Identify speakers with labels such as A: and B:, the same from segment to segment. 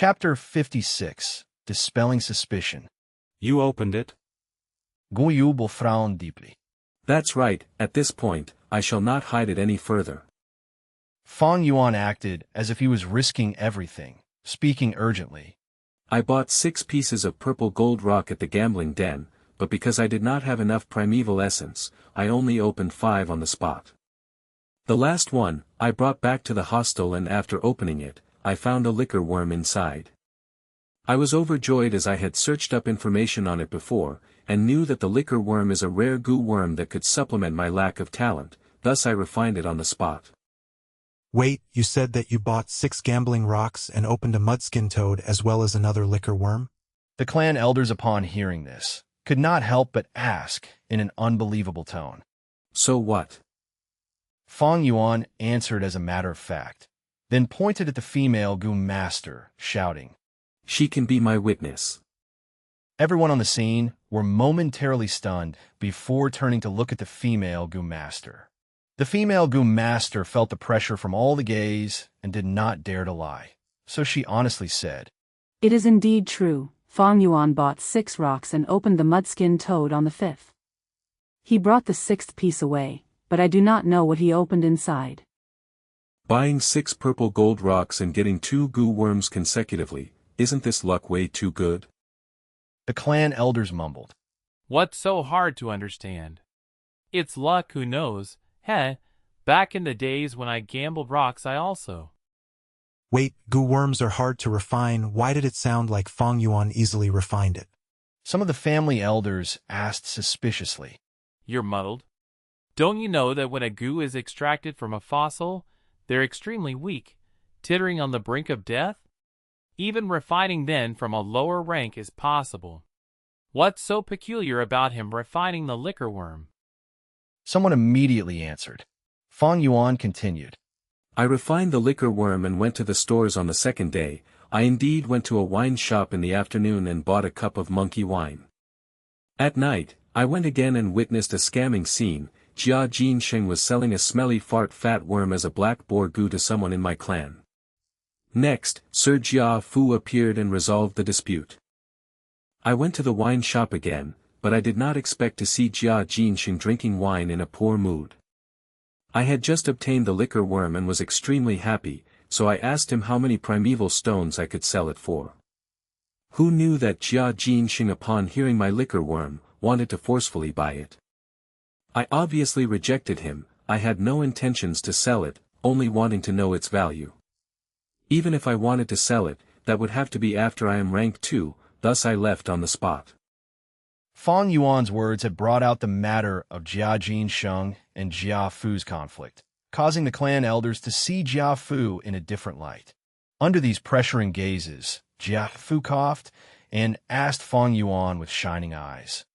A: Chapter 56. Dispelling Suspicion.
B: You opened it?
A: Gu Yu will frown deeply.
C: That's right, at this point, I shall not hide it any further.
A: Fang Yuan acted as if he was risking everything, speaking urgently.
C: I bought 6 pieces of purple gold rock at the gambling den, but because I did not have enough primeval essence, I only opened 5 on the spot. The last one, I brought back to the hostel, and after opening it, I found a liquor worm inside. I was overjoyed as I had searched up information on it before, and knew that the liquor worm is a rare goo worm that could supplement my lack of talent, thus I refined it on the spot.
D: Wait, you said that you bought 6 gambling rocks and opened a mudskin toad as well as another liquor worm?
A: The clan elders, upon hearing this, could not help but ask in an unbelievable tone.
C: So what?
A: Fang Yuan answered as a matter of fact, then pointed at the female goo master, shouting,
C: She can be my witness.
A: Everyone on the scene were momentarily stunned before turning to look at the female goo master. The female goo master felt the pressure from all the gaze and did not dare to lie, so she honestly said,
E: It is indeed true. Fang Yuan bought 6 rocks and opened the mudskin toad on the 5th. He brought the 6th piece away, but I do not know what he opened inside.
C: Buying 6 purple gold rocks and getting 2 goo worms consecutively, isn't this luck way too good?
A: The clan elders mumbled.
F: What's so hard to understand? It's luck, who knows? Heh, back in the days when I gambled rocks I also.
D: Wait, goo worms are hard to refine. Why did it sound like Fang Yuan easily refined it?
A: Some of the family elders asked suspiciously.
F: You're muddled. Don't you know that when a goo is extracted from a fossil, they're extremely weak, tittering on the brink of death? Even refining then from a lower rank is possible. What's so peculiar about him refining the liquor worm?
A: Someone immediately answered. Fang Yuan continued.
C: I refined the liquor worm and went to the stores on the 2nd day. I indeed went to a wine shop in the afternoon and bought a cup of monkey wine. At night, I went again and witnessed a scamming scene. Ch.1-199 was selling a smelly fat worm as a black boar goo to someone in my clan. Next, Sir Jia Fu appeared and resolved the dispute. I went to the wine shop again, but I did not expect to see Ch.1-199 drinking wine in a poor mood. I had just obtained the liquor worm and was extremely happy, so I asked him how many primeval stones I could sell it for. Who knew that Ch.1-199, upon hearing my liquor worm, wanted to forcefully buy it? I obviously rejected him. I had no intentions to sell it, only wanting to know its value. Even if I wanted to sell it, that would have to be after I am rank 2, thus I left on the spot.
A: Fang Yuan's words had brought out the matter of Ch.1-199 and Jia Fu's conflict, causing the clan elders to see Jia Fu in a different light. Under these pressuring gazes, Jia Fu coughed and asked Fang Yuan with shining eyes.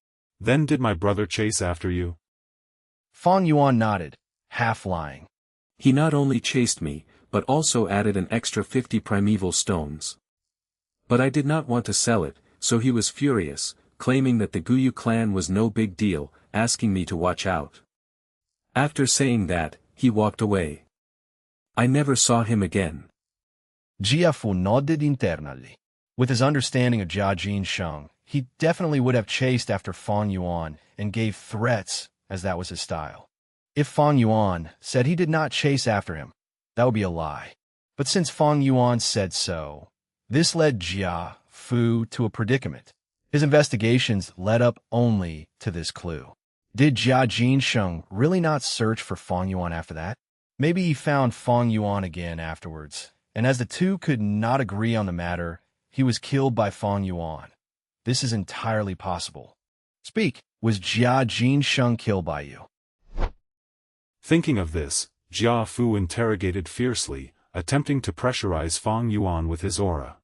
B: Then did my brother chase after you?
A: Fang Yuan nodded, half lying.
C: He not only chased me, but also added an extra 50 primeval stones. But I did not want to sell it, so he was furious, claiming that the Guyu clan was no big deal, asking me to watch out. After saying that, he walked away. I never saw him again.
A: Jia Fu nodded internally. With his understanding of Ch.1-199, he definitely would have chased after Fang Yuan and gave threats, as that was his style. If Fang Yuan said he did not chase after him, that would be a lie. But since Fang Yuan said so, this led Jia Fu to a predicament. His investigations led up only to this clue. Did Ch.1-199 really not search for Fang Yuan after that? Maybe he found Fang Yuan again afterwards, and as the two could not agree on the matter, he was killed by Fang Yuan. This is entirely possible. Speak, was Ch.1-199 killed by you?
B: Thinking of this, Jia Fu interrogated fiercely, attempting to pressurize Fang Yuan with his aura.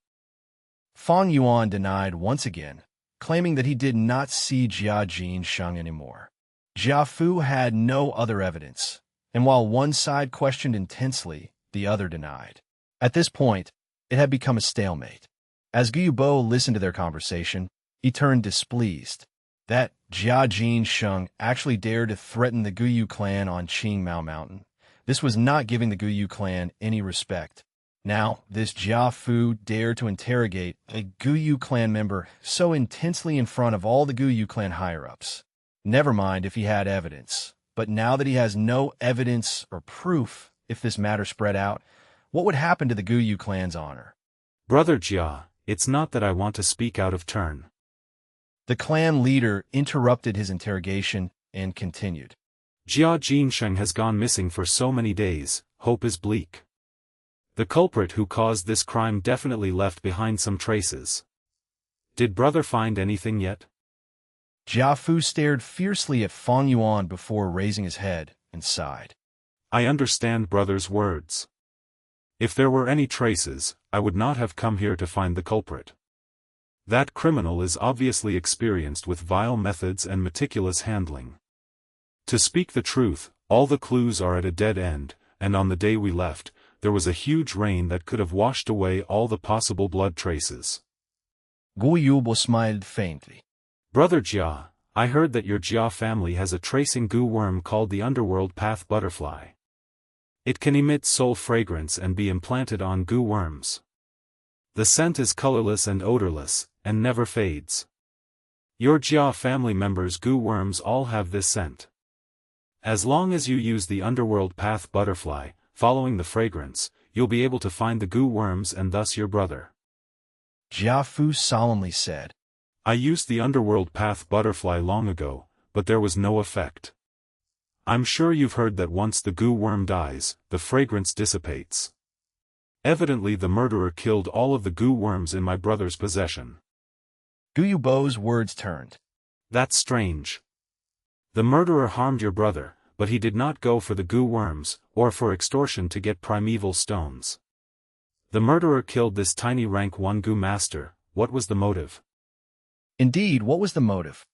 A: Fang Yuan denied once again, claiming that he did not see Ch.1-199 anymore. Jia Fu had no other evidence, and while one side questioned intensely, the other denied. At this point, it had become a stalemate. As Gyubo listened to their conversation, he turned displeased. That Ch.1-199 actually dared to threaten the Guyu clan on Qingmao Mountain. This was not giving the Guyu clan any respect. Now, this Jia Fu dared to interrogate a Guyu clan member so intensely in front of all the Guyu clan higher-ups. Never mind if he had evidence, but now that he has no evidence or proof, if this matter spread out, what would happen to the Guyu clan's honor?
B: Brother Jia, it's not that I want to speak out of turn.
A: The clan leader interrupted his interrogation and continued.
B: Jia Jinsheng has gone missing for so many days, hope is bleak. The culprit who caused this crime definitely left behind some traces. Did brother find anything yet?
A: Jia Fu stared fiercely at Fang Yuan before raising his head and sighed.
B: I understand brother's words. If there were any traces, I would not have come here to find the culprit. That criminal is obviously experienced with vile methods and meticulous handling. To speak the truth, all the clues are at a dead end, and on the day we left, there was a huge rain that could have washed away all the possible blood traces.
A: Guyu smiled faintly.
B: Brother Jia, I heard that your Jia family has a tracing goo worm called the underworld path butterfly. It can emit soul fragrance and be implanted on goo worms. The scent is colorless and odorless, and never fades. Your Jia family members' goo worms all have this scent. As long as you use the underworld path butterfly, following the fragrance, you'll be able to find the goo worms and thus your brother.
A: Jia Fu solemnly said.
B: I used the underworld path butterfly long ago, but there was no effect. I'm sure you've heard that once the goo worm dies, the fragrance dissipates. Evidently the murderer killed all of the goo worms in my brother's possession.
A: Guyu Bo's words turned.
B: That's strange. The murderer harmed your brother, but he did not go for the goo worms, or for extortion to get primeval stones. The murderer killed this tiny rank 1 goo master. What was the motive?
A: Indeed, what was the motive?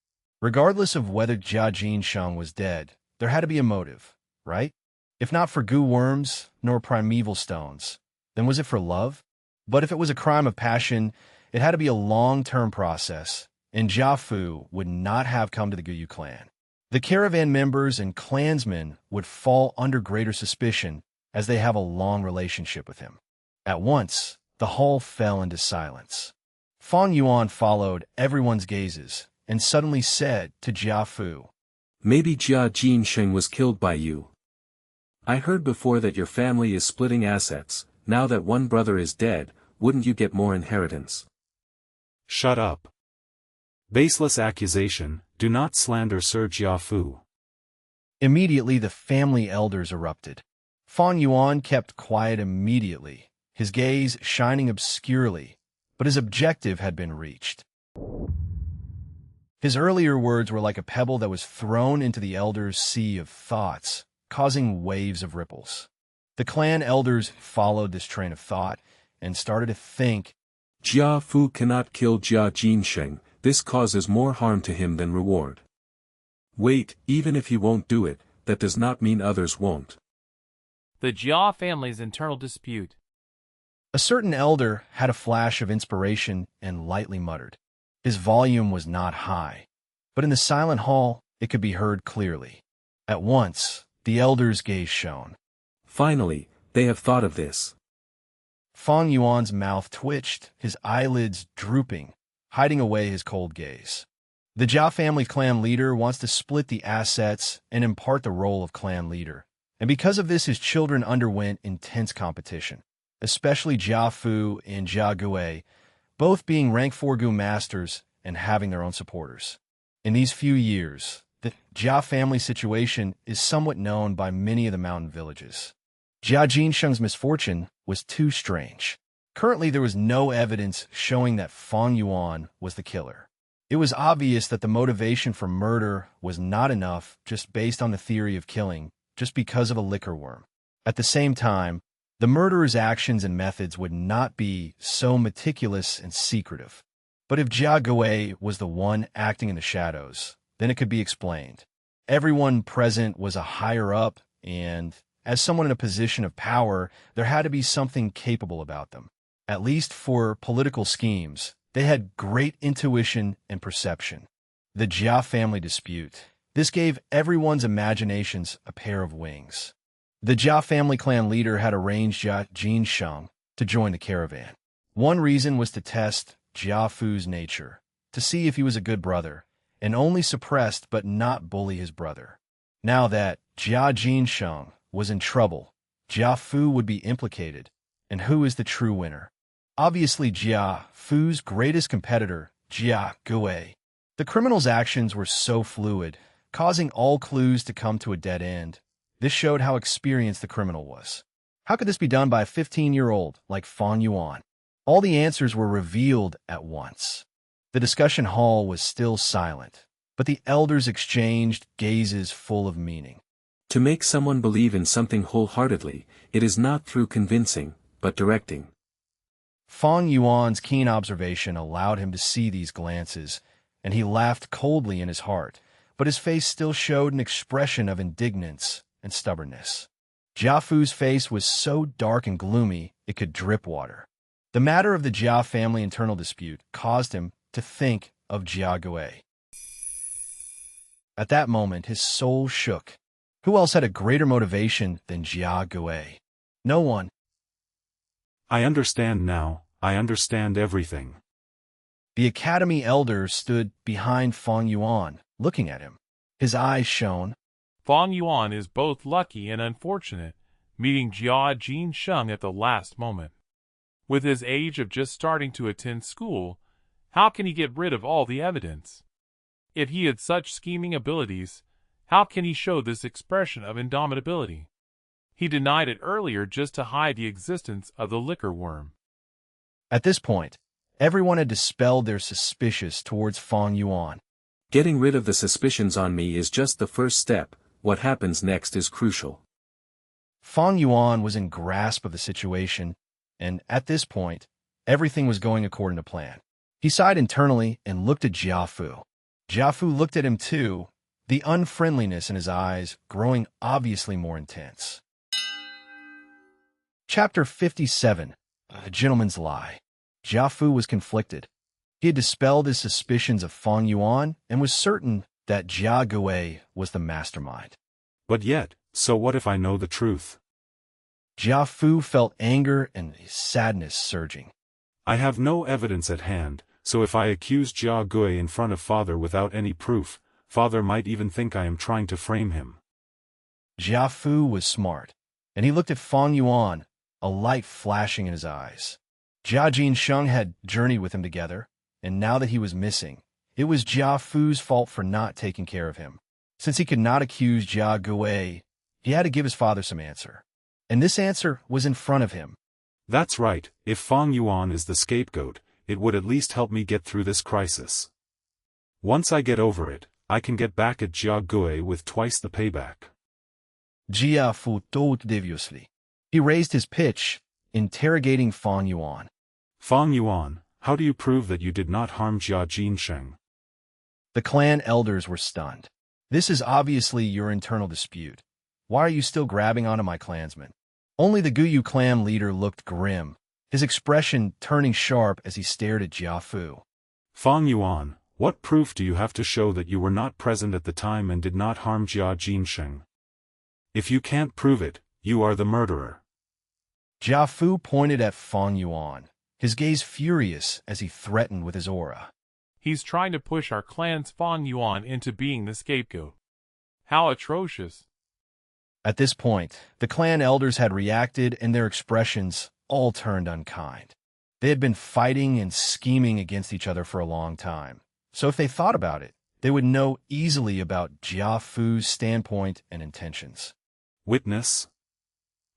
A: Regardless of whether Jia Jinsheng was dead, there had to be a motive, right? If not for goo worms, nor primeval stones, then was it for love? But if it was a crime of passion, it had to be a long-term process, and Jia Fu would not have come to the Guyu clan. The caravan members and clansmen would fall under greater suspicion as they have a long relationship with him. At once, the hall fell into silence. Fang Yuan followed everyone's gazes and suddenly said to Jia Fu,
C: Maybe Jia Jinsheng was killed by you. I heard before that your family is splitting assets. Now that one brother is dead, wouldn't you get more inheritance?
B: Shut up. Baseless accusation, do not slander Sir Jia Fu.
A: Immediately the family elders erupted. Fang Yuan kept quiet immediately, his gaze shining obscurely, but his objective had been reached. His earlier words were like a pebble that was thrown into the elders' sea of thoughts, causing waves of ripples. The clan elders followed this train of thought and started to think,
C: Jia Fu cannot kill Jia Jinsheng, this causes more harm to him than reward. Wait, even if he won't do it, that does not mean others won't.
F: The Jia family's internal dispute.
A: A certain elder had a flash of inspiration and lightly muttered. His volume was not high, but in the silent hall it could be heard clearly. At once, the elder's gaze shone.
C: Finally, they have thought of this.
A: Fang Yuan's mouth twitched, his eyelids drooping, hiding away his cold gaze. The Jia family clan leader wants to split the assets and impart the role of clan leader, and because of this his children underwent intense competition, especially Jia Fu and Jia Gui, both being rank 4 Gu masters and having their own supporters. In these few years, the Jia family situation is somewhat known by many of the mountain villages. Jia Jinsheng's misfortune was too strange. Currently, there was no evidence showing that Fang Yuan was the killer. It was obvious that the motivation for murder was not enough just based on the theory of killing, just because of a liquor worm. At the same time, the murderer's actions and methods would not be so meticulous and secretive. But if Jia Gui was the one acting in the shadows, then it could be explained. Everyone present was a higher up, and as someone in a position of power, there had to be something capable about them. At least for political schemes, they had great intuition and perception. The Jia family dispute. This gave everyone's imaginations a pair of wings. The Jia family clan leader had arranged Jia Jinsheng to join the caravan. One reason was to test Jia Fu's nature, to see if he was a good brother, and only suppressed but not bully his brother. Now that Jia Jinsheng was in trouble, Jia Fu would be implicated, and who is the true winner? Obviously Jia Fu's greatest competitor, Jia Gui. The criminal's actions were so fluid, causing all clues to come to a dead end. This showed how experienced the criminal was. How could this be done by a 15-year-old like Fang Yuan? All the answers were revealed at once. The discussion hall was still silent, but the elders exchanged gazes full of meaning.
C: To make someone believe in something wholeheartedly, it is not through convincing, but directing.
A: Fang Yuan's keen observation allowed him to see these glances, and he laughed coldly in his heart, but his face still showed an expression of indignance and stubbornness. Jia Fu's face was so dark and gloomy it could drip water. The matter of the Jia family internal dispute caused him to think of Jia Gui. At that moment, his soul shook. Who else had a greater motivation than Jia Gui? No one.
B: I understand now, I understand everything.
A: The academy elder stood behind Fang Yuan, looking at him. His eyes shone.
F: Fang Yuan is both lucky and unfortunate, meeting Jia Jinsheng at the last moment. With his age of just starting to attend school, how can he get rid of all the evidence? If he had such scheming abilities, how can he show this expression of indomitability? He denied it earlier just to hide the existence of the liquor worm.
A: At this point, everyone had dispelled their suspicions towards Fang Yuan.
C: Getting rid of the suspicions on me is just the first step. What happens next is crucial.
A: Fang Yuan was in grasp of the situation, and at this point, everything was going according to plan. He sighed internally and looked at Jia Fu. Jia Fu looked at him too, the unfriendliness in his eyes growing obviously more intense. Chapter 57. A Gentleman's Lie. Jia Fu was conflicted. He had dispelled his suspicions of Fang Yuan and was certain that Jia Gui was the mastermind.
B: But yet, so what if I know the truth?
A: Jia Fu felt anger and sadness surging.
B: I have no evidence at hand, so if I accuse Jia Gui in front of Father without any proof, Father might even think I am trying to frame him.
A: Jia Fu was smart, and he looked at Fang Yuan, a light flashing in his eyes. Jia Jinsheng had journeyed with him together, and now that he was missing, it was Jia Fu's fault for not taking care of him. Since he could not accuse Jia Gui, he had to give his father some answer. And this answer was in front of him.
B: That's right, if Fang Yuan is the scapegoat, it would at least help me get through this crisis. Once I get over it, I can get back at Jia Gui with twice the payback.
A: Jia Fu thought deviously. He raised his pitch, interrogating Fang Yuan.
B: Fang Yuan, how do you prove that you did not harm Jia Jinsheng?
A: The clan elders were stunned. This is obviously your internal dispute. Why are you still grabbing onto my clansmen? Only the Guyu clan leader looked grim, his expression turning sharp as he stared at Jia Fu.
B: Fang Yuan, what proof do you have to show that you were not present at the time and did not harm Jia Jinsheng? If you can't prove it, you are the murderer.
A: Jia Fu pointed at Fang Yuan, his gaze furious as he threatened with his aura.
F: He's trying to push our clan's Fang Yuan into being the scapegoat. How atrocious.
A: At this point, the clan elders had reacted and their expressions all turned unkind. They had been fighting and scheming against each other for a long time, so if they thought about it, they would know easily about Jia Fu's standpoint and intentions.
B: Witness?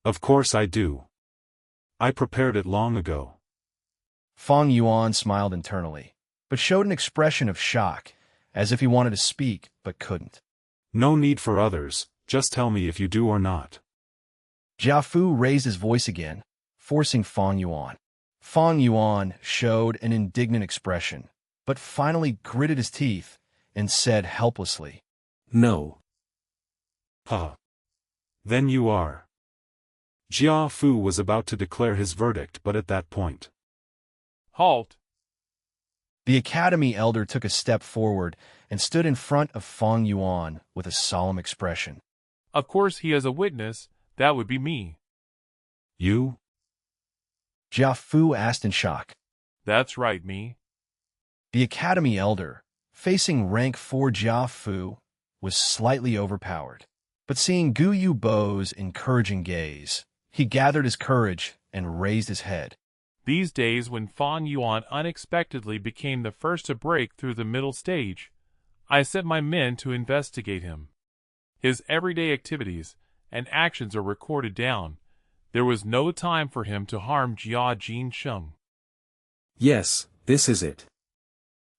B: Of course I do. I prepared it long ago.
A: Fang Yuan smiled internally, but showed an expression of shock, as if he wanted to speak but couldn't.
B: No need for others, just tell me if you do or not.
A: Jia Fu raised his voice again, forcing Fang Yuan. Fang Yuan showed an indignant expression, but finally gritted his teeth and said helplessly,
C: No.
B: Huh. Then you are. Jia Fu was about to declare his verdict, but at that point.
F: Halt.
A: The academy elder took a step forward and stood in front of Fang Yuan with a solemn expression.
F: Of course he has a witness, that would be me.
B: You?
A: Jia Fu asked in shock.
F: That's right, me.
A: The Academy Elder, facing rank 4 Jia Fu, was slightly overpowered. But seeing Gu Yubo's encouraging gaze, he gathered his courage and raised his head.
F: These days when Fang Yuan unexpectedly became the first to break through the middle stage, I sent my men to investigate him. His everyday activities and actions are recorded down. There was no time for him to harm Jia Jinsheng.
C: Yes, this is it.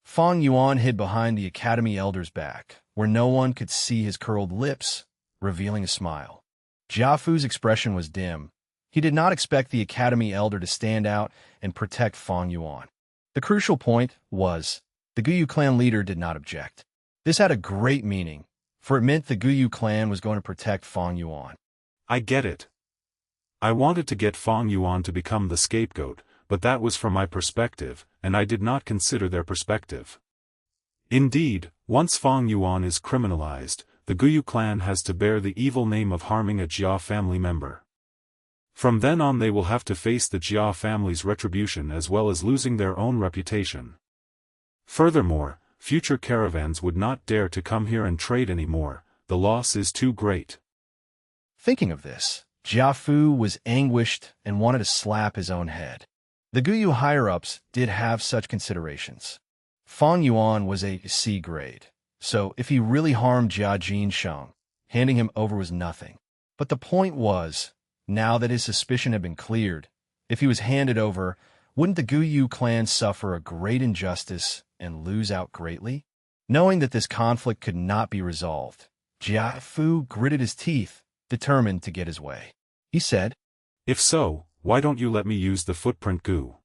A: Fang Yuan hid behind the Academy Elder's back, where no one could see his curled lips, revealing a smile. Jia Fu's expression was dim. He did not expect the Academy Elder to stand out and protect Fang Yuan. The crucial point was, the Guyu clan leader did not object. This had a great meaning, for it meant the Guyu clan was going to protect Fang Yuan.
B: I get it. I wanted to get Fang Yuan to become the scapegoat, but that was from my perspective, and I did not consider their perspective. Indeed, once Fang Yuan is criminalized, the Guyu clan has to bear the evil name of harming a Jia family member. From then on they will have to face the Jia family's retribution as well as losing their own reputation. Furthermore, future caravans would not dare to come here and trade anymore, the loss is too great.
A: Thinking of this, Jia Fu was anguished and wanted to slap his own head. The Guyu higher-ups did have such considerations. Fang Yuan was a C grade, so if he really harmed Jia Jinsheng, handing him over was nothing. But the point was, now that his suspicion had been cleared, if he was handed over, wouldn't the Guyu clan suffer a great injustice and lose out greatly? Knowing that this conflict could not be resolved, Jia Fu gritted his teeth, determined to get his way. He said,
B: If so, why don't you let me use the footprint goo?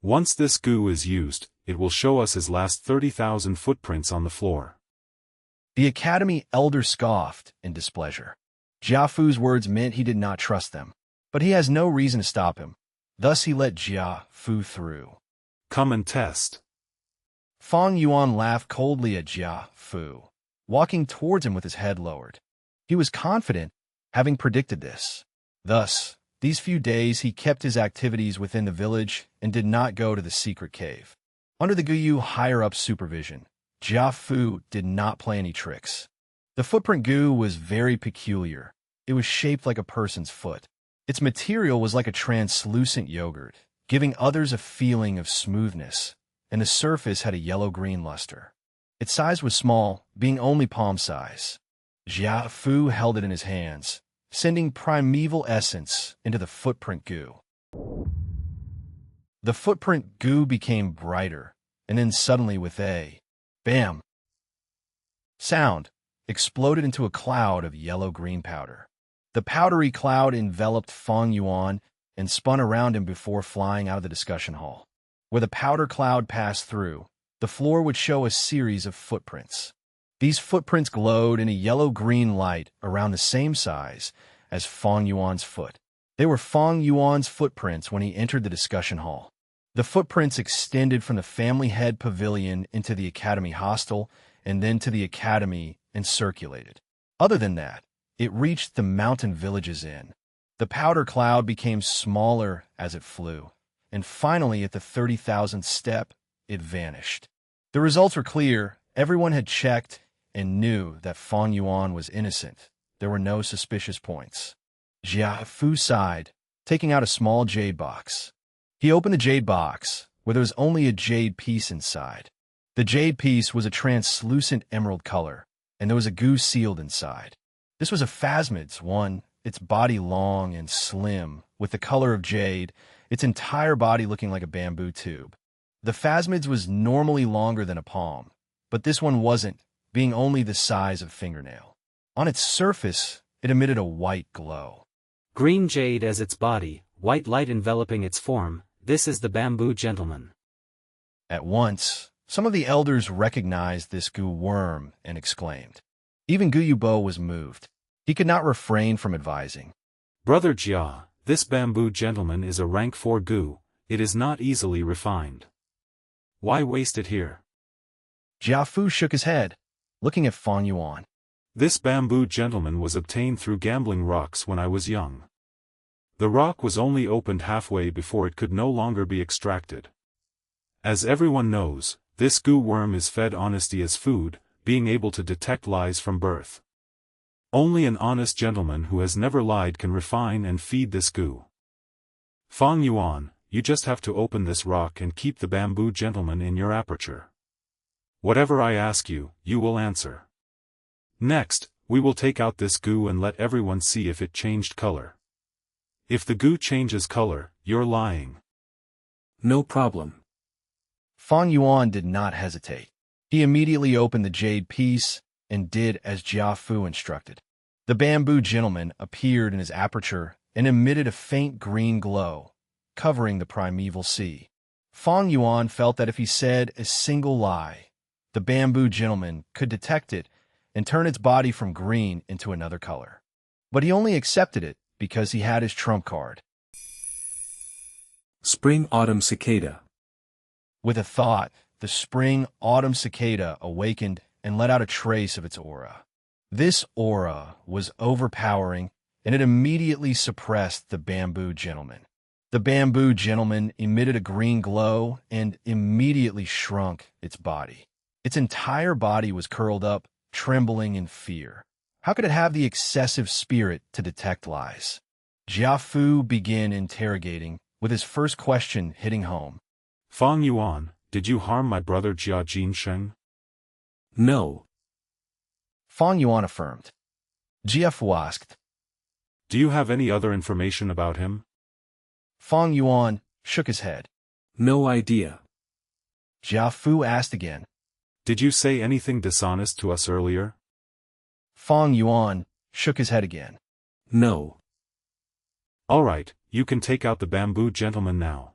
B: Once this goo is used, it will show us his last 30,000 footprints on the floor.
A: The Academy Elder scoffed in displeasure. Jia Fu's words meant he did not trust them, but he has no reason to stop him. Thus he let Jia Fu through.
B: Come and test.
A: Fang Yuan laughed coldly at Jia Fu, walking towards him with his head lowered. He was confident, having predicted this. Thus, these few days he kept his activities within the village and did not go to the secret cave. Under the Guyu higher-up supervision, Jia Fu did not play any tricks. The footprint goo was very peculiar. It was shaped like a person's foot. Its material was like a translucent yogurt, giving others a feeling of smoothness, and the surface had a yellow-green luster. Its size was small, being only palm size. Jia Fu held it in his hands, sending primeval essence into the footprint goo. The footprint goo became brighter, and then suddenly with a bam sound, exploded into a cloud of yellow-green powder. The powdery cloud enveloped Fang Yuan and spun around him before flying out of the discussion hall. Where the powder cloud passed through, the floor would show a series of footprints. These footprints glowed in a yellow-green light around the same size as Fang Yuan's foot. They were Fang Yuan's footprints when he entered the discussion hall. The footprints extended from the family head pavilion into the academy hostel and then to the academy and circulated. Other than that, it reached the mountain village's inn. The powder cloud became smaller as it flew, and finally at the 30,000th step, it vanished. The results were clear. Everyone had checked and knew that Fang Yuan was innocent. There were no suspicious points. Jia Fu sighed, taking out a small jade box. He opened the jade box, where there was only a jade piece inside. The jade piece was a translucent emerald color, and there was a goo sealed inside. This was a phasmid's one, its body long and slim, with the color of jade, its entire body looking like a bamboo tube. The phasmid's was normally longer than a palm, but this one wasn't, being only the size of a fingernail. On its surface, it emitted a white glow.
G: Green jade as its body, white light enveloping its form, this is the bamboo gentleman.
A: At once, some of the elders recognized this goo worm and exclaimed. Even Gu Yubo was moved. He could not refrain from advising.
B: Brother Jia, this bamboo gentleman is a rank 4 goo, it is not easily refined. Why waste it here?
A: Jia Fu shook his head, looking at Fang Yuan.
B: This bamboo gentleman was obtained through gambling rocks when I was young. The rock was only opened halfway before it could no longer be extracted. As everyone knows, this goo worm is fed honesty as food, being able to detect lies from birth. Only an honest gentleman who has never lied can refine and feed this goo. Fang Yuan, you just have to open this rock and keep the bamboo gentleman in your aperture. Whatever I ask you, you will answer. Next, we will take out this goo and let everyone see if it changed color. If the goo changes color, you're lying.
C: No problem.
A: Fang Yuan did not hesitate. He immediately opened the jade piece and did as Jiafu instructed. The bamboo gentleman appeared in his aperture and emitted a faint green glow, covering the primeval sea. Fang Yuan felt that if he said a single lie, the bamboo gentleman could detect it and turn its body from green into another color. But he only accepted it because he had his trump card.
C: Spring-autumn cicada.
A: With a thought, the spring-autumn cicada awakened and let out a trace of its aura. This aura was overpowering, and it immediately suppressed the bamboo gentleman. The bamboo gentleman emitted a green glow and immediately shrunk its body. Its entire body was curled up, trembling in fear. How could it have the excessive spirit to detect lies? Jiafu began interrogating, with his first question hitting home.
B: Fang Yuan, did you harm my brother Sheng?
C: No.
A: Fang Yuan affirmed. Jiafu asked.
B: Do you have any other information about him?
A: Fang Yuan shook his head.
C: No idea.
A: Jiafu asked again.
B: Did you say anything dishonest to us earlier?
A: Fang Yuan shook his head again.
C: No.
B: All right, you can take out the bamboo gentleman now.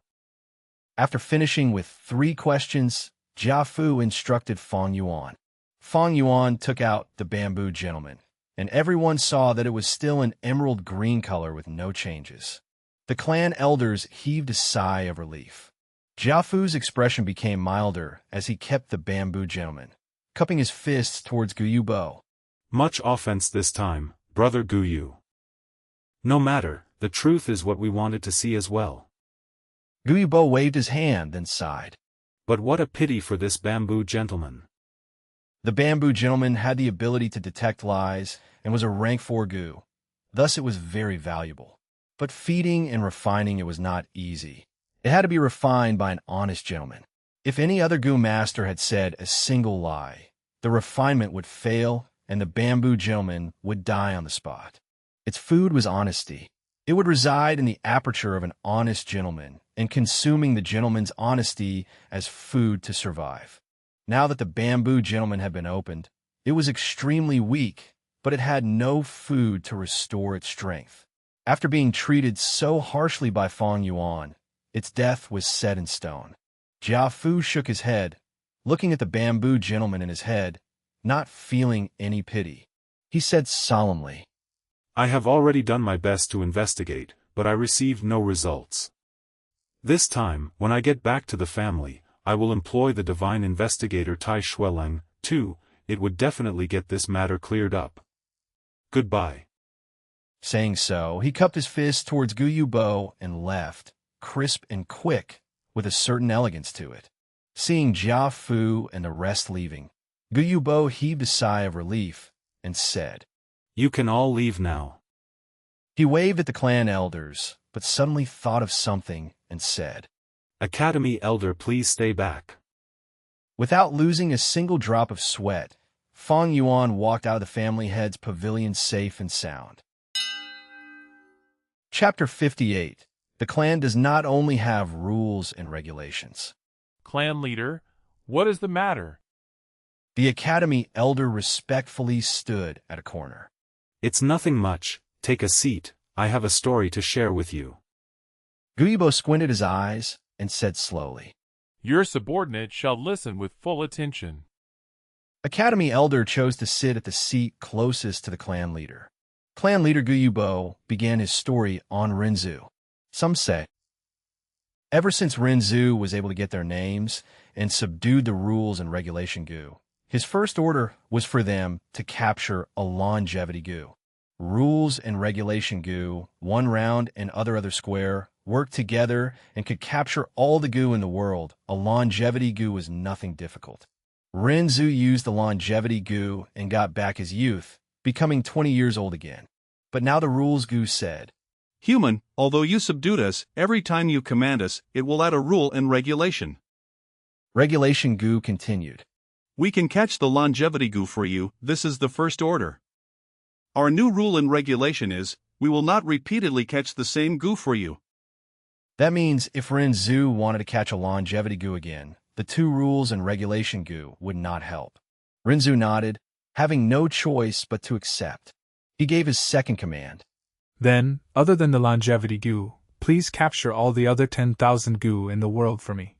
A: After finishing with 3 questions, Jiafu instructed Fang Yuan. Fang Yuan took out the bamboo gentleman, and everyone saw that it was still an emerald green color with no changes. The clan elders heaved a sigh of relief. Jiafu's expression became milder as he kept the bamboo gentleman, cupping his fists towards Guyubo.
B: Much offense this time, brother Guyu. No matter, the truth is what we wanted to see as well.
A: Guyubo waved his hand, then sighed.
B: But what a pity for this bamboo gentleman.
A: The bamboo gentleman had the ability to detect lies and was a rank 4 Gu. Thus it was very valuable. But feeding and refining it was not easy. It had to be refined by an honest gentleman. If any other Gu master had said a single lie, the refinement would fail and the bamboo gentleman would die on the spot. Its food was honesty. It would reside in the aperture of an honest gentleman and consuming the gentleman's honesty as food to survive. Now that the bamboo gentleman had been opened, it was extremely weak, but it had no food to restore its strength. After being treated so harshly by Fang Yuan, its death was set in stone. Jiafu shook his head, looking at the bamboo gentleman in his head, not feeling any pity. He said solemnly,
B: I have already done my best to investigate, but I received no results. This time, when I get back to the family, I will employ the divine investigator Tai Shueleng, too. It would definitely get this matter cleared up. Goodbye.
A: Saying so, he cupped his fist towards Guyubo and left, crisp and quick, with a certain elegance to it. Seeing Jiafu and the rest leaving, Guyubo heaved a sigh of relief and said,
B: You can all leave now.
A: He waved at the clan elders, but suddenly thought of something and said,
B: Academy elder, please stay back.
A: Without losing a single drop of sweat, Fang Yuan walked out of the family head's pavilion safe and sound. Chapter 58. The clan does not only have rules and regulations.
F: Clan leader, what is the matter?
A: The academy elder respectfully stood at a corner.
B: It's nothing much, take a seat, I have a story to share with you.
A: Guyubo squinted his eyes and said slowly,
F: Your subordinate shall listen with full attention.
A: Academy elder chose to sit at the seat closest to the clan leader. Clan leader Guyubo began his story on Renzu. Some say, ever since Renzu was able to get their names and subdued the rules and regulation Gu, his first order was for them to capture a longevity Gu. rules and regulation goo, one round and other square, worked together and could capture all the goo in the world. A longevity goo was nothing difficult. Ren Zhu used the longevity goo and got back his youth, becoming 20 years old again. But now the rules goo said,
H: Human, although you subdued us, every time you command us, it will add a rule and regulation.
A: Regulation goo continued.
H: We can catch the longevity goo for you, this is the first order. Our new rule and regulation is, we will not repeatedly catch the same goo for you.
A: That means if Ren Zhu wanted to catch a longevity goo again, the two rules and regulation goo would not help. Ren Zhu nodded, having no choice but to accept. He gave his second command.
I: Then, other than the longevity goo, please capture all the other 10,000 goo in the world for me.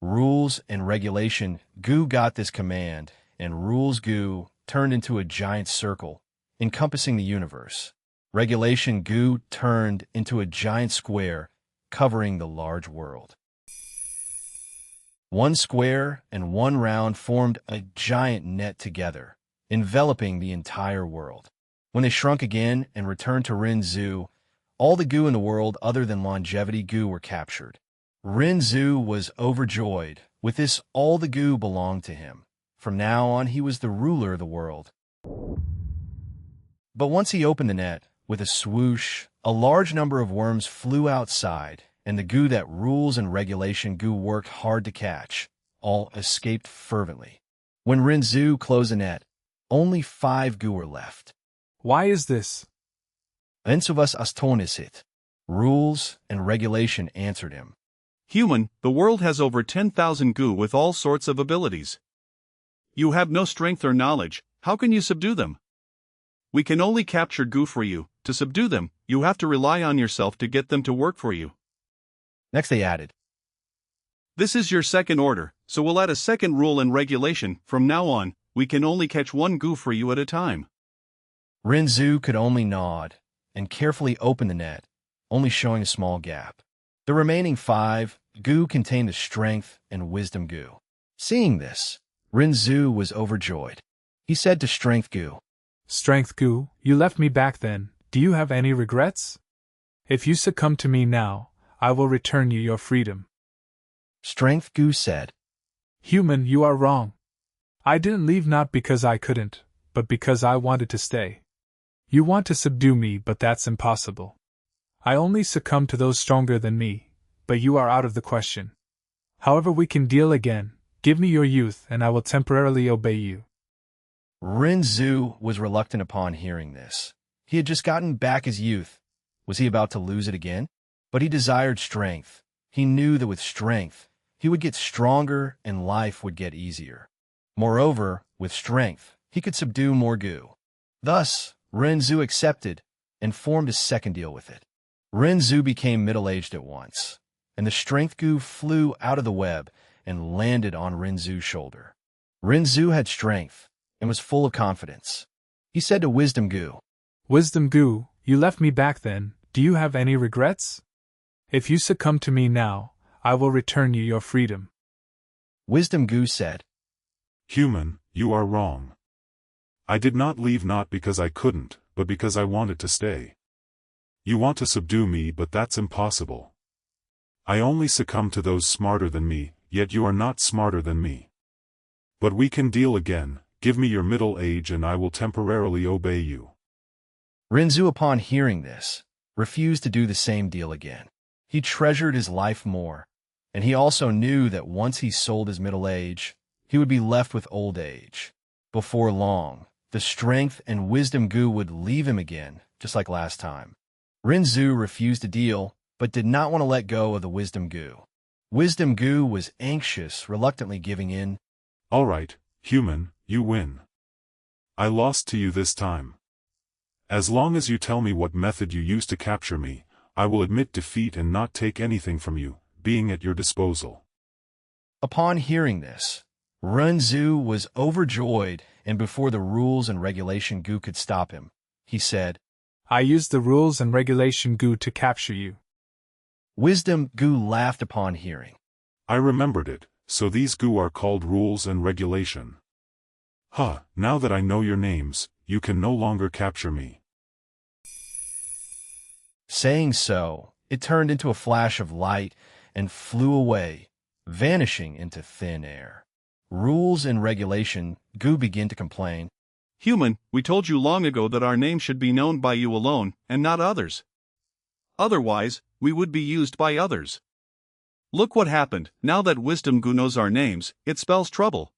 A: Rules and regulation goo got this command, and rules goo turned into a giant circle, encompassing the universe. Regulation goo turned into a giant square, covering the large world. One square and one round formed a giant net together, enveloping the entire world. When they shrunk again and returned to Ren Zhu, all the goo in the world other than longevity goo were captured. Ren Zhu was overjoyed. With this, all the goo belonged to him. From now on, he was the ruler of the world. But once he opened the net, with a swoosh, a large number of worms flew outside, and the goo that rules and regulation goo worked hard to catch, all escaped fervently. When Ren Zhu closed the net, only 5 goo were left.
I: Why is this?
A: Ensuvas astonisit. Rules and regulation answered him.
H: Human, the world has over 10,000 goo with all sorts of abilities. You have no strength or knowledge, how can you subdue them? We can only capture goo for you. To subdue them, you have to rely on yourself to get them to work for you.
A: Next they added,
H: This is your second order, so we'll add a second rule and regulation. From now on, we can only catch one goo for you at a time.
A: Ren Zhu could only nod and carefully open the net, only showing a small gap. The remaining 5 goo contained the strength and wisdom goo. Seeing this, Ren Zhu was overjoyed. He said to strength goo,
I: Strength goo, you left me back then, do you have any regrets? If you succumb to me now, I will return you your freedom.
A: Strength goo said,
I: Human, you are wrong. I didn't leave not because I couldn't, but because I wanted to stay. You want to subdue me, but that's impossible. I only succumb to those stronger than me, but you are out of the question. However, we can deal again. Give me your youth, and I will temporarily obey you.
A: Ren Zhu was reluctant upon hearing this. He had just gotten back his youth. Was he about to lose it again? But he desired strength. He knew that with strength, he would get stronger and life would get easier. Moreover, with strength, he could subdue more goo. Thus, Ren Zhu accepted and formed a second deal with it. Ren Zhu became middle-aged at once, and the strength goo flew out of the web and landed on Ren Zhu's shoulder. Ren Zhu had strength and was full of confidence. He said to Wisdom Goo,
I: Wisdom Goo, you left me back then, do you have any regrets? If you succumb to me now, I will return you your freedom.
A: Wisdom Goo said,
B: Human, you are wrong. I did not leave not because I couldn't, but because I wanted to stay. You want to subdue me, but that's impossible. I only succumb to those smarter than me, yet you are not smarter than me. But we can deal again, give me your middle age and I will temporarily obey you.
A: Ren Zhu, upon hearing this, refused to do the same deal again. He treasured his life more, and he also knew that once he sold his middle age, he would be left with old age. Before long, the strength and wisdom goo would leave him again, just like last time. Ren Zhu refused to deal, but did not want to let go of the wisdom goo. Wisdom goo was anxious, reluctantly giving in.
B: All right, human, you win. I lost to you this time. As long as you tell me what method you used to capture me, I will admit defeat and not take anything from you, being at your disposal.
A: Upon hearing this, Ren Zhu was overjoyed, and before the rules and regulation goo could stop him, he said,
I: I used the rules and regulation goo to capture you.
A: Wisdom goo laughed upon hearing.
B: I remembered it, so these goo are called rules and regulation.
J: Now that I know your names, you can no longer capture me.
A: Saying so, it turned into a flash of light and flew away, vanishing into thin air. Rules and regulation, Gu began to complain.
H: Human, we told you long ago that our name should be known by you alone, and not others. Otherwise, we would be used by others. Look what happened. Now that Wisdom Gu knows our names, it spells trouble.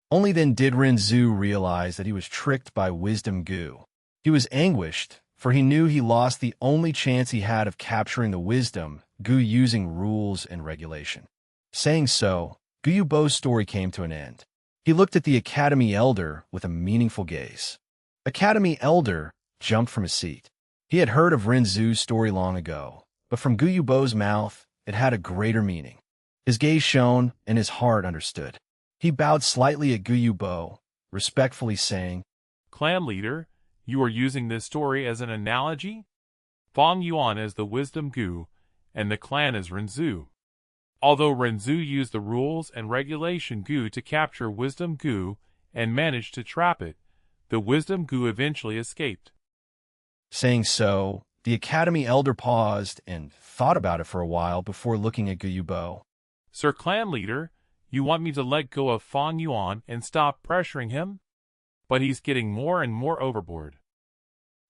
A: Only then did Renzu realize that he was tricked by Wisdom Gu. He was anguished, for he knew he lost the only chance he had of capturing the wisdom Gu using rules and regulation. Saying so, Gu Yubo's story came to an end. He looked at the Academy Elder with a meaningful gaze. Academy Elder jumped from his seat. He had heard of Renzu's story long ago, but from Gu Yubo's mouth, it had a greater meaning. His gaze shone, and his heart understood. He bowed slightly at Gu Yubo, respectfully saying,
F: Clan leader, you are using this story as an analogy? Fang Yuan is the wisdom Gu, and the clan is Renzu. Although Renzu used the rules and regulation Gu to capture wisdom Gu and managed to trap it, the wisdom Gu eventually escaped.
A: Saying so, the Academy Elder paused and thought about it for a while before looking at Gu Yubo.
F: Sir Clan Leader, you want me to let go of Fang Yuan and stop pressuring him? But he's getting more and more overboard.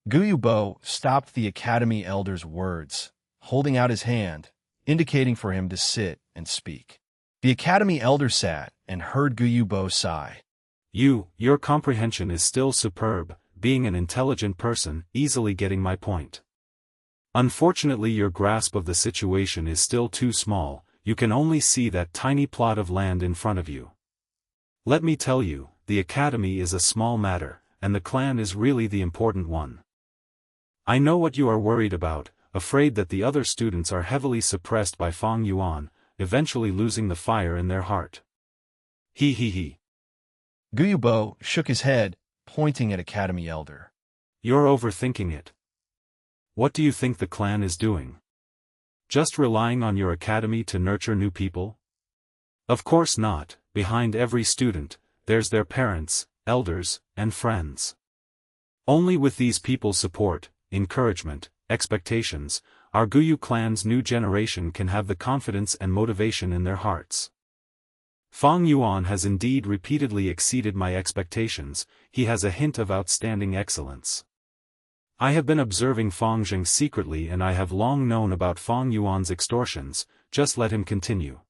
A: Gu Yubo stopped the Academy Elder's words, holding out his hand, indicating for him to sit and speak. The Academy Elder sat and heard Gu Yubo sigh.
B: Your comprehension is still superb, being an intelligent person, easily getting my point. Unfortunately, your grasp of the situation is still too small, you can only see that tiny plot of land in front of you. Let me tell you, the Academy is a small matter, and the clan is really the important one. I know what you are worried about, afraid that the other students are heavily suppressed by Fang Yuan, eventually losing the fire in their heart. He.
A: Gu Yubo shook his head, pointing at Academy Elder.
B: You're overthinking it. What do you think the clan is doing? Just relying on your academy to nurture new people? Of course not. Behind every student, there's their parents, elders, and friends. Only with these people's support, encouragement, expectations, our Guyu clan's new generation can have the confidence and motivation in their hearts. Fang Yuan has indeed repeatedly exceeded my expectations, he has a hint of outstanding excellence. I have been observing Fang Zheng secretly and I have long known about Fang Yuan's extortions, just let him continue.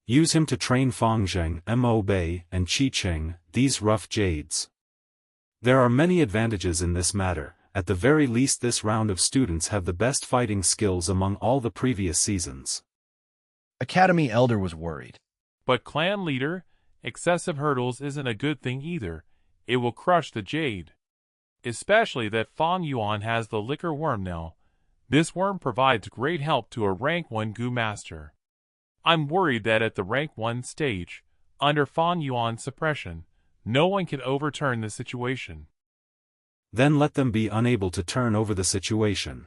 B: Use him to train Fang Zheng, Mo Bei, and Qi Qing, these rough jades. There are many advantages in this matter, at the very least this round of students have the best fighting skills among all the previous seasons.
A: Academy Elder was worried.
F: But clan leader, excessive hurdles isn't a good thing either, it will crush the Jade. Especially that Fang Yuan has the liquor worm now. This worm provides great help to a rank 1 Gu master. I'm worried that at the rank 1 stage, under Fang Yuan's suppression, no one can overturn the situation.
B: Then let them be unable to turn over the situation.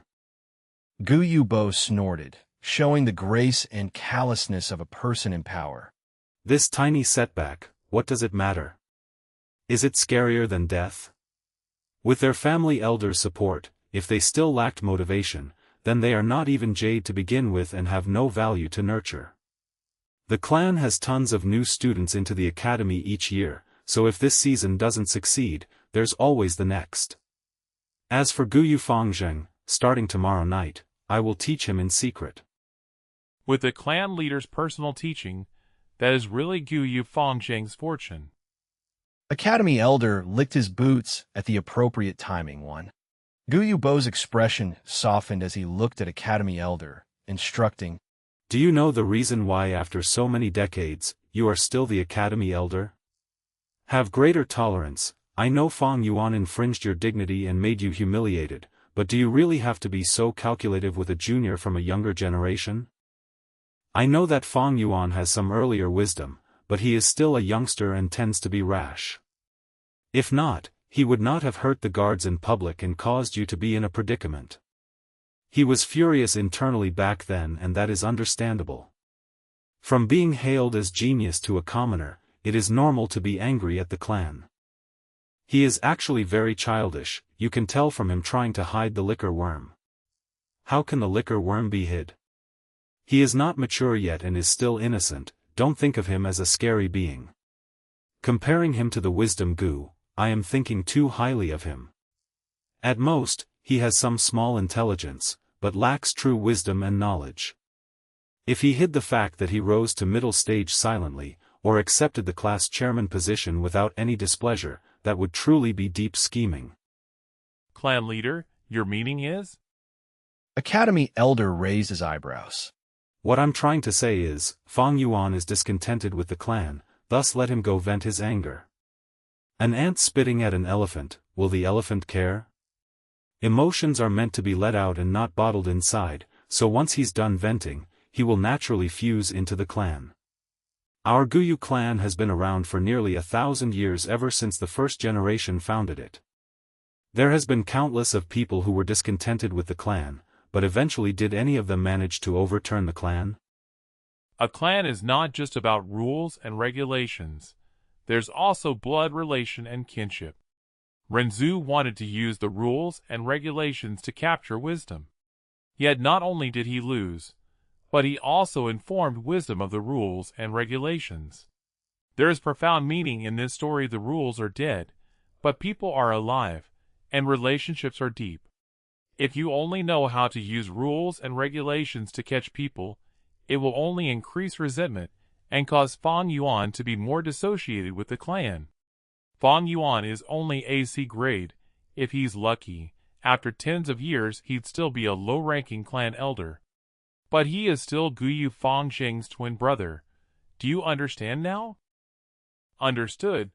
A: Gu Yubo snorted, showing the grace and callousness of a person in power.
B: This tiny setback, what does it matter? Is it scarier than death? With their family elders' support, if they still lacked motivation, then they are not even Jade to begin with and have no value to nurture. The clan has tons of new students into the academy each year, so if this season doesn't succeed, there's always the next. As for Guyu Fang Zheng, starting tomorrow night, I will teach him in secret.
F: With the clan leader's personal teaching, that is really Guyu Fang Zheng's fortune.
A: Academy Elder licked his boots at the appropriate timing one. Gu Yubo's expression softened as he looked at Academy Elder, instructing,
B: Do you know the reason why after so many decades, you are still the Academy Elder? Have greater tolerance. I know Fang Yuan infringed your dignity and made you humiliated, but do you really have to be so calculative with a junior from a younger generation? I know that Fang Yuan has some earlier wisdom, but he is still a youngster and tends to be rash. If not, he would not have hurt the guards in public and caused you to be in a predicament. He was furious internally back then and that is understandable. From being hailed as genius to a commoner, it is normal to be angry at the clan. He is actually very childish, you can tell from him trying to hide the liquor worm. How can the liquor worm be hid? He is not mature yet and is still innocent, don't think of him as a scary being. Comparing him to the wisdom goo, I am thinking too highly of him. At most, he has some small intelligence, but lacks true wisdom and knowledge. If he hid the fact that he rose to middle stage silently, or accepted the class chairman position without any displeasure, that would truly be deep scheming.
F: Clan leader, your meaning is?
A: Academy Elder raised his eyebrows.
B: What I'm trying to say is, Fang Yuan is discontented with the clan, thus let him go vent his anger. An ant spitting at an elephant, will the elephant care? Emotions are meant to be let out and not bottled inside, so once he's done venting, he will naturally fuse into the clan. Our Guyu clan has been around for nearly 1,000 years ever since the first generation founded it. There has been countless of people who were discontented with the clan, but eventually did any of them manage to overturn the clan?
F: A clan is not just about rules and regulations. There's also blood relation and kinship. Renzu wanted to use the rules and regulations to capture wisdom. Yet not only did he lose, but he also informed wisdom of the rules and regulations. There is profound meaning in this story. The rules are dead, but people are alive, and relationships are deep. If you only know how to use rules and regulations to catch people, it will only increase resentment and cause Fang Yuan to be more dissociated with the clan. Fang Yuan is only AC grade. If he's lucky, after tens of years he'd still be a low-ranking clan elder. But he is still Guyu Fang Zheng's twin brother. Do you understand now? Understood.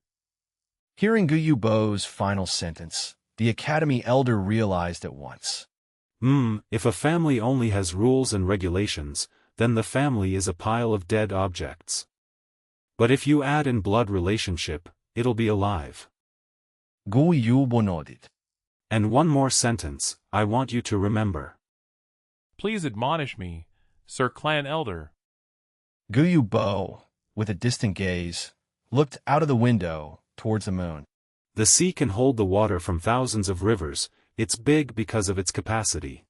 A: Hearing Guyu Bo's final sentence, the Academy Elder realized at once.
B: If a family only has rules and regulations, then the family is a pile of dead objects. But if you add in blood relationship, it'll be alive.
A: Guyu Bo nodded.
B: And one more sentence, I want you to remember.
F: Please admonish me, Sir Clan Elder.
A: Guyu Bo, with a distant gaze, looked out of the window towards the moon.
B: The sea can hold the water from thousands of rivers, it's big because of its capacity.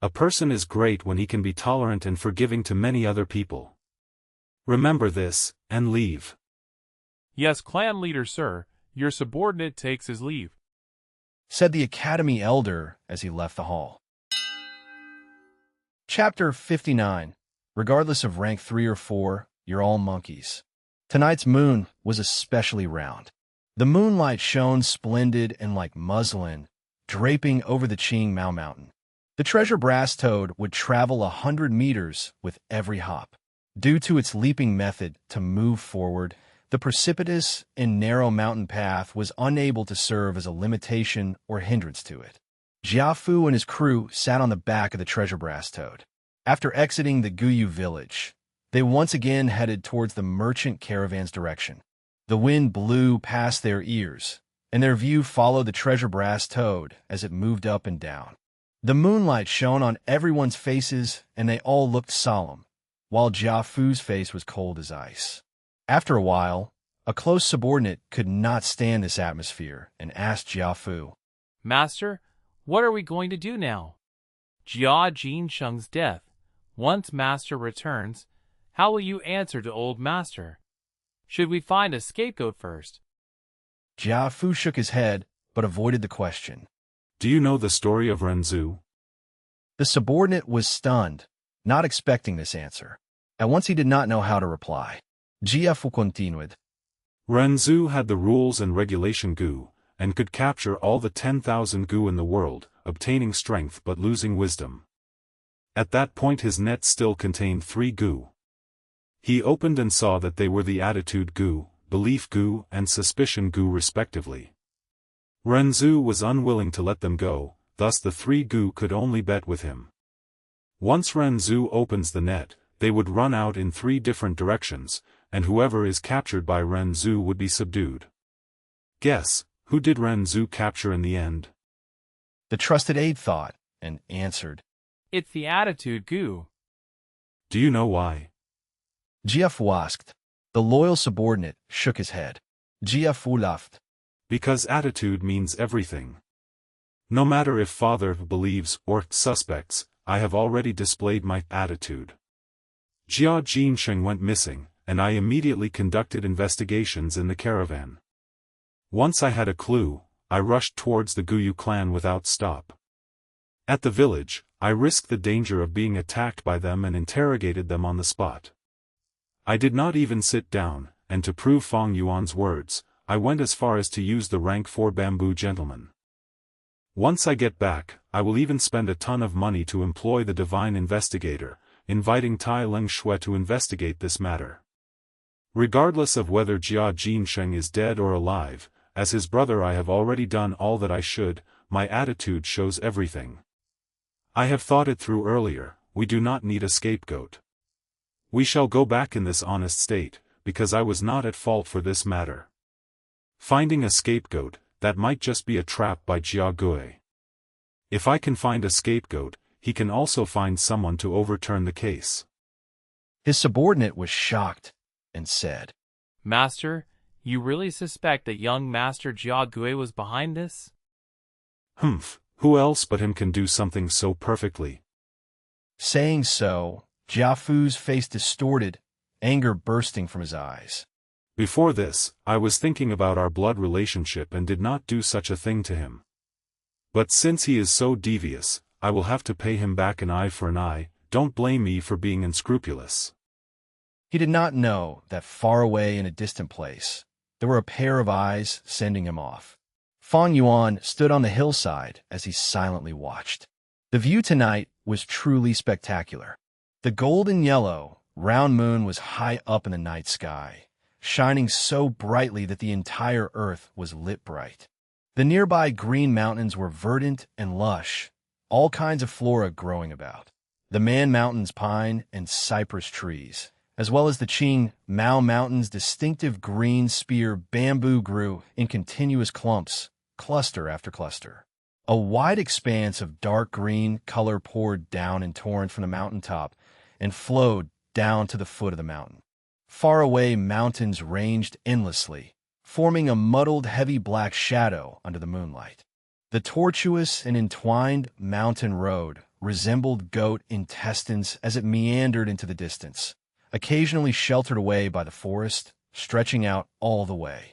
B: A person is great when he can be tolerant and forgiving to many other people. Remember this, and leave.
F: Yes, clan leader sir, your subordinate takes his leave,
A: said the Academy Elder as he left the hall. Chapter 59. Regardless of rank 3 or 4, you're all monkeys. Tonight's moon was especially round. The moonlight shone splendid and like muslin, draping over the Qing Mao Mountain. The treasure brass toad would travel 100 meters with every hop. Due to its leaping method to move forward, the precipitous and narrow mountain path was unable to serve as a limitation or hindrance to it. Jiafu and his crew sat on the back of the treasure brass toad. After exiting the Guyu village, they once again headed towards the merchant caravan's direction. The wind blew past their ears, and their view followed the treasure brass toad as it moved up and down. The moonlight shone on everyone's faces, and they all looked solemn, while Jiafu's face was cold as ice. After a while, a close subordinate could not stand this atmosphere and asked Jiafu,
F: Master, what are we going to do now? Jia Jinsheng's death. Once Master returns, how will you answer to old Master? Should we find a scapegoat first?
A: Jiafu shook his head, but avoided the question.
B: Do you know the story of Renzu?
A: The subordinate was stunned, not expecting this answer. At once he did not know how to reply. Jiafu continued.
B: Renzu had the rules and regulation gu, and could capture all the 10,000 gu in the world, obtaining strength but losing wisdom. At that point his net still contained 3 gu. He opened and saw that they were the attitude gu, belief gu, and suspicion gu respectively. Renzu was unwilling to let them go, thus the 3 gu could only bet with him. Once Renzu opens the net, they would run out in 3 different directions, and whoever is captured by Renzu would be subdued. Guess, who did Renzu capture in the end?
A: The trusted aide thought, and answered.
F: It's the attitude gu.
B: Do you know why?
A: Jiafu asked. The loyal subordinate shook his head. Jia Fu laughed.
B: Because attitude means everything. No matter if father believes or suspects, I have already displayed my attitude. Jia Jinsheng went missing, and I immediately conducted investigations in the caravan. Once I had a clue, I rushed towards the Guyu clan without stop. At the village, I risked the danger of being attacked by them and interrogated them on the spot. I did not even sit down, and to prove Fang Yuan's words, I went as far as to use the rank 4 bamboo gentleman. Once I get back, I will even spend a ton of money to employ the divine investigator, inviting Tai Leng Shui to investigate this matter. Regardless of whether Jia Jinsheng is dead or alive, as his brother I have already done all that I should, my attitude shows everything. I have thought it through earlier, we do not need a scapegoat. We shall go back in this honest state, because I was not at fault for this matter. Finding a scapegoat, that might just be a trap by Jia Gui. If I can find a scapegoat, he can also find someone to overturn the case.
A: His subordinate was shocked, and said,
F: Master, you really suspect that young Master Jia Gui was behind this?
B: Humph, who else but him can do something so perfectly?
A: Saying so, Jia Fu's face distorted, anger bursting from his eyes.
B: Before this, I was thinking about our blood relationship and did not do such a thing to him. But since he is so devious, I will have to pay him back an eye for an eye. Don't blame me for being unscrupulous.
A: He did not know that far away in a distant place, there were a pair of eyes sending him off. Fang Yuan stood on the hillside as he silently watched. The view tonight was truly spectacular. The golden yellow, round moon was high up in the night sky, shining so brightly that the entire earth was lit bright. The nearby green mountains were verdant and lush, all kinds of flora growing about. The Man Mountain's pine and cypress trees, as well as the Qing Mao Mountain's distinctive green spear bamboo grew in continuous clumps, cluster after cluster. A wide expanse of dark green color poured down in torrent from the mountaintop and flowed down to the foot of the mountain. Far away mountains ranged endlessly, forming a muddled heavy black shadow under the moonlight. The tortuous and entwined mountain road resembled goat intestines as it meandered into the distance, occasionally sheltered away by the forest, stretching out all the way.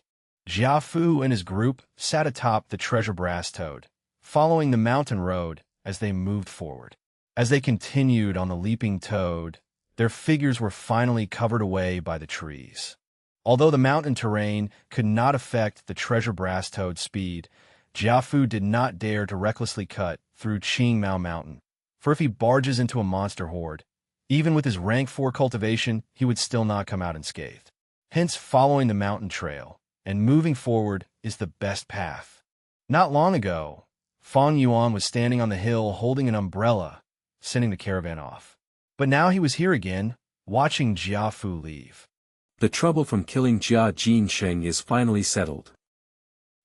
A: Jia Fu and his group sat atop the treasure brass toad, following the mountain road as they moved forward. As they continued on the leaping toad, their figures were finally covered away by the trees. Although the mountain terrain could not affect the treasure brass toad's speed, Jia Fu did not dare to recklessly cut through Qing Mao Mountain, for if he barges into a monster horde, even with his rank 4 cultivation, he would still not come out unscathed. Hence, following the mountain trail and moving forward is the best path. Not long ago, Fang Yuan was standing on the hill holding an umbrella, sending the caravan off. But now he was here again, watching Jia Fu leave.
C: The trouble from killing Jia Jinsheng is finally settled.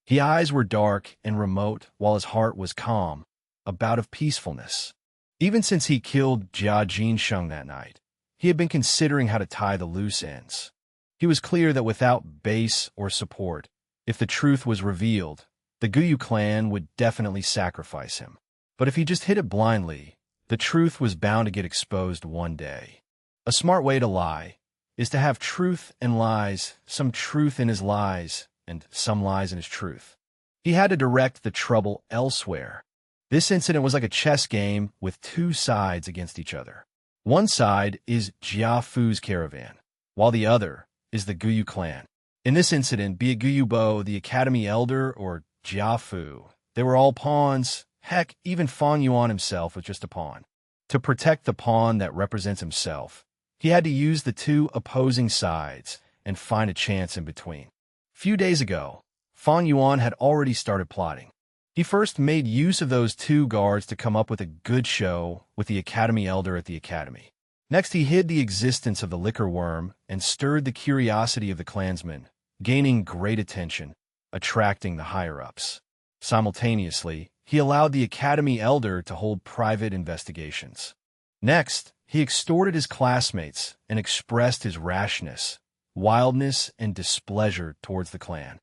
A: His eyes were dark and remote, while his heart was calm, a bout of peacefulness. Even since he killed Jia Jinsheng that night, he had been considering how to tie the loose ends. He was clear that without base or support, if the truth was revealed, the Guyu clan would definitely sacrifice him. But if he just hid it blindly, the truth was bound to get exposed one day. A smart way to lie is to have truth and lies, some truth in his lies, and some lies in his truth. He had to direct the trouble elsewhere. This incident was like a chess game with two sides against each other. One side is Jia Fu's caravan, while the other is the Guyu clan. In this incident, be it Guyu Bo, the Academy Elder, or Jia Fu, they were all pawns. Heck, even Fang Yuan himself was just a pawn. To protect the pawn that represents himself, he had to use the two opposing sides and find a chance in between. Few days ago, Fang Yuan had already started plotting. He first made use of those two guards to come up with a good show with the Academy Elder at the Academy. Next, he hid the existence of the liquor worm and stirred the curiosity of the clansmen, gaining great attention, attracting the higher-ups. Simultaneously, he allowed the Academy Elder to hold private investigations. Next, he extorted his classmates and expressed his rashness, wildness and displeasure towards the clan.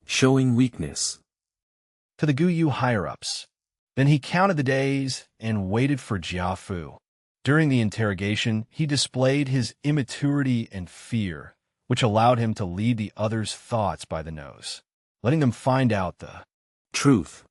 C: Showing weakness.
A: To the Guyu higher-ups. Then he counted the days and waited for Jiafu. During the interrogation, he displayed his immaturity and fear, which allowed him to lead the others' thoughts by the nose, letting them find out the
C: truth.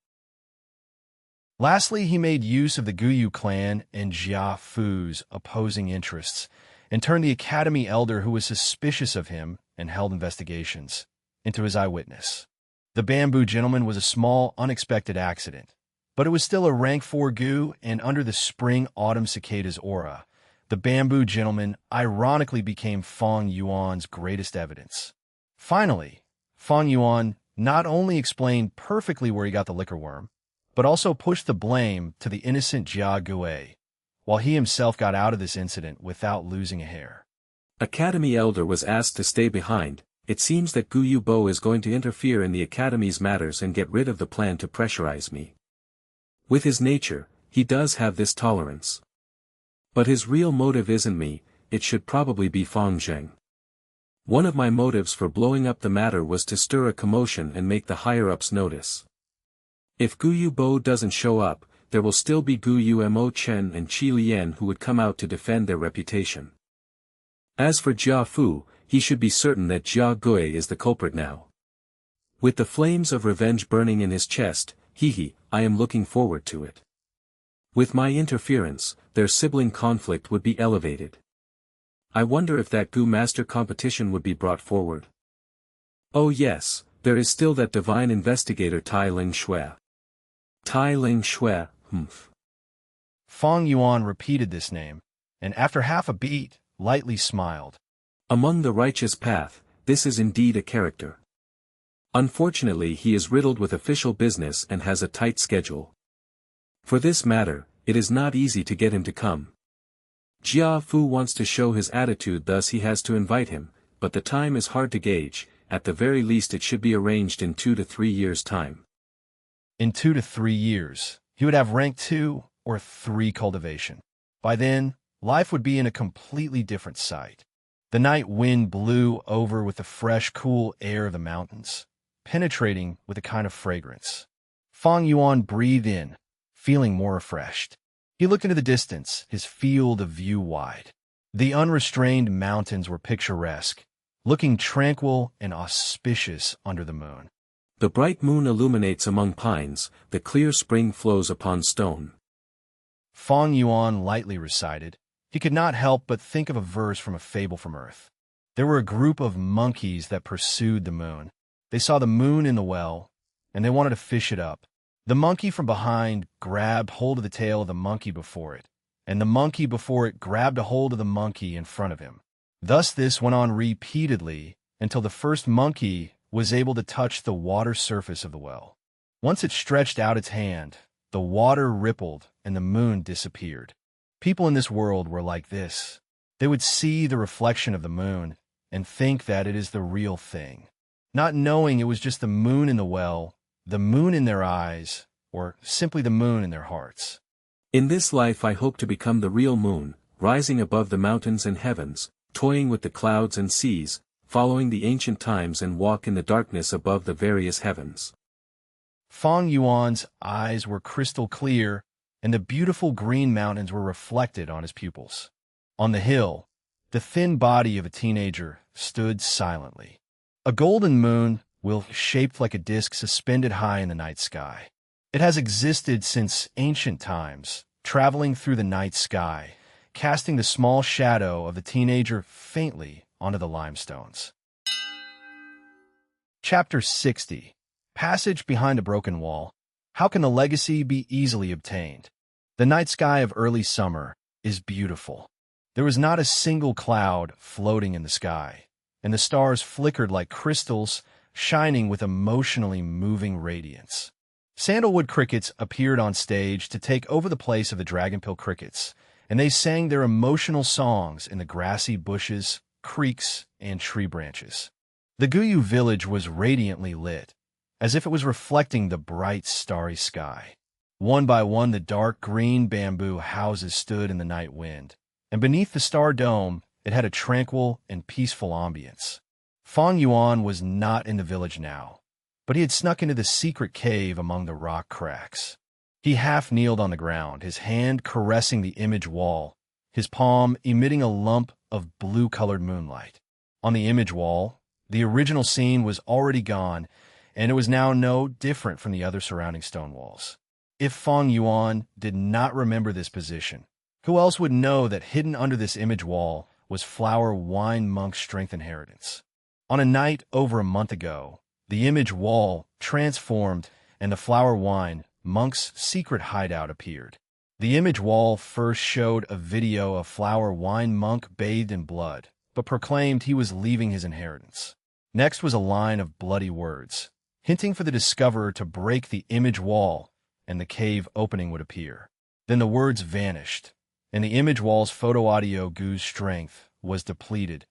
A: Lastly, he made use of the Guyu clan and Jiafu's opposing interests, and turned the academy elder who was suspicious of him and held investigations into his eyewitness. The bamboo gentleman was a small, unexpected accident, but it was still a rank 4 Gu, and under the spring-autumn cicada's aura, the bamboo gentleman ironically became Fang Yuan's greatest evidence. Finally, Fang Yuan not only explained perfectly where he got the liquor worm, but also pushed the blame to the innocent Jia Gui, while he himself got out of this incident without losing a hair.
C: Academy Elder was asked to stay behind. It seems that Guyu Bo is going to interfere in the Academy's matters and get rid of the plan to pressurize me. With his nature, he does have this tolerance. But his real motive isn't me, it should probably be Fang Zheng. One of my motives for blowing up the matter was to stir a commotion and make the higher-ups notice. If Guyu Bo doesn't show up, there will still be Guyu Mo Chen and Qi Lian who would come out to defend their reputation. As for Jia Fu, he should be certain that Jia Gui is the culprit now. With the flames of revenge burning in his chest, I am looking forward to it. With my interference, their sibling conflict would be elevated. I wonder if that Gu Master competition would be brought forward. Oh yes, there is still that divine investigator Tai Ling Shui. Tai Ling Shui,
A: Fang Yuan repeated this name, and after half a beat, lightly smiled.
C: Among the righteous path, this is indeed a character. Unfortunately, he is riddled with official business and has a tight schedule. For this matter, it is not easy to get him to come. Jia Fu wants to show his attitude, thus he has to invite him, but the time is hard to gauge. At the very least it should be arranged in 2 to 3 years' time.
A: In 2 to 3 years, he would have rank 2 or 3 cultivation. By then, life would be in a completely different sight. The night wind blew over with the fresh, cool air of the mountains, penetrating with a kind of fragrance. Fang Yuan breathed in, feeling more refreshed. He looked into the distance, his field of view wide. The unrestrained mountains were picturesque, looking tranquil and auspicious under the moon.
C: The bright moon illuminates among pines, the clear spring flows upon stone.
A: Fang Yuan lightly recited. He could not help but think of a verse from a fable from Earth. There were a group of monkeys that pursued the moon. They saw the moon in the well, and they wanted to fish it up. The monkey from behind grabbed hold of the tail of the monkey before it, and the monkey before it grabbed a hold of the monkey in front of him. Thus this went on repeatedly until the first monkey was able to touch the water surface of the well. Once it stretched out its hand, the water rippled and the moon disappeared. People in this world were like this. They would see the reflection of the moon and think that it is the real thing, not knowing it was just the moon in the well, the moon in their eyes, or simply the moon in their hearts.
C: In this life I hope to become the real moon, rising above the mountains and heavens, toying with the clouds and seas, following the ancient times and walk in the darkness above the various heavens.
A: Fang Yuan's eyes were crystal clear, and the beautiful green mountains were reflected on his pupils. On the hill, the thin body of a teenager stood silently. A golden moon will shaped like a disk suspended high in the night sky. It has existed since ancient times, traveling through the night sky, casting the small shadow of the teenager faintly onto the limestones. Chapter 60. Passage behind a broken wall. How can the legacy be easily obtained? The night sky of early summer is beautiful. There was not a single cloud floating in the sky, and the stars flickered like crystals, shining with emotionally moving radiance. Sandalwood crickets appeared on stage to take over the place of the dragonpill crickets, and they sang their emotional songs in the grassy bushes, creeks, and tree branches. The Guyu village was radiantly lit, as if it was reflecting the bright, starry sky. One by one, the dark green bamboo houses stood in the night wind, and beneath the star dome, it had a tranquil and peaceful ambience. Fang Yuan was not in the village now, but he had snuck into the secret cave among the rock cracks. He half-kneeled on the ground, his hand caressing the image wall, his palm emitting a lump of blue-colored moonlight. On the image wall, the original scene was already gone, and it was now no different from the other surrounding stone walls. If Fang Yuan did not remember this position, who else would know that hidden under this image wall was Flower Wine Monk's strength inheritance? On a night over a month ago, the image wall transformed and the Flower Wine Monk's secret hideout appeared. The image wall first showed a video of Flower Wine Monk bathed in blood, but proclaimed he was leaving his inheritance. Next was a line of bloody words, hinting for the discoverer to break the image wall, and the cave opening would appear. Then the words vanished, and the image wall's photo-audio goo's strength was depleted,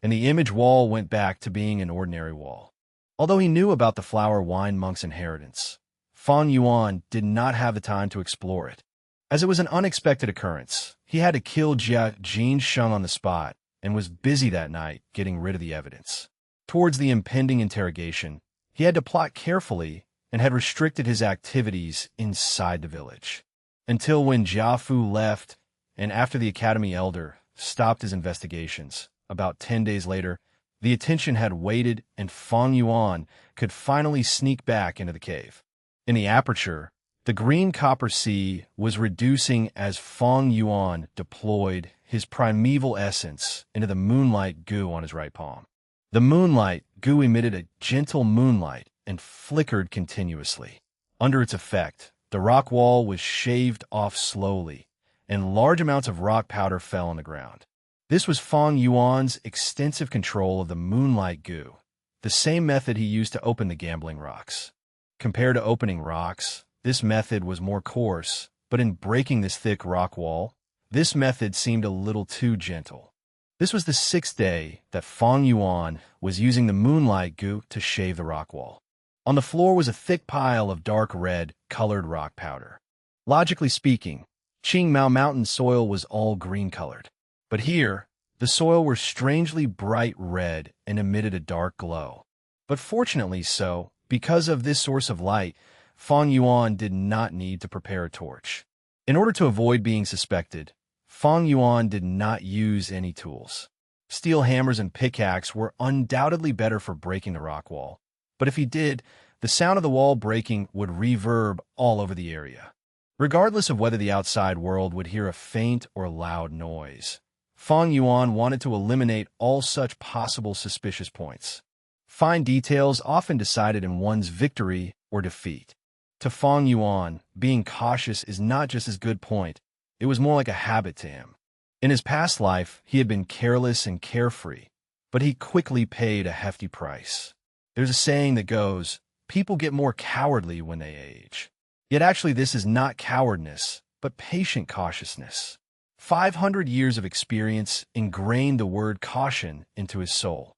A: and the image wall went back to being an ordinary wall. Although he knew about the Flower Wine Monk's inheritance, Fang Yuan did not have the time to explore it. As it was an unexpected occurrence, he had to kill Ch.1-199 on the spot, and was busy that night getting rid of the evidence. Towards the impending interrogation, he had to plot carefully and had restricted his activities inside the village. Until when Jiafu left, and after the Academy Elder stopped his investigations, about 10 days later, the attention had waited and Fang Yuan could finally sneak back into the cave. In the aperture, the green copper sea was reducing as Fang Yuan deployed his primeval essence into the moonlight goo on his right palm. The moonlight goo emitted a gentle moonlight and flickered continuously. Under its effect, the rock wall was shaved off slowly, and large amounts of rock powder fell on the ground. This was Fang Yuan's extensive control of the moonlight goo, the same method he used to open the gambling rocks. Compared to opening rocks, this method was more coarse, but in breaking this thick rock wall, this method seemed a little too gentle. This was the 6th day that Fang Yuan was using the moonlight goo to shave the rock wall. On the floor was a thick pile of dark red, colored rock powder. Logically speaking, Qingmao Mountain soil was all green-colored. But here, the soil were strangely bright red and emitted a dark glow. But fortunately so, because of this source of light, Fang Yuan did not need to prepare a torch. In order to avoid being suspected, Fang Yuan did not use any tools. Steel hammers and pickaxe were undoubtedly better for breaking the rock wall, but if he did, the sound of the wall breaking would reverb all over the area. Regardless of whether the outside world would hear a faint or loud noise, Fang Yuan wanted to eliminate all such possible suspicious points. Fine details often decided in one's victory or defeat. To Fang Yuan, being cautious is not just his good point, it was more like a habit to him. In his past life, he had been careless and carefree, but he quickly paid a hefty price. There's a saying that goes, people get more cowardly when they age. Yet actually this is not cowardness, but patient cautiousness. 500 years of experience ingrained the word caution into his soul.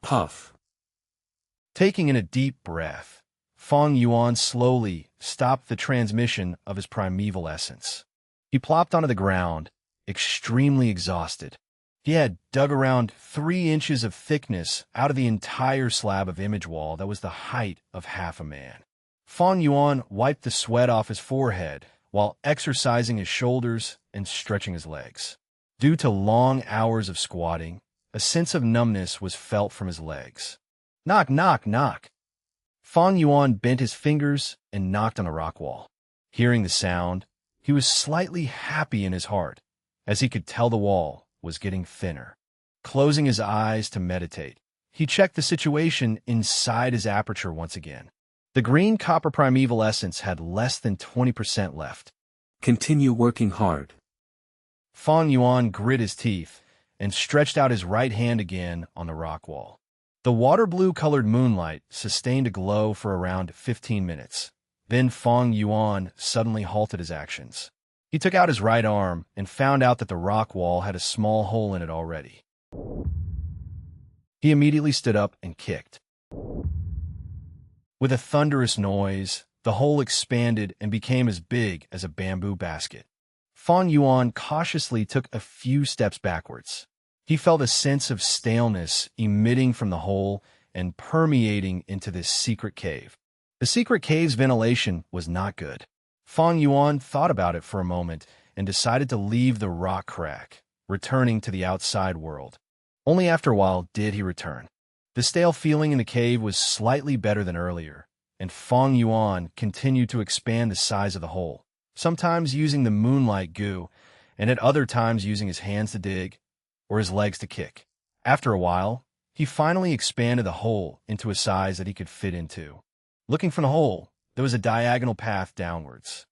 C: Puff.
A: Taking in a deep breath, Fang Yuan slowly stopped the transmission of his primeval essence. He plopped onto the ground, extremely exhausted. He had dug around 3 inches of thickness out of the entire slab of image wall that was the height of half a man. Fang Yuan wiped the sweat off his forehead while exercising his shoulders and stretching his legs. Due to long hours of squatting, a sense of numbness was felt from his legs. Knock, knock, knock. Fang Yuan bent his fingers and knocked on a rock wall. Hearing the sound, he was slightly happy in his heart, as he could tell the wall was getting thinner. Closing his eyes to meditate, he checked the situation inside his aperture once again. The green copper primeval essence had less than 20% left.
C: Continue working hard.
A: Fang Yuan grit his teeth and stretched out his right hand again on the rock wall. The water blue-colored moonlight sustained a glow for around 15 minutes. Then Fang Yuan suddenly halted his actions. He took out his right arm and found out that the rock wall had a small hole in it already. He immediately stood up and kicked. With a thunderous noise, the hole expanded and became as big as a bamboo basket. Fang Yuan cautiously took a few steps backwards. He felt a sense of staleness emitting from the hole and permeating into this secret cave. The secret cave's ventilation was not good. Fang Yuan thought about it for a moment and decided to leave the rock crack, returning to the outside world. Only after a while did he return. The stale feeling in the cave was slightly better than earlier, and Fang Yuan continued to expand the size of the hole, sometimes using the moonlight goo, and at other times using his hands to dig or his legs to kick. After a while, he finally expanded the hole into a size that he could fit into. Looking from the hole, there was a diagonal path downwards.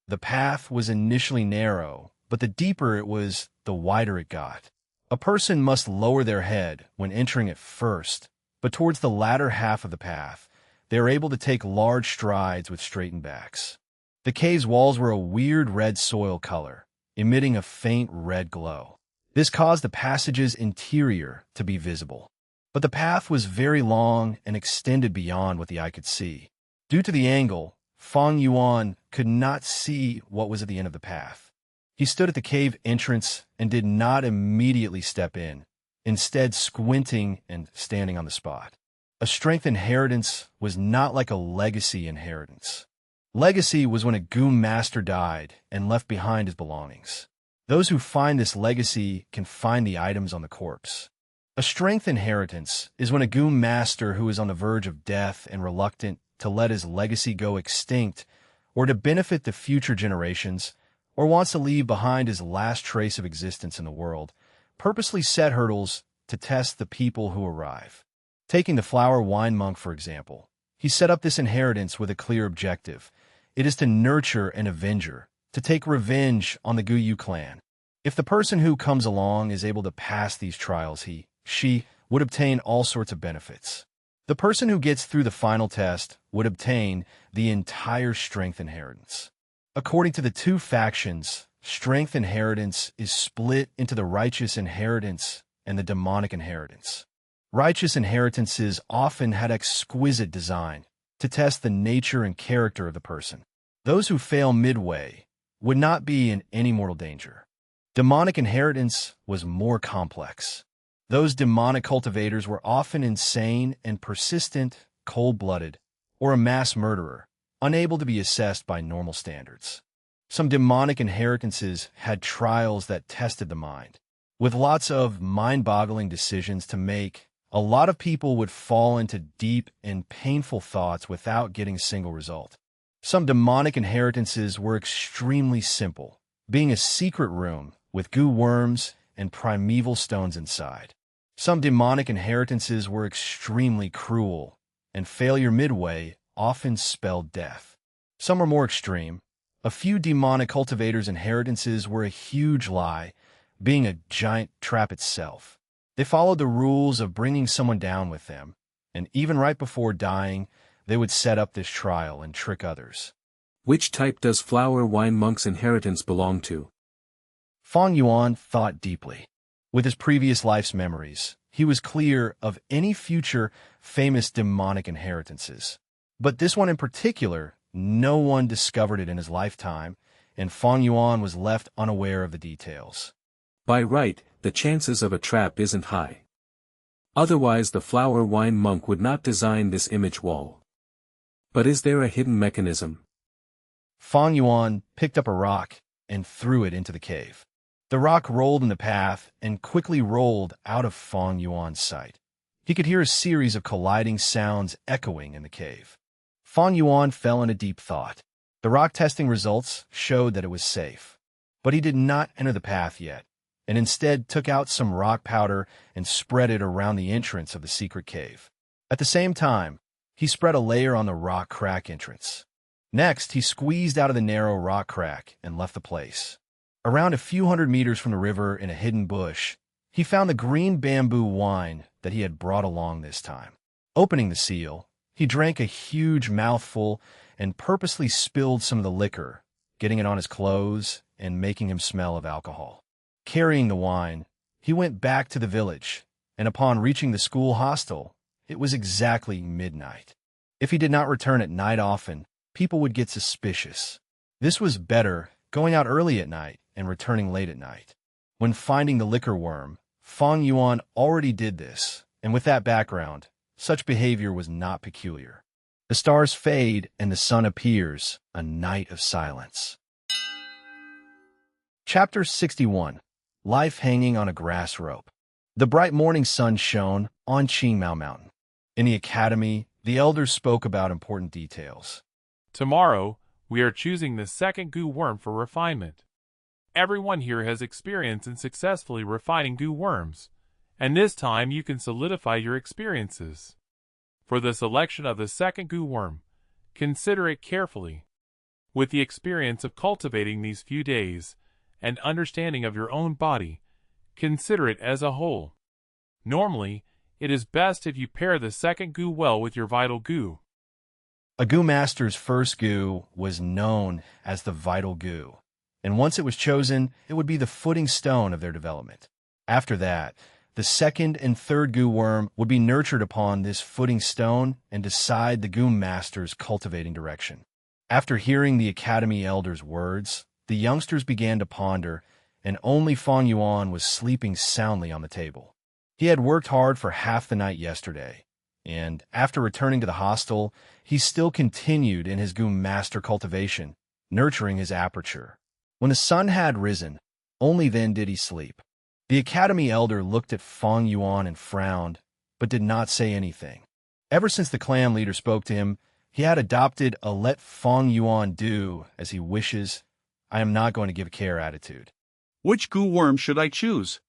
A: The path was initially narrow, but the deeper it was, the wider it got. A person must lower their head when entering it first, but towards the latter half of the path, they are able to take large strides with straightened backs. The cave's walls were a weird red soil color, emitting a faint red glow. This caused the passage's interior to be visible. But the path was very long and extended beyond what the eye could see. Due to the angle, Fang Yuan could not see what was at the end of the path. He stood at the cave entrance and did not immediately step in, instead squinting and standing on the spot. A strength inheritance was not like a legacy inheritance. Legacy was when a Goom master died and left behind his belongings. Those who find this legacy can find the items on the corpse. A strength inheritance is when a Goom master who is on the verge of death and reluctant to let his legacy go extinct or to benefit the future generations or wants to leave behind his last trace of existence in the world, purposely set hurdles to test the people who arrive. Taking the flower wine monk, for example, he set up this inheritance with a clear objective. It is to nurture an avenger, to take revenge on the Guyu clan. If the person who comes along is able to pass these trials, she would obtain all sorts of benefits. The person who gets through the final test would obtain the entire strength inheritance. According to the two factions, strength inheritance is split into the righteous inheritance and the demonic inheritance. Righteous inheritances often had exquisite design to test the nature and character of the person. Those who fail midway would not be in any mortal danger. Demonic inheritance was more complex. Those demonic cultivators were often insane and persistent, cold-blooded, or a mass murderer, unable to be assessed by normal standards. Some demonic inheritances had trials that tested the mind. With lots of mind-boggling decisions to make, a lot of people would fall into deep and painful thoughts without getting a single result. Some demonic inheritances were extremely simple, being a secret room with goo worms and primeval stones inside. Some demonic inheritances were extremely cruel, and failure midway often spelled death. Some were more extreme. A few demonic cultivators' inheritances were a huge lie, being a giant trap itself. They followed the rules of bringing someone down with them, and even right before dying, they would set up this trial and trick others.
C: Which type does Flower Wine Monk's inheritance belong to?
A: Fang Yuan thought deeply. With his previous life's memories, he was clear of any future famous demonic inheritances. But this one in particular, no one discovered it in his lifetime, and Fang Yuan was left unaware of the details.
C: By right, the chances of a trap isn't high. Otherwise the Flower Wine Monk would not design this image wall. But is there a hidden mechanism?
A: Fang Yuan picked up a rock and threw it into the cave. The rock rolled in the path and quickly rolled out of Fang Yuan's sight. He could hear a series of colliding sounds echoing in the cave. Fang Yuan fell into deep thought. The rock testing results showed that it was safe. But he did not enter the path yet, and instead took out some rock powder and spread it around the entrance of the secret cave. At the same time, he spread a layer on the rock crack entrance. Next, he squeezed out of the narrow rock crack and left the place. Around a few hundred meters from the river in a hidden bush, he found the green bamboo wine that he had brought along this time. Opening the seal, he drank a huge mouthful and purposely spilled some of the liquor, getting it on his clothes and making him smell of alcohol. Carrying the wine, he went back to the village, and upon reaching the school hostel, it was exactly midnight. If he did not return at night often, people would get suspicious. This was better, going out early at night and returning late at night. When finding the liquor worm, Fang Yuan already did this, and with that background, such behavior was not peculiar. The stars fade and the sun appears, a night of silence. Chapter 61. Life Hanging on a Grass Rope. The bright morning sun shone on Qingmao Mountain. In the academy, the elders spoke about important details.
F: Tomorrow, we are choosing the second goo worm for refinement. Everyone here has experience in successfully refining goo worms, and this time you can solidify your experiences. For the selection of the second goo worm, consider it carefully. With the experience of cultivating these few days, and understanding of your own body, consider it as a whole. Normally, it is best if you pair the second goo well with your vital goo.
A: A goo master's first goo was known as the vital goo, and once it was chosen, it would be the footing stone of their development. After that, the second and third goo worm would be nurtured upon this footing stone and decide the goo master's cultivating direction. After hearing the academy elders' words, the youngsters began to ponder, and only Fang Yuan was sleeping soundly on the table. He had worked hard for half the night yesterday, and after returning to the hostel, he still continued in his goo master cultivation, nurturing his aperture. When the sun had risen, only then did he sleep. The academy elder looked at Fang Yuan and frowned, but did not say anything. Ever since the clan leader spoke to him, he had adopted a let Fang Yuan do as he wishes, I am not going to give care attitude.
H: Which goo worm should I choose?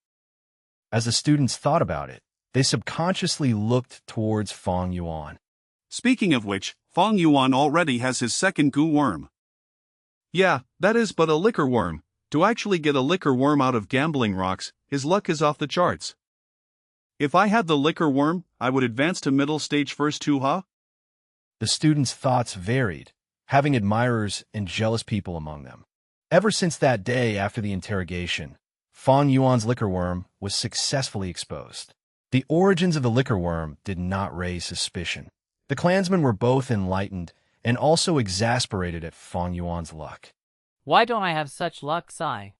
A: As the students thought about it, they subconsciously looked towards Fang Yuan.
H: Speaking of which, Fang Yuan already has his second goo worm. Yeah, that is but a liquor worm. To actually get a liquor worm out of gambling rocks, his luck is off the charts. If I had the liquor worm, I would advance to middle stage first too, huh?
A: The students' thoughts varied, having admirers and jealous people among them. Ever since that day after the interrogation, Fang Yuan's liquor worm was successfully exposed. The origins of the liquor worm did not raise suspicion. The clansmen were both enlightened and also exasperated at Fang Yuan's luck.
K: Why don't I have such luck, sigh?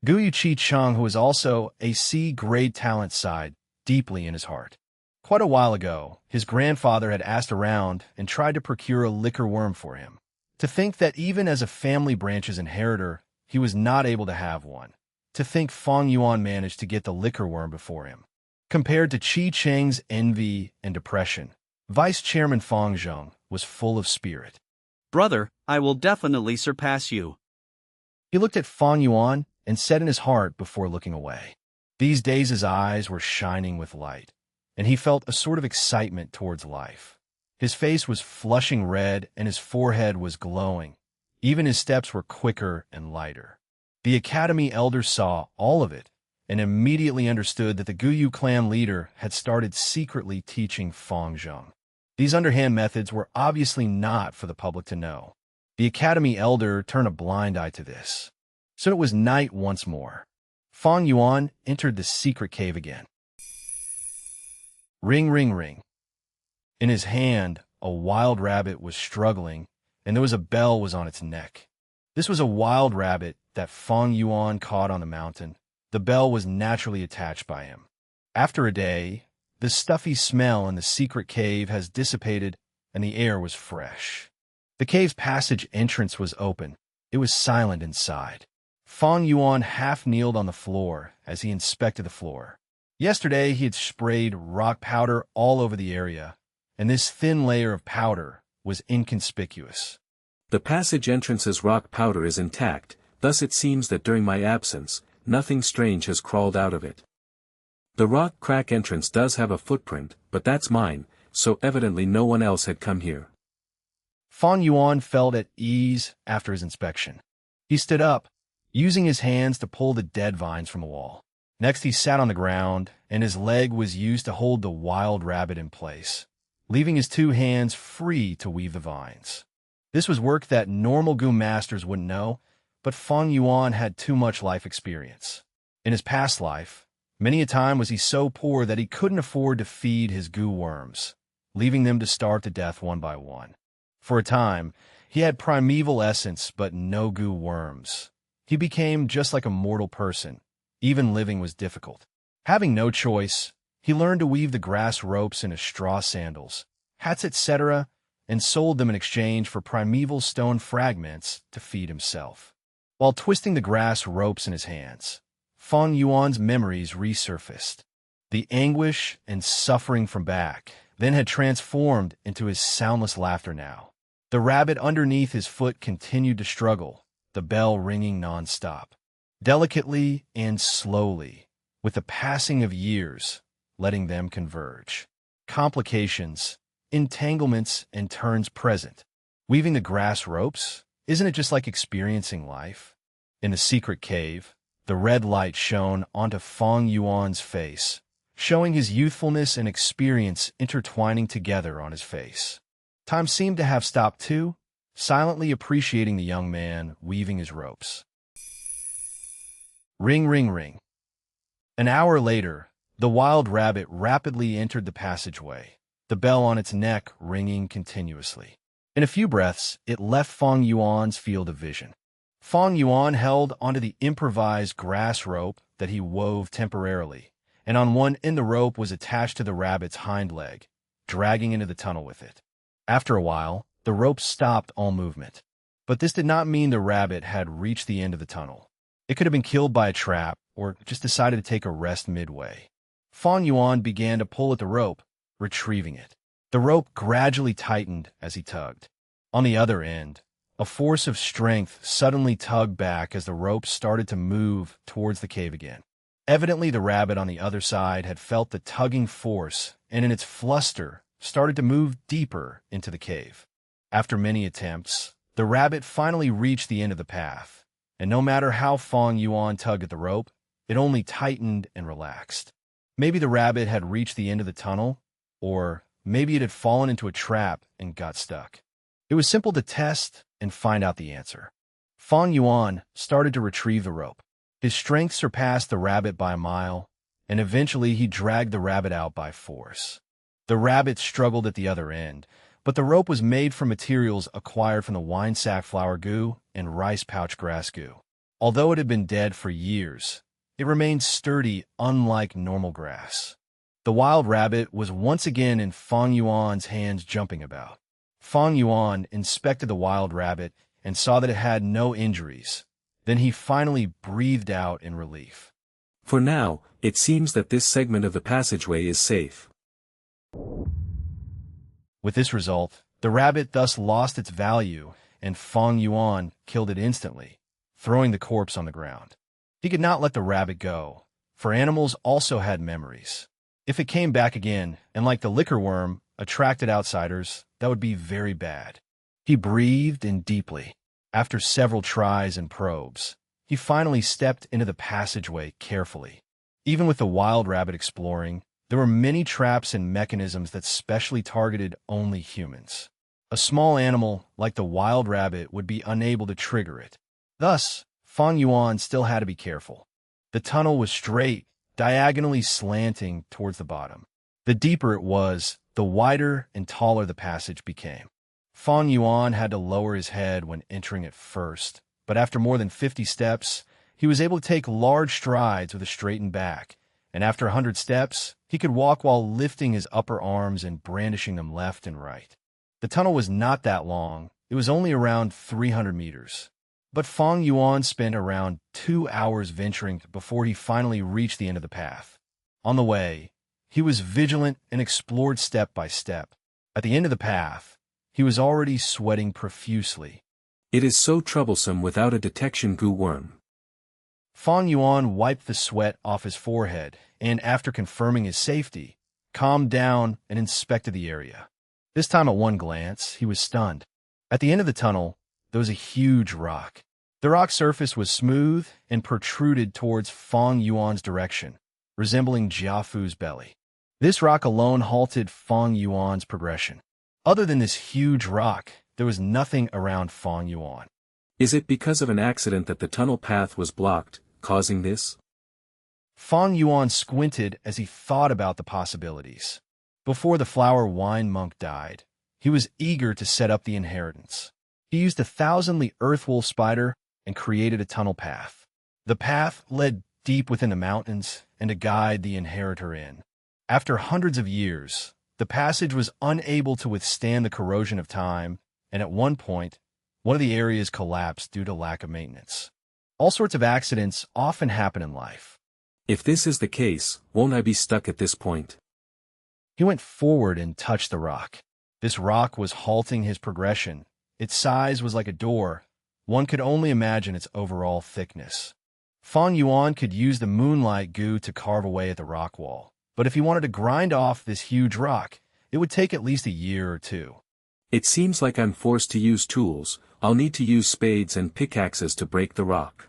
A: Gu Yuqi Cheng, who was also a C-grade talent, sighed deeply in his heart. Quite a while ago, his grandfather had asked around and tried to procure a liquor worm for him. To think that even as a family branch's inheritor, he was not able to have one. To think Fang Yuan managed to get the liquor worm before him. Compared to Qi Cheng's envy and depression, Vice Chairman Fang Zheng was full of spirit.
L: Brother, I will definitely surpass you.
A: He looked at Fang Yuan and said in his heart before looking away. These days his eyes were shining with light, and he felt a sort of excitement towards life. His face was flushing red and his forehead was glowing. Even his steps were quicker and lighter. The academy elders saw all of it and immediately understood that the Guyu clan leader had started secretly teaching Fang Zheng. These underhand methods were obviously not for the public to know. The academy elder turned a blind eye to this. Soon it was night once more. Fang Yuan entered the secret cave again. Ring, ring, ring. In his hand, a wild rabbit was struggling, and there was a bell was on its neck. This was a wild rabbit that Fang Yuan caught on the mountain. The bell was naturally attached by him. After a day, the stuffy smell in the secret cave has dissipated, and the air was fresh. The cave's passage entrance was open. It was silent inside. Fang Yuan half kneeled on the floor as he inspected the floor. Yesterday, he had sprayed rock powder all over the area, and this thin layer of powder was inconspicuous.
C: The passage entrance's rock powder is intact, thus it seems that during my absence, nothing strange has crawled out of it. The rock crack entrance does have a footprint, but that's mine, so evidently no one else had come here.
A: Fang Yuan felt at ease after his inspection. He stood up, using his hands to pull the dead vines from the wall. Next he sat on the ground, and his leg was used to hold the wild rabbit in place, leaving his two hands free to weave the vines. This was work that normal Gu masters wouldn't know, but Fang Yuan had too much life experience. In his past life, many a time was he so poor that he couldn't afford to feed his Gu worms, leaving them to starve to death one by one. For a time, he had primeval essence but no Gu worms. He became just like a mortal person. Even living was difficult. Having no choice, he learned to weave the grass ropes into straw sandals, hats, etc., and sold them in exchange for primeval stone fragments to feed himself. While twisting the grass ropes in his hands, Fang Yuan's memories resurfaced. The anguish and suffering from back then had transformed into his soundless laughter now. The rabbit underneath his foot continued to struggle, the bell ringing non-stop. Delicately and slowly, with the passing of years, letting them converge. Complications, entanglements, and turns present. Weaving the grass ropes? Isn't it just like experiencing life? In the secret cave, the red light shone onto Fang Yuan's face, showing his youthfulness and experience intertwining together on his face. Time seemed to have stopped too, silently appreciating the young man weaving his ropes. Ring, ring, ring. An hour later, the wild rabbit rapidly entered the passageway, the bell on its neck ringing continuously. In a few breaths, it left Fang Yuan's field of vision. Fang Yuan held onto the improvised grass rope that he wove temporarily, and on one end the rope was attached to the rabbit's hind leg, dragging into the tunnel with it. After a while, the rope stopped all movement. But this did not mean the rabbit had reached the end of the tunnel. It could have been killed by a trap, or just decided to take a rest midway. Fang Yuan began to pull at the rope, retrieving it. The rope gradually tightened as he tugged. On the other end, a force of strength suddenly tugged back as the rope started to move towards the cave again. Evidently, the rabbit on the other side had felt the tugging force and in its fluster started to move deeper into the cave. After many attempts, the rabbit finally reached the end of the path, and no matter how Fang Yuan tugged at the rope, it only tightened and relaxed. Maybe the rabbit had reached the end of the tunnel, or maybe it had fallen into a trap and got stuck. It was simple to test and find out the answer. Fang Yuan started to retrieve the rope. His strength surpassed the rabbit by a mile, and eventually he dragged the rabbit out by force. The rabbit struggled at the other end, but the rope was made from materials acquired from the wine sackflower goo and rice pouch grass goo. Although it had been dead for years, it remained sturdy, unlike normal grass. The wild rabbit was once again in Fang Yuan's hands, jumping about. Fang Yuan inspected the wild rabbit and saw that it had no injuries. Then he finally breathed out in relief.
C: For now, it seems that this segment of the passageway is safe.
A: With this result, the rabbit thus lost its value, and Fang Yuan killed it instantly, throwing the corpse on the ground. He could not let the rabbit go, for animals also had memories. If it came back again, and like the liquor worm, attracted outsiders, that would be very bad. He breathed in deeply. After several tries and probes, he finally stepped into the passageway carefully. Even with the wild rabbit exploring, there were many traps and mechanisms that specially targeted only humans. A small animal like the wild rabbit would be unable to trigger it. Thus, Fang Yuan still had to be careful. The tunnel was straight, diagonally slanting towards the bottom. The deeper it was, the wider and taller the passage became. Fang Yuan had to lower his head when entering at first, but after more than 50 steps, he was able to take large strides with a straightened back, and after 100 steps, he could walk while lifting his upper arms and brandishing them left and right. The tunnel was not that long, it was only around 300 meters. But Fang Yuan spent around 2 hours venturing before he finally reached the end of the path. On the way, he was vigilant and explored step by step. At the end of the path, he was already sweating profusely.
C: It is so troublesome without a detection goo worm.
A: Fang Yuan wiped the sweat off his forehead and, after confirming his safety, calmed down and inspected the area. This time at one glance, he was stunned. At the end of the tunnel, there was a huge rock. The rock surface was smooth and protruded towards Fang Yuan's direction, resembling Jiafu's belly. This rock alone halted Fang Yuan's progression. Other than this huge rock, there was nothing around Fang Yuan.
C: Is it because of an accident that the tunnel path was blocked, causing this?
A: Fang Yuan squinted as he thought about the possibilities. Before the flower wine monk died, he was eager to set up the inheritance. He used a thousandly earthwool spider and created a tunnel path. The path led deep within the mountains and to guide the inheritor in. After hundreds of years, the passage was unable to withstand the corrosion of time, and at one point, one of the areas collapsed due to lack of maintenance. All sorts of accidents often happen in life.
C: If this is the case, won't I be stuck at this point?
A: He went forward and touched the rock. This rock was halting his progression. Its size was like a door. One could only imagine its overall thickness. Fang Yuan could use the moonlight goo to carve away at the rock wall, but if he wanted to grind off this huge rock, it would take at least a year or two.
C: It seems like I'm forced to use tools. I'll need to use spades and pickaxes to break the rock.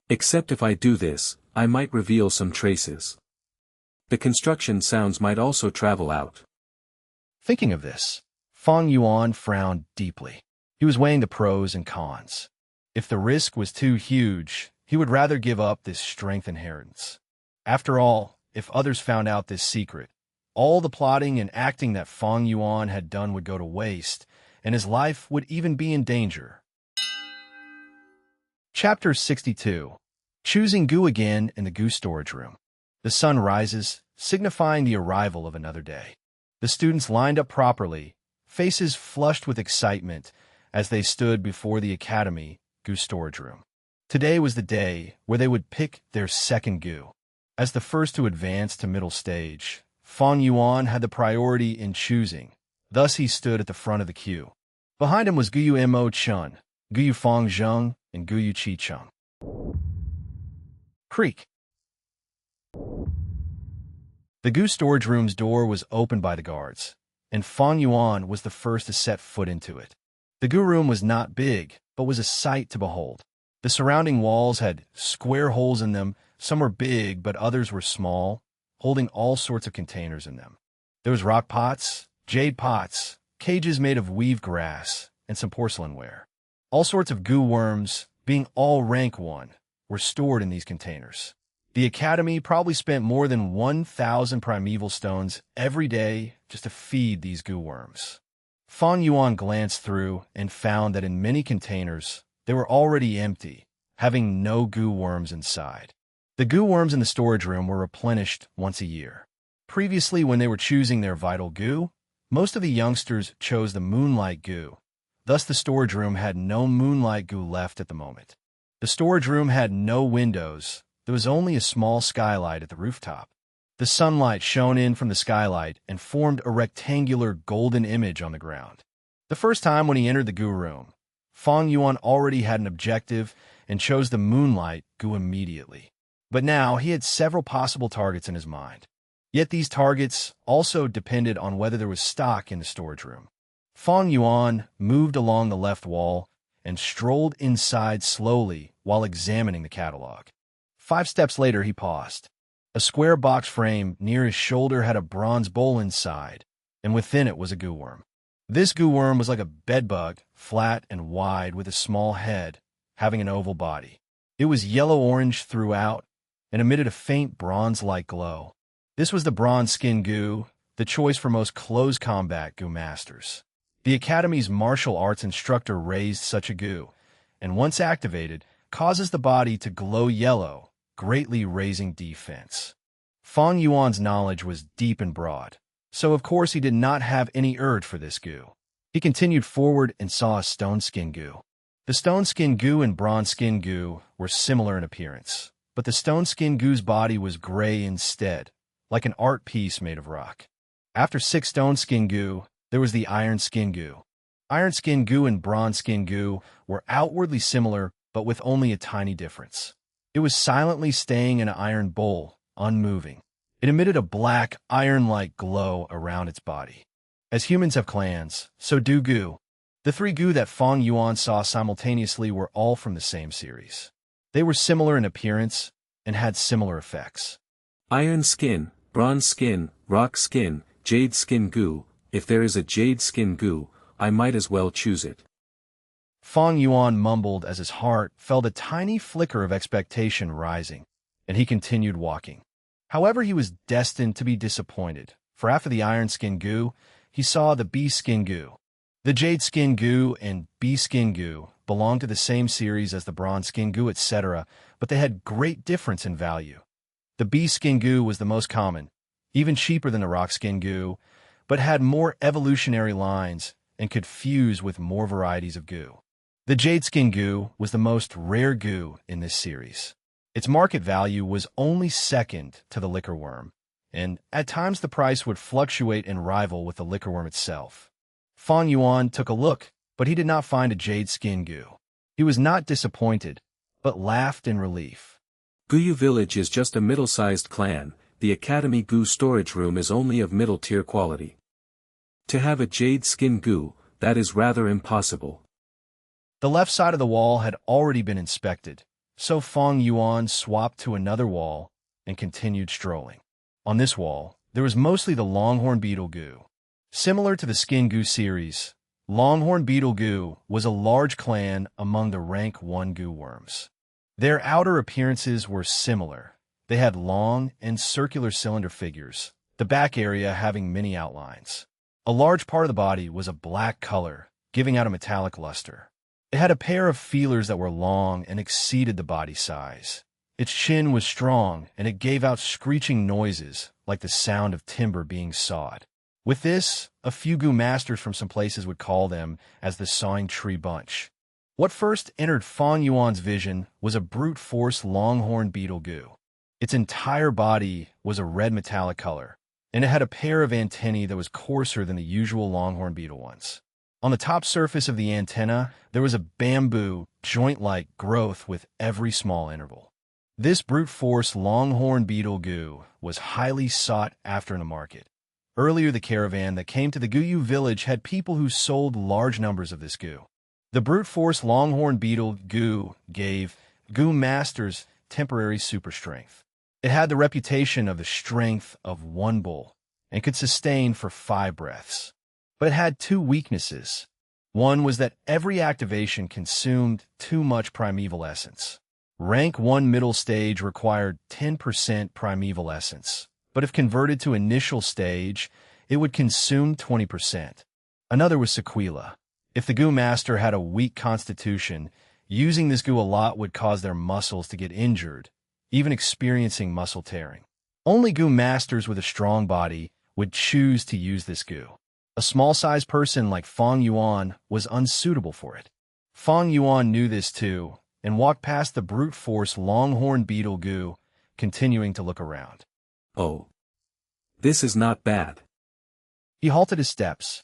C: Except if I do this, I might reveal some traces. The construction sounds might also travel out.
A: Thinking of this, Fang Yuan frowned deeply. He was weighing the pros and cons. If the risk was too huge, he would rather give up this strength inheritance. After all, if others found out this secret, all the plotting and acting that Fang Yuan had done would go to waste, and his life would even be in danger. Chapter 62. Choosing goo again in the goo storage room. The sun rises, signifying the arrival of another day. The students lined up properly, faces flushed with excitement, as they stood before the academy goo storage room. Today was the day where they would pick their second goo. As the first to advance to middle stage, Fang Yuan had the priority in choosing. Thus he stood at the front of the queue. Behind him was Guyu Mo Chun, Guyu Fang Zheng, and Guyu Chi Chung. Creak. The goo storage room's door was opened by the guards, and Fang Yuan was the first to set foot into it. The goo room was not big, but was a sight to behold. The surrounding walls had square holes in them. Some were big, but others were small, holding all sorts of containers in them. There was rock pots, jade pots, cages made of weave grass, and some porcelainware. All sorts of goo worms, being all rank 1, were stored in these containers. The academy probably spent more than 1,000 primeval stones every day just to feed these goo worms. Fang Yuan glanced through and found that in many containers, they were already empty, having no goo worms inside. The goo worms in the storage room were replenished once a year. Previously, when they were choosing their vital goo, most of the youngsters chose the moonlight goo. Thus, the storage room had no moonlight goo left at the moment. The storage room had no windows. There was only a small skylight at the rooftop. The sunlight shone in from the skylight and formed a rectangular golden image on the ground. The first time when he entered the goo room, Fang Yuan already had an objective and chose the moonlight goo immediately. But now he had several possible targets in his mind. Yet these targets also depended on whether there was stock in the storage room. Fang Yuan moved along the left wall and strolled inside slowly while examining the catalog. 5 steps later, he paused. A square box frame near his shoulder had a bronze bowl inside, and within it was a goo worm. This goo worm was like a bedbug, flat and wide with a small head, having an oval body. It was yellow-orange throughout and emitted a faint bronze-like glow. This was the bronze skin goo, the choice for most close combat goo masters. The Academy's martial arts instructor raised such a goo, and once activated, causes the body to glow yellow, greatly raising defense. Fang Yuan's knowledge was deep and broad, so of course he did not have any urge for this goo. He continued forward and saw a stone skin goo. The stone skin goo and bronze skin goo were similar in appearance, but the stone skin goo's body was gray instead, like an art piece made of rock. After 6 stone skin goo, there was the iron skin goo. Iron skin goo and bronze skin goo were outwardly similar, but with only a tiny difference. It was silently staying in an iron bowl, unmoving. It emitted a black, iron-like glow around its body. As humans have clans, so do goo. The 3 goo that Fang Yuan saw simultaneously were all from the same series. They were similar in appearance and had similar effects.
C: Iron skin, bronze skin, rock skin, jade skin goo. If there is a jade skin goo, I might as well choose it.
A: Fang Yuan mumbled as his heart felt a tiny flicker of expectation rising, and he continued walking. However, he was destined to be disappointed, for after the iron skin goo, he saw the bee skin goo. The jade skin goo and bee skin goo belonged to the same series as the bronze skin goo, etc., but they had great difference in value. The beast skin goo was the most common, even cheaper than the rock skin goo, but had more evolutionary lines and could fuse with more varieties of goo. The jade skin goo was the most rare goo in this series. Its market value was only second to the liquor worm, and at times the price would fluctuate and rival with the liquor worm itself. Fang Yuan took a look, but he did not find a jade skin goo. He was not disappointed, but laughed in relief.
C: Guyu Village is just a middle-sized clan, the Academy Goo storage room is only of middle-tier quality. To have a jade skin goo, that is rather impossible.
A: The left side of the wall had already been inspected, so Fang Yuan swapped to another wall and continued strolling. On this wall, there was mostly the longhorn beetle goo. Similar to the skin goo series, longhorn beetle goo was a large clan among the rank 1 goo worms. Their outer appearances were similar. They had long and circular cylinder figures, the back area having many outlines. A large part of the body was a black color, giving out a metallic luster. It had a pair of feelers that were long and exceeded the body size. Its chin was strong, and it gave out screeching noises like the sound of timber being sawed. With this, a few goo masters from some places would call them as the sawing tree bunch. What first entered Fang Yuan's vision was a brute force longhorn beetle goo. Its entire body was a red metallic color, and it had a pair of antennae that was coarser than the usual longhorn beetle ones. On the top surface of the antenna, there was a bamboo, joint-like growth with every small interval. This brute force longhorn beetle goo was highly sought after in the market. Earlier, the caravan that came to the Guyu village had people who sold large numbers of this goo. The brute force longhorn beetle goo gave goo masters temporary super strength. It had the reputation of the strength of one bull and could sustain for 5 breaths. But it had 2 weaknesses. One was that every activation consumed too much primeval essence. Rank 1 middle stage required 10% primeval essence, but if converted to initial stage, it would consume 20%. Another was sequela. If the goo master had a weak constitution, using this goo a lot would cause their muscles to get injured, even experiencing muscle tearing. Only goo masters with a strong body would choose to use this goo. A small-sized person like Fang Yuan was unsuitable for it. Fang Yuan knew this too, and walked past the brute force longhorn beetle goo, continuing to look around.
C: Oh. This is not bad.
A: He halted his steps.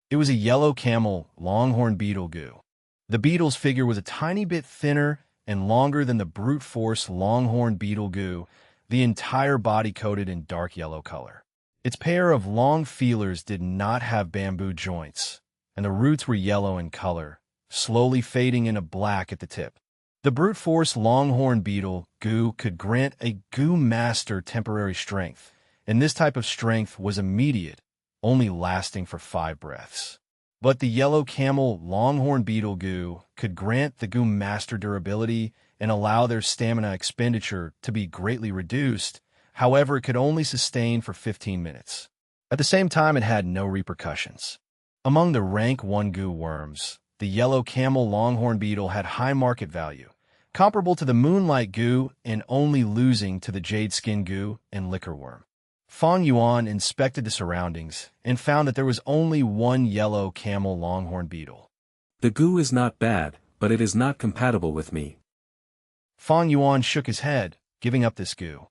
A: It was a yellow camel longhorn beetle goo. The beetle's figure was a tiny bit thinner and longer than the brute force longhorn beetle goo, the entire body coated in dark yellow color. Its pair of long feelers did not have bamboo joints, and the roots were yellow in color, slowly fading into black at the tip. The brute force longhorn beetle goo could grant a goo master temporary strength, and this type of strength was immediate, only lasting for 5 breaths. But the yellow camel longhorn beetle goo could grant the goo master durability and allow their stamina expenditure to be greatly reduced. However, it could only sustain for 15 minutes. At the same time, it had no repercussions. Among the rank 1 goo worms, the yellow camel longhorn beetle had high market value, comparable to the moonlight goo and only losing to the jade skin goo and liquor worm. Fang Yuan inspected the surroundings and found that there was only 1 yellow camel longhorn beetle.
C: The goo is not bad, but it is not compatible with me.
A: Fang Yuan shook his head, giving up this goo.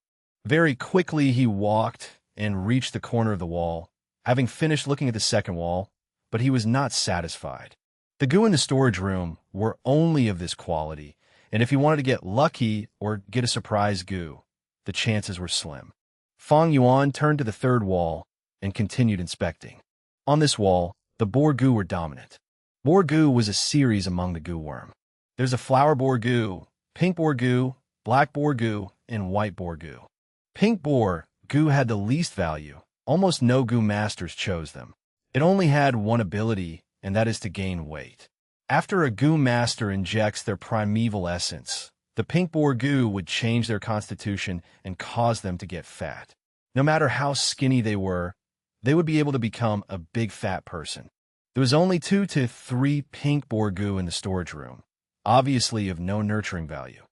A: Very quickly he walked and reached the corner of the wall, having finished looking at the second wall, but he was not satisfied. The goo in the storage room were only of this quality, and if he wanted to get lucky or get a surprise goo, the chances were slim. Fang Yuan turned to the third wall and continued inspecting. On this wall, the boar goo were dominant. Boar goo was a series among the goo worm. There's a flower boar goo, pink boar goo, black boar goo, and white boar goo. Pink boar goo had the least value. Almost no goo masters chose them. It only had one ability, and that is to gain weight. After a goo master injects their primeval essence, the pink boar goo would change their constitution and cause them to get fat. No matter how skinny they were, they would be able to become a big fat person. There was only 2 to 3 pink boar goo in the storage room, obviously of no nurturing value.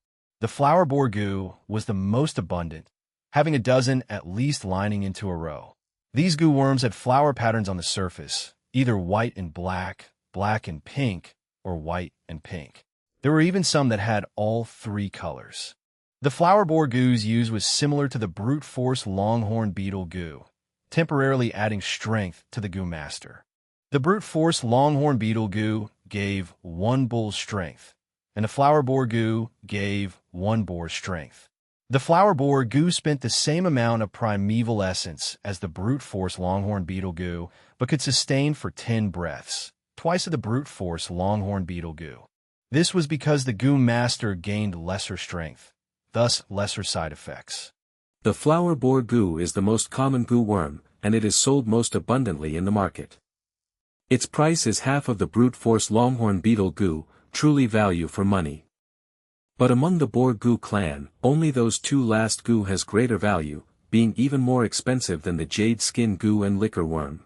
A: The flower boar goo was the most abundant, having a dozen at least lining into a row. These goo worms had flower patterns on the surface, either white and black, black and pink, or white and pink. There were even some that had all 3 colors. The flower boar goos used was similar to the brute force longhorn beetle goo, temporarily adding strength to the goo master. The brute force longhorn beetle goo gave 1 bull's strength, and the flower boar goo gave 1 boar's strength. The flower boar goo spent the same amount of primeval essence as the brute force longhorn beetle goo, but could sustain for 10 breaths, twice of the brute force longhorn beetle goo. This was because the goo master gained lesser strength, thus lesser side effects.
C: The flower boar goo is the most common goo worm, and it is sold most abundantly in the market. Its price is half of the brute force longhorn beetle goo, truly value for money. But among the boar goo clan, only those 2 last goo has greater value, being even more expensive than the jade skin goo and liquor worm.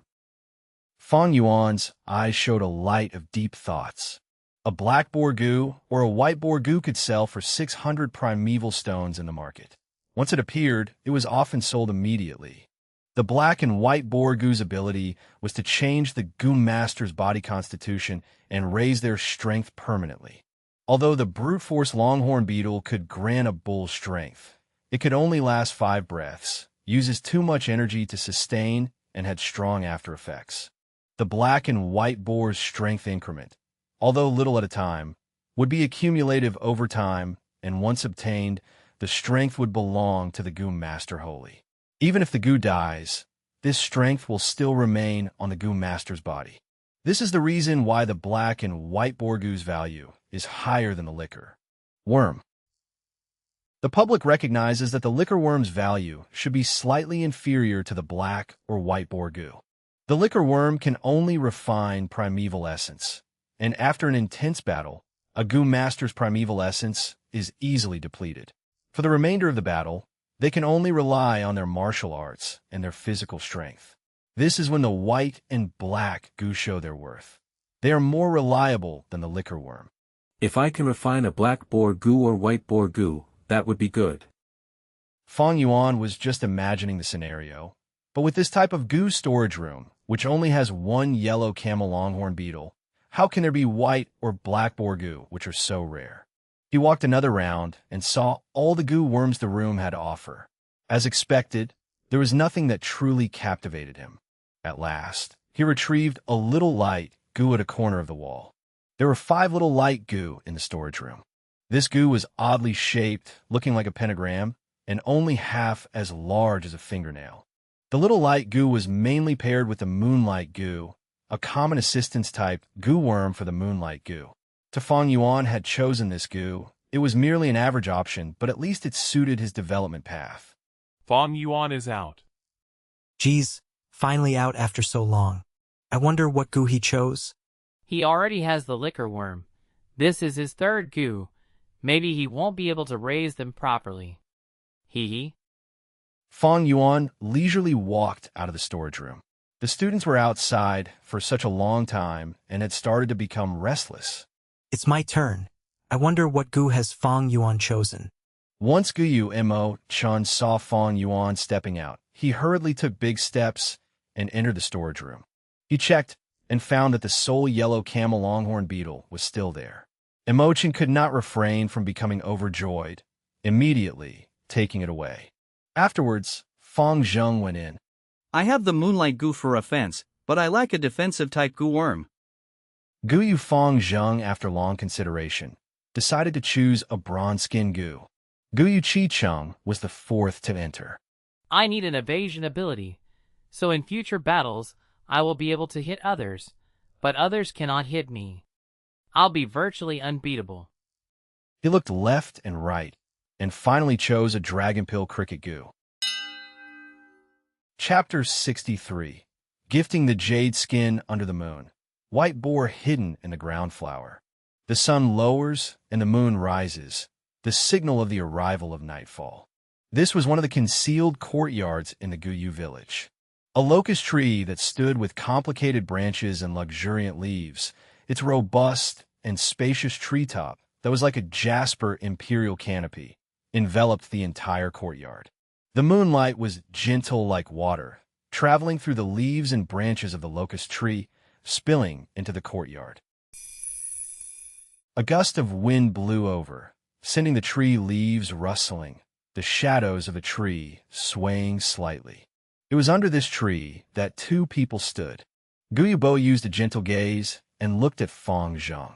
A: Fang Yuan's eyes showed a light of deep thoughts. A black boar goo or a white boar goo could sell for 600 primeval stones in the market. Once it appeared, it was often sold immediately. The black and white boar goo's ability was to change the goo master's body constitution and raise their strength permanently. Although the brute force longhorn beetle could grant a bull's strength, it could only last 5 breaths, uses too much energy to sustain, and had strong after effects. The black and white boar's strength increment, although little at a time, would be accumulative over time, and once obtained, the strength would belong to the goo master wholly. Even if the goo dies, this strength will still remain on the goo master's body. This is the reason why the black and white boar goo's value is higher than the liquor worm. The public recognizes that the liquor worm's value should be slightly inferior to the black or white boar goo. The liquor worm can only refine primeval essence, and after an intense battle, a goo master's primeval essence is easily depleted. For the remainder of the battle, they can only rely on their martial arts and their physical strength. This is when the white and black goo show their worth. They are more reliable than the liquor worm.
C: If I can refine a black boar goo or white boar goo, that would be good.
A: Fang Yuan was just imagining the scenario, but with this type of goo storage room, which only has 1 yellow camel longhorn beetle, how can there be white or black boar goo, which are so rare? He walked another round and saw all the goo worms the room had to offer. As expected, there was nothing that truly captivated him. At last, he retrieved a little light goo at a corner of the wall. There were 5 little light goo in the storage room. This goo was oddly shaped, looking like a pentagram, and only half as large as a fingernail. The little light goo was mainly paired with the moonlight goo, a common assistance type goo worm for the moonlight goo. To Fang Yuan had chosen this goo, it was merely an average option, but at least it suited his development path.
F: Fang Yuan is out.
M: Geez, finally out after so long. I wonder what goo he chose.
K: He already has the liquor worm. This is his 3rd goo. Maybe he won't be able to raise them properly. Hee hee.
A: Fang Yuan leisurely walked out of the storage room. The students were outside for such a long time and had started to become restless.
M: It's my turn. I wonder what goo has Fang Yuan chosen.
A: Once Guyu Mo Chun saw Fang Yuan stepping out, he hurriedly took big steps and entered the storage room. He checked and found that the sole yellow camel longhorn beetle was still there. Emochin could not refrain from becoming overjoyed, immediately taking it away. Afterwards, Fang Zheng went in.
L: I have the moonlight goo for offense, but I lack a defensive type goo worm.
A: Guyu Fang Zheng, after long consideration, decided to choose a bronze skin goo. Guyu Chi-chung was the 4th to enter.
K: I need an evasion ability, so in future battles, I will be able to hit others, but others cannot hit me. I'll be virtually unbeatable.
A: He looked left and right, and finally chose a dragon pill cricket goo. Chapter 63. Gifting the Jade Skin Under the Moon. White boar hidden in the ground flower. The sun lowers and the moon rises, the signal of the arrival of nightfall. This was one of the concealed courtyards in the Guyu village. A locust tree that stood with complicated branches and luxuriant leaves, its robust and spacious treetop that was like a jasper imperial canopy, enveloped the entire courtyard. The moonlight was gentle like water, traveling through the leaves and branches of the locust tree, spilling into the courtyard. A gust of wind blew over, sending the tree leaves rustling, the shadows of the tree swaying slightly. It was under this tree that two people stood. Guyubo used a gentle gaze and looked at Fang Zheng.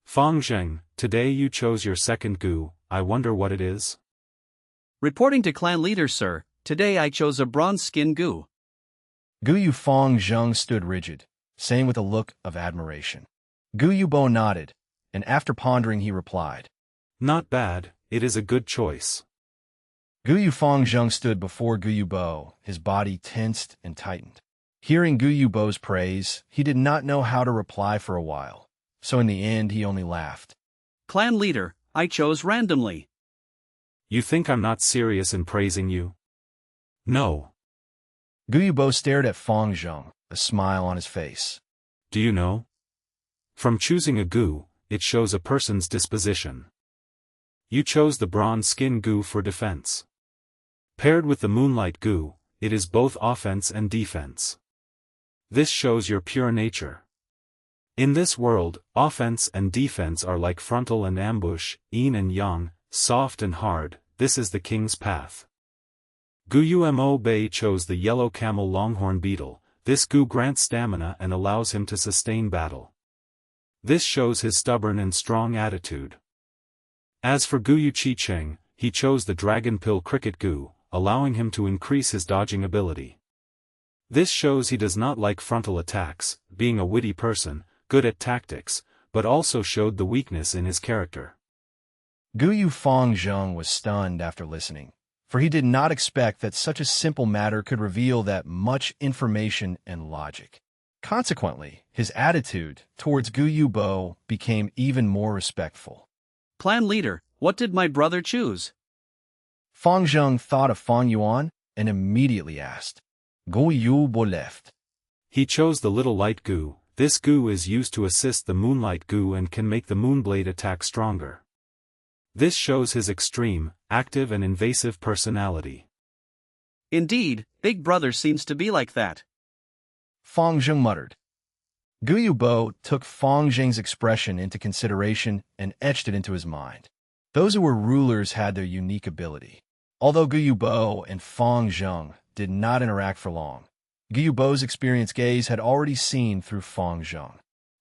B: Fang Zheng, today you chose your second gu, I wonder what it is?
L: Reporting to clan leader, sir, today I chose a bronze skin gu.
A: Guyu Fang Zheng stood rigid, saying with a look of admiration. Guyubo nodded, and after pondering he replied,
B: Not bad, it is a good choice.
A: Guyu Fang Zheng stood before Guyubo, his body tensed and tightened. Hearing Guyubo's praise, he did not know how to reply for a while, so in the end he only laughed.
L: Clan leader, I chose randomly.
B: You think I'm not serious in praising you? No.
A: Guyubo stared at Fang Zheng, a smile on his face.
B: Do you know? From choosing a gu, it shows a person's disposition. You chose the bronze skin gu for defense. Paired with the moonlight gu, it is both offense and defense. This shows your pure nature. In this world, offense and defense are like frontal and ambush, yin and yang, soft and hard. This is the king's path. Guyu Mo Bei chose the yellow camel longhorn beetle. This gu grants stamina and allows him to sustain battle. This shows his stubborn and strong attitude. As for Guyu Qicheng, he chose the dragon pill cricket gu, allowing him to increase his dodging ability. This shows he does not like frontal attacks, being a witty person, good at tactics, but also showed the weakness in his character.
A: Guyu Fang Zheng was stunned after listening, for he did not expect that such a simple matter could reveal that much information and logic. Consequently, his attitude towards Guyubo became even more respectful.
L: Clan leader, what did my brother choose?
A: Fang Zheng thought of Fang Yuan and immediately asked. Guyubo left.
B: He chose the little light gu. This gu is used to assist the moonlight gu and can make the moonblade attack stronger. This shows his extreme, active and invasive personality.
L: Indeed, big brother seems to be like that.
A: Fang Zheng muttered. Guyubo took Fang Zheng's expression into consideration and etched it into his mind. Those who were rulers had their unique ability. Although Guyubo and Fang Zheng did not interact for long, Guyubo's experienced gaze had already seen through Fang Zheng.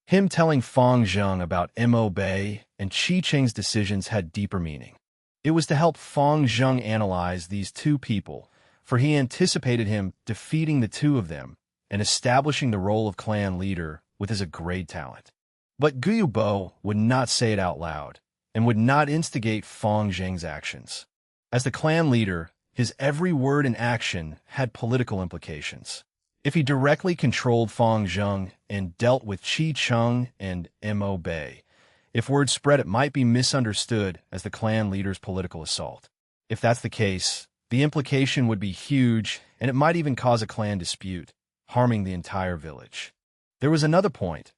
A: Him telling Fang Zheng about Mo Bei and Qicheng's decisions had deeper meaning. It was to help Fang Zheng analyze these two people, for he anticipated him defeating the two of them and establishing the role of clan leader with his great talent. But Guyubo would not say it out loud, and would not instigate Fang Zheng's actions. As the clan leader, his every word and action had political implications. If he directly controlled Fang Zheng and dealt with Qicheng and Mo Bei, if word spread it might be misunderstood as the clan leader's political assault. If that's the case, the implication would be huge and it might even cause a clan dispute, harming the entire village. There was another point.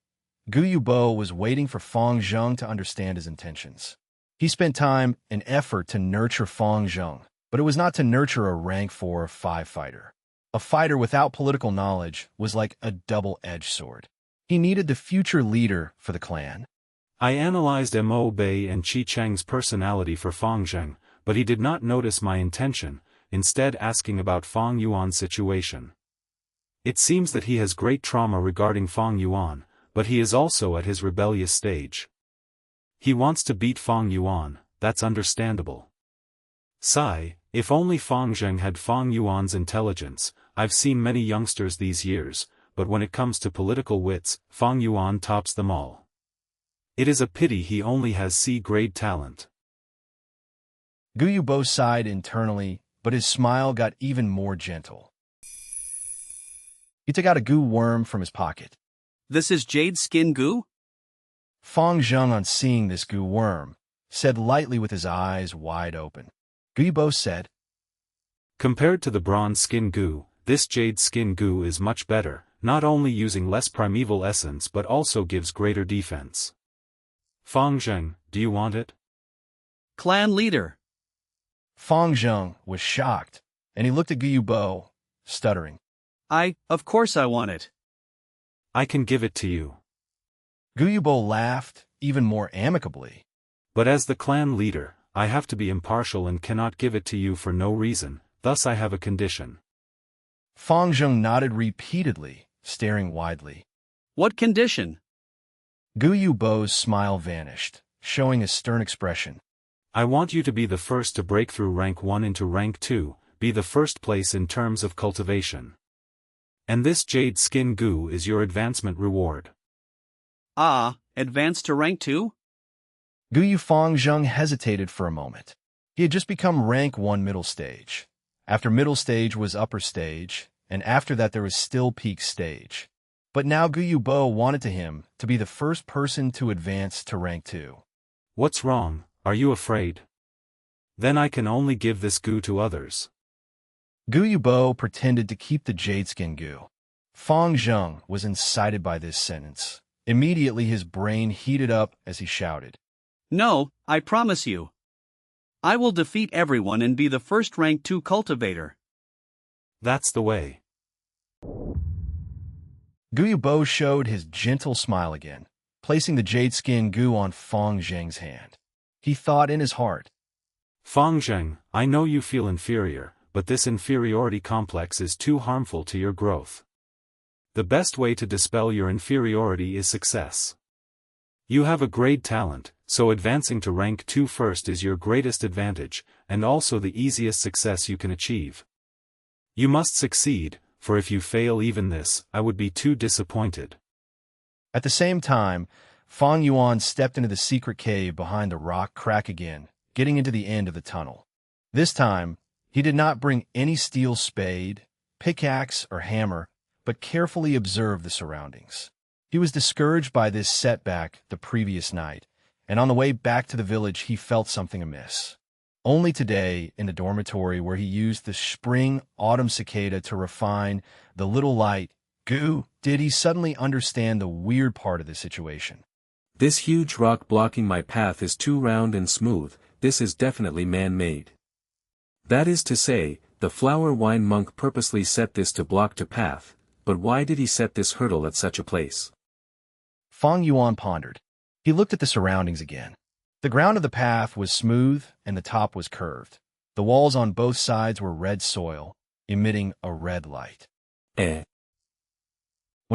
A: Guyubo was waiting for Fang Zheng to understand his intentions. He spent time and effort to nurture Fang Zheng, but it was not to nurture a rank 4 or 5 fighter. A fighter without political knowledge was like a double-edged sword. He needed the future leader for the clan.
B: I analyzed Mo Bei and Qicheng's personality for Fang Zheng, but he did not notice my intention, instead asking about Fang Yuan's situation. It seems that he has great trauma regarding Fang Yuan, but he is also at his rebellious stage. He wants to beat Fang Yuan, that's understandable. Sigh, if only Fang Zheng had Fang Yuan's intelligence. I've seen many youngsters these years, but when it comes to political wits, Fang Yuan tops them all. It is a pity he only has C-grade talent.
A: Guyubo sighed internally, but his smile got even more gentle. He took out a goo worm from his pocket.
L: This is Jade's skin goo?
A: Fang Zheng, on seeing this goo worm, said lightly with his eyes wide open. Guyubo said,
B: Compared to the bronze skin goo, This jade skin goo is much better, not only using less primeval essence but also gives greater defense. Fang Zheng, do you want it?
L: Clan leader.
A: Fang Zheng was shocked, and he looked at Guyubo, stuttering.
L: Of course I want it.
B: I can give it to you.
A: Guyubo laughed, even more amicably.
B: But as the clan leader, I have to be impartial and cannot give it to you for no reason, thus I have a condition.
A: Fang Zheng nodded repeatedly, staring widely.
L: What condition?
A: Guyubo's smile vanished, showing a stern expression.
B: I want you to be the first to break through rank 1 into rank 2, be the first place in terms of cultivation. And this jade skin goo is your advancement reward.
L: Advance to rank 2?
A: Guyu Fang Zheng hesitated for a moment. He had just become rank 1 middle stage. After middle stage was upper stage, and after that there was still peak stage. But now Guyubo wanted him to be the first person to advance to rank 2.
B: What's wrong? Are you afraid? Then I can only give this goo to others.
A: Guyubo pretended to keep the jade skin goo. Fang Zheng was incited by this sentence. Immediately his brain heated up as he shouted.
L: No, I promise you. I will defeat everyone and be the first rank 2 cultivator.
B: That's the way.
A: Guyubo showed his gentle smile again, placing the jade skin goo on Fang Zheng's hand. He thought in his heart.
B: Fang Zheng, I know you feel inferior, but this inferiority complex is too harmful to your growth. The best way to dispel your inferiority is success. You have a great talent, so advancing to rank 2 first is your greatest advantage, and also the easiest success you can achieve. You must succeed, for if you fail even this, I would be too disappointed.
A: At the same time, Fang Yuan stepped into the secret cave behind the rock crack again, getting into the end of the tunnel. This time, he did not bring any steel spade, pickaxe, or hammer, but carefully observed the surroundings. He was discouraged by this setback the previous night, and on the way back to the village he felt something amiss. Only today, in the dormitory where he used the spring-autumn cicada to refine the little light, did he suddenly understand the weird part of the situation.
C: This huge rock blocking my path is too round and smooth, this is definitely man-made. That is to say, the flower wine monk purposely set this to block the path, but why did he set this hurdle at such a place?
A: Fang Yuan pondered. He looked at the surroundings again. The ground of the path was smooth and the top was curved. The walls on both sides were red soil, emitting a red light. When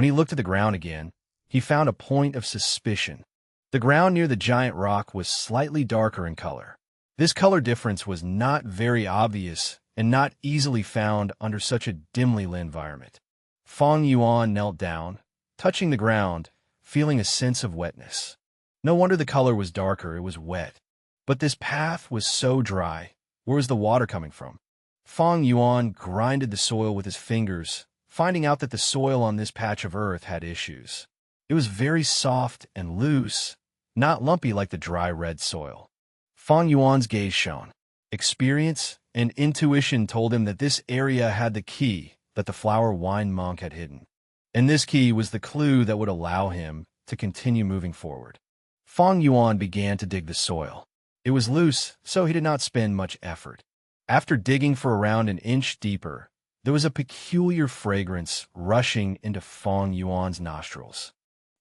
A: he looked at the ground again, he found a point of suspicion. The ground near the giant rock was slightly darker in color. This color difference was not very obvious and not easily found under such a dimly lit environment. Fang Yuan knelt down, touching the ground, feeling a sense of wetness. No wonder the color was darker, it was wet. But this path was so dry. Where was the water coming from? Fang Yuan grinded the soil with his fingers, finding out that the soil on this patch of earth had issues. It was very soft and loose, not lumpy like the dry red soil. Fang Yuan's gaze shone. Experience and intuition told him that this area had the key that the flower wine monk had hidden. And this key was the clue that would allow him to continue moving forward. Fang Yuan began to dig the soil. It was loose, so he did not spend much effort. After digging for around an inch deeper, there was a peculiar fragrance rushing into Fang Yuan's nostrils.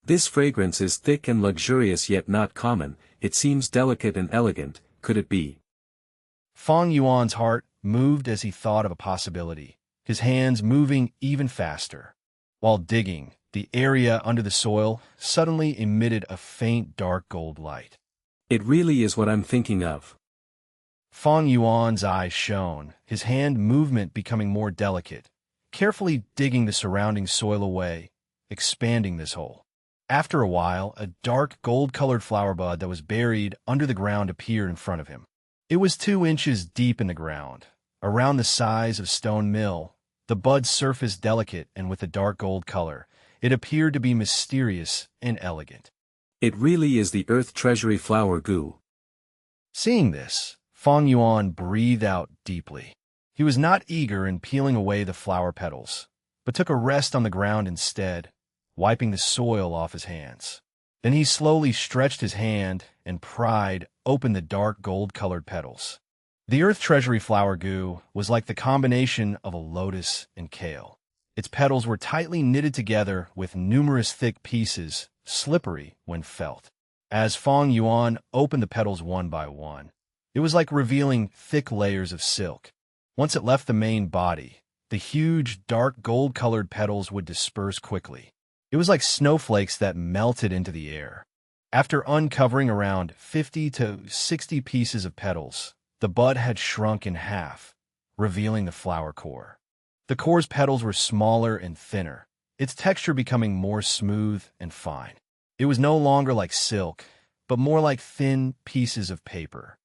C: This fragrance is thick and luxurious yet not common, it seems delicate and elegant, could it be?
A: Fang Yuan's heart moved as he thought of a possibility, his hands moving even faster. While digging, the area under the soil suddenly emitted a faint dark gold light.
C: It really is what I'm thinking of.
A: Fang Yuan's eyes shone, his hand movement becoming more delicate, carefully digging the surrounding soil away, expanding this hole. After a while, a dark gold-colored flower bud that was buried under the ground appeared in front of him. It was 2 inches deep in the ground, around the size of stone mill. The bud surfaced delicate and with a dark gold color. It appeared to be mysterious and elegant.
C: It really is the earth treasury flower goo.
A: Seeing this, Fang Yuan breathed out deeply. He He was not eager in peeling away the flower petals, but took a rest on the ground instead, wiping the soil off his hands. Then he slowly stretched his hand and pried open the dark gold-colored petals. The earth treasury flower goo was like the combination of a lotus and kale. Its petals were tightly knitted together with numerous thick pieces, slippery when felt. As Fang Yuan opened the petals one by one, it was like revealing thick layers of silk. Once it left the main body, the huge, dark gold-colored petals would disperse quickly. It was like snowflakes that melted into the air. After uncovering around 50 to 60 pieces of petals, the bud had shrunk in half, revealing the flower core. The core's petals were smaller and thinner, its texture becoming more smooth and fine. It was no longer like silk, but more like thin pieces of paper.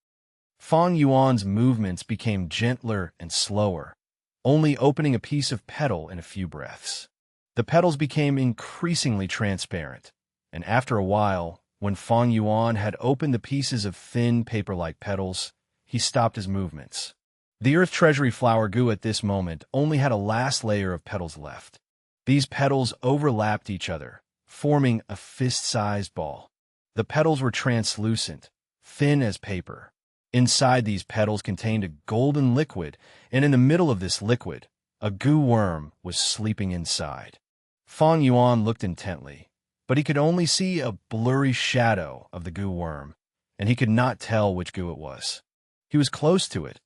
A: Fang Yuan's movements became gentler and slower, only opening a piece of petal in a few breaths. The petals became increasingly transparent, and after a while, when Fang Yuan had opened the pieces of thin paper-like petals, he stopped his movements. The earth treasury flower goo at this moment only had a last layer of petals left. These petals overlapped each other, forming a fist-sized ball. The petals were translucent, thin as paper. Inside these petals contained a golden liquid, and in the middle of this liquid, a goo worm was sleeping inside. Fang Yuan looked intently, but he could only see a blurry shadow of the goo worm, and he could not tell which goo it was. He was close to it,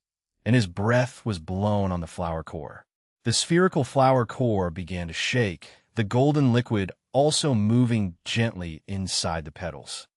A: and his breath was blown on the flower core. The spherical flower core began to shake, the golden liquid also moving gently inside the petals.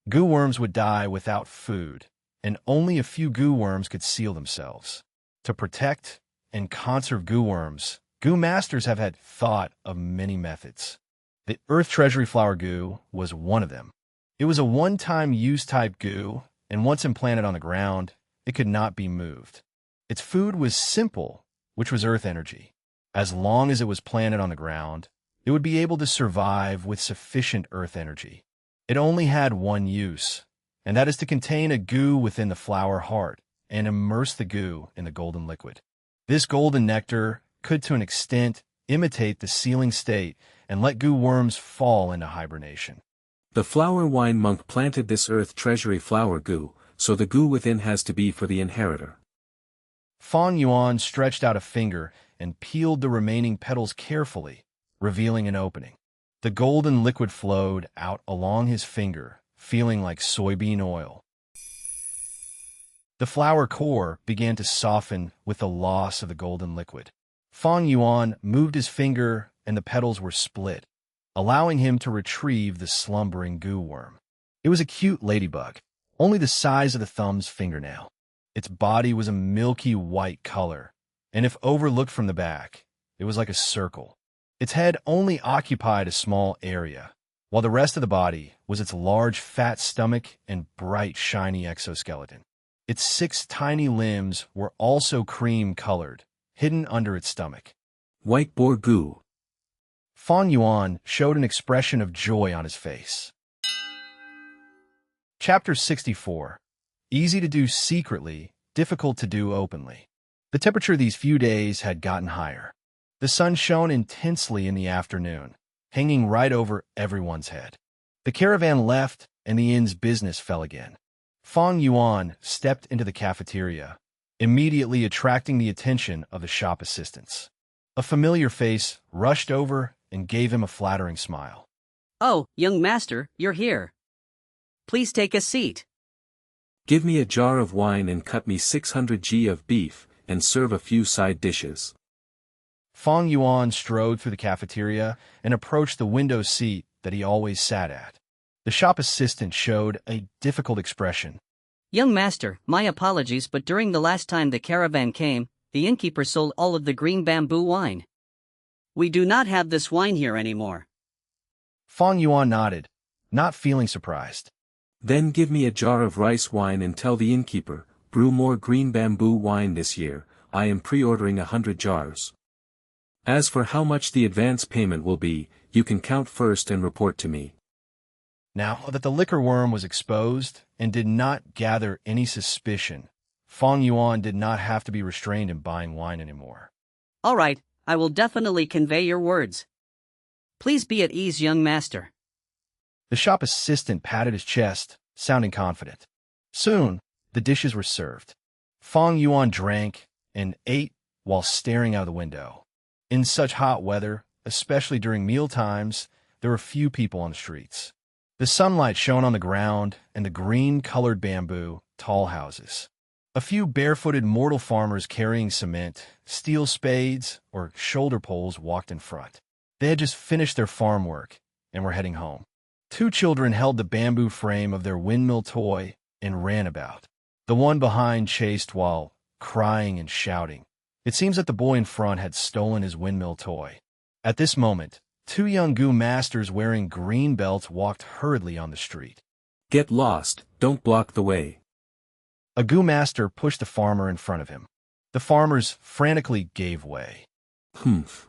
A: Goo worms would die without food, and only a few goo worms could seal themselves. To protect and conserve goo worms, goo masters have had thought of many methods. The earth treasury flower goo was one of them. It was a one-time use type goo, and once implanted on the ground, it could not be moved. Its food was simple, which was earth energy. As long as it was planted on the ground, it would be able to survive with sufficient earth energy. It only had one use, and that is to contain a goo within the flower heart and immerse the goo in the golden liquid. This golden nectar could to an extent imitate the sealing state and let goo worms fall into hibernation.
C: The flower wine monk planted this earth treasury flower goo, so the goo within has to be for the inheritor.
A: Fang Yuan stretched out a finger and peeled the remaining petals carefully, revealing an opening. The golden liquid flowed out along his finger, feeling like soybean oil. The flower core began to soften with the loss of the golden liquid. Fang Yuan moved his finger and the petals were split, allowing him to retrieve the slumbering goo worm. It was a cute ladybug, only the size of the thumb's fingernail. Its body was a milky white color, and if overlooked from the back, it was like a circle. Its head only occupied a small area, while the rest of the body was its large fat stomach and bright shiny exoskeleton. Its 6 tiny limbs were also cream-colored, hidden under its stomach.
C: White boar goo.
A: Fang Yuan showed an expression of joy on his face. Chapter 64. Easy to do secretly, difficult to do openly. The temperature these few days had gotten higher. The sun shone intensely in the afternoon, hanging right over everyone's head. The caravan left, and the inn's business fell again. Fang Yuan stepped into the cafeteria, immediately attracting the attention of the shop assistants. A familiar face rushed over and gave him a flattering smile.
L: "Oh, young master, you're here. Please take a seat."
C: Give me a jar of wine and cut me 600 g of beef, and serve a few side dishes.
A: Fang Yuan strode through the cafeteria and approached the window seat that he always sat at. The shop assistant showed a difficult expression.
L: "Young master, my apologies, but during the last time the caravan came, the innkeeper sold all of the green bamboo wine. We do not have this wine here anymore."
A: Fang Yuan nodded, not feeling surprised.
C: Then give me a jar of rice wine and tell the innkeeper, brew more green bamboo wine this year. I am pre-ordering 100 jars. As for how much the advance payment will be, you can count first and report to me.
A: Now that the liquor worm was exposed and did not gather any suspicion, Fang Yuan did not have to be restrained in buying wine anymore.
L: All right, I will definitely convey your words. Please be at ease, young master.
A: The shop assistant patted his chest, sounding confident. Soon, the dishes were served. Fang Yuan drank and ate while staring out of the window. In such hot weather, especially during meal times, there were few people on the streets. The sunlight shone on the ground and the green-colored bamboo, tall houses. A few barefooted mortal farmers carrying cement, steel spades, or shoulder poles walked in front. They had just finished their farm work and were heading home. 2 children held the bamboo frame of their windmill toy and ran about. The one behind chased while crying and shouting. It seems that the boy in front had stolen his windmill toy. At this moment, 2 young Gu masters wearing green belts walked hurriedly on the street.
C: Get lost, don't block the way.
A: A Gu master pushed the farmer in front of him. The farmers frantically gave way.
C: Humph.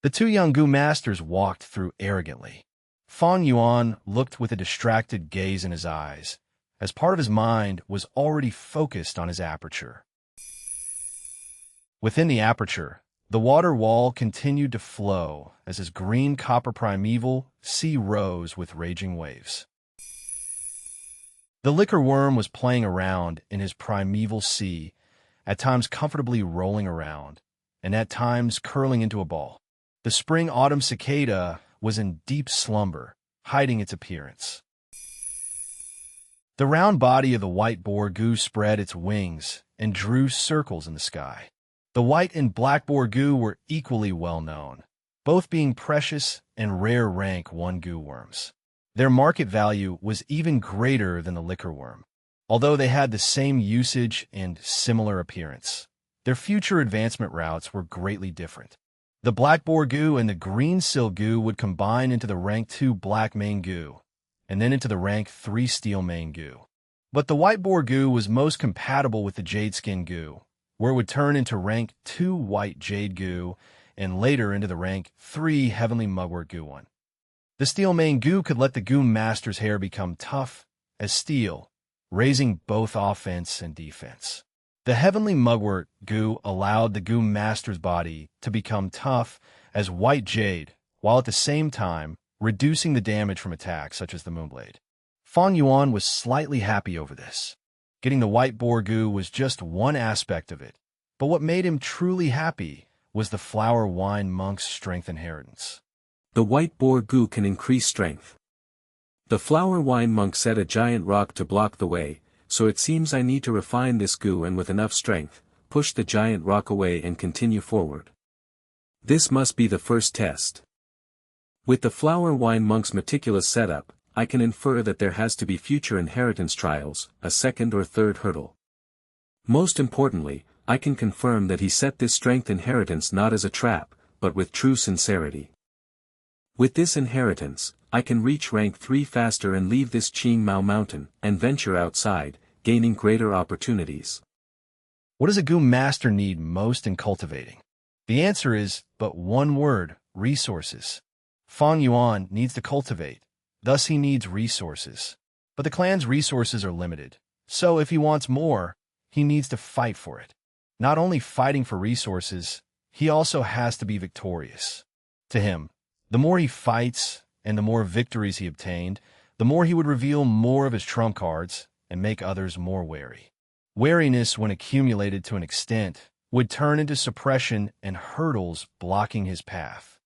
A: The 2 young Gu masters walked through arrogantly. Fang Yuan looked with a distracted gaze in his eyes, as part of his mind was already focused on his aperture. Within the aperture, the water wall continued to flow as his green copper primeval sea rose with raging waves. The liquor worm was playing around in his primeval sea, at times comfortably rolling around, and at times curling into a ball. The spring-autumn cicada was in deep slumber, hiding its appearance. The round body of the white boar Gu spread its wings and drew circles in the sky. The white and black boar Gu were equally well known, both being precious and rare rank 1 Gu worms. Their market value was even greater than the liquor worm. Although they had the same usage and similar appearance, their future advancement routes were greatly different. The black boar Gu and the green sil Gu would combine into the rank 2 black mane Gu, and then into the rank 3 steel mane Gu. But the white boar Gu was most compatible with the jade skin Gu, where it would turn into rank 2 white jade Gu, and later into the rank 3 heavenly mugwort Gu one. The steel mane Gu could let the Gu master's hair become tough as steel, raising both offense and defense. The heavenly mugwort Gu allowed the Gu master's body to become tough as white jade, while at the same time reducing the damage from attacks such as the moonblade. Fang Yuan was slightly happy over this. Getting the white boar Gu was just one aspect of it, but what made him truly happy was the flower wine monk's strength inheritance.
C: The white boar Gu can increase strength. The flower wine monk set a giant rock to block the way, so it seems I need to refine this Gu and with enough strength, push the giant rock away and continue forward. This must be the first test. With the flower wine monk's meticulous setup, I can infer that there has to be future inheritance trials, a second or third hurdle. Most importantly, I can confirm that he set this strength inheritance not as a trap, but with true sincerity. With this inheritance, I can reach rank 3 faster and leave this Qing Mao mountain, and venture outside, gaining greater opportunities.
A: What does a Gu master need most in cultivating? The answer is but one word: resources. Fang Yuan needs to cultivate, thus he needs resources. But the clan's resources are limited, so if he wants more, he needs to fight for it. Not only fighting for resources, he also has to be victorious. To him, the more he fights and the more victories he obtained, the more he would reveal more of his trump cards and make others more wary. Wariness, when accumulated to an extent, would turn into suppression and hurdles blocking his path.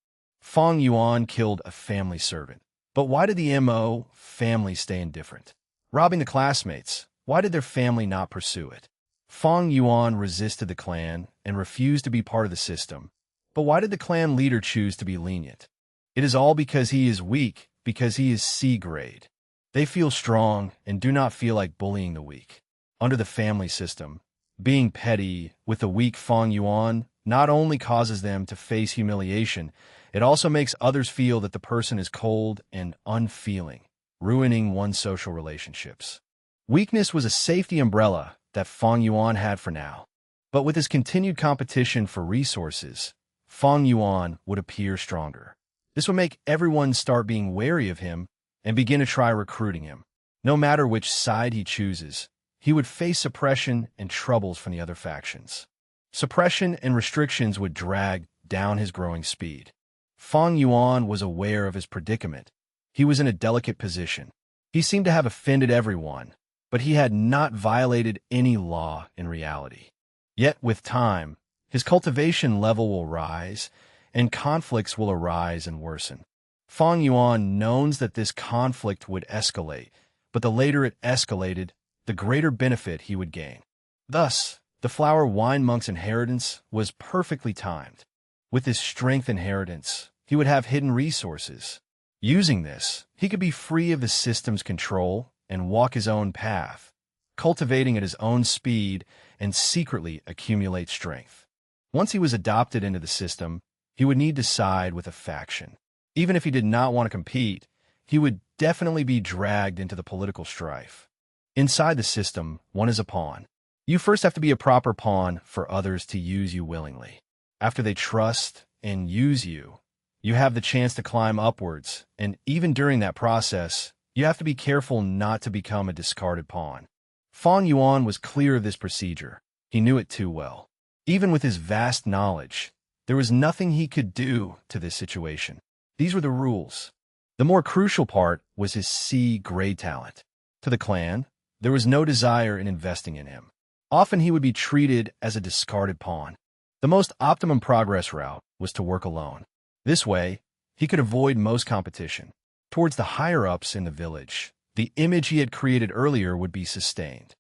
A: Fang Yuan killed a family servant. But why did the MO family stay indifferent? Robbing the classmates, why did their family not pursue it? Fang Yuan resisted the clan and refused to be part of the system. But why did the clan leader choose to be lenient? It is all because he is weak, because he is C-grade. They feel strong and do not feel like bullying the weak. Under the family system, being petty with the weak Fang Yuan not only causes them to face humiliation, it also makes others feel that the person is cold and unfeeling, ruining one's social relationships. Weakness was a safety umbrella that Fang Yuan had for now. But with his continued competition for resources, Fang Yuan would appear stronger. This would make everyone start being wary of him and begin to try recruiting him. No matter which side he chooses, he would face suppression and troubles from the other factions. Suppression and restrictions would drag down his growing speed. Fang Yuan was aware of his predicament. He was in a delicate position. He seemed to have offended everyone, but he had not violated any law in reality. Yet with time, his cultivation level will rise, and conflicts will arise and worsen. Fang Yuan knows that this conflict would escalate, but the later it escalated, the greater benefit he would gain. Thus, the flower wine monk's inheritance was perfectly timed. With his strength inheritance, he would have hidden resources. Using this, he could be free of the system's control and walk his own path, cultivating at his own speed and secretly accumulate strength. Once he was adopted into the system, he would need to side with a faction. Even if he did not want to compete, he would definitely be dragged into the political strife. Inside the system, one is a pawn. You first have to be a proper pawn for others to use you willingly. After they trust and use you, you have the chance to climb upwards, and even during that process, you have to be careful not to become a discarded pawn. Fang Yuan was clear of this procedure. He knew it too well. Even with his vast knowledge, there was nothing he could do to this situation. These were the rules. The more crucial part was his C-grade talent. To the clan, there was no desire in investing in him. Often he would be treated as a discarded pawn. The most optimum progress route was to work alone. This way, he could avoid most competition. Towards the higher-ups in the village, the image he had created earlier would be sustained.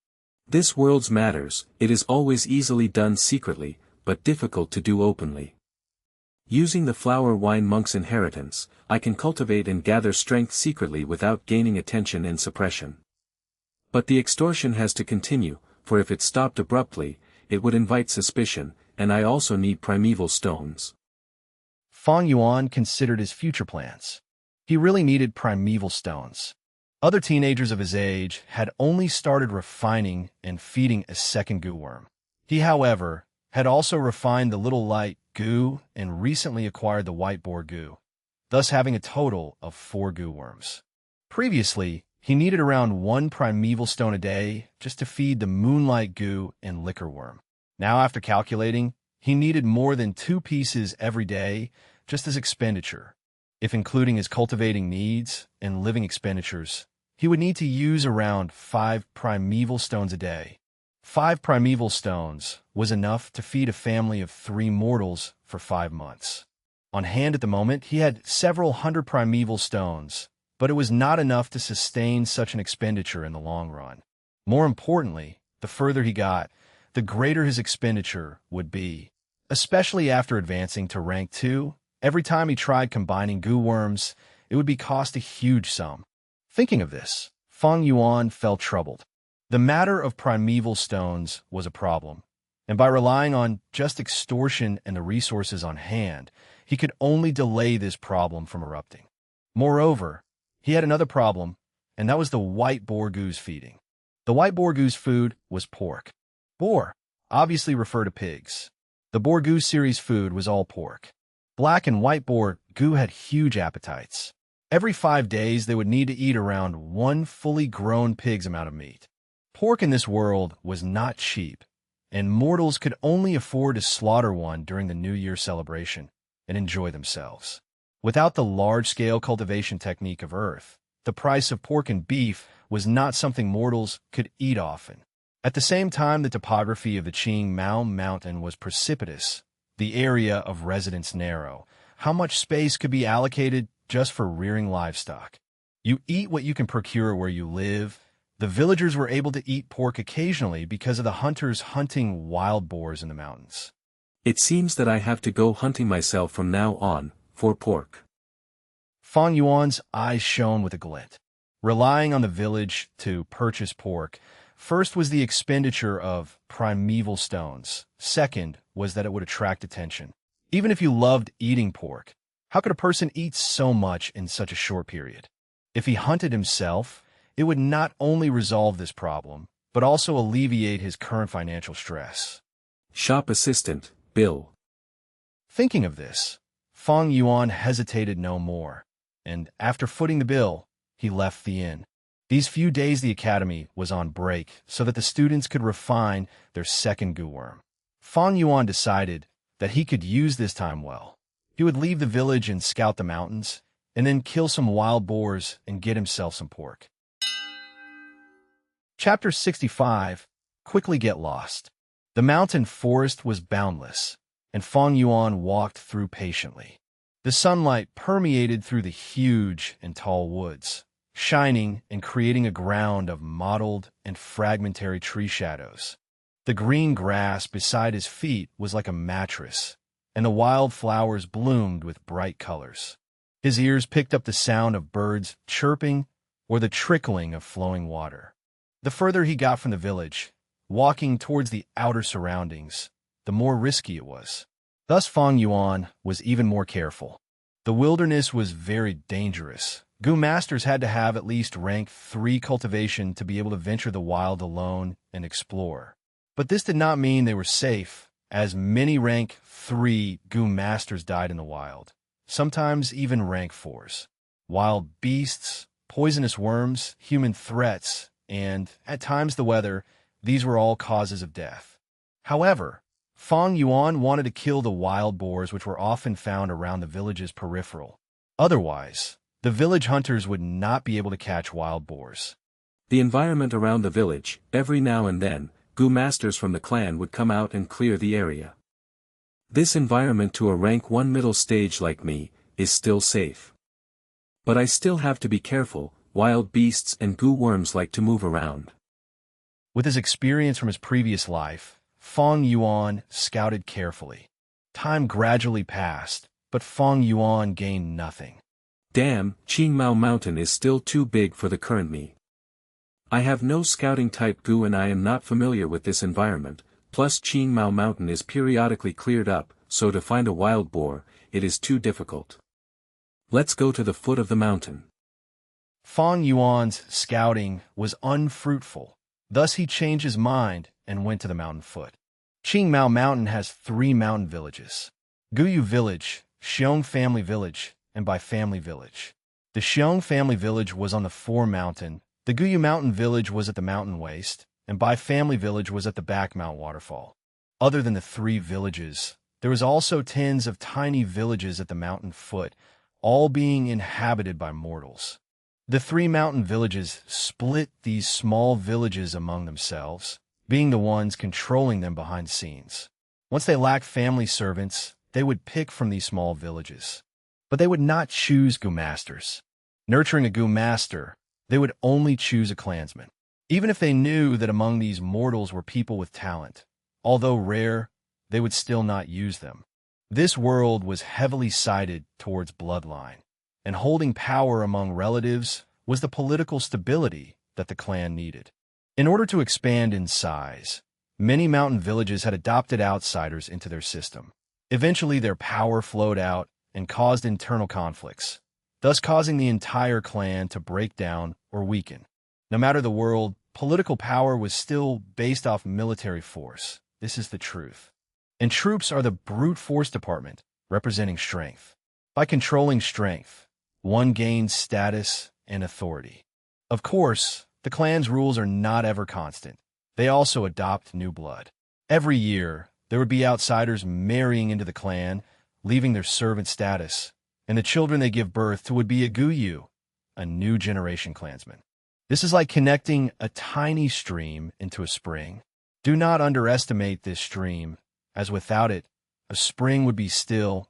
C: This world's matters, it is always easily done secretly, but difficult to do openly. Using the flower wine monk's inheritance, I can cultivate and gather strength secretly without gaining attention and suppression. But the extortion has to continue, for if it stopped abruptly, it would invite suspicion, and I also need primeval stones.
A: Fang Yuan considered his future plans. He really needed primeval stones. Other teenagers of his age had only started refining and feeding a second goo worm. He, however, had also refined the little light goo and recently acquired the white boar goo, thus having a total of 4 goo worms. Previously, he needed around 1 primeval stone a day just to feed the moonlight goo and liquor worm. Now, after calculating, he needed more than 2 pieces every day just as expenditure. If including his cultivating needs and living expenditures, he would need to use around 5 primeval stones a day. 5 primeval stones was enough to feed a family of 3 mortals for 5 months. On hand at the moment, he had several hundred primeval stones, but it was not enough to sustain such an expenditure in the long run. More importantly, the further he got, the greater his expenditure would be. Especially after advancing to rank 2, every time he tried combining goo worms, it would cost a huge sum. Thinking of this, Fang Yuan felt troubled. The matter of primeval stones was a problem, and by relying on just extortion and the resources on hand, he could only delay this problem from erupting. Moreover, he had another problem, and that was the white boar goo's feeding. The white boar goo's food was pork. Boar obviously referred to pigs. The boar goo series food was all pork. Black and white boar goo had huge appetites. Every 5 days, they would need to eat around 1 fully grown pig's amount of meat. Pork in this world was not cheap, and mortals could only afford to slaughter one during the New Year celebration and enjoy themselves. Without the large-scale cultivation technique of Earth, the price of pork and beef was not something mortals could eat often. At the same time, the topography of the Qing Mao Mountain was precipitous, the area of residence narrow. How much space could be allocated just for rearing livestock? You eat what you can procure where you live. The villagers were able to eat pork occasionally because of the hunters hunting wild boars in the mountains.
C: It seems that I have to go hunting myself from now on, for pork.
A: Fang Yuan's eyes shone with a glint. Relying on the village to purchase pork, first was the expenditure of primeval stones. Second was that it would attract attention. Even if you loved eating pork, how could a person eat so much in such a short period? If he hunted himself, it would not only resolve this problem, but also alleviate his current financial stress.
C: Shop assistant, Bill.
A: Thinking of this, Fang Yuan hesitated no more, and after footing the bill, he left the inn. These few days the academy was on break so that the students could refine their second goo worm. Fang Yuan decided that he could use this time well. He would leave the village and scout the mountains, and then kill some wild boars and get himself some pork. Chapter 65. Quickly Get Lost. The mountain forest was boundless, and Fang Yuan walked through patiently. The sunlight permeated through the huge and tall woods, shining and creating a ground of mottled and fragmentary tree shadows. The green grass beside his feet was like a mattress, and the wild flowers bloomed with bright colors. His ears picked up the sound of birds chirping or the trickling of flowing water. The further he got from the village, walking towards the outer surroundings, the more risky it was. Thus Fang Yuan was even more careful. The wilderness was very dangerous. Goo masters had to have at least rank 3 cultivation to be able to venture the wild alone and explore. But this did not mean they were safe, as many rank 3 goo masters died in the wild, sometimes even rank 4s. Wild beasts, poisonous worms, human threats, and, at times the weather, these were all causes of death. However, Fang Yuan wanted to kill the wild boars which were often found around the village's peripheral. Otherwise, the village hunters would not be able to catch wild boars.
C: The environment around the village, every now and then, goo masters from the clan would come out and clear the area. This environment to a rank 1 middle stage like me, is still safe. But I still have to be careful, wild beasts and goo worms like to move around.
A: With his experience from his previous life, Fang Yuan scouted carefully. Time gradually passed, but Fang Yuan gained nothing.
C: Damn, Qingmao Mountain is still too big for the current me. I have no scouting type goo and I am not familiar with this environment, plus Qingmao Mountain is periodically cleared up, so to find a wild boar, it is too difficult. Let's go to the foot of the mountain.
A: Fang Yuan's scouting was unfruitful. Thus he changed his mind and went to the mountain foot. Qingmao Mountain has 3 mountain villages: Guyu Village, Xiong Family Village, and Bai Family Village. The Xiong Family Village was on the Fore Mountain, the Guyu Mountain Village was at the mountain waist, and Bai Family Village was at the back Mount Waterfall. Other than the 3 villages, there was also tens of tiny villages at the mountain foot, all being inhabited by mortals. The 3 mountain villages split these small villages among themselves, being the ones controlling them behind the scenes. Once they lacked family servants, they would pick from these small villages. But they would not choose goo masters. Nurturing a goo master, they would only choose a clansman. Even if they knew that among these mortals were people with talent, although rare, they would still not use them. This world was heavily sided towards bloodline, and holding power among relatives was the political stability that the clan needed. In order to expand in size, many mountain villages had adopted outsiders into their system. Eventually their power flowed out and caused internal conflicts, thus causing the entire clan to break down or weaken. No matter the world, political power was still based off military force. This is the truth. And troops are the brute force department, representing strength. By controlling strength, one gains status and authority. Of course, the clan's rules are not ever constant. They also adopt new blood. Every year, there would be outsiders marrying into the clan, leaving their servant status, and the children they give birth to would be a Guyu, a new generation clansman. This is like connecting a tiny stream into a spring. Do not underestimate this stream, as without it, a spring would be still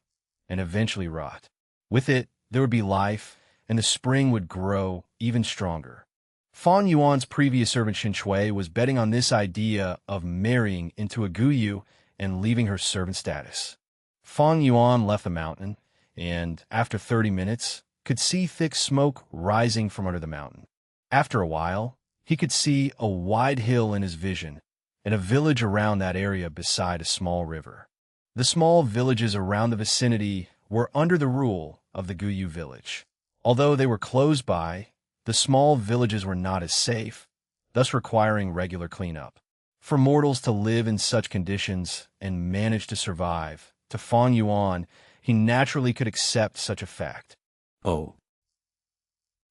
A: and eventually rot. With it, there would be life, and the spring would grow even stronger. Fang Yuan's previous servant Shui was betting on this idea of marrying into a Guyu and leaving her servant status. Fang Yuan left the mountain, and, after 30 minutes, could see thick smoke rising from under the mountain. After a while, he could see a wide hill in his vision, and a village around that area beside a small river. The small villages around the vicinity were under the rule of the Guyu village. Although they were close by, the small villages were not as safe, thus requiring regular cleanup. For mortals to live in such conditions and manage to survive, to Fang Yuan, he naturally could accept such a fact.
C: Oh.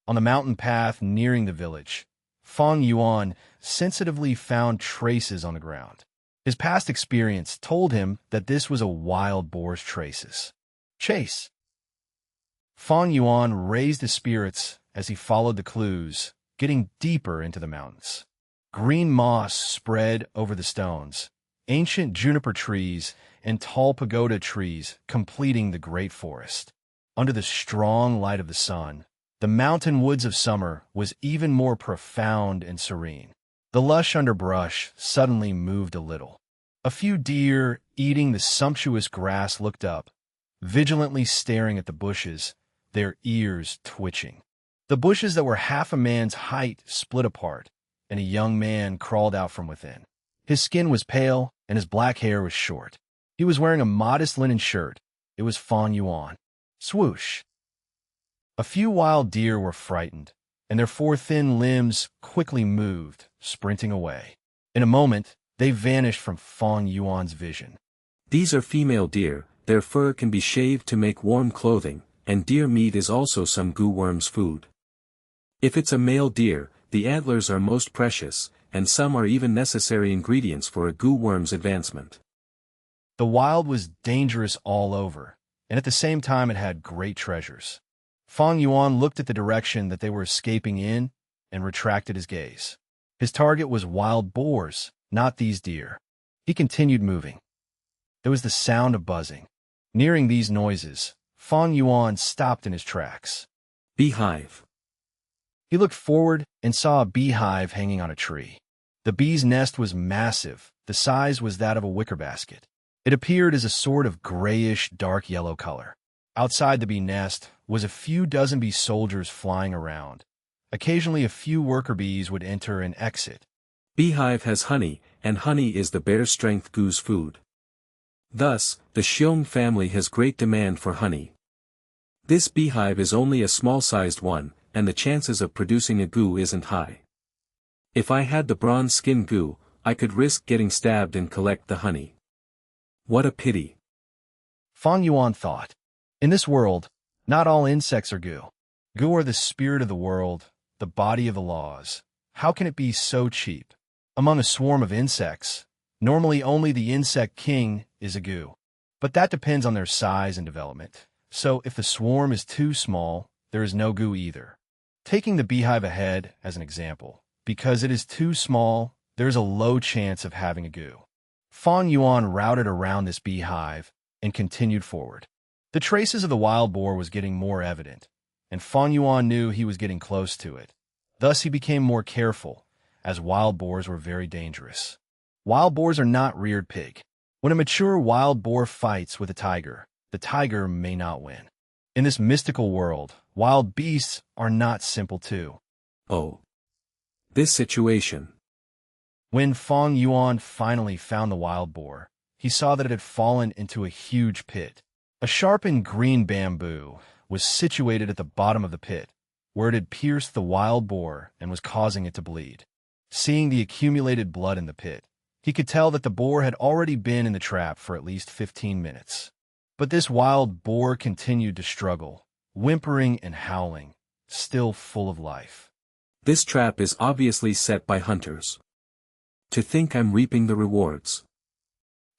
A: On the mountain path nearing the village, Fang Yuan sensitively found traces on the ground. His past experience told him that this was a wild boar's traces. Chase! Fang Yuan raised his spirits as he followed the clues, getting deeper into the mountains. Green moss spread over the stones, ancient juniper trees and tall pagoda trees completing the great forest. Under the strong light of the sun, the mountain woods of summer was even more profound and serene. The lush underbrush suddenly moved a little. A few deer eating the sumptuous grass looked up, vigilantly staring at the bushes, their ears twitching. The bushes that were half a man's height split apart, and a young man crawled out from within. His skin was pale, and his black hair was short. He was wearing a modest linen shirt. It was Fang Yuan. Swoosh! A few wild deer were frightened, and their four thin limbs quickly moved, sprinting away. In a moment, they vanished from Fang Yuan's vision.
C: These are female deer, their fur can be shaved to make warm clothing, and deer meat is also some goo worm's food. If it's a male deer, the antlers are most precious, and some are even necessary ingredients for a goo worm's advancement.
A: The wild was dangerous all over, and at the same time it had great treasures. Fang Yuan looked at the direction that they were escaping in and retracted his gaze. His target was wild boars, not these deer. He continued moving. There was the sound of buzzing. Nearing these noises, Fang Yuan stopped in his tracks.
C: Beehive.
A: He looked forward and saw a beehive hanging on a tree. The bee's nest was massive. The size was that of a wicker basket. It appeared as a sort of grayish, dark yellow color. Outside the bee nest was a few dozen bee soldiers flying around. Occasionally a few worker bees would enter and exit.
C: Beehive has honey, and honey is the bear strength goo's food. Thus, the Ch.1-199 family has great demand for honey. This beehive is only a small-sized one, and the chances of producing a goo isn't high. If I had the bronze skin goo, I could risk getting stabbed and collect the honey. What a pity.
A: Fang Yuan thought. In this world, not all insects are goo. Goo are the spirit of the world, the body of the laws. How can it be so cheap? Among a swarm of insects, normally only the insect king is a goo. But that depends on their size and development. So if the swarm is too small, there is no goo either. Taking the beehive ahead as an example, because it is too small, there is a low chance of having a goo. Fang Yuan routed around this beehive and continued forward. The traces of the wild boar was getting more evident, and Fang Yuan knew he was getting close to it. Thus he became more careful, as wild boars were very dangerous. Wild boars are not reared pig. When a mature wild boar fights with a tiger, the tiger may not win. In this mystical world, wild beasts are not simple too.
C: Oh. This situation.
A: When Fang Yuan finally found the wild boar, he saw that it had fallen into a huge pit. A sharpened green bamboo was situated at the bottom of the pit, where it had pierced the wild boar and was causing it to bleed. Seeing the accumulated blood in the pit, he could tell that the boar had already been in the trap for at least 15 minutes. But this wild boar continued to struggle, whimpering and howling, still full of life.
C: This trap is obviously set by hunters. To think I'm reaping the rewards.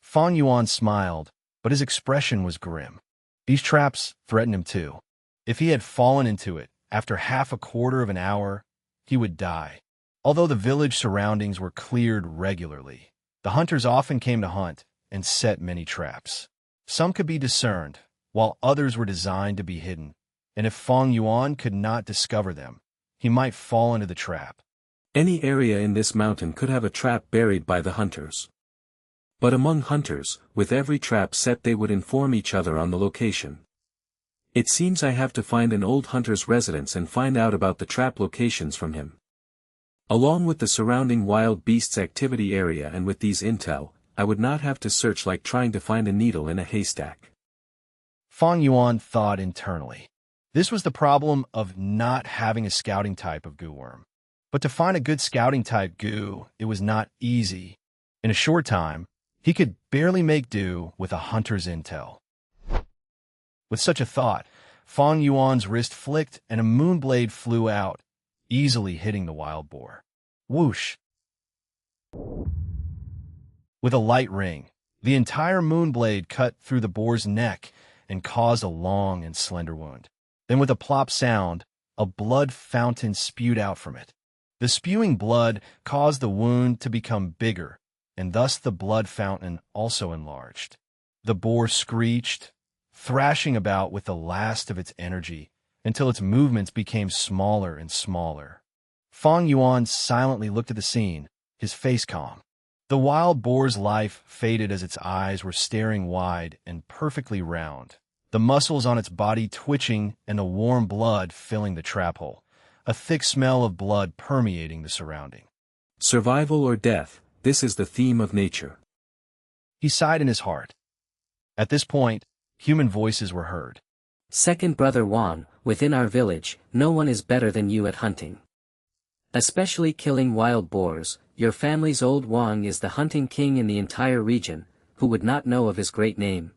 A: Fang Yuan smiled, but his expression was grim. These traps threatened him too. If he had fallen into it, after half a quarter of an hour, he would die. Although the village surroundings were cleared regularly, the hunters often came to hunt and set many traps. Some could be discerned, while others were designed to be hidden, and if Fang Yuan could not discover them, he might fall into the trap.
C: Any area in this mountain could have a trap buried by the hunters. But among hunters, with every trap set they would inform each other on the location. It seems I have to find an old hunter's residence and find out about the trap locations from him. Along with the surrounding wild beasts activity area and with these intel, I would not have to search like trying to find a needle in a haystack.
A: Fang Yuan thought internally. This was the problem of not having a scouting type of goo worm. But to find a good scouting type goo, it was not easy. In a short time, he could barely make do with a hunter's intel. With such a thought, Fang Yuan's wrist flicked and a moonblade flew out, easily hitting the wild boar. Whoosh! With a light ring, the entire moonblade cut through the boar's neck and caused a long and slender wound. Then with a plop sound, a blood fountain spewed out from it. The spewing blood caused the wound to become bigger, and thus the blood fountain also enlarged. The boar screeched, thrashing about with the last of its energy until its movements became smaller and smaller. Fang Yuan silently looked at the scene, his face calm. The wild boar's life faded as its eyes were staring wide and perfectly round, the muscles on its body twitching and the warm blood filling the trap hole, a thick smell of blood permeating the surrounding.
C: Survival or death, this is the theme of nature.
A: He sighed in his heart. At this point, human voices were heard.
N: Second brother Wang, within our village, no one is better than you at hunting. Especially killing wild boars, your family's old Wang is the hunting king in the entire region, who would not know of his great name.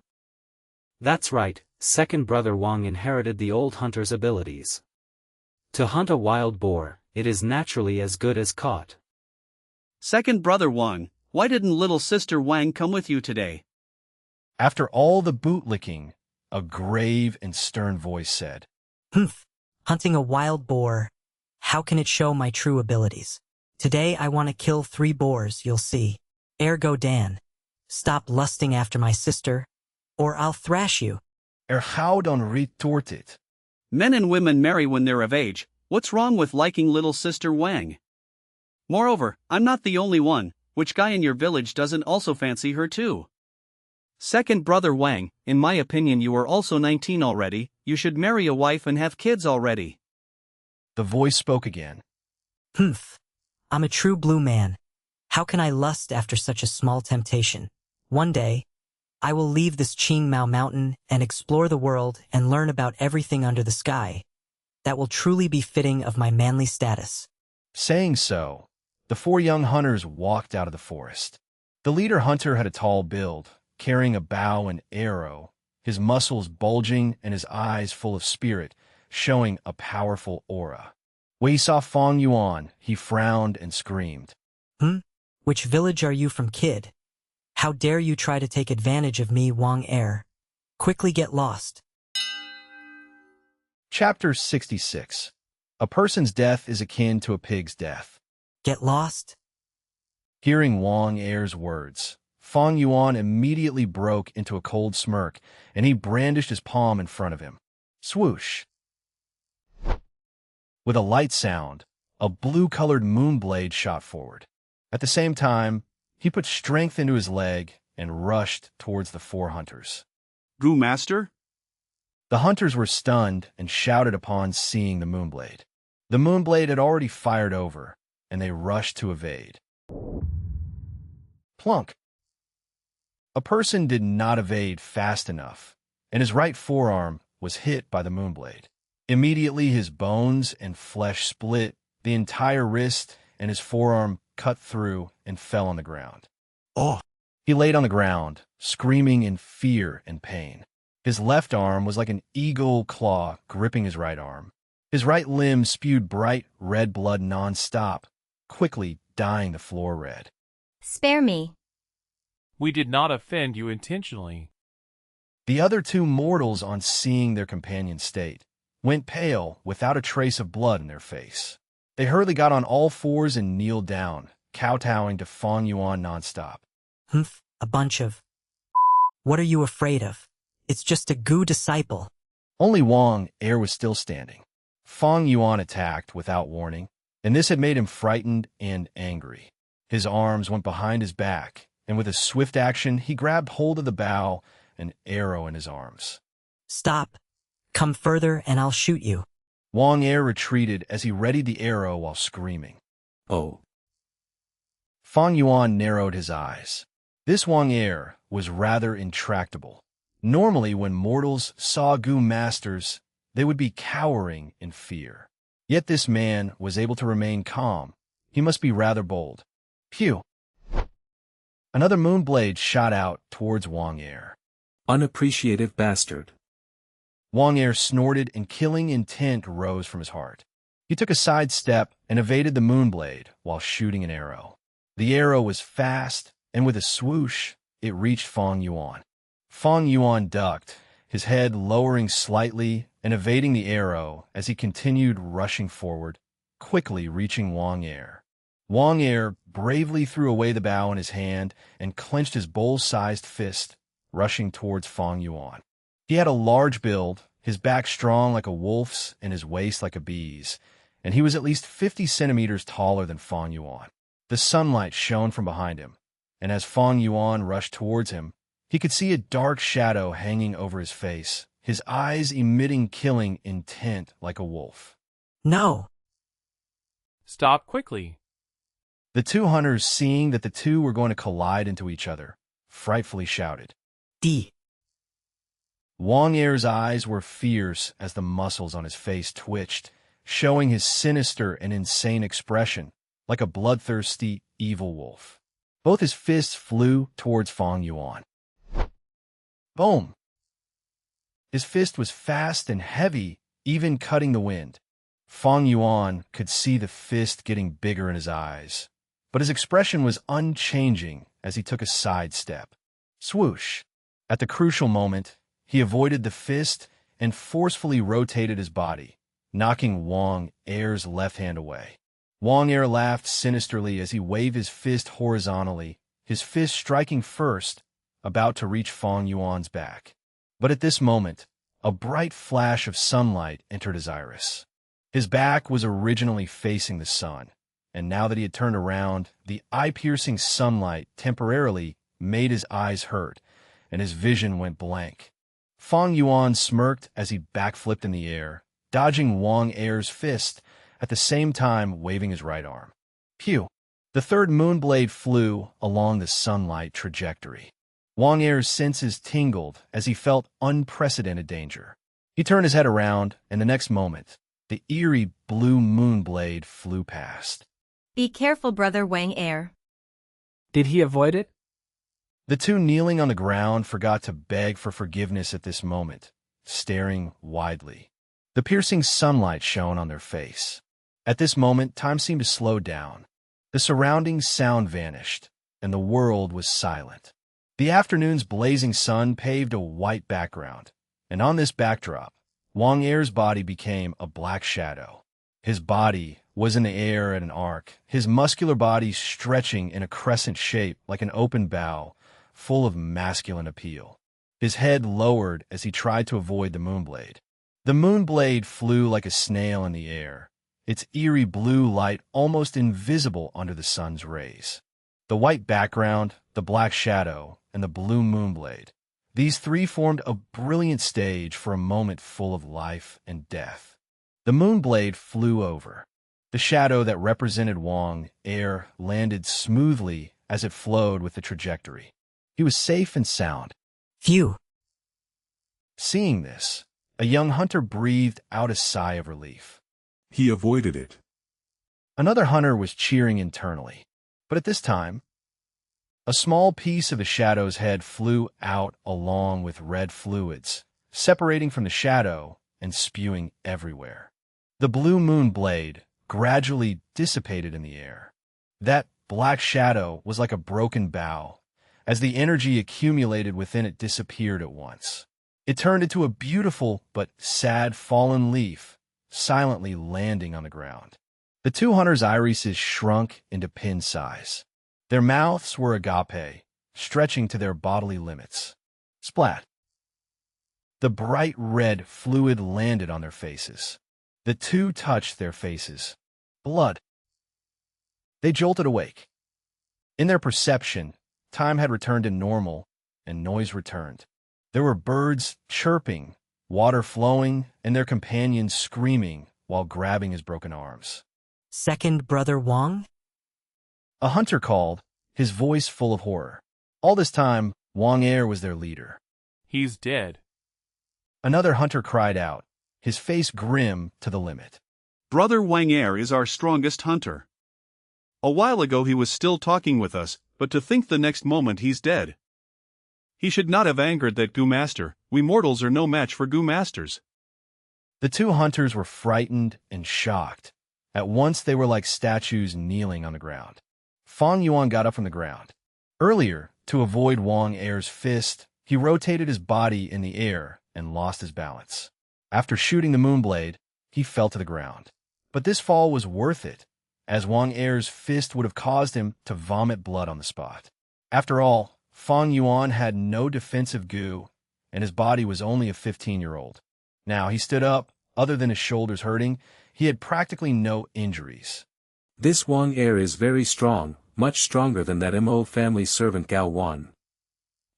G: That's right, second brother Wang inherited the old hunter's abilities. To hunt a wild boar, it is naturally as good as caught.
H: Second brother Wang, why didn't little sister Wang come with you today?
A: After all the bootlicking, a grave and stern voice said,
M: Humph, hunting a wild boar. How can it show my true abilities? Today I want to kill 3 boars, you'll see. Ergo Dan. Stop lusting after my sister, or I'll thrash you.
A: How don retorted.
H: Men and women marry when they're of age, what's wrong with liking little sister Wang? Moreover, I'm not the only one, which guy in your village doesn't also fancy her too? Second brother Wang, in my opinion you are also 19 already, you should marry a wife and have kids already.
A: The voice spoke again.
M: Humph. I'm a true blue man. How can I lust after such a small temptation? One day, I will leave this Qing Mao mountain and explore the world and learn about everything under the sky. That will truly be fitting of my manly status.
A: Saying so, the 4 young hunters walked out of the forest. The leader hunter had a tall build, carrying a bow and arrow, his muscles bulging and his eyes full of spirit, showing a powerful aura. When he saw Fang Yuan, he frowned and screamed.
M: Which village are you from, kid? How dare you try to take advantage of me, Wang Er? Quickly get lost.
A: Chapter 66. A person's death is akin to a pig's death.
M: Get lost?
A: Hearing Wang Er's words, Fang Yuan immediately broke into a cold smirk, and he brandished his palm in front of him. Swoosh! With a light sound, a blue-colored moonblade shot forward. At the same time, he put strength into his leg and rushed towards the 4 hunters.
H: Gu Master?
A: The hunters were stunned and shouted upon seeing the moonblade. The moonblade had already fired over, and they rushed to evade. Plunk! A person did not evade fast enough, and his right forearm was hit by the moonblade. Immediately his bones and flesh split, the entire wrist and his forearm cut through and fell on the ground.
D: Oh!
A: He laid on the ground, screaming in fear and pain. His left arm was like an eagle claw gripping his right arm. His right limb spewed bright red blood non-stop, quickly dyeing the floor red.
O: Spare me.
F: We did not offend you intentionally.
A: The other 2 mortals, on seeing their companion's state, went pale without a trace of blood in their face. They hurriedly got on all 4s and kneeled down, kowtowing to Fang Yuan nonstop.
M: Humph, a bunch of... What are you afraid of? It's just a Gu disciple.
A: Only Wang Er was still standing. Fang Yuan attacked without warning, and this had made him frightened and angry. His arms went behind his back, and with a swift action, he grabbed hold of the bow, an arrow in his arms.
M: Stop. Come further and I'll shoot you.
A: Wang Er retreated as he readied the arrow while screaming.
C: Oh.
A: Fang Yuan narrowed his eyes. This Wang Er was rather intractable. Normally, when mortals saw Gu masters, they would be cowering in fear. Yet this man was able to remain calm. He must be rather bold. Phew! Another moonblade shot out towards Wang Er.
C: Unappreciative bastard.
A: Wang Er snorted and killing intent rose from his heart. He took a side step and evaded the moonblade while shooting an arrow. The arrow was fast, and with a swoosh, it reached Fang Yuan. Fang Yuan ducked, his head lowering slightly and evading the arrow as he continued rushing forward, quickly reaching Wang Er. Wang Er bravely threw away the bow in his hand and clenched his bowl-sized fist, rushing towards Fang Yuan. He had a large build, his back strong like a wolf's and his waist like a bee's, and he was at least 50 centimeters taller than Fang Yuan. The sunlight shone from behind him, and as Fang Yuan rushed towards him, he could see a dark shadow hanging over his face, his eyes emitting killing intent like a wolf.
M: No!
F: Stop quickly.
A: The two hunters, seeing that the two were going to collide into each other, frightfully shouted.
M: D.
A: Wang Er's eyes were fierce as the muscles on his face twitched, showing his sinister and insane expression, like a bloodthirsty, evil wolf. Both his fists flew towards Fang Yuan. Boom! His fist was fast and heavy, even cutting the wind. Fang Yuan could see the fist getting bigger in his eyes, but his expression was unchanging as he took a side step. Swoosh! At the crucial moment, he avoided the fist and forcefully rotated his body, knocking Wang Er's left hand away. Wang Er laughed sinisterly as he waved his fist horizontally, his fist striking first, about to reach Fang Yuan's back. But at this moment, a bright flash of sunlight entered his iris. His back was originally facing the sun, and now that he had turned around, the eye-piercing sunlight temporarily made his eyes hurt, and his vision went blank. Fang Yuan smirked as he backflipped in the air, dodging Wang Er's fist, at the same time waving his right arm. Pew! The third moonblade flew along the sunlight trajectory. Wang Er's senses tingled as he felt unprecedented danger. He turned his head around, and the next moment, the eerie blue moonblade flew past.
O: Be careful, brother Wang Er.
I: Did he avoid it?
A: The two kneeling on the ground forgot to beg for forgiveness at this moment, staring widely. The piercing sunlight shone on their face. At this moment, time seemed to slow down. The surrounding sound vanished, and the world was silent. The afternoon's blazing sun paved a white background, and on this backdrop, Wang Er's body became a black shadow. His body was in the air at an arc, his muscular body stretching in a crescent shape like an open bow, full of masculine appeal. His head lowered as he tried to avoid the moonblade. The moonblade flew like a snail in the air, its eerie blue light almost invisible under the sun's rays. The white background, the black shadow, and the blue moonblade, these three formed a brilliant stage for a moment full of life and death. The moonblade flew over. The shadow that represented Wang Er landed smoothly as it flowed with the trajectory. He was safe and sound.
M: Phew!
A: Seeing this, a young hunter breathed out a sigh of relief.
J: He avoided it.
A: Another hunter was cheering internally, but at this time, a small piece of the shadow's head flew out along with red fluids, separating from the shadow and spewing everywhere. The blue moon blade gradually dissipated in the air. That black shadow was like a broken bough, as the energy accumulated within it disappeared at once. It turned into a beautiful but sad fallen leaf, silently landing on the ground. The two hunters' irises shrunk into pin size. Their mouths were agape, stretching to their bodily limits. Splat! The bright red fluid landed on their faces. The two touched their faces. Blood. They jolted awake. In their perception, time had returned to normal, and noise returned. There were birds chirping, water flowing, and their companions screaming while grabbing his broken arms.
M: Second brother Wang?
A: A hunter called, his voice full of horror. All this time, Wang Er was their leader.
F: He's dead.
A: Another hunter cried out, his face grim to the limit.
H: Brother Wang Er is our strongest hunter. A while ago he was still talking with us, but to think the next moment he's dead. He should not have angered that goo master. We mortals are no match for goo masters.
A: The two hunters were frightened and shocked. At once they were like statues kneeling on the ground. Fang Yuan got up from the ground. Earlier, to avoid Wang Er's fist, he rotated his body in the air and lost his balance. After shooting the moonblade, he fell to the ground. But this fall was worth it, as Wang Er's fist would have caused him to vomit blood on the spot. After all, Fang Yuan had no defensive goo, and his body was only a 15-year-old. Now he stood up. Other than his shoulders hurting, he had practically no injuries.
C: This Wang Er is very strong, much stronger than that Mo family servant Gao Wan.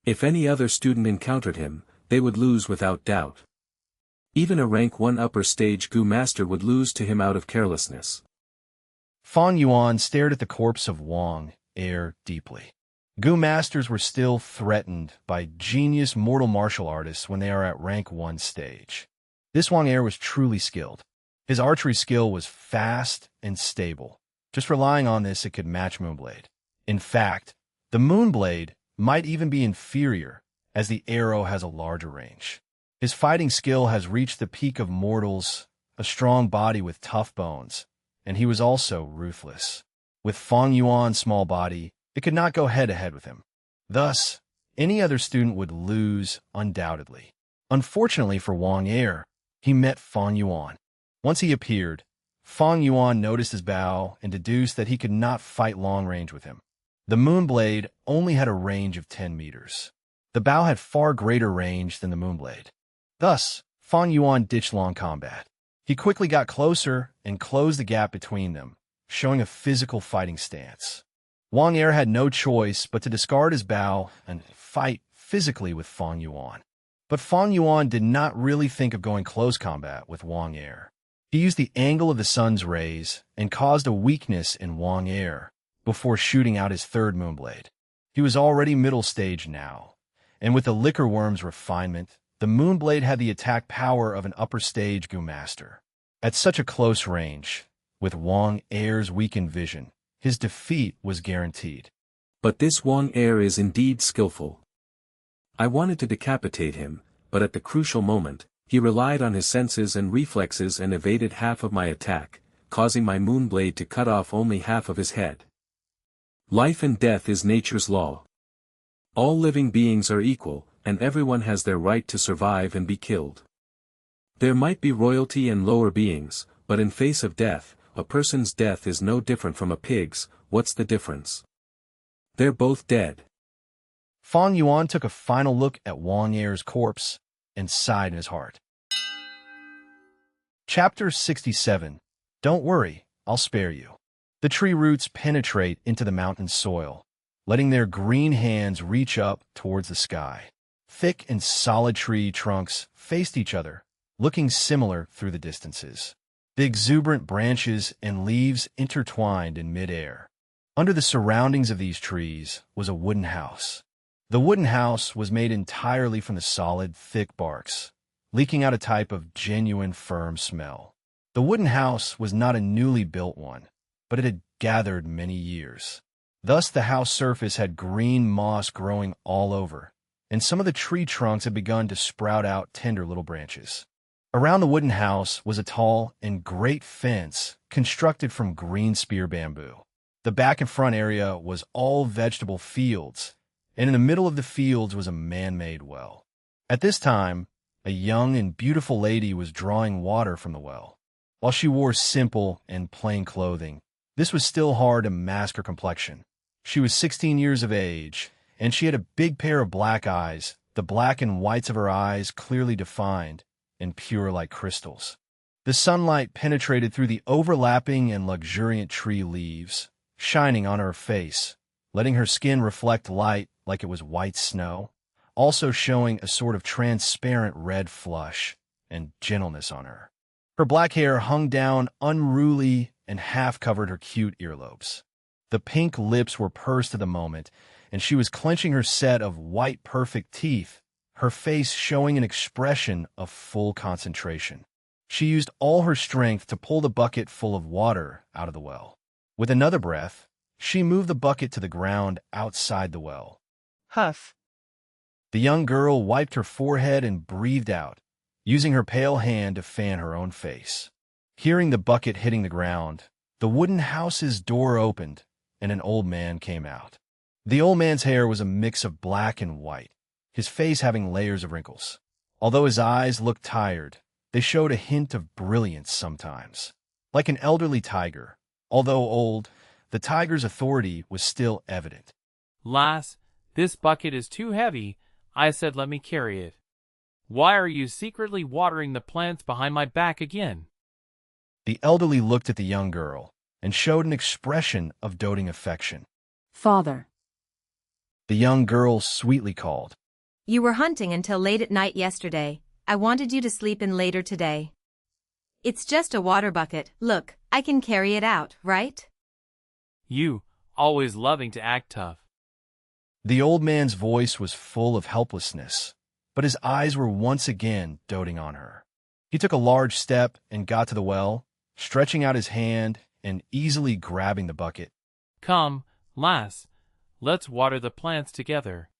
C: If any other student encountered him, they would lose without doubt. Even a rank 1 upper stage goo master would lose to him out of carelessness.
A: Fang Yuan stared at the corpse of Wang Er deeply. Goo masters were still threatened by genius mortal martial artists when they are at rank 1 stage. This Wang Er was truly skilled. His archery skill was fast and stable. Just relying on this, it could match Moonblade. In fact, the Moonblade might even be inferior, as the arrow has a larger range. His fighting skill has reached the peak of mortals, a strong body with tough bones, and he was also ruthless. With Fang Yuan's small body, it could not go head-to-head with him. Thus, any other student would lose undoubtedly. Unfortunately for Wang Er, he met Fang Yuan. Once he appeared, Fang Yuan noticed his bow and deduced that he could not fight long range with him. The Moonblade only had a range of 10 meters. The bow had far greater range than the Moonblade. Thus, Fang Yuan ditched long combat. He quickly got closer and closed the gap between them, showing a physical fighting stance. Wang Er had no choice but to discard his bow and fight physically with Fang Yuan. But Fang Yuan did not really think of going close combat with Wang Er. He used the angle of the sun's rays and caused a weakness in Wang Er before shooting out his third Moonblade. He was already middle stage now, and with the Liquor Worm's refinement, the Moonblade had the attack power of an upper stage goo master. At such a close range, with Wang Er's weakened vision, his defeat was guaranteed.
C: But this Wang Er is indeed skillful. I wanted to decapitate him, but at the crucial moment, he relied on his senses and reflexes and evaded half of my attack, causing my Moonblade to cut off only half of his head. Life and death is nature's law. All living beings are equal, and everyone has their right to survive and be killed. There might be royalty and lower beings, but in face of death, a person's death is no different from a pig's. What's the difference? They're both dead.
A: Fang Yuan took a final look at Wang Er's corpse and sighed in his heart. Chapter 67. Don't worry, I'll spare you. The tree roots penetrate into the mountain soil, letting their green hands reach up towards the sky. Thick and solid tree trunks faced each other, looking similar through the distances. The exuberant branches and leaves intertwined in midair. Under the surroundings of these trees was a wooden house. The wooden house was made entirely from the solid, thick barks, leaking out a type of genuine firm smell. The wooden house was not a newly built one, but it had gathered many years. Thus the house surface had green moss growing all over, and some of the tree trunks had begun to sprout out tender little branches. Around the wooden house was a tall and great fence constructed from green spear bamboo. The back and front area was all vegetable fields, and in the middle of the fields was a man-made well. At this time, a young and beautiful lady was drawing water from the well. While she wore simple and plain clothing, this was still hard to mask her complexion. She was 16 years of age, and she had a big pair of black eyes, the black and whites of her eyes clearly defined and pure like crystals. The sunlight penetrated through the overlapping and luxuriant tree leaves, shining on her face, letting her skin reflect light like it was white snow, also showing a sort of transparent red flush and gentleness on her. Her black hair hung down unruly and half covered her cute earlobes. The pink lips were pursed at the moment, and she was clenching her set of white perfect teeth, her face showing an expression of full concentration. She used all her strength to pull the bucket full of water out of the well. With another breath, she moved the bucket to the ground outside the well.
P: Huff.
A: The young girl wiped her forehead and breathed out, using her pale hand to fan her own face. Hearing the bucket hitting the ground, the wooden house's door opened, and an old man came out. The old man's hair was a mix of black and white, his face having layers of wrinkles. Although his eyes looked tired, they showed a hint of brilliance sometimes. Like an elderly tiger, although old, the tiger's authority was still evident.
F: Lass, this bucket is too heavy. I said let me carry it. Why are you secretly watering the plants behind my back again?
A: The elderly looked at the young girl and showed an expression of doting affection.
E: Father.
A: The young girl sweetly called.
O: You were hunting until late at night yesterday. I wanted you to sleep in later today. It's just a water bucket. Look, I can carry it out, right?
F: You, always loving to act tough.
A: The old man's voice was full of helplessness, but his eyes were once again doting on her. He took a large step and got to the well, stretching out his hand and easily grabbing the bucket.
F: Come, lass, let's water the plants together.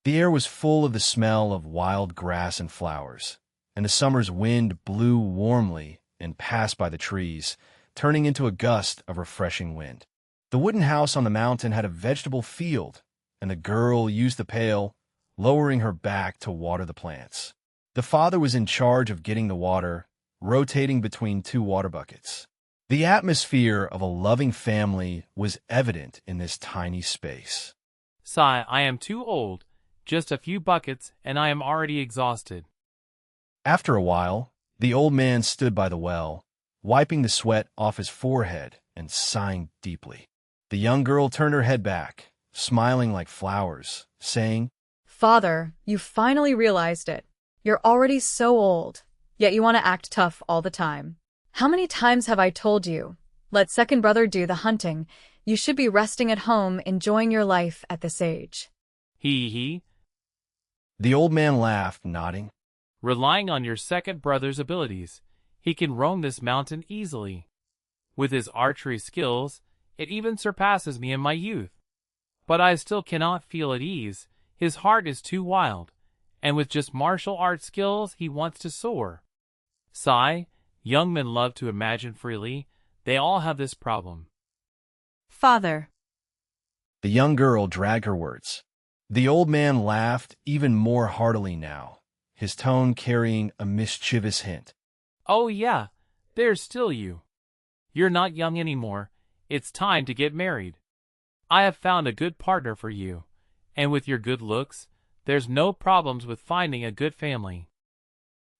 A: The air was full of the smell of wild grass and flowers, and the summer's wind blew warmly and passed by the trees, turning into a gust of refreshing wind. The wooden house on the mountain had a vegetable field, and the girl used the pail, lowering her back to water the plants. The father was in charge of getting the water, rotating between two water buckets. The atmosphere of a loving family was evident in this tiny space.
F: Sigh, I am too old. Just a few buckets, and I am already exhausted.
A: After a while, the old man stood by the well, wiping the sweat off his forehead and sighing deeply. The young girl turned her head back, smiling like flowers, saying,
P: Father, you finally realized it. You're already so old, yet you want to act tough all the time. How many times have I told you, let second brother do the hunting, you should be resting at home enjoying your life at this age.
F: He.
A: The old man laughed, nodding.
F: Relying on your second brother's abilities, he can roam this mountain easily. With his archery skills, it even surpasses me in my youth. But I still cannot feel at ease. His heart is too wild, and with just martial art skills he wants to soar. Sigh, young men love to imagine freely. They all have this problem.
O: Father.
A: The young girl dragged her words. The old man laughed even more heartily now, his tone carrying a mischievous hint.
F: Oh yeah, there's still you. You're not young anymore. It's time to get married. I have found a good partner for you, and with your good looks, there's no problems with finding a good family.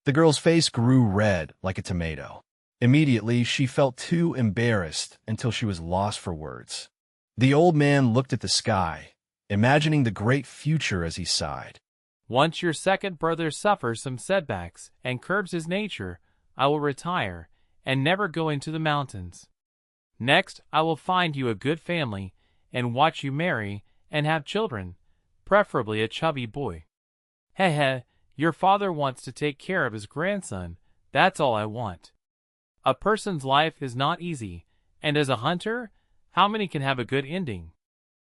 A: The girl's face grew red like a tomato. Immediately, she felt too embarrassed until she was lost for words. The old man looked at the sky, imagining the great future as he sighed.
F: Once your second brother suffers some setbacks and curbs his nature, I will retire and never go into the mountains. Next, I will find you a good family and watch you marry and have children, preferably a chubby boy. Heh, your father wants to take care of his grandson. That's all I want. A person's life is not easy, and as a hunter, how many can have a good ending?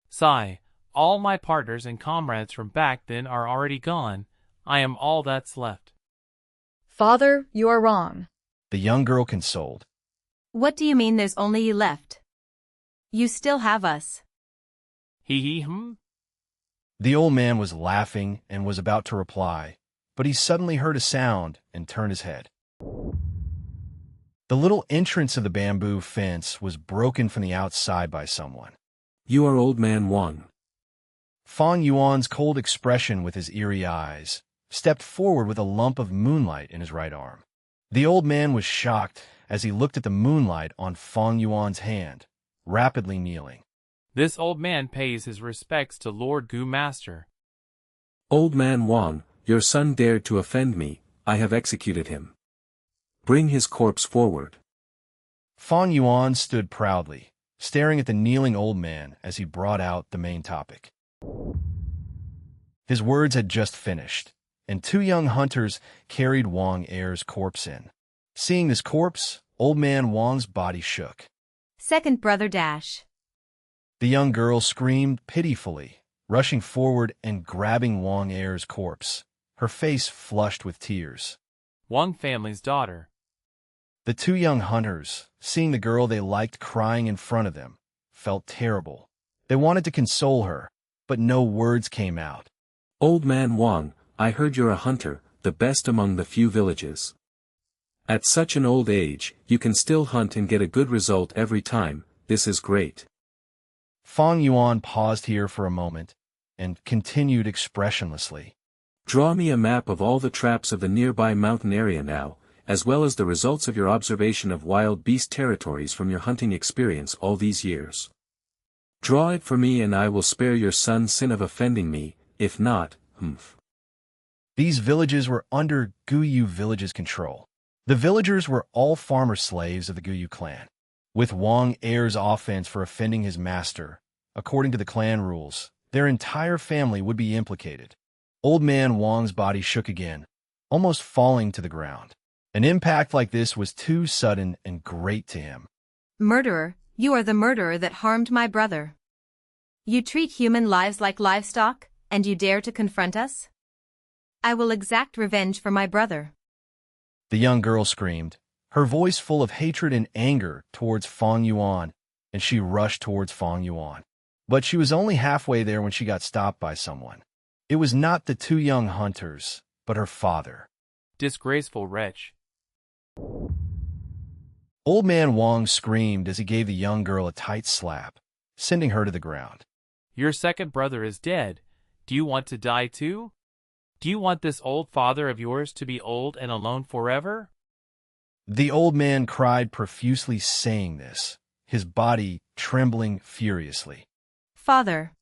F: Sigh, all my partners and comrades from back then are already gone. I am all that's left.
P: Father, you are wrong.
A: The young girl consoled.
O: What do you mean there's only you left? You still have us.
F: He.
A: The old man was laughing and was about to reply, but he suddenly heard a sound and turned his head. The little entrance of the bamboo fence was broken from the outside by someone.
C: You are old man Wang.
A: Fang Yuan's cold expression with his eerie eyes stepped forward with a lump of moonlight in his right arm. The old man was shocked as he looked at the moonlight on Fang Yuan's hand, rapidly kneeling.
F: This old man pays his respects to Lord Gu Master.
C: Old man Wang, your son dared to offend me, I have executed him. Bring his corpse forward.
A: Fang Yuan stood proudly, staring at the kneeling old man as he brought out the main topic. His words had just finished, and two young hunters carried Wang Er's corpse in. Seeing this corpse, old man Wang's body shook.
O: Second brother dash.
A: The young girl screamed pitifully, rushing forward and grabbing Wang Er's corpse, her face flushed with tears.
F: Wang family's daughter.
A: The two young hunters, seeing the girl they liked crying in front of them, felt terrible. They wanted to console her, but no words came out.
C: Old man Wang, I heard you're a hunter, the best among the few villages. At such an old age, you can still hunt and get a good result every time. This is great.
A: Fang Yuan paused here for a moment, and continued expressionlessly.
C: Draw me a map of all the traps of the nearby mountain area now, as well as the results of your observation of wild beast territories from your hunting experience all these years. Draw it for me and I will spare your son's sin of offending me, if not,
A: These villages were under Guyu village's control. The villagers were all farmer slaves of the Guyu clan. With Wang Er's offense for offending his master, according to the clan rules, their entire family would be implicated. Old man Wang's body shook again, almost falling to the ground. An impact like this was too sudden and great to him.
O: Murderer, you are the murderer that harmed my brother. You treat human lives like livestock, and you dare to confront us? I will exact revenge for my brother.
A: The young girl screamed, her voice full of hatred and anger towards Fang Yuan, and she rushed towards Fang Yuan. But she was only halfway there when she got stopped by someone. It was not the two young hunters, but her father.
F: Disgraceful wretch.
A: Old man Wang screamed as he gave the young girl a tight slap, sending her to the ground.
F: Your second brother is dead. Do you want to die too? Do you want this old father of yours to be old and alone forever?
A: The old man cried profusely saying this, his body trembling furiously.
O: Father.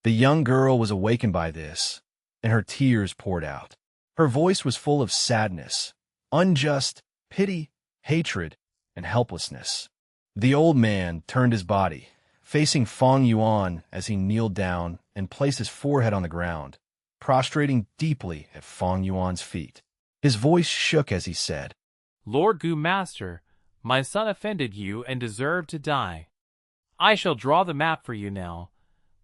A: The young girl was awakened by this, and her tears poured out. Her voice was full of sadness, unjust, pity, hatred, and helplessness. The old man turned his body, facing Fang Yuan as he kneeled down and placed his forehead on the ground, prostrating deeply at Fang Yuan's feet. His voice shook as he said,
F: Lord Gu Master, my son offended you and deserved to die. I shall draw the map for you now.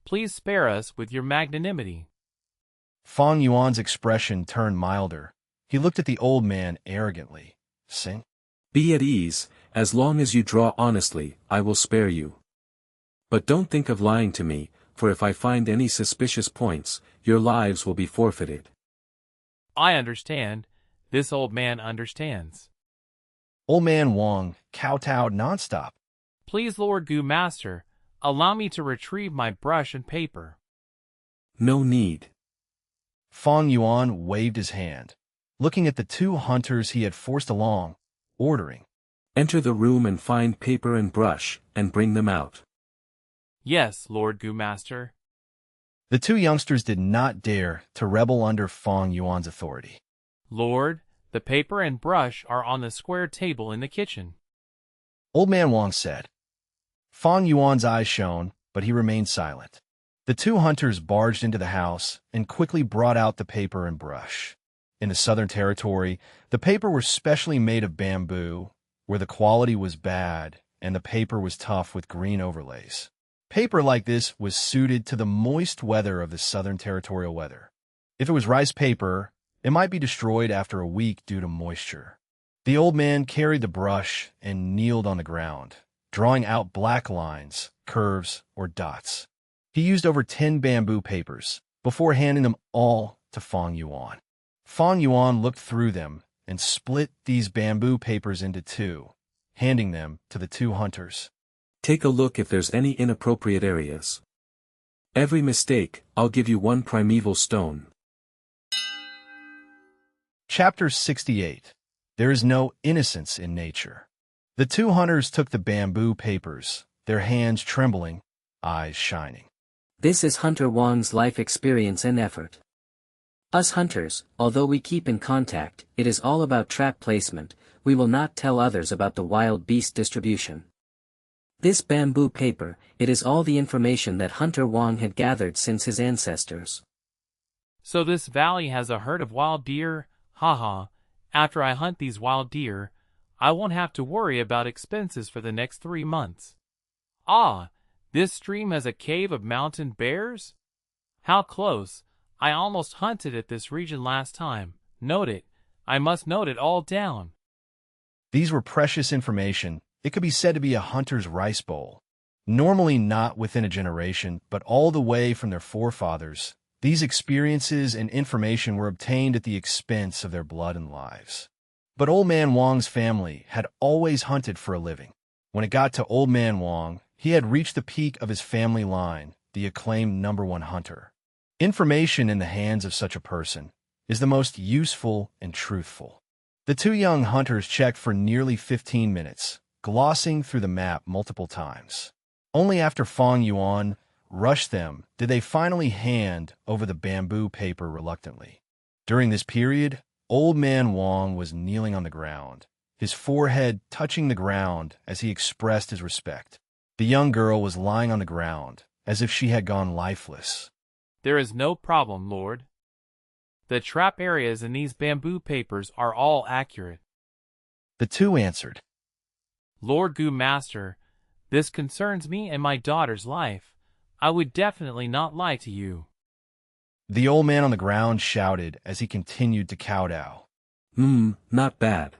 F: Please spare us with your magnanimity.
A: Fang Yuan's expression turned milder. He looked at the old man arrogantly, saying,
C: Be at ease, as long as you draw honestly, I will spare you. But don't think of lying to me, for if I find any suspicious points, your lives will be forfeited.
F: I understand. This old man understands.
A: Old man Wang kowtowed nonstop.
F: Please, Lord Gu Master, allow me to retrieve my brush and paper.
C: No need.
A: Fang Yuan waved his hand, looking at the two hunters he had forced along, ordering,
C: Enter the room and find paper and brush, and bring them out.
F: Yes, Lord Gu Master.
A: The two youngsters did not dare to rebel under Fang Yuan's authority.
F: Lord, the paper and brush are on the square table in the kitchen.
A: Old man Wang said. Fang Yuan's eyes shone, but he remained silent. The two hunters barged into the house and quickly brought out the paper and brush. In the Southern Territory, the paper was specially made of bamboo, where the quality was bad and the paper was tough with green overlays. Paper like this was suited to the moist weather of the Southern Territorial weather. If it was rice paper, it might be destroyed after a week due to moisture. The old man carried the brush and kneeled on the ground, drawing out black lines, curves, or dots. He used over 10 bamboo papers before handing them all to Fang Yuan. Fang Yuan looked through them and split these bamboo papers into two, handing them to the two hunters.
C: Take a look if there's any inappropriate areas. Every mistake, I'll give you 1 primeval stone.
A: Chapter 68. There is no innocence in nature. The two hunters took the bamboo papers, their hands trembling, eyes shining.
N: This is Hunter Wang's life experience and effort. Us hunters, although we keep in contact, it is all about trap placement. We will not tell others about the wild beast distribution. This bamboo paper, it is all the information that Hunter Wang had gathered since his ancestors.
F: So this valley has a herd of wild deer? Haha. After I hunt these wild deer, I won't have to worry about expenses for the next 3 months. Ah, this stream has a cave of mountain bears? How close! I almost hunted at this region last time. Note it. I must note it all down.
A: These were precious information. It could be said to be a hunter's rice bowl. Normally not within a generation, but all the way from their forefathers, these experiences and information were obtained at the expense of their blood and lives. But Old Man Wong's family had always hunted for a living. When it got to Old Man Wong, he had reached the peak of his family line, the acclaimed #1 hunter. Information in the hands of such a person is the most useful and truthful. The two young hunters checked for nearly 15 minutes, glossing through the map multiple times. Only after Fang Yuan rushed them did they finally hand over the bamboo paper reluctantly. During this period, Old Man Wong was kneeling on the ground, his forehead touching the ground as he expressed his respect. The young girl was lying on the ground, as if she had gone lifeless.
F: There is no problem, Lord. The trap areas in these bamboo papers are all accurate.
A: The two answered.
F: Lord Gu Master, this concerns me and my daughter's life. I would definitely not lie to you.
A: The old man on the ground shouted as he continued to kowtow.
C: Not bad.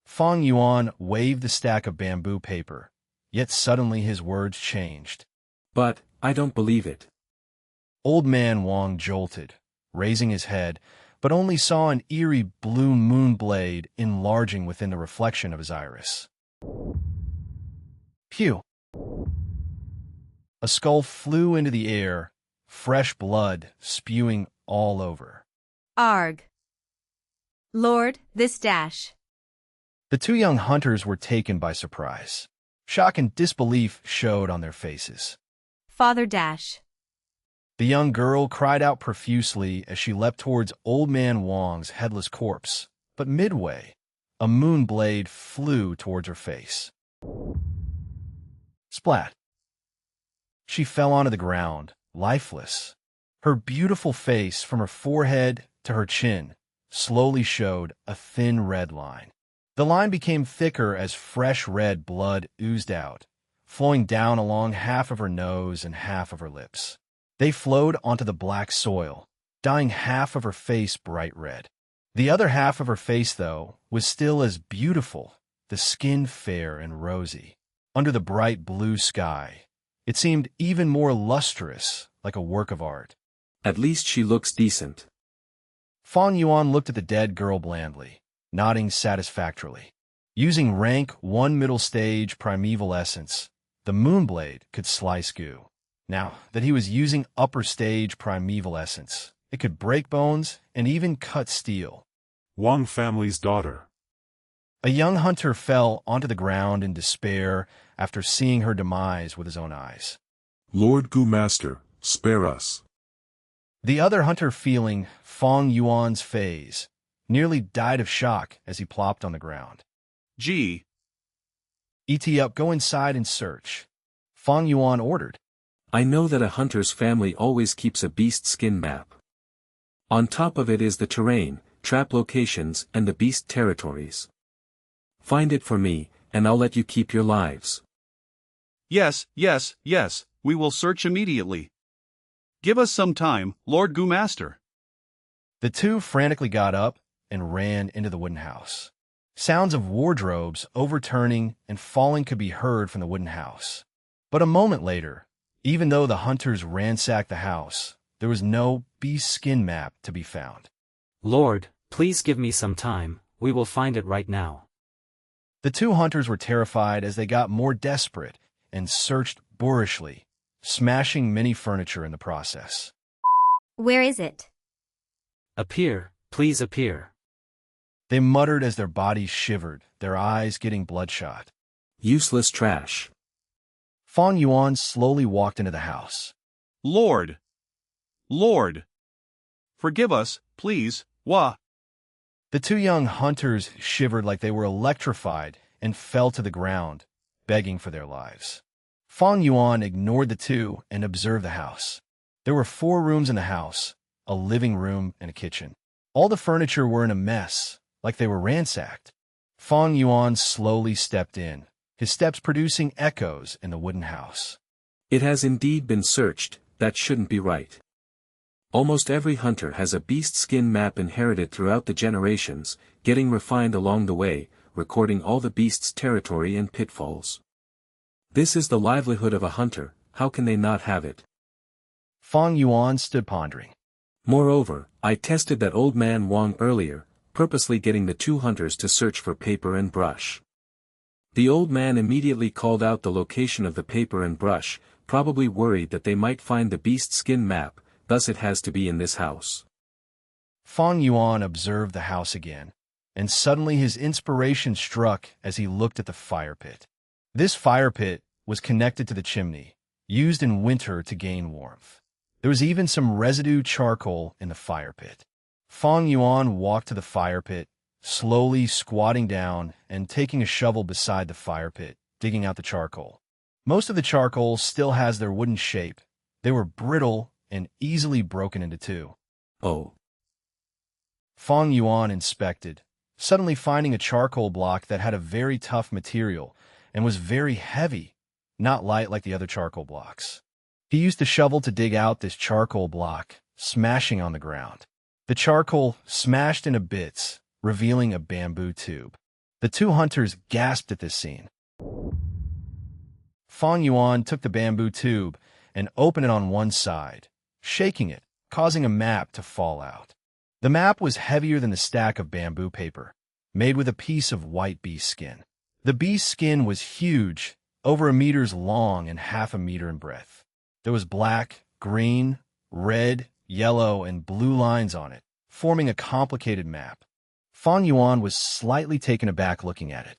A: Fang Yuan waved the stack of bamboo paper, yet suddenly his words changed.
C: But, I don't believe it.
A: Old Man Wong jolted, raising his head, but only saw an eerie blue moon blade enlarging within the reflection of his iris. Pew! A skull flew into the air, fresh blood spewing all over.
O: Arg. Lord, this dash.
A: The two young hunters were taken by surprise. Shock and disbelief showed on their faces.
O: Father dash.
A: The young girl cried out profusely as she leapt towards Old Man Wong's headless corpse, but midway, a moon blade flew towards her face. Splat! She fell onto the ground, lifeless. Her beautiful face, from her forehead to her chin, slowly showed a thin red line. The line became thicker as fresh red blood oozed out, flowing down along half of her nose and half of her lips. They flowed onto the black soil, dyeing half of her face bright red. The other half of her face, though, was still as beautiful, the skin fair and rosy. Under the bright blue sky, it seemed even more lustrous, like a work of art.
C: At least she looks decent.
A: Fang Yuan looked at the dead girl blandly, nodding satisfactorily. Using rank 1 middle stage primeval essence, the Moonblade could slice goo. Now that he was using upper stage primeval essence, it could break bones and even cut steel.
J: Wang family's daughter.
A: A young hunter fell onto the ground in despair after seeing her demise with his own eyes.
J: Lord Gu Master, spare us.
A: The other hunter, feeling Fang Yuan's phase, nearly died of shock as he plopped on the ground.
H: Gee.
A: ET up, go inside and search. Fang Yuan ordered.
C: I know that a hunter's family always keeps a beast skin map. On top of it is the terrain, trap locations, and the beast territories. Find it for me, and I'll let you keep your lives.
H: Yes, we will search immediately. Give us some time, Lord Gu Master.
A: The two frantically got up and ran into the wooden house. Sounds of wardrobes overturning and falling could be heard from the wooden house. But a moment later, even though the hunters ransacked the house, there was no beast skin map to be found.
G: Lord, please give me some time, we will find it right now.
A: The two hunters were terrified as they got more desperate and searched boorishly, smashing many furniture in the process.
O: Where is it?
G: Appear, please appear.
A: They muttered as their bodies shivered, their eyes getting bloodshot.
C: Useless trash.
A: Fang Yuan slowly walked into the house.
H: Lord! Forgive us, please, wah!
A: The two young hunters shivered like they were electrified and fell to the ground, begging for their lives. Fang Yuan ignored the two and observed the house. There were 4 rooms in the house, a living room and a kitchen. All the furniture were in a mess, like they were ransacked. Fang Yuan slowly stepped in, his steps producing echoes in the wooden house.
C: It has indeed been searched, that shouldn't be right. Almost every hunter has a beast skin map inherited throughout the generations, getting refined along the way, recording all the beast's territory and pitfalls. This is the livelihood of a hunter, how can they not have it?
A: Fang Yuan stood pondering.
C: Moreover, I tested that old man Wang earlier, purposely getting the two hunters to search for paper and brush. The old man immediately called out the location of the paper and brush, probably worried that they might find the beast skin map, thus it has to be in this house.
A: Fang Yuan observed the house again, and suddenly his inspiration struck as he looked at the fire pit. This fire pit was connected to the chimney, used in winter to gain warmth. There was even some residue charcoal in the fire pit. Fang Yuan walked to the fire pit, slowly squatting down and taking a shovel beside the fire pit, digging out the charcoal. Most of the charcoal still has their wooden shape. They were brittle and easily broken into two.
C: Oh.
A: Fang Yuan inspected, suddenly finding a charcoal block that had a very tough material and was very heavy, not light like the other charcoal blocks. He used the shovel to dig out this charcoal block, smashing on the ground. The charcoal smashed into bits, revealing a bamboo tube. The two hunters gasped at this scene. Fang Yuan took the bamboo tube and opened it on one side, shaking it, causing a map to fall out. The map was heavier than the stack of bamboo paper, made with a piece of white beast skin. The beast skin was huge, over 1 meter long and half a meter in breadth. There was black, green, red, yellow, and blue lines on it, forming a complicated map. Fang Yuan was slightly taken aback looking at it.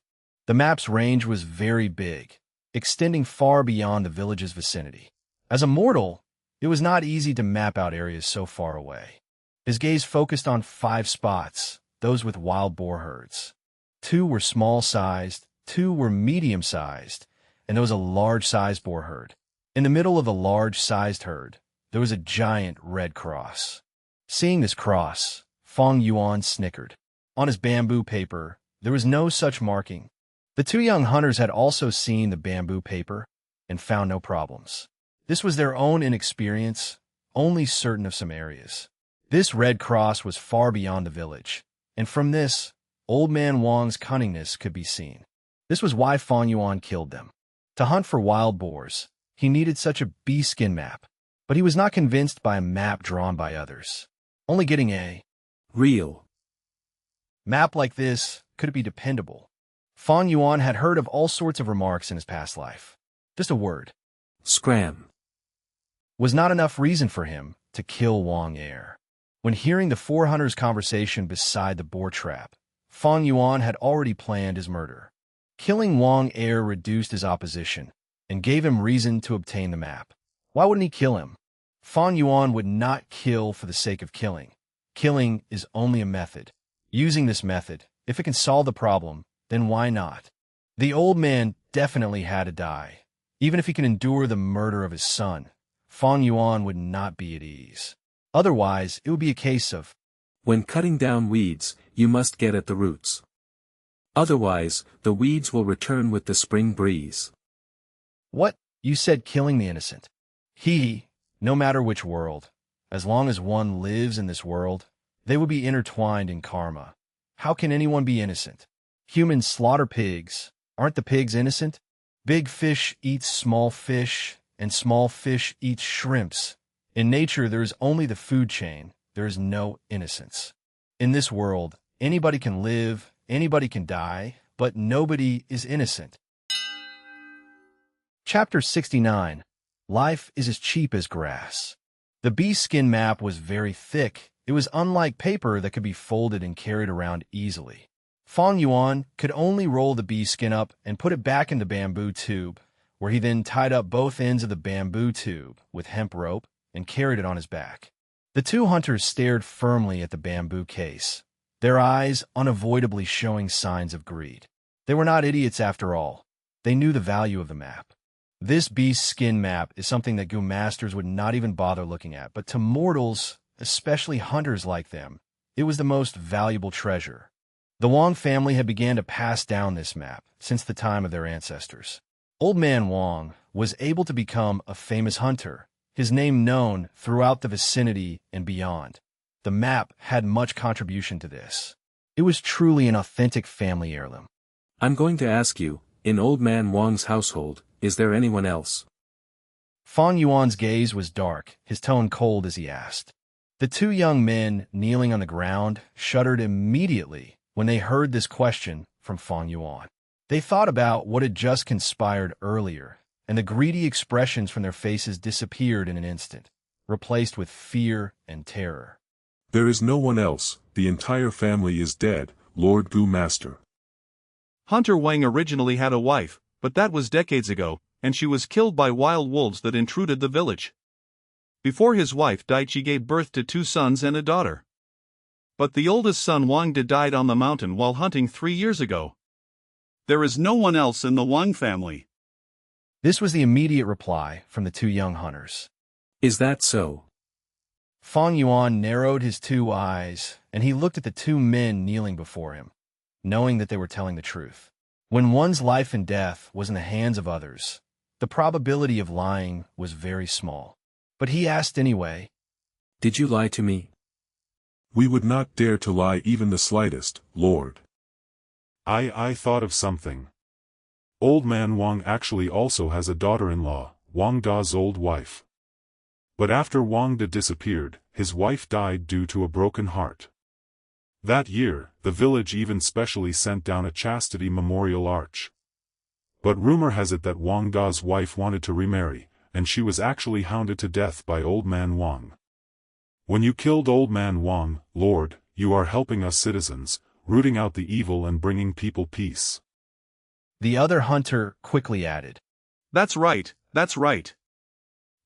A: The map's range was very big, extending far beyond the village's vicinity. As a mortal, it was not easy to map out areas so far away. His gaze focused on 5 spots, those with wild boar herds. 2 were small-sized, 2 were medium-sized, and there was a large-sized boar herd. In the middle of the large-sized herd, there was a giant red cross. Seeing this cross, Fang Yuan snickered. On his bamboo paper, there was no such marking. The 2 young hunters had also seen the bamboo paper and found no problems. This was their own inexperience, only certain of some areas. This red cross was far beyond the village, and from this, Old Man Wang's cunningness could be seen. This was why Fang Yuan killed them. To hunt for wild boars, he needed such a beast skin map, but he was not convinced by a map drawn by others. Only getting a
C: real
A: map like this could it be dependable. Fang Yuan had heard of all sorts of remarks in his past life. Just a word,
C: scram,
A: was not enough reason for him to kill Wang Er. When hearing the 4 hunters' conversation beside the boar trap, Fang Yuan had already planned his murder. Killing Wang Er reduced his opposition and gave him reason to obtain the map. Why wouldn't he kill him? Fang Yuan would not kill for the sake of killing. Killing is only a method. Using this method, if it can solve the problem, then why not? The old man definitely had to die. Even if he can endure the murder of his son, Fang Yuan would not be at ease. Otherwise, it would be a case of,
C: when cutting down weeds, you must get at the roots. Otherwise, the weeds will return with the spring breeze.
A: What? You said killing the innocent. No matter which world, as long as one lives in this world, they would be intertwined in karma. How can anyone be innocent? Humans slaughter pigs. Aren't the pigs innocent? Big fish eats small fish, and small fish eats shrimps. In nature, there is only the food chain. There is no innocence. In this world, anybody can live, anybody can die, but nobody is innocent. Chapter 69. Life is as cheap as grass. The beast skin map was very thick. It was unlike paper that could be folded and carried around easily. Fang Yuan could only roll the beast skin up and put it back in the bamboo tube, where he then tied up both ends of the bamboo tube with hemp rope and carried it on his back. The 2 hunters stared firmly at the bamboo case, their eyes unavoidably showing signs of greed. They were not idiots after all. They knew the value of the map. This beast skin map is something that Gu masters would not even bother looking at, but to mortals, especially hunters like them, it was the most valuable treasure. The Wang family had began to pass down this map since the time of their ancestors. Old Man Wang was able to become a famous hunter. his name known throughout the vicinity and beyond. The map had much contribution to this. It was truly an authentic family heirloom.
C: I'm going to ask you, in Old Man Wang's household, is there anyone else?
A: Fang Yuan's gaze was dark, his tone cold as he asked. The two young men kneeling on the ground shuddered immediately when they heard this question from Fang Yuan. They thought about what had just conspired earlier, and the greedy expressions from their faces disappeared in an instant, replaced with fear and terror.
J: There is no one else, the entire family is dead, Lord Gu Master.
H: Hunter Wang originally had a wife, but that was decades ago, and she was killed by wild wolves that intruded the village. Before his wife died, she gave birth to 2 sons and a daughter. But the oldest son Wang De died on the mountain while hunting 3 years ago. There is no one else in the Wang family.
A: This was the immediate reply from the two young hunters.
C: Is that so?
A: Fang Yuan narrowed his 2 eyes, and he looked at the 2 men kneeling before him, knowing that they were telling the truth. When one's life and death was in the hands of others, the probability of lying was very small. But he asked anyway,
C: Did you lie to me?
J: We would not dare to lie even the slightest, Lord. I thought of something. Old Man Wang actually also has a daughter-in-law, Wang Da's old wife. But after Wang Da disappeared, his wife died due to a broken heart. That year, the village even specially sent down a chastity memorial arch. But rumor has it that Wang Da's wife wanted to remarry, and she was actually hounded to death by Old Man Wang. When you killed Old Man Wang, Lord, you are helping us citizens, rooting out the evil and bringing people peace.
A: The other hunter quickly added,
H: That's right, that's right.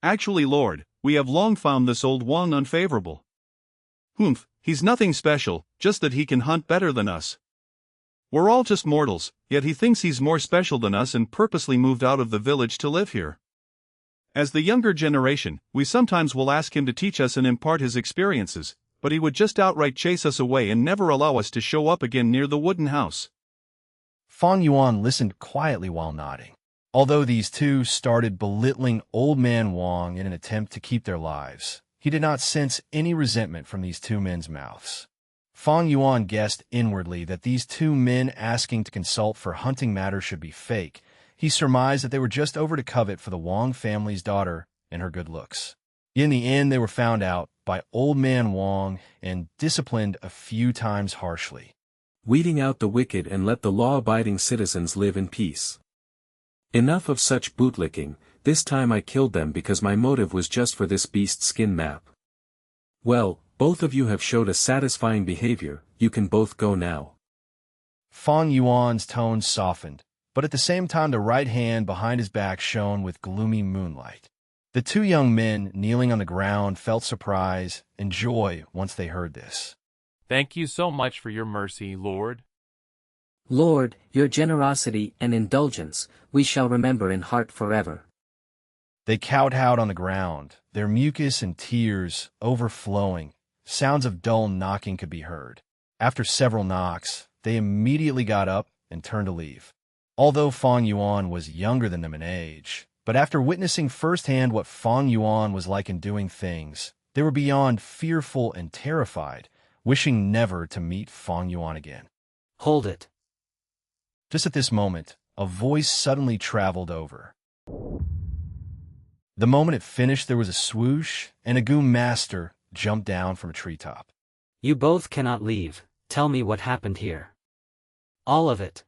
H: Actually, Lord, we have long found this old Wang unfavorable. Humph, he's nothing special, just that he can hunt better than us. We're all just mortals, yet he thinks he's more special than us and purposely moved out of the village to live here. As the younger generation, we sometimes will ask him to teach us and impart his experiences, but he would just outright chase us away and never allow us to show up again near the wooden house.
A: Fang Yuan listened quietly while nodding. Although these two started belittling Old Man Wang in an attempt to keep their lives, he did not sense any resentment from these 2 men's mouths. Fang Yuan guessed inwardly that these 2 men asking to consult for hunting matters should be fake. He surmised that they were just over to covet for the Wang family's daughter and her good looks. In the end, they were found out by Old Man Wang and disciplined a few times harshly.
C: Weeding out the wicked and let the law-abiding citizens live in peace. Enough of such bootlicking, this time I killed them because my motive was just for this beast skin map. Well, both of you have showed a satisfying behavior, you can both go now.
A: Fang Yuan's tone softened, but at the same time the right hand behind his back shone with gloomy moonlight. The 2 young men kneeling on the ground felt surprise and joy once they heard this.
F: Thank you so much for your mercy, Lord.
N: Lord, your generosity and indulgence, we shall remember in heart forever.
A: They kowtowed on the ground, their mucus and tears overflowing. Sounds of dull knocking could be heard. After several knocks, they immediately got up and turned to leave. Although Fang Yuan was younger than them in age, but after witnessing firsthand what Fang Yuan was like in doing things, they were beyond fearful and terrified, wishing never to meet Fang Yuan again.
G: Hold it.
A: Just at this moment, a voice suddenly traveled over. The moment it finished, there was a swoosh, and a Goon Master jumped down from a treetop.
G: You both cannot leave. Tell me what happened here. All of it.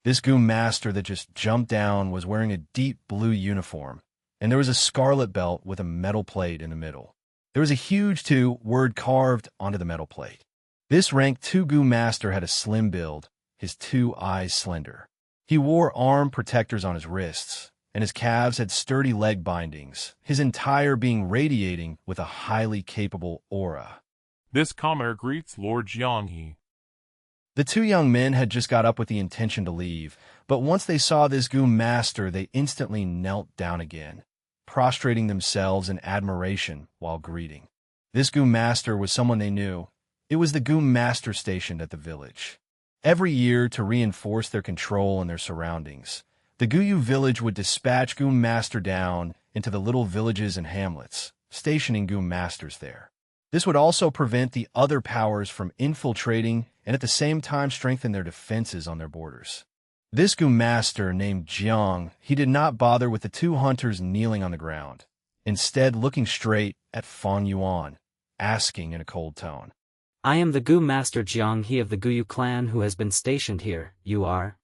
A: This Goon Master that just jumped down was wearing a deep blue uniform, and there was a scarlet belt with a metal plate in the middle. There was a huge 2 word carved onto the metal plate. This rank 2 Goon Master had a slim build, his 2 eyes slender. He wore arm protectors on his wrists, and his calves had sturdy leg bindings, his entire being radiating with a highly capable aura.
Q: This commoner greets Lord Jianghe.
A: The 2 young men had just got up with the intention to leave, but once they saw this Goon Master, they instantly knelt down again, prostrating themselves in admiration while greeting. This Goon Master was someone they knew. It was the Goon Master stationed at the village. Every year, to reinforce their control and their surroundings, the Guyu village would dispatch Gu Master down into the little villages and hamlets, stationing Gu Masters there. This would also prevent the other powers from infiltrating and at the same time strengthen their defenses on their borders. This Gu Master named Jiang, he did not bother with the two hunters kneeling on the ground, instead looking straight at Fang Yuan, asking in a cold tone.
G: I am the Gu Master Jiang He of the Guyu clan who has been stationed here, you are?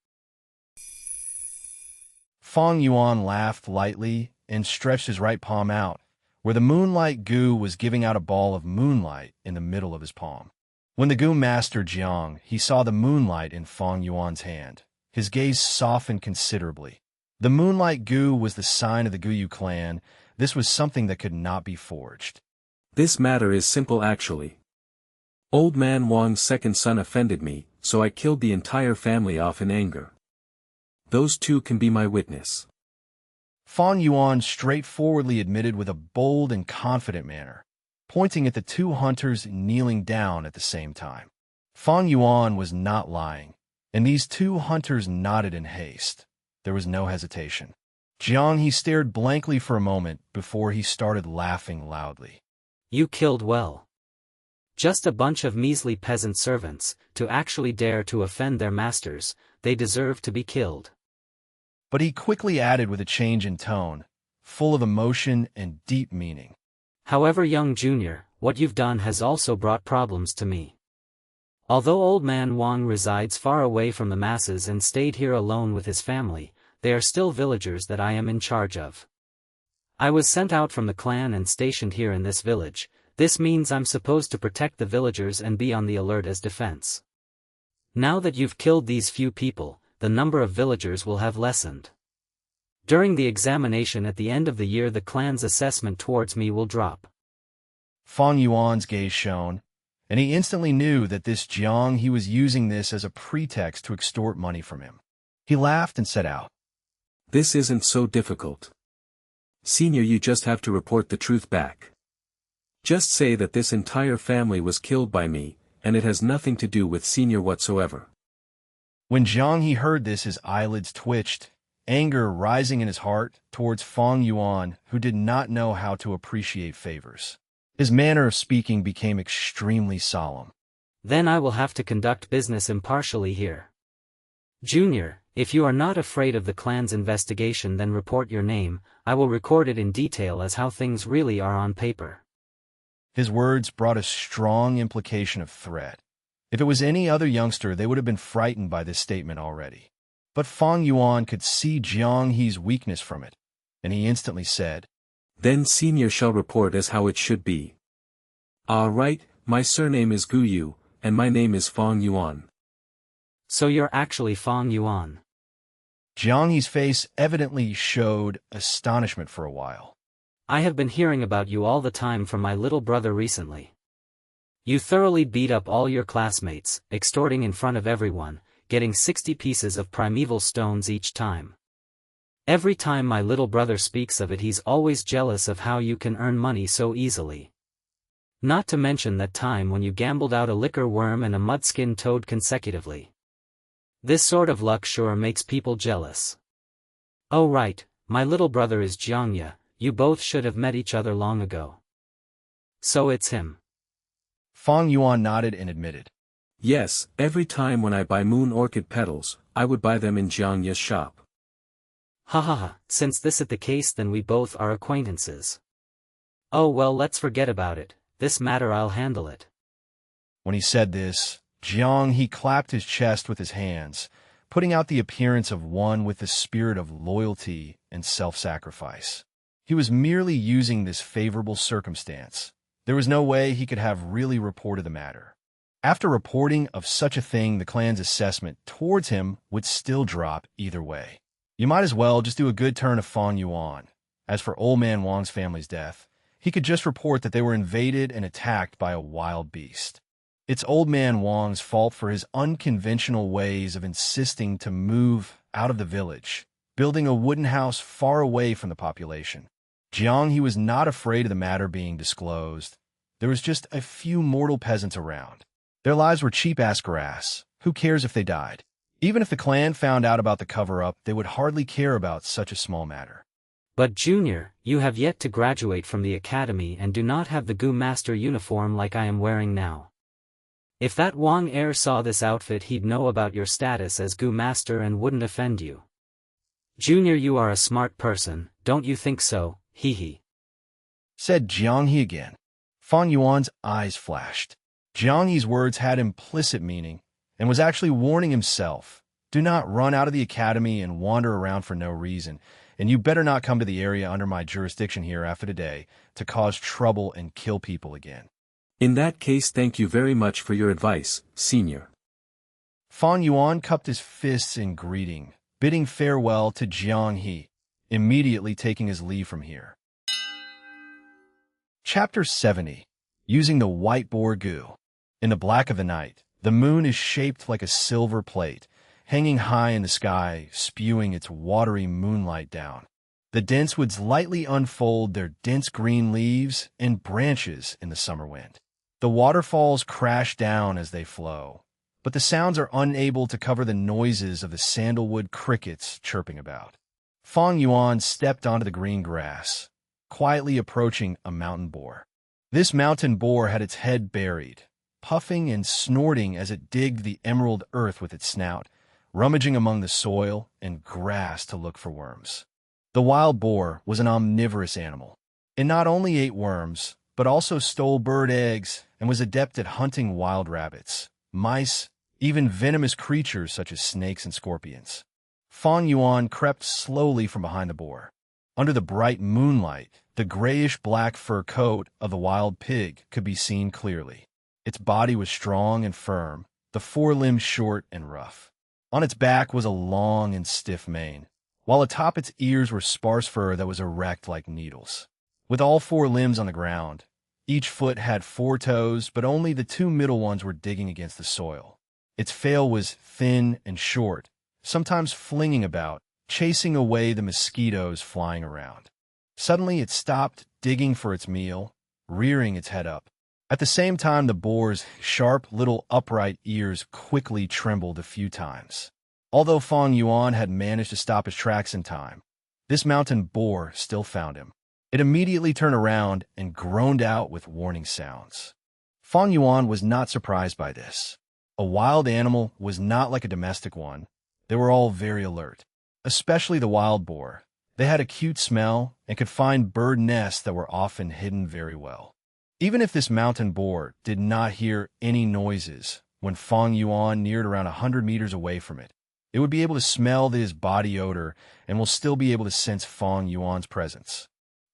A: Fang Yuan laughed lightly and stretched his right palm out, where the moonlight Gu was giving out a ball of moonlight in the middle of his palm. When the Gu Master Jiang, he saw the moonlight in Fang Yuan's hand, his gaze softened considerably. The moonlight Gu was the sign of the Guyu clan. This was something that could not be forged.
C: This matter is simple actually. Old man Wang's second son offended me, so I killed the entire family off in anger. Those two can be my witness.
A: Fang Yuan straightforwardly admitted with a bold and confident manner, pointing at the two hunters kneeling down at the same time. Fang Yuan was not lying, and these two hunters nodded in haste. There was no hesitation. Jiang, he stared blankly for a moment before he started laughing loudly.
G: You killed well. Just a bunch of measly peasant servants, to actually dare to offend their masters, they deserve to be killed.
A: But he quickly added with a change in tone, full of emotion and deep meaning.
G: However, young junior, what you've done has also brought problems to me. Although old man Wang resides far away from the masses and stayed here alone with his family, they are still villagers that I am in charge of. I was sent out from the clan and stationed here in this village. This means I'm supposed to protect the villagers and be on the alert as defense. Now that you've killed these few people, the number of villagers will have lessened. During the examination at the end of the year, the clan's assessment towards me will drop.
A: Fang Yuan's gaze shone, and he instantly knew that this Jiang, he was using this as a pretext to extort money from him. He laughed and set out.
C: This isn't so difficult. Senior, you just have to report the truth back. Just say that this entire family was killed by me, and it has nothing to do with Senior whatsoever.
A: When Jiang he heard this, his eyelids twitched, anger rising in his heart towards Fang Yuan, who did not know how to appreciate favors. His manner of speaking became extremely solemn.
G: Then I will have to conduct business impartially here. Junior, if you are not afraid of the clan's investigation, then report your name. I will record it in detail as how things really are on paper.
A: His words brought a strong implication of threat. If it was any other youngster, they would have been frightened by this statement already. But Fang Yuan could see Jiang He's weakness from it, and he instantly said,
C: Then Senior shall report as how it should be. All right, my surname is Guyu, and my name is Fang Yuan.
G: So you're actually Fang Yuan.
A: Jiang He's face evidently showed astonishment for a while.
G: I have been hearing about you all the time from my little brother recently. You thoroughly beat up all your classmates, extorting in front of everyone, getting 60 pieces of primeval stones each time. Every time my little brother speaks of it, he's always jealous of how you can earn money so easily. Not to mention that time when you gambled out a liquor worm and a mudskin toad consecutively. This sort of luck sure makes people jealous. Oh right, my little brother is Jiangya, you both should have met each other long ago. So it's him.
A: Fang Yuan nodded and admitted.
C: Yes, every time when I buy moon orchid petals, I would buy them in Jiangya's shop.
G: Ha ha ha, since this is the case, then we both are acquaintances. Oh well, let's forget about it, this matter I'll handle it.
A: When he said this, Jiang he clapped his chest with his hands, putting out the appearance of one with the spirit of loyalty and self-sacrifice. He was merely using this favorable circumstance. There was no way he could have really reported the matter. After reporting of such a thing, the clan's assessment towards him would still drop either way. You might as well just do a good turn of Fang Yuan. As for old man Wang's family's death, he could just report that they were invaded and attacked by a wild beast. It's old man Wang's fault for his unconventional ways of insisting to move out of the village, building a wooden house far away from the population. Jiang he was not afraid of the matter being disclosed. There was just a few mortal peasants around. Their lives were cheap-ass grass. Who cares if they died? Even if the clan found out about the cover-up, they would hardly care about such a small matter.
G: But Junior, you have yet to graduate from the academy and do not have the Goo Master uniform like I am wearing now. If that Wang heir saw this outfit, he'd know about your status as Goo Master and wouldn't offend you. Junior, you are a smart person, don't you think so, hee,
A: said Jianghe again. Fang Yuan's eyes flashed. Jianghe's words had implicit meaning, and was actually warning himself, do not run out of the academy and wander around for no reason, and you better not come to the area under my jurisdiction here after today to cause trouble and kill people again.
C: In that case, thank you very much for your advice, Senior.
A: Fang Yuan cupped his fists in greeting, bidding farewell to Jianghe, immediately taking his leave from here. Chapter 70. Using the white boar goo. In the black of the night, the moon is shaped like a silver plate, hanging high in the sky, spewing its watery moonlight down. The dense woods lightly unfold their dense green leaves and branches in the summer wind. The waterfalls crash down as they flow, but the sounds are unable to cover the noises of the sandalwood crickets chirping about. Fang Yuan stepped onto the green grass, quietly approaching a mountain boar. This mountain boar had its head buried, puffing and snorting as it digged the emerald earth with its snout, rummaging among the soil and grass to look for worms. The wild boar was an omnivorous animal. It not only ate worms, but also stole bird eggs and was adept at hunting wild rabbits, mice, even venomous creatures such as snakes and scorpions. Fang Yuan crept slowly from behind the boar. Under the bright moonlight, the grayish-black fur coat of the wild pig could be seen clearly. Its body was strong and firm, the forelimbs short and rough. On its back was a long and stiff mane, while atop its ears were sparse fur that was erect like needles. With all four limbs on the ground, each foot had 4 toes, but only the 2 middle ones were digging against the soil. Its tail was thin and short, sometimes flinging about, chasing away the mosquitoes flying around. Suddenly it stopped digging for its meal, rearing its head up. At the same time, the boar's sharp little upright ears quickly trembled a few times. Although Fang Yuan had managed to stop his tracks in time, this mountain boar still found him. It immediately turned around and groaned out with warning sounds. Fang Yuan was not surprised by this. A wild animal was not like a domestic one. They were all very alert, especially the wild boar. They had a cute smell and could find bird nests that were often hidden very well. Even if this mountain boar did not hear any noises when Fang Yuan neared around 100 meters away from it, it would be able to smell his body odor and will still be able to sense Fang Yuan's presence.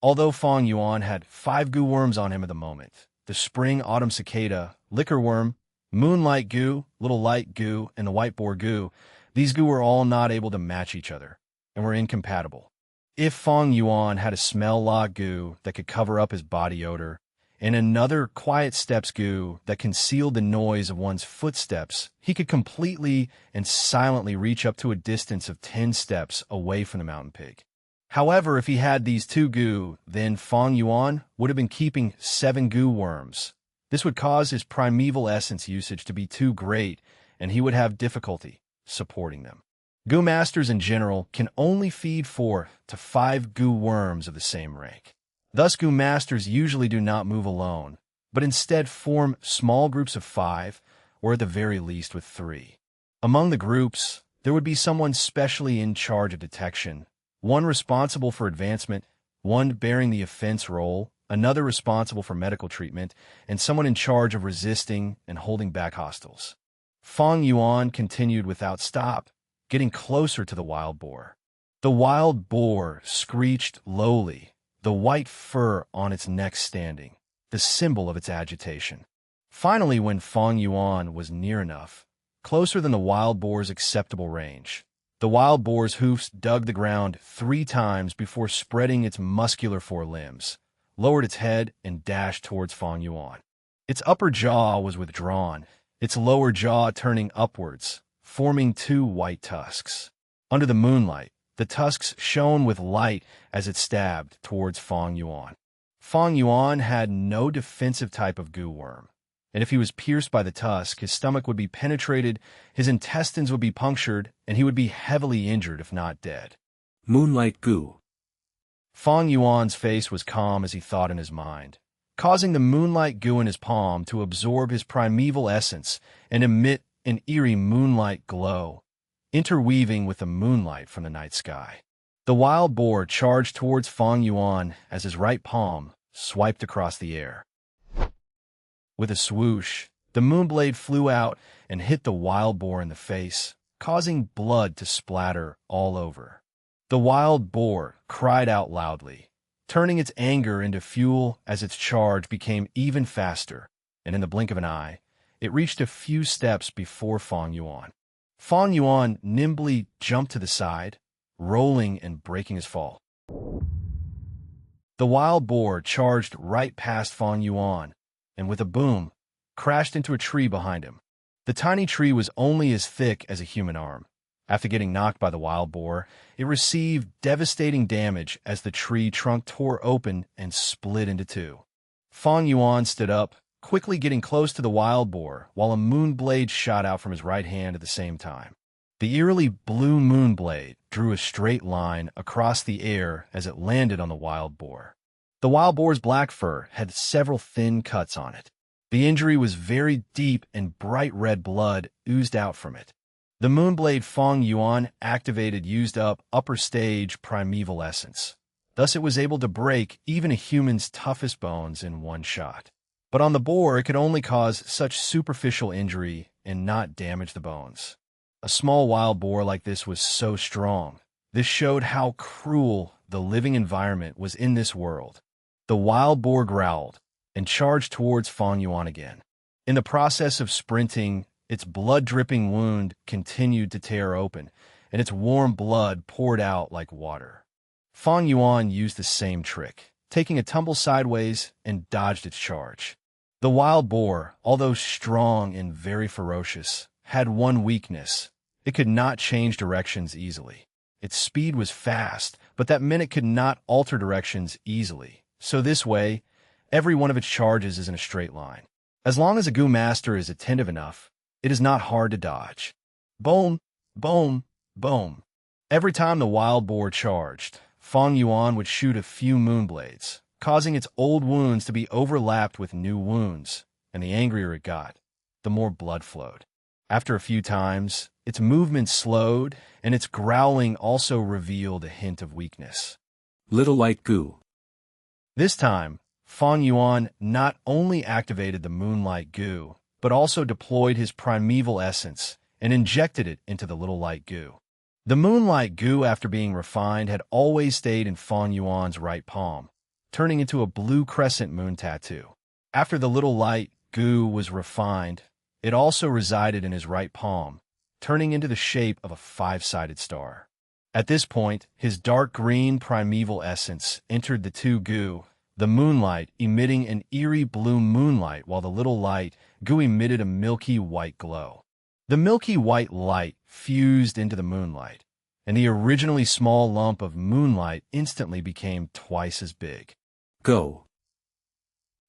A: Although Fang Yuan had 5 goo worms on him at the moment, the spring-autumn cicada, liquor worm, moonlight goo, little light goo, and the white boar goo, these goo were all not able to match each other and were incompatible. If Fang Yuan had a smell-lock goo that could cover up his body odor, and another quiet steps goo that concealed the noise of one's footsteps, he could completely and silently reach up to a distance of 10 steps away from the mountain pig. However, if he had these 2 goo, then Fang Yuan would have been keeping 7 goo worms. This would cause his primeval essence usage to be too great, and he would have difficulty supporting them. Goo masters in general can only feed 4 to 5 goo worms of the same rank. Thus, goo masters usually do not move alone, but instead form small groups of 5, or at the very least with 3. Among the groups, there would be someone specially in charge of detection, one responsible for advancement, one bearing the offense role, another responsible for medical treatment, and someone in charge of resisting and holding back hostiles. Fang Yuan continued without stop, getting closer to the wild boar. The wild boar screeched lowly, the white fur on its neck standing, the symbol of its agitation. Finally, when Fang Yuan was near enough, closer than the wild boar's acceptable range, the wild boar's hoofs dug the ground 3 times before spreading its muscular 4 limbs, lowered its head, and dashed towards Fang Yuan. Its upper jaw was withdrawn, its lower jaw turning upwards, forming 2 white tusks. Under the moonlight, the tusks shone with light as it stabbed towards Fang Yuan. Fang Yuan had no defensive type of goo worm, and if he was pierced by the tusk, his stomach would be penetrated, his intestines would be punctured, and he would be heavily injured if not dead.
C: Moonlight goo.
A: Fang Yuan's face was calm as he thought in his mind, causing the moonlight goo in his palm to absorb his primeval essence and emit an eerie moonlight glow, interweaving with the moonlight from the night sky. The wild boar charged towards Fang Yuan as his right palm swiped across the air. With a swoosh, the moonblade flew out and hit the wild boar in the face, causing blood to splatter all over. The wild boar cried out loudly, turning its anger into fuel as its charge became even faster, and in the blink of an eye, it reached a few steps before Fang Yuan. Fang Yuan nimbly jumped to the side, rolling and breaking his fall. The wild boar charged right past Fang Yuan, and with a boom, crashed into a tree behind him. The tiny tree was only as thick as a human arm. After getting knocked by the wild boar, it received devastating damage as the tree trunk tore open and split into two. Fang Yuan stood up, quickly getting close to the wild boar, while a moonblade shot out from his right hand at the same time. The eerily blue moonblade drew a straight line across the air as it landed on the wild boar. The wild boar's black fur had several thin cuts on it. The injury was very deep and bright red blood oozed out from it. The moonblade Fang Yuan activated used up upper stage primeval essence. Thus it was able to break even a human's toughest bones in one shot. But on the boar, it could only cause such superficial injury and not damage the bones. A small wild boar like this was so strong. This showed how cruel the living environment was in this world. The wild boar growled and charged towards Fang Yuan again. In the process of sprinting, its blood-dripping wound continued to tear open, and its warm blood poured out like water. Fang Yuan used the same trick, taking a tumble sideways and dodged its charge. The wild boar, although strong and very ferocious, had one weakness. It could not change directions easily. Its speed was fast, but that meant it could not alter directions easily. So this way, every one of its charges is in a straight line. As long as a Goo Master is attentive enough, it is not hard to dodge. Boom, boom, boom. Every time the wild boar charged, Fang Yuan would shoot a few moonblades, causing its old wounds to be overlapped with new wounds, and the angrier it got, the more blood flowed. After a few times, its movement slowed, and its growling also revealed a hint of weakness.
C: Little light goo.
A: This time, Fang Yuan not only activated the moonlight goo, but also deployed his primeval essence and injected it into the little light goo. The moonlight goo, after being refined, had always stayed in Fang Yuan's right palm, turning into a blue crescent moon tattoo. After the little light goo was refined, it also resided in his right palm, turning into the shape of a five-sided star. At this point, his dark green primeval essence entered the two goo, the moonlight emitting an eerie blue moonlight while the little light goo emitted a milky white glow. The milky white light fused into the moonlight, and the originally small lump of moonlight instantly became twice as big.
C: Go.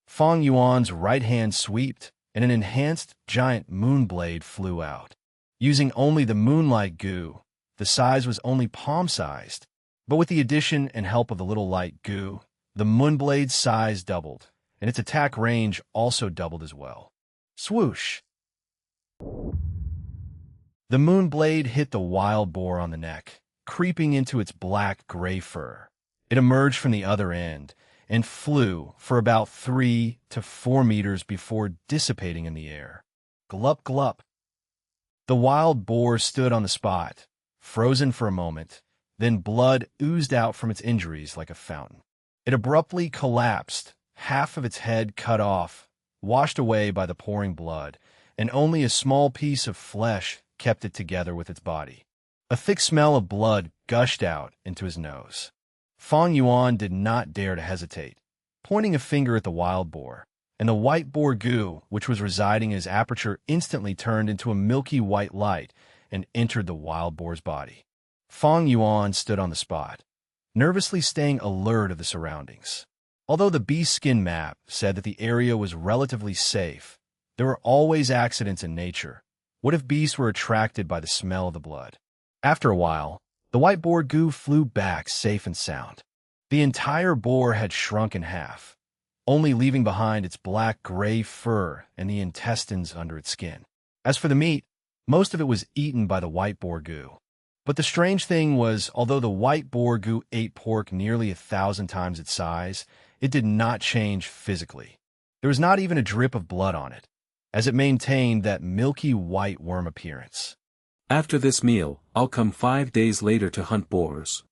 A: Fang Yuan's right hand swept, and an enhanced giant moonblade flew out. Using only the moonlight goo, the size was only palm-sized, but with the addition and help of the little light goo, the moonblade's size doubled, and its attack range also doubled as well. Swoosh! The moonblade hit the wild boar on the neck, creeping into its black-gray fur. It emerged from the other end and flew for about 3 to 4 meters before dissipating in the air. Glup glup! The wild boar stood on the spot, frozen for a moment, then blood oozed out from its injuries like a fountain. It abruptly collapsed, half of its head cut off, washed away by the pouring blood, and only a small piece of flesh kept it together with its body. A thick smell of blood gushed out into his nose. Fang Yuan did not dare to hesitate, pointing a finger at the wild boar, and the white boar goo, which was residing in his aperture, instantly turned into a milky white light and entered the wild boar's body. Fang Yuan stood on the spot, nervously staying alert of the surroundings. Although the beast skin map said that the area was relatively safe, There were always accidents in nature. What if beasts were attracted by the smell of the blood? After a while, the white boar goo flew back safe and sound. The entire boar had shrunk in half, only leaving behind its black-gray fur and the intestines under its skin. As for the meat, most of it was eaten by the white boar goo. But the strange thing was, although the white boar goo ate pork nearly 1,000 times its size, it did not change physically. There was not even a drip of blood on it, as it maintained that milky white worm appearance.
C: After this meal, I'll come 5 days later to hunt boars.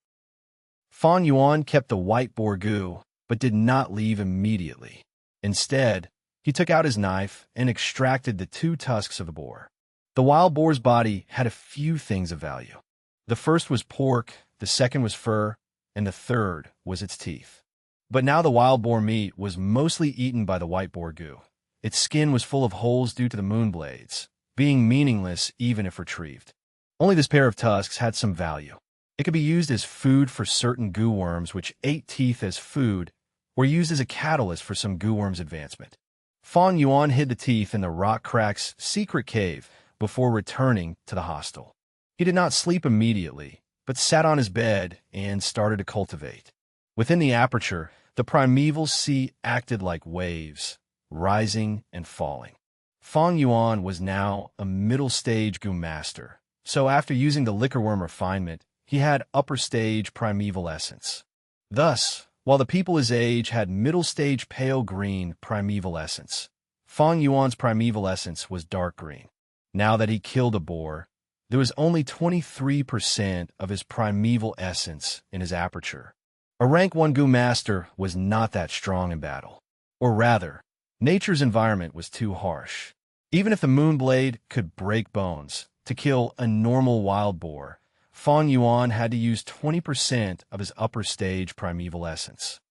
A: Fang Yuan kept the white boar goo, but did not leave immediately. Instead, he took out his knife and extracted the 2 tusks of the boar. The wild boar's body had a few things of value. The first was pork, the second was fur, and the third was its teeth. But now the wild boar meat was mostly eaten by the white boar goo. Its skin was full of holes due to the moon blades, being meaningless even if retrieved. Only this pair of tusks had some value. It could be used as food for certain goo worms which ate teeth as food, or used as a catalyst for some goo worm's advancement. Fang Yuan hid the teeth in the rock crack's secret cave before returning to the hostel. He did not sleep immediately, but sat on his bed and started to cultivate. Within the aperture, the primeval sea acted like waves, rising and falling. Fang Yuan was now a middle-stage goo master, so after using the liquorworm refinement, he had upper-stage primeval essence. Thus, while the people his age had middle-stage pale-green primeval essence, Fang Yuan's primeval essence was dark green. Now that he killed a boar, there was only 23% of his primeval essence in his aperture. A rank 1 goo master was not that strong in battle. Or rather, nature's environment was too harsh. Even if the moonblade could break bones, to kill a normal wild boar, Fang Yuan had to use 20% of his upper stage primeval essence.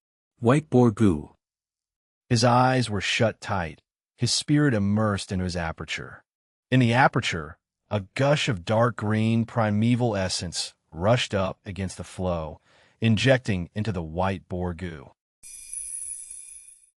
C: White boar goo.
A: His eyes were shut tight, his spirit immersed into his aperture. In the aperture, a gush of dark green primeval essence rushed up against the flow, injecting into the white boar goo.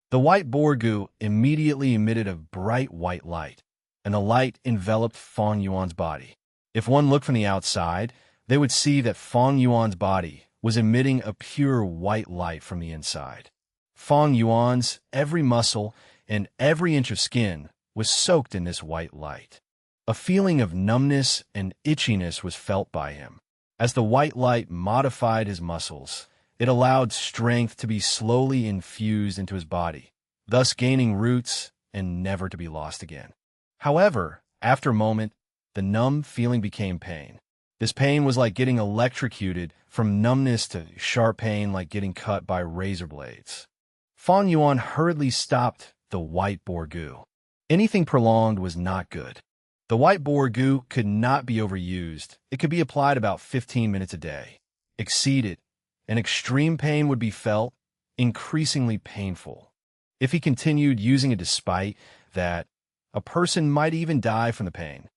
A: The white boar goo immediately emitted a bright white light, and the light enveloped Fang Yuan's body. If one looked from the outside, they would see that Fang Yuan's body was emitting a pure white light from the inside. Fang Yuan's every muscle and every inch of skin was soaked in this white light. A feeling of numbness and itchiness was felt by him. As the white light modified his muscles, it allowed strength to be slowly infused into his body, thus gaining roots and never to be lost again. However, after a moment, the numb feeling became pain. This pain was like getting electrocuted, from numbness to sharp pain like getting cut by razor blades. Fang Yuan hurriedly stopped the white boar goo. Anything prolonged was not good. The white boar goo could not be overused. It could be applied about 15 minutes a day. Exceed it, and extreme pain would be felt, increasingly painful. If he continued using it despite that, a person might even die from the pain.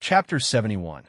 A: Chapter 71.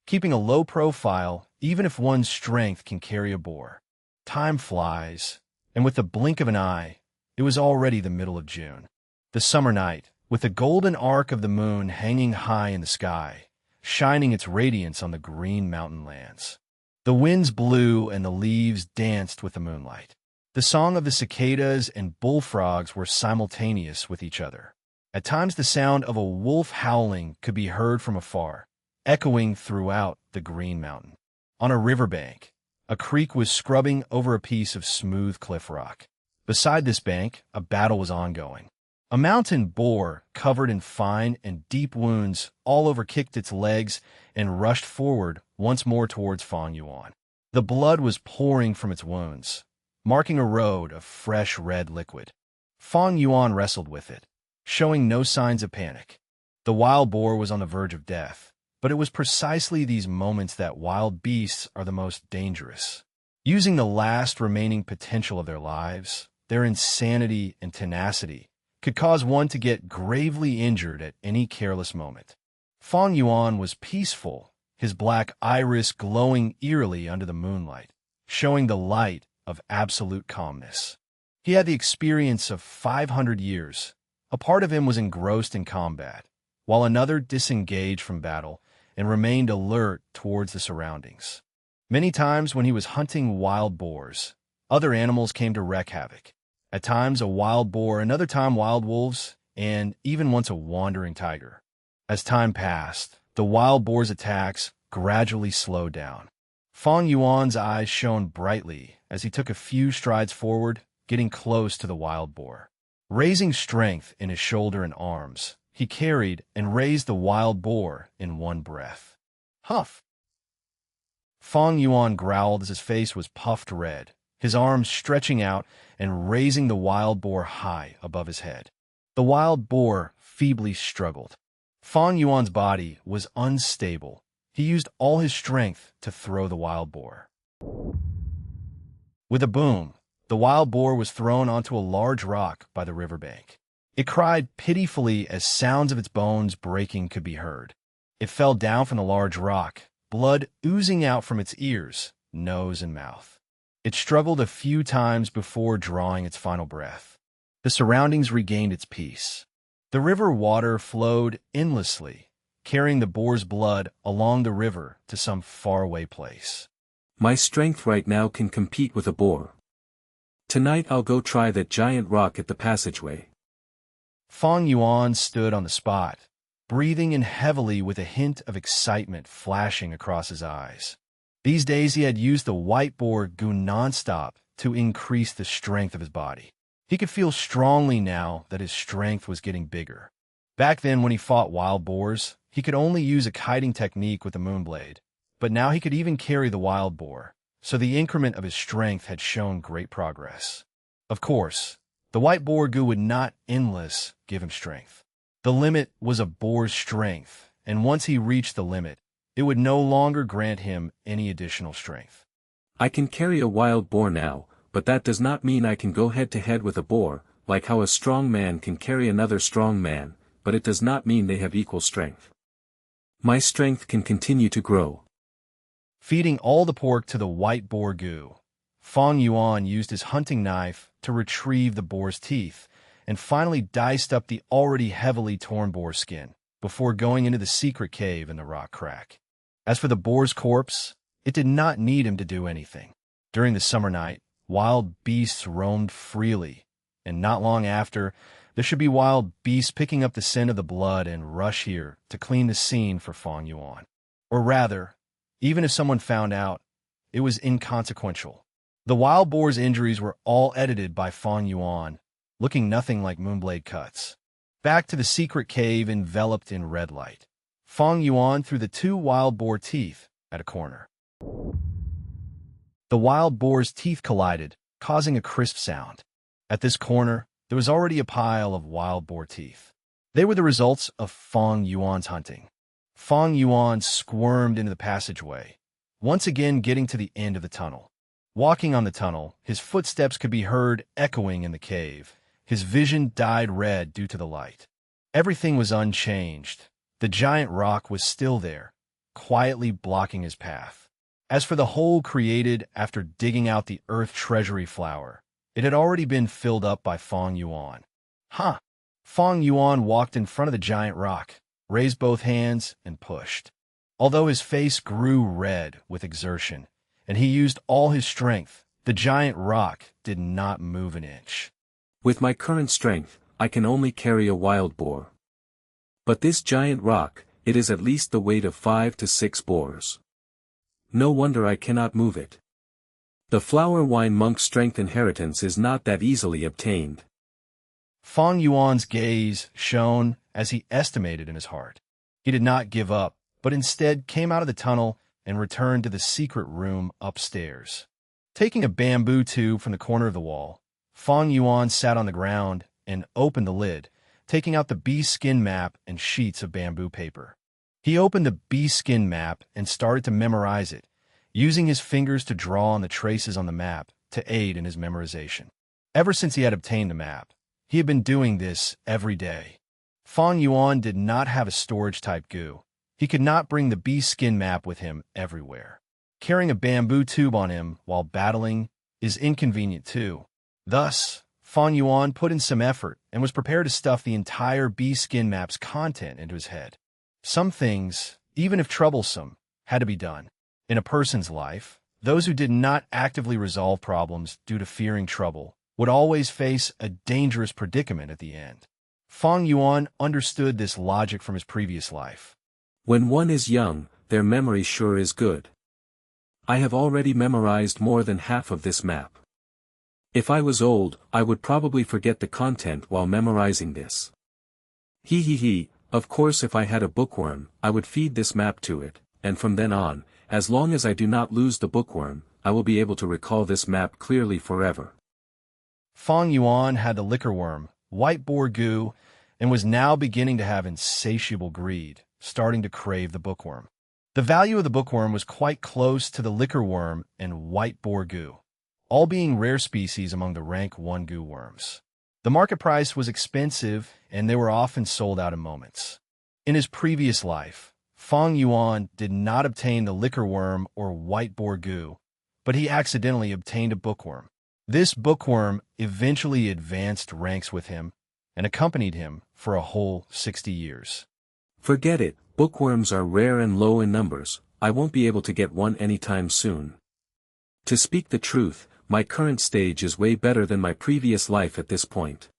A: Keeping a low profile, even if one's strength can carry a boar. Time flies, and with the blink of an eye, it was already the middle of June. The summer night, with the golden arc of the moon hanging high in the sky, shining its radiance on the green mountain lands. The winds blew and the leaves danced with the moonlight. The song of the cicadas and bullfrogs were simultaneous with each other. At times the sound of a wolf howling could be heard from afar, echoing throughout the green mountain. On a riverbank, a creek was scrubbing over a piece of smooth cliff rock. Beside this bank, a battle was ongoing. A mountain boar, covered in fine and deep wounds, all over kicked its legs and rushed forward once more towards Fang Yuan. The blood was pouring from its wounds, marking a road of fresh red liquid. Fang Yuan wrestled with it, showing no signs of panic. The wild boar was on the verge of death, but it was precisely these moments that wild beasts are the most dangerous. Using the last remaining potential of their lives, their insanity and tenacity could cause one to get gravely injured at any careless moment. Fang Yuan was peaceful, his black iris glowing eerily under the moonlight, showing the light of absolute calmness. He had the experience of 500 years, A part of him was engrossed in combat, while another disengaged from battle and remained alert towards the surroundings. Many times when he was hunting wild boars, other animals came to wreak havoc. At times a wild boar, another time wild wolves, and even once a wandering tiger. As time passed, the wild boar's attacks gradually slowed down. Fang Yuan's eyes shone brightly as he took a few strides forward, getting close to the wild boar. Raising strength in his shoulder and arms, he carried and raised the wild boar in one breath. Huff! Fang Yuan growled as his face was puffed red, his arms stretching out and raising the wild boar high above his head. The wild boar feebly struggled. Fang Yuan's body was unstable. He used all his strength to throw the wild boar. With a boom, the wild boar was thrown onto a large rock by the riverbank. It cried pitifully as sounds of its bones breaking could be heard. It fell down from the large rock, blood oozing out from its ears, nose, and mouth. It struggled a few times before drawing its final breath. The surroundings regained its peace. The river water flowed endlessly, carrying the boar's blood along the river to some faraway place.
C: My strength right now can compete with a boar. Tonight I'll go try that giant rock at the passageway.
A: Fang Yuan stood on the spot, breathing in heavily with a hint of excitement flashing across his eyes. These days he had used the white boar goo nonstop to increase the strength of his body. He could feel strongly now that his strength was getting bigger. Back then when he fought wild boars, he could only use a kiting technique with the moonblade, but now he could even carry the wild boar, so the increment of his strength had shown great progress. Of course, the white boar goo would not endless give him strength. The limit was a boar's strength, and once he reached the limit, it would no longer grant him any additional strength.
C: I can carry a wild boar now, but that does not mean I can go head-to-head with a boar, like how a strong man can carry another strong man, but it does not mean they have equal strength. My strength can continue to grow.
A: Feeding all the pork to the white boar goo, Fang Yuan used his hunting knife to retrieve the boar's teeth, and finally diced up the already heavily torn boar skin, before going into the secret cave in the rock crack. As for the boar's corpse, it did not need him to do anything. During the summer night, wild beasts roamed freely, and not long after, there should be wild beasts picking up the scent of the blood and rush here to clean the scene for Fang Yuan. Or rather, even if someone found out, it was inconsequential. The wild boar's injuries were all edited by Fang Yuan, looking nothing like moonblade cuts. Back to the secret cave enveloped in red light. Fang Yuan threw the two wild boar teeth at a corner. The wild boar's teeth collided, causing a crisp sound. At this corner, there was already a pile of wild boar teeth. They were the results of Fang Yuan's hunting. Fang Yuan squirmed into the passageway, once again getting to the end of the tunnel. Walking on the tunnel, his footsteps could be heard echoing in the cave. His vision dyed red due to the light. Everything was unchanged. The giant rock was still there, quietly blocking his path. As for the hole created after digging out the earth treasury flower, it had already been filled up by Fang Yuan. Huh! Fang Yuan walked in front of the giant rock, raised both hands, and pushed. Although his face grew red with exertion, and he used all his strength, the giant rock did not move an inch.
C: With my current strength, I can only carry a wild boar. But this giant rock, it is at least the weight of 5 to 6 boars. No wonder I cannot move it. The flower wine monk's strength inheritance is not that easily obtained.
A: Fang Yuan's gaze shone as he estimated in his heart. He did not give up, but instead came out of the tunnel and returned to the secret room upstairs. Taking a bamboo tube from the corner of the wall, Fang Yuan sat on the ground and opened the lid, taking out the bee skin map and sheets of bamboo paper. He opened the bee skin map and started to memorize it, using his fingers to draw on the traces on the map to aid in his memorization. Ever since he had obtained the map, he had been doing this every day. Fang Yuan did not have a storage-type goo. He could not bring the bee skin map with him everywhere. Carrying a bamboo tube on him while battling is inconvenient too. Thus, Fang Yuan put in some effort and was prepared to stuff the entire bee skin map's content into his head. Some things, even if troublesome, had to be done. In a person's life, those who did not actively resolve problems due to fearing trouble would always face a dangerous predicament at the end. Fang Yuan understood this logic from his previous life.
C: When one is young, their memory sure is good. I have already memorized more than half of this map. If I was old, I would probably forget the content while memorizing this. Of course if I had a bookworm, I would feed this map to it, and from then on, as long as I do not lose the bookworm, I will be able to recall this map clearly forever.
A: Fang Yuan had the liquor worm, white boar goo, and was now beginning to have insatiable greed, starting to crave the bookworm. The value of the bookworm was quite close to the liquor worm and white boar goo, all being rare species among the rank 1 goo worms. The market price was expensive, and they were often sold out in moments. In his previous life, Fang Yuan did not obtain the liquor worm or white boar goo, but he accidentally obtained a bookworm. This bookworm eventually advanced ranks with him and accompanied him for a whole 60 years.
C: Forget it, bookworms are rare and low in numbers, I won't be able to get one anytime soon. To speak the truth, my current stage is way better than my previous life at this point.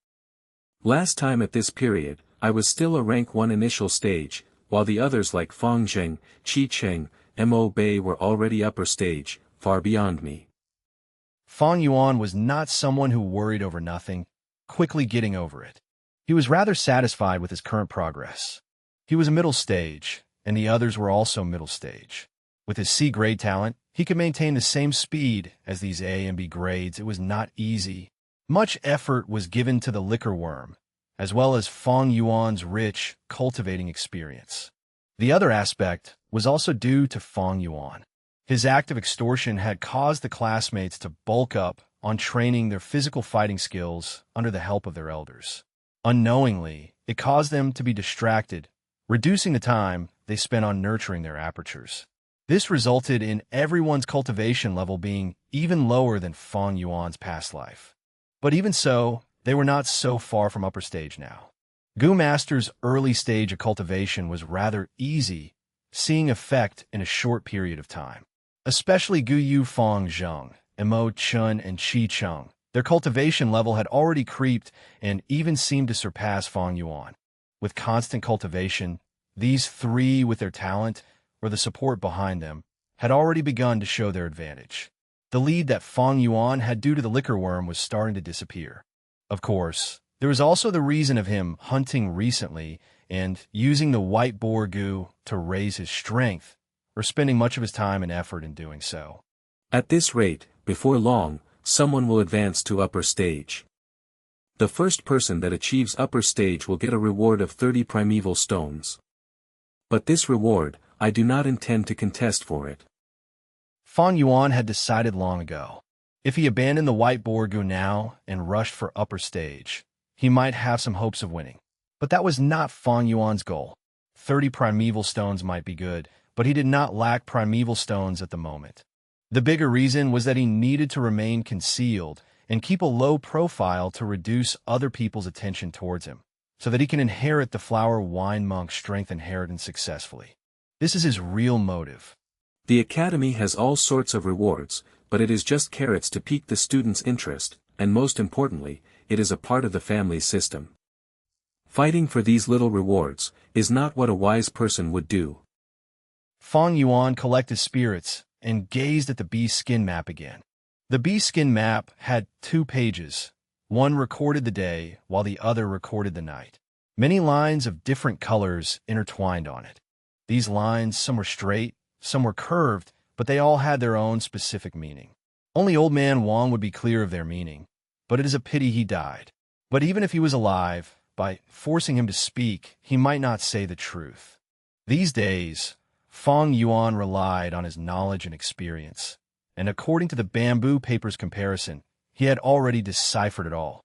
C: Last time at this period, I was still a rank 1 initial stage, while the others like Fang Zheng, Cheng, Mo Bei were already upper stage, far beyond me.
A: Fang Yuan was not someone who worried over nothing, quickly getting over it. He was rather satisfied with his current progress. He was a middle stage, and the others were also middle stage. With his C grade talent, he could maintain the same speed as these A and B grades. It was not easy. Much effort was given to the liquor worm, as well as Fang Yuan's rich, cultivating experience. The other aspect was also due to Fang Yuan. His act of extortion had caused the classmates to bulk up on training their physical fighting skills under the help of their elders. Unknowingly, it caused them to be distracted, reducing the time they spent on nurturing their apertures. This resulted in everyone's cultivation level being even lower than Fang Yuan's past life. But even so, they were not so far from upper stage now. Gu Master's early stage of cultivation was rather easy, seeing effect in a short period of time. Especially Gu Yu Fang Zheng, Mo Chun, and Qi Cheng. Their cultivation level had already creeped and even seemed to surpass Fang Yuan. With constant cultivation, these three, with their talent, or the support behind them, had already begun to show their advantage. The lead that Fang Yuan had due to the liquor worm was starting to disappear. Of course, there was also the reason of him hunting recently and using the white boar goo to raise his strength, or spending much of his time and effort in doing so.
C: At this rate, before long, someone will advance to upper stage. The first person that achieves upper stage will get a reward of 30 primeval stones. But this reward, I do not intend to contest for it.
A: Fang Yuan had decided long ago. If he abandoned the white boar goo now and rushed for upper stage, he might have some hopes of winning. But that was not Fang Yuan's goal. 30 primeval stones might be good, but he did not lack primeval stones at the moment. The bigger reason was that he needed to remain concealed and keep a low profile to reduce other people's attention towards him, so that he can inherit the flower wine monk strength inheritance successfully. This is his real motive.
C: The academy has all sorts of rewards, but it is just carrots to pique the student's interest, and most importantly, it is a part of the family system. Fighting for these little rewards is not what a wise person would do.
A: Fang Yuan collected spirits and gazed at the bee skin map again. The bee skin map had 2 pages. One recorded the day, while the other recorded the night. Many lines of different colors intertwined on it. These lines, some were straight, some were curved, but they all had their own specific meaning. Only Old Man Wang would be clear of their meaning, but it is a pity he died. But even if he was alive, by forcing him to speak, he might not say the truth. These days, Fang Yuan relied on his knowledge and experience, and according to the bamboo paper's comparison, he had already deciphered it all.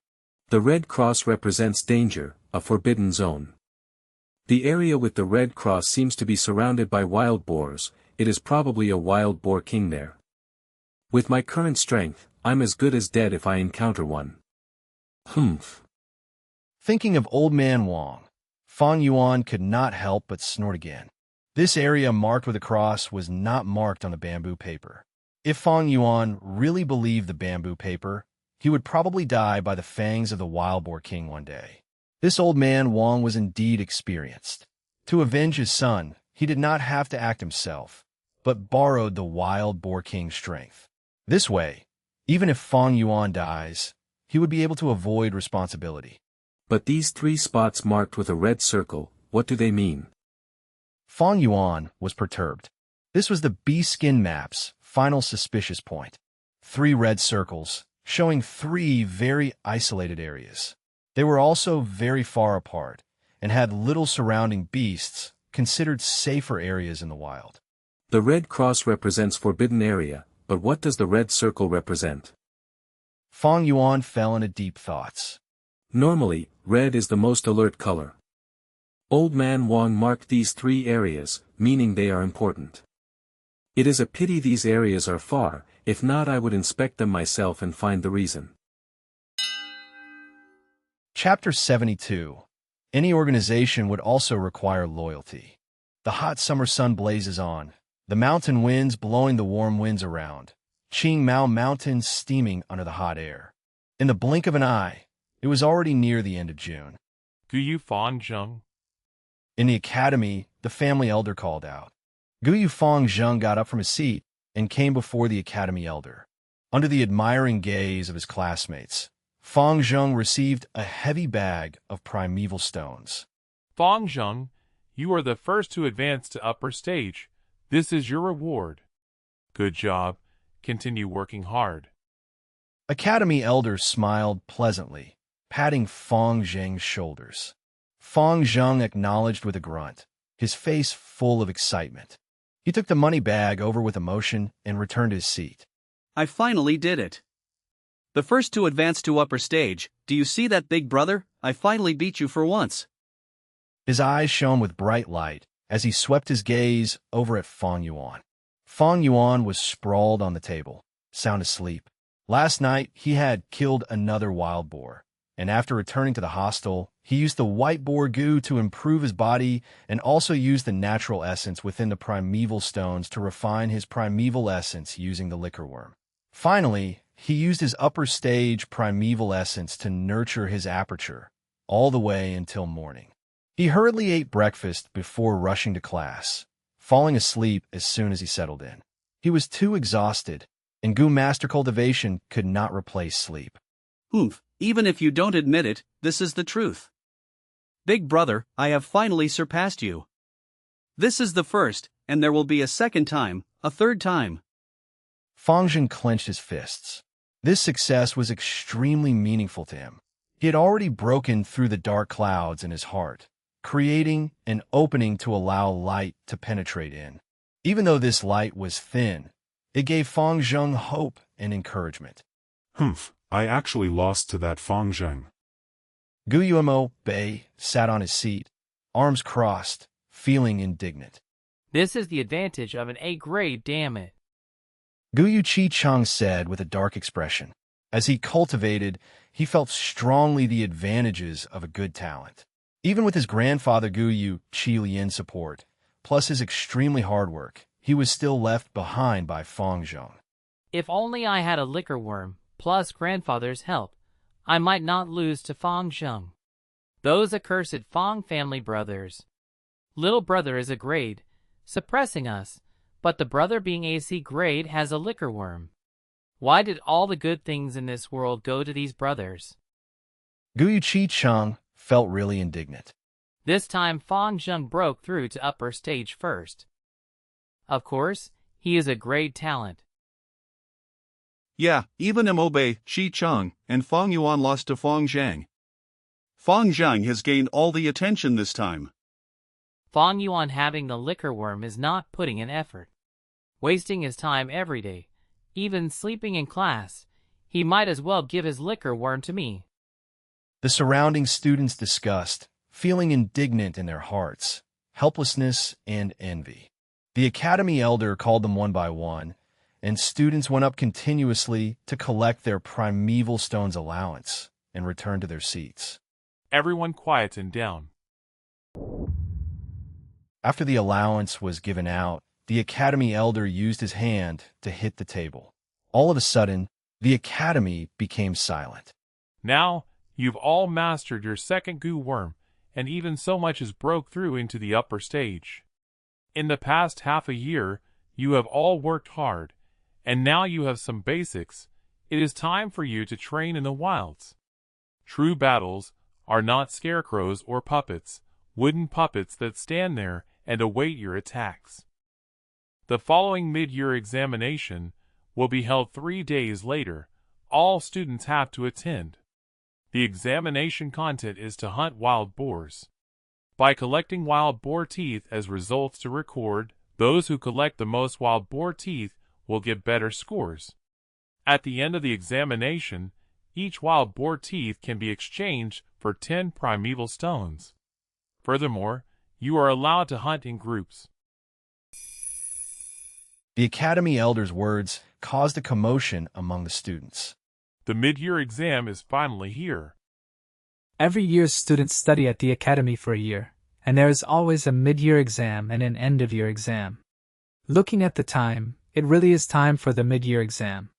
C: The red cross represents danger, a forbidden zone. The area with the red cross seems to be surrounded by wild boars. It is probably a wild boar king there. With my current strength, I'm as good as dead if I encounter one. Humph.
A: Thinking of Old Man Wang, Fang Yuan could not help but snort again. This area marked with a cross was not marked on the bamboo paper. If Fang Yuan really believed the bamboo paper, he would probably die by the fangs of the wild boar king one day. This old man Wang was indeed experienced. To avenge his son, he did not have to act himself, but borrowed the wild boar king's strength. This way, even if Fang Yuan dies, he would be able to avoid responsibility.
C: But these 3 spots marked with a red circle, what do they mean?
A: Fang Yuan was perturbed. This was the B-Skin map's final suspicious point. 3 red circles, showing 3 very isolated areas. They were also very far apart, and had little surrounding beasts, considered safer areas in the wild.
C: The red cross represents forbidden area, but what does the red circle represent?
A: Fang Yuan fell into deep thoughts.
C: Normally, red is the most alert color. Old Man Wang marked these 3 areas, meaning they are important. It is a pity these areas are far, if not I would inspect them myself and find the reason.
A: Chapter 72. Any organization would also require loyalty. The hot summer sun blazes on, the mountain winds blowing the warm winds around, Qingmao Mountains steaming under the hot air. In the blink of an eye, it was already near the end of June.
Q: Guyu Fang Zheng.
A: In the academy, the family elder called out. Guyu Fang Zheng got up from his seat and came before the academy elder. Under the admiring gaze of his classmates, Fang Zheng received a heavy bag of primeval stones.
Q: Fang Zheng, you are the first to advance to upper stage. This is your reward. Good job. Continue working hard.
A: Academy elder smiled pleasantly, patting Fang Zheng's shoulders. Fang Zheng acknowledged with a grunt, his face full of excitement. He took the money bag over with emotion and returned to his seat.
L: I finally did it. The first to advance to upper stage. Do you see that, big brother? I finally beat you for once.
A: His eyes shone with bright light as he swept his gaze over at Fang Yuan. Fang Yuan was sprawled on the table, sound asleep. Last night, he had killed another wild boar, and after returning to the hostel, he used the white boar goo to improve his body and also used the natural essence within the primeval stones to refine his primeval essence using the liquor worm. Finally, he used his upper stage primeval essence to nurture his aperture, all the way until morning. He hurriedly ate breakfast before rushing to class, falling asleep as soon as he settled in. He was too exhausted, and Goo Master Cultivation could not replace sleep.
L: Even if you don't admit it, this is the truth. Big brother, I have finally surpassed you. This is the first, and there will be a second time, a third time.
A: Fang Zheng clenched his fists. This success was extremely meaningful to him. He had already broken through the dark clouds in his heart, creating an opening to allow light to penetrate in. Even though this light was thin, it gave Fang Zheng hope and encouragement.
J: I actually lost to that Fang Zheng.
A: Guillermo Bei sat on his seat, arms crossed, feeling indignant.
K: This is the advantage of an A grade, damn it.
A: Guyu Chi-Chang said with a dark expression. As he cultivated, he felt strongly the advantages of a good talent. Even with his grandfather Guyu Chi-Lian's support, plus his extremely hard work, he was still left behind by Fang Zheng.
K: If only I had a liquor worm, plus grandfather's help, I might not lose to Fang Zheng. Those accursed Fang family brothers. Little brother is a grade, suppressing us, but the brother being AC grade has a liquor worm. Why did all the good things in this world go to these brothers?
A: Guyu Chi-Chang felt really indignant.
K: This time Fang Zheng broke through to upper stage first. Of course, he is a great talent.
H: Yeah, even Imobe, Chi-Chang, and Fang Yuan lost to Fang Zheng. Fang Zheng has gained all the attention this time.
K: Fang Yuan having the liquor worm is not putting in effort. Wasting his time every day, even sleeping in class, he might as well give his liquor worm to me.
A: The surrounding students discussed, feeling indignant in their hearts, helplessness and envy. The academy elder called them one by one, and students went up continuously to collect their primeval stones allowance, and returned to their seats.
Q: Everyone quietened down.
A: After the allowance was given out, the Academy Elder used his hand to hit the table. All of a sudden, the Academy became silent.
Q: Now, you've all mastered your second goo worm, and even so much as broke through into the upper stage. In the past half a year, you have all worked hard, and now you have some basics. It is time for you to train in the wilds. True battles are not scarecrows or puppets, wooden puppets that stand there and await your attacks. The following mid-year examination will be held 3 days later. All students have to attend. The examination content is to hunt wild boars. By collecting wild boar teeth as results to record, those who collect the most wild boar teeth will get better scores. At the end of the examination, each wild boar teeth can be exchanged for 10 primeval stones. Furthermore, you are allowed to hunt in groups.
A: The Academy Elder's words caused a commotion among the students.
Q: The mid-year exam is finally here.
R: Every year students study at the Academy for a year, and there is always a mid-year exam and an end-of-year exam. Looking at the time, it really is time for the mid-year exam.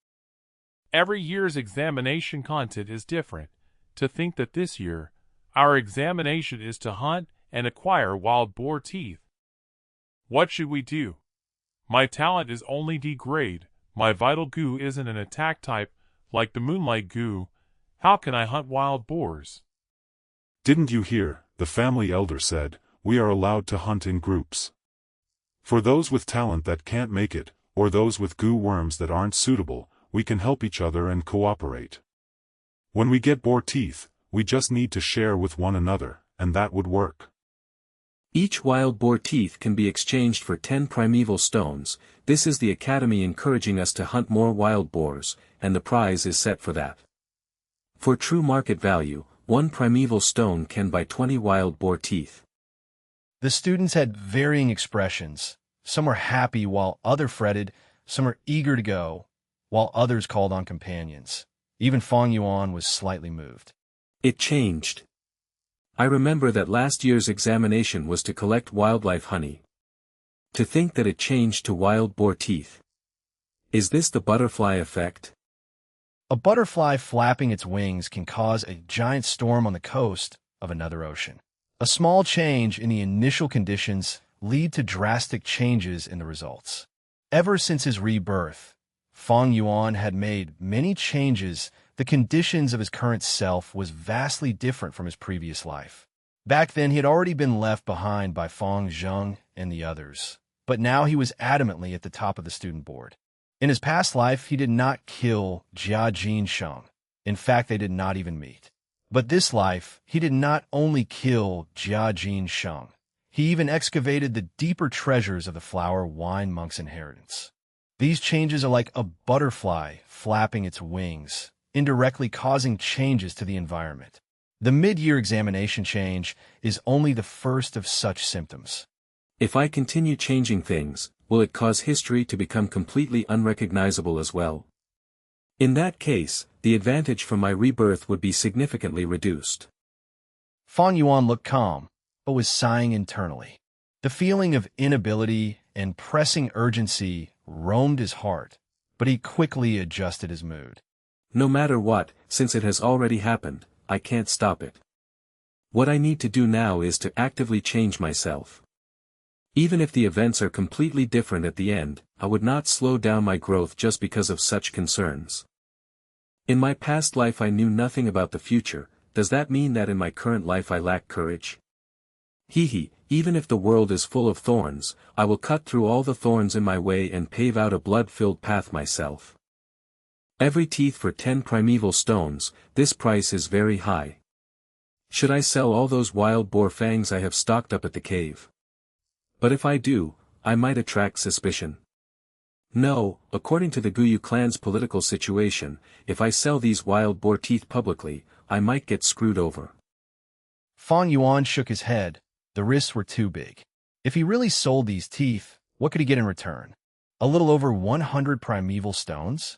Q: Every year's examination content is different. To think that this year, our examination is to hunt and acquire wild boar teeth. What should we do? My talent is only D grade. My vital goo isn't an attack type like the moonlight goo. How can I hunt wild boars?
J: Didn't you hear? The family elder said, we are allowed to hunt in groups. For those with talent that can't make it, or those with goo worms that aren't suitable, we can help each other and cooperate. When we get boar teeth, we just need to share with one another, and that would work.
C: Each wild boar teeth can be exchanged for 10 primeval stones. This is the Academy encouraging us to hunt more wild boars, and the prize is set for that. For true market value, 1 primeval stone can buy 20 wild boar teeth.
A: The students had varying expressions. Some were happy while others fretted, some were eager to go, while others called on companions. Even Fang Yuan was slightly moved.
C: It changed. I remember that last year's examination was to collect wildlife honey. To think that it changed to wild boar teeth. Is this the butterfly effect?
A: A butterfly flapping its wings can cause a giant storm on the coast of another ocean. A small change in the initial conditions lead to drastic changes in the results. Ever since his rebirth, Fang Yuan had made many changes. The conditions of his current self was vastly different from his previous life. Back then he had already been left behind by Fang Zheng and the others, but now he was adamantly at the top of the student board. In his past life he did not kill Jia. In fact, they did not even meet. But this life, he did not only kill Jia, he even excavated the deeper treasures of the flower wine monk's inheritance. These changes are like a butterfly flapping its wings, indirectly causing changes to the environment. The mid-year examination change is only the first of such symptoms.
C: If I continue changing things, will it cause history to become completely unrecognizable as well? In that case, the advantage from my rebirth would be significantly reduced.
A: Fang Yuan looked calm, but was sighing internally. The feeling of inability and pressing urgency roamed his heart, but he quickly adjusted his mood.
C: No matter what, since it has already happened, I can't stop it. What I need to do now is to actively change myself. Even if the events are completely different at the end, I would not slow down my growth just because of such concerns. In my past life I knew nothing about the future. Does that mean that in my current life I lack courage? Even if the world is full of thorns, I will cut through all the thorns in my way and pave out a blood-filled path myself. Every teeth for 10 primeval stones, this price is very high. Should I sell all those wild boar fangs I have stocked up at the cave? But if I do, I might attract suspicion. No, according to the Guyu clan's political situation, if I sell these wild boar teeth publicly, I might get screwed over.
A: Fang Yuan shook his head. The risks were too big. If he really sold these teeth, what could he get in return? A little over 100 primeval stones?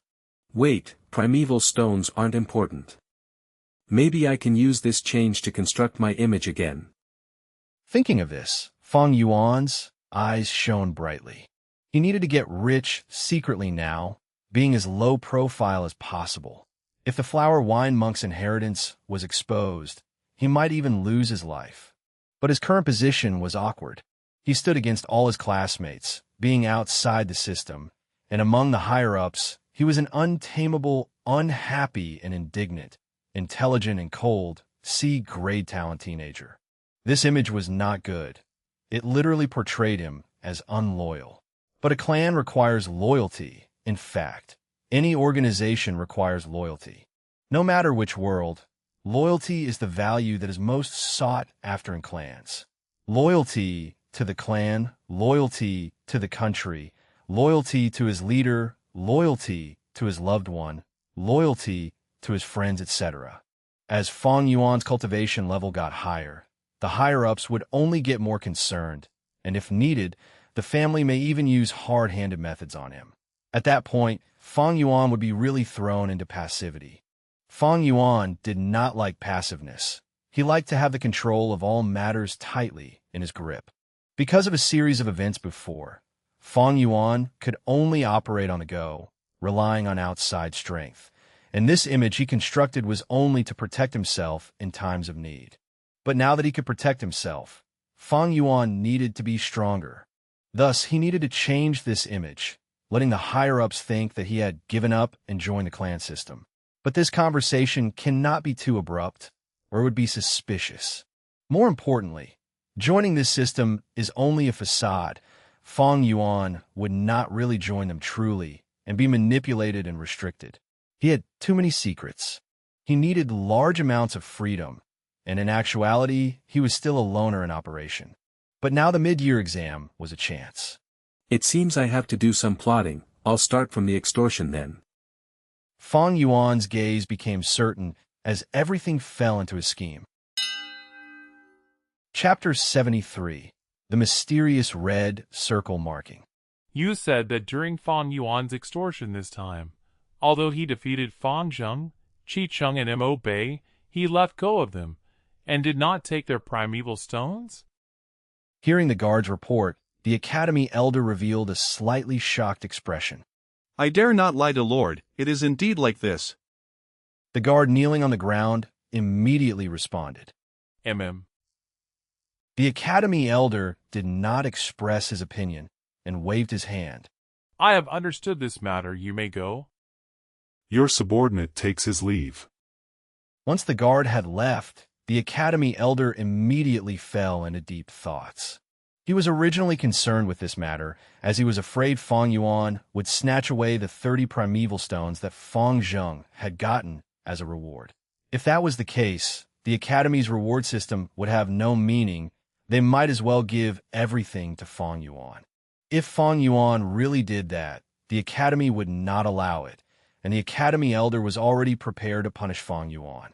C: Wait, primeval stones aren't important. Maybe I can use this change to construct my image again.
A: Thinking of this, Fang Yuan's eyes shone brightly. He needed to get rich secretly now, being as low profile as possible. If the flower wine monk's inheritance was exposed, he might even lose his life. But his current position was awkward. He stood against all his classmates, being outside the system, and among the higher-ups, he was an untamable, unhappy and indignant, intelligent and cold, C-grade talent teenager. This image was not good. It literally portrayed him as unloyal. But a clan requires loyalty. In fact, any organization requires loyalty. No matter which world, loyalty is the value that is most sought after in clans. Loyalty to the clan, loyalty to the country, loyalty to his leader, loyalty to his loved one, loyalty to his friends, etc. As Fang Yuan's cultivation level got higher, the higher-ups would only get more concerned, and if needed, the family may even use hard-handed methods on him. At that point, Fang Yuan would be really thrown into passivity. Fang Yuan did not like passiveness. He liked to have the control of all matters tightly in his grip. Because of a series of events before, Fang Yuan could only operate on the go, relying on outside strength, and this image he constructed was only to protect himself in times of need. But now that he could protect himself, Fang Yuan needed to be stronger. Thus, he needed to change this image, letting the higher-ups think that he had given up and joined the clan system. But this conversation cannot be too abrupt, or it would be suspicious. More importantly, joining this system is only a facade. Fang Yuan would not really join them truly and be manipulated and restricted. He had too many secrets. He needed large amounts of freedom, and in actuality, he was still a loner in operation. But now the mid-year exam was a chance.
C: It seems I have to do some plotting. I'll start from the extortion then.
A: Fang Yuan's gaze became certain as everything fell into his scheme. Chapter 73. The Mysterious Red Circle Marking.
Q: You said that during Fang Yuan's extortion this time, although he defeated Fang Zheng, Ch.1-199 and Mo Bei, he left go of them, and did not take their primeval stones?
A: Hearing the guard's report, the Academy elder revealed a slightly shocked expression.
H: I dare not lie to Lord, it is indeed like this.
A: The guard kneeling on the ground immediately responded. The Academy elder did not express his opinion and waved his hand.
Q: I have understood this matter, you may go.
J: Your subordinate takes his leave.
A: Once the guard had left, the Academy elder immediately fell into deep thoughts. He was originally concerned with this matter, as he was afraid Fang Yuan would snatch away the 30 primeval stones that Fang Zheng had gotten as a reward. If that was the case, the Academy's reward system would have no meaning. They might as well give everything to Fang Yuan. If Fang Yuan really did that, the Academy would not allow it, and the Academy elder was already prepared to punish Fang Yuan.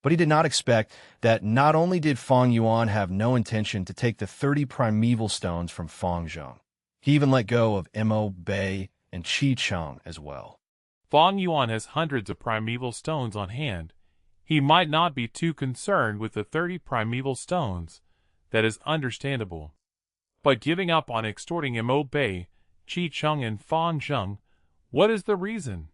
A: But he did not expect that not only did Fang Yuan have no intention to take the 30 primeval stones from Fang Zheng, he even let go of Mo Bei and Ch.1-199 as well.
Q: Fang Yuan has hundreds of primeval stones on hand. He might not be too concerned with the 30 primeval stones. That is understandable. But giving up on extorting Mo Bei, Ch.1-199 and Fang Zheng, what is the reason?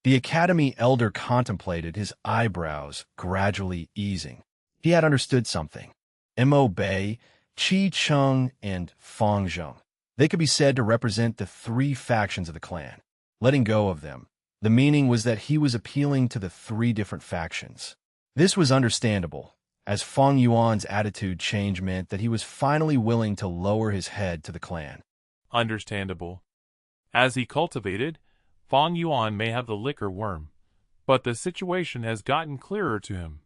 A: The Academy elder contemplated, his eyebrows gradually easing. He had understood something. Mo Bei, Ch.1-199, and Fang Zheng. They could be said to represent the 3 factions of the clan. Letting go of them, the meaning was that he was appealing to the 3 different factions. This was understandable, as Fang Yuan's attitude change meant that he was finally willing to lower his head to the clan.
Q: Understandable. As he cultivated, Fang Yuan may have the liquor worm, but the situation has gotten clearer to him.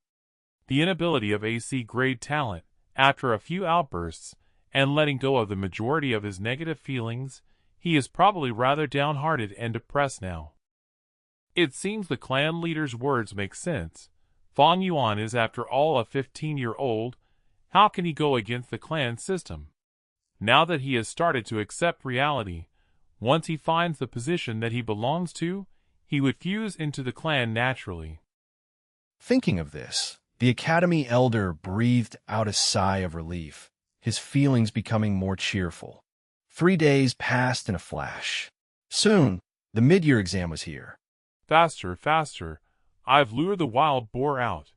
Q: The inability of AC-grade talent, after a few outbursts, and letting go of the majority of his negative feelings, he is probably rather downhearted and depressed now. It seems the clan leader's words make sense. Fang Yuan is after all a 15-year-old. How can he go against the clan system? Now that he has started to accept reality, once he finds the position that he belongs to, he would fuse into the clan naturally.
A: Thinking of this, the Academy Elder breathed out a sigh of relief, his feelings becoming more cheerful. 3 days passed in a flash. Soon, the mid-year exam was here.
Q: Faster, faster. I've lured the wild boar out.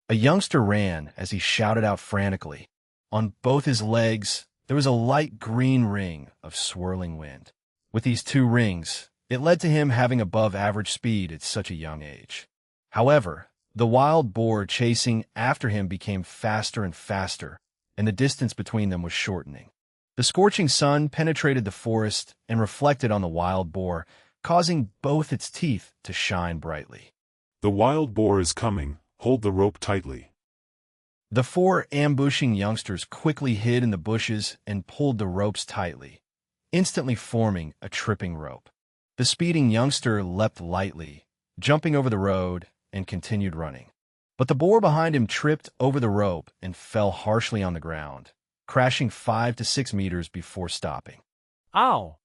A: A youngster ran as he shouted out frantically. On both his legs, there was a light green ring of swirling wind. With these 2 rings, it led to him having above-average speed at such a young age. However, the wild boar chasing after him became faster and faster, and the distance between them was shortening. The scorching sun penetrated the forest and reflected on the wild boar, causing both its teeth to shine brightly.
J: The wild boar is coming, hold the rope tightly.
A: The 4 ambushing youngsters quickly hid in the bushes and pulled the ropes tightly, instantly forming a tripping rope. The speeding youngster leapt lightly, jumping over the road, and continued running. But the boar behind him tripped over the rope and fell harshly on the ground, crashing 5 to 6 meters before stopping.
Q: Ow!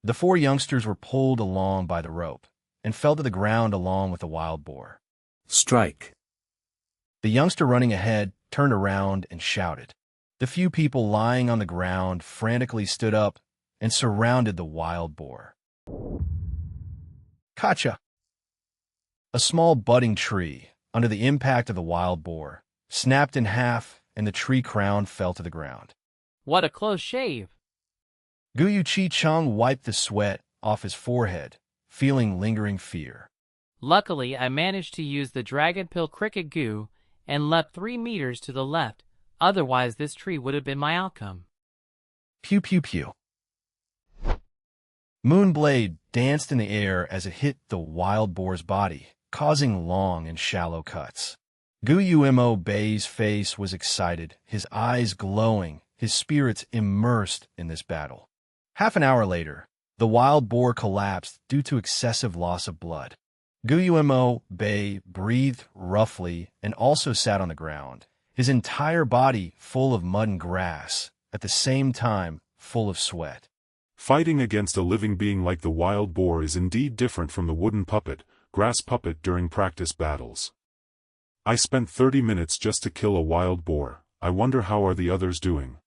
A: The 4 youngsters were pulled along by the rope and fell to the ground along with the wild boar.
C: Strike.
A: The youngster running ahead turned around and shouted. The few people lying on the ground frantically stood up and surrounded the wild boar. Gotcha! A small budding tree, under the impact of the wild boar, snapped in half and the tree crown fell to the ground.
K: What a close shave!
A: Guyu Chi-chung wiped the sweat off his forehead, feeling lingering fear.
K: Luckily, I managed to use the Dragon Pill Cricket Goo and leapt 3 meters to the left, otherwise this tree would have been my outcome.
A: Pew pew pew. Moonblade danced in the air as it hit the wild boar's body, causing long and shallow cuts. Guyu Bei's face was excited, his eyes glowing, his spirits immersed in this battle. Half an hour later, the wild boar collapsed due to excessive loss of blood. Guyu Bei breathed roughly and also sat on the ground, his entire body full of mud and grass, at the same time full of sweat.
J: Fighting against a living being like the wild boar is indeed different from the wooden puppet, grass puppet during practice battles. I spent 30 minutes just to kill a wild boar. I wonder how are the others doing.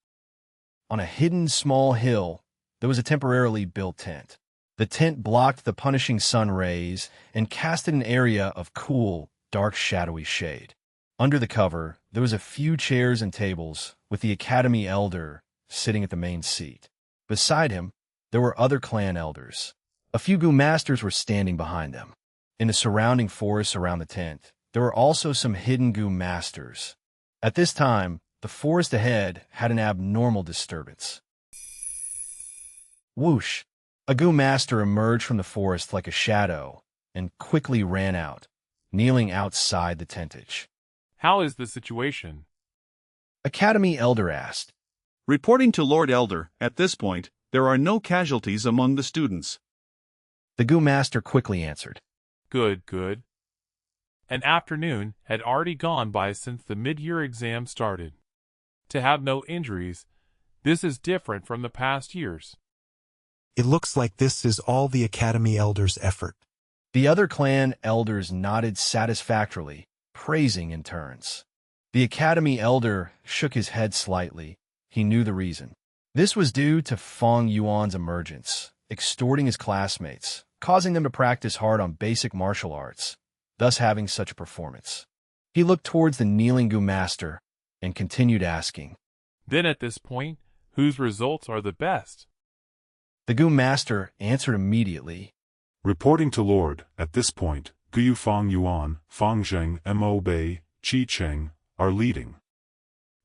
A: On a hidden small hill, there was a temporarily built tent. The tent blocked the punishing sun rays and casted an area of cool, dark shadowy shade. Under the cover, there was a few chairs and tables, with the Academy Elder sitting at the main seat. Beside him, there were other clan elders. A few Gu masters were standing behind them. In the surrounding forests around the tent, there were also some hidden Gu masters. At this time, the forest ahead had an abnormal disturbance. Whoosh! A Gu master emerged from the forest like a shadow and quickly ran out, kneeling outside the tentage.
Q: How is the situation?
A: Academy Elder asked.
H: Reporting to Lord Elder, at this point, there are no casualties among the students.
A: The Gu master quickly answered.
Q: Good, good. An afternoon had already gone by since the mid-year exam started. To have no injuries, this is different from the past years.
D: It looks like this is all the Academy Elder's effort.
A: The other clan elders nodded satisfactorily, praising in turns. The Academy Elder shook his head slightly. He knew the reason. This was due to Fang Yuan's emergence, extorting his classmates, causing them to practice hard on basic martial arts, thus having such a performance. He looked towards the kneeling Gu master and continued asking.
Q: Then at this point, whose results are the best?
A: The Gu master answered immediately.
J: Reporting to Lord, at this point, Guyu Fang Yuan, Fang Zheng, Mo Bei, Qi Cheng, are leading.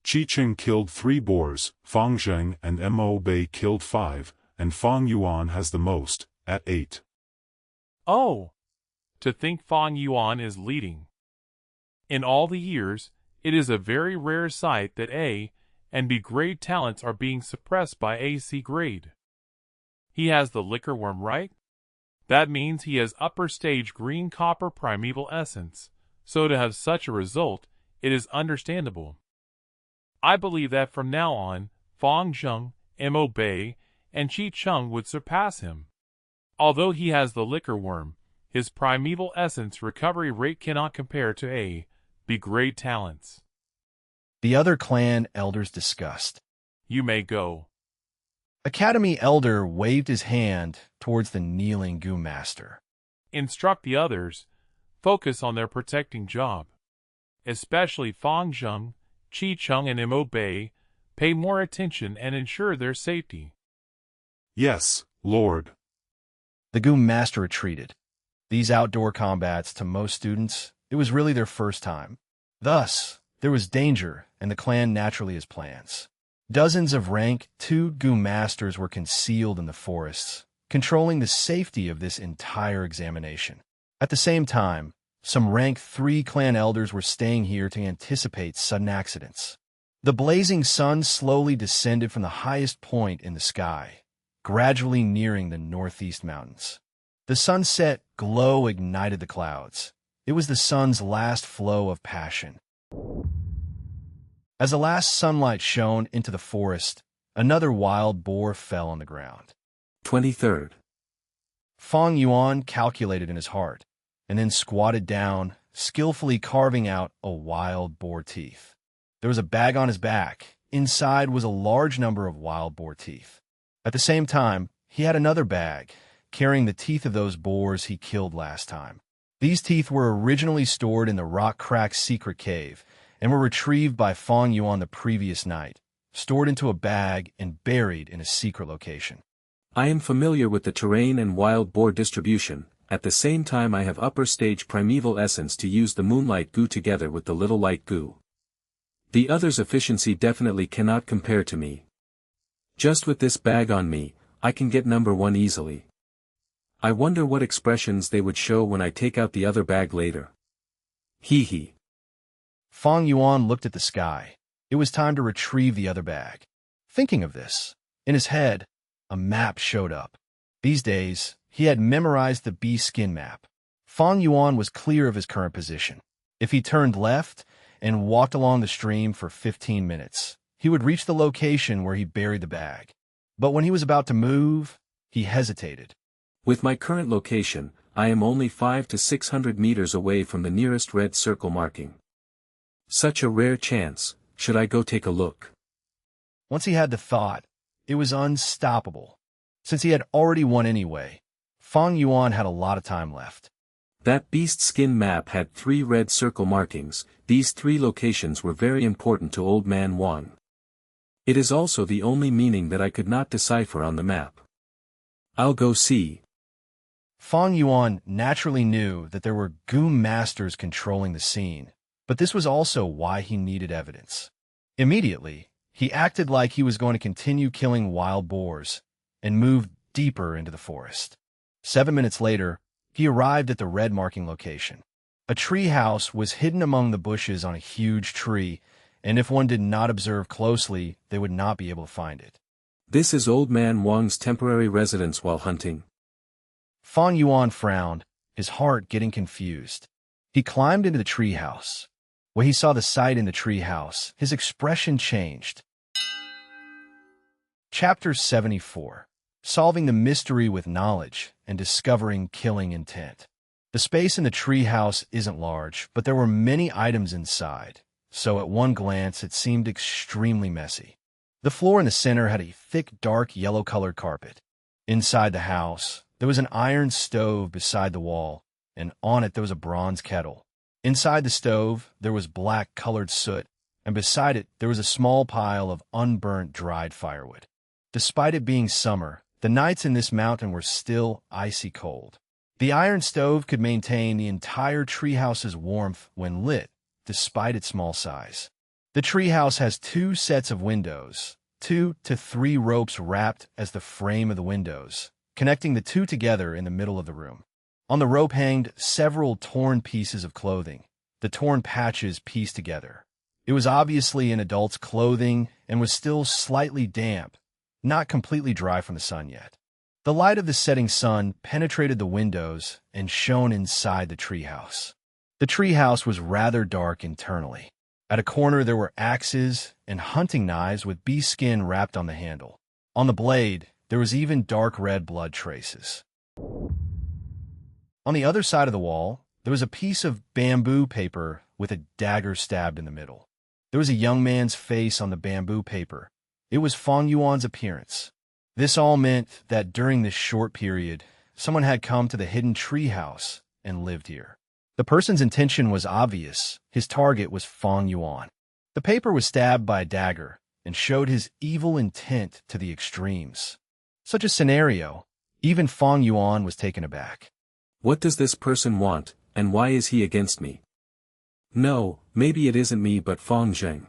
J: Qi Cheng killed 3 boars, Fang Zheng and Mo Bei killed 5, and Fang Yuan has the most, at 8.
Q: Oh! To think Fang Yuan is leading. In all the years, it is a very rare sight that A and B grade talents are being suppressed by AC grade. He has the liquor worm, right? That means he has upper stage green copper primeval essence, so to have such a result, it is understandable. I believe that from now on, Fang Zheng, Mo Bei, and Qi Cheng would surpass him. Although he has the liquor worm, His primeval essence recovery rate cannot compare to A. B grade talents.
A: The other clan elders discussed.
Q: You may go.
A: Academy Elder waved his hand towards the kneeling Goo Master.
Q: Instruct the others. Focus on their protecting job. Especially Fang Zheng, Chi Chung and Mo Bei. Pay more attention and ensure their safety.
J: Yes, Lord.
A: The Goo Master retreated. These outdoor combats, to most students, it was really their first time. Thus, there was danger, and the clan naturally has plans. Dozens of rank 2 Goo Masters were concealed in the forests, controlling the safety of this entire examination. At the same time, some rank 3 clan elders were staying here to anticipate sudden accidents. The blazing sun slowly descended from the highest point in the sky, gradually nearing the northeast mountains. The sunset glow ignited the clouds. It was the sun's last flow of passion. As the last sunlight shone into the forest, another wild boar fell on the ground.
C: 23rd.
A: Fang Yuan calculated in his heart, and then squatted down, skillfully carving out a wild boar teeth. There was a bag on his back. Inside was a large number of wild boar teeth. At the same time, he had another bag, carrying the teeth of those boars he killed last time. These teeth were originally stored in the Rock Crack secret cave, and were retrieved by Fang Yuan the previous night, stored into a bag and buried in a secret location.
C: I am familiar with the terrain and wild boar distribution. At the same time I have upper stage primeval essence to use the moonlight goo together with the little light goo. The other's efficiency definitely cannot compare to me. Just with this bag on me, I can get number 1 easily. I wonder what expressions they would show when I take out the other bag later. Hee hee.
A: Fang Yuan looked at the sky. It was time to retrieve the other bag. Thinking of this, in his head, a map showed up. These days, he had memorized the bee skin map. Fang Yuan was clear of his current position. If he turned left and walked along the stream for 15 minutes, he would reach the location where he buried the bag. But when he was about to move, he hesitated.
C: With my current location, I am only 500 to 600 meters away from the nearest red circle marking. Such a rare chance, should I go take a look?
A: Once he had the thought, it was unstoppable. Since he had already won anyway, Fang Yuan had a lot of time left.
C: That beast skin map had 3 red circle markings. These 3 locations were very important to Old Man Wang. It is also the only meaning that I could not decipher on the map. I'll go see.
A: Fang Yuan naturally knew that there were Goo Masters controlling the scene, but this was also why he needed evidence. Immediately, he acted like he was going to continue killing wild boars, and moved deeper into the forest. 7 minutes later, he arrived at the red marking location. A treehouse was hidden among the bushes on a huge tree, and if one did not observe closely, they would not be able to find it.
C: This is Old Man Wang's temporary residence while hunting.
A: Fang Yuan frowned, his heart getting confused. He climbed into the treehouse. When he saw the sight in the treehouse, his expression changed. Chapter 74. Solving the mystery with knowledge and discovering killing intent. The space in the treehouse isn't large, but there were many items inside, so at one glance it seemed extremely messy. The floor in the center had a thick, dark yellow-colored carpet. Inside the house, there was an iron stove beside the wall, and on it there was a bronze kettle. Inside the stove, there was black-colored soot, and beside it there was a small pile of unburnt dried firewood. Despite it being summer, the nights in this mountain were still icy cold. The iron stove could maintain the entire treehouse's warmth when lit, despite its small size. The treehouse has 2 sets of windows, 2 to 3 ropes wrapped as the frame of the windows, connecting the 2 together in the middle of the room. On the rope hanged several torn pieces of clothing, the torn patches pieced together. It was obviously an adult's clothing and was still slightly damp, not completely dry from the sun yet. The light of the setting sun penetrated the windows and shone inside the treehouse. The treehouse was rather dark internally. At a corner there were axes and hunting knives with bee skin wrapped on the handle. On the blade, there was even dark red blood traces. On the other side of the wall, there was a piece of bamboo paper with a dagger stabbed in the middle. There was a young man's face on the bamboo paper. It was Fang Yuan's appearance. This all meant that during this short period, someone had come to the hidden treehouse and lived here. The person's intention was obvious. His target was Fang Yuan. The paper was stabbed by a dagger and showed his evil intent to the extremes. Such a scenario, even Fang Yuan was taken aback.
C: What does this person want, and why is he against me? No, maybe it isn't me but Fang Zheng.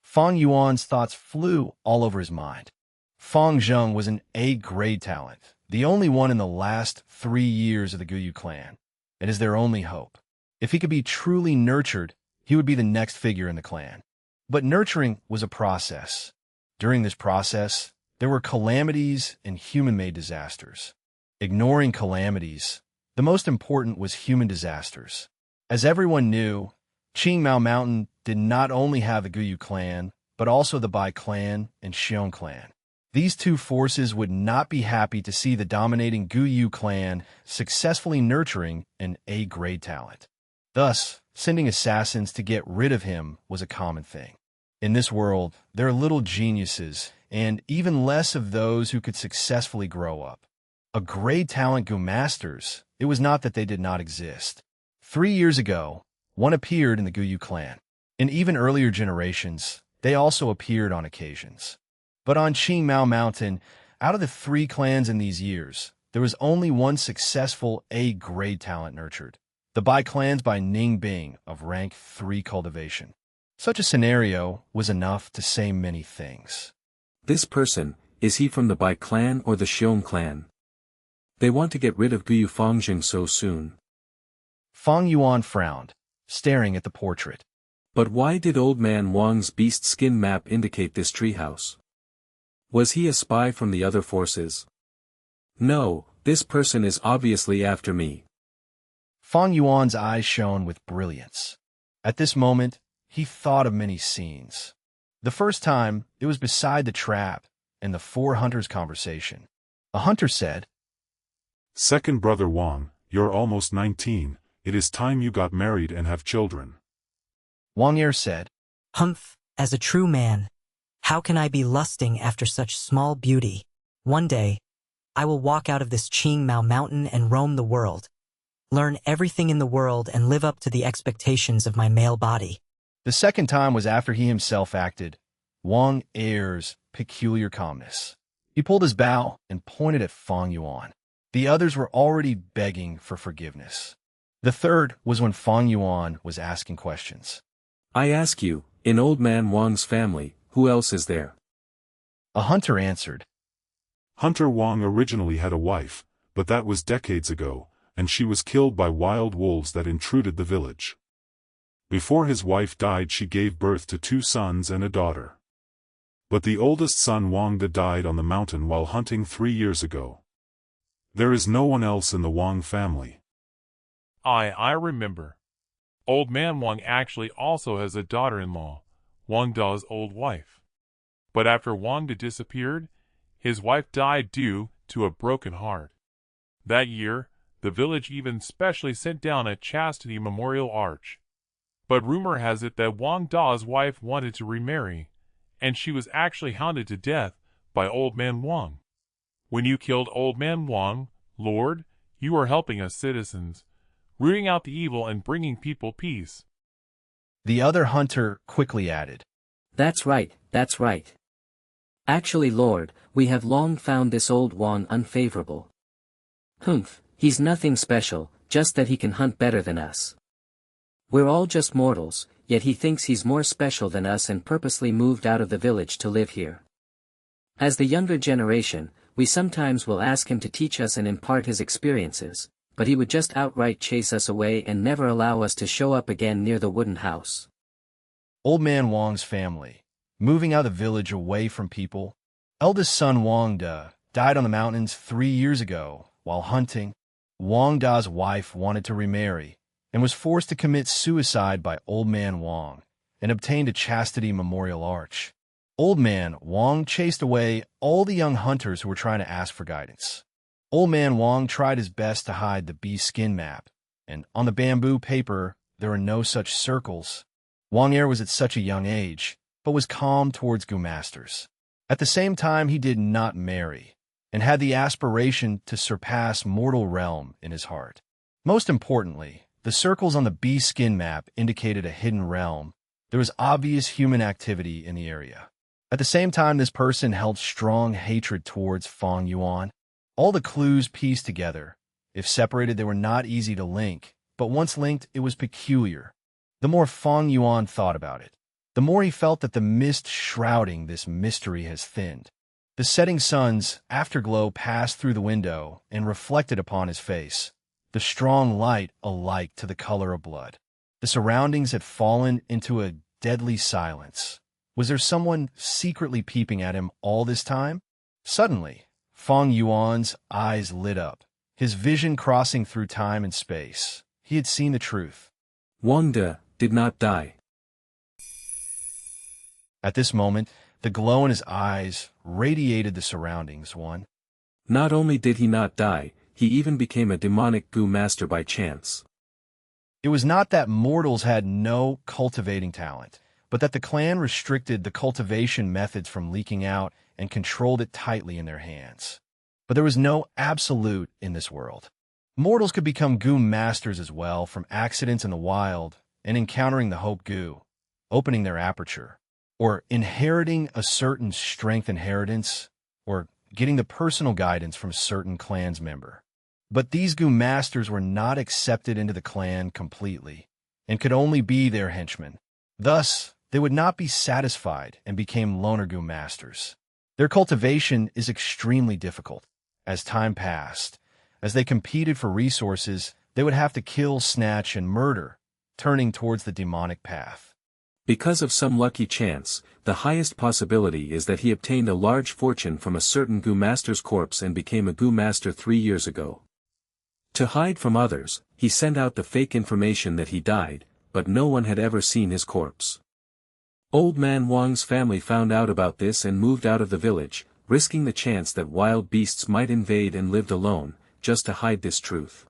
A: Fang Yuan's thoughts flew all over his mind. Fang Zheng was an A-grade talent, the only one in the last 3 years of the Guyu clan. It is their only hope. If he could be truly nurtured, he would be the next figure in the clan. But nurturing was a process. During this process, there were calamities and human-made disasters. Ignoring calamities, the most important was human disasters. As everyone knew, Qingmao Mountain did not only have the Guyu clan, but also the Bai clan and Xiong clan. These two forces would not be happy to see the dominating Guyu clan successfully nurturing an A-grade talent. Thus, sending assassins to get rid of him was a common thing. In this world, there are little geniuses, and even less of those who could successfully grow up. A grade talent Gu masters, it was not that they did not exist. 3 years ago, one appeared in the Guyu clan. In even earlier generations, they also appeared on occasions. But on Qingmao Mountain, out of the 3 clans in these years, there was only one successful A-grade talent nurtured. The Bai clans by Ning Bing of rank 3 cultivation. Such a scenario was enough to say many things.
C: This person, is he from the Bai clan or the Xiong clan? They want to get rid of Guyu Fang Zheng so soon.
A: Fang Yuan frowned, staring at the portrait.
C: But why did Old Man Wang's beast skin map indicate this treehouse? Was he a spy from the other forces? No, this person is obviously after me.
A: Fang Yuan's eyes shone with brilliance. At this moment, he thought of many scenes. The first time, it was beside the trap and the 4 hunters' conversation. A hunter said,
J: "Second brother Wang, you're almost 19, it is time you got married and have children."
A: Wang Yer said,
M: "Humph, as a true man, how can I be lusting after such small beauty? One day, I will walk out of this Qingmao Mountain and roam the world, learn everything in the world and live up to the expectations of my male body."
A: The second time was after he himself acted. Wang Er's peculiar calmness. He pulled his bow and pointed at Fang Yuan. The others were already begging for forgiveness. The third was when Fang Yuan was asking questions.
C: "I ask you, in Old Man Wang's family, who else is there?"
A: A hunter answered,
J: Hunter Wang originally had a wife, but that was decades ago, and she was killed by wild wolves that intruded the village. Before his wife died she gave birth to 2 sons and a daughter. But the oldest son Wang Da died on the mountain while hunting 3 years ago. There is no one else in the Wang family.
Q: I remember. Old Man Wang actually also has a daughter-in-law, Wang Da's old wife. But after Wang Da disappeared, his wife died due to a broken heart. That year, the village even specially sent down a chastity memorial arch. But rumor has it that Wang Da's wife wanted to remarry, and she was actually hounded to death by Old Man Wang. When you killed Old Man Wang, Lord, you are helping us citizens, rooting out the evil and bringing people peace.
A: The other hunter quickly added,
N: That's right, that's right. Actually, Lord, we have long found this old Wang unfavorable. Humph, he's nothing special, just that he can hunt better than us. We're all just mortals, yet he thinks he's more special than us and purposely moved out of the village to live here. As the younger generation, we sometimes will ask him to teach us and impart his experiences, but he would just outright chase us away and never allow us to show up again near the wooden house.
A: Old Man Wang's family, moving out of the village away from people. Eldest son Wang Da died on the mountains 3 years ago while hunting. Wang Da's wife wanted to remarry and was forced to commit suicide by Old Man Wang and obtained a chastity memorial arch. Old Man Wang chased away all the young hunters who were trying to ask for guidance. Old Man Wang tried his best to hide the bee skin map, and on the bamboo paper there were no such circles. Wang Er was at such a young age, but was calm towards Gu Masters. At the same time, he did not marry, and had the aspiration to surpass mortal realm in his heart. Most importantly, the circles on the bee skin map indicated a hidden realm. There was obvious human activity in the area. At the same time, this person held strong hatred towards Fang Yuan. All the clues pieced together. If separated, they were not easy to link, but once linked, it was peculiar. The more Fang Yuan thought about it, the more he felt that the mist shrouding this mystery has thinned. The setting sun's afterglow passed through the window and reflected upon his face, the strong light alike to the color of blood. The surroundings had fallen into a deadly silence. Was there someone secretly peeping at him all this time? Suddenly, Fang Yuan's eyes lit up, his vision crossing through time and space. He had seen the truth.
C: Wang De did not die.
A: At this moment, the glow in his eyes radiated the surroundings.
C: Not only did he not die, he even became a demonic Gu master by chance.
A: It was not that mortals had no cultivating talent, but that the clan restricted the cultivation methods from leaking out and controlled it tightly in their hands. But there was no absolute in this world. Mortals could become Gu masters as well from accidents in the wild and encountering the Hope Gu, opening their aperture, or inheriting a certain strength inheritance, or getting the personal guidance from a certain clan's member. But these Gu masters were not accepted into the clan completely, and could only be their henchmen. Thus, they would not be satisfied and became loner Gu masters. Their cultivation is extremely difficult. As time passed, as they competed for resources, they would have to kill, snatch, and murder, turning towards the demonic path.
C: Because of some lucky chance, the highest possibility is that he obtained a large fortune from a certain Gu master's corpse and became a Gu master 3 years ago. To hide from others, he sent out the fake information that he died, but no one had ever seen his corpse. Old Man Wang's family found out about this and moved out of the village, risking the chance that wild beasts might invade and lived alone, just to hide this truth.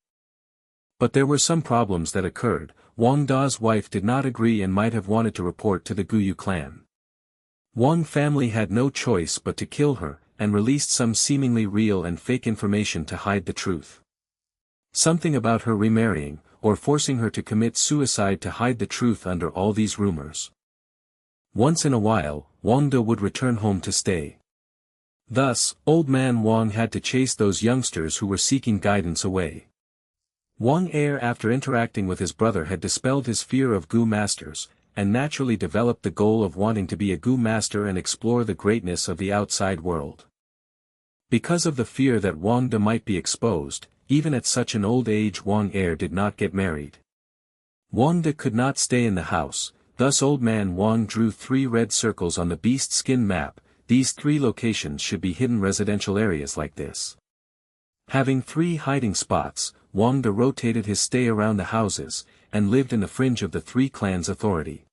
C: But there were some problems that occurred. Wang Da's wife did not agree and might have wanted to report to the Guyu clan. Wang family had no choice but to kill her, and released some seemingly real and fake information to hide the truth. Something about her remarrying, or forcing her to commit suicide to hide the truth under all these rumors. Once in a while, Wang Da would return home to stay. Thus, Old Man Wang had to chase those youngsters who were seeking guidance away. Wang Er, after interacting with his brother, had dispelled his fear of Gu masters, and naturally developed the goal of wanting to be a Gu master and explore the greatness of the outside world. Because of the fear that Wang De might be exposed, even at such an old age, Wang Er did not get married. Wang De could not stay in the house, thus Old Man Wang drew 3 red circles on the beast skin map. These 3 locations should be hidden residential areas like this. Having 3 hiding spots, Wang De rotated his stay around the houses, and lived in the fringe of the 3 clans' authority.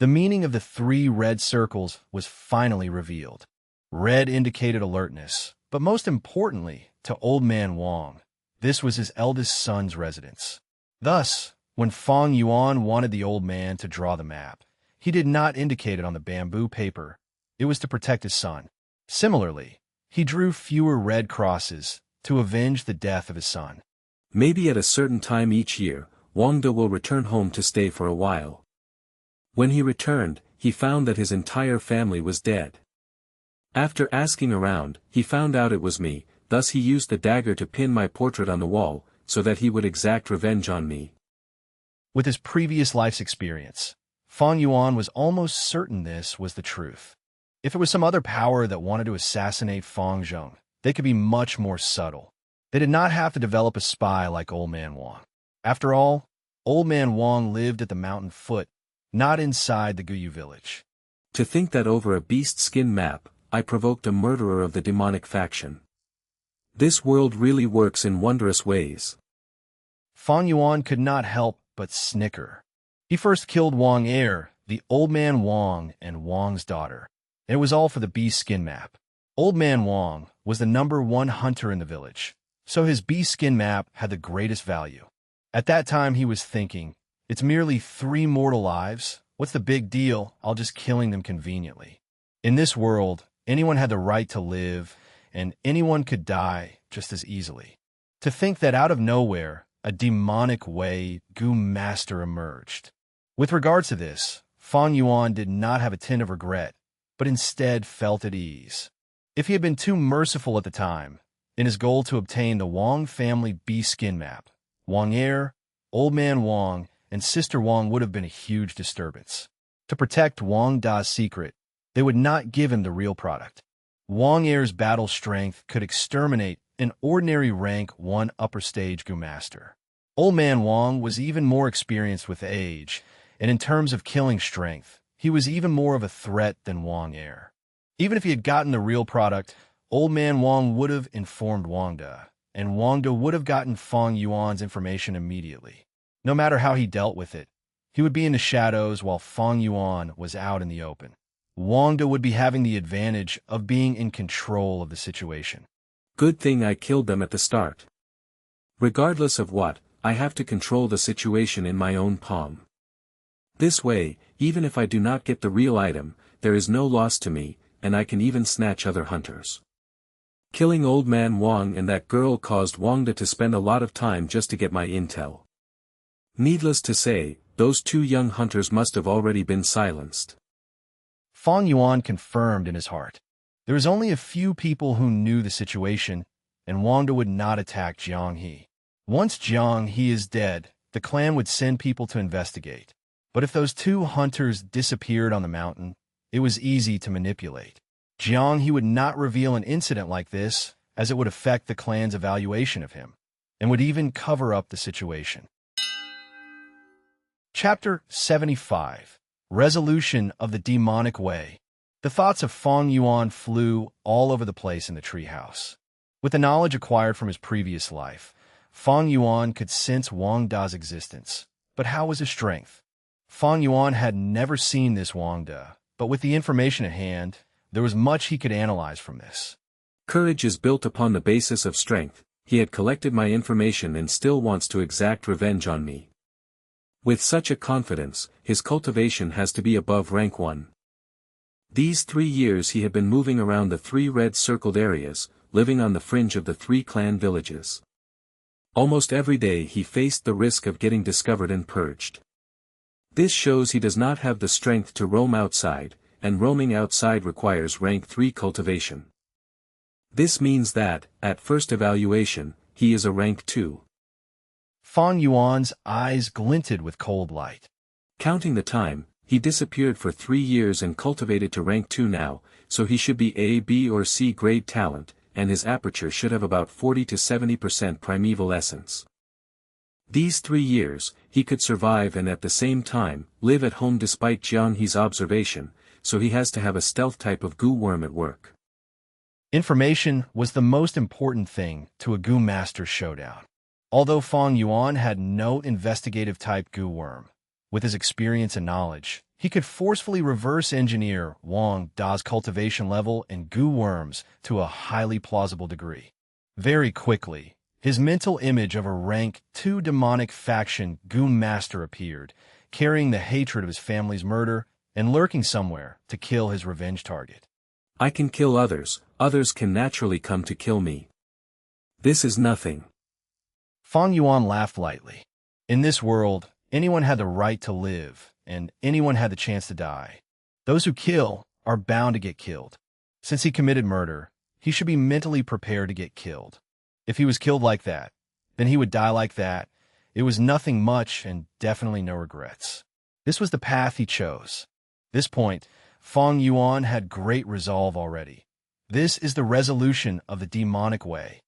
A: The meaning of the 3 red circles was finally revealed. Red indicated alertness, but most importantly, to Old Man Wang, this was his eldest son's residence. Thus, when Fang Yuan wanted the old man to draw the map, he did not indicate it on the bamboo paper. It was to protect his son. Similarly, he drew fewer red crosses to avenge the death of his son.
C: Maybe at a certain time each year, Wang De will return home to stay for a while. When he returned, he found that his entire family was dead. After asking around, he found out it was me, thus he used the dagger to pin my portrait on the wall, so that he would exact revenge on me.
A: With his previous life's experience, Fang Yuan was almost certain this was the truth. If it was some other power that wanted to assassinate Fang Zheng, they could be much more subtle. They did not have to develop a spy like Old Man Wang. After all, Old Man Wang lived at the mountain foot, not inside the Guyu village.
C: To think that over a beast skin map, I provoked a murderer of the demonic faction. This world really works in wondrous ways.
A: Fang Yuan could not help but snicker. He first killed Wang Er, the Old Man Wang, and Wang's daughter. And it was all for the beast skin map. Old Man Wang was the #1 hunter in the village, so his bee skin map had the greatest value. At that time he was thinking, it's merely 3 mortal lives, what's the big deal, I'll just killing them conveniently. In this world, anyone had the right to live, and anyone could die just as easily. To think that out of nowhere, a demonic way Gu Master emerged. With regards to this, Fang Yuan did not have a tint of regret, but instead felt at ease. If he had been too merciful at the time, in his goal to obtain the Wang family bee skin map, Wang Heir, Old Man Wang, and Sister Wang would have been a huge disturbance. To protect Wang Da's secret, they would not give him the real product. Wang Heir's battle strength could exterminate an ordinary rank 1 upper stage Gu Master. Old Man Wang was even more experienced with age, and in terms of killing strength, he was even more of a threat than Wang Heir. Even if he had gotten the real product, Old Man Wang would have informed Wang Da, and Wang Da would have gotten Fang Yuan's information immediately. No matter how he dealt with it, he would be in the shadows while Fang Yuan was out in the open. Wang Da would be having the advantage of being in control of the situation.
C: Good thing I killed them at the start. Regardless of what, I have to control the situation in my own palm. This way, even if I do not get the real item, there is no loss to me, and I can even snatch other hunters. Killing Old Man Wang and that girl caused Wang Da to spend a lot of time just to get my intel. Needless to say, those 2 young hunters must have already been silenced.
A: Fang Yuan confirmed in his heart. There was only a few people who knew the situation, and Wang Da would not attack Jiang He. Once Jiang He is dead, the clan would send people to investigate. But if those 2 hunters disappeared on the mountain, it was easy to manipulate. Jiang He would not reveal an incident like this, as it would affect the clan's evaluation of him, and would even cover up the situation. Chapter 75. Resolution of the Demonic Way. The thoughts of Fang Yuan flew all over the place in the treehouse. With the knowledge acquired from his previous life, Fang Yuan could sense Wang Da's existence. But how was his strength? Fang Yuan had never seen this Wang Da, but with the information at hand, there was much he could analyze from this.
C: Courage is built upon the basis of strength. He had collected my information and still wants to exact revenge on me. With such a confidence, his cultivation has to be above rank 1. These 3 years he had been moving around the 3 red circled areas, living on the fringe of the 3 clan villages. Almost every day he faced the risk of getting discovered and purged. This shows he does not have the strength to roam outside, and roaming outside requires rank 3 cultivation. This means that, at first evaluation, he is a rank 2.
A: Fang Yuan's eyes glinted with cold light.
C: Counting the time, he disappeared for 3 years and cultivated to rank 2 now, so he should be A, B or C grade talent, and his aperture should have about 40 to 70% primeval essence. These 3 years, he could survive and at the same time, live at home despite Jiang He's observation, so he has to have a stealth type of goo worm at work.
A: Information was the most important thing to a Gu Master showdown. Although Fang Yuan had no investigative type Gu worm, with his experience and knowledge, he could forcefully reverse engineer Wang Da's cultivation level and Gu worms to a highly plausible degree. Very quickly, his mental image of a rank 2 demonic faction Gu Master appeared, carrying the hatred of his family's murder and lurking somewhere to kill his revenge target.
C: I can kill others, others can naturally come to kill me. This is nothing.
A: Fang Yuan laughed lightly. In this world, anyone had the right to live, and anyone had the chance to die. Those who kill are bound to get killed. Since he committed murder, he should be mentally prepared to get killed. If he was killed like that, then he would die like that. It was nothing much and definitely no regrets. This was the path he chose. At this point, Fang Yuan had great resolve already. This is the resolution of the demonic way.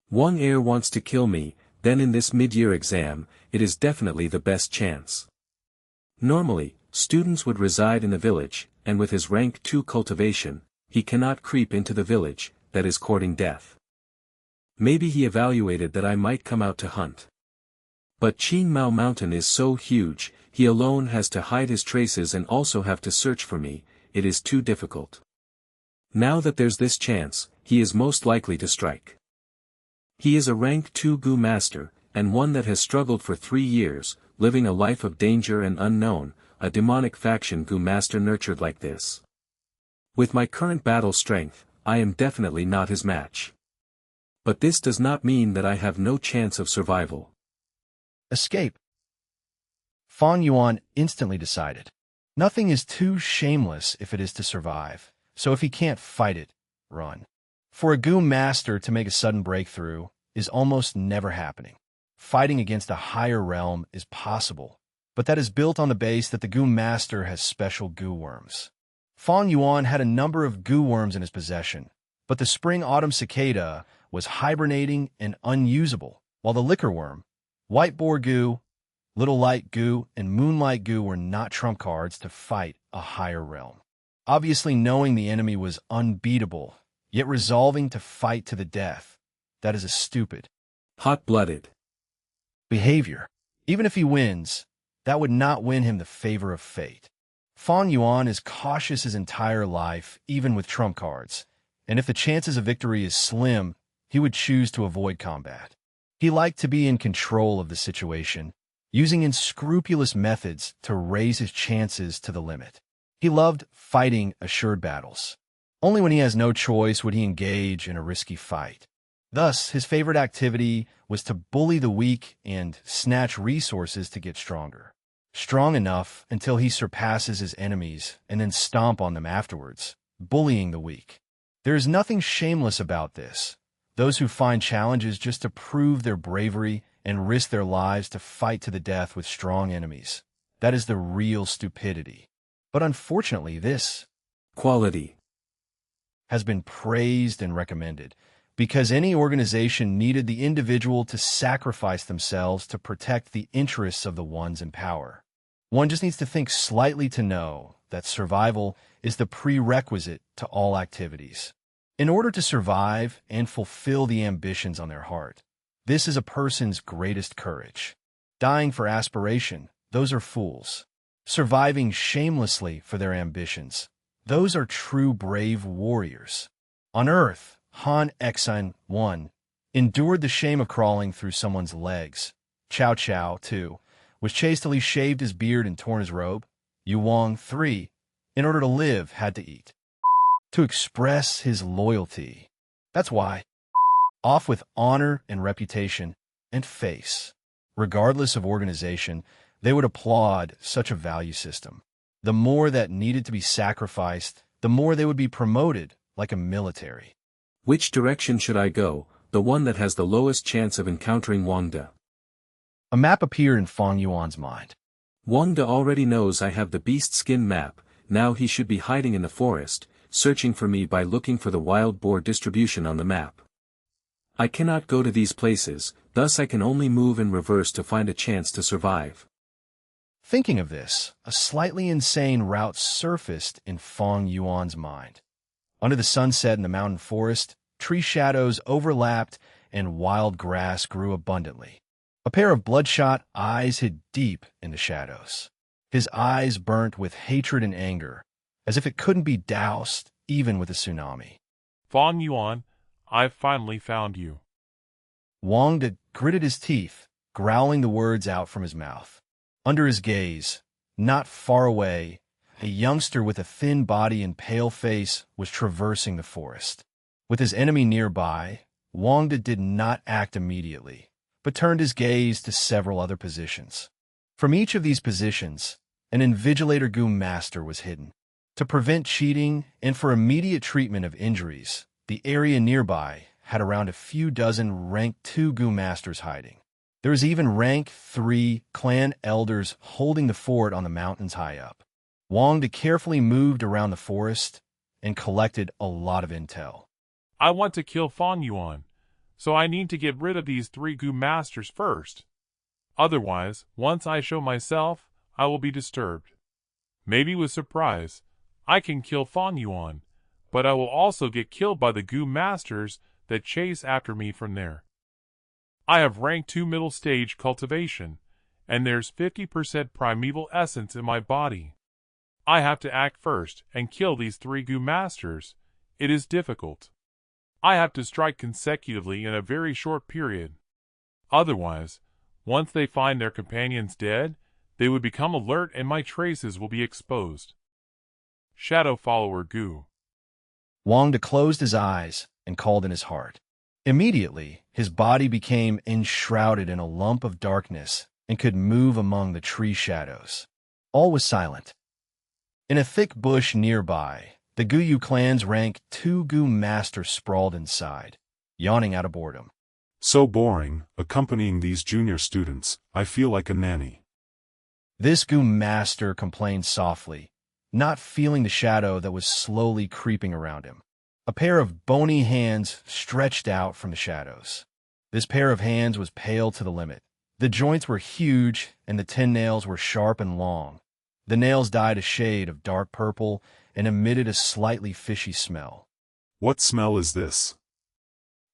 C: Wang Heir wants to kill me, then in this mid-year exam, it is definitely the best chance. Normally, students would reside in the village, and with his rank 2 cultivation, he cannot creep into the village, that is courting death. Maybe he evaluated that I might come out to hunt. But Qingmao Mountain is so huge, he alone has to hide his traces and also have to search for me, it is too difficult. Now that there's this chance, he is most likely to strike. He is a rank 2 Gu master, and one that has struggled for 3 years, living a life of danger and unknown, a demonic faction Gu master nurtured like this. With my current battle strength, I am definitely not his match. But this does not mean that I have no chance of survival.
A: Escape. Fang Yuan instantly decided. Nothing is too shameless if it is to survive, so if he can't fight it, run. For a Gu master to make a sudden breakthrough is almost never happening. Fighting against a higher realm is possible, but that is built on the base that the Gu master has special Gu worms. Fang Yuan had a number of Gu worms in his possession, but the spring-autumn cicada was hibernating and unusable, while the liquor worm, white boar Gu, little light Gu, and moonlight Gu were not trump cards to fight a higher realm. Obviously knowing the enemy was unbeatable, yet resolving to fight to the death, that is a stupid,
C: hot-blooded
A: behavior. Even if he wins, that would not win him the favor of fate. Fang Yuan is cautious his entire life, even with trump cards, and if the chances of victory is slim, he would choose to avoid combat. He liked to be in control of the situation, using unscrupulous methods to raise his chances to the limit. He loved fighting assured battles. Only when he has no choice would he engage in a risky fight. Thus, his favorite activity was to bully the weak and snatch resources to get stronger. Strong enough until he surpasses his enemies and then stomp on them afterwards, bullying the weak. There is nothing shameless about this. Those who find challenges just to prove their bravery and risk their lives to fight to the death with strong enemies. That is the real stupidity. But unfortunately, this
C: quality
A: has been praised and recommended because any organization needed the individual to sacrifice themselves to protect the interests of the ones in power. One just needs to think slightly to know that survival is the prerequisite to all activities. In order to survive and fulfill the ambitions on their heart, this is a person's greatest courage. Dying for aspiration, those are fools. Surviving shamelessly for their ambitions, those are true brave warriors. On Earth, Han Ch.1-199 endured the shame of crawling through someone's legs. Ch.1-199 was chastely shaved his beard and torn his robe. Yu Wang 3, in order to live, had to eat. To express his loyalty. That's why. Off with honor and reputation and face. Regardless of organization, they would applaud such a value system. The more that needed to be sacrificed, the more they would be promoted like a military.
C: Which direction should I go, the one that has the lowest chance of encountering Wang De?
A: A map appeared in Fang Yuan's mind.
C: Wang De already knows I have the beast skin map, now he should be hiding in the forest, searching for me by looking for the wild boar distribution on the map. I cannot go to these places, thus I can only move in reverse to find a chance to survive.
A: Thinking of this, a slightly insane route surfaced in Fang Yuan's mind. Under the sunset in the mountain forest, tree shadows overlapped and wild grass grew abundantly. A pair of bloodshot eyes hid deep in the shadows. His eyes burnt with hatred and anger, as if it couldn't be doused even with a tsunami.
Q: Fang Yuan, I've finally found you.
A: Wang De gritted his teeth, growling the words out from his mouth. Under his gaze, not far away, a youngster with a thin body and pale face was traversing the forest. With his enemy nearby, Wang De did not act immediately, but turned his gaze to several other positions. From each of these positions, an invigilator Gu master was hidden. To prevent cheating and for immediate treatment of injuries, the area nearby had around a few dozen rank 2 Gu masters hiding. There was even rank 3 clan elders holding the fort on the mountains high up. Wang De carefully moved around the forest and collected a lot of intel.
Q: I want to kill Fang Yuan, so I need to get rid of these 3 Gu masters first. Otherwise, once I show myself, I will be disturbed. Maybe with surprise, I can kill Fang Yuan, but I will also get killed by the Gu masters that chase after me from there. I have rank 2 middle stage cultivation, and there's 50% primeval essence in my body. I have to act first and kill these 3 Gu masters. It is difficult. I have to strike consecutively in a very short period. Otherwise, once they find their companions dead, they would become alert and my traces will be exposed. Shadow Follower Gu.
A: Wang closed his eyes and called in his heart. Immediately, his body became enshrouded in a lump of darkness and could move among the tree shadows. All was silent. In a thick bush nearby, the Guyu clan's rank 2 Gu masters sprawled inside, yawning out of boredom.
J: So boring, accompanying these junior students, I feel like a nanny.
A: This Gu master complained softly, not feeling the shadow that was slowly creeping around him. A pair of bony hands stretched out from the shadows. This pair of hands was pale to the limit. The joints were huge, and the 10 nails were sharp and long. The nails dyed a shade of dark purple and emitted a slightly fishy smell.
J: What smell is this?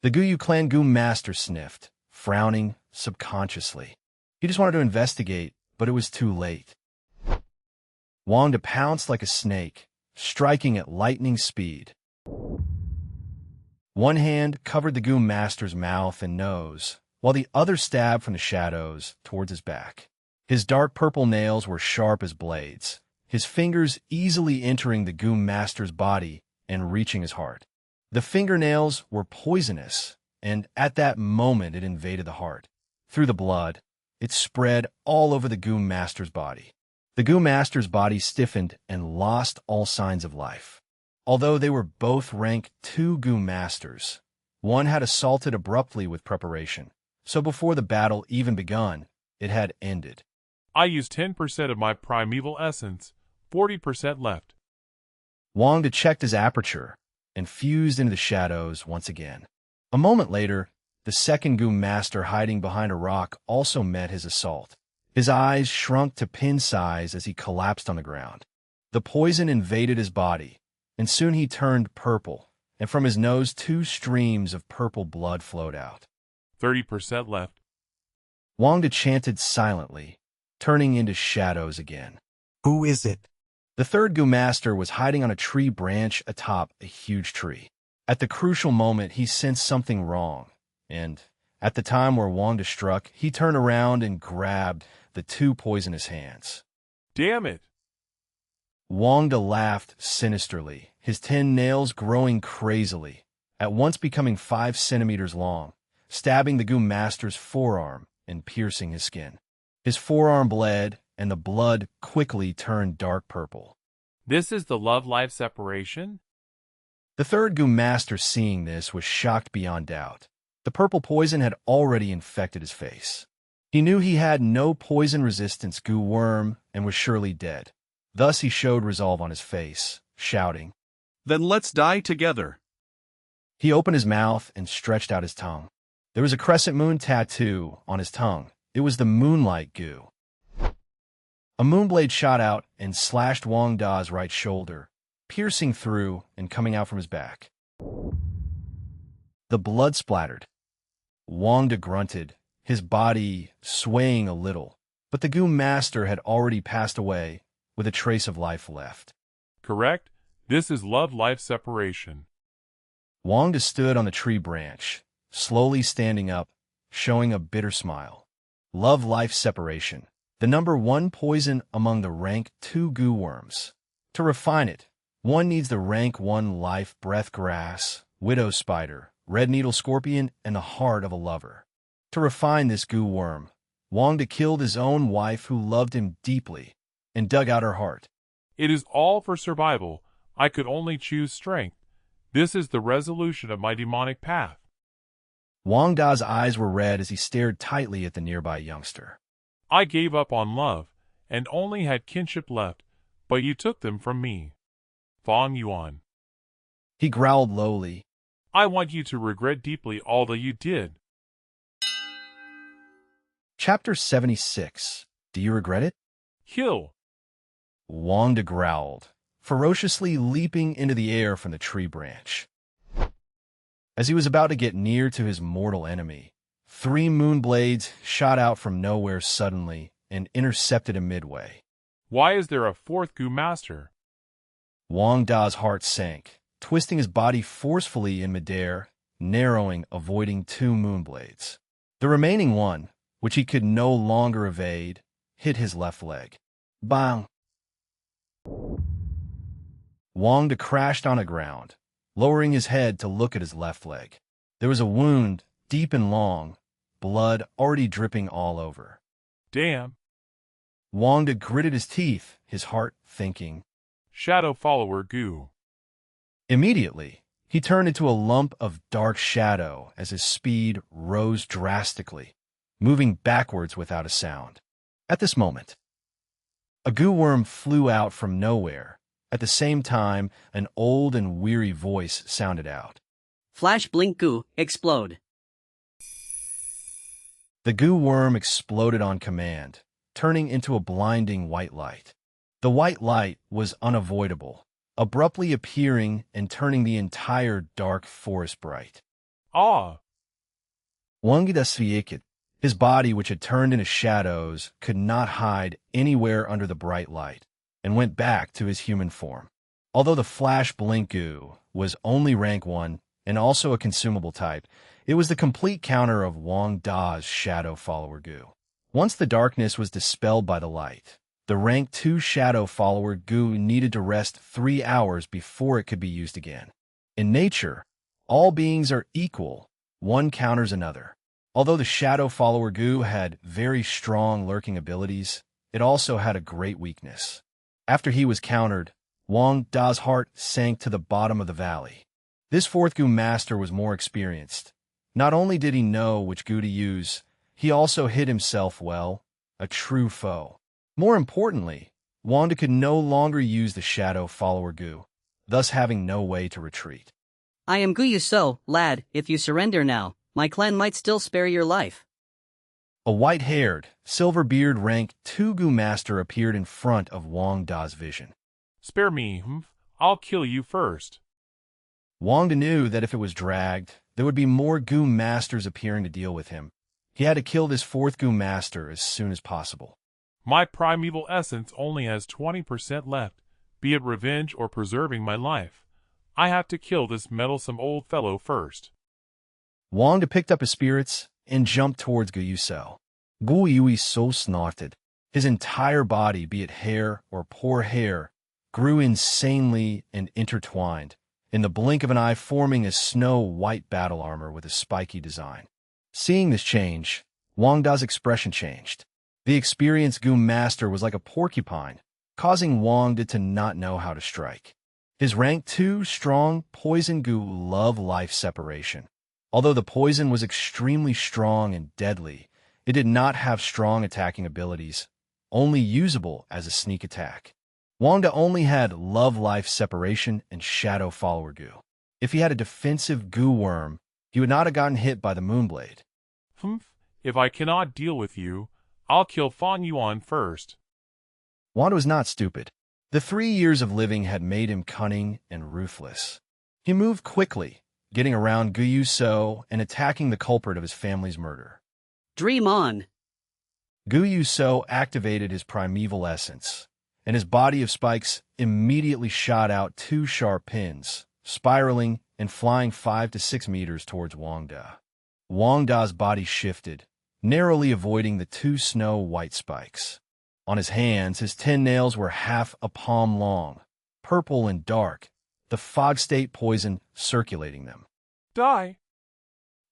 A: The Guyu clan Gu master sniffed, frowning subconsciously. He just wanted to investigate, but it was too late. Wang pounced like a snake, striking at lightning speed. One hand covered the Gu master's mouth and nose, while the other stabbed from the shadows towards his back. His dark purple nails were sharp as blades, his fingers easily entering the Gu master's body and reaching his heart. The fingernails were poisonous, and at that moment it invaded the heart. Through the blood, it spread all over the Gu master's body. The Gu master's body stiffened and lost all signs of life. Although they were both rank 2 Gu masters, one had assaulted abruptly with preparation, so before the battle even begun, it had ended.
Q: I used 10% of my primeval essence, 40% left.
A: Wang checked his aperture and fused into the shadows once again. A moment later, the second Gu master hiding behind a rock also met his assault. His eyes shrunk to pin size as he collapsed on the ground. The poison invaded his body, and soon he turned purple, and from his nose 2 streams of purple blood flowed out.
Q: 30% left.
A: Wang chanted silently, turning into shadows again.
D: Who is it?
A: The third Gu master was hiding on a tree branch atop a huge tree. At the crucial moment, he sensed something wrong, and at the time where Wang struck, he turned around and grabbed the 2 poisonous hands.
Q: Damn it!
A: Wang laughed sinisterly, his 10 nails growing crazily, at once becoming 5 centimeters long, stabbing the Gu master's forearm and piercing his skin. His forearm bled, and the blood quickly turned dark purple.
Q: This is the love-life separation?
A: The third Gu master, seeing this, was shocked beyond doubt. The purple poison had already infected his face. He knew he had no poison-resistance Gu worm and was surely dead. Thus he showed resolve on his face, shouting,
H: "Then let's die together."
A: He opened his mouth and stretched out his tongue. There was a crescent moon tattoo on his tongue. It was the Moonlight Gu. A moonblade shot out and slashed Wang Da's right shoulder, piercing through and coming out from his back. The blood splattered. Wang grunted, his body swaying a little, but the Gu master had already passed away with a trace of life left.
Q: Correct? This is love-life separation.
A: Wang stood on the tree branch, slowly standing up, showing a bitter smile. Love-life separation, the number 1 poison among the rank 2 Gu worms. To refine it, one needs the rank 1 life breath grass, widow spider, red needle scorpion, and the heart of a lover. To refine this Gu worm, Wang killed his own wife who loved him deeply and dug out her heart.
Q: It is all for survival. I could only choose strength. This is the resolution of my demonic path.
A: Wang Da's eyes were red as he stared tightly at the nearby youngster.
Q: I gave up on love, and only had kinship left, but you took them from me. Fang Yuan.
A: He growled lowly.
Q: I want you to regret deeply all that you did.
A: Chapter 76. Do you regret it?
Q: Kill.
A: Wang growled, ferociously leaping into the air from the tree branch. As he was about to get near to his mortal enemy, 3 moonblades shot out from nowhere suddenly and intercepted him midway.
Q: Why is there a 4th Gu master?
A: Wang Da's heart sank, twisting his body forcefully in midair, narrowing, avoiding 2 moonblades. The remaining one, which he could no longer evade, hit his left leg. Bang! Wang Da crashed on the ground, lowering his head to look at his left leg. There was a wound, deep and long, blood already dripping all over.
Q: Damn.
A: Wang Da gritted his teeth, his heart thinking.
Q: Shadow follower goo.
A: Immediately, he turned into a lump of dark shadow as his speed rose drastically, moving backwards without a sound. At this moment, a goo worm flew out from nowhere. At the same time, an old and weary voice sounded out.
L: Flash blink goo, explode.
A: The goo worm exploded on command, turning into a blinding white light. The white light was unavoidable, abruptly appearing and turning the entire dark forest bright.
Q: Ah!
A: Wangidasviikit, his body, which had turned into shadows, could not hide anywhere under the bright light, and went back to his human form. Although the flash blink goo was only rank 1 and also a consumable type, it was the complete counter of Wang Da's shadow follower goo. Once the darkness was dispelled by the light, the rank 2 shadow follower goo needed to rest 3 hours before it could be used again. In nature, all beings are equal, one counters another. Although the shadow follower goo had very strong lurking abilities, it also had a great weakness. After he was countered, Wang Da's heart sank to the bottom of the valley. This 4th goo master was more experienced. Not only did he know which goo to use, he also hid himself well, a true foe. More importantly, Wang Da could no longer use the shadow follower goo, thus having no way to retreat.
L: I am Gu Yuso, lad. If you surrender now, my clan might still spare your life.
A: A white-haired, silver-beard rank 2 goo master appeared in front of Wang Da's vision.
Q: Spare me, I'll kill you first.
A: Wang Da knew that if it was dragged, there would be more goo masters appearing to deal with him. He had to kill this 4th goo master as soon as possible.
Q: My primeval essence only has 20% left, be it revenge or preserving my life. I have to kill this meddlesome old fellow first.
A: Wang Da picked up his spirits and jumped towards Gu Yuso. Gu Yui so snorted. His entire body, be it hair or poor hair, grew insanely and intertwined, in the blink of an eye forming a snow-white battle armor with a spiky design. Seeing this change, Wang Da's expression changed. The experienced goo master was like a porcupine, causing Wang Da to not know how to strike. His rank 2 strong poison goo loved life separation. Although the poison was extremely strong and deadly, it did not have strong attacking abilities, only usable as a sneak attack. Wang Da only had love life separation and shadow follower goo. If he had a defensive goo worm, he would not have gotten hit by the moonblade.
Q: If I cannot deal with you, I'll kill Fang Yuan first.
A: Wang Da was not stupid. The 3 years of living had made him cunning and ruthless. He moved quickly, getting around Gu Yuso and attacking the culprit of his family's murder.
L: Dream on!
A: Gu Yuso activated his primeval essence, and his body of spikes immediately shot out 2 sharp pins, spiraling and flying 5 to 6 meters towards Wang Da. Wang Da's body shifted, narrowly avoiding the 2 snow-white spikes. On his hands, his 10 nails were half a palm long, purple and dark, the fog state poison circulating them.
Q: Die!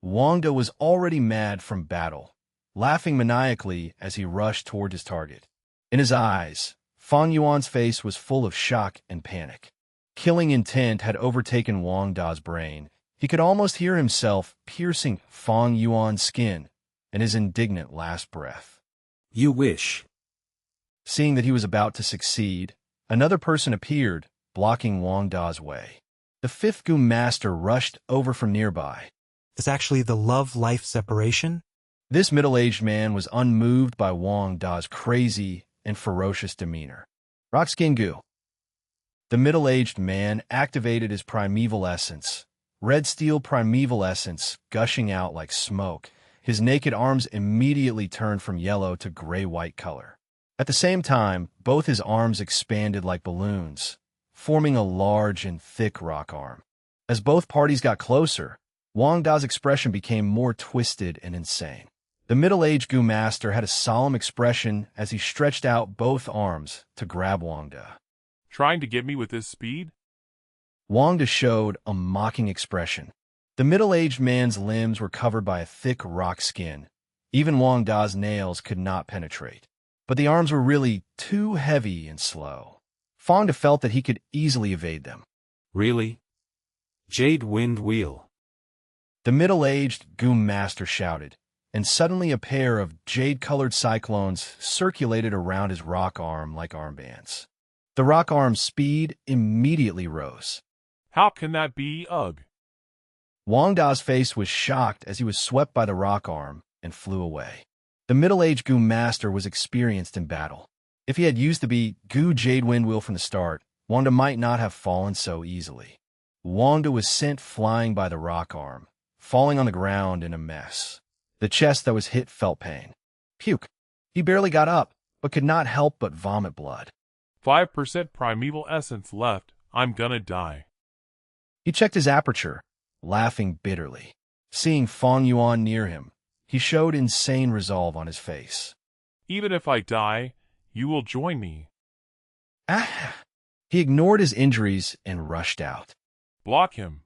A: Wang Da was already mad from battle, laughing maniacally as he rushed toward his target. In his eyes, Fang Yuan's face was full of shock and panic. Killing intent had overtaken Wang Da's brain. He could almost hear himself piercing Fang Yuan's skin and his indignant last breath.
C: You wish.
A: Seeing that he was about to succeed, another person appeared, blocking Wang Da's way. The 5th goo master rushed over from nearby.
D: It's actually the love-life separation?
A: This middle-aged man was unmoved by Wang Da's crazy and ferocious demeanor. Rockskin goo. The middle-aged man activated his primeval essence, red steel primeval essence gushing out like smoke. His naked arms immediately turned from yellow to gray-white color. At the same time, both his arms expanded like balloons, forming a large and thick rock arm. As both parties got closer, Wang Da's expression became more twisted and insane. The middle-aged Gu master had a solemn expression as he stretched out both arms to grab Wang Da.
Q: Trying to get me with this speed?
A: Wang Da showed a mocking expression. The middle-aged man's limbs were covered by a thick rock skin. Even Wang Da's nails could not penetrate. But the arms were really too heavy and slow. Fang Da felt that he could easily evade them.
B: Really? Jade wind wheel.
A: The middle-aged Gu master shouted, and suddenly a pair of jade-colored cyclones circulated around his rock arm like armbands. The rock arm's speed immediately rose.
Q: How can that be, ugh?
A: Wang Da's face was shocked as he was swept by the rock arm and flew away. The middle-aged Gu master was experienced in battle. If he had used to be Gu Jade Wind Wheel from the start, Wang Da might not have fallen so easily. Wang Da was sent flying by the rock arm, falling on the ground in a mess. The chest that was hit felt pain. Puke. He barely got up, but could not help but vomit blood.
Q: 5% primeval essence left, I'm gonna die.
A: He checked his aperture, laughing bitterly. Seeing Fang Yuan near him, he showed insane resolve on his face.
Q: Even if I die, you will join me.
A: Ah! He ignored his injuries and rushed out.
Q: Block him.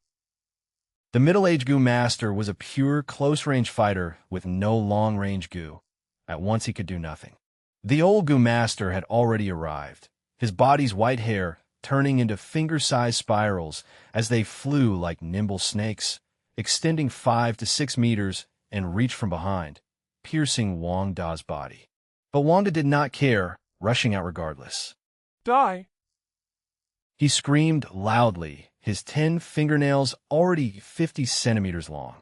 A: The middle-aged Gu master was a pure close-range fighter with no long-range Gu. At once he could do nothing. The old Gu master had already arrived, his body's white hair turning into finger-sized spirals as they flew like nimble snakes, extending 5 to 6 meters and reached from behind, piercing Wang Da's body. But Wang Da did not care, rushing out regardless.
Q: Die!
A: He screamed loudly, his 10 fingernails already 50 centimeters long.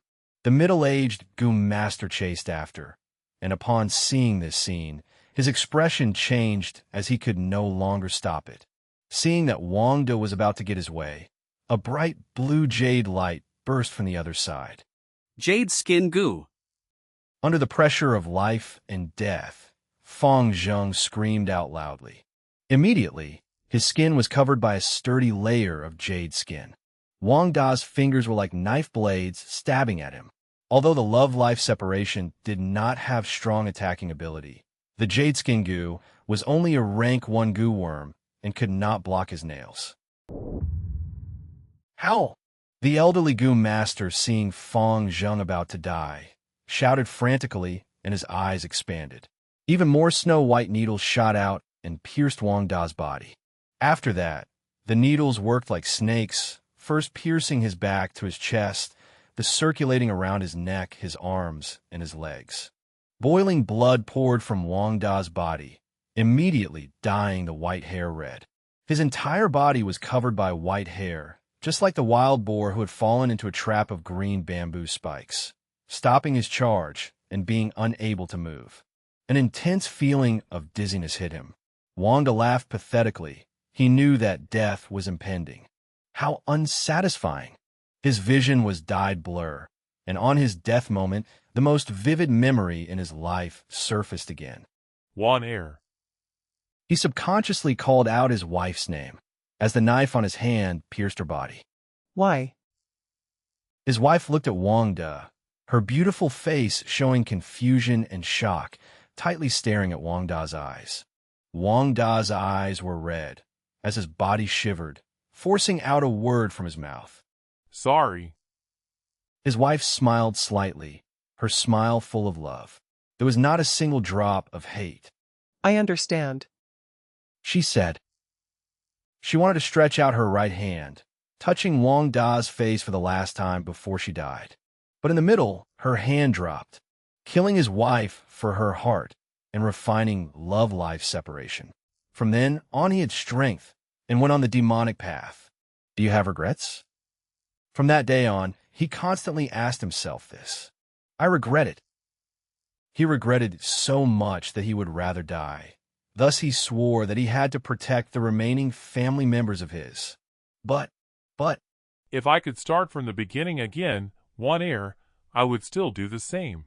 A: The middle-aged Gu master chased after, and upon seeing this scene, his expression changed as he could no longer stop it. Seeing that Wang Da was about to get his way, a bright blue jade light burst from the other side.
L: Jade skin Gu.
A: Under the pressure of life and death, Fang Zheng screamed out loudly. Immediately, his skin was covered by a sturdy layer of jade skin. Wang Da's fingers were like knife blades stabbing at him. Although the love-life separation did not have strong attacking ability, the jade skin Gu was only a rank 1 Gu worm and could not block his nails. How? The elderly Gu master, seeing Fang Zheng about to die, shouted frantically and his eyes expanded. Even more snow-white needles shot out and pierced Wang Da's body. After that, the needles worked like snakes, first piercing his back to his chest, then circulating around his neck, his arms, and his legs. Boiling blood poured from Wang Da's body, immediately dyeing the white hair red. His entire body was covered by white hair, just like the wild boar who had fallen into a trap of green bamboo spikes, stopping his charge and being unable to move. An intense feeling of dizziness hit him. Wang Da laughed pathetically. He knew that death was impending. How unsatisfying! His vision was dyed blur, and on his death moment, the most vivid memory in his life surfaced again.
Q: Wan Air.
A: He subconsciously called out his wife's name, as the knife on his hand pierced her body.
S: Why?
A: His wife looked at Wang Da, her beautiful face showing confusion and shock, tightly staring at Wang Da's eyes. Wang Da's eyes were red, as his body shivered, forcing out a word from his mouth.
Q: Sorry.
A: His wife smiled slightly, her smile full of love. There was not a single drop of hate.
S: I understand,
A: she said. She wanted to stretch out her right hand, touching Wang Da's face for the last time before she died. But in the middle, her hand dropped, killing his wife for her heart and refining love-life separation. From then on, he had strength and went on the demonic path. Do you have regrets? From that day on, he constantly asked himself this. I regret it. He regretted so much that he would rather die. Thus he swore that he had to protect the remaining family members of his. But...
Q: If I could start from the beginning again, Wan Air, I would still do the same.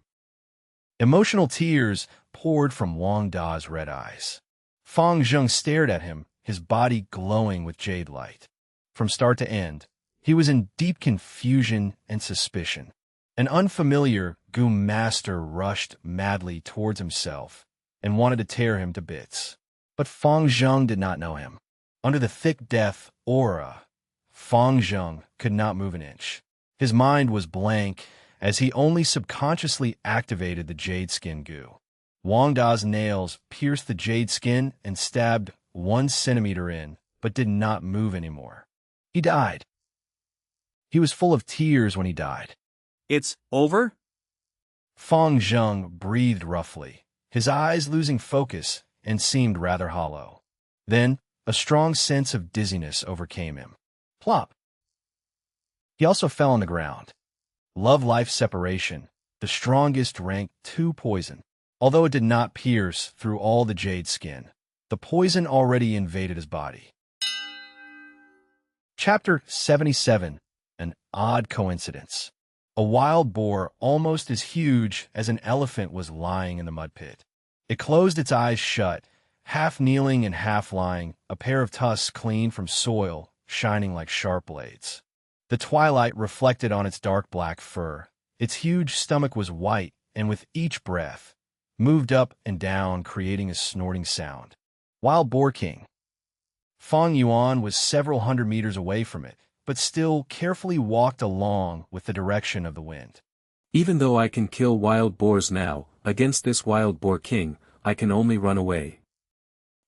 A: Emotional tears poured from Wang Da's red eyes. Fang Zheng stared at him, his body glowing with jade light. From start to end, he was in deep confusion and suspicion. An unfamiliar Gu master rushed madly towards himself and wanted to tear him to bits. But Fang Zheng did not know him. Under the thick death aura, Fang Zheng could not move an inch. His mind was blank as he only subconsciously activated the jade skin Gu. Wang Da's nails pierced the jade skin and stabbed 1 centimeter in, but did not move anymore. He died. He was full of tears when he died.
L: It's over?
A: Fang Zheng breathed roughly, his eyes losing focus and seemed rather hollow. Then, a strong sense of dizziness overcame him. Plop! He also fell on the ground. Love-life separation, the strongest rank 2 poison. Although it did not pierce through all the jade skin, the poison already invaded his body. Chapter 77. An Odd Coincidence. A wild boar almost as huge as an elephant was lying in the mud pit. It closed its eyes shut, half kneeling and half lying, a pair of tusks clean from soil, shining like sharp blades. The twilight reflected on its dark black fur. Its huge stomach was white, and with each breath, moved up and down, creating a snorting sound. Wild Boar King. Fang Yuan was several hundred meters away from it, but still carefully walked along with the direction of the wind.
C: Even though I can kill wild boars now, against this wild boar king, I can only run away.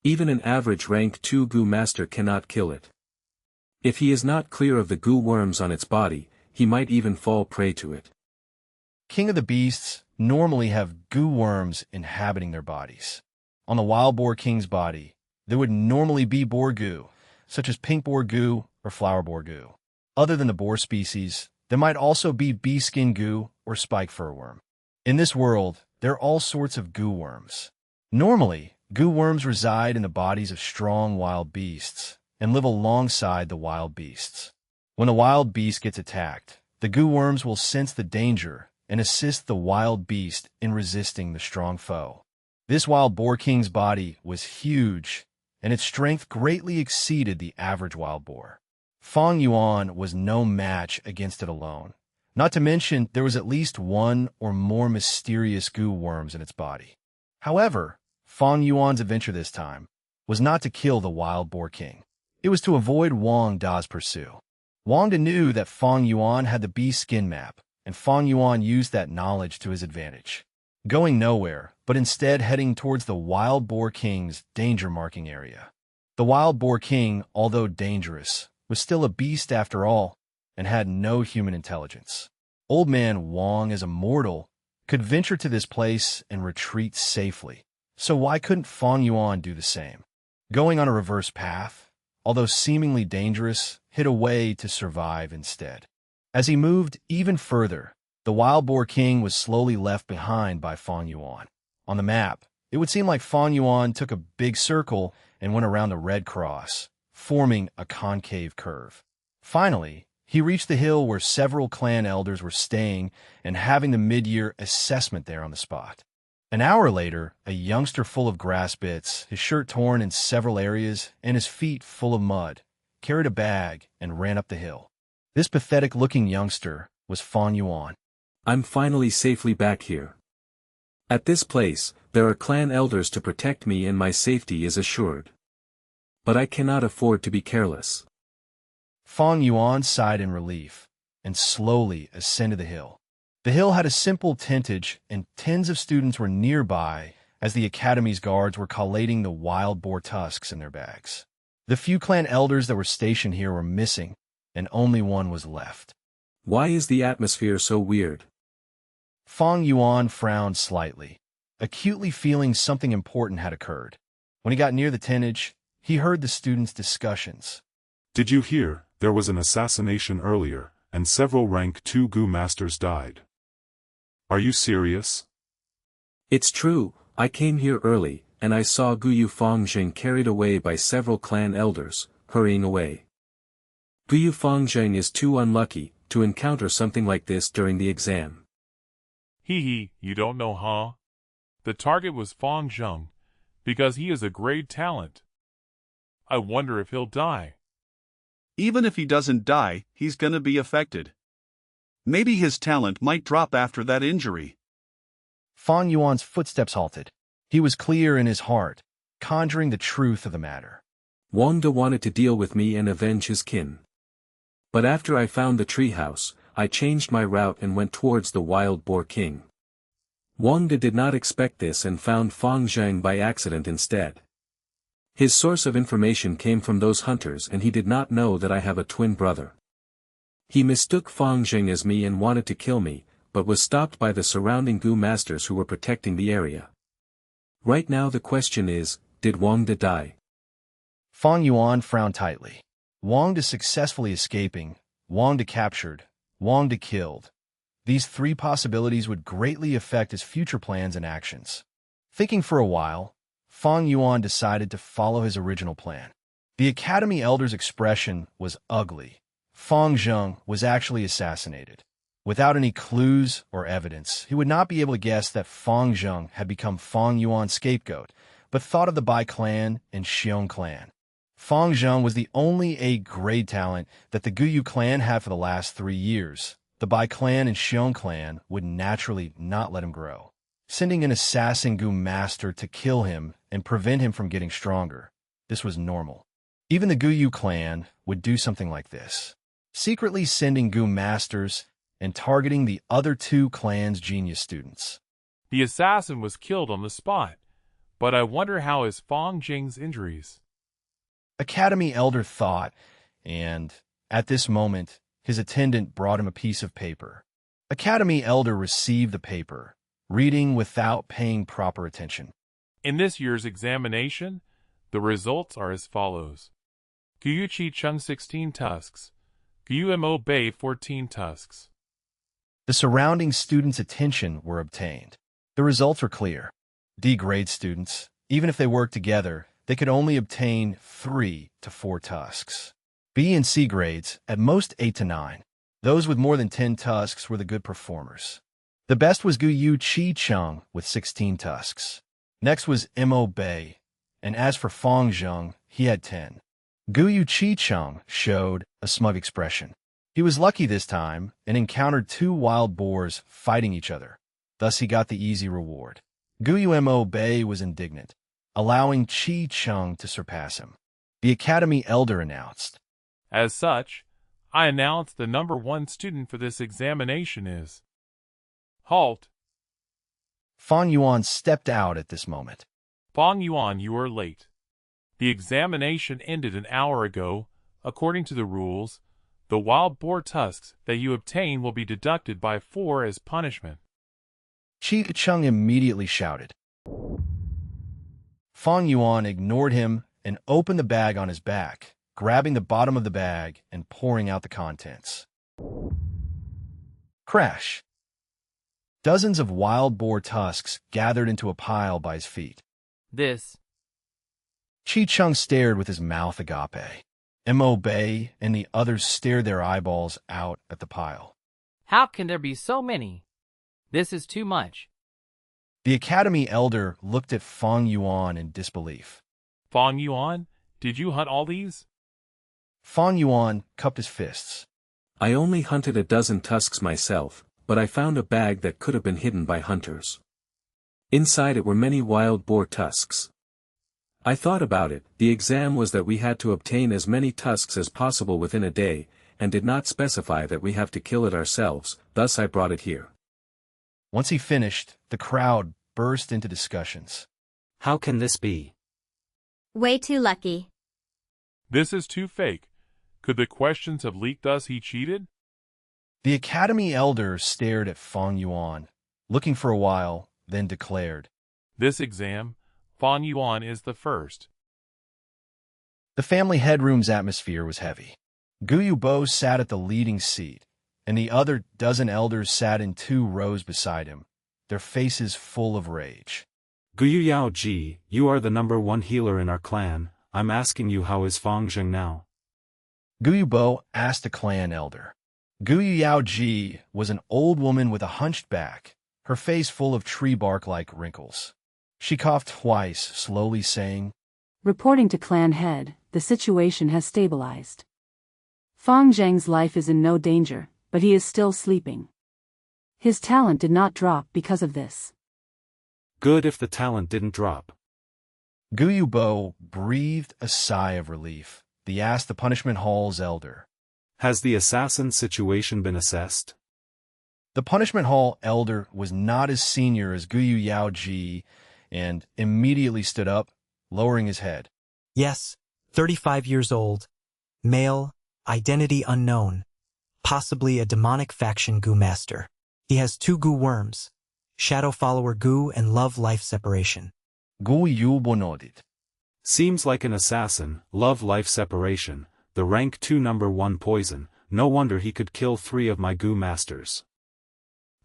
C: Even an average rank 2 Gu master cannot kill it. If he is not clear of the Gu worms on its body, he might even fall prey to it.
A: King of the beasts normally have Gu worms inhabiting their bodies. On the wild boar king's body, there would normally be boar Gu, such as pink boar Gu or flower boar Gu. Other than the boar species, there might also be bee skin Gu or spike fur worm. In this world, there are all sorts of Gu worms. Normally, Gu worms reside in the bodies of strong wild beasts and live alongside the wild beasts. When the wild beast gets attacked, the Gu worms will sense the danger and assist the wild beast in resisting the strong foe. This wild boar king's body was huge, and its strength greatly exceeded the average wild boar. Fang Yuan was no match against it alone. Not to mention, there was at least 1 or more mysterious Gu worms in its body. However, Fang Yuan's adventure this time was not to kill the wild boar king. It was to avoid Wang Da's pursuit. Wang Da knew that Fang Yuan had the beast skin map, and Fang Yuan used that knowledge to his advantage, going nowhere, but instead heading towards the wild boar king's danger marking area. The wild boar king, although dangerous, was still a beast after all, and had no human intelligence. Old man Wang, as a mortal, could venture to this place and retreat safely, so why couldn't Fang Yuan do the same? Going on a reverse path, although seemingly dangerous, hid a way to survive instead. As he moved even further, the wild boar king was slowly left behind by Fang Yuan. On the map, it would seem like Fang Yuan took a big circle and went around the red cross, forming a concave curve. Finally, he reached the hill where several clan elders were staying and having the mid-year assessment there on the spot. An hour later, a youngster full of grass bits, his shirt torn in several areas, and his feet full of mud, carried a bag and ran up the hill. This pathetic-looking youngster was Fang Yuan.
C: I'm finally safely back here. At this place, there are clan elders to protect me and my safety is assured. But I cannot afford to be careless.
A: Fang Yuan sighed in relief and slowly ascended the hill. The hill had a simple tentage, and tens of students were nearby as the academy's guards were collating the wild boar tusks in their bags. The few clan elders that were stationed here were missing, and only one was left.
C: Why is the atmosphere so weird?
A: Fang Yuan frowned slightly, acutely feeling something important had occurred. When he got near the tentage, he heard the students' discussions.
J: Did you hear, there was an assassination earlier, and several rank 2 Gu masters died. Are you serious?
C: It's true, I came here early, and I saw Guyu Fang Zheng carried away by several clan elders, hurrying away. Guyu Fang Zheng is too unlucky to encounter something like this during the exam.
Q: Hee, you don't know, huh? The target was Fang Zheng, because he is a great talent. I wonder if he'll die.
H: Even if he doesn't die, he's gonna be affected. Maybe his talent might drop after that injury.
A: Fang Yuan's footsteps halted. He was clear in his heart, conjuring the truth of the matter.
C: Wang De wanted to deal with me and avenge his kin. But after I found the treehouse, I changed my route and went towards the wild boar king. Wang De did not expect this and found Fang Zheng by accident instead. His source of information came from those hunters and he did not know that I have a twin brother. He mistook Fang Zheng as me and wanted to kill me, but was stopped by the surrounding Gu masters who were protecting the area. Right now the question is, did Wang De die?
A: Fang Yuan frowned tightly. Wang De successfully escaping, Wang De captured, Wang De killed. These three possibilities would greatly affect his future plans and actions. Thinking for a while, Fang Yuan decided to follow his original plan. The Academy Elder's expression was ugly. Fang Zheng was actually assassinated. Without any clues or evidence, he would not be able to guess that Fang Zheng had become Fang Yuan's scapegoat, but thought of the Bai clan and Xiong clan. Fang Zheng was the only A-grade talent that the Guyu clan had for the last 3 years. The Bai clan and Xiong clan would naturally not let him grow, sending an assassin Gu master to kill him and prevent him from getting stronger. This was normal. Even the Guyu clan would do something like this, secretly sending Gu masters and targeting the other 2 clans' genius students.
Q: The assassin was killed on the spot, but I wonder how is Fang Zheng's injuries?
A: Academy Elder thought, and, at this moment, his attendant brought him a piece of paper. Academy Elder received the paper, reading without paying proper attention.
Q: In this year's examination, the results are as follows. Guyu Ch.1-199 16 tusks. Guyu Mo Bei 14 tusks.
A: The surrounding students' attention were obtained. The results were clear. D-grade students, even if they worked together, they could only obtain 3 to 4 tusks. B and C grades, at most 8 to 9. Those with more than 10 tusks were the good performers. The best was Guyu Chi-Chung with 16 tusks. Next was Mo Bei, and as for Fang Zheng, he had 10. Guyu Chi-Chung showed a smug expression. He was lucky this time and encountered 2 wild boars fighting each other. Thus he got the easy reward. Guyu Mo Bei was indignant, allowing Chi-Chung to surpass him. The Academy Elder announced.
Q: As such, I announce the number 1 student for this examination is... Halt!
A: Fang Yuan stepped out at this moment.
Q: Fang Yuan, you are late. The examination ended an hour ago. According to the rules, the wild boar tusks that you obtain will be deducted by 4 as punishment.
A: Chi-Chung immediately shouted. Fang Yuan ignored him and opened the bag on his back, grabbing the bottom of the bag and pouring out the contents. Crash! Dozens of wild boar tusks gathered into a pile by his feet.
K: This.
A: Chi-Chung stared with his mouth agape. Mo Bei and the others stared their eyeballs out at the pile.
K: How can there be so many? This is too much.
A: The Academy Elder looked at Fang Yuan in disbelief.
Q: Fang Yuan, did you hunt all these?
A: Fang Yuan cupped his fists.
C: I only hunted a dozen tusks myself, but I found a bag that could have been hidden by hunters. Inside it were many wild boar tusks. I thought about it. The exam was that we had to obtain as many tusks as possible within a day, and did not specify that we have to kill it ourselves, thus I brought it here.
A: Once he finished, the crowd burst into discussions.
G: How can this be?
O: Way too lucky.
Q: This is too fake. Could the questions have leaked us he cheated?
A: The Academy Elder stared at Fang Yuan, looking for a while, then declared.
Q: This exam, Fang Yuan is the first.
A: The family headroom's atmosphere was heavy. Guyu Bo sat at the leading seat, and the other dozen elders sat in 2 rows beside him, their faces full of rage.
B: Guyu Yao Ji, you are the number 1 healer in our clan. I'm asking you, how is Fang Zheng now?
A: Guyu Bo asked the clan elder. Guyu Yao Ji was an old woman with a hunched back, her face full of tree bark-like wrinkles. She coughed twice, slowly saying,
E: Reporting to clan head, the situation has stabilized. Fang Zheng's life is in no danger, but he is still sleeping. His talent did not drop because of this.
B: Good if the talent didn't drop.
A: Gu Yubo breathed a sigh of relief. He asked the Punishment Hall's elder.
B: Has the assassin situation been assessed?
A: The Punishment Hall elder was not as senior as Guyu Yaoji and immediately stood up, lowering his head.
D: Yes, 35 years old, male, identity unknown, possibly a demonic faction Gu master. He has 2 Gu worms, shadow follower Gu and love life separation.
A: Gu Yubo nodded.
B: Seems like an assassin, love life separation, the rank 2 number 1 poison, no wonder he could kill 3 of my Gu masters.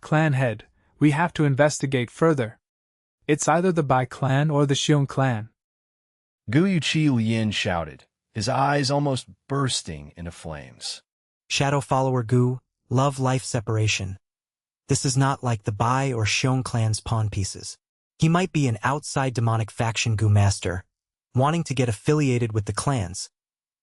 R: Clan head, we have to investigate further. It's either the Bai clan or the Xiong clan.
A: Gu Yuqi Lien shouted, his eyes almost bursting into flames.
D: Shadow follower Gu, love life separation. This is not like the Bai or Xiong clan's pawn pieces. He might be an outside demonic faction Gu master, wanting to get affiliated with the clans,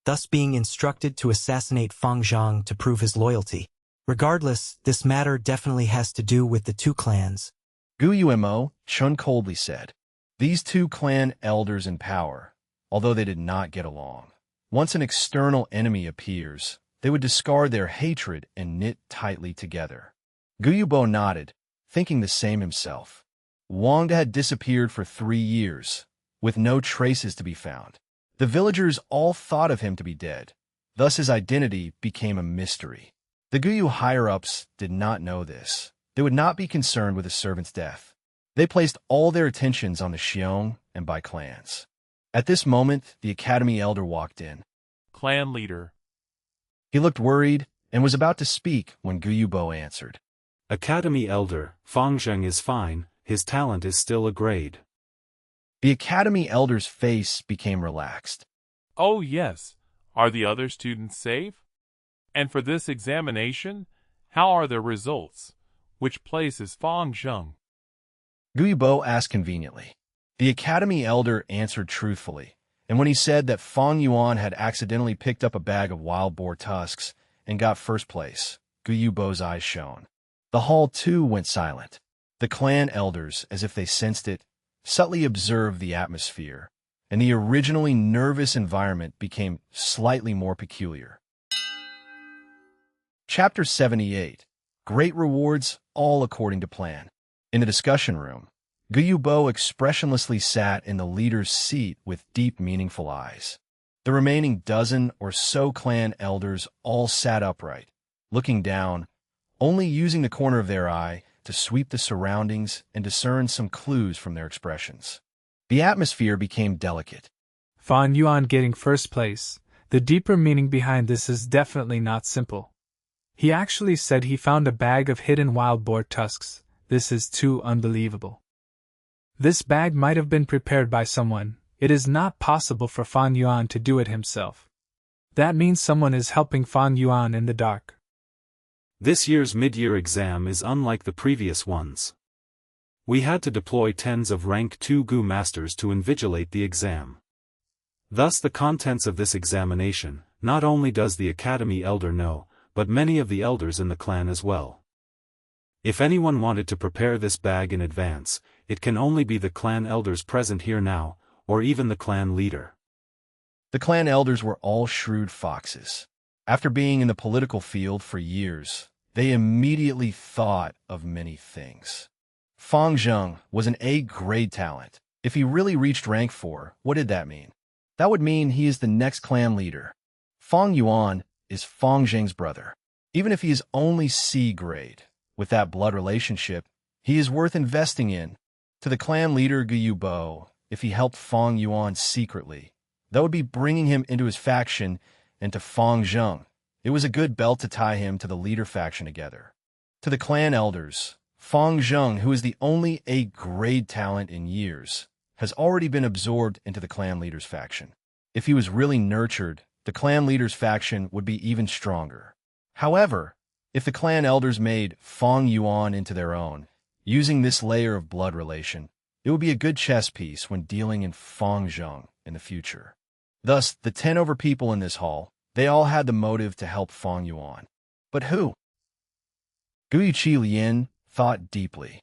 D: thus being instructed to assassinate Fang Zheng to prove his loyalty. Regardless, this matter definitely has to do with the 2 clans.
A: Gu Umo, Chun coldly said. These 2 clan elders in power, although they did not get along. Once an external enemy appears, they would discard their hatred and knit tightly together. Gu Yubo nodded, thinking the same himself. Wang had disappeared for 3 years, with no traces to be found. The villagers all thought of him to be dead, thus his identity became a mystery. The Guyu higher-ups did not know this. They would not be concerned with his servant's death. They placed all their attentions on the Xiong and Bai clans. At this moment, the academy elder walked in.
Q: Clan leader.
A: He looked worried and was about to speak when Gu Yubo answered.
B: Academy elder, Fang Zheng is fine, his talent is still a grade.
A: The academy elder's face became relaxed.
Q: Oh yes, are the other students safe? And for this examination, how are the results? Which place is Fang Zheng?
A: Gu Yubo asked conveniently. The academy elder answered truthfully, and when he said that Fang Yuan had accidentally picked up a bag of wild boar tusks and got first place, Gu Yubo's eyes shone. The hall too went silent. The clan elders, as if they sensed it, subtly observed the atmosphere, and the originally nervous environment became slightly more peculiar. Chapter 78. Great rewards, all according to plan. In the discussion room, Gu Yubo expressionlessly sat in the leader's seat with deep, meaningful eyes. The remaining dozen or so clan elders all sat upright, looking down, only using the corner of their eye to sweep the surroundings and discern some clues from their expressions. The atmosphere became delicate.
R: Fang Yuan getting first place. The deeper meaning behind this is definitely not simple. He actually said he found a bag of hidden wild boar tusks. This is too unbelievable. This bag might have been prepared by someone. It is not possible for Fang Yuan to do it himself. That means someone is helping Fang Yuan in the dark.
B: This year's mid-year exam is unlike the previous ones. We had to deploy tens of rank 2 Gu masters to invigilate the exam. Thus the contents of this examination, not only does the academy elder know, but many of the elders in the clan as well. If anyone wanted to prepare this bag in advance, it can only be the clan elders present here now, or even the clan leader.
A: The clan elders were all shrewd foxes. After being in the political field for years, they immediately thought of many things. Fang Zheng was an A-grade talent. If he really reached rank 4, what did that mean? That would mean he is the next clan leader. Fang Yuan is Fang Zheng's brother. Even if he is only C-grade, with that blood relationship, he is worth investing in. To the clan leader Gu Yubo, if he helped Fang Yuan secretly, that would be bringing him into his faction, and to Fang Zheng, it was a good belt to tie him to the leader faction together. To the clan elders, Fang Zheng, who is the only A-grade talent in years, has already been absorbed into the clan leader's faction. If he was really nurtured, the clan leader's faction would be even stronger. However, if the clan elders made Fang Yuan into their own, using this layer of blood relation, it would be a good chess piece when dealing in Fang Zheng in the future. Thus, the 10 over people in this hall, they all had the motive to help Fang Yuan. But who? Guyu Qi thought deeply.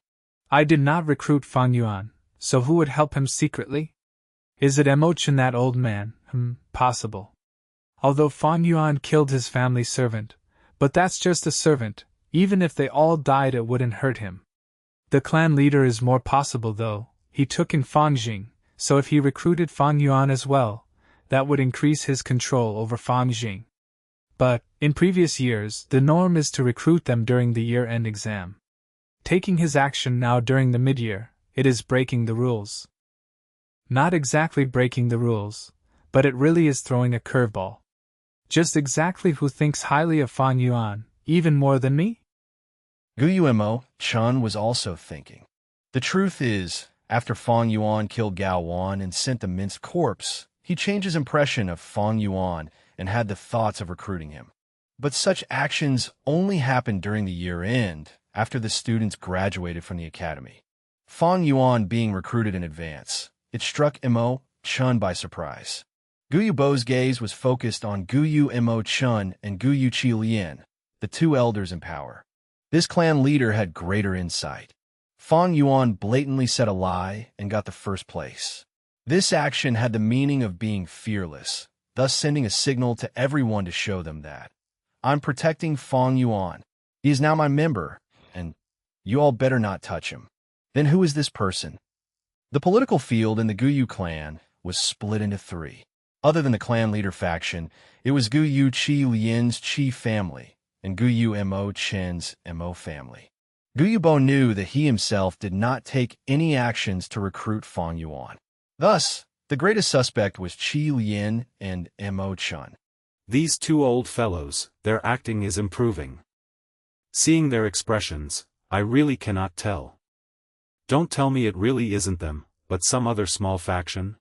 R: I did not recruit Fang Yuan, so who would help him secretly? Is it Emochen, that old man? Possible. Although Fang Yuan killed his family servant, but that's just a servant, even if they all died it wouldn't hurt him. The clan leader is more possible though, he took in Fang Zheng, so if he recruited Fang Yuan as well, that would increase his control over Fang Zheng. But, in previous years, the norm is to recruit them during the year-end exam. Taking his action now during the mid-year, it is breaking the rules. Not exactly breaking the rules, but it really is throwing a curveball. Just exactly who thinks highly of Fang Yuan, even more than me?
A: Guyu Chun was also thinking. The truth is, after Fang Yuan killed Gao Wan and sent the minced corpse, he changed his impression of Fang Yuan and had the thoughts of recruiting him. But such actions only happened during the year-end, after the students graduated from the academy. Fang Yuan being recruited in advance, it struck Mo Chun by surprise. Guyu Bo's gaze was focused on Guyu Mo Chun and Guyu Qi, the two elders in power. This clan leader had greater insight. Fang Yuan blatantly said a lie and got the first place. This action had the meaning of being fearless, thus sending a signal to everyone to show them that I'm protecting Fang Yuan. He is now my member, and you all better not touch him. Then who is this person? The political field in the Guyu clan was split into three. Other than the clan leader faction, it was Guyu Qi Qi family and Guyu Mo Chen's Mo family. Guyu Bo knew that he himself did not take any actions to recruit Fang Yuan. Thus, the greatest suspect was Qi and Mo Chun.
B: These two old fellows, their acting is improving. Seeing their expressions, I really cannot tell. Don't tell me it really isn't them, but some other small faction?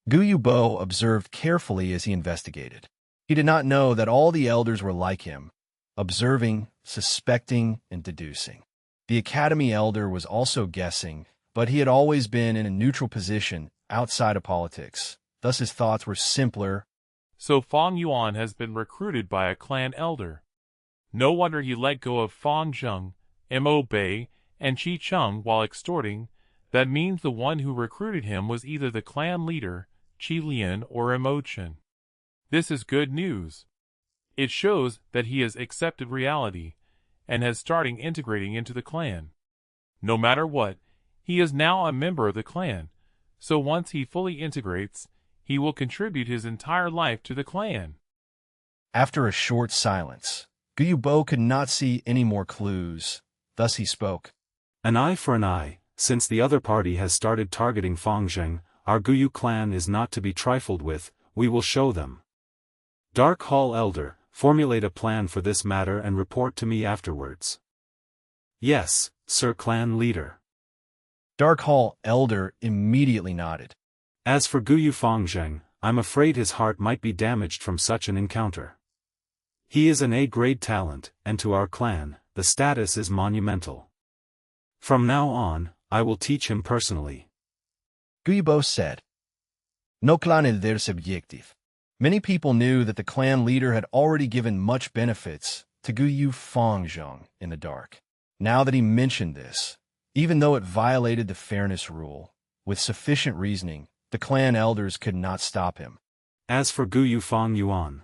A: Guyu Bo observed carefully as he investigated. He did not know that all the elders were like him, observing, suspecting, and deducing. The academy elder was also guessing, but he had always been in a neutral position outside of politics. Thus his thoughts were simpler.
Q: So Fang Yuan has been recruited by a clan elder. No wonder he let go of Fang Zheng, Mo Bei, and Qi Cheng while extorting. That means the one who recruited him was either the clan leader, Qi Lian, or Emochen. This is good news. It shows that he has accepted reality, and has started integrating into the clan. No matter what, he is now a member of the clan, so once he fully integrates, he will contribute his entire life to the clan.
A: After a short silence, Guyu Bo could not see any more clues. Thus he spoke.
B: An eye for an eye. Since the other party has started targeting Fang Zheng, our Guyu clan is not to be trifled with. We will show them. Dark Hall Elder, formulate a plan for this matter and report to me afterwards. Yes, Sir Clan Leader.
A: Dark Hall Elder immediately nodded.
B: As for Guyu Fang Zheng, I'm afraid his heart might be damaged from such an encounter. He is an A-grade talent, and to our clan, the status is monumental. From now on, I will teach him personally.
A: Guyu Bo said. No clan elder subjective. Many people knew that the clan leader had already given much benefits to Guyu Fang Zheng in the dark. Now that he mentioned this, even though it violated the fairness rule, with sufficient reasoning, the clan elders could not stop him.
B: As for Guyu Fang Yuan,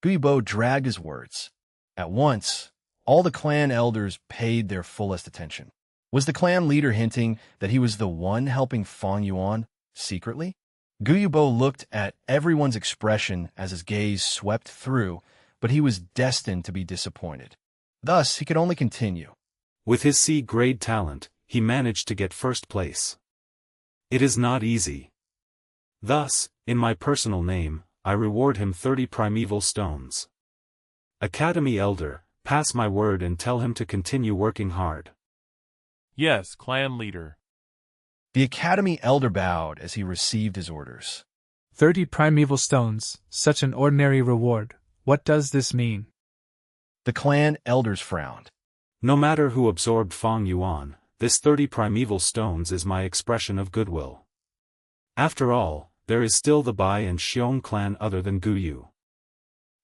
A: Guyu Bo dragged his words. At once, all the clan elders paid their fullest attention. Was the clan leader hinting that he was the one helping Fang Yuan secretly? Guyu Bo looked at everyone's expression as his gaze swept through, but he was destined to be disappointed. Thus, he could only continue.
B: With his C-grade talent, he managed to get first place. It is not easy. Thus, in my personal name, I reward him 30 primeval stones. Academy Elder, pass my word and tell him to continue working hard.
Q: Yes, clan leader.
A: The academy elder bowed as he received his orders.
R: 30 primeval stones, such an ordinary reward. What does this mean?
A: The clan elders frowned.
B: No matter who absorbed Fang Yuan, this 30 primeval stones is my expression of goodwill. After all, there is still the Bai and Xiong clan other than Guyu.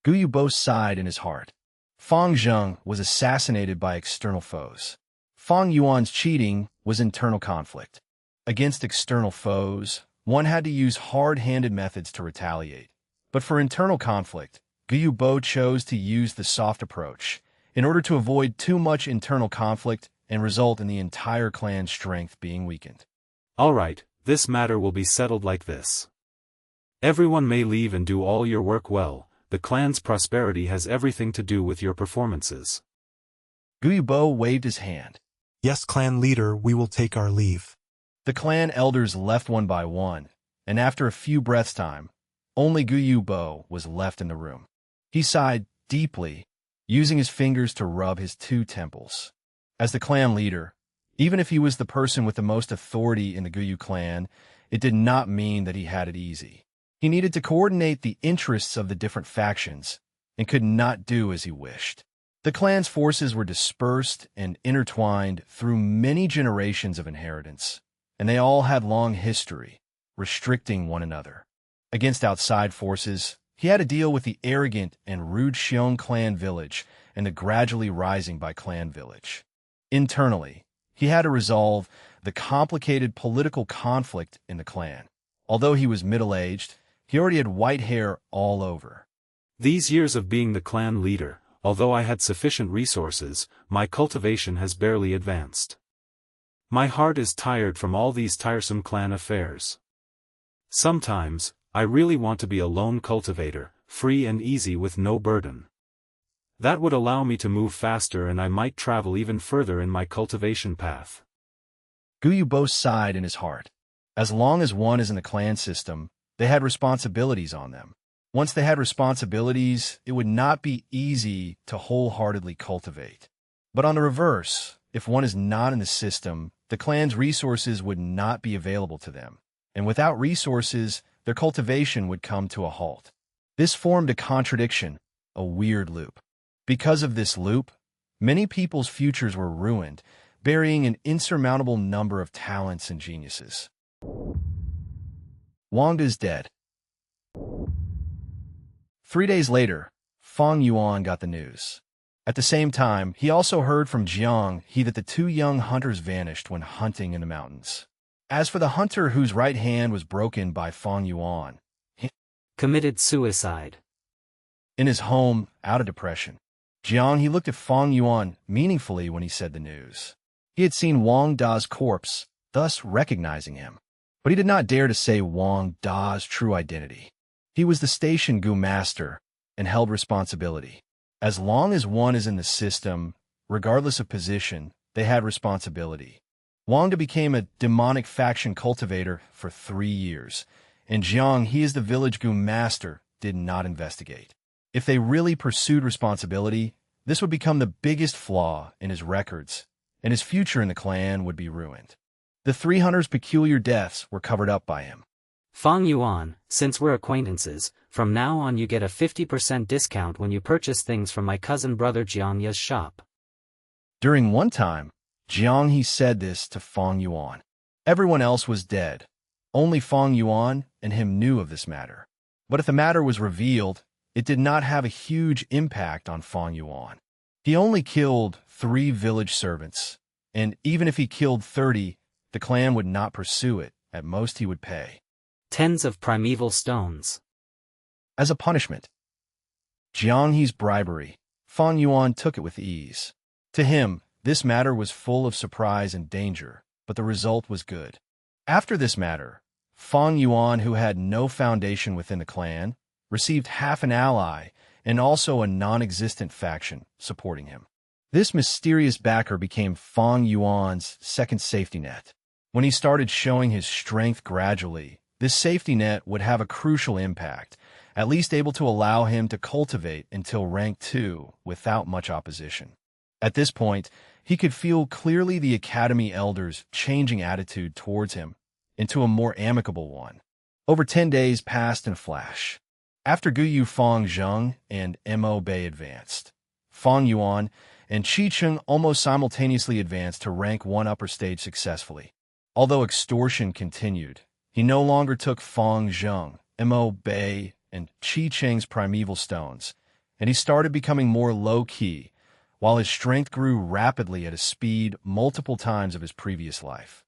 A: Guyu Bo sighed in his heart. Fang Zheng was assassinated by external foes. Fang Yuan's cheating was internal conflict. Against external foes, one had to use hard-handed methods to retaliate. But for internal conflict, Guyu Bo chose to use the soft approach in order to avoid too much internal conflict and result in the entire clan's strength being weakened.
B: All right, this matter will be settled like this. Everyone may leave and do all your work well. The clan's prosperity has everything to do with your performances.
A: Guyu Bo waved his hand.
D: Yes, clan leader, we will take our leave.
A: The clan elders left one by one, and after a few breaths' time, only Guyu Bo was left in the room. He sighed deeply, using his fingers to rub his two temples. As the clan leader, even if he was the person with the most authority in the Guyu clan, it did not mean that he had it easy. He needed to coordinate the interests of the different factions, and could not do as he wished. The clan's forces were dispersed and intertwined through many generations of inheritance, and they all had long history, restricting one another. Against outside forces, he had to deal with the arrogant and rude Xiong clan village and the gradually rising Bai clan village. Internally, he had to resolve the complicated political conflict in the clan. Although he was middle-aged, he already had white hair all over.
B: These years of being the clan leader, although I had sufficient resources, my cultivation has barely advanced. My heart is tired from all these tiresome clan affairs. Sometimes, I really want to be a lone cultivator, free and easy with no burden. That would allow me to move faster and I might travel even further in my cultivation path.
A: Guyu Bo sighed in his heart. As long as one is in the clan system, they had responsibilities on them. Once they had responsibilities, it would not be easy to wholeheartedly cultivate. But on the reverse, if one is not in the system, the clan's resources would not be available to them. And without resources, their cultivation would come to a halt. This formed a contradiction, a weird loop. Because of this loop, many people's futures were ruined, burying an insurmountable number of talents and geniuses. Wang is dead. 3 days later, Fang Yuan got the news. At the same time, he also heard from Jiang He that the two young hunters vanished when hunting in the mountains. As for the hunter whose right hand was broken by Fang Yuan, he
G: committed suicide.
A: In his home, out of depression, Jiang He looked at Fang Yuan meaningfully when he said the news. He had seen Wang Da's corpse, thus recognizing him. But he did not dare to say Wang Da's true identity. He was the station Gu master and held responsibility. As long as one is in the system, regardless of position, they had responsibility. Wang Da became a demonic faction cultivator for 3 years, and Jiang He is the village Gu master did not investigate. If they really pursued responsibility, this would become the biggest flaw in his records, and his future in the clan would be ruined. The 3 hunters' peculiar deaths were covered up by him.
G: Fang Yuan, since we're acquaintances, from now on you get a 50% discount when you purchase things from my cousin brother Jiang Ye's shop.
A: During one time, Jiang He said this to Fang Yuan. Everyone else was dead. Only Fang Yuan and him knew of this matter. But if the matter was revealed, it did not have a huge impact on Fang Yuan. He only killed 3 village servants, and even if he killed 30, the clan would not pursue it. At most he would pay
G: tens of primeval stones
A: as a punishment. Jiang He's bribery, Fang Yuan took it with ease. To him, this matter was full of surprise and danger, but the result was good. After this matter, Fang Yuan, who had no foundation within the clan, received half an ally and also a non-existent faction supporting him. This mysterious backer became Fang Yuan's second safety net. When he started showing his strength gradually, this safety net would have a crucial impact, at least able to allow him to cultivate until rank 2 without much opposition. At this point, he could feel clearly the Academy elders' changing attitude towards him into a more amicable one. Over 10 days passed in a flash. After Guyu Fang Zheng and Mo Bei advanced, Fang Yuan and Ch.1-199 almost simultaneously advanced to rank 1 upper stage successfully. Although extortion continued, He no longer took Fang Zheng, Mo Bei, and Qi Cheng's primeval stones, and he started becoming more low-key, while his strength grew rapidly at a speed multiple times of his previous life.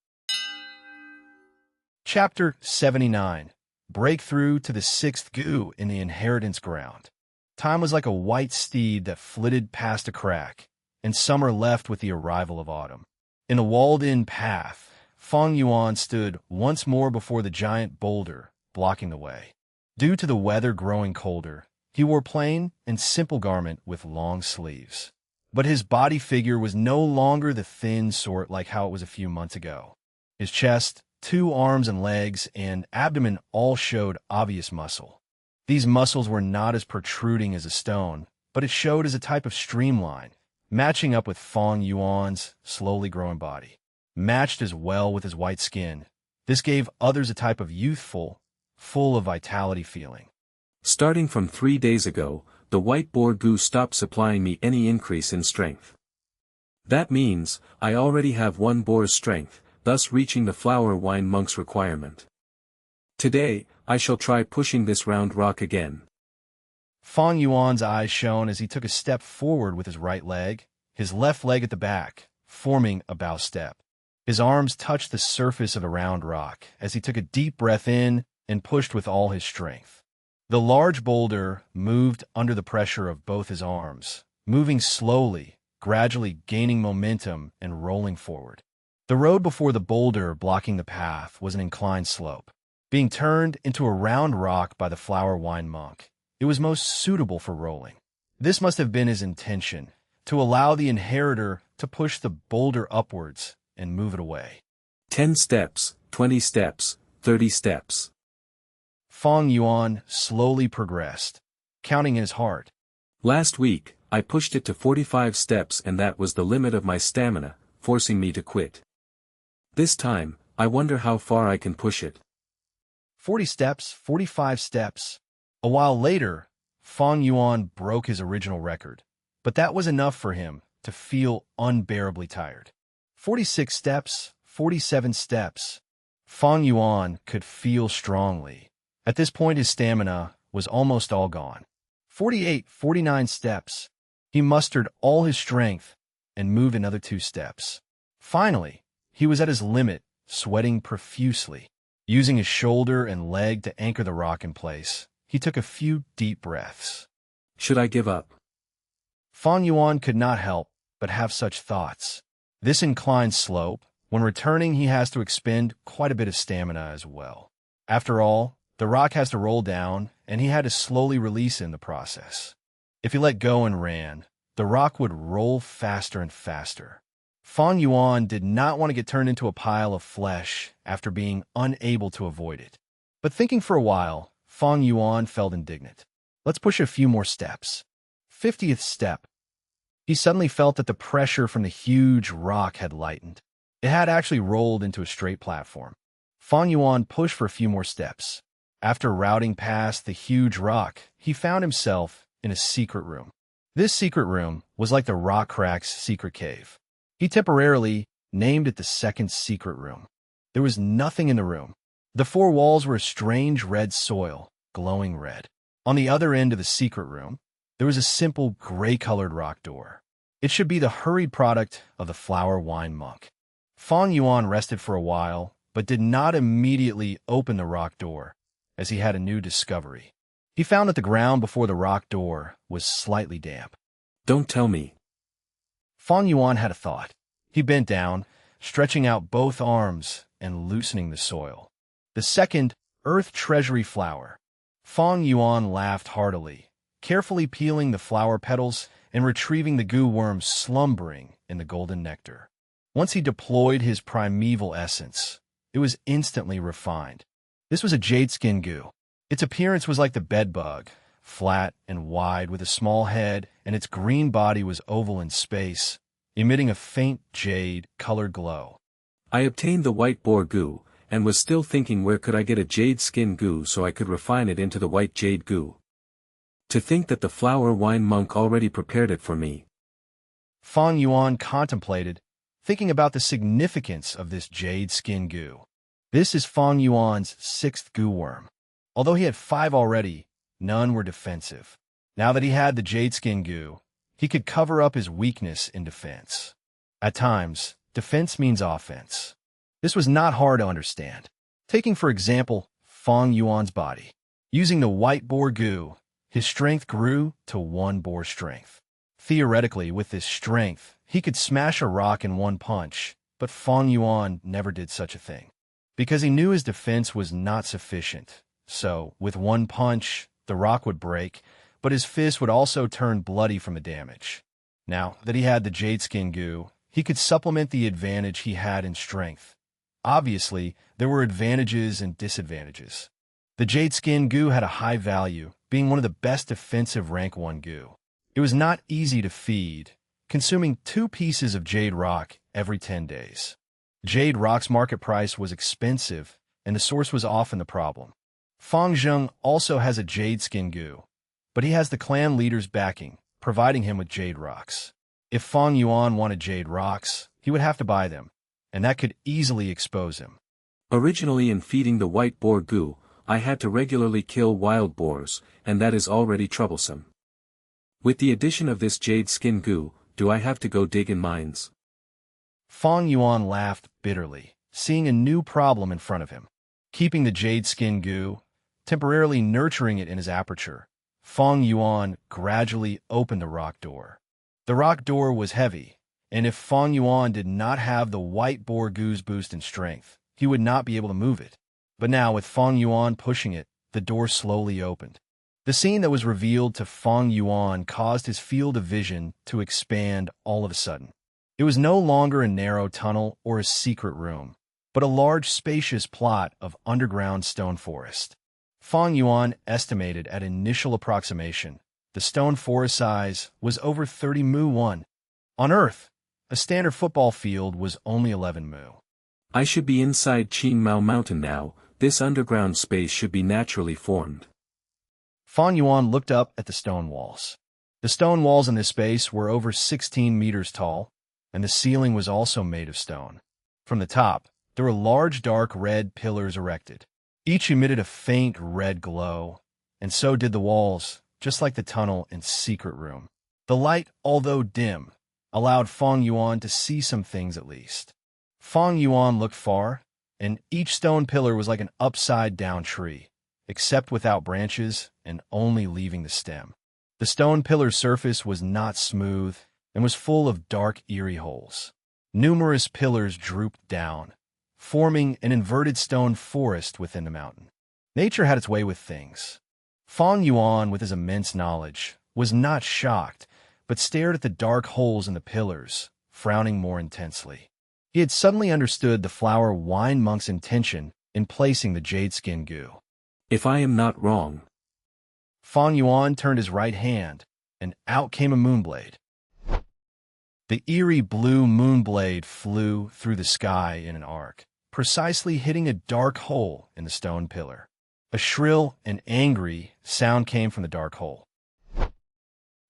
A: Chapter 79. Breakthrough to the sixth Gu in the inheritance ground. Time was like a white steed that flitted past a crack, and summer left with the arrival of autumn. In a walled-in path, Fang Yuan stood once more before the giant boulder, blocking the way. Due to the weather growing colder, he wore plain and simple garment with long sleeves. But his body figure was no longer the thin sort like how it was a few months ago. His chest, 2 arms and legs, and abdomen all showed obvious muscle. These muscles were not as protruding as a stone, but it showed as a type of streamline, matching up with Fang Yuan's slowly growing body. Matched as well with his white skin, this gave others a type of youthful, full of vitality feeling.
C: Starting from 3 days ago, the white boar Gu stopped supplying me any increase in strength. That means, I already have 1 boar's strength, thus reaching the flower wine monk's requirement. Today, I shall try pushing this round rock again.
A: Fang Yuan's eyes shone as he took a step forward with his right leg, his left leg at the back, forming a bow step. His arms touched the surface of the round rock as he took a deep breath in and pushed with all his strength. The large boulder moved under the pressure of both his arms, moving slowly, gradually gaining momentum and rolling forward. The road before the boulder blocking the path was an inclined slope. Being turned into a round rock by the flower wine monk, it was most suitable for rolling. This must have been his intention, to allow the inheritor to push the boulder upwards and move it away.
C: 10 steps, 20 steps, 30 steps.
A: Fang Yuan slowly progressed, counting in his heart.
C: Last week, I pushed it to 45 steps and that was the limit of my stamina, forcing me to quit. This time, I wonder how far I can push it.
A: 40 steps, 45 steps. A while later, Fang Yuan broke his original record, but that was enough for him to feel unbearably tired. 46 steps, 47 steps. Fang Yuan could feel strongly. At this point his stamina was almost all gone. 48, 49 steps. He mustered all his strength and moved another 2 steps. Finally, he was at his limit, sweating profusely. Using his shoulder and leg to anchor the rock in place, he took a few deep breaths.
C: Should I give up?
A: Fang Yuan could not help but have such thoughts. This inclined slope, when returning he has to expend quite a bit of stamina as well. After all, the rock has to roll down, and he had to slowly release in the process. If he let go and ran, the rock would roll faster and faster. Fang Yuan did not want to get turned into a pile of flesh after being unable to avoid it. But thinking for a while, Fang Yuan felt indignant. Let's push a few more steps. 50th step. He suddenly felt that the pressure from the huge rock had lightened. It had actually rolled into a straight platform. Fang Yuan pushed for a few more steps. After routing past the huge rock, he found himself in a secret room. This secret room was like the rock crack's secret cave. He temporarily named it the second secret room. There was nothing in the room. The 4 walls were a strange red soil, glowing red. On the other end of the secret room, there was a simple gray-colored rock door. It should be the hurried product of the flower wine monk. Fang Yuan rested for a while, but did not immediately open the rock door, as he had a new discovery. He found that the ground before the rock door was slightly damp.
C: Don't tell me.
A: Fang Yuan had a thought. He bent down, stretching out both arms and loosening the soil. The second, earth treasury flower. Fang Yuan laughed heartily, carefully peeling the flower petals and retrieving the goo worms slumbering in the golden nectar. Once he deployed his primeval essence, it was instantly refined. This was a jade skin goo. Its appearance was like the bedbug, flat and wide with a small head, and its green body was oval in space, emitting a faint jade-colored glow.
C: I obtained the white boar goo, and was still thinking where could I get a jade skin goo so I could refine it into the white jade goo. To think that the flower wine monk already prepared it for me.
A: Fang Yuan contemplated, thinking about the significance of this jade skin goo. This is Fang Yuan's 6th goo worm. Although he had 5 already, none were defensive. Now that he had the jade skin goo, he could cover up his weakness in defense. At times, defense means offense. This was not hard to understand. Taking for example, Fang Yuan's body. Using the white boar goo, his strength grew to 1 boar strength. Theoretically, with this strength, he could smash a rock in 1 punch, but Fang Yuan never did such a thing. Because he knew his defense was not sufficient. So, with 1 punch, the rock would break, but his fist would also turn bloody from the damage. Now that he had the jade skin goo, he could supplement the advantage he had in strength. Obviously, there were advantages and disadvantages. The jade skin goo had a high value, being one of the best defensive rank 1 goo. It was not easy to feed, consuming 2 pieces of jade rock every 10 days. Jade rock's market price was expensive, and the source was often the problem. Fang Zheng also has a jade skin goo, but he has the clan leader's backing, providing him with jade rocks. If Fang Yuan wanted jade rocks, he would have to buy them, and that could easily expose him.
C: Originally in feeding the white boar goo, I had to regularly kill wild boars, and that is already troublesome. With the addition of this jade skin goo, do I have to go dig in mines?
A: Fang Yuan laughed bitterly, seeing a new problem in front of him. Keeping the jade skin goo, temporarily nurturing it in his aperture, Fang Yuan gradually opened the rock door. The rock door was heavy, and if Fang Yuan did not have the white boar goo's boost in strength, he would not be able to move it. But now, with Fang Yuan pushing it, the door slowly opened. The scene that was revealed to Fang Yuan caused his field of vision to expand all of a sudden. It was no longer a narrow tunnel or a secret room, but a large, spacious plot of underground stone forest. Fang Yuan estimated at initial approximation, the stone forest size was over 30 mu. On Earth, a standard football field was only 11 mu.
C: I should be inside Qingmao Mountain now. This underground space should be naturally formed.
A: Fang Yuan looked up at the stone walls. The stone walls in this space were over 16 meters tall, and the ceiling was also made of stone. From the top, there were large dark red pillars erected. Each emitted a faint red glow, and so did the walls, just like the tunnel and secret room. The light, although dim, allowed Fang Yuan to see some things at least. Fang Yuan looked far, and each stone pillar was like an upside-down tree, except without branches and only leaving the stem. The stone pillar's surface was not smooth and was full of dark, eerie holes. Numerous pillars drooped down, forming an inverted stone forest within the mountain. Nature had its way with things. Fang Yuan, with his immense knowledge, was not shocked, but stared at the dark holes in the pillars, frowning more intensely. He had suddenly understood the flower wine monk's intention in placing the jade skin goo.
C: If I am not wrong.
A: Fang Yuan turned his right hand, and out came a moonblade. The eerie blue moonblade flew through the sky in an arc, precisely hitting a dark hole in the stone pillar. A shrill and angry sound came from the dark hole.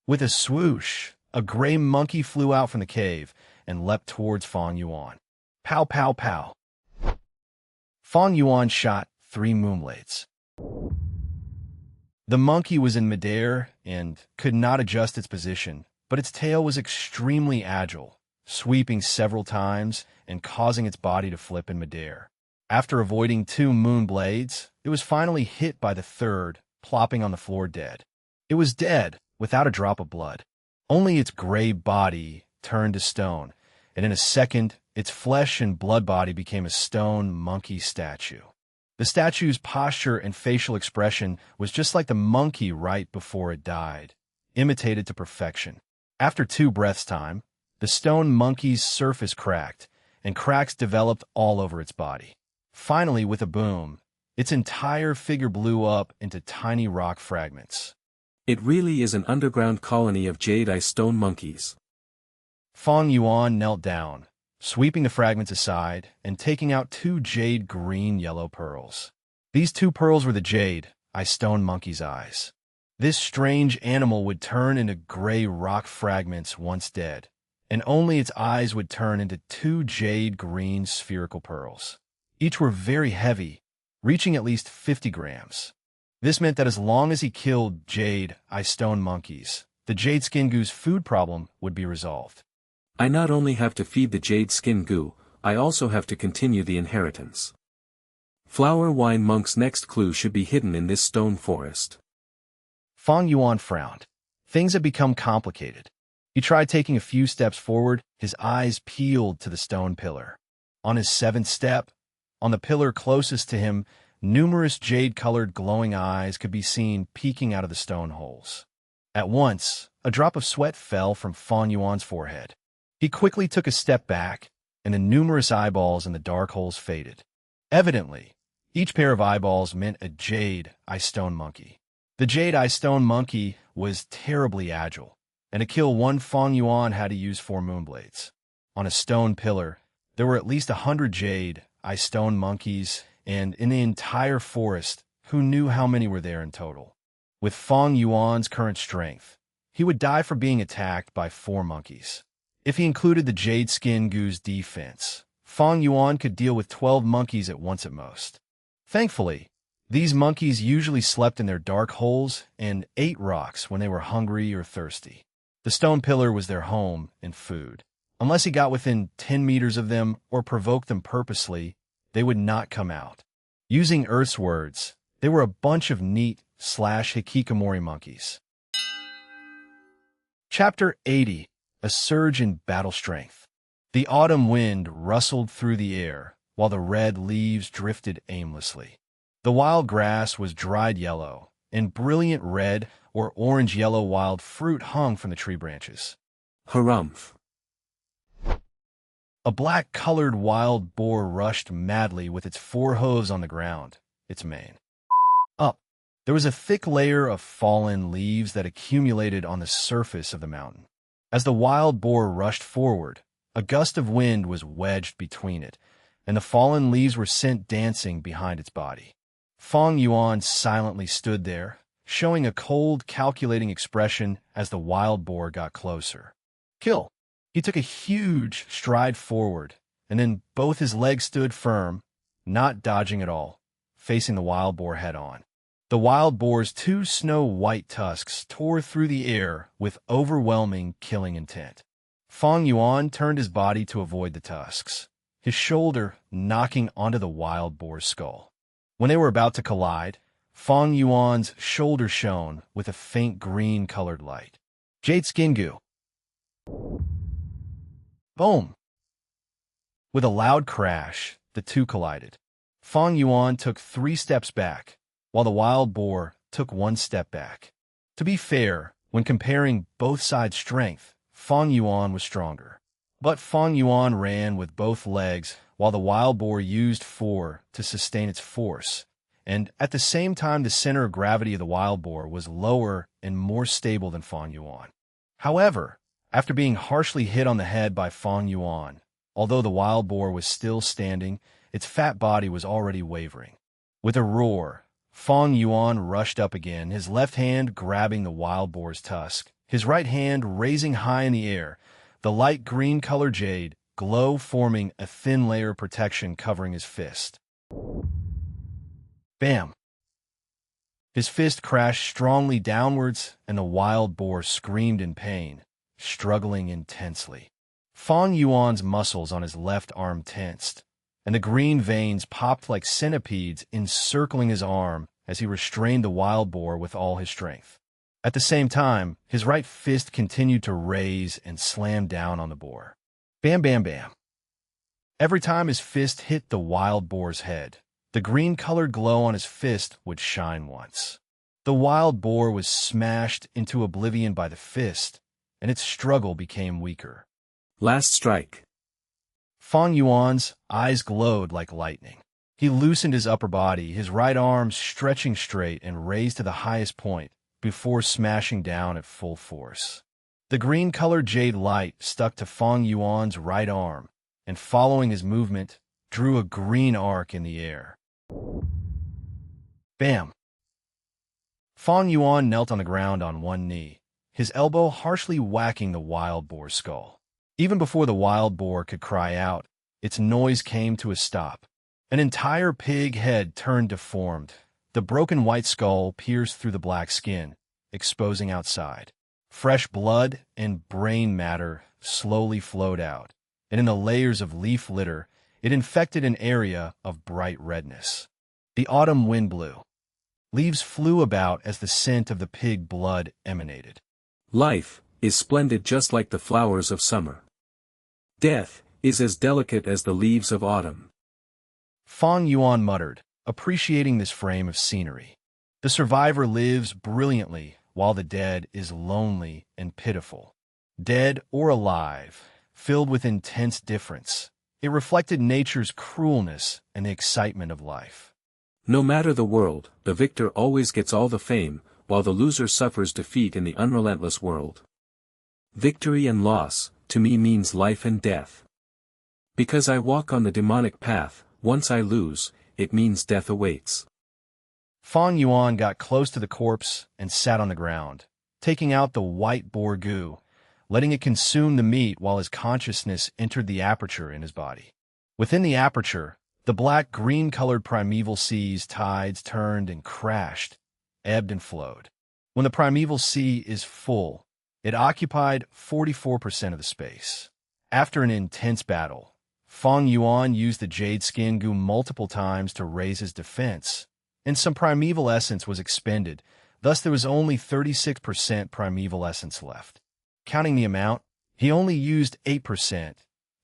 A: With a swoosh, a gray monkey flew out from the cave and leapt towards Fang Yuan. Pow, pow, pow. Fang Yuan shot 3 moonblades. The monkey was in midair and could not adjust its position, but its tail was extremely agile, sweeping several times and causing its body to flip in midair. After avoiding 2 moonblades, it was finally hit by the 3rd, plopping on the floor dead. It was dead, without a drop of blood. Only its gray body turned to stone, and in a second, its flesh and blood body became a stone monkey statue. The statue's posture and facial expression was just like the monkey right before it died, imitated to perfection. After 2 breaths' time, the stone monkey's surface cracked, and cracks developed all over its body. Finally, with a boom, its entire figure blew up into tiny rock fragments.
C: It really is an underground colony of jade stone monkeys.
A: Fang Yuan knelt down, sweeping the fragments aside and taking out 2 jade green-yellow pearls. These 2 pearls were the jade stone monkey's eyes. This strange animal would turn into gray rock fragments once dead, and only its eyes would turn into 2 jade green spherical pearls. Each were very heavy, reaching at least 50 grams. This meant that as long as he killed Jade, stone monkeys, the Jade Skin Goo's food problem would be resolved.
C: I not only have to feed the Jade Skin Goo, I also have to continue the inheritance. Flower Wine Monk's next clue should be hidden in this stone forest.
A: Fang Yuan frowned. Things had become complicated. He tried taking a few steps forward, his eyes peeled to the stone pillar. On his 7th step, on the pillar closest to him, numerous jade-colored glowing eyes could be seen peeking out of the stone holes. At once, a drop of sweat fell from Fang Yuan's forehead. He quickly took a step back, and the numerous eyeballs in the dark holes faded. Evidently, each pair of eyeballs meant a Jade stone monkey. The Jade stone monkey was terribly agile, and to kill one Fang Yuan had to use 4 moonblades. On a stone pillar, there were at least 100 Jade stone monkeys, and in the entire forest, who knew how many were there in total? With Fang Yuan's current strength, he would die for being attacked by 4 monkeys. If he included the Jade Skin Goo's defense, Fang Yuan could deal with 12 monkeys at once at most. Thankfully, these monkeys usually slept in their dark holes and ate rocks when they were hungry or thirsty. The stone pillar was their home and food. Unless he got within 10 meters of them or provoked them purposely, they would not come out. Using Earth's words, they were a bunch of neat/hikikomori monkeys. Chapter 80. A Surge in Battle Strength. The autumn wind rustled through the air, while the red leaves drifted aimlessly. The wild grass was dried yellow, and brilliant red or orange-yellow wild fruit hung from the tree branches.
C: Harumph.
A: A black-colored wild boar rushed madly with its 4 hooves on the ground, its mane up. There was a thick layer of fallen leaves that accumulated on the surface of the mountain. As the wild boar rushed forward, a gust of wind was wedged between it, and the fallen leaves were sent dancing behind its body. Fang Yuan silently stood there, showing a cold, calculating expression as the wild boar got closer. Kill! He took a huge stride forward, and then both his legs stood firm, not dodging at all, facing the wild boar head-on. The wild boar's 2 snow-white tusks tore through the air with overwhelming killing intent. Fang Yuan turned his body to avoid the tusks, his shoulder knocking onto the wild boar's skull. When they were about to collide, Fang Yuan's shoulder shone with a faint green-colored light. Jade Skin Goo. Boom! With a loud crash, the two collided. Fang Yuan took 3 steps back, while the wild boar took 1 step back. To be fair, when comparing both sides' strength, Fang Yuan was stronger. But Fang Yuan ran with both legs, while the wild boar used 4 to sustain its force, and at the same time the center of gravity of the wild boar was lower and more stable than Fang Yuan. However, after being harshly hit on the head by Fang Yuan, although the wild boar was still standing, its fat body was already wavering. With a roar, Fang Yuan rushed up again, his left hand grabbing the wild boar's tusk, his right hand raising high in the air, the light green-colored jade glow forming a thin layer of protection covering his fist. Bam! His fist crashed strongly downwards, and the wild boar screamed in pain, struggling intensely. Fang Yuan's muscles on his left arm tensed, and the green veins popped like centipedes encircling his arm as he restrained the wild boar with all his strength. At the same time, his right fist continued to raise and slam down on the boar. Bam, bam, bam. Every time his fist hit the wild boar's head, the green-colored glow on his fist would shine once. The wild boar was smashed into oblivion by the fist, and its struggle became weaker.
C: Last strike.
A: Fang Yuan's eyes glowed like lightning. He loosened his upper body, his right arm stretching straight and raised to the highest point, before smashing down at full force. The green-colored jade light stuck to Fang Yuan's right arm, and following his movement, drew a green arc in the air. Bam! Fang Yuan knelt on the ground on one knee, his elbow harshly whacking the wild boar's skull. Even before the wild boar could cry out, its noise came to a stop, An entire pig head turned deformed. The broken white skull pierced through the black skin, exposing outside. Fresh blood and brain matter slowly flowed out, and in the layers of leaf litter, it infected an area of bright redness. The autumn wind blew. Leaves flew about as the scent of the pig blood emanated.
C: Life is splendid just like the flowers of summer. Death is as delicate as the leaves of autumn.
A: Fang Yuan muttered, appreciating this frame of scenery. The survivor lives brilliantly, while the dead is lonely and pitiful. Dead or alive, filled with intense difference, it reflected nature's cruelness and the excitement of life.
C: No matter the world, the victor always gets all the fame, while the loser suffers defeat in the unrelentless world. Victory and loss, to me means life and death. Because I walk on the demonic path, once I lose, it means death awaits.
A: Fang Yuan got close to the corpse and sat on the ground, taking out the white boar goo, letting it consume the meat while his consciousness entered the aperture in his body. Within the aperture, the black-green-colored primeval seas tides turned and crashed, ebbed and flowed. When the primeval sea is full, it occupied 44% of the space. After an intense battle, Fang Yuan used the jade skin goo multiple times to raise his defense, and some primeval essence was expended, thus there was only 36% primeval essence left. Counting the amount, he only used 8%,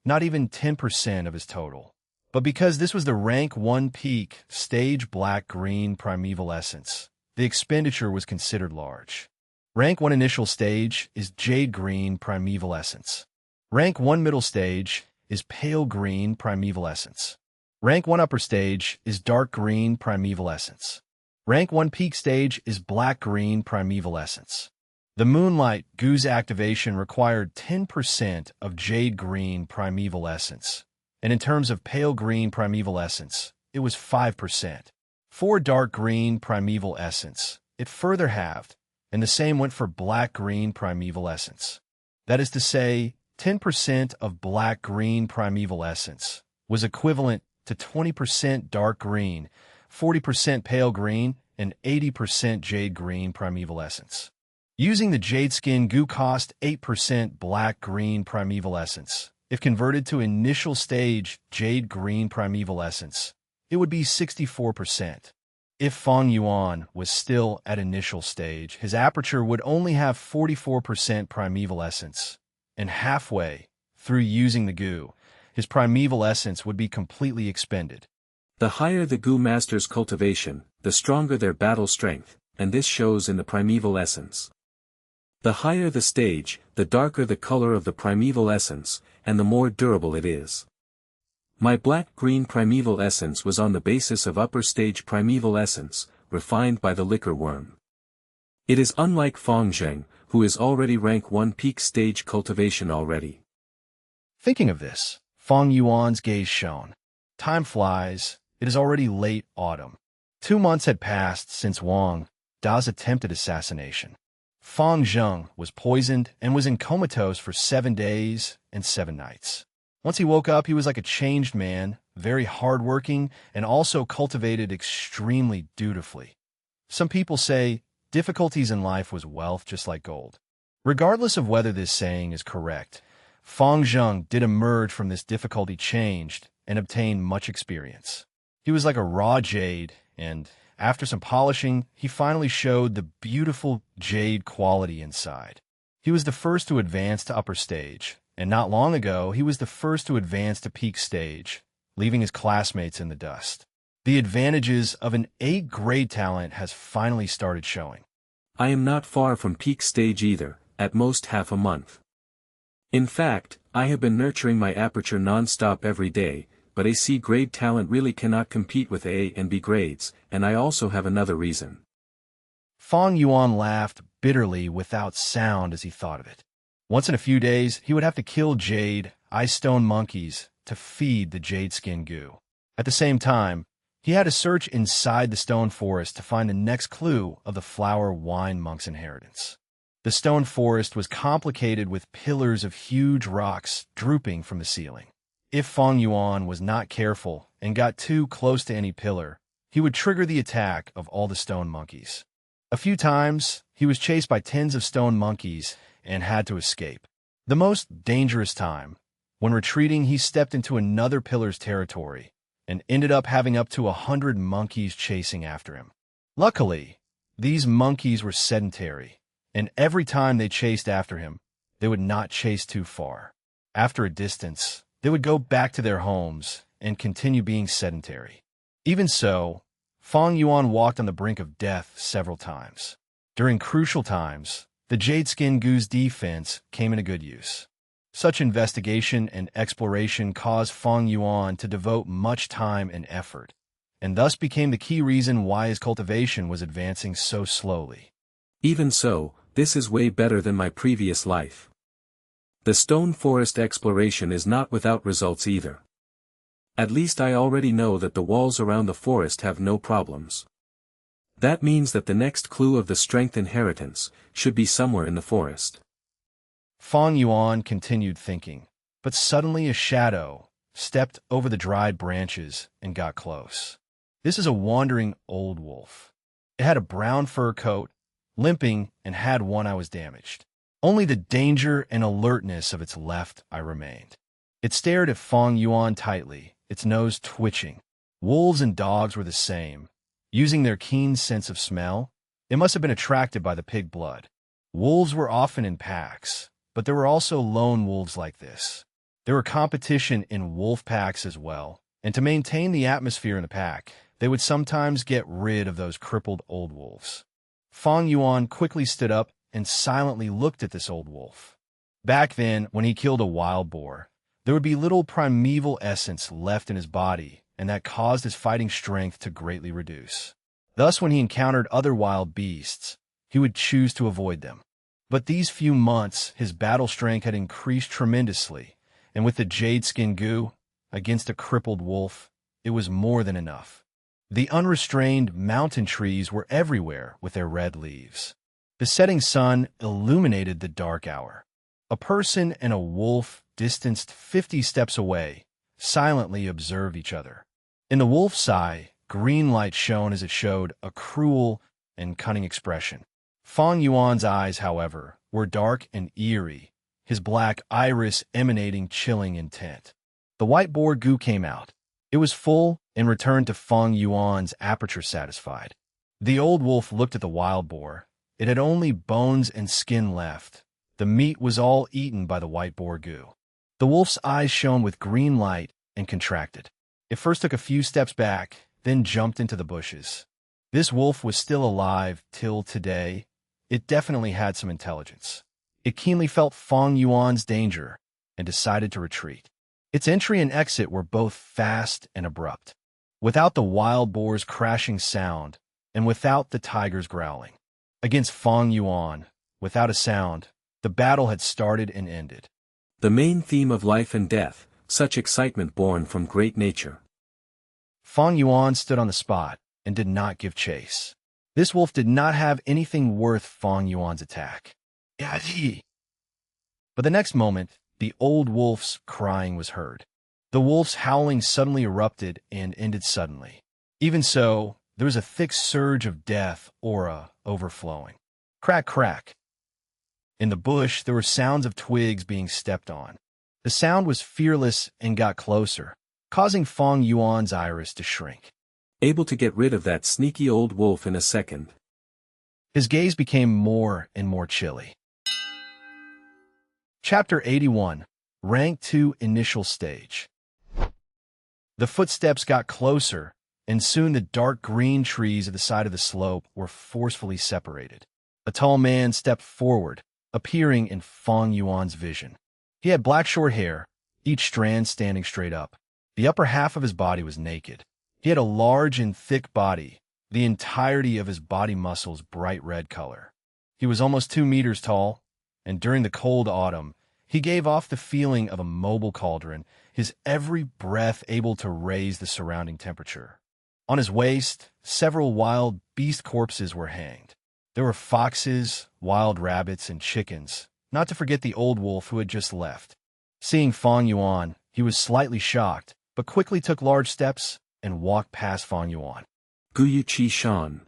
A: not even 10% of his total. But because this was the rank 1 peak stage black-green primeval essence, the expenditure was considered large. Rank 1 initial stage is jade green primeval essence. Rank 1 middle stage is pale green primeval essence. Rank 1 upper stage is dark green primeval essence. Rank 1 peak stage is black-green primeval essence. The Moonlight Goo's activation required 10% of jade green primeval essence, and in terms of pale green primeval essence, it was 5%. For dark green primeval essence, it further halved, and the same went for black-green primeval essence. That is to say, 10% of black-green primeval essence was equivalent to 20% dark green, 40% pale green, and 80% jade green primeval essence. Using the jade skin goo cost 8% black-green primeval essence. If converted to initial stage jade green primeval essence, it would be 64%. If Fang Yuan was still at initial stage, his aperture would only have 44% primeval essence, and halfway through using the goo, his primeval essence would be completely expended.
C: The higher the goo master's cultivation, the stronger their battle strength, and this shows in the primeval essence. The higher the stage, the darker the color of the primeval essence, and the more durable it is. My black-green primeval essence was on the basis of upper stage primeval essence, refined by the liquor worm. It is unlike Fang Zheng, who is already rank 1 peak stage cultivation already.
A: Thinking of this, Fang Yuan's gaze shone. Time flies, it is already late autumn. 2 months had passed since Wang Da's attempted assassination. Fang Zheng was poisoned and was in comatose for 7 days and 7 nights. Once he woke up, he was like a changed man, very hardworking, and also cultivated extremely dutifully. Some people say difficulties in life was wealth just like gold. Regardless of whether this saying is correct, Fang Zheng did emerge from this difficulty changed and obtain much experience. He was like a raw jade, and after some polishing, he finally showed the beautiful jade quality inside. He was the first to advance to upper stage, and not long ago he was the first to advance to peak stage, leaving his classmates in the dust. The advantages of an 8-grade talent has finally started showing.
C: I am not far from peak stage either, at most half a month. In fact, I have been nurturing my aperture non-stop every day, but a C-grade talent really cannot compete with A and B grades, and I also have another reason.
A: Fang Yuan laughed bitterly without sound as he thought of it. Once in a few days, he would have to kill jade, ice stone monkeys to feed the jade skin goo. At the same time, he had to search inside the stone forest to find the next clue of the flower wine monk's inheritance. The stone forest was complicated with pillars of huge rocks drooping from the ceiling. If Fang Yuan was not careful and got too close to any pillar, he would trigger the attack of all the stone monkeys. A few times, he was chased by tens of stone monkeys and had to escape. The most dangerous time, when retreating, he stepped into another pillar's territory and ended up having up to 100 monkeys chasing after him. Luckily, these monkeys were sedentary, and every time they chased after him, they would not chase too far. After a distance, they would go back to their homes and continue being sedentary. Even so, Fang Yuan walked on the brink of death several times. During crucial times, the Jade Skin Gu's defense came into good use. Such investigation and exploration caused Fang Yuan to devote much time and effort, and thus became the key reason why his cultivation was advancing so slowly.
C: Even so, this is way better than my previous life. The stone forest exploration is not without results either. At least I already know that the walls around the forest have no problems. That means that the next clue of the strength inheritance should be somewhere in the forest.
A: Fang Yuan continued thinking, but suddenly a shadow stepped over the dried branches and got close. This is a wandering old wolf. It had a brown fur coat, limping, and had one eye was damaged. Only the danger and alertness of its left eye remained. It stared at Fang Yuan tightly, its nose twitching. Wolves and dogs were the same. Using their keen sense of smell, it must have been attracted by the pig blood. Wolves were often in packs, but there were also lone wolves like this. There were competition in wolf packs as well, and to maintain the atmosphere in the pack, they would sometimes get rid of those crippled old wolves. Fang Yuan quickly stood up and silently looked at this old wolf. Back then, when he killed a wild boar, there would be little primeval essence left in his body, and that caused his fighting strength to greatly reduce. Thus, when he encountered other wild beasts, he would choose to avoid them. But these few months, his battle strength had increased tremendously, and with the Jade Skin Gu, against a crippled wolf, it was more than enough. The unrestrained mountain trees were everywhere with their red leaves. The setting sun illuminated the dark hour. A person and a wolf, distanced 50 steps away, silently observed each other. In the wolf's eye, green light shone as it showed a cruel and cunning expression. Fang Yuan's eyes, however, were dark and eerie, his black iris emanating chilling intent. The white boar Gu came out. It was full and returned to Fang Yuan's aperture satisfied. The old wolf looked at the wild boar. It had only bones and skin left. The meat was all eaten by the white boar Gu. The wolf's eyes shone with green light and contracted. It first took a few steps back, then jumped into the bushes. This wolf was still alive till today. It definitely had some intelligence. It keenly felt Fang Yuan's danger and decided to retreat. Its entry and exit were both fast and abrupt, without the wild boar's crashing sound and without the tiger's growling. Against Fang Yuan, without a sound, the battle had started and ended.
C: The main theme of life and death, such excitement born from great nature.
A: Fang Yuan stood on the spot and did not give chase. This wolf did not have anything worth Fang Yuan's attack. Yadi! But the next moment, the old wolf's crying was heard. The wolf's howling suddenly erupted and ended suddenly. Even so, there was a thick surge of death aura overflowing. Crack, crack. In the bush, there were sounds of twigs being stepped on. The sound was fearless and got closer, causing Fang Yuan's iris to shrink.
C: Able to get rid of that sneaky old wolf in a second.
A: His gaze became more and more chilly. Chapter 81, Rank 2 Initial Stage. The footsteps got closer, and soon the dark green trees at the side of the slope were forcefully separated. A tall man stepped forward, appearing in Fang Yuan's vision. He had black short hair, each strand standing straight up. The upper half of his body was naked. He had a large and thick body, the entirety of his body muscles bright red color. He was almost 2 meters tall, and during the cold autumn, he gave off the feeling of a mobile cauldron, his every breath able to raise the surrounding temperature. On his waist, several wild beast corpses were hanged. There were foxes, wild rabbits, and chickens, not to forget the old wolf who had just left. Seeing Fang Yuan, He was slightly shocked, but quickly took large steps and walked past Fang Yuan.
C: Guyu Chi Shan.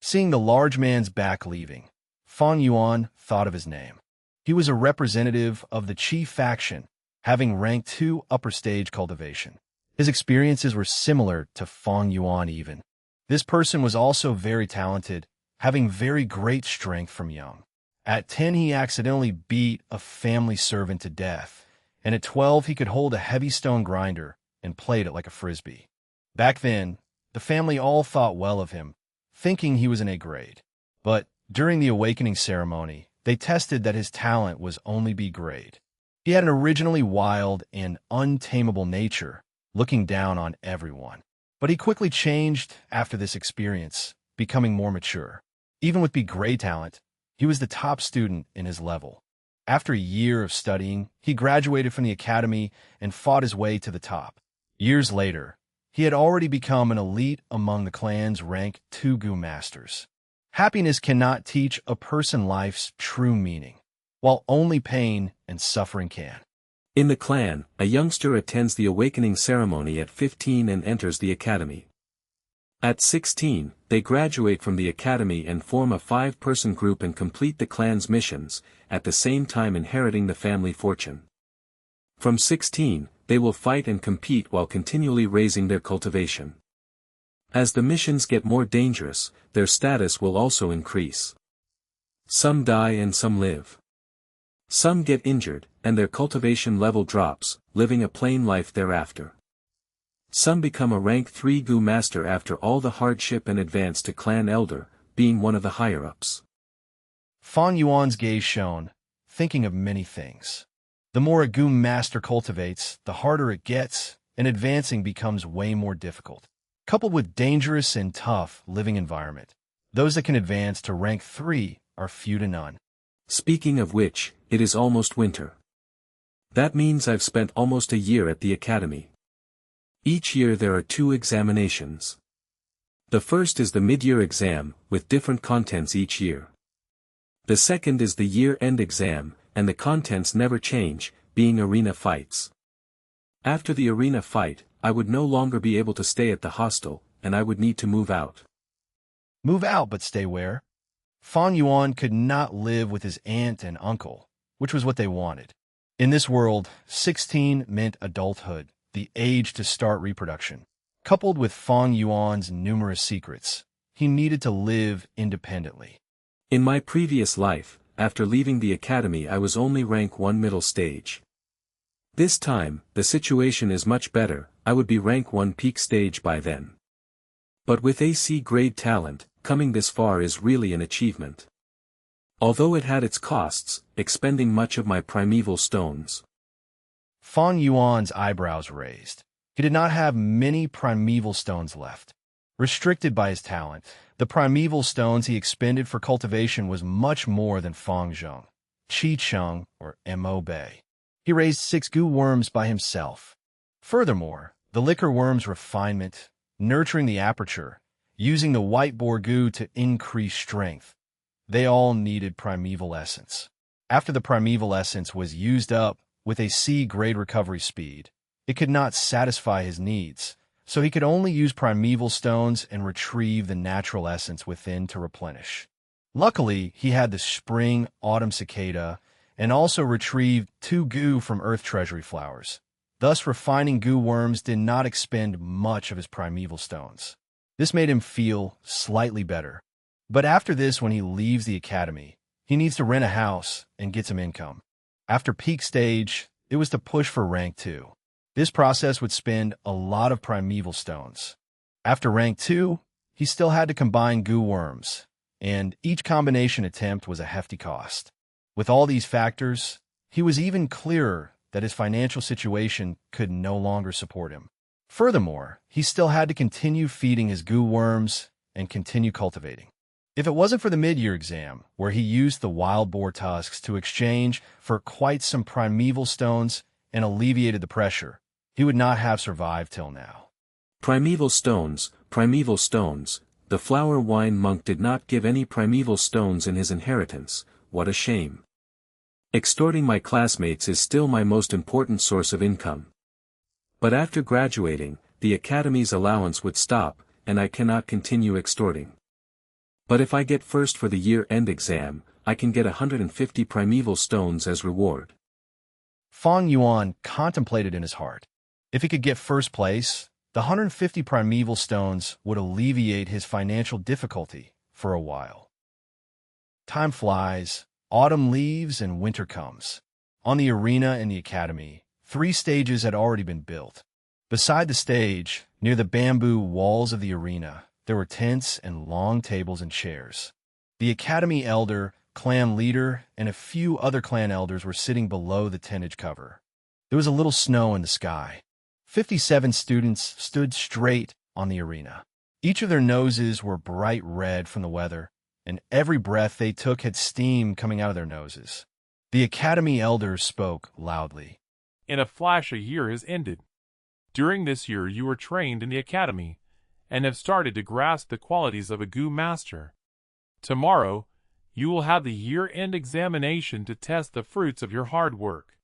A: Seeing the large man's back leaving, Fang Yuan thought of his name. He was a representative of the Qi faction, having rank 2 upper stage cultivation. His experiences were similar to Fang Yuan even. This person was also very talented, having very great strength from young. At 10 he accidentally beat a family servant to death, and at 12 he could hold a heavy stone grinder and played it like a frisbee. Back then, the family all thought well of him, thinking he was an A grade. But during the awakening ceremony, they tested that his talent was only B grade. He had an originally wild and untamable nature, looking down on everyone. But he quickly changed after this experience, becoming more mature. Even with B grade talent, he was the top student in his level. After a year of studying, he graduated from the academy and fought his way to the top. Years later, he had already become an elite among the clan's rank 2 Gu masters. Happiness cannot teach a person life's true meaning, while only pain and suffering can.
C: In the clan, a youngster attends the awakening ceremony at 15 and enters the academy. At 16, they graduate from the academy and form a 5-person group and complete the clan's missions, at the same time inheriting the family fortune. From 16, they will fight and compete while continually raising their cultivation. As the missions get more dangerous, their status will also increase. Some die and some live. Some get injured, and their cultivation level drops, living a plain life thereafter. Some become a rank 3 Gu master after all the hardship and advance to clan elder, being one of the higher-ups.
A: Fang Yuan's gaze shone, thinking of many things. The more a Gu master cultivates, the harder it gets, and advancing becomes way more difficult. Coupled with dangerous and tough living environment, those that can advance to rank 3 are few to none.
C: Speaking of which, it is almost winter. That means I've spent almost a year at the academy. Each year there are 2 examinations. The first is the mid-year exam, with different contents each year. The second is the year-end exam, and the contents never change, being arena fights. After the arena fight, I would no longer be able to stay at the hostel, and I would need to move out.
A: Move out, but stay where? Fang Yuan could not live with his aunt and uncle, which was what they wanted. In this world, 16 meant adulthood, the age to start reproduction. Coupled with Fang Yuan's numerous secrets, he needed to live independently.
C: In my previous life, after leaving the academy I was only rank 1 middle stage. This time, the situation is much better, I would be rank 1 peak stage by then. But with AC grade talent, coming this far is really an achievement. Although it had its costs, expending much of my primeval stones.
A: Fang Yuan's eyebrows raised. He did not have many primeval stones left. Restricted by his talent, the primeval stones he expended for cultivation was much more than Fang Zheng, Chi or Mo Bei. He raised 6 Gu worms by himself. Furthermore, the liquor worm's refinement, nurturing the aperture, using the white Boar Gu to increase strength. They all needed primeval essence. After the primeval essence was used up with a C-grade recovery speed, it could not satisfy his needs, so he could only use primeval stones and retrieve the natural essence within to replenish. Luckily, he had the spring-autumn cicada and also retrieved 2 Gu from earth treasury flowers. Thus, refining Gu worms did not expend much of his primeval stones. This made him feel slightly better. But after this, when he leaves the academy, he needs to rent a house and get some income. After peak stage, it was to push for rank 2. This process would spend a lot of primeval stones. After rank 2, he still had to combine Gu worms, and each combination attempt was a hefty cost. With all these factors, he was even clearer that his financial situation could no longer support him. Furthermore, he still had to continue feeding his Gu worms and continue cultivating. If it wasn't for the mid-year exam, where he used the wild boar tusks to exchange for quite some primeval stones and alleviated the pressure, he would not have survived till now.
C: Primeval stones, the flower wine monk did not give any primeval stones in his inheritance, what a shame. Extorting my classmates is still my most important source of income. But after graduating, the Academy's allowance would stop, and I cannot continue extorting. But if I get first for the year-end exam, I can get 150 primeval stones as reward.
A: Fang Yuan contemplated in his heart. If he could get first place, the 150 primeval stones would alleviate his financial difficulty for a while. Time flies, autumn leaves and winter comes. On the arena and the academy, 3 stages had already been built. Beside the stage, near the bamboo walls of the arena, there were tents and long tables and chairs. The academy elder, clan leader, and a few other clan elders were sitting below the tentage cover. There was a little snow in the sky. 57 students stood straight on the arena. Each of their noses were bright red from the weather, and every breath they took had steam coming out of their noses. The academy elders spoke loudly.
Q: In a flash, a year has ended. During this year you were trained in the academy, and have started to grasp the qualities of a Gu master. Tomorrow, you will have the year-end examination to test the fruits of your hard work.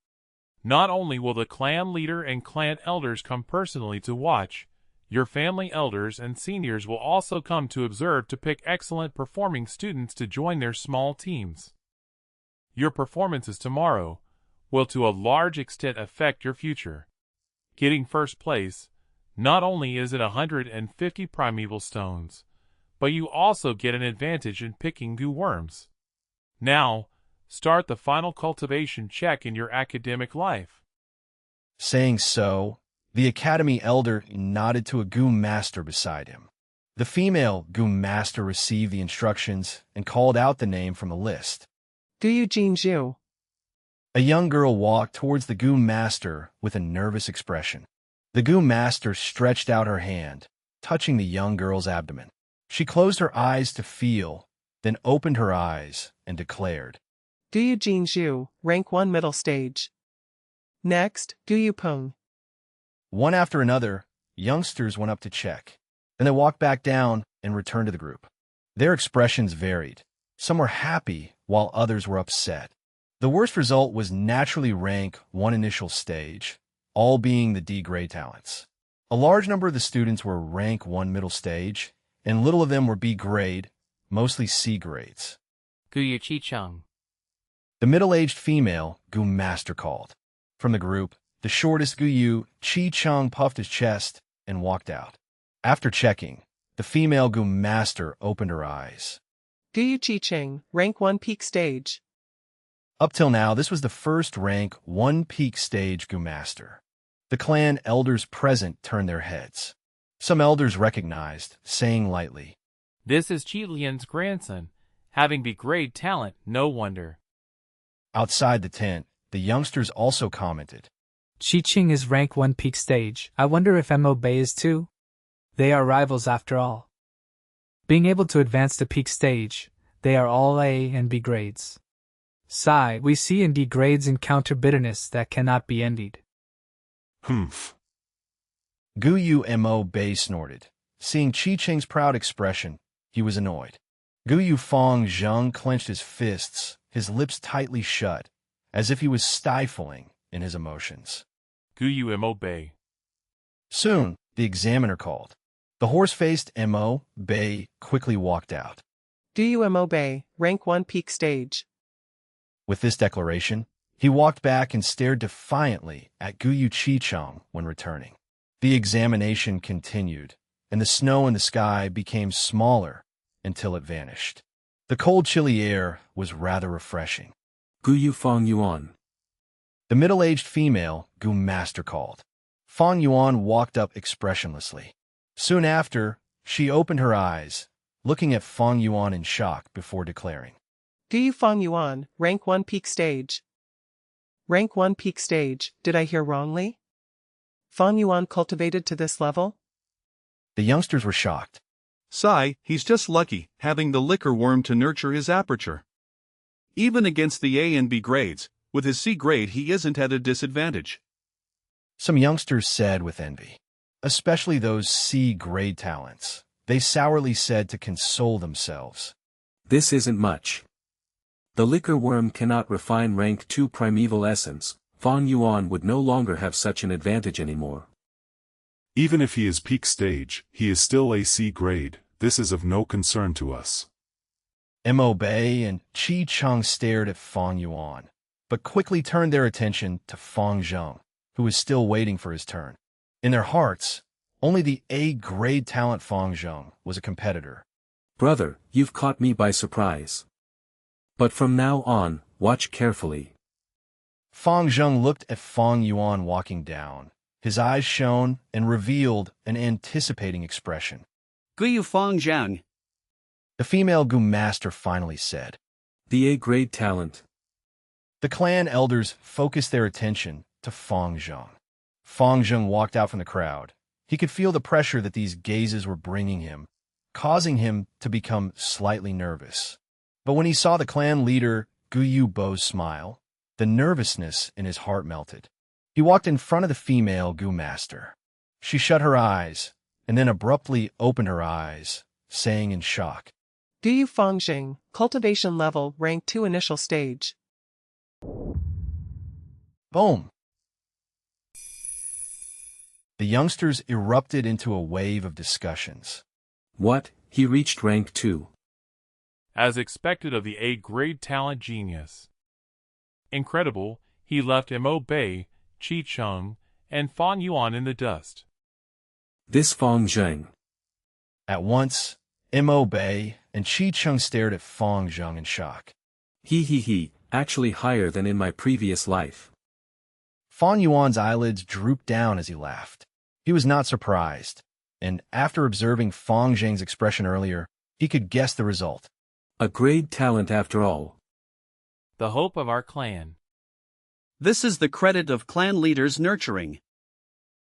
Q: Not only will the clan leader and clan elders come personally to watch, your family elders and seniors will also come to observe to pick excellent performing students to join their small teams. Your performances tomorrow will to a large extent affect your future. Getting first place, not only is it 150 primeval stones, but you also get an advantage in picking Gu worms. Now, start the final cultivation check in your academic life.
A: Saying so, the academy elder nodded to a Gu master beside him. The female Gu master received the instructions and called out the name from the list.
S: Guyu Jinzhu.
A: A young girl walked towards the Gu master with a nervous expression. The Gu master stretched out her hand, touching the young girl's abdomen. She closed her eyes to feel, then opened her eyes and declared,
S: Guyu Jinzhu, rank 1 middle stage. Next, Guyu Peng.
A: One after another, youngsters went up to check. Then they walked back down and returned to the group. Their expressions varied. Some were happy, while others were upset. The worst result was naturally rank 1 initial stage, all being the D-grade talents. A large number of the students were rank 1 middle stage, and little of them were B-grade, mostly C grades.
K: Guyu Chi-chung.
A: The middle-aged female Gu master called. From the group, the shortest Guyu Chi-chung puffed his chest and walked out. After checking, the female Gu master opened her eyes.
S: Guyu Chi-cheng, rank 1 peak stage.
A: Up till now, this was the first rank 1 peak stage Gu master. The clan elders present turned their heads. Some elders recognized, saying lightly,
F: This is Qi Lian's grandson. Having B-grade talent, no wonder.
A: Outside the tent, the youngsters also commented,
R: Chi-ching is rank 1 peak stage. I wonder if Mo Bei is too? They are rivals after all. Being able to advance to peak stage, they are all A and B grades. Sigh, we see in D grades encounter bitterness that cannot be ended.
J: Humph.
A: Guyu Mo Bei snorted. Seeing Chi-ching's proud expression, he was annoyed. Guyu Fang Zheng clenched his fists, his lips tightly shut, as if he was stifling in his emotions.
Q: Guyu Mo Bei.
A: Soon, the examiner called. The horse-faced Mo Bei quickly walked out.
S: Guyu Mo Bei, rank 1 peak stage.
A: With this declaration, he walked back and stared defiantly at Guyu Chi-chung when returning. The examination continued, and the snow in the sky became smaller until it vanished. The cold, chilly air was rather refreshing.
C: Guyu Fang Yuan.
A: The middle-aged female Gu master called. Fang Yuan walked up expressionlessly. Soon after, she opened her eyes, looking at Fang Yuan in shock before declaring,
S: Guyu Fang Yuan, rank 1 peak stage. Rank 1 peak stage, did I hear wrongly? Fang Yuan cultivated to this level?
A: The youngsters were shocked.
H: Sigh, he's just lucky, having the liquor worm to nurture his aperture. Even against the A and B grades, with his C grade he isn't at a disadvantage.
A: Some youngsters said with envy, especially those C grade talents. They sourly said to console themselves,
C: This isn't much. The liquor worm cannot refine rank 2 primeval essence. Fang Yuan would no longer have such an advantage anymore.
J: Even if he is peak stage, he is still AC grade, this is of no concern to us.
A: Mo Bei and Qi Cheng stared at Fang Yuan, but quickly turned their attention to Fang Zheng, who was still waiting for his turn. In their hearts, only the A-grade talent Fang Zheng was a competitor.
C: Brother, you've caught me by surprise. But from now on, watch carefully.
A: Fang Zheng looked at Fang Yuan walking down. His eyes shone and revealed an anticipating expression.
L: Guyu Fang Zheng.
A: The female Gu master finally said.
C: The A-grade talent.
A: The clan elders focused their attention to Fang Zheng. Fang Zheng walked out from the crowd. He could feel the pressure that these gazes were bringing him, causing him to become slightly nervous. But when he saw the clan leader Guyu Bo's smile, the nervousness in his heart melted. He walked in front of the female Gu master. She shut her eyes, and then abruptly opened her eyes, saying in shock,
S: Guyu Fang Zheng, cultivation level, rank 2 initial stage.
A: Boom! The youngsters erupted into a wave of discussions.
C: What? He reached rank 2.
Q: As expected of the A-grade talent genius. Incredible, he left Mo Bei, Qi Cheng, and Fang Yuan in the dust.
C: This Fang Zheng.
A: At once, Mo Bei and Qi Cheng stared at Fang Zheng in shock.
C: He, actually higher than in my previous life.
A: Fang Yuan's eyelids drooped down as he laughed. He was not surprised, and after observing Fang Zheng's expression earlier, he could guess the result.
C: A grade talent after all.
F: The hope of our clan.
L: This is the credit of clan leaders' nurturing.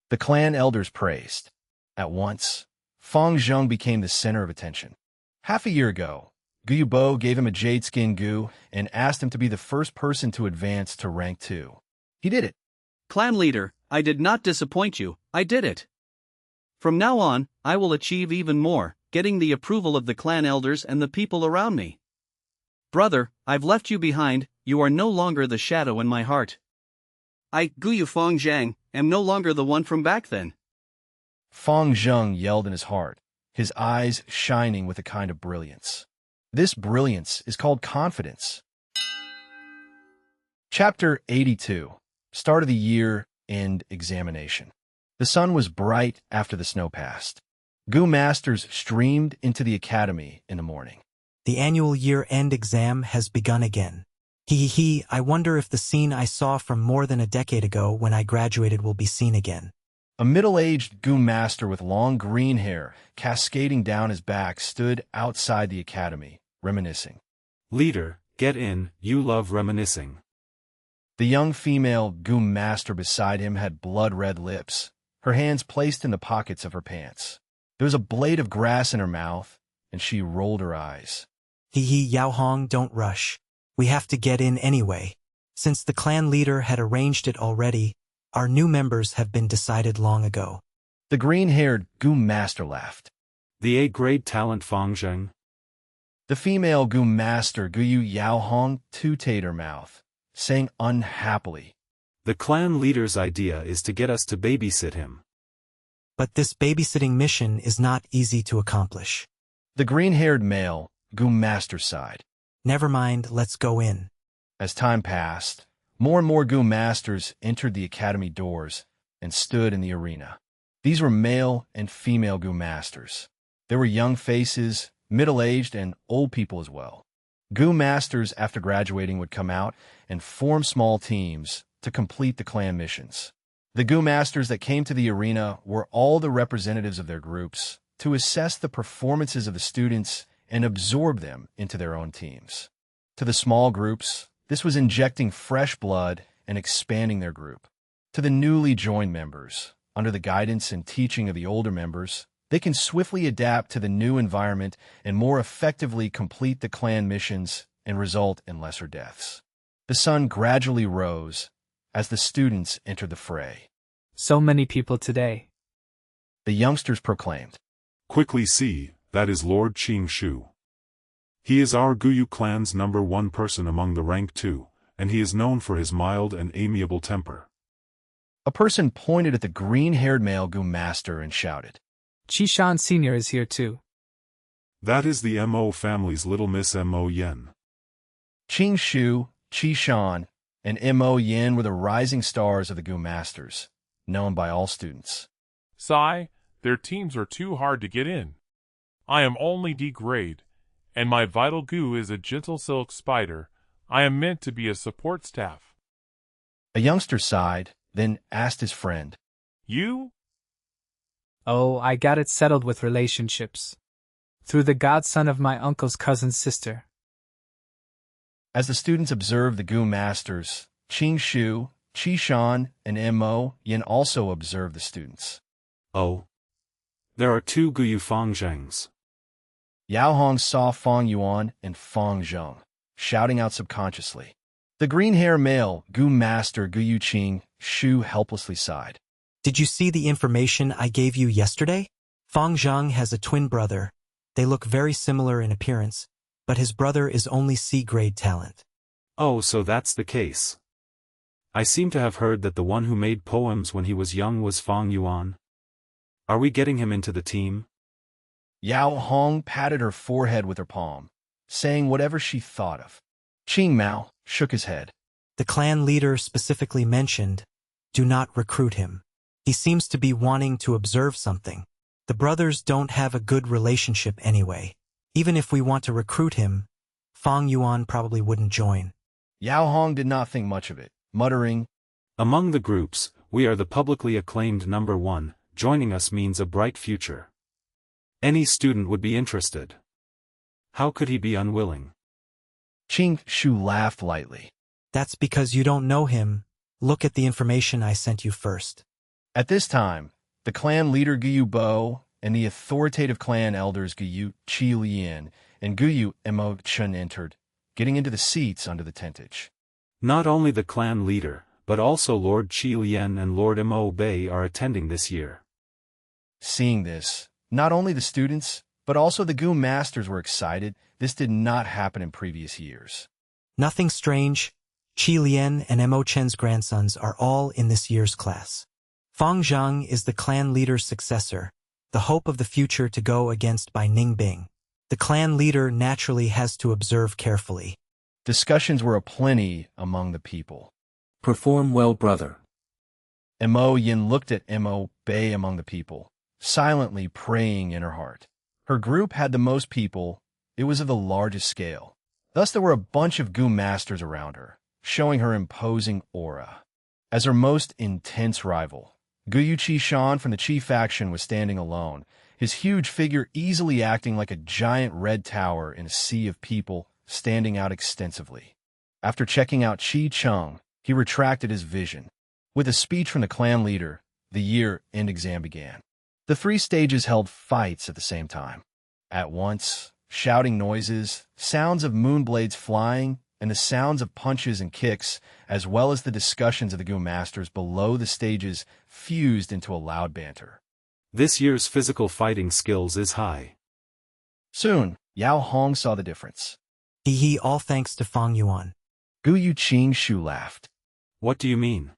A: The clan elders praised. At once, Fang Zheng became the center of attention. Half a year ago, Guyu Bo gave him a jade skin Gu and asked him to be the first person to advance to rank 2. He did it.
L: Clan leader, I did not disappoint you, I did it. From now on, I will achieve even more, getting the approval of the clan elders and the people around me. Brother, I've left you behind, you are no longer the shadow in my heart. I, Guyu Fang Zheng, am no longer the one from back then.
A: Fang Zheng yelled in his heart, his eyes shining with a kind of brilliance. This brilliance is called confidence. Chapter 82. Start of the year, end examination. The sun was bright after the snow passed. Gu masters streamed into the academy in the morning.
D: The annual year-end exam has begun again. I wonder if the scene I saw from more than a decade ago when I graduated will be seen again.
A: A middle-aged Gu master with long green hair cascading down his back stood outside the academy, reminiscing.
B: Leader, get in, you love reminiscing.
A: The young female Gu master beside him had blood-red lips, her hands placed in the pockets of her pants. There was a blade of grass in her mouth, and she rolled her eyes.
D: Yao Hong, don't rush. We have to get in anyway. Since the clan leader had arranged it already, our new members have been decided long ago.
A: The green-haired Gu master laughed.
B: The A-grade talent Fang Zheng.
A: The female Gu master Guyu Yao Hong tooted her mouth, saying unhappily.
B: The clan leader's idea is to get us to babysit him.
D: But this babysitting mission is not easy to accomplish.
A: The green-haired male Gu master sighed.
D: Never mind, let's go in.
A: As time passed, more and more Gu masters entered the academy doors and stood in the arena. These were male and female Gu masters. There were young faces, middle-aged, and old people as well. Gu masters after graduating would come out and form small teams to complete the clan missions. The Gu masters that came to the arena were all the representatives of their groups to assess the performances of the students and absorb them into their own teams. To the small groups, this was injecting fresh blood and expanding their group. To the newly joined members, under the guidance and teaching of the older members, they can swiftly adapt to the new environment and more effectively complete the clan missions and result in lesser deaths. The sun gradually rose as the students entered the fray.
R: So many people today.
A: The youngsters proclaimed.
J: Quickly see, that is Lord Qing Shu. He is our Guyu clan's #1 person among the rank 2, and he is known for his mild and amiable temper.
A: A person pointed at the green-haired male Gu master and shouted.
R: Qishan Sr. is here too.
J: That is the Mo family's little Miss Mo Yen.
A: Qing Shu, Qi Shan, and Mo Yin were the rising stars of the Gu masters, known by all students.
Q: Sigh, their teams are too hard to get in. I am only D grade, and my vital goo is a gentle silk spider. I am meant to be a support staff.
A: A youngster sighed, then asked his friend.
Q: You?
R: Oh, I got it settled with relationships. Through the godson of my uncle's cousin's sister.
A: As the students observed the Gu masters, Qing Shu, Qi Shan, and Mo Yin also observed the students.
B: Oh. There are 2 Guyu Fang Zhengs.
A: Yao Hong saw Fang Yuan and Fang Zheng, shouting out subconsciously. The green-haired male, Gu master Guyu Qing Shu helplessly sighed.
D: Did you see the information I gave you yesterday? Fang Zheng has a twin brother. They look very similar in appearance, but his brother is only C-grade talent.
B: Oh, so that's the case. I seem to have heard that the one who made poems when he was young was Fang Yuan. Are we getting him into the team?
A: Yao Hong patted her forehead with her palm, saying whatever she thought of. Qing Mao shook his head.
D: The clan leader specifically mentioned, do not recruit him. He seems to be wanting to observe something. The brothers don't have a good relationship anyway. Even if we want to recruit him, Fang Yuan probably wouldn't join.
A: Yao Hong did not think much of it, muttering,
B: Among the groups, we are the publicly acclaimed #1. Joining us means a bright future. Any student would be interested. How could he be unwilling?
A: Qing Shu laughed lightly.
D: That's because you don't know him. Look at the information I sent you first.
A: At this time, the clan leader Guyu Bo and the authoritative clan elders Guyu Qi Lian and Guyu Mo Chen entered, getting into the seats under the tentage.
B: Not only the clan leader, but also Lord Qi Lian and Lord Mo Bei are attending this year.
A: Seeing this, not only the students, but also the Gu masters were excited. This did not happen in previous years.
D: Nothing strange. Qi Lian and Mo Chen's grandsons are all in this year's class. Fang Zheng is the clan leader's successor, the hope of the future to go against by Ningbing. The clan leader naturally has to observe carefully.
A: Discussions were aplenty among the people.
C: Perform well, brother.
A: Mo Yin looked at Mo Bei among the people, silently praying in her heart. Her group had the most people. It was of the largest scale. Thus there were a bunch of Gu masters around her, showing her imposing aura. As her most intense rival, Guyu Qi Shan from the Qi faction was standing alone, his huge figure easily acting like a giant red tower in a sea of people standing out extensively. After checking out Qi Cheng, he retracted his vision. With a speech from the clan leader, the year-end exam began. The 3 stages held fights at the same time. At once, shouting noises, sounds of moonblades flying, and the sounds of punches and kicks, as well as the discussions of the Gu masters below the stages, fused into a loud banter.
B: This year's physical fighting skills is high.
A: Soon, Yao Hong saw the difference.
D: He all thanks to Fang Yuan.
A: Guyu Qing Shu laughed.
B: What do you mean?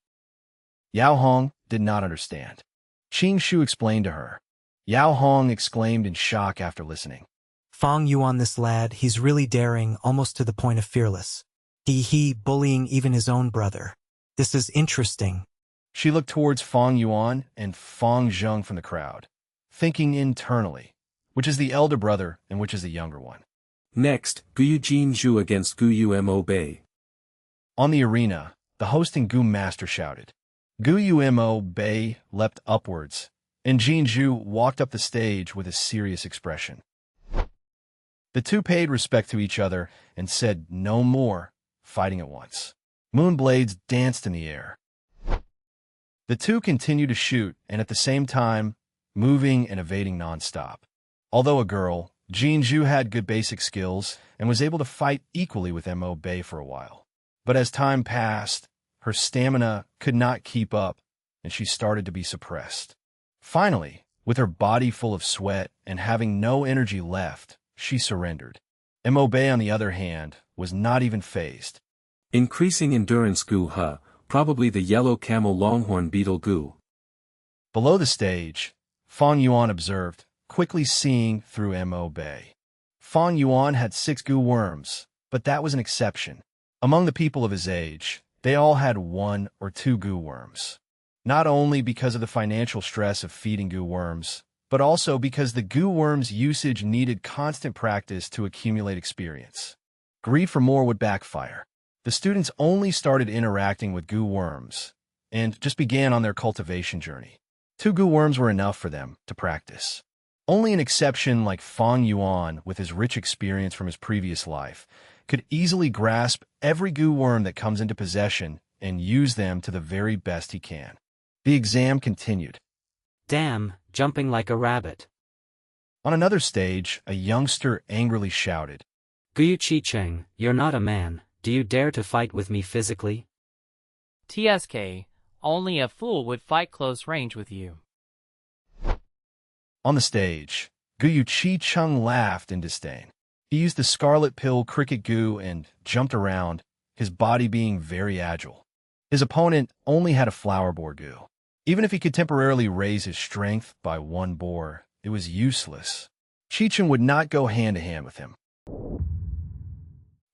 A: Yao Hong did not understand. Qing Shu explained to her. Yao Hong exclaimed in shock after listening.
D: Fang Yuan, this lad, he's really daring, almost to the point of fearless. He bullying even his own brother. This is interesting.
A: She looked towards Fang Yuan and Fang Zheng from the crowd, thinking internally, which is the elder brother and which is the younger one.
C: Next, Guyu Jin Zhu against Guyu Mo Bei.
A: On the arena, the hosting Gu master shouted. Guyu Mo Bei leapt upwards, and Jin Zhu walked up the stage with a serious expression. The two paid respect to each other and said no more, fighting at once. Moonblades danced in the air. The two continued to shoot, and at the same time, moving and evading non-stop. Although a girl, Jin Zhu had good basic skills and was able to fight equally with Mo Bei for a while. But as time passed, her stamina could not keep up, and she started to be suppressed. Finally, with her body full of sweat and having no energy left, she surrendered. Mo Bei, on the other hand, was not even phased.
C: Increasing endurance goo probably the yellow camel longhorn beetle goo.
A: Below the stage, Fang Yuan observed, quickly seeing through Mo Bei. Fang Yuan had 6 goo worms, but that was an exception. Among the people of his age, they all had 1 or 2 goo worms. Not only because of the financial stress of feeding goo worms, but also because the goo worm's usage needed constant practice to accumulate experience. Greed for more would backfire. The students only started interacting with goo worms and just began on their cultivation journey. 2 goo worms were enough for them to practice. Only an exception like Fang Yuan, with his rich experience from his previous life, could easily grasp every goo worm that comes into possession and use them to the very best he can. The exam continued.
G: Damn, jumping like a rabbit.
A: On another stage, a youngster angrily shouted,
G: Guyu Chi-Cheng, you're not a man, do you dare to fight with me physically?
K: TSK, only a fool would fight close range with you.
A: On the stage, Guyu Chi-Cheng laughed in disdain. He used the scarlet pill cricket goo and jumped around, his body being very agile. His opponent only had a flower boar goo. Even if he could temporarily raise his strength by 1 boar, it was useless. Chi-Cheng would not go hand-to-hand with him.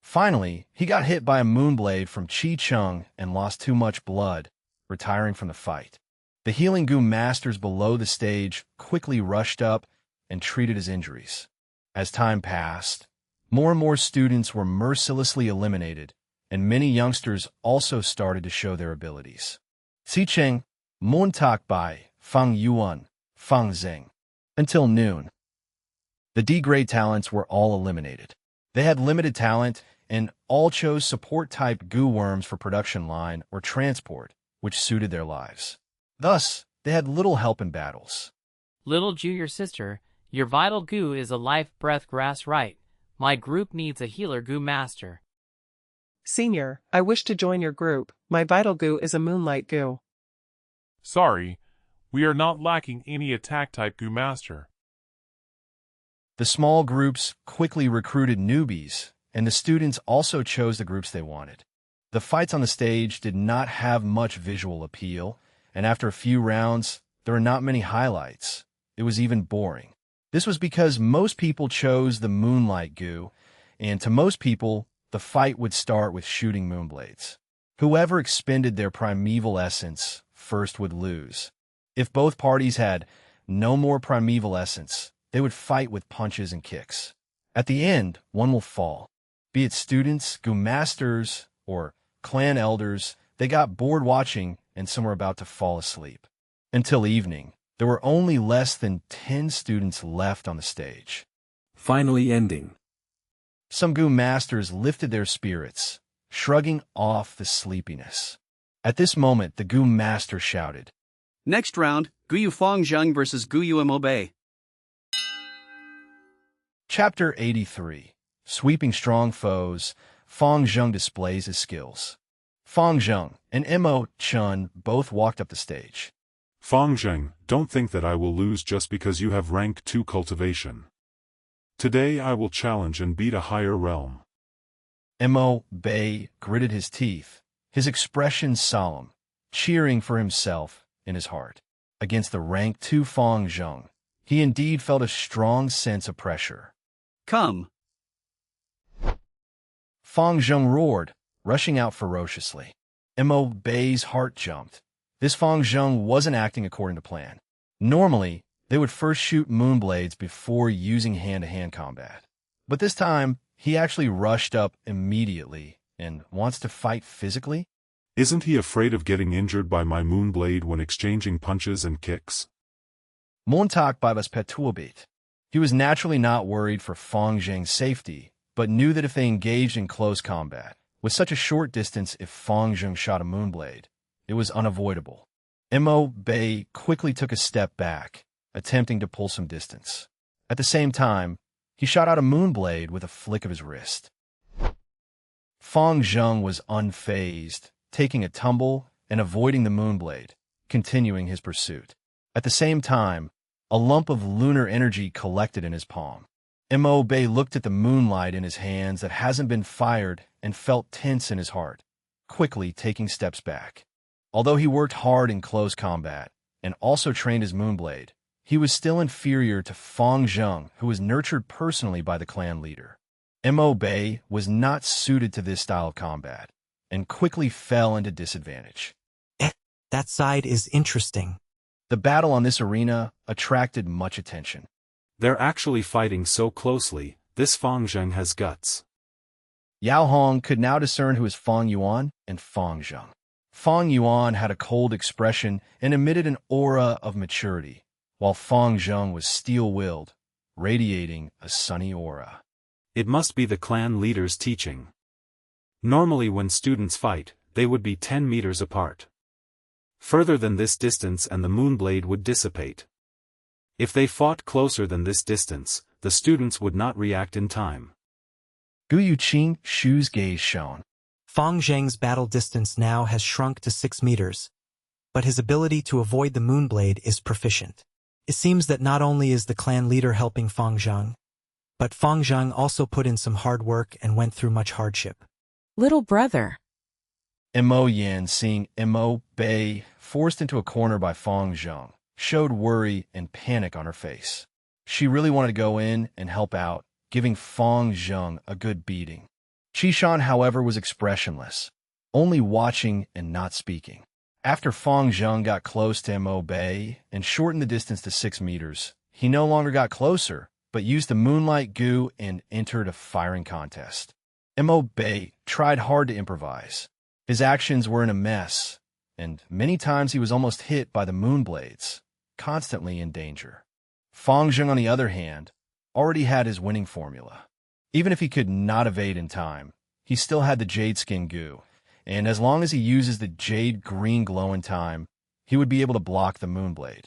A: Finally, he got hit by a moonblade from Chi-Cheng and lost too much blood, retiring from the fight. The healing goo masters below the stage quickly rushed up and treated his injuries. As time passed, more and more students were mercilessly eliminated, and many youngsters also started to show their abilities. Xicheng, Montak Bai, Fang Yuan, Fang Zheng. Until noon. The D-grade talents were all eliminated. They had limited talent, and all chose support-type goo worms for production line or transport, which suited their lives. Thus, they had little help in battles.
K: Little junior sister, your vital goo is a life breath grass right. My group needs a healer goo master.
S: Senior, I wish to join your group. My vital goo is a moonlight goo.
Q: Sorry, we are not lacking any attack-type goo master.
A: The small groups quickly recruited newbies, and the students also chose the groups they wanted. The fights on the stage did not have much visual appeal, and after a few rounds, there were not many highlights. It was even boring. This was because most people chose the moonlight goo, and to most people, the fight would start with shooting moonblades. Whoever expended their primeval essence first would lose. If both parties had no more primeval essence, they would fight with punches and kicks. At the end, one will fall. Be it students, goo masters, or clan elders, they got bored watching and some were about to fall asleep. Until evening, there were only less than 10 students left on the stage.
C: Finally ending.
A: Some goo masters lifted their spirits, shrugging off the sleepiness. At this moment, the goo master shouted,
L: Next round, Guyu Fang Zheng versus Guyu Mo Bei.
A: Chapter 83. Sweeping strong foes, Fang Zheng displays his skills. Fang Zheng and Mo Chun both walked up the stage.
J: Fang Zheng, don't think that I will lose just because you have rank 2 cultivation. Today I will challenge and beat a higher realm.
A: Mo Bei gritted his teeth, his expression solemn, cheering for himself in his heart. Against the rank 2 Fang Zheng, he indeed felt a strong sense of pressure.
L: Come!
A: Fang Zheng roared, rushing out ferociously. Mo Bei's heart jumped. This Fang Zheng wasn't acting according to plan. Normally, they would first shoot moonblades before using hand-to-hand combat. But this time, he actually rushed up immediately and wants to fight physically?
J: Isn't he afraid of getting injured by my moonblade when exchanging punches and kicks?
A: Montak Bibas Petuabit. He was naturally not worried for Fang Zheng's safety, but knew that if they engaged in close combat, with such a short distance if Fang Zheng shot a moonblade, it was unavoidable. Mo Bei quickly took a step back, attempting to pull some distance. At the same time, he shot out a moonblade with a flick of his wrist. Fang Zheng was unfazed, taking a tumble and avoiding the moonblade, continuing his pursuit. At the same time, a lump of lunar energy collected in his palm. Mo Bei looked at the moonlight in his hands that hasn't been fired and felt tense in his heart, quickly taking steps back. Although he worked hard in close combat and also trained his moonblade, he was still inferior to Fang Zheng, who was nurtured personally by the clan leader. Mo Bei was not suited to this style of combat and quickly fell into disadvantage.
D: That side is interesting.
A: The battle on this arena attracted much attention.
B: They're actually fighting so closely, this Fang Zheng has guts.
A: Yao Hong could now discern who was Fang Yuan and Fang Zheng. Fang Yuan had a cold expression and emitted an aura of maturity, while Fang Zheng was steel-willed, radiating a sunny aura.
B: It must be the clan leader's teaching. Normally when students fight, they would be 10 meters apart. Further than this distance and the moonblade would dissipate. If they fought closer than this distance, the students would not react in time.
A: Gu Yuqing Shu's gaze shone.
D: Fang Zheng's battle distance now has shrunk to 6 meters, but his ability to avoid the moonblade is proficient. It seems that not only is the clan leader helping Fang Zheng, but Fang Zheng also put in some hard work and went through much hardship.
T: Little brother.
A: Mo Yan, seeing Mo Bei forced into a corner by Fang Zheng, showed worry and panic on her face. She really wanted to go in and help out, giving Fang Zheng a good beating. Qishan, however, was expressionless, only watching and not speaking. After Fang Zheng got close to Mo Bei and shortened the distance to 6 meters, he no longer got closer, but used the moonlight goo and entered a firing contest. Mo Bei tried hard to improvise. His actions were in a mess, and many times he was almost hit by the moonblades, constantly in danger. Fang Zheng, on the other hand, already had his winning formula. Even if he could not evade in time, he still had the jade skin goo, and as long as he uses the jade green glow in time, he would be able to block the moonblade.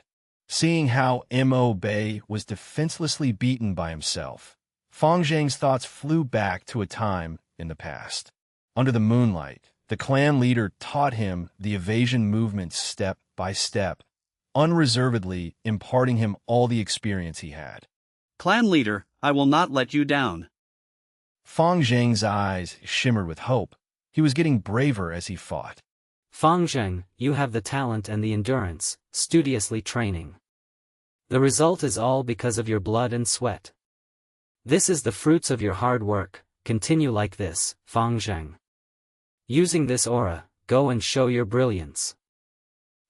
A: Seeing how Mo Bei was defenselessly beaten by himself, Fang Zheng's thoughts flew back to a time in the past. Under the moonlight, the clan leader taught him the evasion movement step by step, unreservedly imparting him all the experience he had.
L: Clan leader, I will not let you down.
A: Fang Zheng's eyes shimmered with hope. He was getting braver as he fought.
G: Fang Zheng, you have the talent and the endurance, studiously training. The result is all because of your blood and sweat. This is the fruits of your hard work. Continue like this, Fang Zheng. Using this aura, go and show your brilliance.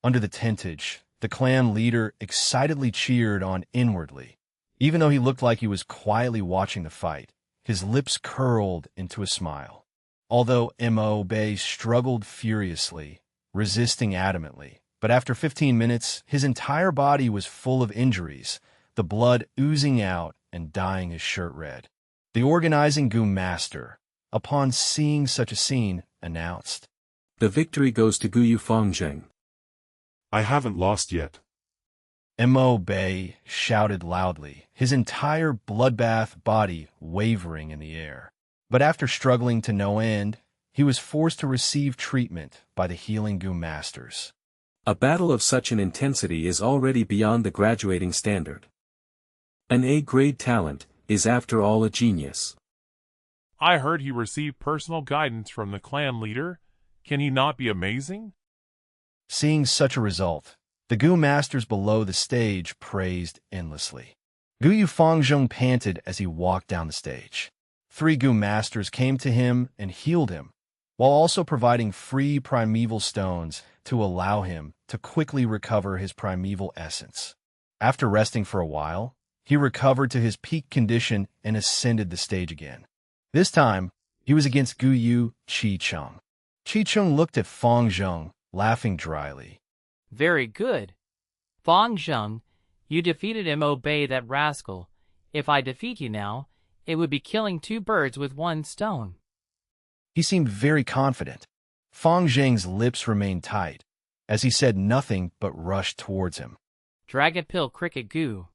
A: Under the tentage, the clan leader excitedly cheered on inwardly. Even though he looked like he was quietly watching the fight, his lips curled into a smile. Although Mo Bei struggled furiously, resisting adamantly, but after 15 minutes, his entire body was full of injuries, the blood oozing out and dyeing his shirt red. The organizing Gu master, upon seeing such a scene, announced,
C: "The victory goes to Guyu Fang Zheng."
J: I haven't lost yet.
A: Mo Bei shouted loudly, his entire bloodbath body wavering in the air. But after struggling to no end, he was forced to receive treatment by the healing Gu masters.
C: A battle of such an intensity is already beyond the graduating standard. An A-grade talent is after all a genius.
Q: I heard he received personal guidance from the clan leader. Can he not be amazing?
A: Seeing such a result, the Gu masters below the stage praised endlessly. Guyu Fang Zheng panted as he walked down the stage. 3 Gu masters came to him and healed him, while also providing free primeval stones to allow him to quickly recover his primeval essence. After resting for a while, he recovered to his peak condition and ascended the stage again. This time, he was against Guyu Qicheng. Qicheng looked at Fang Zheng, laughing dryly.
K: Very good. Fang Zheng, you defeated Mo Bei, that rascal. If I defeat you now, it would be killing 2 birds with 1 stone.
A: He seemed very confident. Fang Zheng's lips remained tight, as he said nothing but rushed towards him.
K: Dragon Pill Cricket Goo.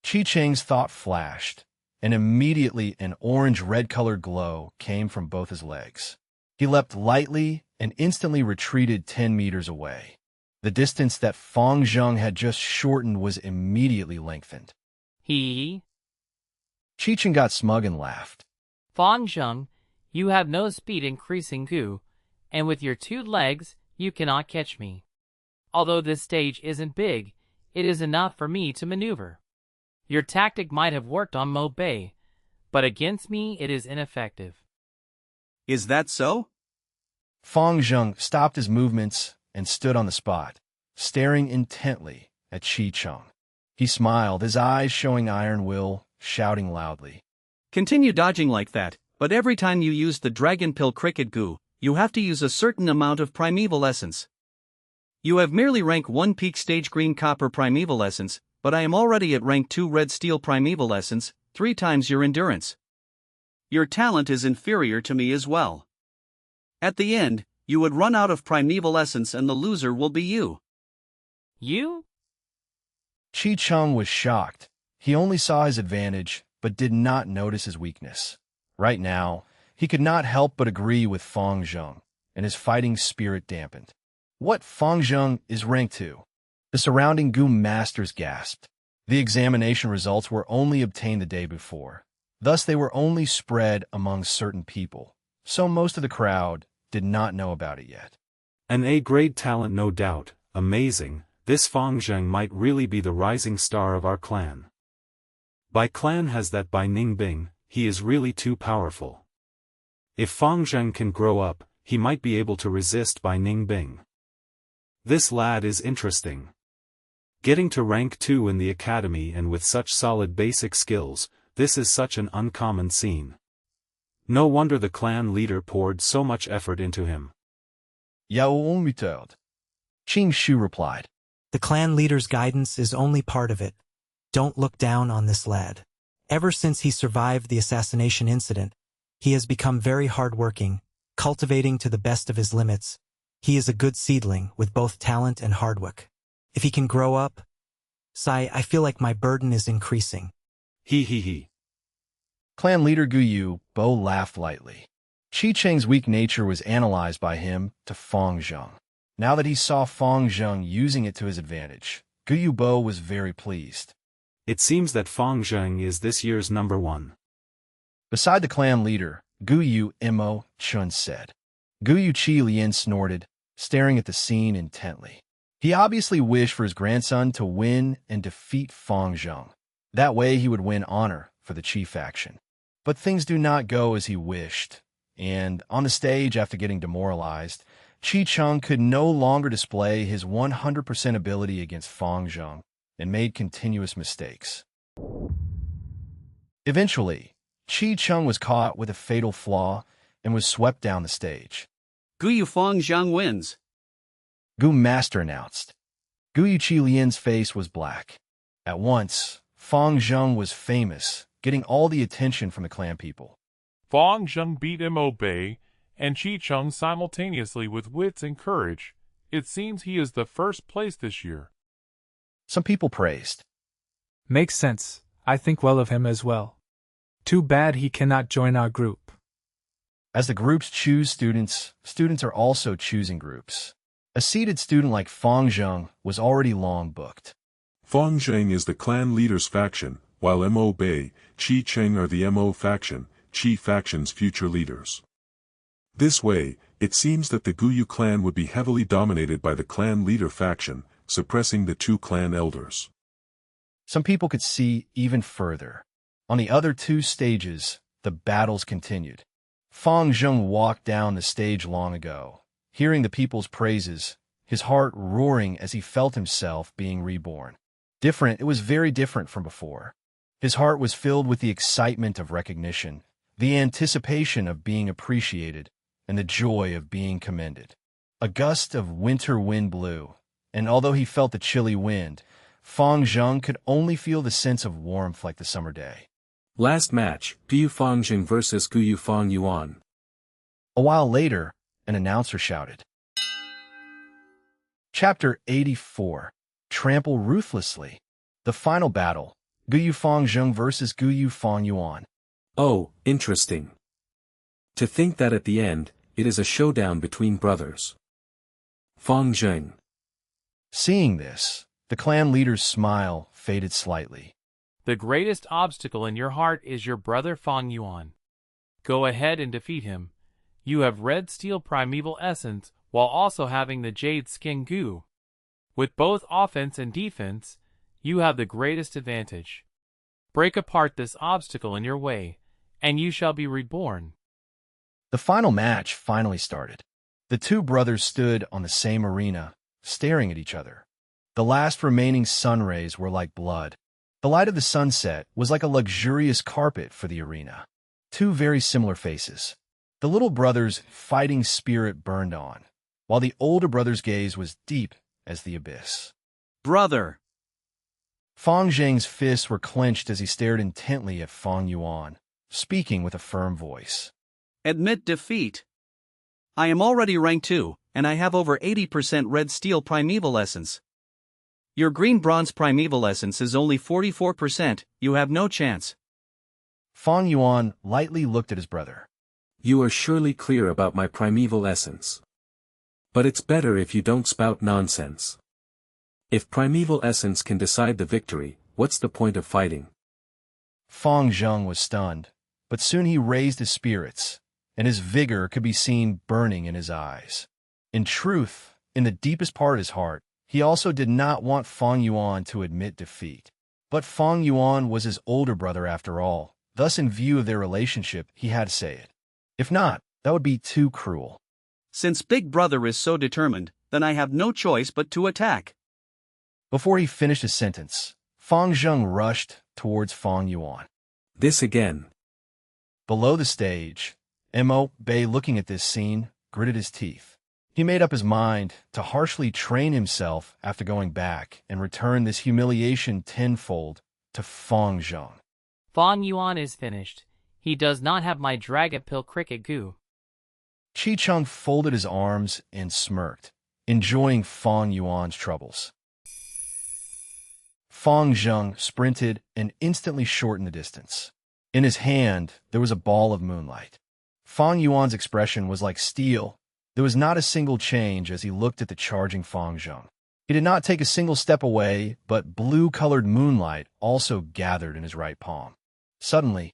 A: Qicheng's thought flashed, and immediately an orange-red-colored glow came from both his legs. He leapt lightly and instantly retreated 10 meters away. The distance that Fang Zheng had just shortened was immediately lengthened.
K: He.
A: Ch.1 got smug and laughed.
K: Fang Zheng, you have no speed increasing goo, and with your 2 legs, you cannot catch me. Although this stage isn't big, it is enough for me to maneuver. Your tactic might have worked on Mo Bei, but against me it is ineffective.
L: Is that so?
A: Fang Zheng stopped his movements and stood on the spot, staring intently at Ch.1. He smiled, his eyes showing iron will, shouting loudly.
L: Continue dodging like that, but every time you use the Dragon Pill Cricket Goo, you have to use a certain amount of primeval essence. You have merely rank 1 peak stage green copper primeval essence, but I am already at rank 2 red steel primeval essence, 3 times your endurance. Your talent is inferior to me as well. At the end, you would run out of primeval essence and the loser will be you.
K: You?
A: Ch.1 was shocked. He only saw his advantage, but did not notice his weakness. Right now, he could not help but agree with Fang Zheng, and his fighting spirit dampened. What? Fang Zheng is rank 2. The surrounding Goo masters gasped. The examination results were only obtained the day before. Thus they were only spread among certain people, so most of the crowd did not know about it yet.
B: An A-grade talent, no doubt. Amazing. This Fang Zheng might really be the rising star of our clan. By clan has that by Ning Bing, he is really too powerful. If Fang Zheng can grow up, he might be able to resist by Ning Bing. This lad is interesting. Getting to rank 2 in the academy and with such solid basic skills, this is such an uncommon scene. No wonder the clan leader poured so much effort into him.
A: Qing Shu replied.
D: The clan leader's guidance is only part of it. Don't look down on this lad. Ever since he survived the assassination incident, he has become very hardworking, cultivating to the best of his limits. He is a good seedling with both talent and hard work. If he can grow up, I feel like my burden is increasing.
B: He.
A: Clan leader Gu Bo laughed lightly. Ch.1's weak nature was analyzed by him to Fang Zheng. Now that he saw Fang Zheng using it to his advantage, Gu Bo was very pleased.
B: It seems that Fang Zheng is this year's number 1.
A: Beside the clan leader, Gu Mo Chun said. Gu Chi Lien snorted, staring at the scene intently. He obviously wished for his grandson to win and defeat Fang Zheng. That way he would win honor for the Chi faction. But things do not go as he wished, and on the stage after getting demoralized, Ch.1 could no longer display his 100% ability against Fang Zheng and made continuous mistakes. Eventually, Ch.1 was caught with a fatal flaw and was swept down the stage.
L: Gu Fang Zheng wins.
A: Gu Master announced. Gu Chi Lien's face was black. At once, Fang Zheng was famous, getting all the attention from the clan people.
Q: Fang Zheng beat Mo Bei and Ch.1 simultaneously with wits and courage. It seems he is the first place this year.
A: Some people praised.
R: Makes sense. I think well of him as well. Too bad he cannot join our group.
A: As the groups choose students, students are also choosing groups. A seated student like Fang Zheng was already long booked.
J: Fang Zheng is the clan leader's faction, while Mo Bei, Ch.1 are the Mo faction, Chi faction's future leaders. This way, it seems that the Guyu clan would be heavily dominated by the clan leader faction, suppressing the 2 clan elders.
A: Some people could see even further. On the other 2 stages, the battles continued. Fang Zheng walked down the stage long ago, hearing the people's praises, his heart roaring as he felt himself being reborn. It was very different from before. His heart was filled with the excitement of recognition, the anticipation of being appreciated, and the joy of being commended. A gust of winter wind blew, and although he felt the chilly wind, Fang Zheng could only feel the sense of warmth like the summer day.
C: Last match, Gu Fang Zheng vs Gu Fang Yuan.
A: A while later, an announcer shouted. Chapter 84. Trample Ruthlessly. The final battle, Gu Fang Zheng vs Gu Fang Yuan.
C: Oh, interesting. To think that at the end, it is a showdown between brothers. Fang Zheng.
A: Seeing this, the clan leader's smile faded slightly.
F: The greatest obstacle in your heart is your brother Fang Yuan. Go ahead and defeat him. You have red steel primeval essence while also having the jade skin goo. With both offense and defense, you have the greatest advantage. Break apart this obstacle in your way, and you shall be reborn.
A: The final match finally started. The two brothers stood on the same arena, staring at each other. The last remaining sun rays were like blood. The light of the sunset was like a luxurious carpet for the arena. Two very similar faces. The little brother's fighting spirit burned on, while the older brother's gaze was deep as the abyss.
L: Brother!
A: Fang Zheng's fists were clenched as he stared intently at Fang Yuan, speaking with a firm voice.
L: Admit defeat. I am already rank 2, and I have over 80% red steel primeval essence. Your green bronze primeval essence is only 44%, you have no chance.
A: Fang Yuan lightly looked at his brother.
C: You are surely clear about my primeval essence. But it's better if you don't spout nonsense. If primeval essence can decide the victory, what's the point of fighting?
A: Fang Zheng was stunned, but soon he raised his spirits, and his vigor could be seen burning in his eyes. In truth, in the deepest part of his heart, he also did not want Fang Yuan to admit defeat. But Fang Yuan was his older brother after all, thus in view of their relationship, he had to say it. If not, that would be too cruel.
L: Since Big Brother is so determined, then I have no choice but to attack.
A: Before he finished his sentence, Fang Zheng rushed towards Fang Yuan.
C: This again.
A: Below the stage, Mo Bei, looking at this scene, gritted his teeth. He made up his mind to harshly train himself after going back and return this humiliation tenfold to Fang Zheng.
K: Fang Yuan is finished. He does not have my Dragapil cricket goo.
A: Chi-Chung folded his arms and smirked, enjoying Fang Yuan's troubles. Fang Zheng sprinted and instantly shortened the distance. In his hand, there was a ball of moonlight. Fang Yuan's expression was like steel. There was not a single change as he looked at the charging Fang Zheng. He did not take a single step away, but blue-colored moonlight also gathered in his right palm. Suddenly,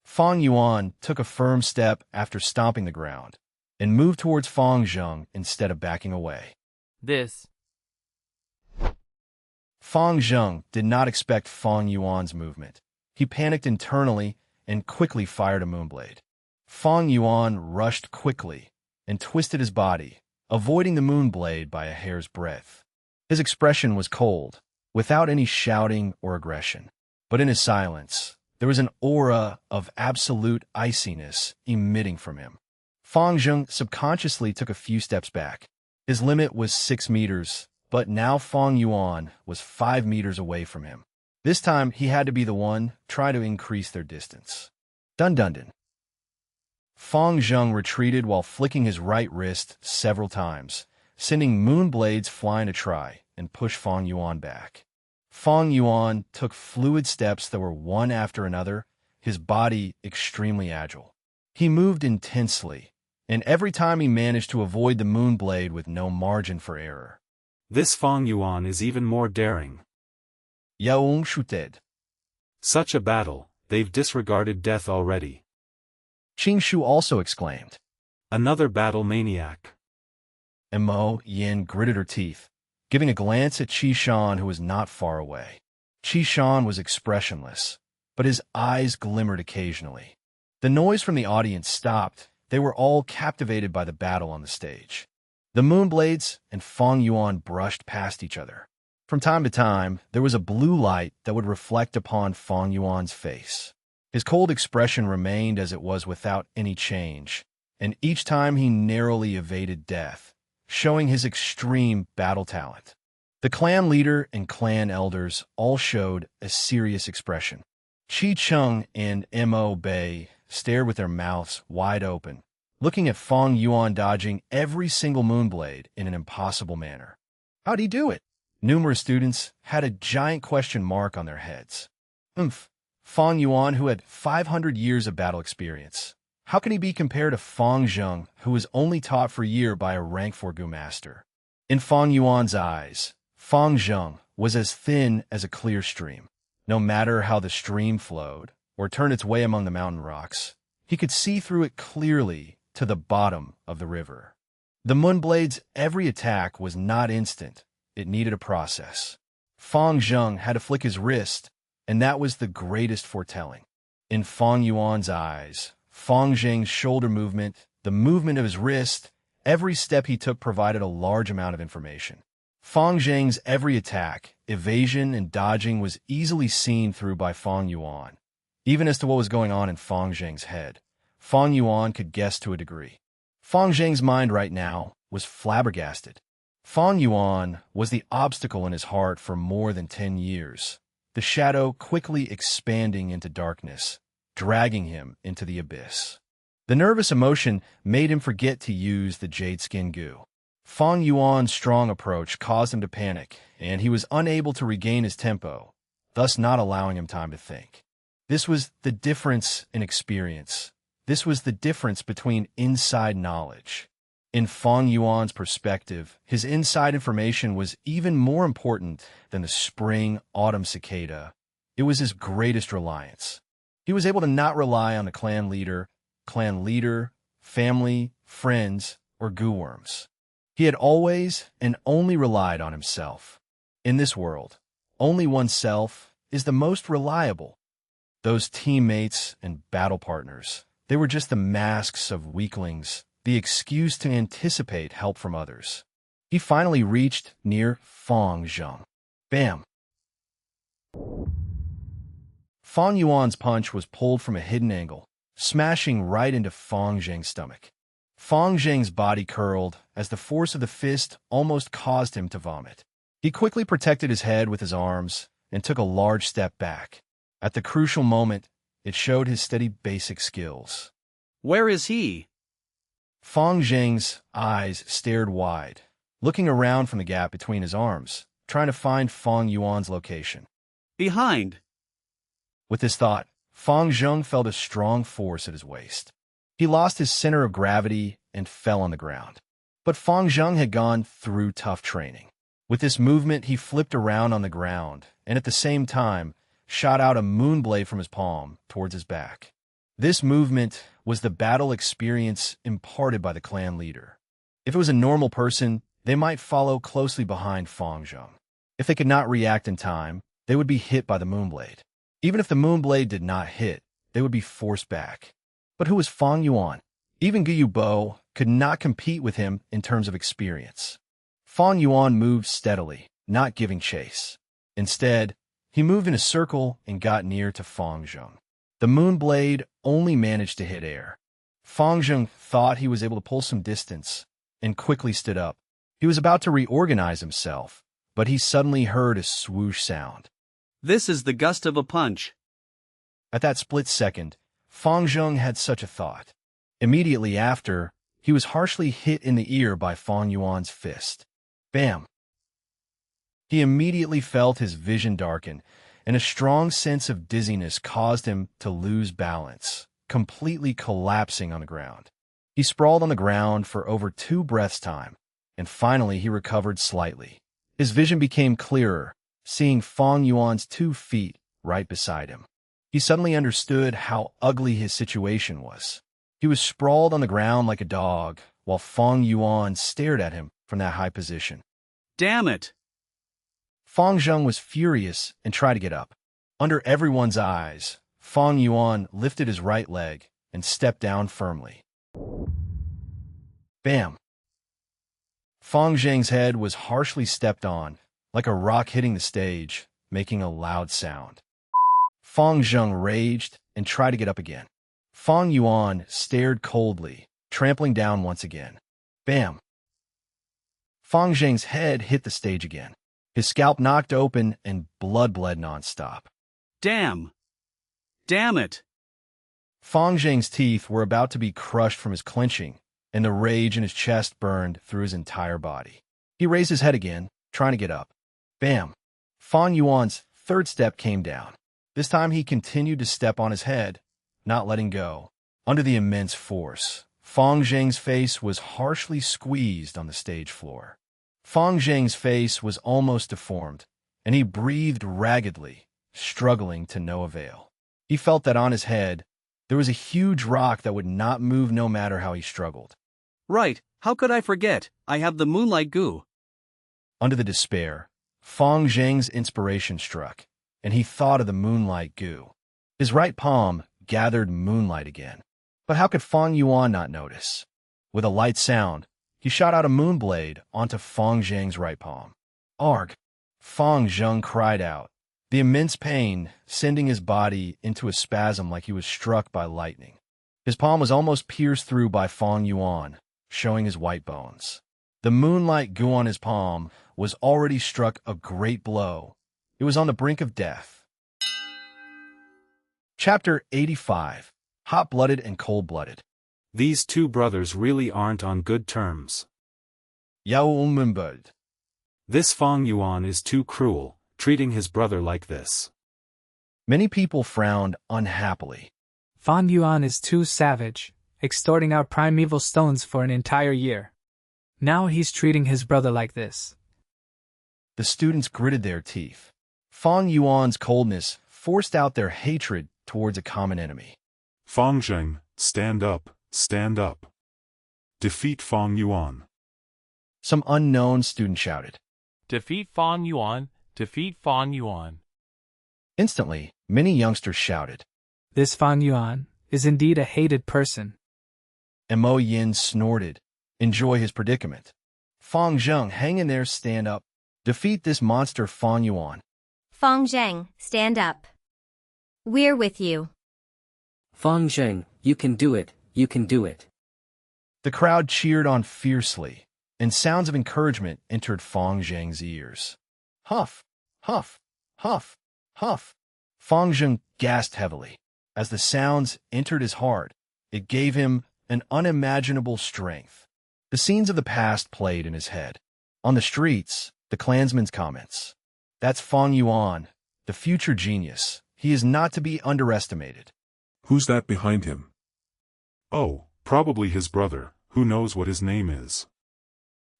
A: Fang Yuan took a firm step after stomping the ground, and moved towards Fang Zheng instead of backing away. Fang Zheng did not expect Fang Yuan's movement. He panicked internally and quickly fired a moonblade. Fang Yuan rushed quickly and twisted his body, avoiding the moonblade by a hair's breadth. His expression was cold, without any shouting or aggression. But in his silence, there was an aura of absolute iciness emitting from him. Fang Zheng subconsciously took a few steps back. His limit was 6 meters, but now Fang Yuan was 5 meters away from him. This time, he had to be the one try to increase their distance. Dun dun dun. Fang Zheng retreated while flicking his right wrist several times, sending moonblades flying to try and push Fang Yuan back. Fang Yuan took fluid steps that were one after another, his body extremely agile. He moved intensely, and every time he managed to avoid the moonblade with no margin for error.
B: This Fang Yuan is even more daring.
A: Yaong Shuted.
B: Such a battle, they've disregarded death already.
A: Qing Shu also exclaimed.
B: Another battle maniac.
A: Mo Yin gritted her teeth, giving a glance at Qi Shan, who was not far away. Qi Shan was expressionless, but his eyes glimmered occasionally. The noise from the audience stopped. They were all captivated by the battle on the stage. The moonblades and Fang Yuan brushed past each other. From time to time, there was a blue light that would reflect upon Fang Yuan's face. His cold expression remained as it was without any change, and each time he narrowly evaded death, showing his extreme battle talent. The clan leader and clan elders all showed a serious expression. Chi-Chung and Mo Bei stared with their mouths wide open, looking at Fang Yuan dodging every single moonblade in an impossible manner. How'd he do it? Numerous students had a giant question mark on their heads. Fang Yuan, who had 500 years of battle experience. How can he be compared to Fang Zheng, who was only taught for a year by a rank 4 Gu master? In Fang Yuan's eyes, Fang Zheng was as thin as a clear stream. No matter how the stream flowed, or turned its way among the mountain rocks, he could see through it clearly to the bottom of the river. The Moonblade's every attack was not instant. It needed a process. Fang Zheng had to flick his wrist, and that was the greatest foretelling. In Fang Yuan's eyes, Fang Zheng's shoulder movement, the movement of his wrist, every step he took provided a large amount of information. Fang Zheng's every attack, evasion, and dodging was easily seen through by Fang Yuan. Even as to what was going on in Fang Zheng's head, Fang Yuan could guess to a degree. Fang Zheng's mind right now was flabbergasted. Fang Yuan was the obstacle in his heart for more than 10 years, the shadow quickly expanding into darkness, dragging him into the abyss. The nervous emotion made him forget to use the jade skin goo. Fang Yuan's strong approach caused him to panic, and he was unable to regain his tempo, thus not allowing him time to think. This was the difference in experience. This was the difference between inside knowledge. In Fang Yuan's perspective, his inside information was even more important than the spring-autumn cicada. It was his greatest reliance. He was able to not rely on the clan leader, family, friends, or goo worms. He had always and only relied on himself. In this world, only oneself is the most reliable. Those teammates and battle partners, they were just the masks of weaklings, the excuse to anticipate help from others. He finally reached near Fang Zheng. Bam! Fang Yuan's punch was pulled from a hidden angle, smashing right into Fang Zheng's stomach. Fang Zheng's body curled as the force of the fist almost caused him to vomit. He quickly protected his head with his arms and took a large step back. At the crucial moment, it showed his steady basic skills.
L: Where is he?
A: Fang Zheng's eyes stared wide, looking around from the gap between his arms, trying to find Fang Yuan's location.
L: Behind.
A: With this thought, Fang Zheng felt a strong force at his waist. He lost his center of gravity and fell on the ground. But Fang Zheng had gone through tough training. With this movement, he flipped around on the ground, and at the same time, shot out a moonblade from his palm towards his back. This movement was the battle experience imparted by the clan leader. If it was a normal person, they might follow closely behind Fang Zheng. If they could not react in time, they would be hit by the moonblade. Even if the moonblade did not hit, they would be forced back. But who was Fang Yuan? Even Gu Bo could not compete with him in terms of experience. Fang Yuan moved steadily, not giving chase. Instead, he moved in a circle and got near to Fang Zheng. The moonblade only managed to hit air. Fang Zheng thought he was able to pull some distance and quickly stood up. He was about to reorganize himself, but he suddenly heard a swoosh sound.
L: This is the gust of a punch.
A: At that split second, Fang Zheng had such a thought. Immediately after, he was harshly hit in the ear by Fang Yuan's fist. Bam! He immediately felt his vision darken, and a strong sense of dizziness caused him to lose balance, completely collapsing on the ground. He sprawled on the ground for over 2 breaths' time, and finally he recovered slightly. His vision became clearer, seeing Fang Yuan's 2 feet right beside him. He suddenly understood how ugly his situation was. He was sprawled on the ground like a dog, while Fang Yuan stared at him from that high position.
L: Damn it!
A: Fang Zheng was furious and tried to get up. Under everyone's eyes, Fang Yuan lifted his right leg and stepped down firmly. Bam! Fang Zheng's head was harshly stepped on, like a rock hitting the stage, making a loud sound. Fang Zheng raged and tried to get up again. Fang Yuan stared coldly, trampling down once again. Bam! Fang Zheng's head hit the stage again. His scalp knocked open and blood bled nonstop.
L: Damn! Damn it!
A: Fang Zheng's teeth were about to be crushed from his clenching, and the rage in his chest burned through his entire body. He raised his head again, trying to get up. Bam! Fang Yuan's 3rd step came down. This time he continued to step on his head, not letting go. Under the immense force, Fang Zheng's face was harshly squeezed on the stage floor. Fang Zheng's face was almost deformed, and he breathed raggedly, struggling to no avail. He felt that on his head, there was a huge rock that would not move no matter how he struggled.
L: Right, how could I forget? I have the moonlight goo.
A: Under the despair, Fang Zheng's inspiration struck, and he thought of the moonlight goo. His right palm gathered moonlight again. But how could Fang Yuan not notice? With a light sound, he shot out a moonblade onto Fang Zheng's right palm. Arg! Fang Zheng cried out, the immense pain sending his body into a spasm like he was struck by lightning. His palm was almost pierced through by Fang Yuan, showing his white bones. The moonlight goo on his palm was already struck a great blow. It was on the brink of death. Chapter 85. Hot-blooded and cold-blooded.
B: These two brothers really aren't on good terms. This Fang Yuan is too cruel, treating his brother like this.
A: Many people frowned unhappily.
R: Fang Yuan is too savage, extorting our primeval stones for an entire year. Now he's treating his brother like this.
A: The students gritted their teeth. Fang Yuan's coldness forced out their hatred towards a common enemy.
J: Fang Zheng, stand up, stand up. Defeat Fang Yuan.
A: Some unknown student shouted.
Q: Defeat Fang Yuan, defeat Fang Yuan.
A: Instantly, many youngsters shouted.
R: This Fang Yuan is indeed a hated person.
A: And Mo Yin snorted. Enjoy his predicament. Fang Zheng, hang in there, stand up. Defeat this monster Fang Yuan.
O: Fang Zheng, stand up. We're with you.
N: Fang Zheng, you can do it, you can do it.
A: The crowd cheered on fiercely, and sounds of encouragement entered Fang Zheng's ears. Huff, huff, huff, huff. Fang Zheng gasped heavily. As the sounds entered his heart, it gave him an unimaginable strength. The scenes of the past played in his head. On the streets, the clansmen's comments. That's Fang Yuan, the future genius. He is not to be underestimated.
J: Who's that behind him? Oh, probably his brother, who knows what his name is.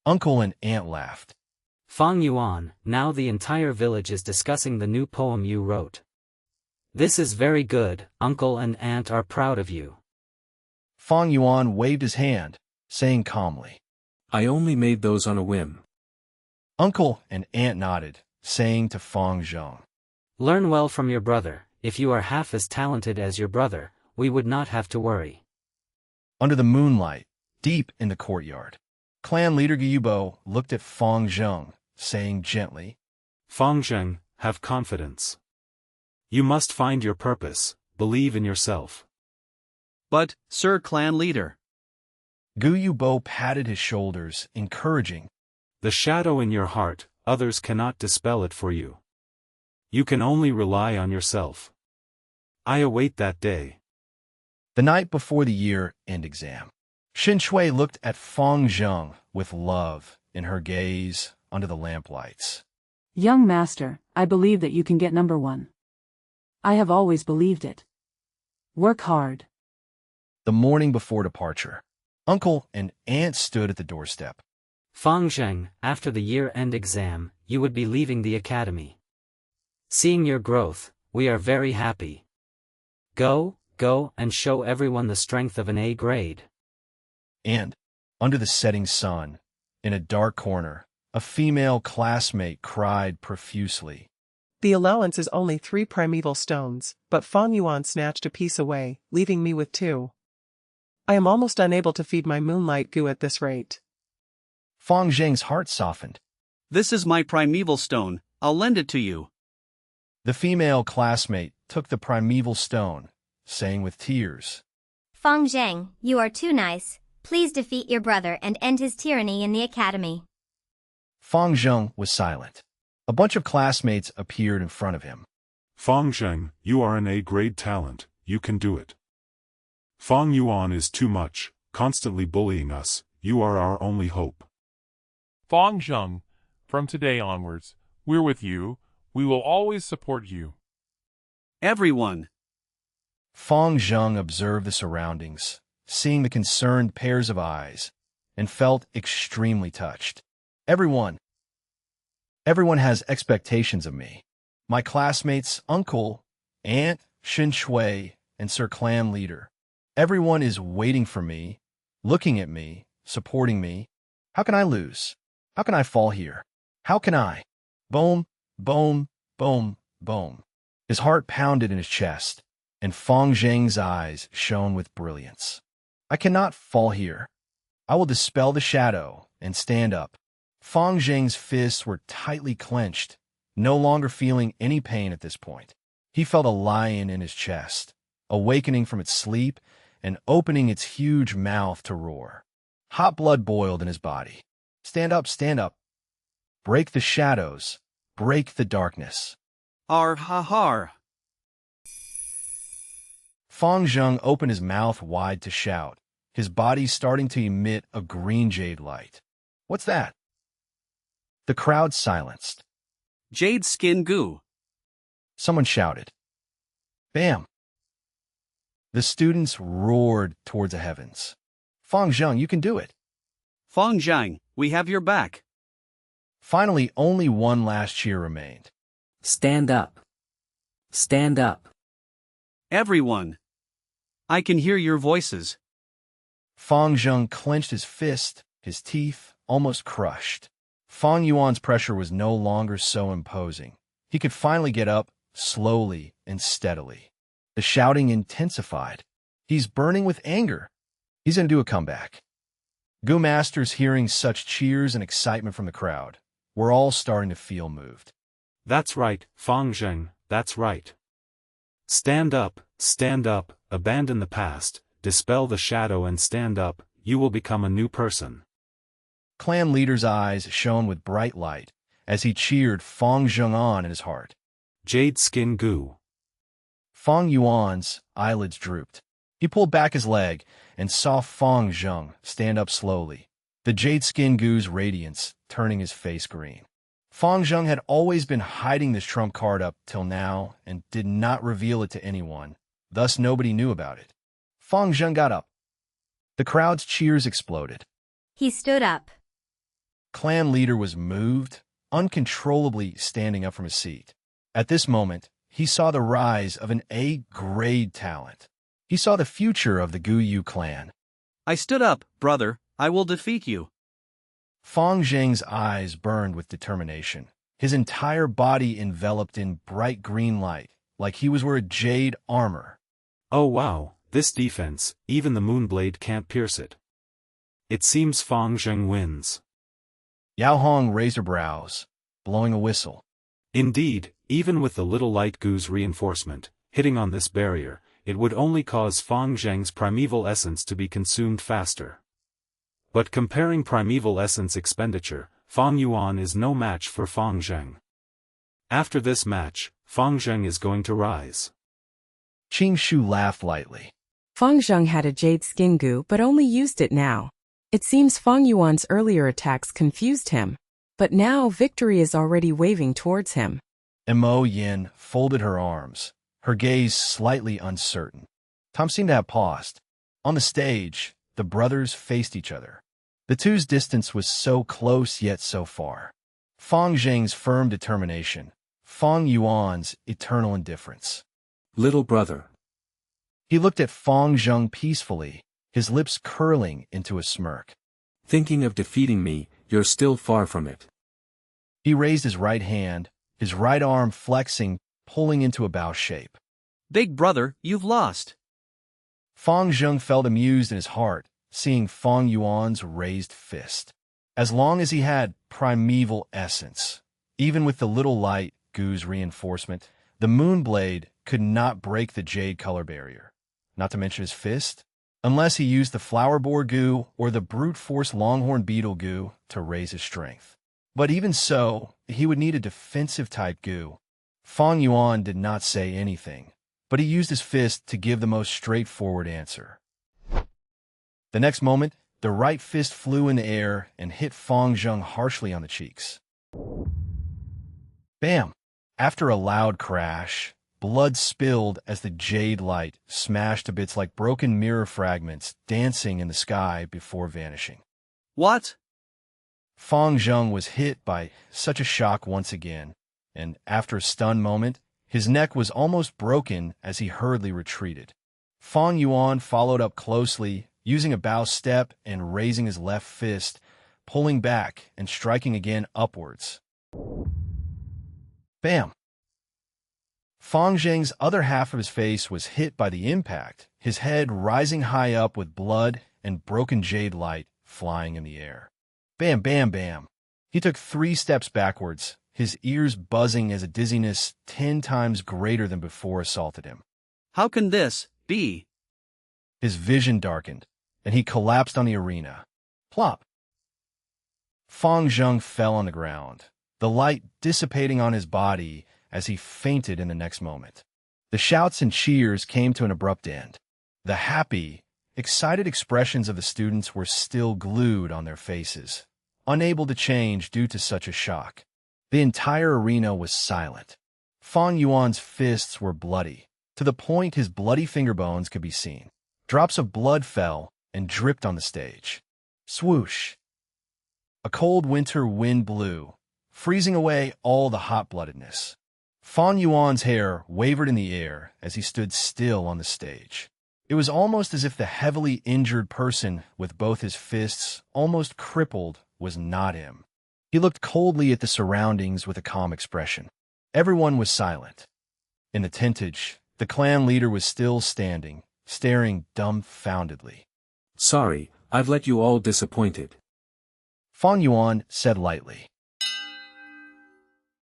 A: Uncle and aunt laughed.
G: Fang Yuan, now the entire village is discussing the new poem you wrote. This is very good, uncle and aunt are proud of you.
A: Fang Yuan waved his hand, saying calmly.
C: I only made those on a whim.
A: Uncle and aunt nodded, saying to Fang Zheng.
G: Learn well from your brother. If you are half as talented as your brother, we would not have to worry.
A: Under the moonlight, deep in the courtyard, clan leader Gyubo looked at Fang Zheng, saying gently,
B: Fang Zheng, have confidence. You must find your purpose, believe in yourself.
L: But, Sir Clan Leader.
A: Gyubo patted his shoulders, encouraging.
B: The shadow in your heart, others cannot dispel it for you. You can only rely on yourself. I await that day.
A: The night before the year-end exam, Xin Shui looked at Fang Zheng with love in her gaze under the lamplights.
E: Young master, I believe that you can get number 1. I have always believed it. Work hard.
A: The morning before departure, uncle and aunt stood at the doorstep.
G: Fang Zheng, after the year-end exam, you would be leaving the academy. Seeing your growth, we are very happy. Go and show everyone the strength of an A grade.
A: And, under the setting sun, in a dark corner, a female classmate cried profusely.
S: The allowance is only 3 primeval stones, but Fang Yuan snatched a piece away, leaving me with 2. I am almost unable to feed my moonlight goo at this rate.
A: Fang Zheng's heart softened.
L: This is my primeval stone, I'll lend it to you.
A: The female classmate took the primeval stone, saying with tears,
O: Fang Zheng, you are too nice. Please defeat your brother and end his tyranny in the academy.
A: Fang Zheng was silent. A bunch of classmates appeared in front of him.
J: Fang Zheng, you are an A-grade talent, you can do it. Fang Yuan is too much, constantly bullying us, you are our only hope.
Q: Fang Zheng, from today onwards, we're with you, we will always support you.
L: Everyone.
A: Fang Zheng observed the surroundings, seeing the concerned pairs of eyes, and felt extremely touched. Everyone has expectations of me. my classmates, uncle, aunt, Shin Shui, and Sir Clan Leader. Everyone is waiting for me, looking at me, supporting me. How can I lose? How can I fall here? How can I? Boom, boom, boom, boom. His heart pounded in his chest, and Fang Zheng's eyes shone with brilliance. I cannot fall here. I will dispel the shadow and stand up. Fang Zheng's fists were tightly clenched, no longer feeling any pain at this point. He felt a lion in his chest, awakening from its sleep and opening its huge mouth to roar. Hot blood boiled in his body. Stand up, stand up. Break the shadows, break the darkness.
L: Har.
A: Fang Zheng opened his mouth wide to shout, his body starting to emit a green jade light. What's that? The crowd silenced.
L: Jade skin goo.
A: Someone shouted. Bam! The students roared towards the heavens. Fang Zheng, you can do it.
L: Fang Zheng, we have your back.
A: Finally, only one last cheer remained.
N: Stand up. Stand up.
L: Everyone. I can hear your voices.
A: Fang Zheng clenched his fist, his teeth almost crushed. Fang Yuan's pressure was no longer so imposing. He could finally get up, slowly and steadily. The shouting intensified. He's burning with anger. He's going to do a comeback. Gu Masters, hearing such cheers and excitement from the crowd, were all starting to feel moved.
B: That's right, Fang Zheng, that's right. Stand up, abandon the past, dispel the shadow and stand up, you will become a new person.
A: Clan Leader's eyes shone with bright light as he cheered Fang Zheng on in his heart.
B: Jade skin goo.
A: Fang Yuan's eyelids drooped. He pulled back his leg and saw Fang Zheng stand up slowly, the jade skin goo's radiance turning his face green. Fang Zheng had always been hiding this trump card up till now and did not reveal it to anyone, thus nobody knew about it. Fang Zheng got up. The crowd's cheers exploded.
O: He stood up.
A: Clan Leader was moved, uncontrollably standing up from his seat. At this moment, he saw the rise of an A-grade talent. He saw the future of the Gu Yu clan.
L: I stood up, brother. I will defeat you.
A: Fang Zheng's eyes burned with determination. His entire body enveloped in bright green light, like he was wearing jade armor.
B: Oh wow, this defense, even the Moonblade can't pierce it. It seems Fang Zheng wins.
A: Yao Hong raised her brows, blowing a whistle.
B: Indeed, even with the little light Gu's reinforcement, hitting on this barrier, it would only cause Fang Zheng's primeval essence to be consumed faster. But comparing primeval essence expenditure, Fang Yuan is no match for Fang Zheng. After this match, Fang Zheng is going to rise.
A: Qing Shu laughed lightly.
T: Fang Zheng had a jade skin goo but only used it now. It seems Fang Yuan's earlier attacks confused him. But now victory is already waving towards him.
A: Mo Yin folded her arms, her gaze slightly uncertain. Tom seemed to have paused. On the stage, the brothers faced each other. The two's distance was so close yet so far. Fang Zheng's firm determination, Fang Yuan's eternal indifference.
C: Little brother.
A: He looked at Fang Zheng peacefully, his lips curling into a smirk.
C: Thinking of defeating me, you're still far from it.
A: He raised his right hand, his right arm flexing, pulling into a bow shape.
L: Big brother, you've lost.
A: Fang Zheng felt amused in his heart, seeing Fang Yuan's raised fist. As long as he had primeval essence, even with the little light Gu's reinforcement, the Moonblade could not break the jade color barrier, not to mention his fist, unless he used the flower boar Gu or the brute force longhorn beetle Gu to raise his strength. But even so, he would need a defensive type Gu. Fang Yuan did not say anything, but he used his fist to give the most straightforward answer. The next moment, the right fist flew in the air and hit Fang Zheng harshly on the cheeks. Bam! After a loud crash, blood spilled as the jade light smashed to bits like broken mirror fragments dancing in the sky before vanishing.
L: What?
A: Fang Zheng was hit by such a shock once again. and after a stunned moment, his neck was almost broken as he hurriedly retreated. Fang Yuan followed up closely, using a bow step and raising his left fist, pulling back and striking again upwards. Bam! Fang Zheng's other half of his face was hit by the impact, his head rising high up with blood and broken jade light flying in the air. Bam, bam, bam. He took 3 steps backwards, his ears buzzing as a dizziness 10 times greater than before assaulted him.
L: How can this be?
A: His vision darkened, and he collapsed on the arena. Plop! Fang Zheng fell on the ground, the light dissipating on his body as he fainted in the next moment. The shouts and cheers came to an abrupt end. The happy, excited expressions of the students were still glued on their faces, unable to change due to such a shock. The entire arena was silent. Fang Yuan's fists were bloody, to the point his bloody finger bones could be seen. Drops of blood fell and dripped on the stage. Swoosh! A cold winter wind blew, freezing away all the hot-bloodedness. Fang Yuan's hair wavered in the air as he stood still on the stage. It was almost as if the heavily injured person with both his fists almost crippled was not him. He looked coldly at the surroundings with a calm expression. Everyone was silent. In the tentage, the clan leader was still standing, staring dumbfoundedly.
C: Sorry, I've let you all disappointed.
A: Fang Yuan said lightly.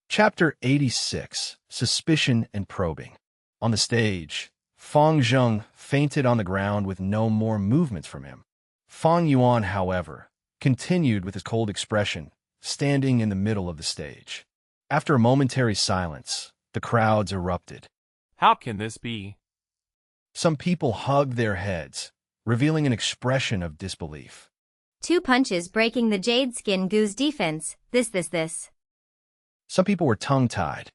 A: Chapter 86, Suspicion and Probing. On the stage, Fang Zheng fainted on the ground with no more movements from him. Fang Yuan, however, continued with his cold expression, standing in the middle of the stage. After a momentary silence, the crowds erupted.
Q: How can this be?
A: Some people hugged their heads, revealing an expression of disbelief.
O: 2 punches breaking the Jade Skin Goo's defense, this.
A: Some people were tongue-tied.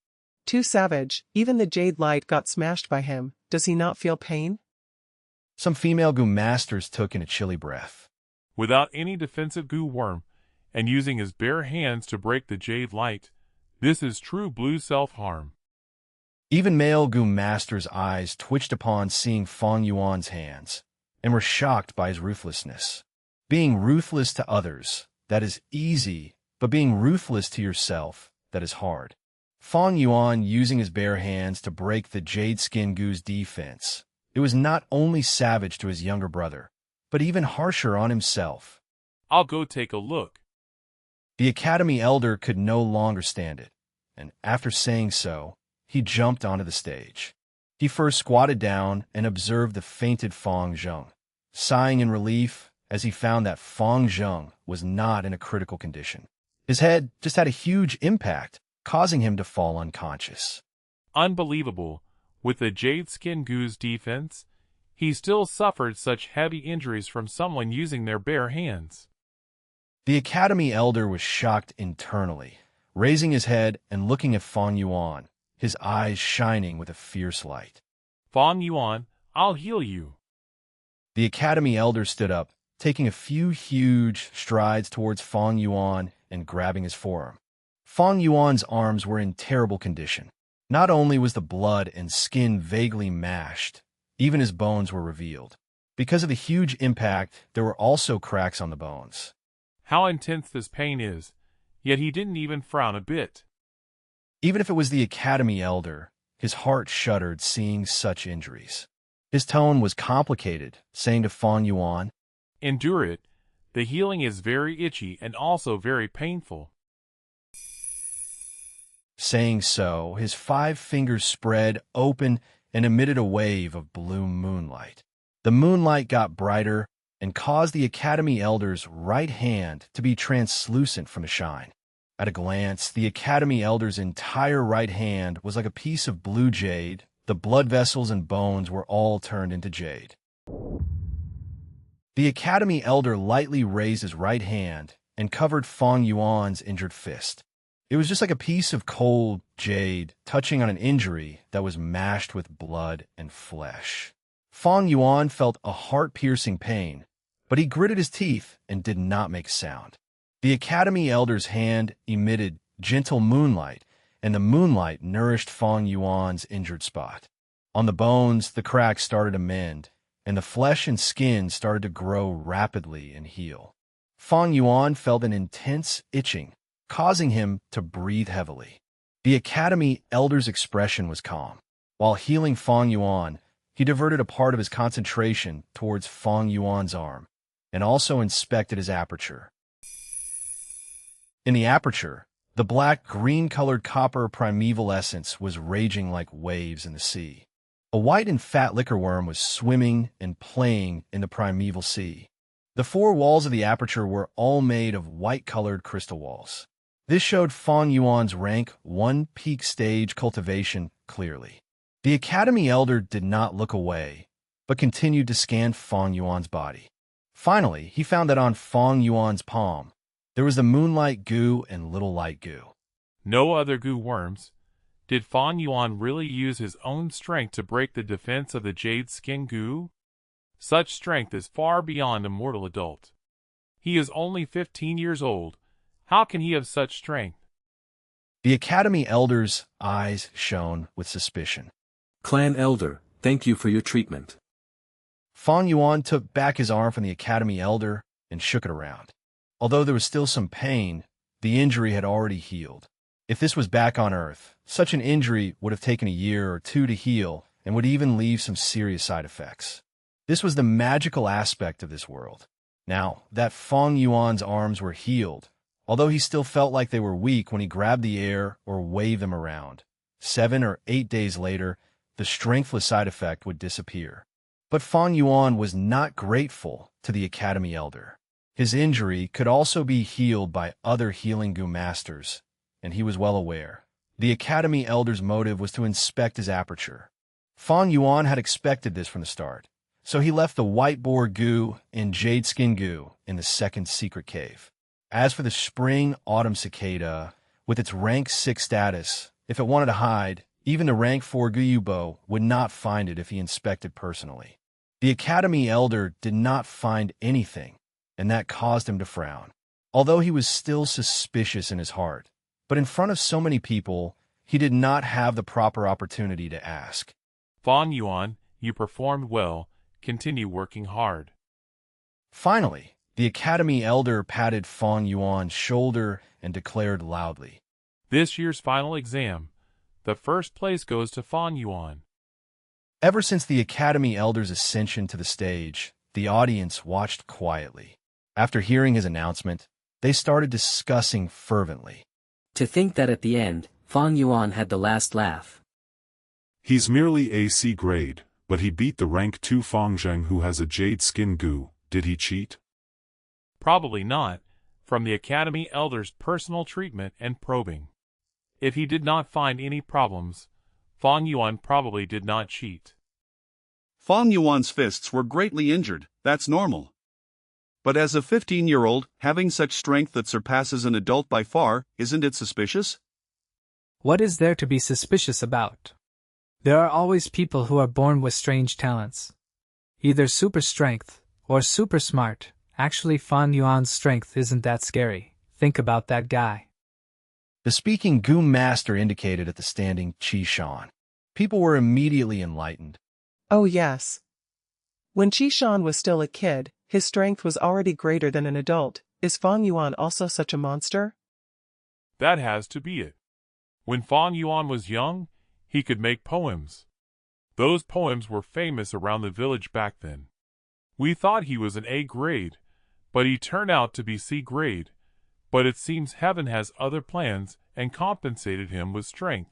S: Too savage, even the Jade Light got smashed by him. Does he not feel pain?
A: Some female goo masters took in a chilly breath.
Q: Without any defensive goo worm, and using his bare hands to break the Jade Light, this is true blue self-harm.
A: Even male goo masters' eyes twitched upon seeing Fang Yuan's hands, and were shocked by his ruthlessness. Being ruthless to others, that is easy, but being ruthless to yourself, that is hard. Fang Yuan using his bare hands to break the Jade Skin Goo's defense. It was not only savage to his younger brother, but even harsher on himself.
Q: I'll go take a look.
A: The Academy Elder could no longer stand it, and after saying so, he jumped onto the stage. He first squatted down and observed the fainted Fang Zheng, sighing in relief as he found that Fang Zheng was not in a critical condition. His head just had a huge impact, causing him to fall unconscious.
Q: Unbelievable. With the Jade Skin Goo's defense, he still suffered such heavy injuries from someone using their bare hands.
A: The Academy Elder was shocked internally, raising his head and looking at Fang Yuan, his eyes shining with a fierce light.
Q: Fang Yuan, I'll heal you.
A: The Academy Elder stood up, taking a few huge strides towards Fang Yuan and grabbing his forearm. Fang Yuan's arms were in terrible condition. Not only was the blood and skin vaguely mashed, even his bones were revealed. Because of the huge impact, there were also cracks on the bones.
Q: How intense this pain is, yet he didn't even frown a bit.
A: Even if it was the Academy Elder, his heart shuddered seeing such injuries. His tone was complicated, saying to Fang Yuan,
Q: "Endure it. The healing is very itchy and also very painful."
A: Saying so, his 5 fingers spread open and emitted a wave of blue moonlight. The moonlight got brighter and caused the Academy Elder's right hand to be translucent from the shine. At a glance, the Academy Elder's entire right hand was like a piece of blue jade. The blood vessels and bones were all turned into jade. The Academy Elder lightly raised his right hand and covered Fang Yuan's injured fist. It was just like a piece of cold jade touching on an injury that was mashed with blood and flesh. Fang Yuan felt a heart-piercing pain, but he gritted his teeth and did not make a sound. The Academy Elder's hand emitted gentle moonlight, and the moonlight nourished Fang Yuan's injured spot. On the bones, the cracks started to mend, and the flesh and skin started to grow rapidly and heal. Fang Yuan felt an intense itching, causing him to breathe heavily. The Academy Elder's expression was calm. While healing Fang Yuan, he diverted a part of his concentration towards Fang Yuan's arm, and also inspected his aperture. In the aperture, the black green-colored copper primeval essence was raging like waves in the sea. A white and fat liquor worm was swimming and playing in the primeval sea. The four walls of the aperture were all made of white-colored crystal walls. This showed Fang Yuan's rank 1 peak stage cultivation clearly. The Academy Elder did not look away, but continued to scan Fang Yuan's body. Finally, he found that on Fang Yuan's palm, there was the moonlight goo and little light goo.
Q: No other goo worms. Did Fang Yuan really use his own strength to break the defense of the Jade skin goo? Such strength is far beyond a mortal adult. He is only 15 years old. How can he have such strength?
A: The Academy Elder's eyes shone with suspicion.
C: Clan Elder, thank you for your treatment.
A: Fang Yuan took back his arm from the Academy Elder and shook it around. Although there was still some pain, the injury had already healed. If this was back on Earth, such an injury would have taken a year or two to heal and would even leave some serious side effects. This was the magical aspect of this world. Now, that Fang Yuan's arms were healed, although he still felt like they were weak when he grabbed the air or waved them around. 7 or 8 days later, the strengthless side effect would disappear. But Fang Yuan was not grateful to the Academy Elder. His injury could also be healed by other healing goo masters, and he was well aware. The Academy Elder's motive was to inspect his aperture. Fang Yuan had expected this from the start, so he left the white boar goo and jade skin goo in the second secret cave. As for the spring-autumn cicada, with its rank 6 status, if it wanted to hide, even the rank 4 Guyubo would not find it if he inspected personally. The Academy Elder did not find anything, and that caused him to frown. Although he was still suspicious in his heart, but in front of so many people, he did not have the proper opportunity to ask.
Q: Fang Yuan, you performed well. Continue working hard.
A: Finally, the Academy Elder patted Fang Yuan's shoulder and declared loudly,
Q: This year's final exam, the first place goes to Fang Yuan.
A: Ever since the Academy Elder's ascension to the stage, the audience watched quietly. After hearing his announcement, they started discussing fervently.
N: To think that at the end, Fang Yuan had the last laugh.
J: He's merely a C grade, but he beat the rank 2 Fang Zheng who has a jade skin goo. Did he cheat?
Q: Probably not, from the Academy Elder's personal treatment and probing. If he did not find any problems, Fang Yuan probably did not cheat.
H: Fang Yuan's fists were greatly injured, that's normal. But as a 15-year-old, having such strength that surpasses an adult by far, isn't it suspicious?
R: What is there to be suspicious about? There are always people who are born with strange talents. Either super strength, or super smart. Actually, Fang Yuan's strength isn't that scary. Think about that guy.
A: The speaking goo master indicated at the standing Ch.1-199. People were immediately enlightened.
S: Oh yes. When Ch.1 was still a kid, his strength was already greater than an adult. Is Fang Yuan also such a monster?
Q: That has to be it. When Fang Yuan was young, he could make poems. Those poems were famous around the village back then. We thought he was an A grade, but he turned out to be C grade. But it seems heaven has other plans and compensated him with strength.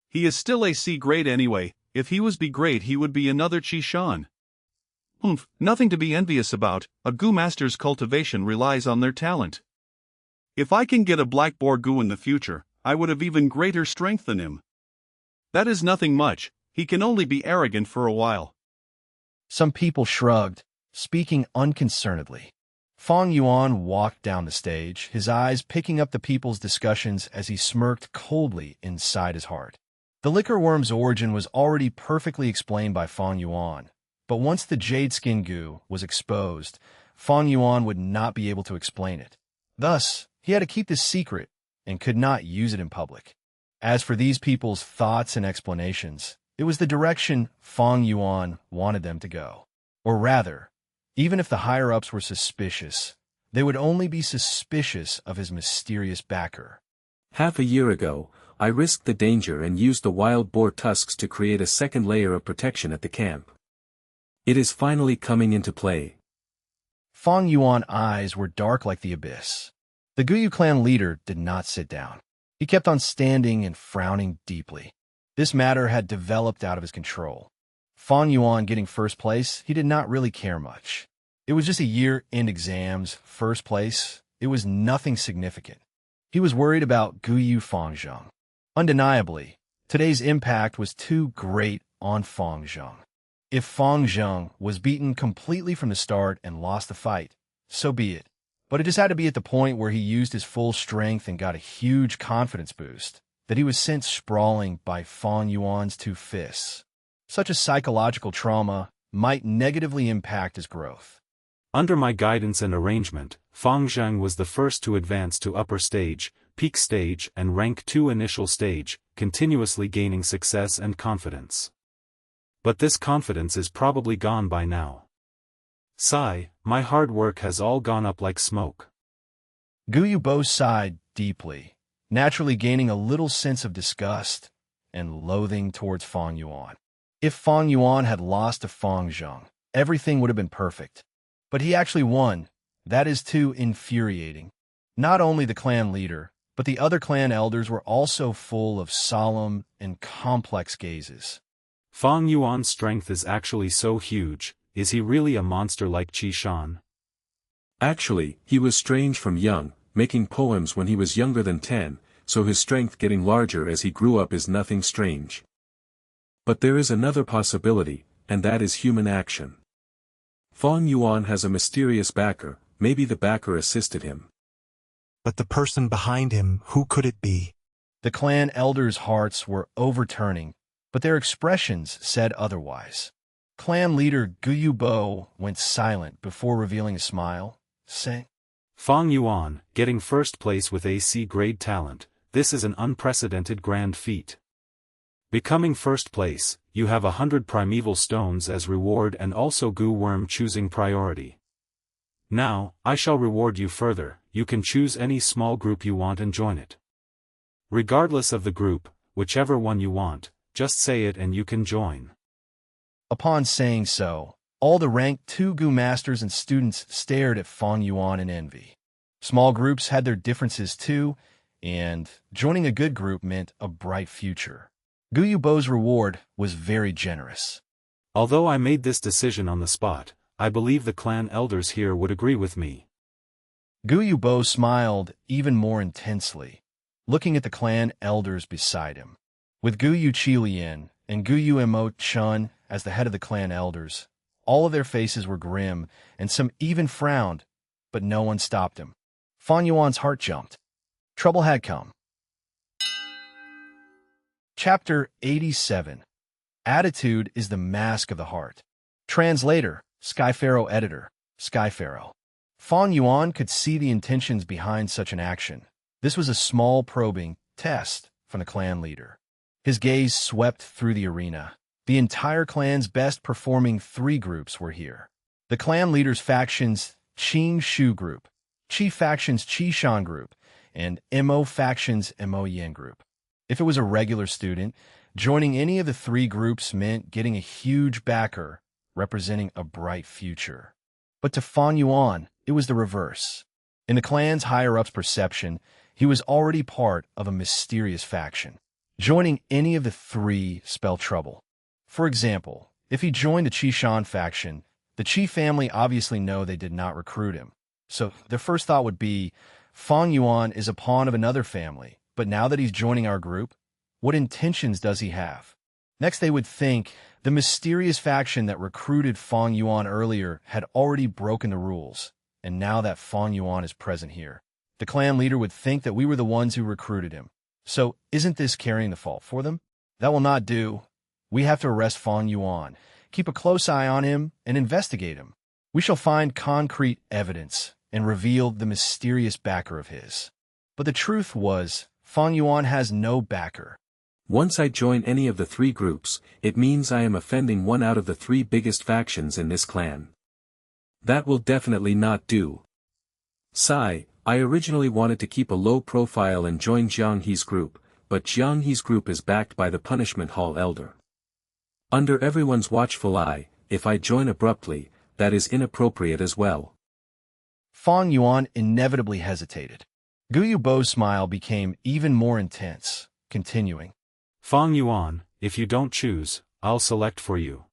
H: He is still a C grade anyway. If he was B grade he would be another Ch.1-199. Nothing to be envious about. A goo master's cultivation relies on their talent. If I can get a black boar goo in the future, I would have even greater strength than him. That is nothing much. He can only be arrogant for a while.
A: Some people shrugged, speaking unconcernedly. Fang Yuan walked down the stage, his eyes picking up the people's discussions as he smirked coldly inside his heart. The liquor worm's origin was already perfectly explained by Fang Yuan, but once the jade skin goo was exposed, Fang Yuan would not be able to explain it. Thus, he had to keep this secret and could not use it in public. As for these people's thoughts and explanations, it was the direction Fang Yuan wanted them to go. Or rather, even if the higher-ups were suspicious, they would only be suspicious of his mysterious backer.
C: Half a year ago, I risked the danger and used the wild boar tusks to create a second layer of protection at the camp. It is finally coming into play.
A: Fang Yuan's eyes were dark like the abyss. The Guyu clan leader did not sit down. He kept on standing and frowning deeply. This matter had developed out of his control. Fang Yuan getting first place, he did not really care much. It was just a year-end exams, first place. It was nothing significant. He was worried about Guyu Fang Zheng. Undeniably, today's impact was too great on Fang Zheng. If Fang Zheng was beaten completely from the start and lost the fight, so be it. But it just had to be at the point where he used his full strength and got a huge confidence boost, that he was sent sprawling by Fang Yuan's two fists. Such a psychological trauma might negatively impact his growth.
B: Under my guidance and arrangement, Fang Zheng was the first to advance to upper stage, peak stage and rank 2 initial stage, continuously gaining success and confidence. But this confidence is probably gone by now. Sigh, my hard work has all gone up like smoke.
A: Guyu Bo sighed deeply, naturally gaining a little sense of disgust and loathing towards Fang Yuan. If Fang Yuan had lost to Fang Zheng, everything would have been perfect. But he actually won. That is too infuriating. Not only the clan leader, but the other clan elders were also full of solemn and complex gazes.
B: Fang Yuan's strength is actually so huge. Is he really a monster like Qishan?
C: Actually, he was strange from young, making poems when he was younger than 10, so his strength getting larger as he grew up is nothing strange. But there is another possibility, and that is human action. Fang Yuan has a mysterious backer, maybe the backer assisted him.
D: But the person behind him, who could it be?
A: The clan elders' hearts were overturning, but their expressions said otherwise. Clan leader Guyu Bo went silent before revealing a smile, saying,
B: Fang Yuan, getting first place with AC grade talent, this is an unprecedented grand feat. Becoming first place, you have 100 primeval stones as reward and also Gu Worm choosing priority. Now, I shall reward you further, you can choose any small group you want and join it. Regardless of the group, whichever one you want, just say it and you can join.
A: Upon saying so, all the rank 2 Gu masters and students stared at Fang Yuan in envy. Small groups had their differences too, and joining a good group meant a bright future. Guyu Bo's reward was very generous.
B: Although I made this decision on the spot, I believe the clan elders here would agree with me.
A: Guyu Bo smiled even more intensely, looking at the clan elders beside him. With Guyu Qilian and Guyu Mo Chun as the head of the clan elders, all of their faces were grim, and some even frowned, but no one stopped him. Fang Yuan's heart jumped. Trouble had come. Chapter 87. Attitude is the mask of the heart. Translator, Skypharaoh Editor, Skypharaoh. Fang Yuan could see the intentions behind such an action. This was a small probing test from the clan leader. His gaze swept through the arena. The entire clan's best-performing 3 groups were here. The clan leader's faction's Qing Shu group, Qi faction's Qishan group, and Mo faction's Mo Yin group. If it was a regular student, joining any of the 3 groups meant getting a huge backer representing a bright future. But to Fang Yuan, it was the reverse. In the clan's higher-ups' perception, he was already part of a mysterious faction. Joining any of the 3 spelled trouble. For example, if he joined the Qishan faction, the Qi family obviously know they did not recruit him. So their first thought would be, Fang Yuan is a pawn of another family, but now that he's joining our group, what intentions does he have? Next they would think, the mysterious faction that recruited Fang Yuan earlier had already broken the rules, and now that Fang Yuan is present here, the clan leader would think that we were the ones who recruited him. So isn't this carrying the fault for them? That will not do. We have to arrest Fang Yuan, keep a close eye on him, and investigate him. We shall find concrete evidence and reveal the mysterious backer of his. But the truth was, Fang Yuan has no backer.
C: Once I join any of the three groups, it means I am offending one out of the three biggest factions in this clan. That will definitely not do. Sigh, I originally wanted to keep a low profile and join Jiang He's group, but Jiang He's group is backed by the Punishment Hall Elder. Under everyone's watchful eye, if I join abruptly, that is inappropriate as well.
A: Fang Yuan inevitably hesitated. Gu Yubo's smile became even more intense, continuing.
B: Fang Yuan, if you don't choose, I'll select for you.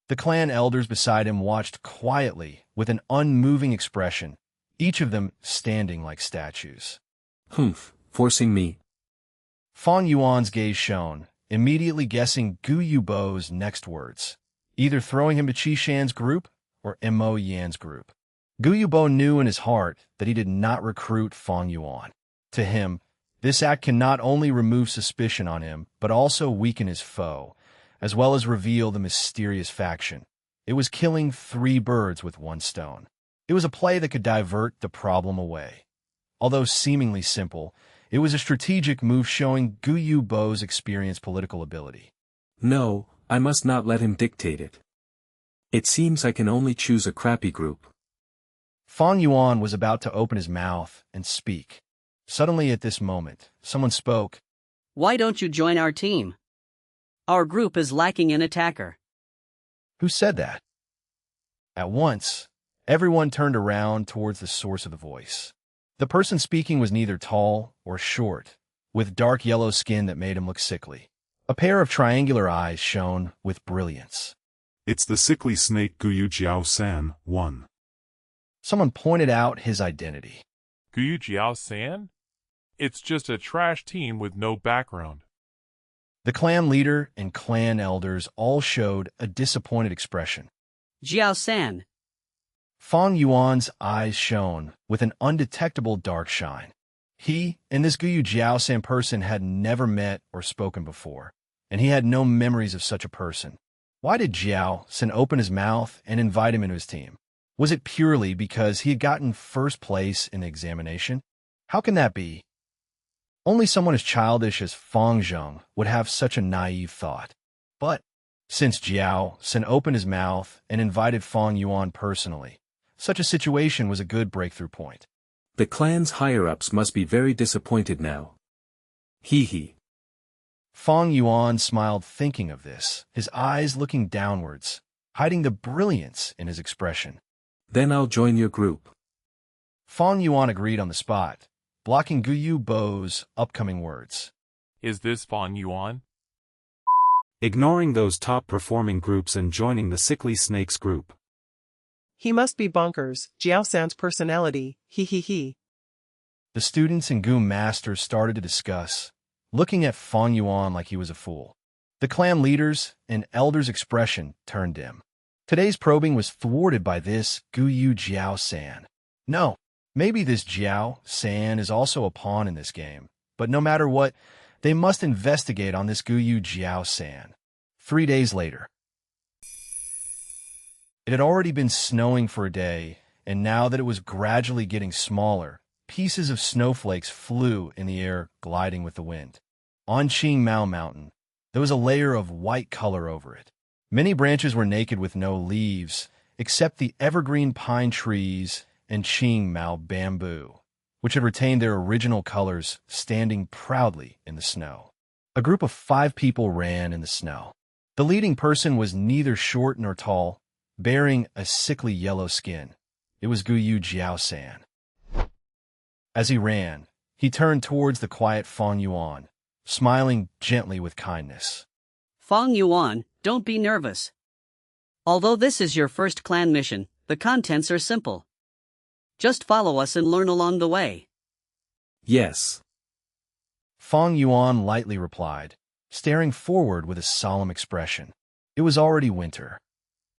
A: The clan elders beside him watched quietly, with an unmoving expression, each of them standing like statues.
C: Humph, forcing me.
A: Fang Yuan's gaze shone, immediately guessing Gu Yubo's next words, either throwing him to Qi Shan's group or Mo Yan's group. Gu Yubo knew in his heart that he did not recruit Fang Yuan. To him, this act can not only remove suspicion on him, but also weaken his foe, as well as reveal the mysterious faction. It was killing 3 birds with 1 stone. It was a play that could divert the problem away. Although seemingly simple, it was a strategic move showing Gu Yubo's experienced political ability.
C: No, I must not let him dictate it. It seems I can only choose a crappy group.
A: Fang Yuan was about to open his mouth and speak. Suddenly at this moment, someone spoke.
U: Why don't you join our team? Our group is lacking an attacker.
A: Who said that? At once, everyone turned around towards the source of the voice. The person speaking was neither tall or short, with dark yellow skin that made him look sickly. A pair of triangular eyes shone with brilliance.
J: It's the sickly snake Guyu Jiao San, 1.
A: Someone pointed out his identity.
Q: Guyu Jiao San? It's just a trash team with no background.
A: The clan leader and clan elders all showed a disappointed expression.
U: Jiao San.
A: Fang Yuan's eyes shone with an undetectable dark shine. He and this Guyu Jiao San person had never met or spoken before, and he had no memories of such a person. Why did Jiao San open his mouth and invite him into his team? Was it purely because he had gotten first place in the examination? How can that be? Only someone as childish as Fang Zheng would have such a naive thought. But since Jiao San opened his mouth and invited Fang Yuan personally, such a situation was a good breakthrough point.
C: The clan's higher-ups must be very disappointed now. Hee.
A: Fang Yuan smiled thinking of this, his eyes looking downwards, hiding the brilliance in his expression.
C: Then I'll join your group.
A: Fang Yuan agreed on the spot, blocking Gu Yubo's upcoming words.
Q: Is this Fang Yuan?
B: Ignoring those top-performing groups and joining the sickly snakes group.
S: He must be bonkers, Jiao San's personality, he.
A: The students and Gu masters started to discuss, looking at Fang Yuan like he was a fool. The clan leaders and elders' expression turned dim. Today's probing was thwarted by this Guyu Jiao San. No, maybe this Jiao San is also a pawn in this game, but no matter what, they must investigate on this Guyu Jiao San. 3 days later. It had already been snowing for a day, and now that it was gradually getting smaller, pieces of snowflakes flew in the air, gliding with the wind. On Qingmao Mountain, there was a layer of white color over it. Many branches were naked with no leaves, except the evergreen pine trees and Qingmao bamboo, which had retained their original colors, standing proudly in the snow. A group of 5 people ran in the snow. The leading person was neither short nor tall, bearing a sickly yellow skin. It was Guyu Jiao San. As he ran, he turned towards the quiet Fang Yuan, smiling gently with kindness.
U: Fang Yuan, don't be nervous. Although this is your first clan mission, the contents are simple. Just follow us and learn along the way.
C: Yes.
A: Fang Yuan lightly replied, staring forward with a solemn expression. It was already winter.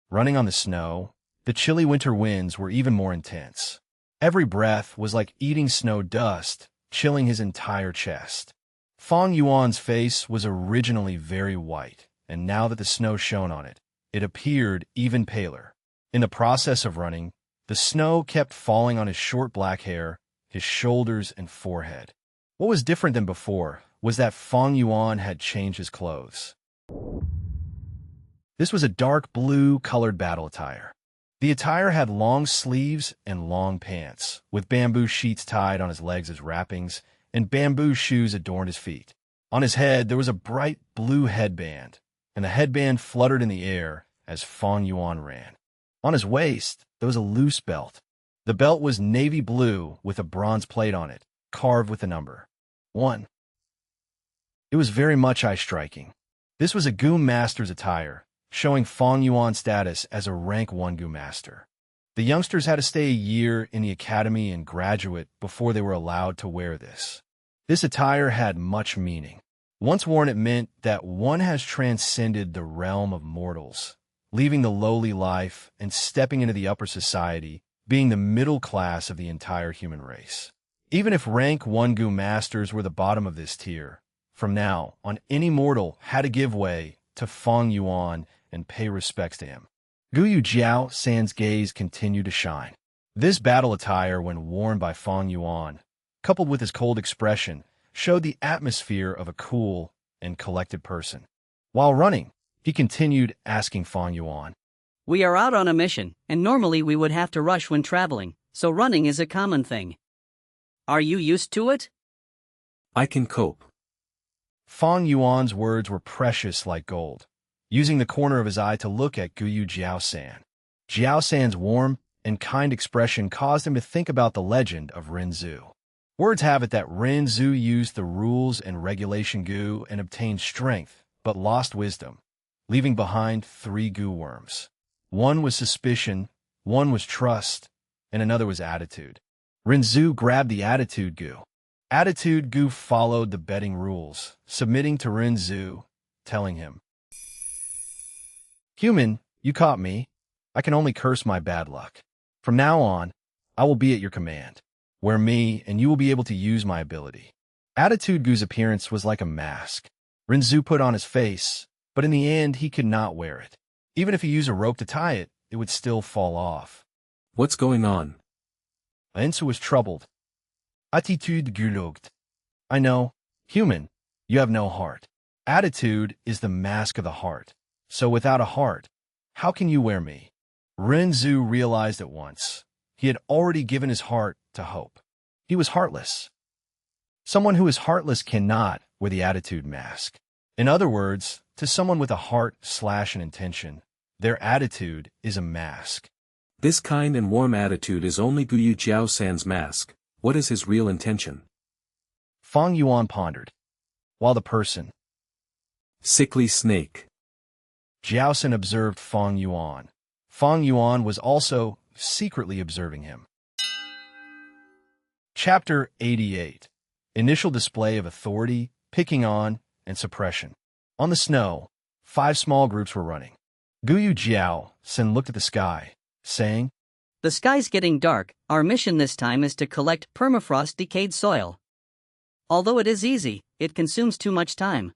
A: Running on the snow, the chilly winter winds were even more intense. Every breath was like eating snow dust, chilling his entire chest. Fang Yuan's face was originally very white, and now that the snow shone on it, it appeared even paler. In the process of running, the snow kept falling on his short black hair, his shoulders and forehead. What was different than before was that Fang Yuan had changed his clothes. This was a dark blue-colored battle attire. The attire had long sleeves and long pants, with bamboo sheets tied on his legs as wrappings, and bamboo shoes adorned his feet. On his head there was a bright blue headband, and the headband fluttered in the air as Fang Yuan ran. On his waist there was a loose belt. The belt was navy blue with a bronze plate on it, carved with the number 1. It was very much eye-striking. This was a Gu Master's attire, showing Fang Yuan's status as a rank 1 Gu Master. The youngsters had to stay a year in the academy and graduate before they were allowed to wear this. This attire had much meaning. Once worn, it meant that one has transcended the realm of mortals, leaving the lowly life and stepping into the upper society, being the middle class of the entire human race. Even if rank 1 Gu Masters were the bottom of this tier, from now on any mortal had to give way to Fang Yuan and pay respects to him. Guyu Jiao San's gaze continued to shine. This battle attire, when worn by Fang Yuan, coupled with his cold expression, showed the atmosphere of a cool and collected person. While running, he continued asking Fang Yuan,
U: "We are out on a mission, and normally we would have to rush when traveling, so running is a common thing. Are you used to it?"
C: I can cope.
A: Fang Yuan's words were precious like gold, using the corner of his eye to look at Guyu Jiao-san. Jiao-san's warm and kind expression caused him to think about the legend of Ren Zhu. Words have it that Ren Zhu used the rules and regulation Gu and obtained strength, but lost wisdom, leaving behind 3 Gu worms. One was suspicion, one was trust, and another was attitude. Ren Zhu grabbed the attitude Gu. Attitude Gu followed the betting rules, submitting to Ren Zhu, telling him, "Human, you caught me. I can only curse my bad luck. From now on, I will be at your command. Wear me, and you will be able to use my ability." Attitude Gu's appearance was like a mask. Ren Zhu put on his face, but in the end he could not wear it. Even if he used a rope to tie it, it would still fall off.
C: What's going on?
A: Ensu was troubled. Attitude Gu looked. "I know. Human, you have no heart. Attitude is the mask of the heart. So without a heart, how can you wear me?" Ren Zhu realized at once. He had already given his heart to hope. He was heartless. Someone who is heartless cannot wear the attitude mask. In other words, to someone with a heart/an intention, their attitude is a mask.
C: This kind and warm attitude is only Guyu Jiao-san's mask. What is his real intention?
A: Fang Yuan pondered. While the person,
C: sickly snake.
A: Jiao-san observed Fang Yuan. Fang Yuan was also secretly observing him. Chapter 88. Initial display of authority, picking on, and suppression. On the snow, 5 small groups were running. Guyu Jiao-san looked at the sky, saying,
U: "The sky's getting dark. Our mission this time is to collect permafrost decayed soil. Although it is easy, it consumes too much time.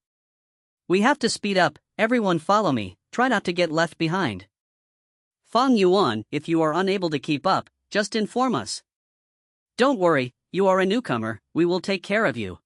U: We have to speed up. Everyone follow me. Try not to get left behind. Fang Yuan, if you are unable to keep up, just inform us. Don't worry, you are a newcomer, we will take care of you."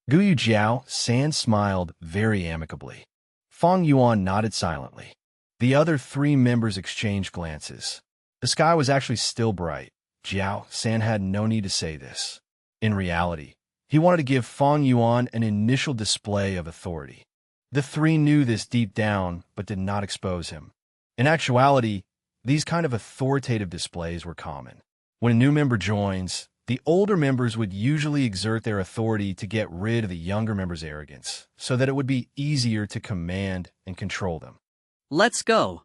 A: Guyu Jiao-san smiled very amicably. Fang Yuan nodded silently. The other 3 members exchanged glances. The sky was actually still bright. Jiao-san had no need to say this. In reality, he wanted to give Fang Yuan an initial display of authority. The 3 knew this deep down, but did not expose him. In actuality, these kind of authoritative displays were common. When a new member joins, the older members would usually exert their authority to get rid of the younger members' arrogance, so that it would be easier to command and control them.
U: "Let's go,"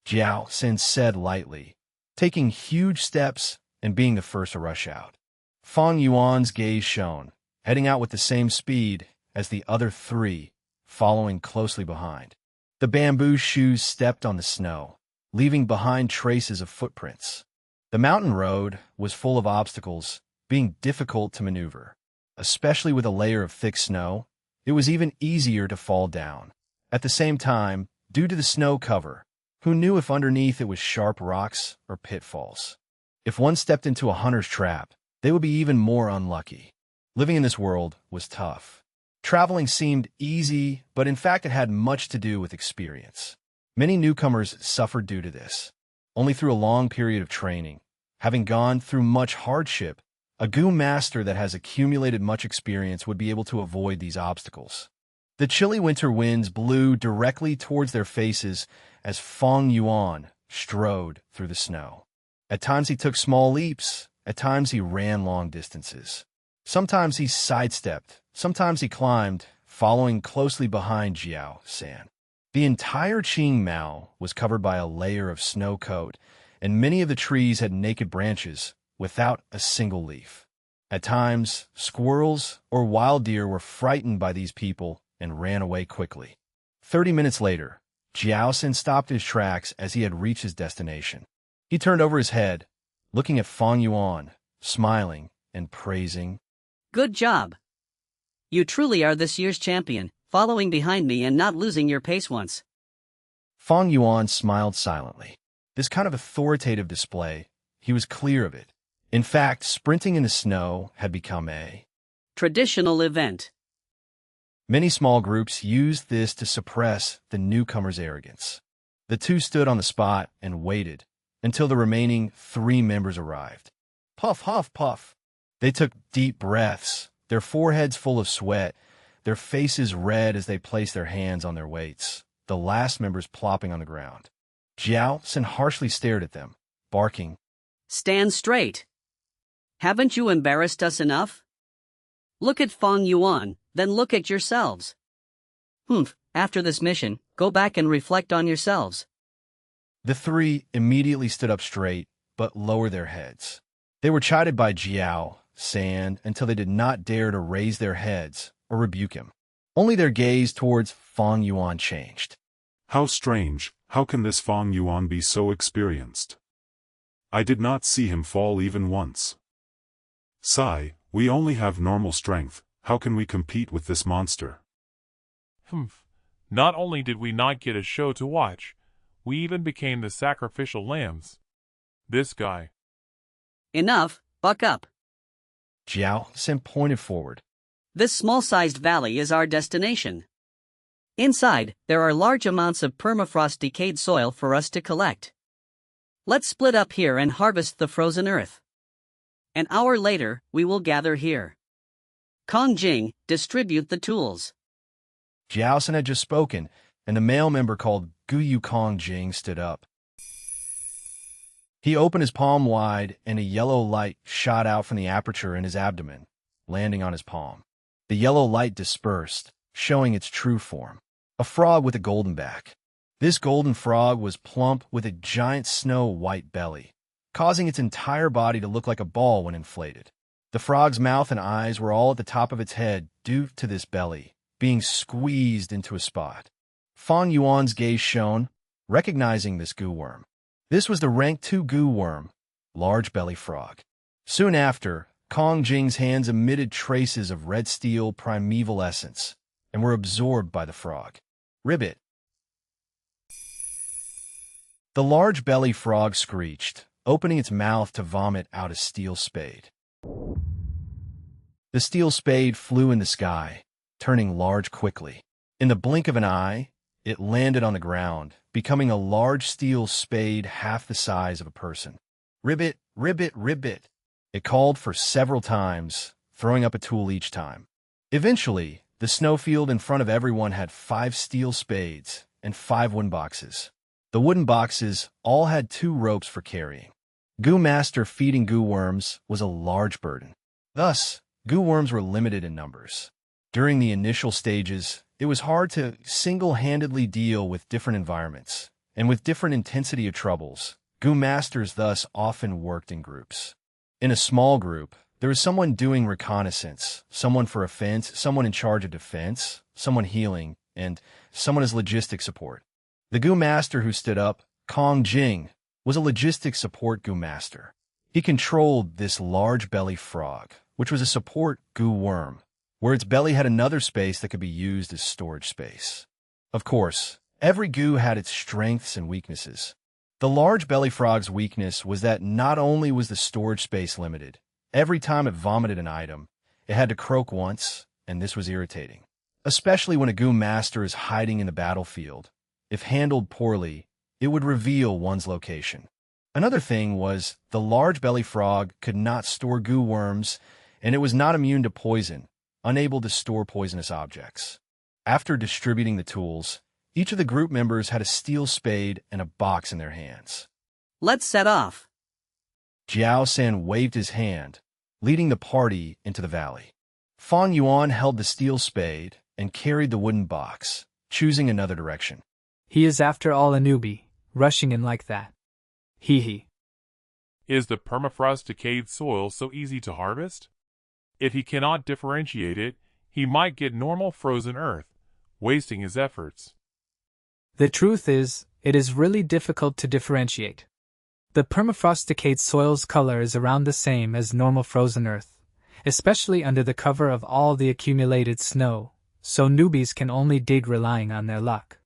A: Jiao-san said lightly, taking huge steps and being the first to rush out. Fang Yuan's gaze shone, heading out with the same speed as the other 3, following closely behind. The bamboo shoes stepped on the snow, leaving behind traces of footprints. The mountain road was full of obstacles, being difficult to maneuver. Especially with a layer of thick snow, it was even easier to fall down. At the same time, due to the snow cover, who knew if underneath it was sharp rocks or pitfalls? If one stepped into a hunter's trap, they would be even more unlucky. Living in this world was tough. Traveling seemed easy, but in fact it had much to do with experience. Many newcomers suffered due to this. Only through a long period of training, having gone through much hardship, a Gu master that has accumulated much experience would be able to avoid these obstacles. The chilly winter winds blew directly towards their faces as Fang Yuan strode through the snow. At times he took small leaps, at times he ran long distances. Sometimes he sidestepped, sometimes he climbed, following closely behind Jiao San. The entire Qing Mao was covered by a layer of snow coat, and many of the trees had naked branches without a single leaf. At times, squirrels or wild deer were frightened by these people and ran away quickly. 30 minutes later, Jiao San stopped his tracks as he had reached his destination. He turned over his head, looking at Fang Yuan, smiling and praising.
U: Good job. You truly are this year's champion, following behind me and not losing your pace once.
A: Fang Yuan smiled silently. This kind of authoritative display, he was clear of it. In fact, sprinting in the snow had become a
U: traditional event.
A: Many small groups used this to suppress the newcomer's arrogance. The two stood on the spot and waited until the remaining 3 members arrived. Puff, huff, puff. They took deep breaths, their foreheads full of sweat, their faces red as they placed their hands on their weights, the last members plopping on the ground. Jiao San harshly stared at them, barking,
U: Stand straight. Haven't you embarrassed us enough? Look at Fang Yuan, then look at yourselves. After this mission, go back and reflect on yourselves.
A: The 3 immediately stood up straight, but lowered their heads. They were chided by Jiao San until they did not dare to raise their heads or rebuke him. Only their gaze towards Fang Yuan changed.
J: How strange, how can this Fang Yuan be so experienced? I did not see him fall even once. Sigh, we only have normal strength, how can we compete with this monster?
Q: Not only did we not get a show to watch, we even became the sacrificial lambs. This guy.
U: Enough, buck up.
A: Jiao San pointed forward.
U: This small-sized valley is our destination. Inside, there are large amounts of permafrost decayed soil for us to collect. Let's split up here and harvest the frozen earth. An hour later, we will gather here. Kong Jing, distribute the tools.
A: Jiao San had just spoken, and the male member called Guyu Kong Jing stood up. He opened his palm wide, and a yellow light shot out from the aperture in his abdomen, landing on his palm. The yellow light dispersed, showing its true form, a frog with a golden back. This golden frog was plump with a giant snow-white belly, causing its entire body to look like a ball when inflated. The frog's mouth and eyes were all at the top of its head due to this belly being squeezed into a spot. Fang Yuan's gaze shone, recognizing this goo worm. This was the rank 2 goo worm, large belly frog. Soon after, Kong Jing's hands emitted traces of red steel primeval essence and were absorbed by the frog. Ribbit. The large belly frog screeched, opening its mouth to vomit out a steel spade. The steel spade flew in the sky, turning large quickly. In the blink of an eye, it landed on the ground, becoming a large steel spade half the size of a person. Ribbit, ribbit, ribbit. It called for several times, throwing up a tool each time. Eventually, the snowfield in front of everyone had 5 steel spades and 5 wooden boxes. The wooden boxes all had 2 ropes for carrying. Goo Master feeding goo worms was a large burden. Thus, goo worms were limited in numbers. During the initial stages, it was hard to single-handedly deal with different environments, and with different intensity of troubles, goo masters thus often worked in groups. In a small group, there was someone doing reconnaissance, someone for offense, someone in charge of defense, someone healing, and someone as logistic support. The goo master who stood up, Kong Jing, was a logistics support goo master. He controlled this large belly frog, which was a support goo worm, where its belly had another space that could be used as storage space. Of course, every goo had its strengths and weaknesses. The large belly frog's weakness was that not only was the storage space limited, every time it vomited an item, It had to croak once, and this was irritating. Especially when a Gu master is hiding in the battlefield. If handled poorly, it would reveal one's location. Another thing was the large belly frog could not store Gu worms, and it was not immune to poison, unable to store poisonous objects. After distributing the tools, each of the group members had a steel spade and a box in their hands.
U: Let's set off.
A: Jiao San waved his hand, leading the party into the valley. Fang Yuan held the steel spade and carried the wooden box, choosing another direction.
R: He is after all a newbie, rushing in like that. Hee.
Q: Is the permafrost decayed soil so easy to harvest? If he cannot differentiate it, he might get normal frozen earth, wasting his efforts.
R: The truth is, it is really difficult to differentiate. The permafrost decayed soil's color is around the same as normal frozen earth, especially under the cover of all the accumulated snow, so newbies can only dig relying on their luck.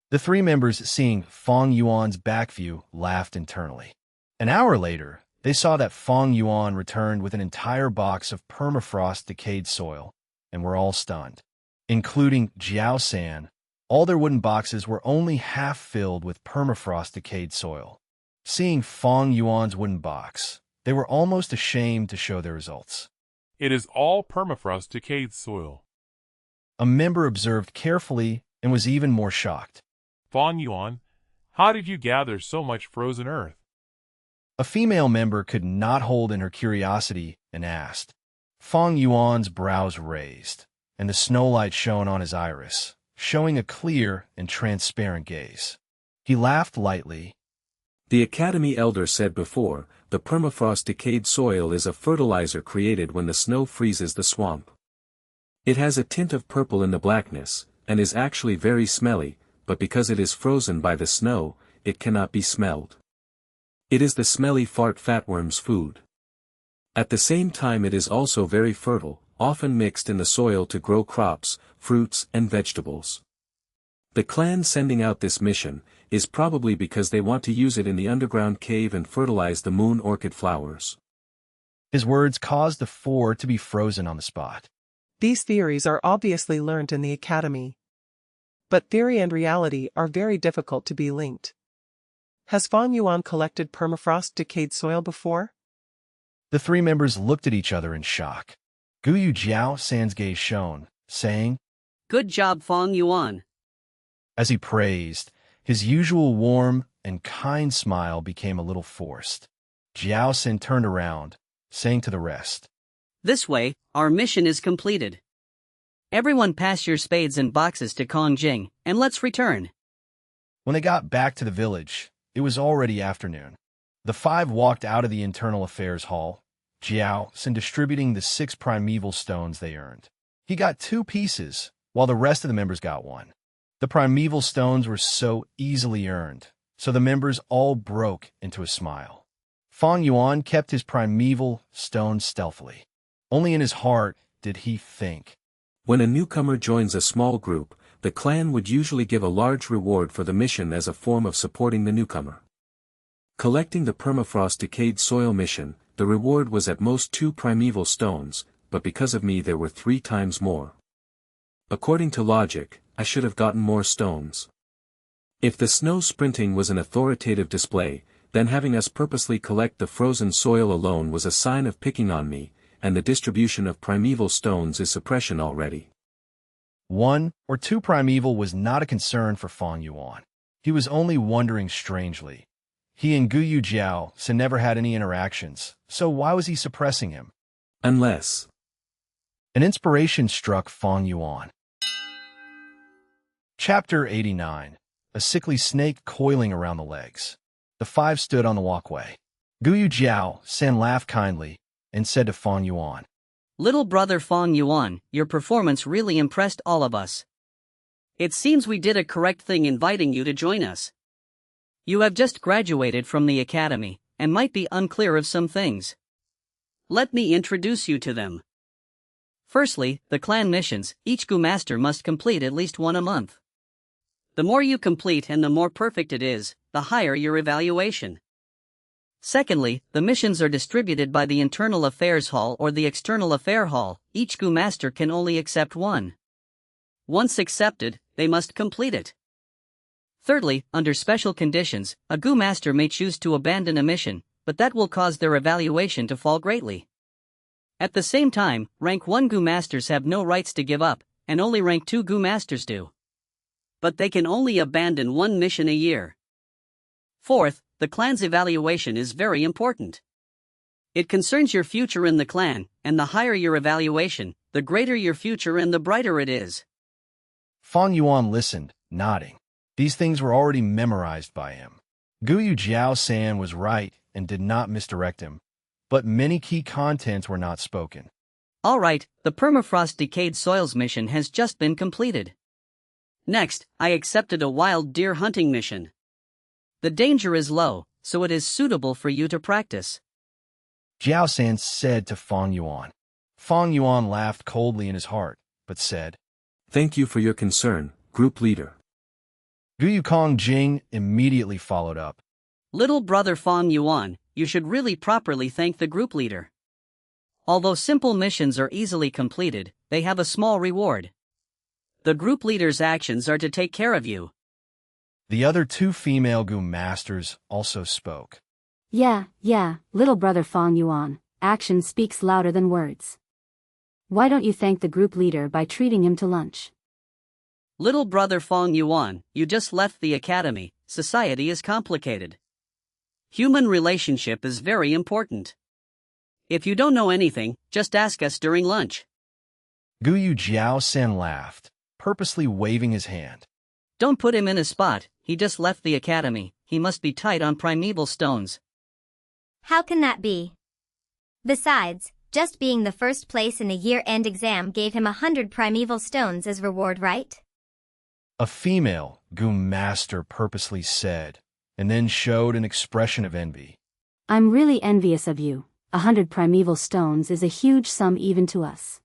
A: The three members, seeing Fang Yuan's back view, laughed internally. An hour later, they saw that Fang Yuan returned with an entire box of permafrost decayed soil, and were all stunned. Including Jiao San, all their wooden boxes were only half filled with permafrost decayed soil. Seeing Fang Yuan's wooden box, they were almost ashamed to show their results.
Q: It is all permafrost decayed soil.
A: A member observed carefully and was even more shocked.
Q: Fang Yuan, how did you gather so much frozen earth?
A: A female member could not hold in her curiosity and asked. Fang Yuan's brows raised, and the snowlight shone on his iris, showing a clear and transparent gaze. He laughed lightly.
C: The Academy Elder said before, the permafrost decayed soil is a fertilizer created when the snow freezes the swamp. It has a tint of purple in the blackness, and is actually very smelly, but because it is frozen by the snow, it cannot be smelled. It is the smelly fart fatworm's food. At the same time it is also very fertile, often mixed in the soil to grow crops, fruits and vegetables. The clan sending out this mission is probably because they want to use it in the underground cave and fertilize the moon orchid flowers.
A: His words caused the four to be frozen on the spot.
S: These theories are obviously learned in the academy. But theory and reality are very difficult to be linked. Has Fang Yuan collected permafrost decayed soil before?
A: The three members looked at each other in shock. Guyu Jiao San's gaze shone, saying,
U: Good job, Fang Yuan.
A: As he praised, his usual warm and kind smile became a little forced. Jiao San turned around, saying to the rest,
U: This way, our mission is completed. Everyone pass your spades and boxes to Kongjing, and let's return.
A: When they got back to the village, it was already afternoon. The five walked out of the internal affairs hall, Jiao San distributing the 6 primeval stones they earned. He got 2 pieces, while the rest of the members got 1. The primeval stones were so easily earned, so the members all broke into a smile. Fang Yuan kept his primeval stones stealthily. Only in his heart did he think.
C: When a newcomer joins a small group, the clan would usually give a large reward for the mission as a form of supporting the newcomer. Collecting the permafrost decayed soil mission, the reward was at most 2 primeval stones, but because of me there were 3 times more. According to logic, I should have gotten more stones. If the snow sprinting was an authoritative display, then having us purposely collect the frozen soil alone was a sign of picking on me, and the distribution of primeval stones is suppression already.
A: 1 or 2 primeval was not a concern for Fang Yuan. He was only wondering strangely. He and Guyu Jiao San never had any interactions, so why was he suppressing him?
C: Unless...
A: An inspiration struck Fang Yuan. Chapter 89. A sickly snake coiling around the legs. The 5 stood on the walkway. Guyu Jiao San laughed kindly and said to Fang Yuan,
U: Little brother Fang Yuan, your performance really impressed all of us. It seems we did a correct thing inviting you to join us. You have just graduated from the academy, and might be unclear of some things. Let me introduce you to them. Firstly, the clan missions, each Gu master must complete at least 1 a month. The more you complete and the more perfect it is, the higher your evaluation. Secondly, the missions are distributed by the Internal Affairs Hall or the External Affair Hall. Each Gu Master can only accept one. Once accepted, they must complete it. Thirdly, under special conditions, a Gu Master may choose to abandon a mission, but that will cause their evaluation to fall greatly. At the same time, rank 1 Gu Masters have no rights to give up, and only rank 2 Gu Masters do. But they can only abandon one mission a year. Fourth, the clan's evaluation is very important. It concerns your future in the clan, and the higher your evaluation, the greater your future and the brighter it is.
A: Fang Yuan listened, nodding. These things were already memorized by him. Guyu Jiao-san was right and did not misdirect him, but many key contents were not spoken.
U: Alright, the permafrost decayed soils mission has just been completed. Next, I accepted a wild deer hunting mission. The danger is low, so it is suitable for you to practice.
A: Jiao-san said to Fang Yuan. Fang Yuan laughed coldly in his heart, but said,
C: "Thank you for your concern, group leader."
A: Guyu Jing immediately followed up.
U: Little brother Fang Yuan, you should really properly thank the group leader. Although simple missions are easily completed, they have a small reward. The group leader's actions are to take care of you.
A: The other 2 female Gu Masters also spoke.
E: Yeah, little brother Fang Yuan, action speaks louder than words. Why don't you thank the group leader by treating him to lunch?
U: Little brother Fang Yuan, you just left the academy. Society is complicated. Human relationship is very important. If you don't know anything, just ask us during lunch.
A: Guyu Jiao-san laughed, purposely waving his hand.
U: Don't put him in a spot, he just left the academy, he must be tight on primeval stones.
O: How can that be? Besides, just being the first place in a year-end exam gave him 100 primeval stones as reward, right?
A: A female Gu Master purposely said, and then showed an expression of envy.
E: I'm really envious of you. 100 primeval stones is a huge sum even to us.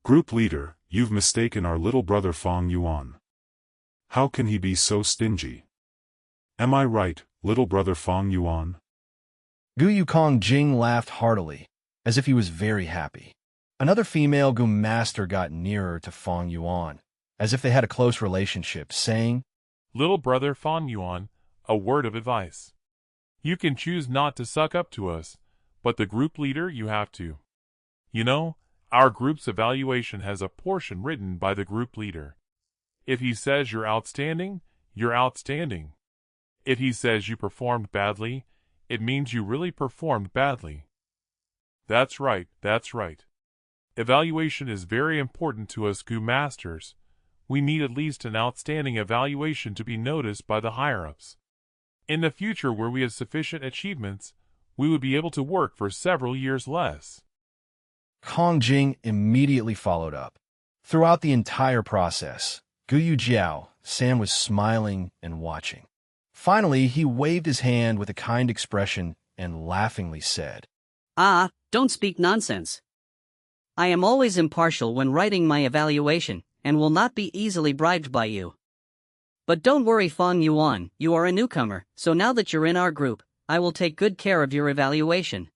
J: Group leader, you've mistaken our little brother Fang Yuan. How can he be so stingy? Am I right, little brother Fang Yuan?
A: Guyu Jing laughed heartily, as if he was very happy. Another female Gu Master got nearer to Fang Yuan, as if they had a close relationship, saying,
Q: Little brother Fang Yuan, a word of advice. You can choose not to suck up to us, but the group leader you have to. You know, our group's evaluation has a portion written by the group leader. If he says you're outstanding, you're outstanding. If he says you performed badly, it means you really performed badly. That's right. Evaluation is very important to us Gu Masters. We need at least an outstanding evaluation to be noticed by the higher-ups. In the future where we have sufficient achievements, we would be able to work for several years less.
A: Jing immediately followed up. Throughout the entire process, Guyu Jiao-san was smiling and watching. Finally, he waved his hand with a kind expression and laughingly said,
U: Don't speak nonsense. I am always impartial when writing my evaluation, and will not be easily bribed by you. But don't worry Fang Yuan, you are a newcomer, so now that you're in our group, I will take good care of your evaluation.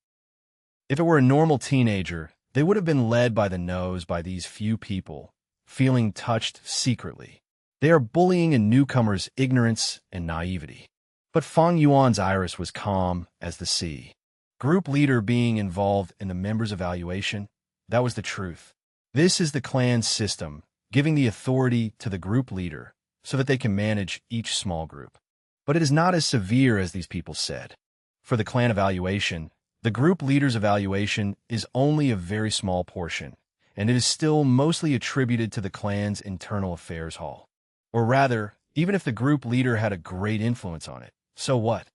A: If it were a normal teenager, they would have been led by the nose by these few people, feeling touched secretly. They are bullying a newcomer's ignorance and naivety. But Fang Yuan's iris was calm as the sea. Group leader being involved in the members' evaluation, that was the truth. This is the clan's system, giving the authority to the group leader so that they can manage each small group. But it is not as severe as these people said. For the clan evaluation, the group leader's evaluation is only a very small portion, and it is still mostly attributed to the clan's internal affairs hall. Or rather, even if the group leader had a great influence on it, so what?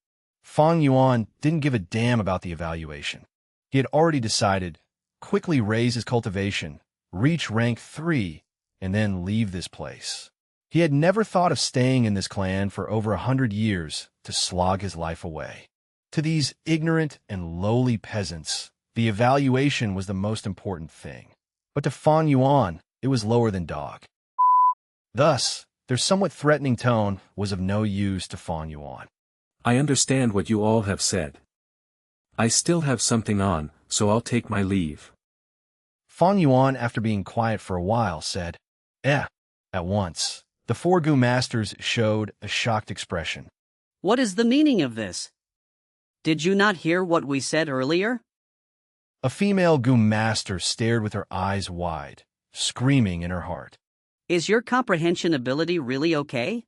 A: Fang Yuan didn't give a damn about the evaluation. He had already decided, quickly raise his cultivation, reach rank 3, and then leave this place. He had never thought of staying in this clan for over 100 years to slog his life away. To these ignorant and lowly peasants, the evaluation was the most important thing. But to Fang Yuan, it was lower than dog. Thus, their somewhat threatening tone was of no use to Fang Yuan.
C: I understand what you all have said. I still have something on, so I'll take my leave.
A: Fang Yuan, after being quiet for a while, said, "Eh," at once. The four Gu masters showed a shocked expression.
U: What is the meaning of this? Did you not hear what we said earlier?
A: A female Gu master stared with her eyes wide, screaming in her heart.
U: Is your comprehension ability really okay?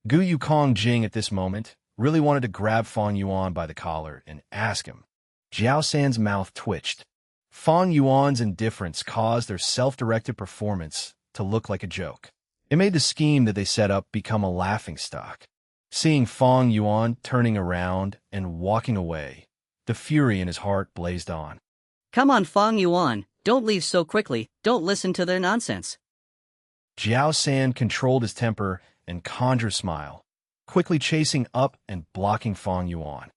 A: Gu Yukong Jing at this moment really wanted to grab Fang Yuan by the collar and ask him. Jiao San's mouth twitched. Fang Yuan's indifference caused their self-directed performance to look like a joke. It made the scheme that they set up become a laughingstock. Seeing Fang Yuan turning around and walking away, the fury in his heart blazed on.
U: Come on, Fang Yuan, don't leave so quickly, don't listen to their nonsense.
A: Jiao San controlled his temper and conjured a smile, quickly chasing up and blocking Fang Yuan.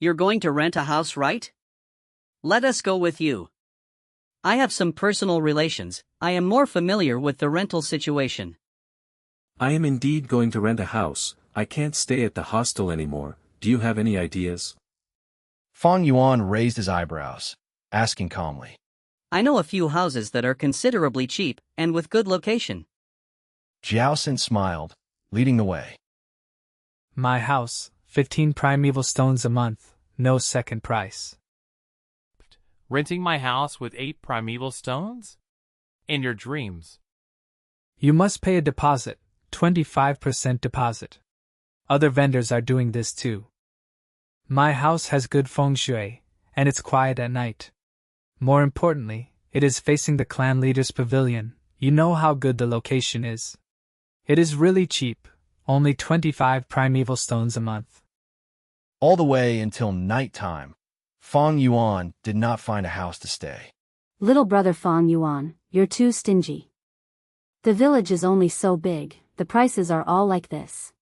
U: You're going to rent a house, right? Let us go with you. I have some personal relations, I am more familiar with the rental situation.
C: I am indeed going to rent a house. I can't stay at the hostel anymore. Do you have any ideas?
A: Fang Yuan raised his eyebrows, asking calmly.
U: I know a few houses that are considerably cheap and with good location.
A: Jiao San smiled, leading the way.
R: My house, 15 primeval stones a month, no second price.
F: Renting my house with 8 primeval stones? In your dreams.
R: You must pay a deposit, 25% deposit. Other vendors are doing this too. My house has good feng shui, and it's quiet at night. More importantly, it is facing the clan leader's pavilion. You know how good the location is. It is really cheap, only 25 primeval stones a month.
A: All the way until nighttime, Fang Yuan did not find a house to stay.
E: Little brother Fang Yuan, you're too stingy. The village is only so big, the prices are all like this.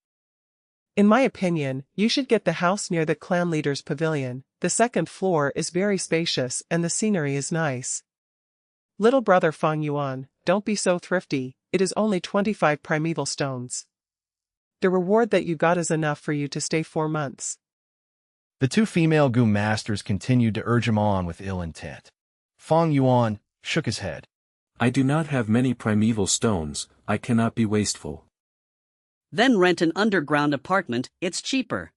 S: In my opinion, you should get the house near the clan leader's pavilion. The second floor is very spacious and the scenery is nice. Little brother Fang Yuan, don't be so thrifty, it is only 25 primeval stones. The reward that you got is enough for you to stay 4 months.
A: The two female Gu masters continued to urge him on with ill intent. Fang Yuan shook his head.
C: I do not have many primeval stones, I cannot be wasteful.
U: Then rent an underground apartment, it's cheaper.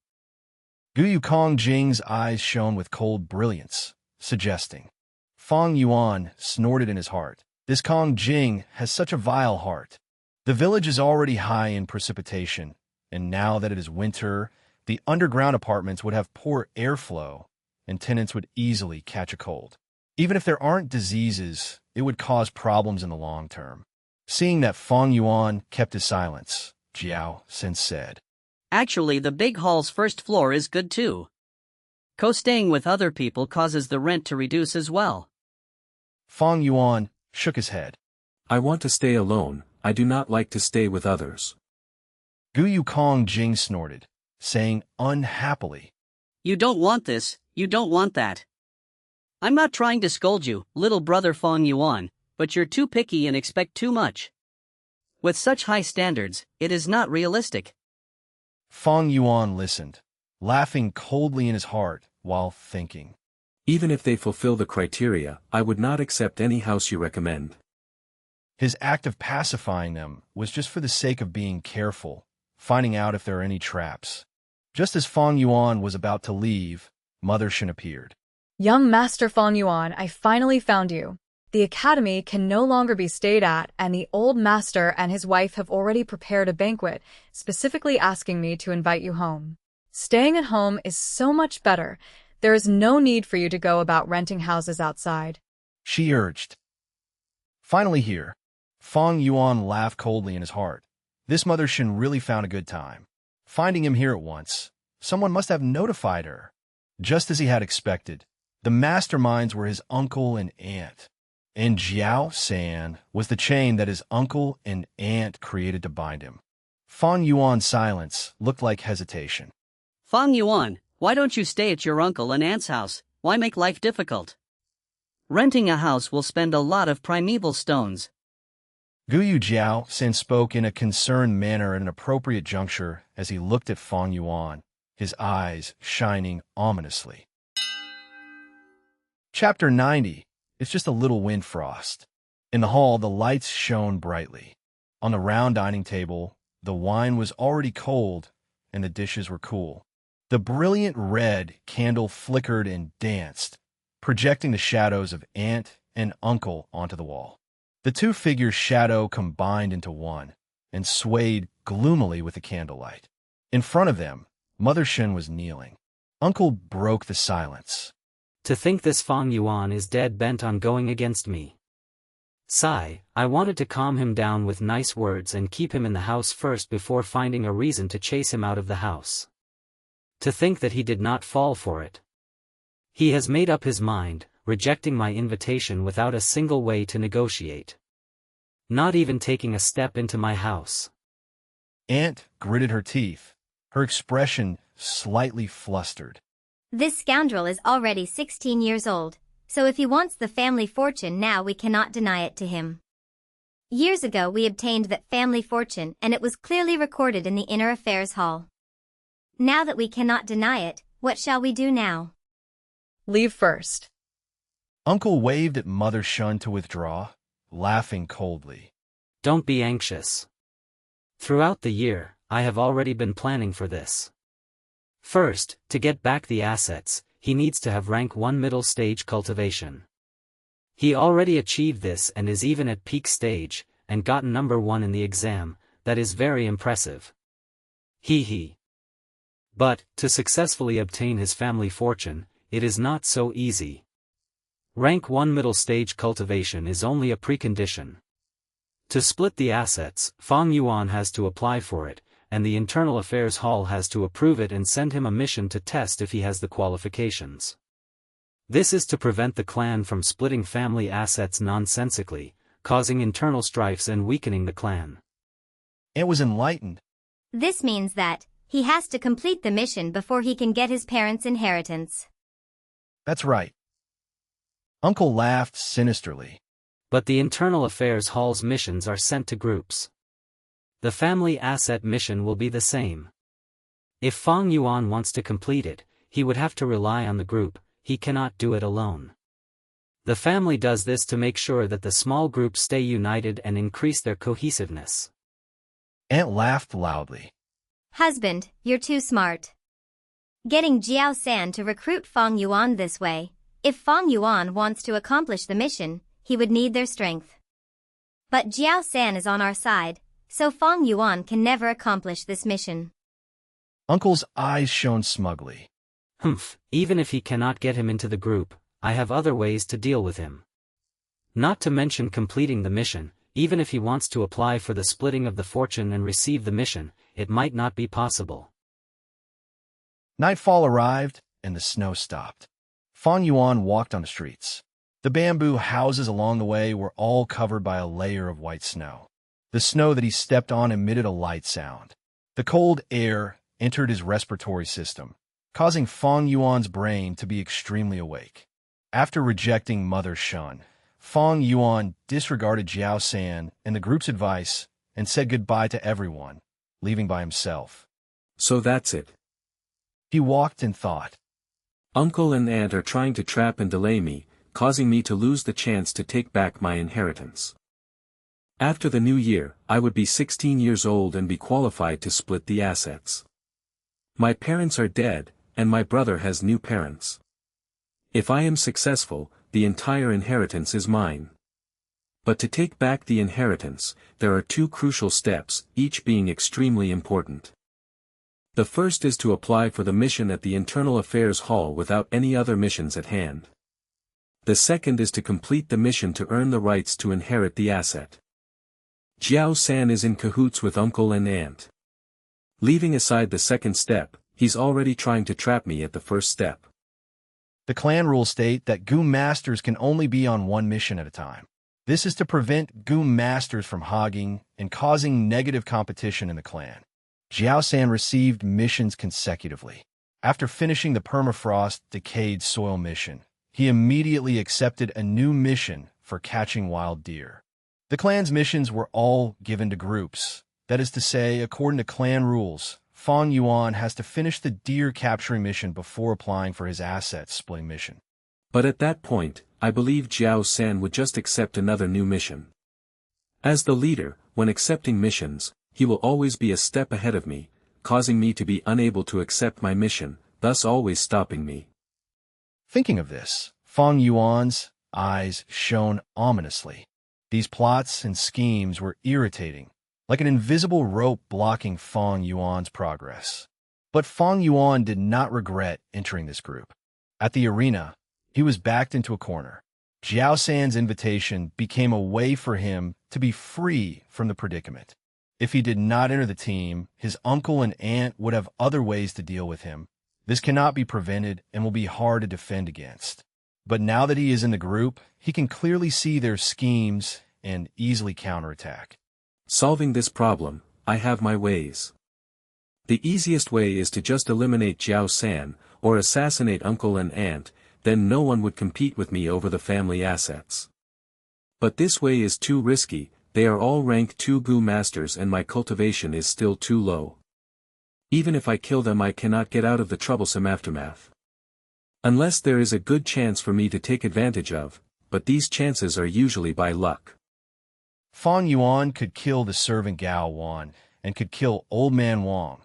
A: Gu Yukong Jing's eyes shone with cold brilliance, suggesting. Fang Yuan snorted in his heart. This Kong Jing has such a vile heart. The village is already high in precipitation, and now that it is winter, the underground apartments would have poor airflow, and tenants would easily catch a cold. Even if there aren't diseases, it would cause problems in the long term. Seeing that Fang Yuan kept his silence, Jiao San said.
U: Actually, the big hall's first floor is good too. Co-staying with other people causes the rent to reduce as well.
A: Fang Yuan shook his head.
C: I want to stay alone, I do not like to stay with others.
A: Gu Yukong Jing snorted, saying unhappily.
U: You don't want this, you don't want that. I'm not trying to scold you, little brother Fang Yuan, but you're too picky and expect too much. With such high standards, it is not realistic.
A: Fang Yuan listened, laughing coldly in his heart while thinking.
C: Even if they fulfill the criteria, I would not accept any house you recommend.
A: His act of pacifying them was just for the sake of being careful, finding out if there are any traps. Just as Fang Yuan was about to leave, Mother Shen appeared.
P: Young Master Fang Yuan, I finally found you. The academy can no longer be stayed at, and the old master and his wife have already prepared a banquet, specifically asking me to invite you home. Staying at home is so much better. There is no need for you to go about renting houses outside,
A: she urged. Finally here, Fang Yuan laughed coldly in his heart. This Mother Shen really found a good time. Finding him here at once, someone must have notified her. Just as he had expected, the masterminds were his uncle and aunt. And Jiao San was the chain that his uncle and aunt created to bind him. Fang Yuan's silence looked like hesitation.
U: Fang Yuan, why don't you stay at your uncle and aunt's house? Why make life difficult? Renting a house will spend a lot of primeval stones.
A: Guyu Jiao San spoke in a concerned manner at an appropriate juncture as he looked at Fang Yuan, his eyes shining ominously. Chapter 90 is just a little wind frost. In the hall, the lights shone brightly. On the round dining table, the wine was already cold and the dishes were cool. The brilliant red candle flickered and danced, projecting the shadows of aunt and uncle onto the wall. The two figures' shadow combined into one and swayed gloomily with the candlelight. In front of them, Mother Shen was kneeling. Uncle broke the silence.
G: To think this Fang Yuan is dead bent on going against me. Sigh, I wanted to calm him down with nice words and keep him in the house first before finding a reason to chase him out of the house. To think that he did not fall for it. He has made up his mind, rejecting my invitation without a single way to negotiate. Not even taking a step into my house.
A: Aunt gritted her teeth, her expression slightly flustered.
I: This scoundrel is already 16 years old, so if he wants the family fortune now we cannot deny it to him. Years ago we obtained that family fortune and it was clearly recorded in the Inner Affairs Hall. Now that we cannot deny it, what shall we do now?
P: Leave first.
A: Uncle waved at Mother Shun to withdraw, laughing coldly.
G: Don't be anxious. Throughout the year, I have already been planning for this. First, to get back the assets, he needs to have rank 1 middle stage cultivation. He already achieved this and is even at peak stage, and gotten number 1 in the exam. That is very impressive. Hee. But, to successfully obtain his family fortune, it is not so easy. Rank 1 middle stage cultivation is only a precondition. To split the assets, Fang Yuan has to apply for it, and the Internal Affairs Hall has to approve it and send him a mission to test if he has the qualifications. This is to prevent the clan from splitting family assets nonsensically, causing internal strifes and weakening the clan.
A: It was enlightened.
I: This means that he has to complete the mission before he can get his parents' inheritance.
A: That's right. Uncle laughed sinisterly.
G: But the Internal Affairs Hall's missions are sent to groups. The family asset mission will be the same. If Fang Yuan wants to complete it, he would have to rely on the group, he cannot do it alone. The family does this to make sure that the small groups stay united and increase their cohesiveness.
A: Aunt laughed loudly.
I: Husband, you're too smart. Getting Jiao San to recruit Fang Yuan this way, if Fang Yuan wants to accomplish the mission, he would need their strength. But Jiao San is on our side, so Fang Yuan can never accomplish this mission.
A: Uncle's eyes shone smugly.
G: Even if he cannot get him into the group, I have other ways to deal with him. Not to mention completing the mission, even if he wants to apply for the splitting of the fortune and receive the mission, it might not be possible.
A: Nightfall arrived, and the snow stopped. Fang Yuan walked on the streets. The bamboo houses along the way were all covered by a layer of white snow. The snow that he stepped on emitted a light sound. The cold air entered his respiratory system, causing Fang Yuan's brain to be extremely awake. After rejecting Mother Shun, Fang Yuan disregarded Jiao San and the group's advice and said goodbye to everyone, leaving by himself.
C: So that's it.
A: He walked in thought.
C: Uncle and aunt are trying to trap and delay me, causing me to lose the chance to take back my inheritance. After the new year, I would be 16 years old and be qualified to split the assets. My parents are dead, and my brother has new parents. If I am successful, the entire inheritance is mine. But to take back the inheritance, there are 2 crucial steps, each being extremely important. The first is to apply for the mission at the Internal Affairs Hall without any other missions at hand. The second is to complete the mission to earn the rights to inherit the asset. Jiao San is in cahoots with uncle and aunt. Leaving aside the second step, he's already trying to trap me at the first step.
A: The clan rules state that Gu Masters can only be on one mission at a time. This is to prevent Gu Masters from hogging and causing negative competition in the clan. Jiao San received missions consecutively. After finishing the permafrost decayed soil mission, he immediately accepted a new mission for catching wild deer. The clan's missions were all given to groups. That is to say, according to clan rules, Fang Yuan has to finish the deer capturing mission before applying for his asset splitting mission.
C: But at that point, I believe Jiao San would just accept another new mission. As the leader, when accepting missions, he will always be a step ahead of me, causing me to be unable to accept my mission, thus always stopping me.
A: Thinking of this, Fang Yuan's eyes shone ominously. These plots and schemes were irritating, like an invisible rope blocking Fang Yuan's progress. But Fang Yuan did not regret entering this group. At the arena, he was backed into a corner. Jiao San's invitation became a way for him to be free from the predicament. If he did not enter the team, his uncle and aunt would have other ways to deal with him. This cannot be prevented and will be hard to defend against. But now that he is in the group, he can clearly see their schemes and easily counterattack.
C: Solving this problem, I have my ways. The easiest way is to just eliminate Jiao San, or assassinate uncle and aunt, then no one would compete with me over the family assets. But this way is too risky, they are all rank 2 Gu masters and my cultivation is still too low. Even if I kill them I cannot get out of the troublesome aftermath. Unless there is a good chance for me to take advantage of, but these chances are usually by luck.
A: Fang Yuan could kill the servant Gao Wan and could kill Old Man Wang,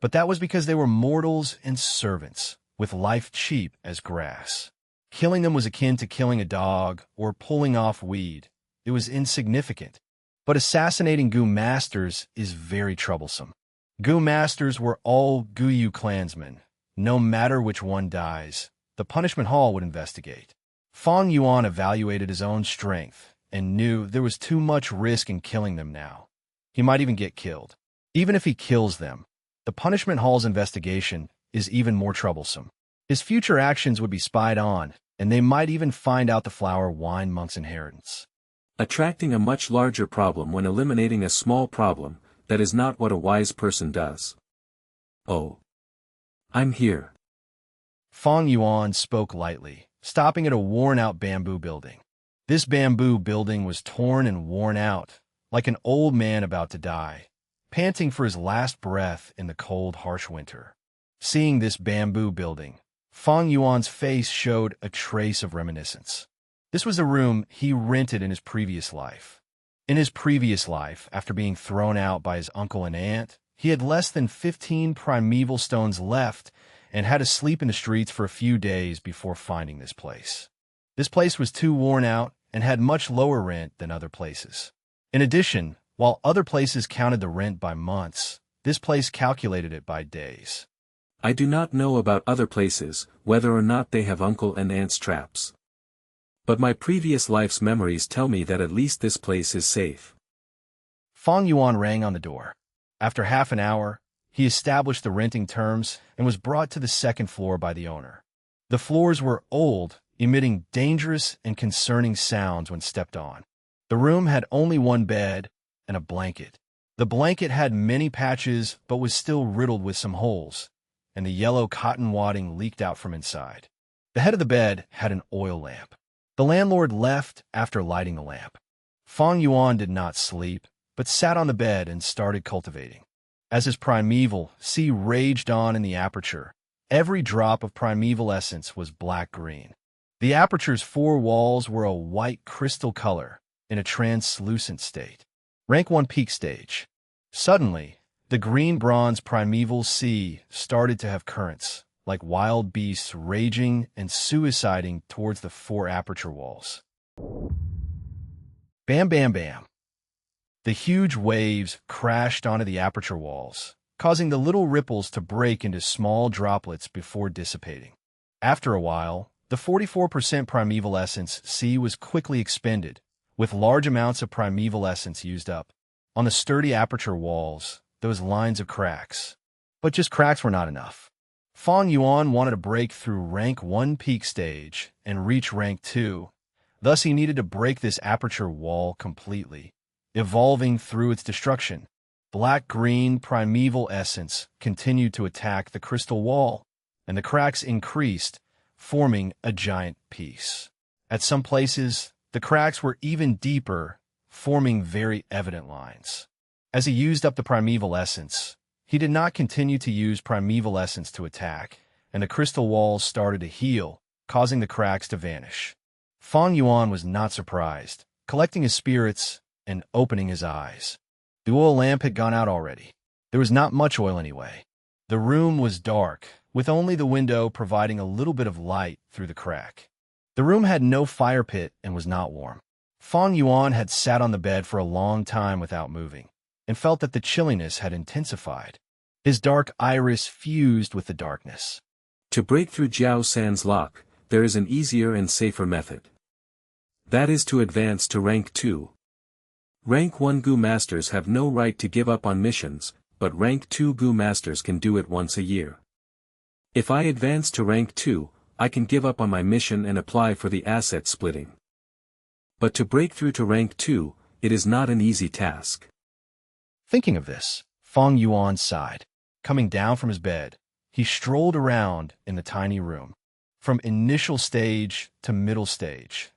A: but that was because they were mortals and servants, with life cheap as grass. Killing them was akin to killing a dog or pulling off weed. It was insignificant. But assassinating Gu masters is very troublesome. Gu masters were all Guyu clansmen. No matter which one dies, the punishment hall would investigate. Fang Yuan evaluated his own strength and knew there was too much risk in killing them now. He might even get killed. Even if he kills them, the punishment hall's investigation is even more troublesome. His future actions would be spied on, and they might even find out the flower wine monk's inheritance.
C: Attracting a much larger problem when eliminating a small problem, that is not what a wise person does. Oh. I'm here.
A: Fang Yuan spoke lightly, stopping at a worn-out bamboo building. This bamboo building was torn and worn out, like an old man about to die, panting for his last breath in the cold, harsh winter. Seeing this bamboo building, Fang Yuan's face showed a trace of reminiscence. This was a room he rented in his previous life. In his previous life, after being thrown out by his uncle and aunt, he had less than 15 primeval stones left and had to sleep in the streets for a few days before finding this place. This place was too worn out and had much lower rent than other places. In addition, while other places counted the rent by months, this place calculated it by days.
C: I do not know about other places, whether or not they have uncle and aunt's traps. But my previous life's memories tell me that at least this place is safe.
A: Fang Yuan rang on the door. After half an hour, he established the renting terms and was brought to the second floor by the owner. The floors were old, emitting dangerous and concerning sounds when stepped on. The room had only one bed and a blanket. The blanket had many patches but was still riddled with some holes, and the yellow cotton wadding leaked out from inside. The head of the bed had an oil lamp. The landlord left after lighting the lamp. Fang Yuan did not sleep, but sat on the bed and started cultivating. As his primeval sea raged on in the aperture, every drop of primeval essence was black-green. The aperture's 4 walls were a white crystal color in a translucent state. Rank 1 peak stage. Suddenly, the green-bronze primeval sea started to have currents, like wild beasts raging and suiciding towards the 4 aperture walls. Bam, bam, bam. The huge waves crashed onto the aperture walls, causing the little ripples to break into small droplets before dissipating. After a while, the 44% primeval essence sea was quickly expended, with large amounts of primeval essence used up. On the sturdy aperture walls, those lines of cracks. But just cracks were not enough. Fang Yuan wanted to break through rank 1 peak stage and reach rank 2. Thus he needed to break this aperture wall completely, evolving through its destruction. Black-green primeval essence continued to attack the crystal wall, and the cracks increased, forming a giant piece. At some places, the cracks were even deeper, forming very evident lines. As he used up the primeval essence, he did not continue to use primeval essence to attack, and the crystal walls started to heal, causing the cracks to vanish. Fang Yuan was not surprised, collecting his spirits and opening his eyes. The oil lamp had gone out already. There was not much oil anyway. The room was dark, with only the window providing a little bit of light through the crack. The room had no fire pit and was not warm. Fang Yuan had sat on the bed for a long time without moving, and felt that the chilliness had intensified. His dark iris fused with the darkness.
C: To break through Jiao San's lock, there is an easier and safer method. That is to advance to rank 2. Rank 1 Gu Masters have no right to give up on missions, but rank 2 Gu Masters can do it once a year. If I advance to rank 2, I can give up on my mission and apply for the asset splitting. But to break through to rank 2, it is not an easy task.
A: Thinking of this, Fang Yuan sighed. Coming down from his bed, he strolled around in the tiny room. From initial stage to middle stage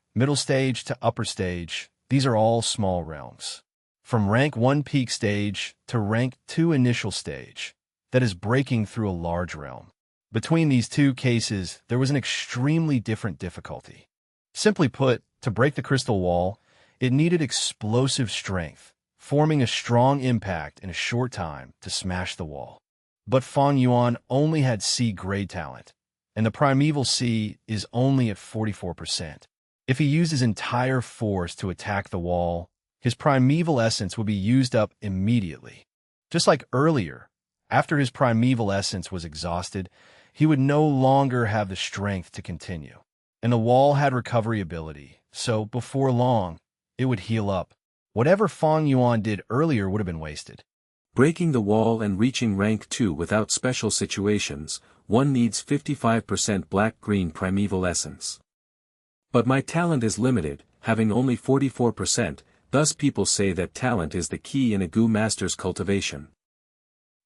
A: to upper stage, these are all small realms. From rank 1 peak stage to rank 2 initial stage, that is breaking through a large realm. Between these two cases, there was an extremely different difficulty. Simply put, to break the crystal wall, it needed explosive strength, forming a strong impact in a short time to smash the wall. But Fang Yuan only had C-grade talent, and the primeval C is only at 44%. If he used his entire force to attack the wall, his primeval essence would be used up immediately. Just like earlier, after his primeval essence was exhausted, he would no longer have the strength to continue. And the wall had recovery ability, so before long, it would heal up. Whatever Fang Yuan did earlier would have been wasted.
C: Breaking the wall and reaching rank 2 without special situations, one needs 55% black-green primeval essence. But my talent is limited, having only 44%, thus people say that talent is the key in a Gu Master's cultivation.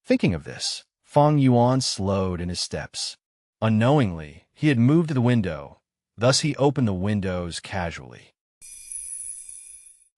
A: Thinking of this, Fang Yuan slowed in his steps. Unknowingly, he had moved to the window, thus he opened the windows casually.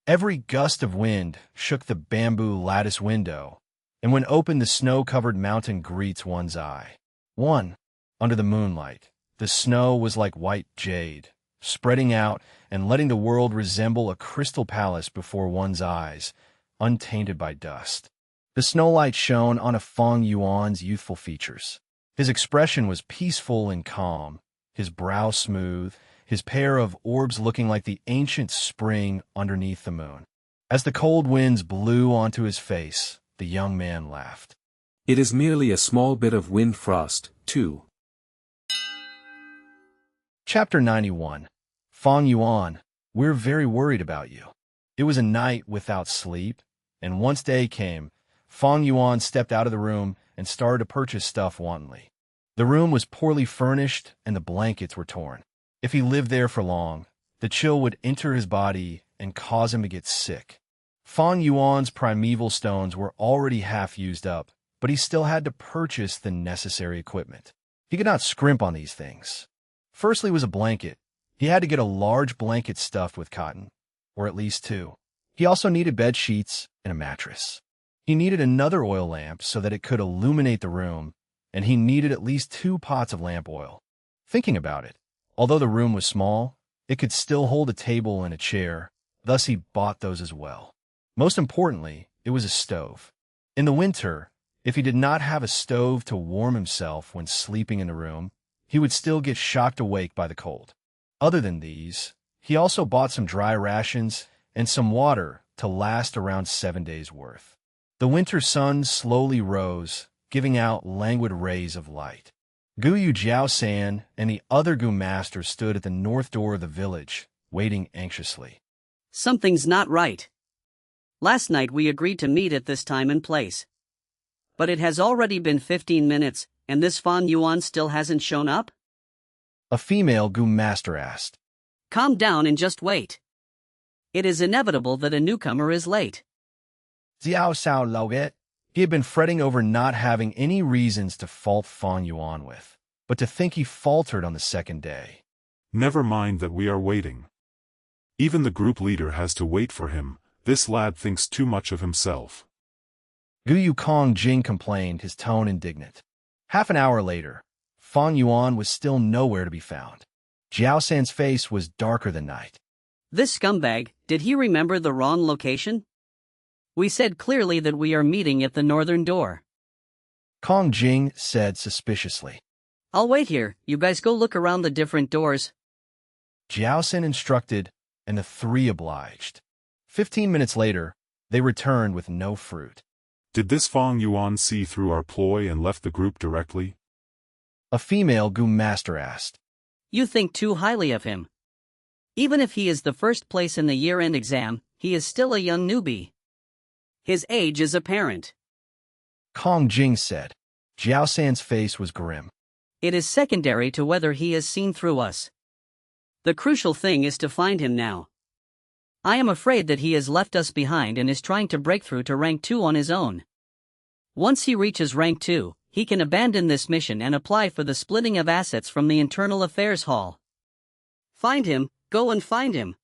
A: Every gust of wind shook the bamboo lattice window, and when opened the snow-covered mountain greets one's eye. Under the moonlight, the snow was like white jade, spreading out and letting the world resemble a crystal palace before one's eyes, untainted by dust. The snowlight shone on a Fang Yuan's youthful features. His expression was peaceful and calm, his brow smooth, his pair of orbs looking like the ancient spring underneath the moon. As the cold winds blew onto his face, the young man laughed.
C: It is merely a small bit of wind frost, too.
A: Chapter 91. Fang Yuan, we're very worried about you. It was a night without sleep, and once day came, Fang Yuan stepped out of the room and started to purchase stuff wantonly. The room was poorly furnished and the blankets were torn. If he lived there for long, the chill would enter his body and cause him to get sick. Fang Yuan's primeval stones were already half used up, but he still had to purchase the necessary equipment. He could not scrimp on these things. Firstly was a blanket. He had to get a large blanket stuffed with cotton, or at least 2. He also needed bed sheets and a mattress. He needed another oil lamp so that it could illuminate the room, and he needed at least 2 pots of lamp oil. Thinking about it, although the room was small, it could still hold a table and a chair, thus he bought those as well. Most importantly, it was a stove. In the winter, if he did not have a stove to warm himself when sleeping in the room, he would still get shocked awake by the cold. Other than these, he also bought some dry rations and some water to last around 7 days' worth. The winter sun slowly rose, giving out languid rays of light. Guyu Jiaosan and the other Gu Master stood at the north door of the village, waiting anxiously.
U: Something's not right. Last night we agreed to meet at this time and place. But it has already been 15 minutes, and this Fang Yuan still hasn't shown up?
A: A female Gu Master asked.
U: Calm down and just wait. It is inevitable that a newcomer is late.
A: Xiao Sao Lauget. He had been fretting over not having any reasons to fault Fang Yuan with, but to think he faltered on the second day.
J: Never mind that we are waiting. Even the group leader has to wait for him. This lad thinks too much of himself.
A: Guyu Kong Jing complained, his tone indignant. Half an hour later, Fang Yuan was still nowhere to be found. Jiao San's face was darker than night.
U: This scumbag, did he remember the wrong location? We said clearly that we are meeting at the northern door.
A: Kong Jing said suspiciously.
U: I'll wait here, you guys go look around the different doors.
A: Jiao San instructed, and the three obliged. 15 minutes later, they returned with no fruit.
J: Did this Fang Yuan see through our ploy and left the group directly?
A: A female Gu master asked.
U: You think too highly of him. Even if he is the first place in the year-end exam, he is still a young newbie. His age is apparent.
A: Kong Jing said. Jiao San's face was grim.
U: It is secondary to whether he has seen through us. The crucial thing is to find him now. I am afraid that he has left us behind and is trying to break through to rank 2 on his own. Once he reaches rank 2, he can abandon this mission and apply for the splitting of assets from the Internal Affairs Hall. Find him, go and find him.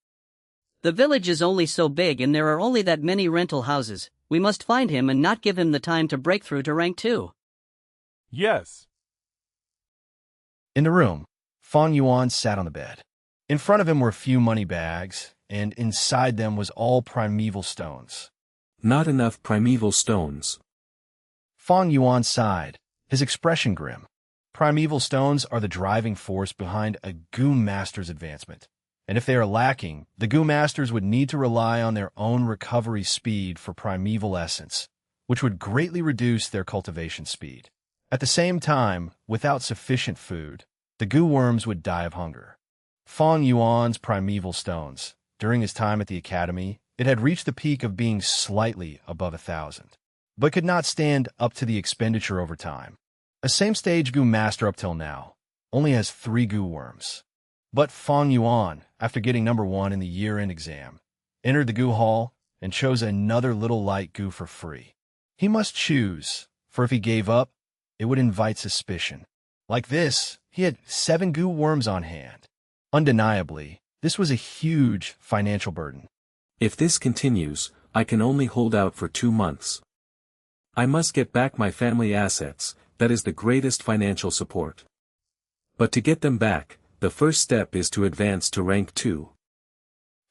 U: The village is only so big and there are only that many rental houses. We must find him and not give him the time to break through to rank 2.
Q: Yes.
A: In the room, Fang Yuan sat on the bed. In front of him were a few money bags, and inside them was all primeval stones.
C: Not enough primeval stones.
A: Fang Yuan sighed, his expression grim. Primeval stones are the driving force behind a Gu Master's advancement. And if they are lacking, the Gu Masters would need to rely on their own recovery speed for primeval essence, which would greatly reduce their cultivation speed. At the same time, without sufficient food, the Gu worms would die of hunger. Fang Yuan's primeval stones, during his time at the academy, it had reached the peak of being slightly above 1,000, but could not stand up to the expenditure over time. A same-stage Gu Master up till now only has 3 Gu worms. But Fang Yuan, after getting number 1 in the year-end exam, entered the Gu Hall and chose another little light Gu for free. He must choose, for if he gave up, it would invite suspicion. Like this, he had 7 Gu worms on hand. Undeniably, this was a huge financial burden.
C: If this continues, I can only hold out for 2 months. I must get back my family assets, that is the greatest financial support. But to get them back, the first step is to advance to rank 2.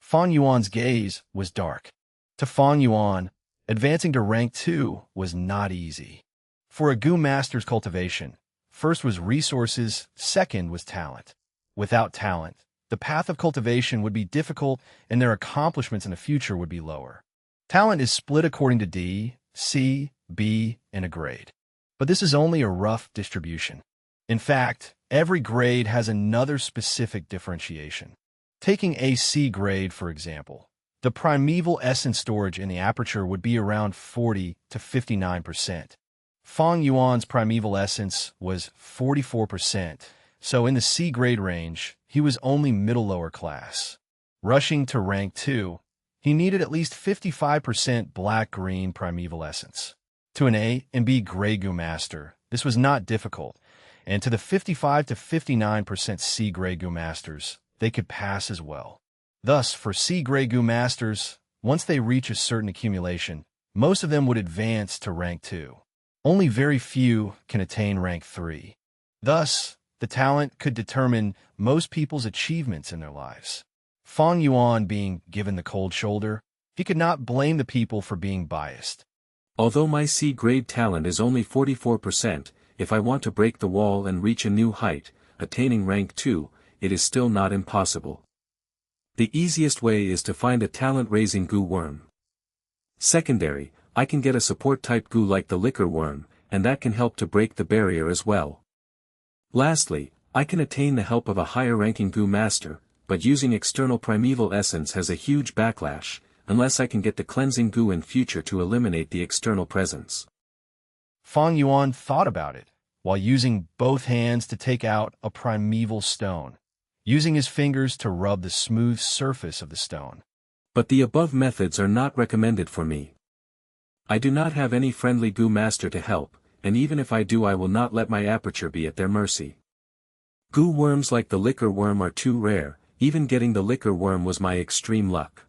A: Fang Yuan's gaze was dark. To Fang Yuan, advancing to rank 2 was not easy. For a Gu Master's cultivation, first was resources, second was talent. Without talent, the path of cultivation would be difficult and their accomplishments in the future would be lower. Talent is split according to D, C, B, and a grade. But this is only a rough distribution. In fact, every grade has another specific differentiation. Taking a C grade, for example, the primeval essence storage in the aperture would be around 40 to 59%. Fang Yuan's primeval essence was 44%, so in the C grade range, he was only middle-lower class. Rushing to rank 2, he needed at least 55% black-green primeval essence. To an A and B grade Gu Master, this was not difficult, and to the 55 to 59% C grade Gu Masters, they could pass as well. Thus, for C grade Gu Masters, once they reach a certain accumulation, most of them would advance to rank 2. Only very few can attain rank 3. Thus, the talent could determine most people's achievements in their lives. Fang Yuan being given the cold shoulder, he could not blame the people for being biased.
C: Although my C grade talent is only 44%, if I want to break the wall and reach a new height, attaining rank 2, it is still not impossible. The easiest way is to find a talent-raising Gu worm. Secondary, I can get a support-type Gu like the liquor worm, and that can help to break the barrier as well. Lastly, I can attain the help of a higher-ranking Gu Master, but using external primeval essence has a huge backlash, unless I can get the cleansing Gu in future to eliminate the external presence.
A: Fang Yuan thought about it, while using both hands to take out a primeval stone, using his fingers to rub the smooth surface of the stone.
C: But the above methods are not recommended for me. I do not have any friendly Gu Master to help, and even if I do I will not let my aperture be at their mercy. Gu worms like the liquor worm are too rare, even getting the liquor worm was my extreme luck.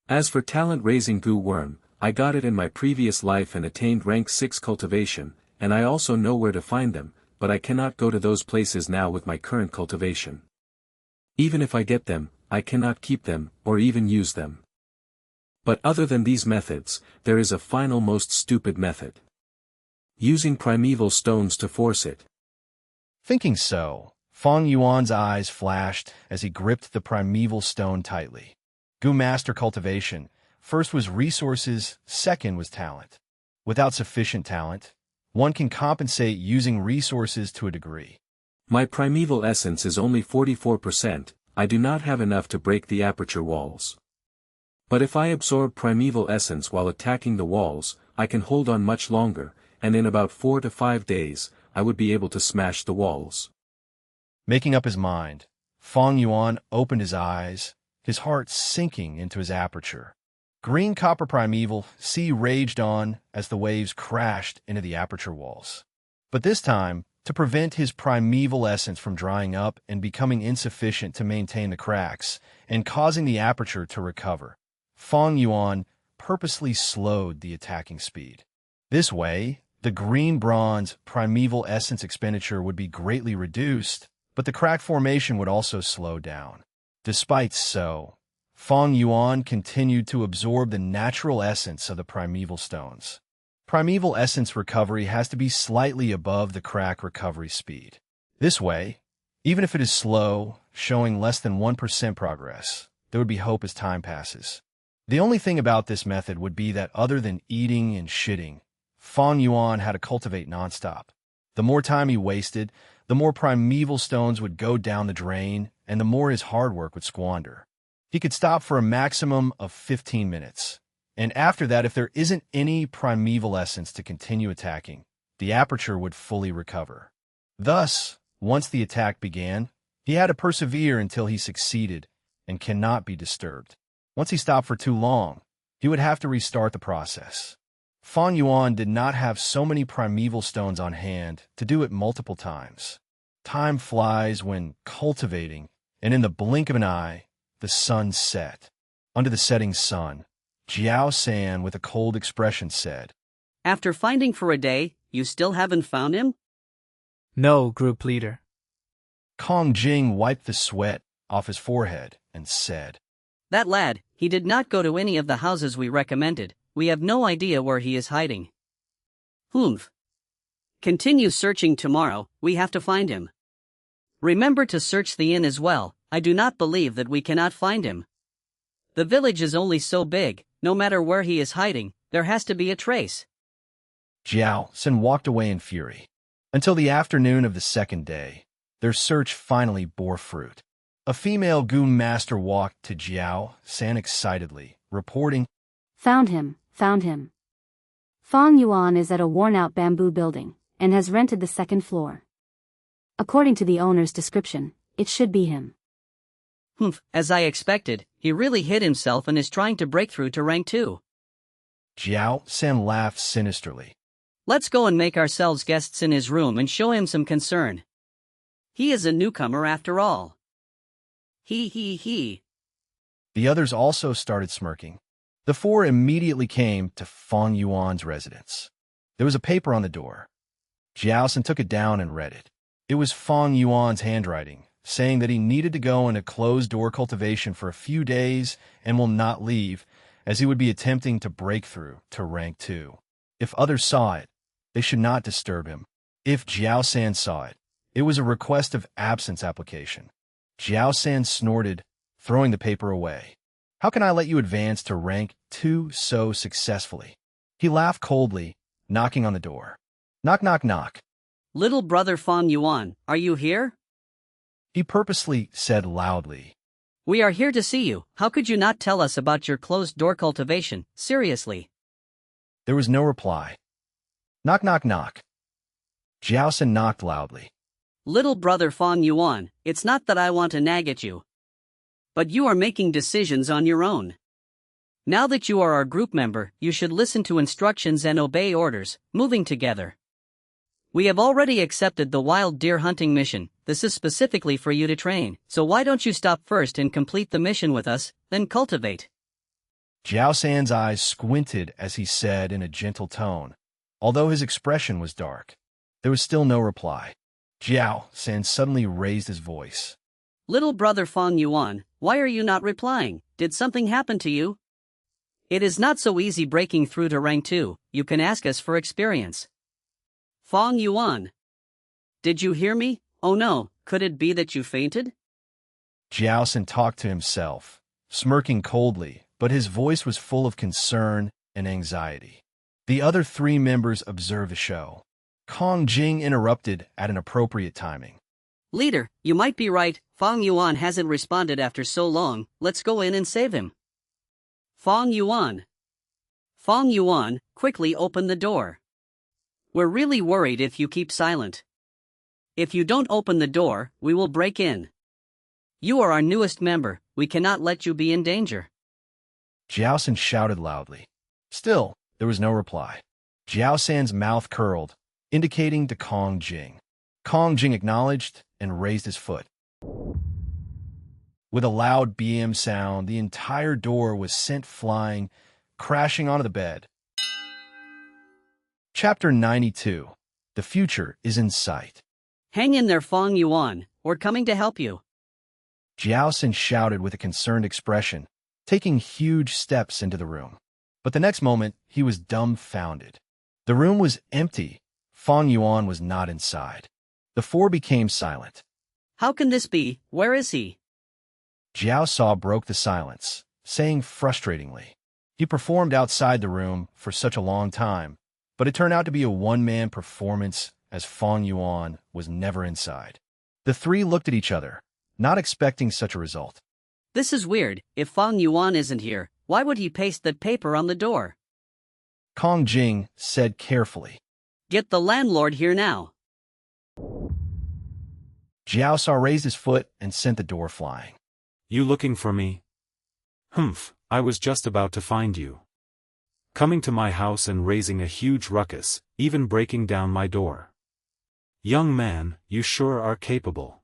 C: As for talent-raising Gu worm, I got it in my previous life and attained rank 6 cultivation, and I also know where to find them, but I cannot go to those places now with my current cultivation. Even if I get them, I cannot keep them, or even use them. But other than these methods, there is a final most stupid method. Using primeval stones to force it.
A: Thinking so, Fang Yuan's eyes flashed as he gripped the primeval stone tightly. Gu Master Cultivation, first was resources, second was talent. Without sufficient talent, one can compensate using resources to a degree.
C: My primeval essence is only 44%, I do not have enough to break the aperture walls. But if I absorb primeval essence while attacking the walls, I can hold on much longer, and in about 4 to 5 days, I would be able to smash the walls.
A: Making up his mind, Fang Yuan opened his eyes, his heart sinking into his aperture. Green copper primeval sea raged on as the waves crashed into the aperture walls. But this time, to prevent his primeval essence from drying up and becoming insufficient to maintain the cracks, and causing the aperture to recover, Fang Yuan purposely slowed the attacking speed. This way, the green bronze primeval essence expenditure would be greatly reduced, but the crack formation would also slow down. Despite so, Fang Yuan continued to absorb the natural essence of the primeval stones. Primeval essence recovery has to be slightly above the crack recovery speed. This way, even if it is slow, showing less than 1% progress, there would be hope as time passes. The only thing about this method would be that other than eating and shitting, Fang Yuan had to cultivate nonstop. The more time he wasted, the more primeval stones would go down the drain, and the more his hard work would squander. He could stop for a maximum of 15 minutes. And after that, if there isn't any primeval essence to continue attacking, the aperture would fully recover. Thus, once the attack began, he had to persevere until he succeeded and cannot be disturbed. Once he stopped for too long, he would have to restart the process. Fang Yuan did not have so many primeval stones on hand to do it multiple times. Time flies when cultivating, and in the blink of an eye, the sun set. Under the setting sun, Jiao San with a cold expression said,
U: "After finding for a day, you still haven't found him?"
R: No, group leader.
A: Kong Jing wiped the sweat off his forehead and said,
U: "That lad, he did not go to any of the houses we recommended. We have no idea where he is hiding." "Humph. Continue searching tomorrow, we have to find him. Remember to search the inn as well, I do not believe that we cannot find him. The village is only so big, no matter where he is hiding, there has to be a trace."
A: Jiao San walked away in fury. Until the afternoon of the second day, their search finally bore fruit. A female goon master walked to Jiao San excitedly, reporting,
E: Found him, found him. Fang Yuan is at a worn-out bamboo building, and has rented the second floor. According to the owner's description, it should be him."
U: "Humph, as I expected, he really hid himself and is trying to break through to rank 2.
A: Jiao San laughed sinisterly.
U: "Let's go and make ourselves guests in his room and show him some concern. He is a newcomer after all. He.
A: The others also started smirking. The four immediately came to Fang Yuan's residence. There was a paper on the door. Jiao San took it down and read it. It was Fang Yuan's handwriting, saying that he needed to go into closed-door cultivation for a few days and will not leave, as he would be attempting to break through to rank 2. If others saw it, they should not disturb him. If Jiao San saw it, it was a request of absence application. Jiao San snorted, throwing the paper away. "How can I let you advance to rank 2 so successfully?" He laughed coldly, knocking on the door. Knock, knock, knock.
U: "Little brother Fang Yuan, are you here?"
A: He purposely said loudly.
U: "We are here to see you. How could you not tell us about your closed-door cultivation, seriously?"
A: There was no reply. Knock, knock, knock. Jiao San knocked loudly.
U: "Little brother Fang Yuan, it's not that I want to nag at you. But you are making decisions on your own. Now that you are our group member, you should listen to instructions and obey orders, moving together. We have already accepted the wild deer hunting mission. This is specifically for you to train, so why don't you stop first and complete the mission with us, then cultivate?"
A: Jiao San's eyes squinted as he said in a gentle tone. Although his expression was dark, there was still no reply. Jiao San suddenly raised his voice.
U: Little brother Fang Yuan, why are you not replying? Did something happen to you? It is not so easy breaking through to rank 2, you can ask us for experience. Fang Yuan. Did you hear me? Oh no, could it be that you fainted?
A: Jiaosan talked to himself, smirking coldly, but his voice was full of concern and anxiety. The other 3 members observed the show. Fang Zheng interrupted at an appropriate timing.
U: Leader, you might be right, Fang Yuan hasn't responded after so long, let's go in and save him. Fang Yuan. Fang Yuan, quickly open the door. We're really worried if you keep silent. If you don't open the door, we will break in. You are our newest member, we cannot let you be in danger.
A: Jiaosan shouted loudly. Still, there was no reply. Jiaosan's mouth curled, indicating to Fang Zheng. Fang Zheng acknowledged and raised his foot. With a loud BM sound, the entire door was sent flying, crashing onto the bed. Chapter 92. The future is in sight.
U: Hang in there, Fang Yuan, we're coming to help you.
A: Jiaosan shouted with a concerned expression, taking huge steps into the room. But the next moment, he was dumbfounded. The room was empty. Fang Yuan was not inside. The 4 became silent.
U: How can this be? Where is he?
A: Jiao Sa broke the silence, saying frustratingly. He performed outside the room for such a long time, but it turned out to be a one-man performance as Fang Yuan was never inside. The 3 looked at each other, not expecting such a result.
U: This is weird, if Fang Yuan isn't here, why would he paste that paper on the door?
A: Fang Zheng said carefully.
U: Get the landlord here now.
A: Jiao Sa raised his foot and sent the door flying.
B: You looking for me? Humph, I was just about to find you. Coming to my house and raising a huge ruckus, even breaking down my door. Young man, you sure are capable.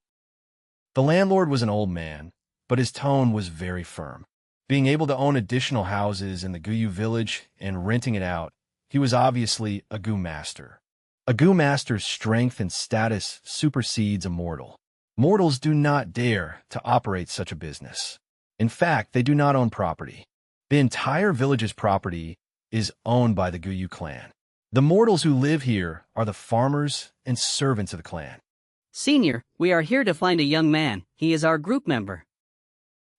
A: The landlord was an old man, but his tone was very firm. Being able to own additional houses in the Guyu village and renting it out, he was obviously a Gu master. A Gu master's strength and status supersedes a mortal. Mortals do not dare to operate such a business. In fact, they do not own property. The entire village's property is owned by the Guyu clan. The mortals who live here are the farmers and servants of the clan.
U: Senior, we are here to find a young man, he is our group member.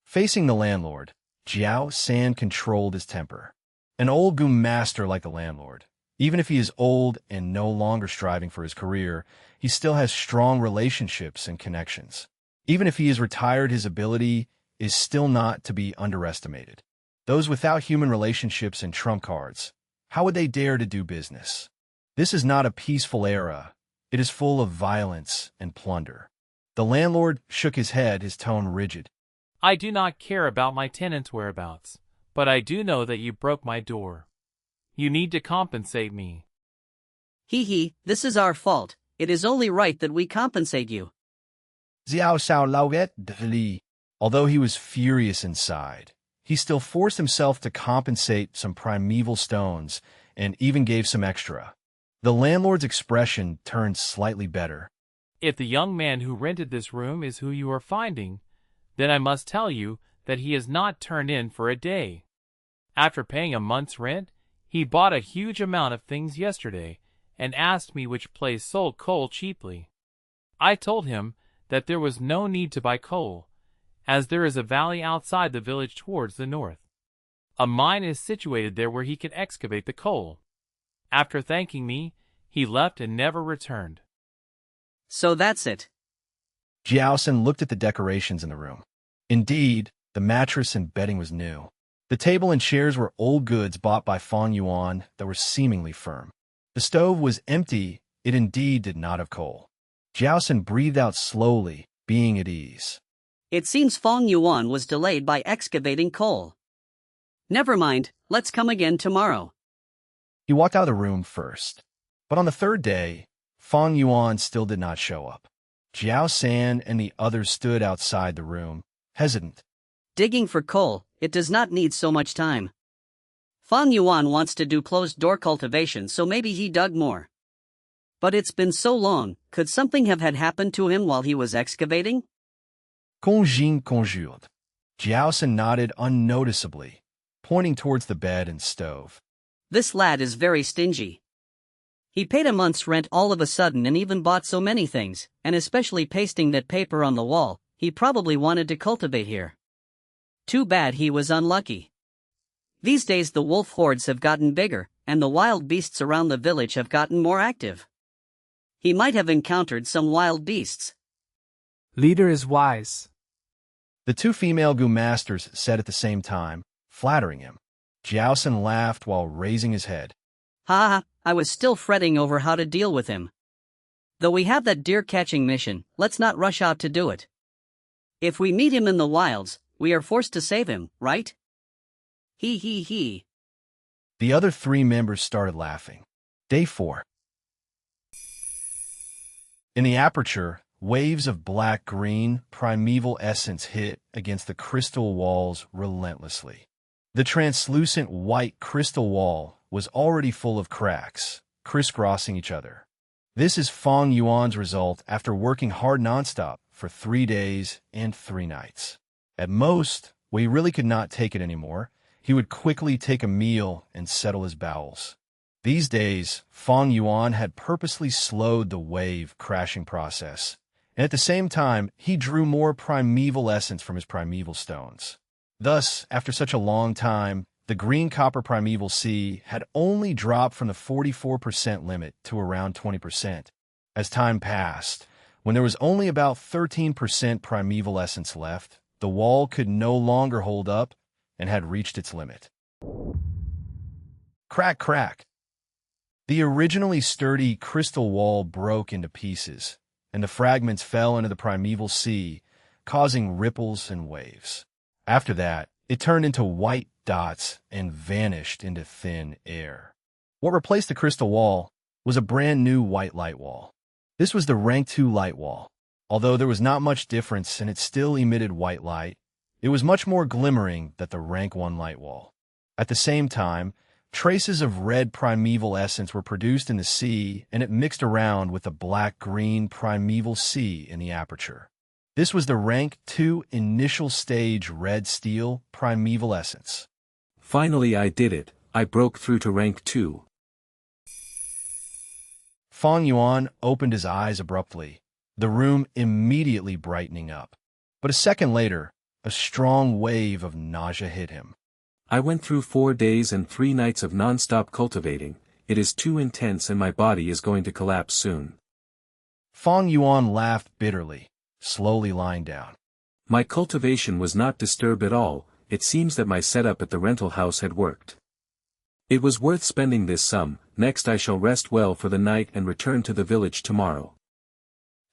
A: Facing the landlord, Jiao San controlled his temper. An old Gu master like the landlord. Even if he is old and no longer striving for his career, he still has strong relationships and connections. Even if he is retired, his ability is still not to be underestimated. Those without human relationships and trump cards, how would they dare to do business? This is not a peaceful era. It is full of violence and plunder. The landlord shook his head, his tone rigid.
F: I do not care about my tenant's whereabouts, but I do know that you broke my door. You need to compensate me.
U: Hee, this is our fault. It is only right that we compensate you.
A: Xiao Sao Lauet Li. Although he was furious inside, he still forced himself to compensate some primeval stones and even gave some extra. The landlord's expression turned slightly better.
F: If the young man who rented this room is who you are finding, then I must tell you that he has not turned in for a day. After paying a month's rent, he bought a huge amount of things yesterday and asked me which place sold coal cheaply. I told him that there was no need to buy coal, as there is a valley outside the village towards the north. A mine is situated there where he can excavate the coal. After thanking me, he left and never returned.
U: So that's it.
A: Jiaosan looked at the decorations in the room. Indeed, the mattress and bedding was new. The table and chairs were old goods bought by Fang Yuan that were seemingly firm. The stove was empty. It indeed did not have coal. Jiaosan breathed out slowly, being at ease.
U: It seems Fang Yuan was delayed by excavating coal. Never mind, let's come again tomorrow.
A: He walked out of the room first. But on the 3rd day, Fang Yuan still did not show up. Jiao San and the others stood outside the room, hesitant.
U: Digging for coal, it does not need so much time. Fang Yuan wants to do closed-door cultivation, so maybe he dug more. But it's been so long, could something have had happened to him while he was excavating?
A: conjured. Jiaosan nodded unnoticeably, pointing towards the bed and stove.
U: This lad is very stingy. He paid a month's rent all of a sudden and even bought so many things, and especially pasting that paper on the wall. He probably wanted to cultivate here. Too bad he was unlucky. These days the wolf hordes have gotten bigger, and the wild beasts around the village have gotten more active. He might have encountered some wild beasts.
R: Leader is wise.
A: The two female Gu masters said at the same time, flattering him. Jiaosan laughed while raising his head.
U: Ha ha, I was still fretting over how to deal with him. Though we have that deer-catching mission, let's not rush out to do it. If we meet him in the wilds, we are forced to save him, right? He.
A: The other three members started laughing. Day 4. In the aperture, waves of black-green, primeval essence hit against the crystal walls relentlessly. The translucent white crystal wall was already full of cracks, crisscrossing each other. This is Fang Yuan's result after working hard nonstop for 3 days and 3 nights. At most, when he really could not take it anymore, he would quickly take a meal and settle his bowels. These days, Fang Yuan had purposely slowed the wave crashing process, and at the same time, he drew more primeval essence from his primeval stones. Thus, after such a long time, the green copper primeval sea had only dropped from the 44% limit to around 20%. As time passed, when there was only about 13% primeval essence left, the wall could no longer hold up and had reached its limit. Crack, crack. The originally sturdy crystal wall broke into pieces, and the fragments fell into the primeval sea, causing ripples and waves. After that, it turned into white dots and vanished into thin air. What replaced the crystal wall was a brand new white light wall. This was the Rank 2 light wall. Although there was not much difference and it still emitted white light, it was much more glimmering than the Rank 1 light wall. At the same time, traces of red primeval essence were produced in the sea, and it mixed around with the black-green primeval sea in the aperture. This was the Rank 2 initial stage red steel primeval essence.
C: Finally I did it, I broke through to Rank 2.
A: Fang Yuan opened his eyes abruptly, the room immediately brightening up. But a second later, a strong wave of nausea hit him.
C: I went through 4 days and 3 nights of non-stop cultivating. It is too intense and my body is going to collapse soon.
A: Fang Yuan laughed bitterly, slowly lying down.
C: My cultivation was not disturbed at all. It seems that my setup at the rental house had worked. It was worth spending this sum. Next I shall rest well for the night and return to the village tomorrow.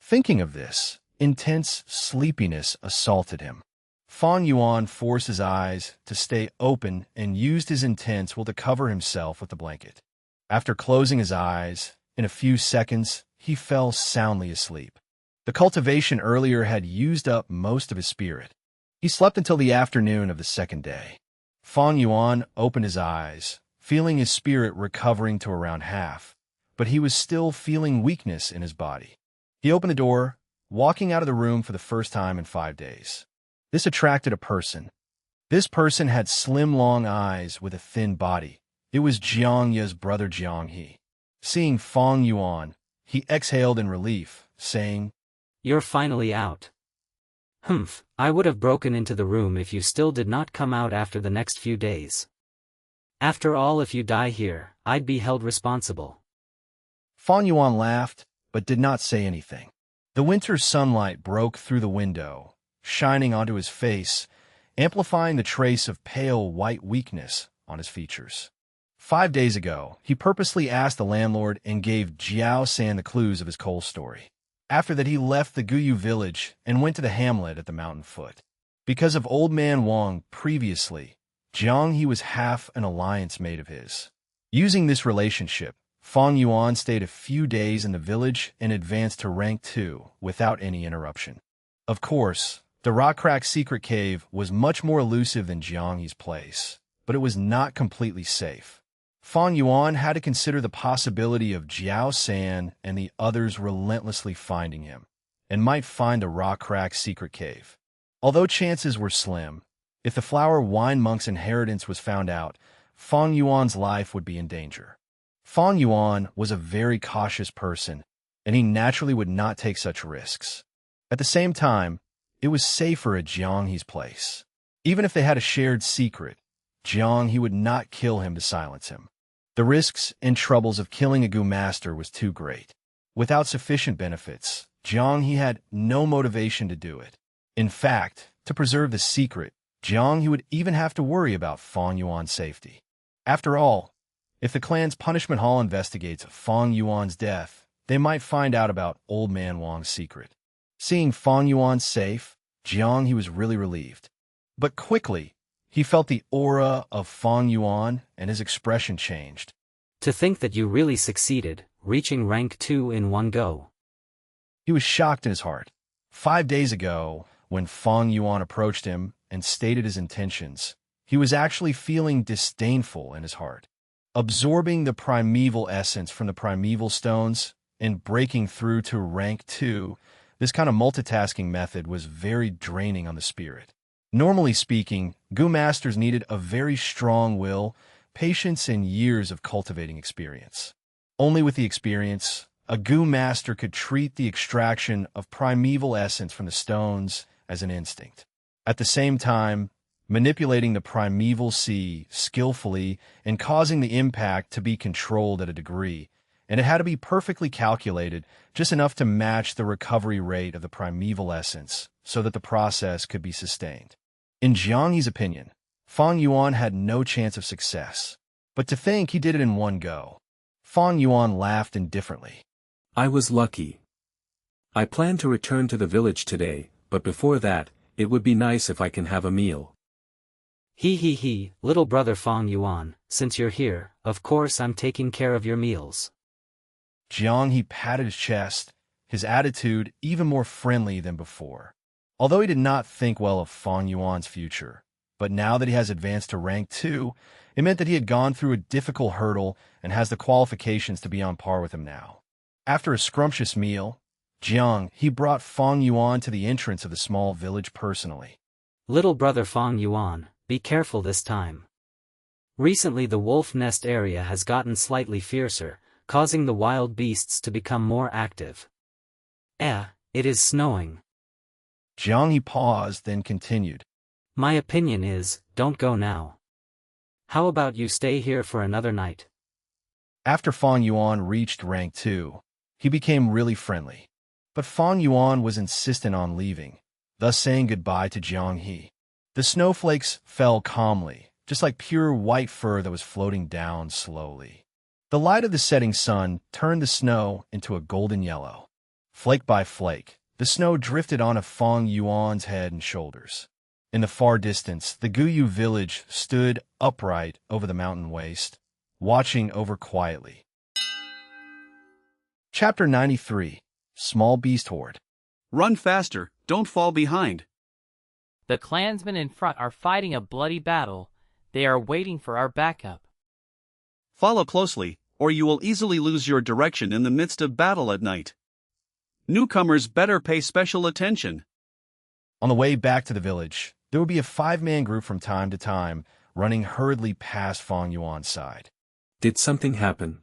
A: Thinking of this, intense sleepiness assaulted him. Fang Yuan forced his eyes to stay open and used his intense will to cover himself with the blanket. After closing his eyes, in a few seconds, he fell soundly asleep. The cultivation earlier had used up most of his spirit. He slept until the afternoon of the second day. Fang Yuan opened his eyes, feeling his spirit recovering to around half, but he was still feeling weakness in his body. He opened the door, walking out of the room for the first time in 5 days. This attracted a person. This person had slim long eyes with a thin body. It was Jiang Ye's brother Jiang He. Seeing Fang Yuan, he exhaled in relief, saying,
G: "You're finally out. Humph, I would have broken into the room if you still did not come out after the next few days. After all, if you die here, I'd be held responsible."
A: Fang Yuan laughed, but did not say anything. The winter sunlight broke through the window, shining onto his face, amplifying the trace of pale white weakness on his features. 5 days ago, he purposely asked the landlord and gave Jiao San the clues of his coal story. After that, he left the Guyu village and went to the hamlet at the mountain foot. Because of Old Man Wang previously, Jiang He was half an alliance mate of his. Using this relationship, Fang Yuan stayed a few days in the village and advanced to Rank 2 without any interruption. Of course, the rock-cracked secret cave was much more elusive than Jiang He's place, but it was not completely safe. Fang Yuan had to consider the possibility of Jiao San and the others relentlessly finding him, and might find the rock-cracked secret cave. Although chances were slim, if the flower wine monk's inheritance was found out, Fang Yuan's life would be in danger. Fang Yuan was a very cautious person, and he naturally would not take such risks. At the same time, it was safer at Jianghe's place. Even if they had a shared secret, Jianghe would not kill him to silence him. The risks and troubles of killing a Gu master was too great. Without sufficient benefits, Jianghe had no motivation to do it. In fact, to preserve the secret, Jianghe would even have to worry about Fang Yuan's safety. After all, if the clan's punishment hall investigates Fang Yuan's death, they might find out about Old Man Wang's secret. Seeing Fang Yuan safe, Jianghe was really relieved. But quickly, he felt the aura of Fang Yuan and his expression changed.
G: To think that you really succeeded, reaching rank 2 in one go.
A: He was shocked in his heart. 5 days ago, when Fang Yuan approached him and stated his intentions, he was actually feeling disdainful in his heart. Absorbing the primeval essence from the primeval stones and breaking through to rank 2, this kind of multitasking method was very draining on the spirit. Normally speaking, Gu masters needed a very strong will, patience, and years of cultivating experience. Only with the experience, a Gu master could treat the extraction of primeval essence from the stones as an instinct. At the same time, manipulating the primeval sea skillfully and causing the impact to be controlled at a degree, and it had to be perfectly calculated, just enough to match the recovery rate of the primeval essence so that the process could be sustained. In Jianghe's opinion, Fang Yuan had no chance of success, but to think he did it in one go. Fang Yuan laughed indifferently.
C: I was lucky. I plan to return to the village today, but before that, it would be nice if I can have a meal.
G: He, little brother Fang Yuan, since you're here, of course I'm taking care of your meals.
A: Jianghe patted his chest, his attitude even more friendly than before. Although he did not think well of Fang Yuan's future, but now that he has advanced to rank 2, it meant that he had gone through a difficult hurdle and has the qualifications to be on par with him now. After a scrumptious meal, Jianghe brought Fang Yuan to the entrance of the small village personally.
G: Little brother Fang Yuan, be careful this time. Recently the wolf nest area has gotten slightly fiercer, causing the wild beasts to become more active. It is snowing.
A: Jianghe paused, then continued.
G: My opinion is, don't go now. How about you stay here for another night?
A: After Fang Yuan reached rank 2, he became really friendly. But Fang Yuan was insistent on leaving, thus saying goodbye to Jianghe. The snowflakes fell calmly, just like pure white fur that was floating down slowly. The light of the setting sun turned the snow into a golden yellow. Flake by flake, the snow drifted onto Fang Yuan's head and shoulders. In the far distance, the Guyu village stood upright over the mountain waste, watching over quietly. Chapter 93, Small Beast Horde.
L: Run faster, don't fall behind.
K: The clansmen in front are fighting a bloody battle. They are waiting for our backup.
L: Follow closely, or you will easily lose your direction in the midst of battle at night. Newcomers better pay special attention.
A: On the way back to the village, there would be a 5-man group from time to time, running hurriedly past Fang Yuan's side.
C: Did something happen?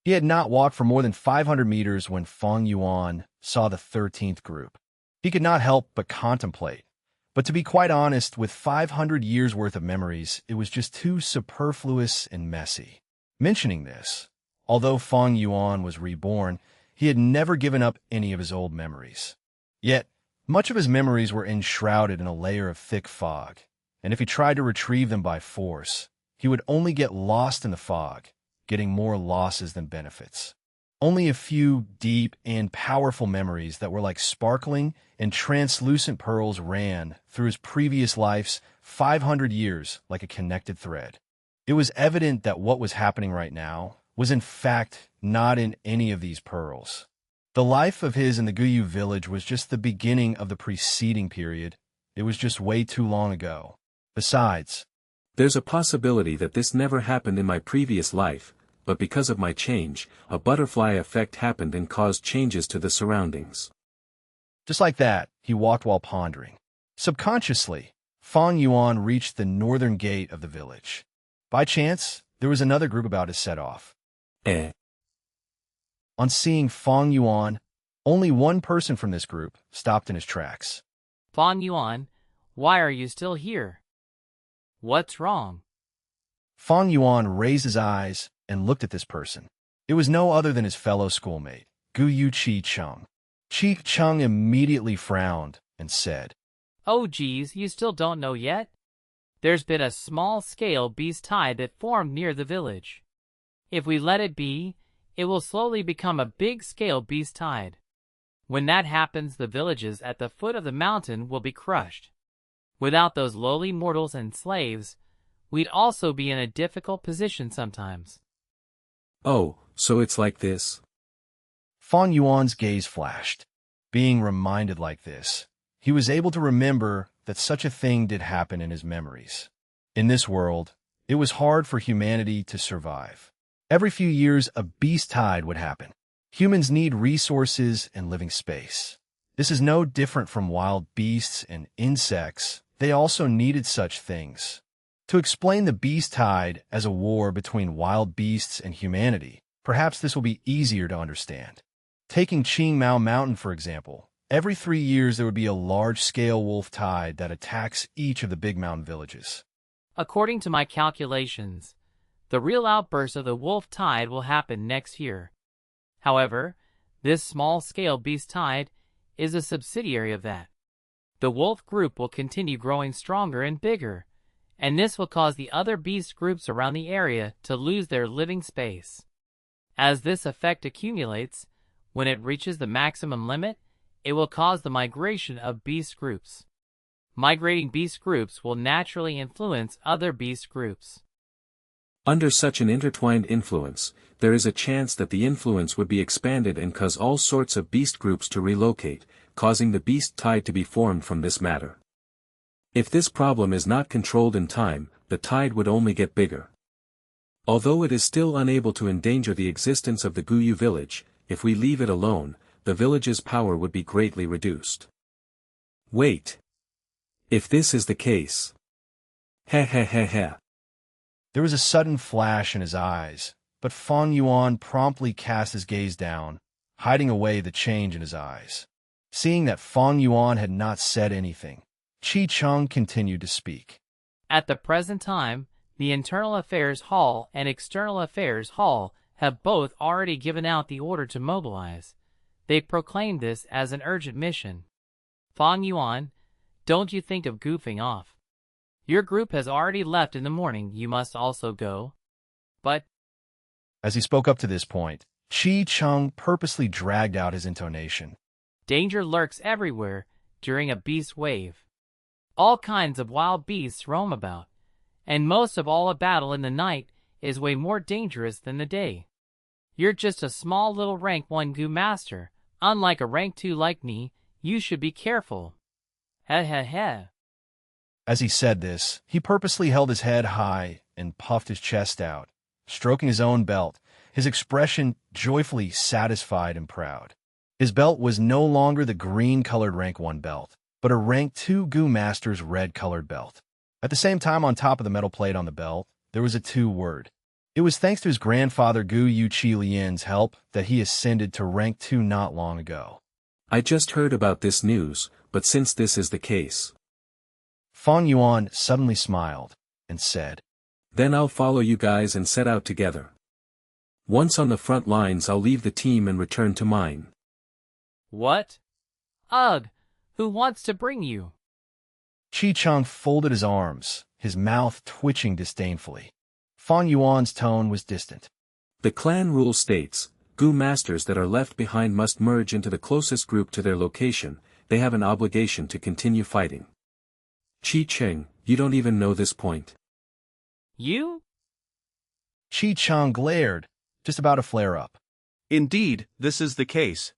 A: He had not walked for more than 500 meters when Fang Yuan saw the 13th group. He could not help but contemplate. But to be quite honest, with 500 years' worth of memories, it was just too superfluous and messy. Mentioning this, although Fang Yuan was reborn, he had never given up any of his old memories. Yet, much of his memories were enshrouded in a layer of thick fog, and if he tried to retrieve them by force, he would only get lost in the fog, getting more losses than benefits. Only a few deep and powerful memories that were like sparkling and translucent pearls ran through his previous life's 500 years like a connected thread. It was evident that what was happening right now was in fact not in any of these pearls. The life of his in the Guyu village was just the beginning of the preceding period. It was just way too long ago. Besides,
C: there's a possibility that this never happened in my previous life, but because of my change, a butterfly effect happened and caused changes to the surroundings.
A: Just like that, he walked while pondering. Subconsciously, Fang Yuan reached the northern gate of the village. By chance, there was another group about to set off. On seeing Fang Yuan, only one person from this group stopped in his tracks.
K: Fang Yuan, why are you still here? What's wrong?
A: Fang Yuan raised his eyes and looked at this person. It was no other than his fellow schoolmate, Gu Yu Chi-Chung. Chi-Chung immediately frowned and said,
K: Oh geez, you still don't know yet? There's been a small-scale beast tide that formed near the village. If we let it be, it will slowly become a big-scale beast tide. When that happens, the villages at the foot of the mountain will be crushed. Without those lowly mortals and slaves, we'd also be in a difficult position sometimes.
C: Oh, so it's like this?
A: Fang Yuan's gaze flashed. Being reminded like this, he was able to remember that such a thing did happen in his memories. In this world, it was hard for humanity to survive. Every few years, a beast tide would happen. Humans need resources and living space. This is no different from wild beasts and insects. They also needed such things. To explain the beast tide as a war between wild beasts and humanity, perhaps this will be easier to understand. Taking Qingmao Mountain, for example, every 3 years there would be a large-scale wolf tide that attacks each of the big mountain villages.
K: According to my calculations, the real outburst of the wolf tide will happen next year. However, this small-scale beast tide is a subsidiary of that. The wolf group will continue growing stronger and bigger, and this will cause the other beast groups around the area to lose their living space. As this effect accumulates, when it reaches the maximum limit, it will cause the migration of beast groups. Migrating beast groups will naturally influence other beast groups.
C: Under such an intertwined influence, there is a chance that the influence would be expanded and cause all sorts of beast groups to relocate, causing the beast tide to be formed from this matter. If this problem is not controlled in time, the tide would only get bigger. Although it is still unable to endanger the existence of the Guyu village, if we leave it alone, the village's power would be greatly reduced. Wait. If this is the case. There
A: was a sudden flash in his eyes, but Fang Yuan promptly cast his gaze down, hiding away the change in his eyes. Seeing that Fang Yuan had not said anything, Chi-Chung continued to speak.
K: At the present time, the Internal Affairs Hall and External Affairs Hall have both already given out the order to mobilize. They proclaimed this as an urgent mission. Fang Yuan, don't you think of goofing off. Your group has already left in the morning, you must also go. But...
A: As he spoke up to this point, Chi-Chung purposely dragged out his intonation.
K: Danger lurks everywhere during a beast wave. All kinds of wild beasts roam about, and most of all a battle in the night is way more dangerous than the day. You're just a small little rank 1 Gu master. Unlike a rank 2 like me, you should be careful. Heh.
A: As he said this, he purposely held his head high and puffed his chest out, stroking his own belt, his expression joyfully satisfied and proud. His belt was no longer the green-colored rank 1 belt, but a rank 2 Gu master's red-colored belt. At the same time, on top of the metal plate on the belt, there was a 2 word. It was thanks to his grandfather Gu Yu Chi Lian's help that he ascended to rank 2 not long ago.
C: I just heard about this news, but since this is the case...
A: Fang Yuan suddenly smiled and said,
C: Then I'll follow you guys and set out together. Once on the front lines I'll leave the team and return to mine.
K: What? Ugh, who wants to bring you?
A: Chi-Chung folded his arms, his mouth twitching disdainfully. Fang Yuan's tone was distant.
C: The clan rule states, Gu masters that are left behind must merge into the closest group to their location. They have an obligation to continue fighting. Chi-Chung, you don't even know this point.
K: You?
A: Chi-Chung glared, just about to flare up.
L: Indeed, this is the case.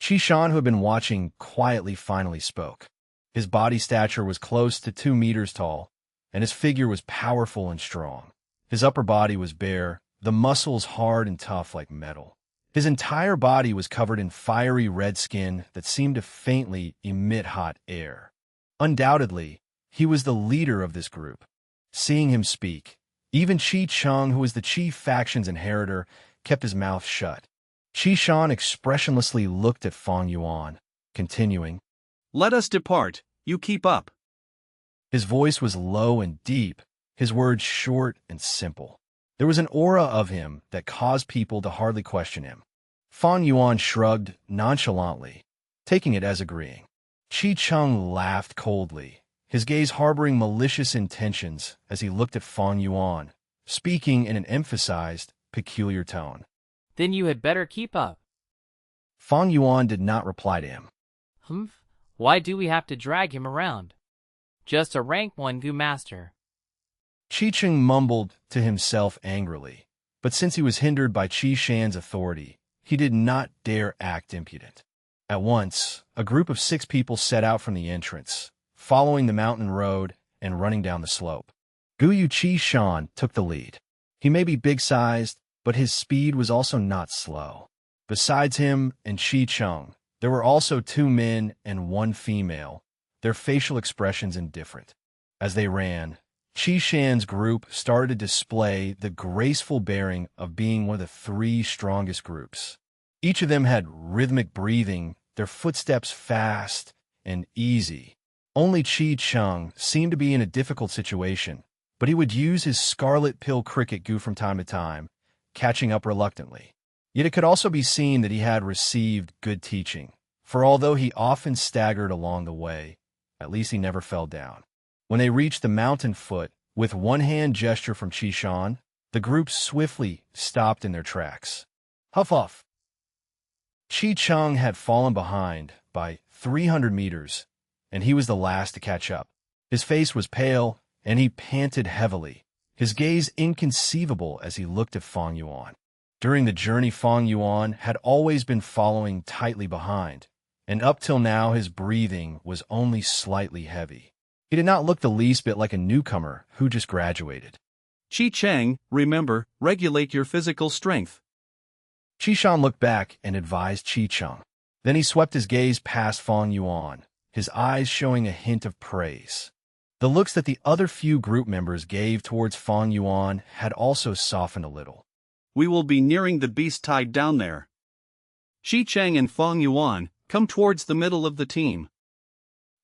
A: Chi-Shan, who had been watching, quietly finally spoke. His body stature was close to 2 meters tall, and his figure was powerful and strong. His upper body was bare, the muscles hard and tough like metal. His entire body was covered in fiery red skin that seemed to faintly emit hot air. Undoubtedly, he was the leader of this group. Seeing him speak, even Ch.1, who was the chief faction's inheritor, kept his mouth shut. Ch.1 expressionlessly looked at Fang Yuan, continuing,
L: "Let us depart, you keep up."
A: His voice was low and deep, his words short and simple. There was an aura of him that caused people to hardly question him. Fang Yuan shrugged nonchalantly, taking it as agreeing. Ch.1 laughed coldly, his gaze harboring malicious intentions as he looked at Fang Yuan, speaking in an emphasized, peculiar tone.
K: "Then you had better keep up."
A: Fang Yuan did not reply to him.
K: "Humph, why do we have to drag him around? Just a rank 1 Gu master."
A: Ch.1 mumbled to himself angrily, but since he was hindered by Ch.1's authority, he did not dare act impudent. At once, a group of 6 people set out from the entrance, following the mountain road and running down the slope. Guyu Ch.1 took the lead. He may be big-sized, but his speed was also not slow. Besides him and Ch.1, there were also 2 men and 1 female, their facial expressions indifferent. As they ran, Ch.1's group started to display the graceful bearing of being one of the 3 strongest groups. Each of them had rhythmic breathing, their footsteps fast and easy. Only Ch.1 seemed to be in a difficult situation, but he would use his scarlet pill cricket Gu from time to time, catching up reluctantly. Yet it could also be seen that he had received good teaching, for although he often staggered along the way, at least he never fell down. When they reached the mountain foot, with one hand gesture from Ch.1, the group swiftly stopped in their tracks. Huff huff! Ch.1 had fallen behind by 300 meters, and he was the last to catch up. His face was pale, and he panted heavily, his gaze inconceivable as he looked at Fang Yuan. During the journey, Fang Yuan had always been following tightly behind, and up till now his breathing was only slightly heavy. He did not look the least bit like a newcomer who just graduated.
L: Ch.1, remember, regulate your physical strength.
A: Ch.1 looked back and advised Ch.1. Then he swept his gaze past Fang Yuan, his eyes showing a hint of praise. The looks that the other few group members gave towards Fang Yuan had also softened a little.
L: We will be nearing the beast tied down there. Ch.1 and Fang Yuan, come towards the middle of the team.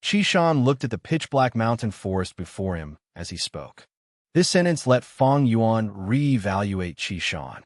A: Ch.1 looked at the pitch-black mountain forest before him as he spoke. This sentence let Fang Yuan re-evaluate Ch.1.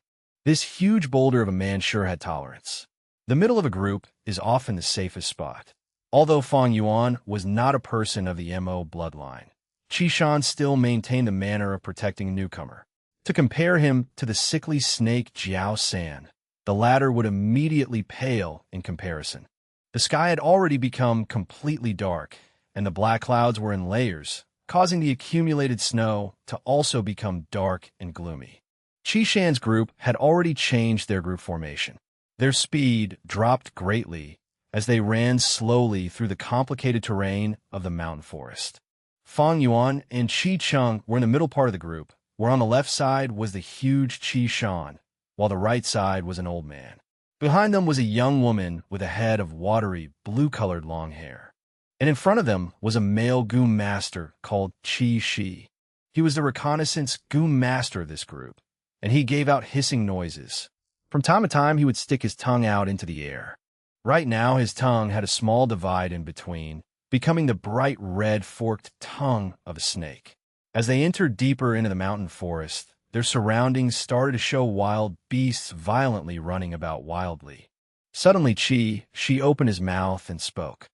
A: This huge boulder of a man sure had tolerance. The middle of a group is often the safest spot. Although Fang Yuan was not a person of the Mo bloodline, Ch.1 still maintained the manner of protecting a newcomer. To compare him to the sickly snake Jiao San, the latter would immediately pale in comparison. The sky had already become completely dark, and the black clouds were in layers, causing the accumulated snow to also become dark and gloomy. Ch.1's group had already changed their group formation. Their speed dropped greatly as they ran slowly through the complicated terrain of the mountain forest. Fang Yuan and Ch.1 were in the middle part of the group, where on the left side was the huge Ch.1, while the right side was an old man. Behind them was a young woman with a head of watery, blue-colored long hair. And in front of them was a male Gu master called Ch.1. He was the reconnaissance Gu master of this group, and he gave out hissing noises. From time to time, he would stick his tongue out into the air. Right now, his tongue had a small divide in between, becoming the bright red forked tongue of a snake. As they entered deeper into the mountain forest, their surroundings started to show wild beasts violently running about wildly. Suddenly, Ch.1 opened his mouth and spoke.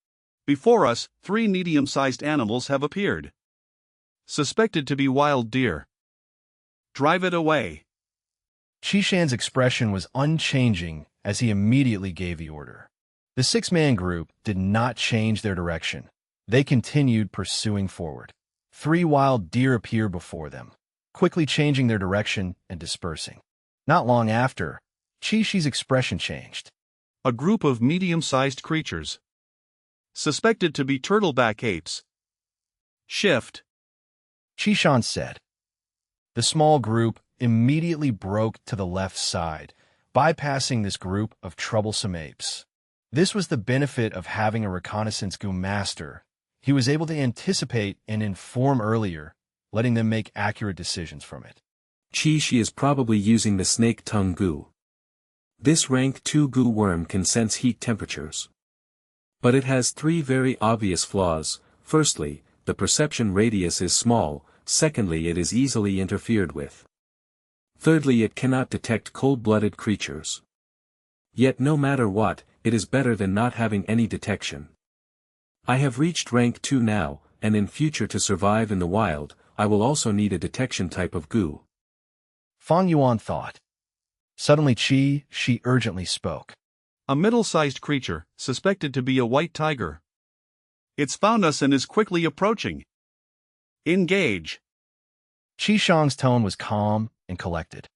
L: Before us, 3 medium-sized animals have appeared. Suspected to be wild deer. Drive it away.
A: Ch.1's expression was unchanging as he immediately gave the order. The 6-man group did not change their direction. They continued pursuing forward. 3 wild deer appeared before them, quickly changing their direction and dispersing. Not long after, Ch.1's expression changed.
L: A group of medium-sized creatures. Suspected to be turtleback apes. Shift.
A: Ch.1 said. The small group immediately broke to the left side, bypassing this group of troublesome apes. This was the benefit of having a reconnaissance Gu master. He was able to anticipate and inform earlier, letting them make accurate decisions from it.
C: She is probably using the snake tongue goo. This rank 2 goo worm can sense heat temperatures. But it has 3 very obvious flaws. Firstly, the perception radius is small. Secondly, it is easily interfered with. Thirdly, it cannot detect cold-blooded creatures. Yet no matter what, it is better than not having any detection. I have reached rank 2 now, and in future to survive in the wild, I will also need a detection type of goo.
A: Fang Yuan thought. Suddenly she urgently spoke.
H: A middle-sized creature, suspected to be a white tiger. It's found us and is quickly approaching. Engage.
A: Shang's tone was calm and collected.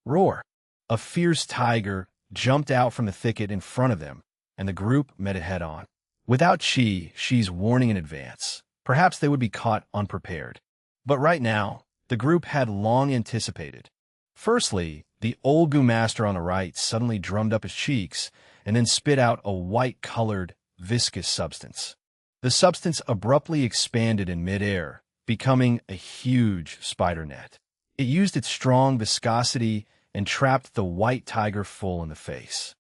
A: Roar. A fierce tiger jumped out from the thicket in front of them, and the group met it head-on. Without she's warning in advance, perhaps they would be caught unprepared. But right now, the group had long anticipated. Firstly, the old goo master on the right suddenly drummed up his cheeks and then spit out a white-colored, viscous substance. The substance abruptly expanded in midair, becoming a huge spider net. It used its strong viscosity and trapped the white tiger full in the face.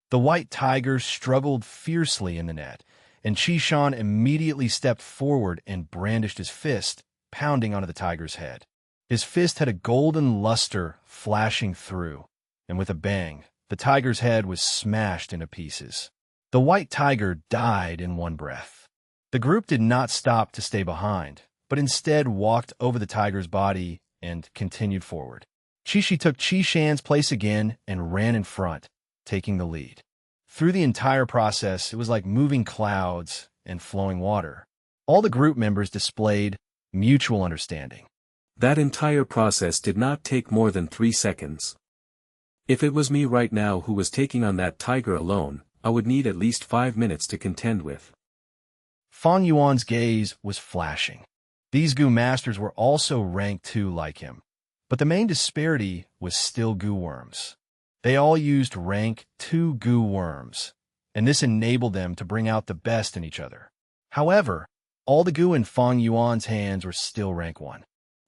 A: The white tiger struggled fiercely in the net, and Shan immediately stepped forward and brandished his fist, pounding onto the tiger's head. His fist had a golden luster flashing through, and with a bang, the tiger's head was smashed into pieces. The white tiger died in one breath. The group did not stop to stay behind, but instead walked over the tiger's body and continued forward. Chi took Shan's place again and ran in front, taking the lead. Through the entire process, it was like moving clouds and flowing water. All the group members displayed mutual understanding.
C: That entire process did not take more than 3 seconds. If it was me right now who was taking on that tiger alone, I would need at least 5 minutes to contend with.
A: Fang Yuan's gaze was flashing. These goo masters were also rank 2 like him, but the main disparity was still goo worms. They all used rank 2 goo worms, and this enabled them to bring out the best in each other. However, all the goo in Fang Yuan's hands were still rank 1.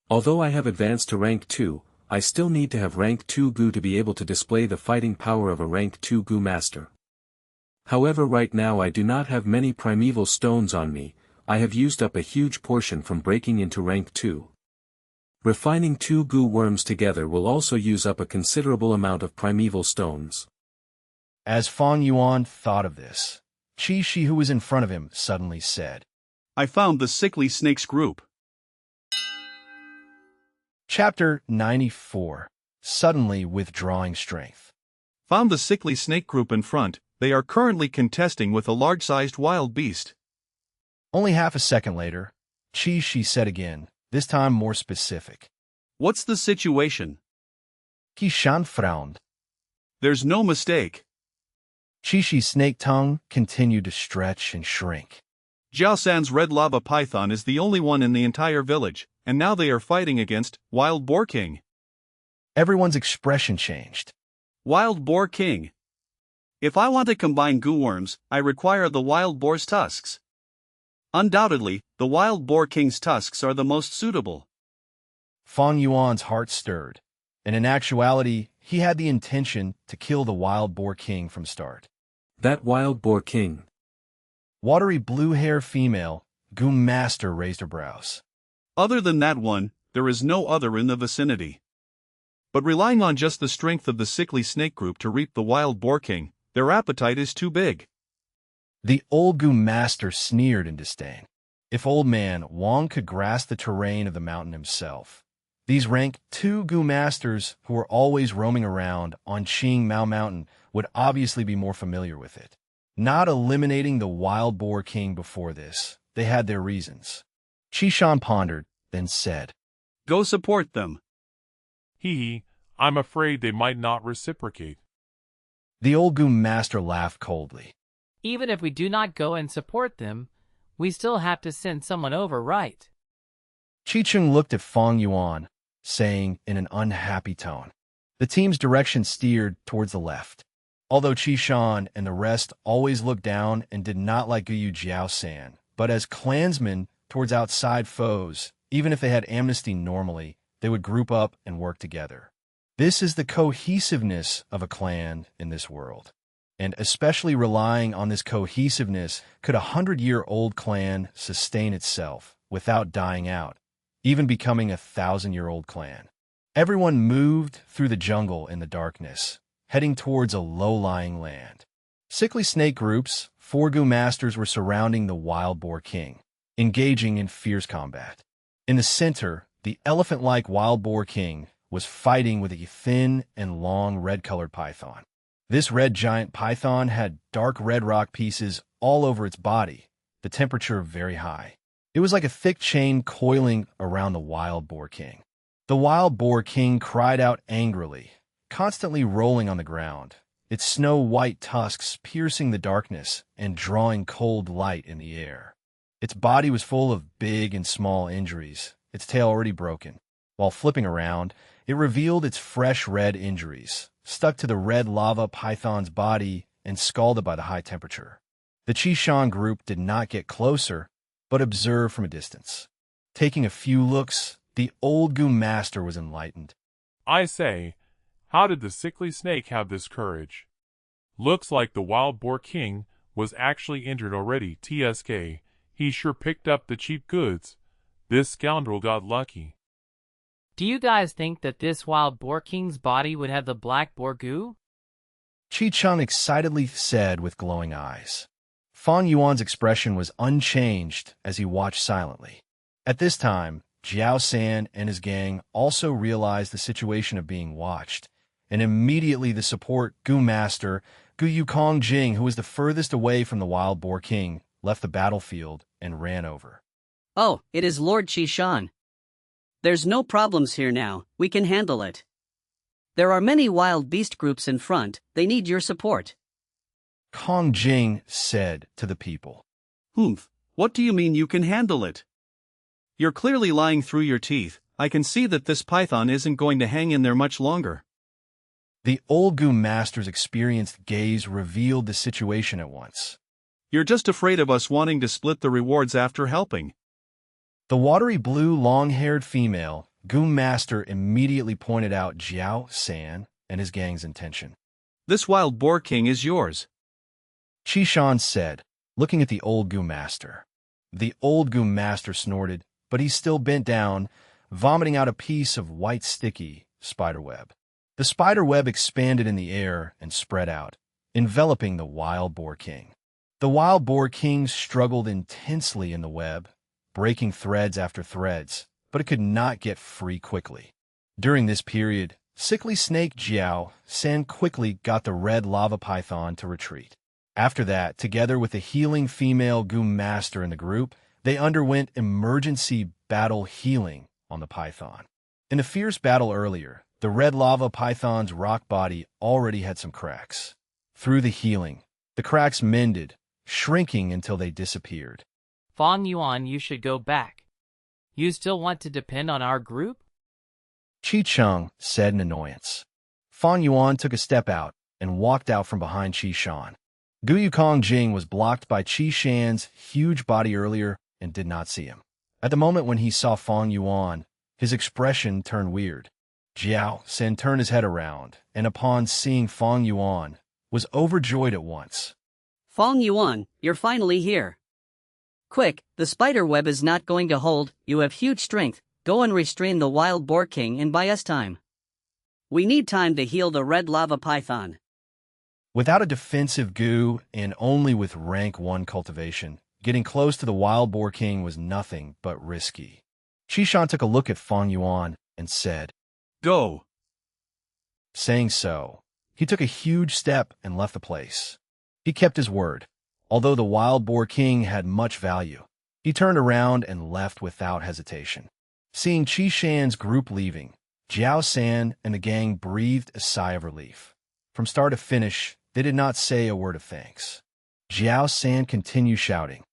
C: Although I have advanced to rank 2, I still need to have rank 2 goo to be able to display the fighting power of a rank 2 goo master. However, right now I do not have many primeval stones on me. I have used up a huge portion from breaking into rank 2. Refining 2 goo worms together will also use up a considerable amount of primeval stones.
A: As Fang Yuan thought of this, Chi, who was in front of him, suddenly said,
H: I found the sickly snakes group.
A: Chapter 94. Suddenly withdrawing strength.
H: Found the sickly snake group in front. They are currently contesting with a large-sized wild beast.
A: Only half a second later, Chi said again, this time more specific.
H: What's the situation?
A: Shan frowned.
H: There's no mistake.
A: Chi-Chi's snake tongue continued to stretch and shrink.
H: Jiao San's red lava python is the only one in the entire village, and now they are fighting against Wild Boar King.
A: Everyone's expression changed.
H: Wild Boar King. If I want to combine goo worms, I require the wild boar's tusks. Undoubtedly, the Wild Boar King's tusks are the most suitable.
A: Fang Yuan's heart stirred, and in actuality, he had the intention to kill the Wild Boar King from start.
C: That Wild Boar King.
A: Watery blue-hair female, goo master raised her brows.
H: Other than that one, there is no other in the vicinity. But relying on just the strength of the sickly snake group to reap the Wild Boar King, their appetite is too big.
A: The old goo master sneered in disdain. If old man Wang could grasp the terrain of the mountain himself, these rank 2 goo masters who were always roaming around on Qing Mao Mountain would obviously be more familiar with it. Not eliminating the Wild Boar King before this, they had their reasons. Shan pondered, then said,
H: Go support them.
Q: I'm afraid they might not reciprocate.
A: The old goo master laughed coldly.
K: Even if we do not go and support them, we still have to send someone over, right?
A: Chi-Chung looked at Fang Yuan, saying in an unhappy tone. The team's direction steered towards the left. Although Qishan and the rest always looked down and did not like Guyu Jiao-san, but as clansmen towards outside foes, even if they had amnesty normally, they would group up and work together. This is the cohesiveness of a clan in this world. And especially relying on this cohesiveness, could a 100-year-old clan sustain itself without dying out, even becoming a 1,000-year-old clan? Everyone moved through the jungle in the darkness, heading towards a low-lying land. Sickly snake groups, 4 Gu masters were surrounding the wild boar king, engaging in fierce combat. In the center, the elephant-like wild boar king was fighting with a thin and long red-colored python. This red giant python had dark red rock pieces all over its body, the temperature very high. It was like a thick chain coiling around the wild boar king. The wild boar king cried out angrily, constantly rolling on the ground, its snow-white tusks piercing the darkness and drawing cold light in the air. Its body was full of big and small injuries, its tail already broken. While flipping around, it revealed its fresh red injuries, stuck to the red lava python's body and scalded by the high temperature. The Qishan group did not get closer, but observed from a distance. Taking a few looks, the old Gu master was enlightened.
Q: I say, how did the sickly snake have this courage? Looks like the wild boar king was actually injured already. TSK, he sure picked up the cheap goods. This scoundrel got lucky.
K: Do you guys think that this wild boar king's body would have the black boar goo?
A: Chi-Chun excitedly said with glowing eyes. Fang Yuan's expression was unchanged as he watched silently. At this time, Jiao San and his gang also realized the situation of being watched, and immediately the support Gu Master, Gu Yukong Jing, who was the furthest away from the wild boar king, left the battlefield and ran over.
U: Oh, it is Lord Qishan. There's no problems here now, we can handle it. There are many wild beast groups in front, they need your support.
A: Kong Jing said to the people.
L: Humph, what do you mean you can handle it? You're clearly lying through your teeth. I can see that this python isn't going to hang in there much longer.
A: The old Gu master's experienced gaze revealed the situation at once.
L: You're just afraid of us wanting to split the rewards after helping.
A: The watery blue long-haired female, Gu master, immediately pointed out Jiao San and his gang's intention.
L: This wild boar king is yours.
A: Qishan said, looking at the old Gu master. The old Gu master snorted, but he still bent down, vomiting out a piece of white sticky spiderweb. The spiderweb expanded in the air and spread out, enveloping the wild boar king. The wild boar king struggled intensely in the web, breaking threads after threads, but it could not get free quickly. During this period, sickly snake Jiao San quickly got the red lava python to retreat. After that, together with the healing female Gu master in the group, they underwent emergency battle healing on the python. In a fierce battle earlier, the red lava python's rock body already had some cracks. Through the healing, the cracks mended, shrinking until they disappeared.
K: Fang Yuan, you should go back. You still want to depend on our group?
A: Chi-Chung said in annoyance. Fang Yuan took a step out and walked out from behind Qishan. Gu Yukong Jing was blocked by Qishan's huge body earlier and did not see him. At the moment when he saw Fang Yuan, his expression turned weird. Jiao San turned his head around, and upon seeing Fang Yuan, was overjoyed at once.
U: Fang Yuan, you're finally here. Quick, the spider web is not going to hold, you have huge strength, go and restrain the wild boar king and buy us time. We need time to heal the red lava python.
A: Without a defensive Gu and only with rank 1 cultivation, getting close to the wild boar king was nothing but risky. Qishan took a look at Fang Yuan and said,
L: Go.
A: Saying so, he took a huge step and left the place. He kept his word. Although the wild boar king had much value, he turned around and left without hesitation. Seeing Qishan's group leaving, Jiao San and the gang breathed a sigh of relief. From start to finish, they did not say a word of thanks. Jiao San continued shouting.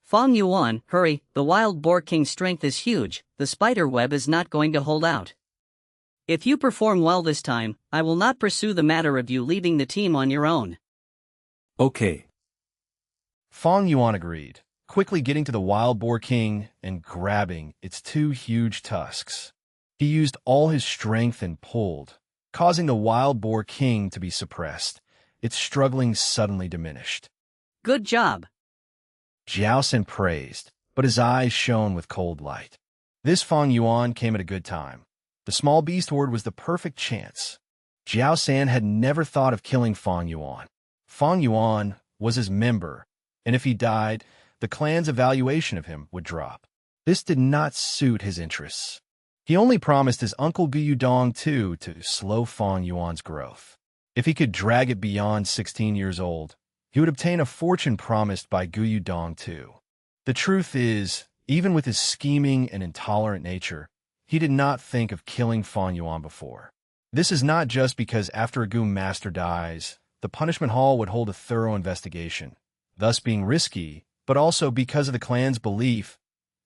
U: Fang Yuan, hurry, the wild boar king's strength is huge, the spider web is not going to hold out. If you perform well this time, I will not pursue the matter of you leaving the team on your own.
C: Okay.
A: Fang Yuan agreed, quickly getting to the wild boar king and grabbing its 2 huge tusks. He used all his strength and pulled, causing the wild boar king to be suppressed. Its struggling suddenly diminished.
U: Good job.
A: Jiao San praised, but his eyes shone with cold light. This Fang Yuan came at a good time. The small beast horde was the perfect chance. Jiao San had never thought of killing Fang Yuan. Fang Yuan was his member, and if he died, the clan's evaluation of him would drop. This did not suit his interests. He only promised his uncle Gu Yudong too to slow Fang Yuan's growth. If he could drag it beyond 16 years old, he would obtain a fortune promised by Gu Yudong too. The truth is, even with his scheming and intolerant nature, he did not think of killing Fang Yuan before. This is not just because after a Gu master dies, the punishment hall would hold a thorough investigation, thus being risky, but also because of the clan's belief,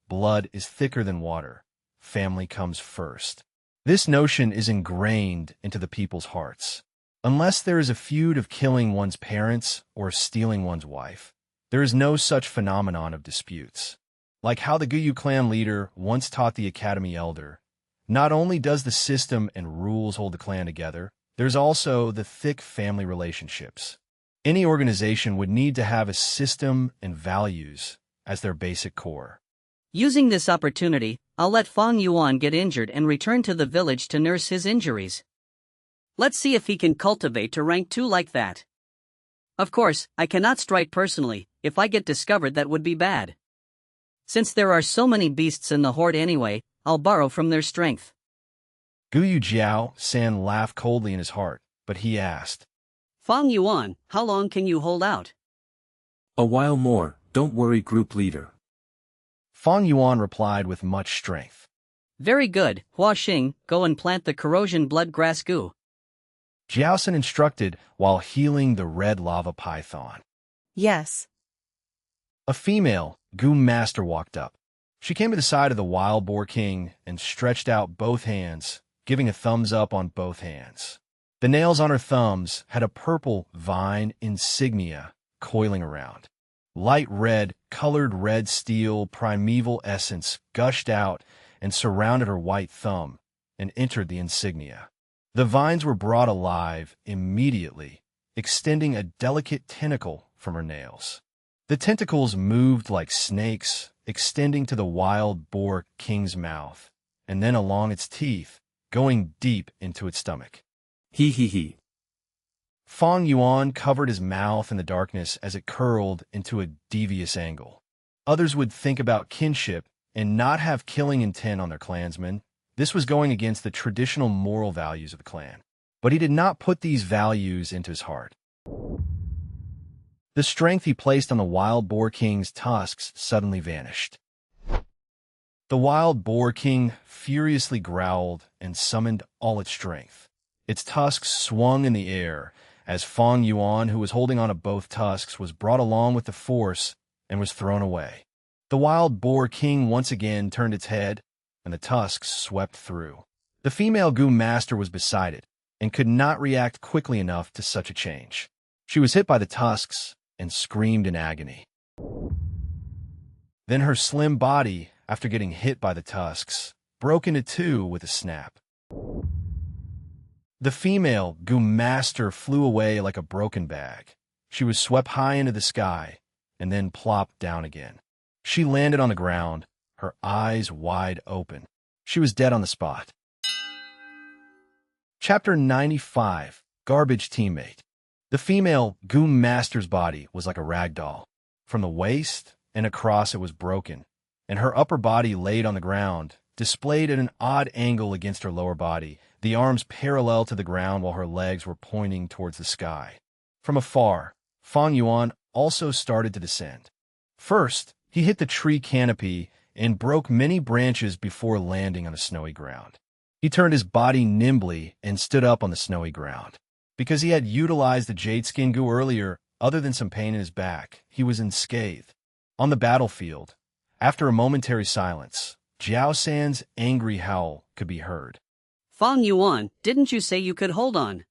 A: blood is thicker than water, family comes first. This notion is ingrained into the people's hearts. Unless there is a feud of killing one's parents or stealing one's wife, there is no such phenomenon of disputes. Like how the Guyu clan leader once taught the academy elder, not only does the system and rules hold the clan together, there's also the thick family relationships. Any organization would need to have a system and values as their basic core.
U: Using this opportunity, I'll let Fang Yuan get injured and return to the village to nurse his injuries. Let's see if he can cultivate to rank 2 like that. Of course, I cannot strike personally. If I get discovered, that would be bad. Since there are so many beasts in the horde anyway, I'll borrow from their strength.
A: Guyu Jiao San laughed coldly in his heart, but he asked,
U: Fang Yuan, how long can you hold out?
C: A while more, don't worry, group leader.
A: Fang Yuan replied with much strength.
U: Very good, Hua Xing, go and plant the corrosion blood grass Gu.
A: Jiao San instructed while healing the red lava python.
M: Yes.
A: A female Gu master walked up. She came to the side of the wild boar king and stretched out both hands, giving a thumbs up on both hands. The nails on her thumbs had a purple vine insignia coiling around. Light red, colored red steel primeval essence gushed out and surrounded her white thumb and entered the insignia. The vines were brought alive immediately, extending a delicate tentacle from her nails. The tentacles moved like snakes, extending to the wild boar king's mouth, and then along its teeth, going deep into its stomach.
C: He.
A: Fang Yuan covered his mouth in the darkness as it curled into a devious angle. Others would think about kinship and not have killing intent on their clansmen. This was going against the traditional moral values of the clan. But he did not put these values into his heart. The strength he placed on the wild boar king's tusks suddenly vanished. The wild boar king furiously growled and summoned all its strength. Its tusks swung in the air as Fang Yuan, who was holding on to both tusks, was brought along with the force and was thrown away. The wild boar king once again turned its head, and the tusks swept through. The female Gu master was beside it and could not react quickly enough to such a change. She was hit by the tusks and screamed in agony. Then her slim body, after getting hit by the tusks, broke into 2 with a snap. The female Gu master flew away like a broken bag. She was swept high into the sky and then plopped down again. She landed on the ground, her eyes wide open. She was dead on the spot. Chapter 95, Garbage Teammate. The female Gu master's body was like a rag doll. From the waist and across it was broken, and her upper body laid on the ground, displayed at an odd angle against her lower body, the arms parallel to the ground while her legs were pointing towards the sky. From afar, Fang Yuan also started to descend. First, he hit the tree canopy and broke many branches before landing on the snowy ground. He turned his body nimbly and stood up on the snowy ground. Because he had utilized the jade skin Gu earlier, other than some pain in his back, he was unscathed. On the battlefield, after a momentary silence, Jiao San's angry howl could be heard.
U: Fang Yuan, didn't you say you could hold on?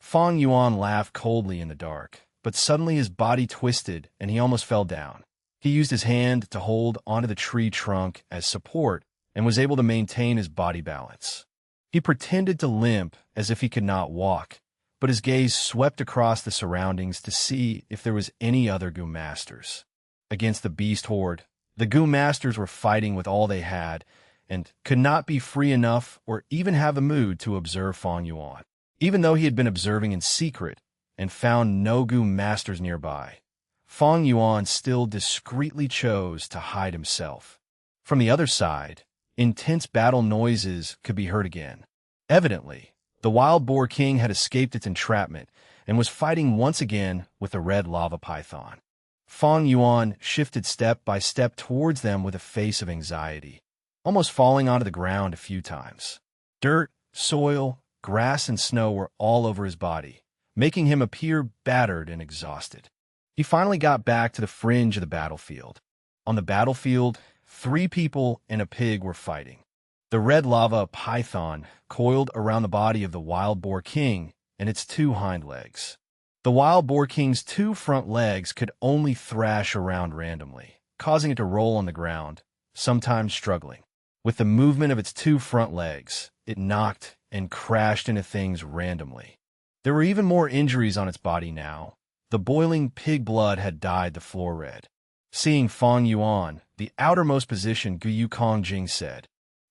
A: Fang Yuan laughed coldly in the dark, but suddenly his body twisted and he almost fell down. He used his hand to hold onto the tree trunk as support and was able to maintain his body balance. He pretended to limp as if he could not walk, but his gaze swept across the surroundings to see if there was any other Gu Masters. Against the beast horde, the Gu Masters were fighting with all they had and could not be free enough or even have the mood to observe Fang Yuan. Even though he had been observing in secret and found no Gu Masters nearby, Fang Yuan still discreetly chose to hide himself. From the other side, intense battle noises could be heard again. Evidently, the wild boar king had escaped its entrapment and was fighting once again with the red lava python. Fang Yuan shifted step by step towards them with a face of anxiety, almost falling onto the ground a few times. Dirt, soil, grass, and snow were all over his body, making him appear battered and exhausted. He finally got back to the fringe of the battlefield. On the battlefield, 3 people and a pig were fighting. The red lava python coiled around the body of the wild boar king and its 2 hind legs. The wild boar king's 2 front legs could only thrash around randomly, causing it to roll on the ground, sometimes struggling. With the movement of its 2 front legs, it knocked and crashed into things randomly. There were even more injuries on its body now. The boiling pig blood had dyed the floor red. Seeing Fang Yuan, the outermost position, Guyu Kongjing said,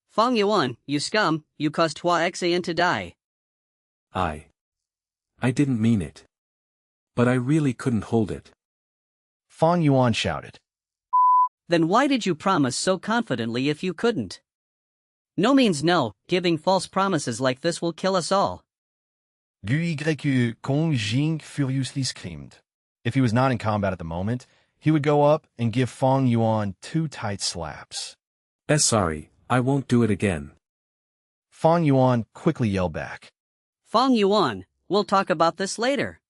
U: Fang Yuan, you scum, you caused Ch.1-199 to die.
C: I didn't mean it. But I really couldn't hold it.
A: Fang Yuan shouted.
U: Then why did you promise so confidently if you couldn't? No means no, giving false promises like this will kill us all.
A: Guyu Kongjing furiously screamed. If he was not in combat at the moment, he would go up and give Fang Yuan 2 tight slaps.
C: Sorry, I won't do it again.
A: Fang Yuan quickly yelled back.
U: Fang Yuan, we'll talk about this later.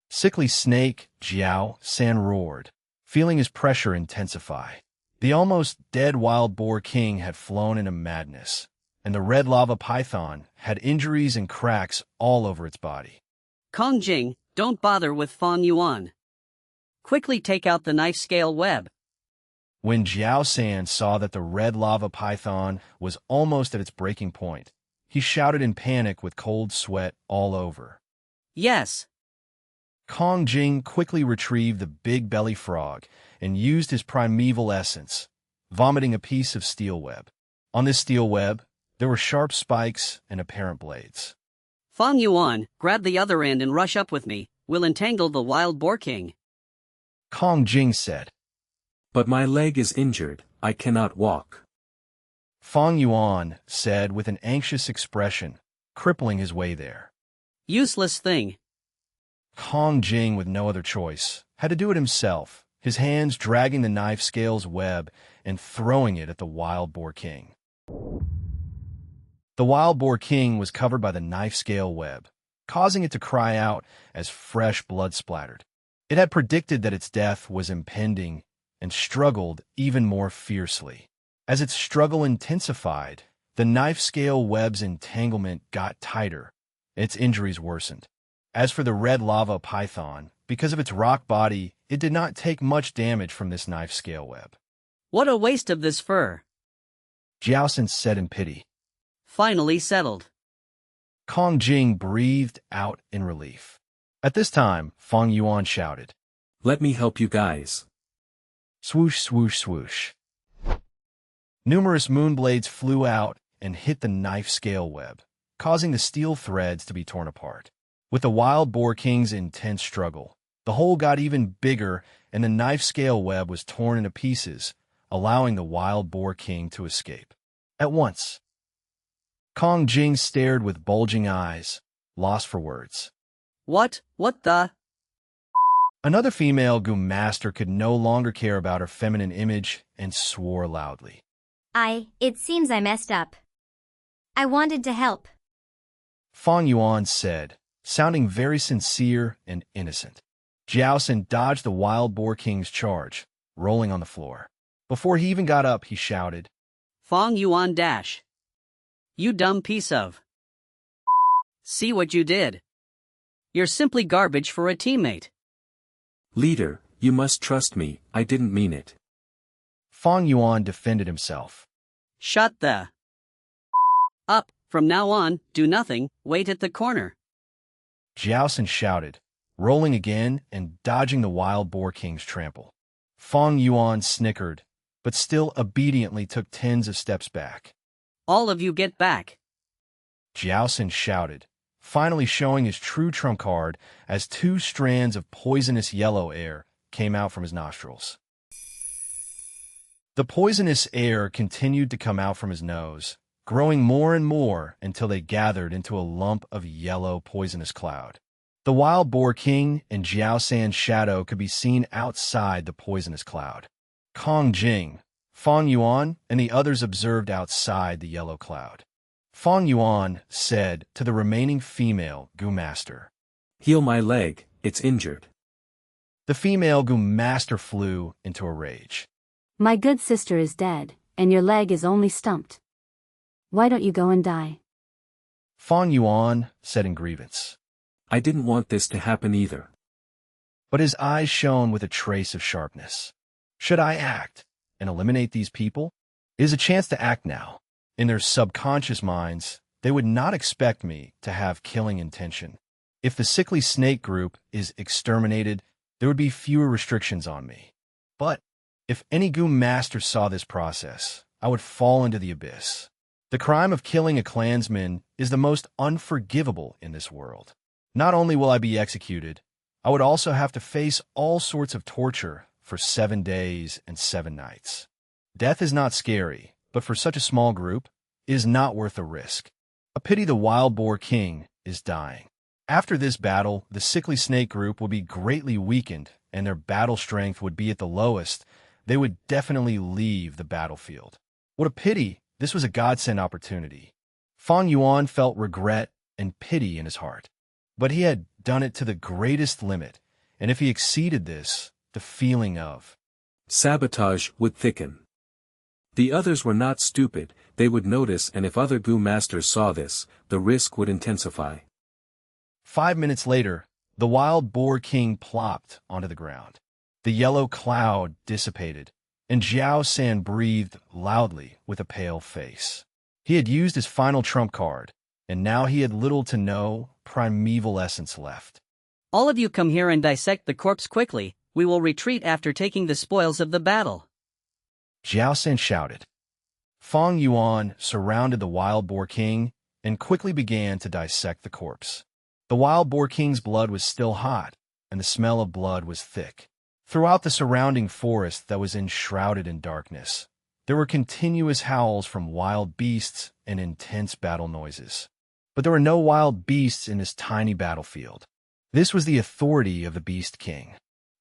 A: Sickly Snake Jiao San roared, feeling his pressure intensify. The almost dead wild boar king had flown into madness, and the red lava python had injuries and cracks all over its body.
U: Kongjing, don't bother with Fang Yuan. Quickly take out the knife-scale web.
A: When Jiao San saw that the red lava python was almost at its breaking point, he shouted in panic with cold sweat all over.
U: Yes.
A: Kongjing quickly retrieved the big belly frog and used his primeval essence, vomiting a piece of steel web. On this steel web, there were sharp spikes and apparent blades.
U: Fang Yuan, grab the other end and rush up with me. We'll entangle the wild boar king.
A: Kongjing said.
C: But my leg is injured, I cannot walk.
A: Fang Yuan said with an anxious expression, crippling his way there.
U: Useless thing.
A: Kongjing, with no other choice, had to do it himself, his hands dragging the knife scale's web and throwing it at the wild boar king. The wild boar king was covered by the knife scale web, causing it to cry out as fresh blood splattered. It had predicted that its death was impending and struggled even more fiercely. As its struggle intensified, the knife scale web's entanglement got tighter, and its injuries worsened. As for the red lava python, because of its rock body, it did not take much damage from this knife scale web.
U: What a waste of this fur.
A: Jiaosan said in pity.
U: Finally settled.
A: Kongjing breathed out in relief. At this time, Fang Yuan shouted,
C: Let me help you guys.
A: Swoosh, swoosh, swoosh. Numerous moonblades flew out and hit the knife scale web, causing the steel threads to be torn apart. With the wild boar king's intense struggle, the hole got even bigger and the knife scale web was torn into pieces, allowing the wild boar king to escape. At once, Kongjing stared with bulging eyes, lost for words.
U: What the?
A: Another female Gu Master could no longer care about her feminine image and swore loudly.
I: It seems I messed up. I wanted to help.
A: Fang Yuan said, sounding very sincere and innocent. Jiaosan dodged the wild boar king's charge, rolling on the floor. Before he even got up, he shouted,
U: Fang Yuan dash. You dumb piece of. See what you did. You're simply garbage for a teammate.
C: Leader, you must trust me, I didn't mean it.
A: Fang Yuan defended himself.
U: Shut the up. From now on, do nothing, wait at the corner.
A: Jiaosan shouted, rolling again and dodging the wild boar king's trample. Fang Yuan snickered, but still obediently took tens of steps back.
U: All of you get back.
A: Jiaosan shouted, finally showing his true trump card as 2 strands of poisonous yellow air came out from his nostrils. The poisonous air continued to come out from his nose, growing more and more until they gathered into a lump of yellow poisonous cloud. The wild boar king and Jiaosan's shadow could be seen outside the poisonous cloud. Kong Jing, Fang Yuan, and the others observed outside the yellow cloud. Fang Yuan said to the remaining female Gu Master,
C: "Heal my leg, it's injured."
A: The female Gu Master flew into a rage.
E: My good sister is dead, and your leg is only stumped. Why don't you go and die?
A: Fang Yuan said in grievance.
C: I didn't want this to happen either.
A: But his eyes shone with a trace of sharpness. Should I act and eliminate these people? It is a chance to act now. In their subconscious minds, they would not expect me to have killing intention. If the sickly snake group is exterminated, there would be fewer restrictions on me. But if any Gu Master saw this process, I would fall into the abyss. The crime of killing a clansman is the most unforgivable in this world. Not only will I be executed, I would also have to face all sorts of torture for 7 days and 7 nights. Death is not scary, but for such a small group, it is not worth the risk. A pity the wild boar king is dying. After this battle, the sickly snake group would be greatly weakened and their battle strength would be at the lowest. They would definitely leave the battlefield. What a pity! This was a godsend opportunity. Fang Yuan felt regret and pity in his heart. But he had done it to the greatest limit, and if he exceeded this, the feeling of
C: sabotage would thicken. The others were not stupid, they would notice, and if other Gu Masters saw this, the risk would intensify.
A: 5 minutes later, the wild boar king plopped onto the ground. The yellow cloud dissipated, and Jiaosan breathed loudly with a pale face. He had used his final trump card, and now he had little to no primeval essence left.
U: All of you come here and dissect the corpse quickly. We will retreat after taking the spoils of the battle.
A: Jiaosan shouted. Fang Yuan surrounded the wild boar king and quickly began to dissect the corpse. The wild boar king's blood was still hot, and the smell of blood was thick. Throughout the surrounding forest that was enshrouded in darkness, there were continuous howls from wild beasts and intense battle noises. But there were no wild beasts in this tiny battlefield. This was the authority of the Beast King.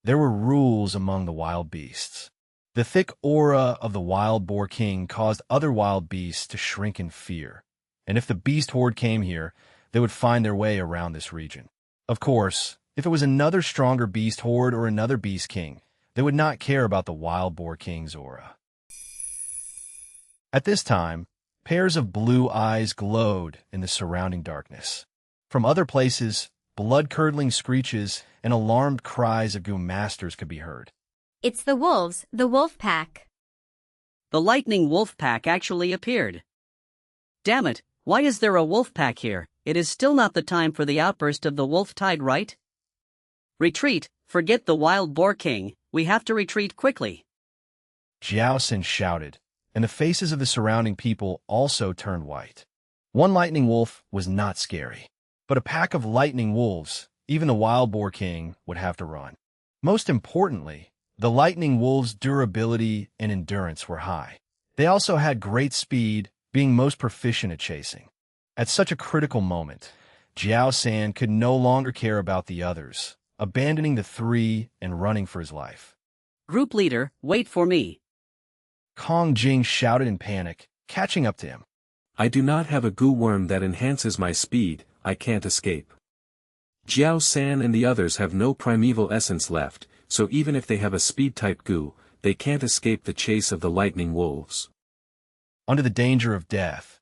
A: There were rules among the wild beasts. The thick aura of the wild boar king caused other wild beasts to shrink in fear, and if the beast horde came here, they would find their way around this region. Of course, if it was another stronger beast horde or another beast king, they would not care about the wild boar king's aura. At this time, pairs of blue eyes glowed in the surrounding darkness. From other places, blood-curdling screeches and alarmed cries of Gu Masters could be heard.
I: It's the wolves, the wolf pack.
U: The lightning wolf pack actually appeared. Damn it, why is there a wolf pack here? It is still not the time for the outburst of the wolf tide, right? Retreat, forget the wild boar king, we have to retreat quickly.
A: Jiaosan shouted, and the faces of the surrounding people also turned white. One lightning wolf was not scary, but a pack of lightning wolves, even the wild boar king, would have to run. Most importantly, the lightning wolves' durability and endurance were high. They also had great speed, being most proficient at chasing. At such a critical moment, Jiaosan could no longer care about the others, abandoning the 3 and running for his life.
U: Group leader, wait for me.
A: Kong Jing shouted in panic, catching up to him.
C: I do not have a goo worm that enhances my speed, I can't escape. Jiao-san and the others have no primeval essence left, so even if they have a speed-type goo, they can't escape the chase of the lightning wolves.
A: Under the danger of death,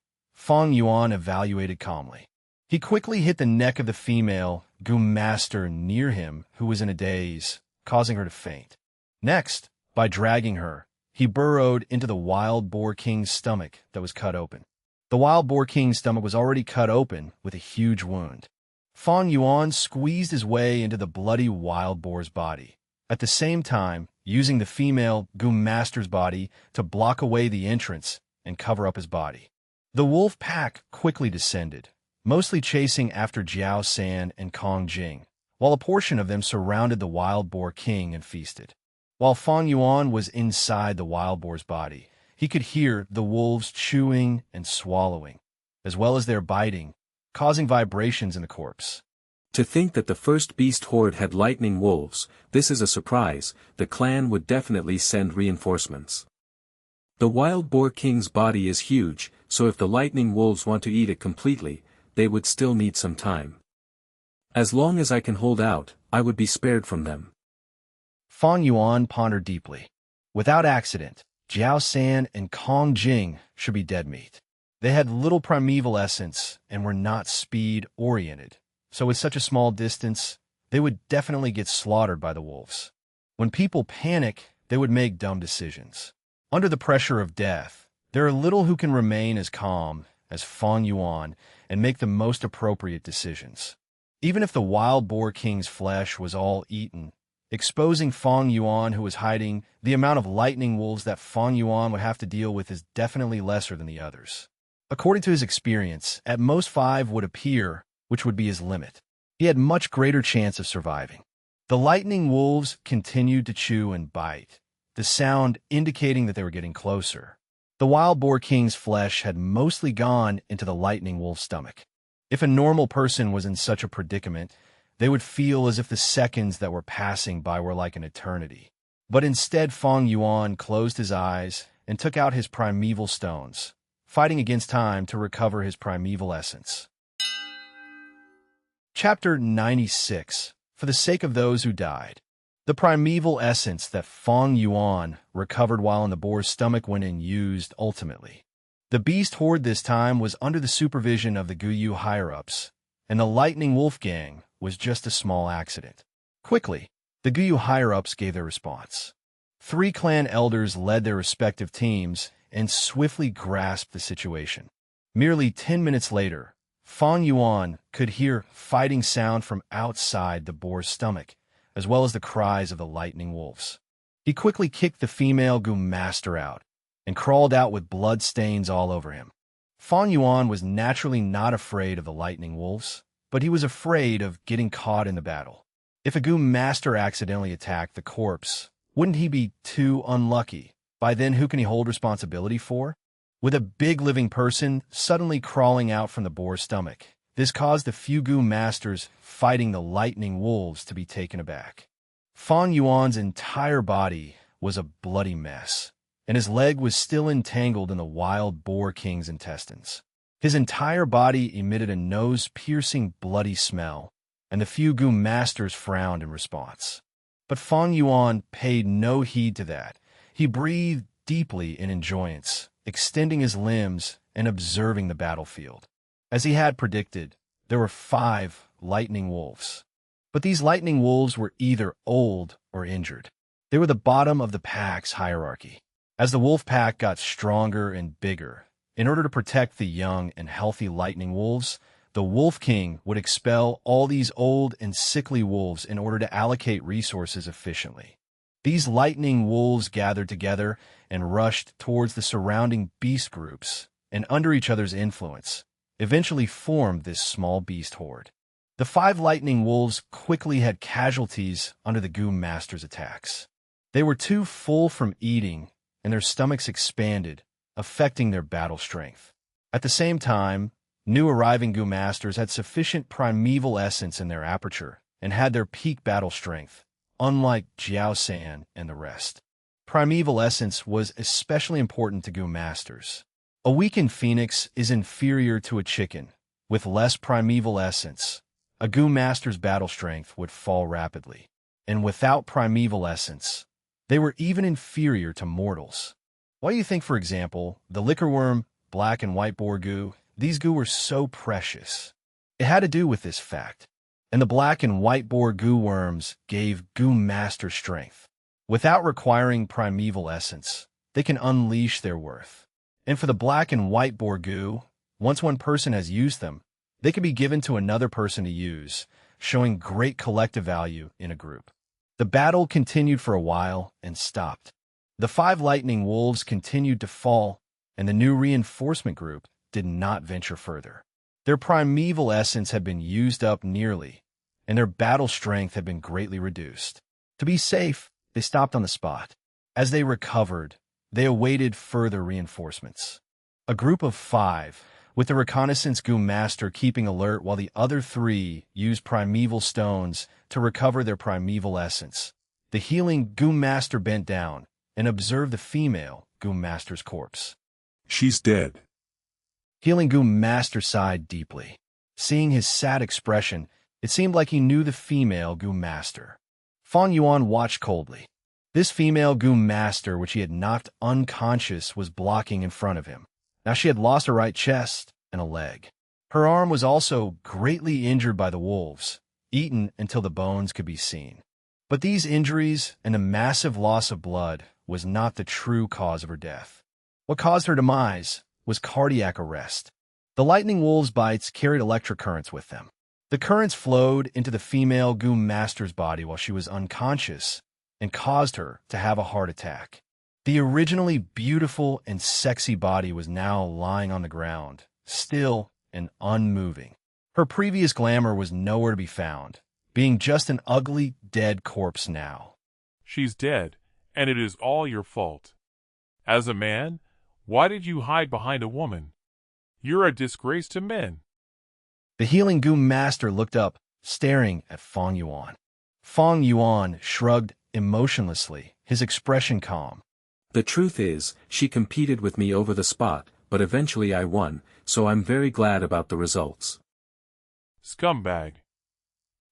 A: Fang Yuan evaluated calmly. He quickly hit the neck of the female goo master near him, who was in a daze, causing her to faint. Next, by dragging her, he burrowed into the wild boar king's stomach that was cut open. The wild boar king's stomach was already cut open with a huge wound. Fang Yuan squeezed his way into the bloody wild boar's body, at the same time using the female goo master's body to block away the entrance and cover up his body. The wolf pack quickly descended, mostly chasing after Jiao San and Kong Jing, while a portion of them surrounded the wild boar king and feasted. While Fang Yuan was inside the wild boar's body, he could hear the wolves chewing and swallowing, as well as their biting, causing vibrations in the corpse.
C: To think that the first beast horde had lightning wolves, this is a surprise. The clan would definitely send reinforcements. The wild boar king's body is huge, so if the lightning wolves want to eat it completely, they would still need some time. As long as I can hold out, I would be spared from them.
A: Fang Yuan pondered deeply. Without accident, Jiao San and Kong Jing should be dead meat. They had little primeval essence and were not speed-oriented, so with such a small distance, they would definitely get slaughtered by the wolves. When people panic, they would make dumb decisions. Under the pressure of death, there are little who can remain as calm as Fang Yuan and make the most appropriate decisions. Even if the wild boar king's flesh was all eaten, exposing Fang Yuan, who was hiding, the amount of lightning wolves that Fang Yuan would have to deal with is definitely lesser than the others. According to his experience, at most 5 would appear, which would be his limit. He had much greater chance of surviving. The lightning wolves continued to chew and bite, the sound indicating that they were getting closer. The wild boar king's flesh had mostly gone into the lightning wolf's stomach. If a normal person was in such a predicament, they would feel as if the seconds that were passing by were like an eternity. But instead, Fang Yuan closed his eyes and took out his primeval stones, fighting against time to recover his primeval essence. Chapter 96. For the sake of those who died. The primeval essence that Fang Yuan recovered while in the boar's stomach went in used ultimately. The beast horde this time was under the supervision of the Guyu higher-ups, and the lightning wolf gang was just a small accident. Quickly, the Guyu higher-ups gave their response. 3 clan elders led their respective teams and swiftly grasped the situation. Merely 10 minutes later, Fang Yuan could hear fighting sound from outside the boar's stomach, as well as the cries of the lightning wolves. He quickly kicked the female goo master out, and crawled out with blood stains all over him. Fang Yuan was naturally not afraid of the lightning wolves, but he was afraid of getting caught in the battle. If a goo master accidentally attacked the corpse, wouldn't he be too unlucky? By then, who can he hold responsibility for? With a big living person suddenly crawling out from the boar's stomach, this caused the few goo masters fighting the lightning wolves to be taken aback. Fang Yuan's entire body was a bloody mess, and his leg was still entangled in the wild boar king's intestines. His entire body emitted a nose-piercing bloody smell, and the few goo masters frowned in response. But Fang Yuan paid no heed to that. He breathed deeply in enjoyance, extending his limbs and observing the battlefield. As he had predicted, there were 5 lightning wolves. But these lightning wolves were either old or injured. They were the bottom of the pack's hierarchy. As the wolf pack got stronger and bigger, in order to protect the young and healthy lightning wolves, the Wolf King would expel all these old and sickly wolves in order to allocate resources efficiently. These lightning wolves gathered together and rushed towards the surrounding beast groups, and under each other's influence, eventually formed this small beast horde. The 5 lightning wolves quickly had casualties under the goo master's attacks. They were too full from eating, and their stomachs expanded, affecting their battle strength. At the same time, new arriving goo masters had sufficient primeval essence in their aperture and had their peak battle strength, unlike Jiao San and the rest. Primeval essence was especially important to goo masters. A weakened phoenix is inferior to a chicken. With less primeval essence, a goo master's battle strength would fall rapidly. And without primeval essence, they were even inferior to mortals. Why do you think, for example, the liquorworm, black and white boar goo, these goo were so precious. It had to do with this fact. And the black and white boar goo worms gave goo master strength. Without requiring primeval essence, they can unleash their worth. And for the black and white boar goo, once one person has used them, they can be given to another person to use, showing great collective value in a group. The battle continued for a while and stopped. The 5 lightning wolves continued to fall, and the new reinforcement group did not venture further. Their primeval essence had been used up nearly, and their battle strength had been greatly reduced. To be safe, they stopped on the spot. As they recovered, they awaited further reinforcements. A group of 5, with the reconnaissance goo master keeping alert while the other 3 used primeval stones to recover their primeval essence. The healing goo master bent down and observed the female goo master's corpse.
J: She's dead.
A: Healing goo master sighed deeply. Seeing his sad expression, it seemed like he knew the female goo master. Fang Yuan watched coldly. This female goo master, which he had knocked unconscious, was blocking in front of him. Now she had lost her right chest and a leg. Her arm was also greatly injured by the wolves, eaten until the bones could be seen. But these injuries and the massive loss of blood was not the true cause of her death. What caused her demise was cardiac arrest. The lightning wolves' bites carried electric currents with them. The currents flowed into the female goo master's body while she was unconscious and caused her to have a heart attack. The originally beautiful and sexy body was now lying on the ground, still and unmoving. Her previous glamour was nowhere to be found, being just an ugly, dead corpse now.
Q: She's dead, and it is all your fault. As a man, why did you hide behind a woman? You're a disgrace to men.
A: The healing goo master looked up, staring at Fang Yuan. Fang Yuan shrugged emotionlessly, his expression calm.
C: The truth is, she competed with me over the spot, but eventually I won, so I'm very glad about the results.
Q: Scumbag.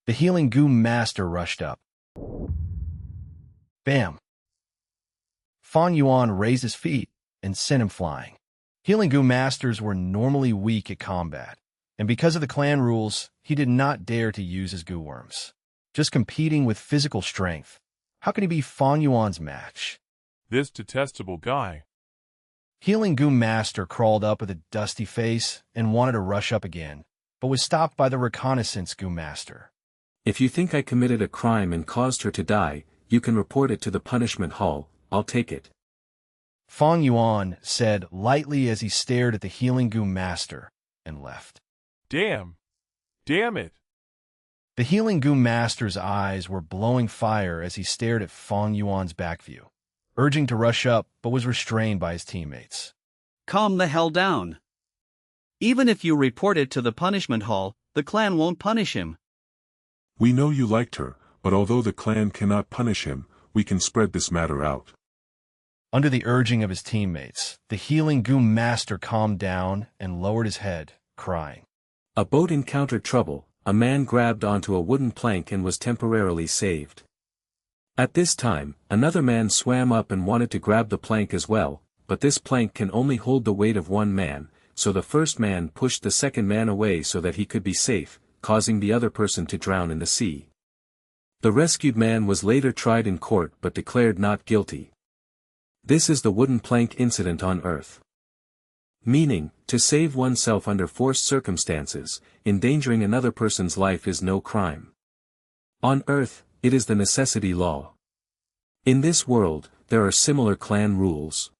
A: The healing goo master rushed up. Bam! Fang Yuan raised his feet and sent him flying. Healing goo masters were normally weak at combat, and because of the clan rules, he did not dare to use his goo worms. Just competing with physical strength, how can he be Fang Yuan's match?
Q: This detestable guy.
A: Healing goo master crawled up with a dusty face and wanted to rush up again, but was stopped by the reconnaissance goo master.
C: If you think I committed a crime and caused her to die, you can report it to the punishment hall. I'll take it.
A: Fang Yuan said lightly as he stared at the healing goo master and left.
Q: Damn! Damn it!
A: The healing goo master's eyes were blowing fire as he stared at Fang Yuan's back view, urging to rush up but was restrained by his teammates.
L: Calm the hell down. Even if you report it to the punishment hall, the clan won't punish him.
J: We know you liked her, but although the clan cannot punish him, we can spread this matter out.
A: Under the urging of his teammates, the healing goo master calmed down and lowered his head, crying.
C: A boat encountered trouble, a man grabbed onto a wooden plank and was temporarily saved. At this time, another man swam up and wanted to grab the plank as well, but this plank can only hold the weight of one man, so the first man pushed the second man away so that he could be safe, causing the other person to drown in the sea. The rescued man was later tried in court but declared not guilty. This is the wooden plank incident on Earth. Meaning, to save oneself under forced circumstances, endangering another person's life is no crime. On Earth, it is the necessity law. In this world, there are similar clan rules.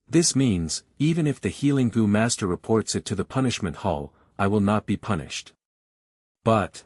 C: This means, even if the healing goo master reports it to the punishment hall, I will not be punished. But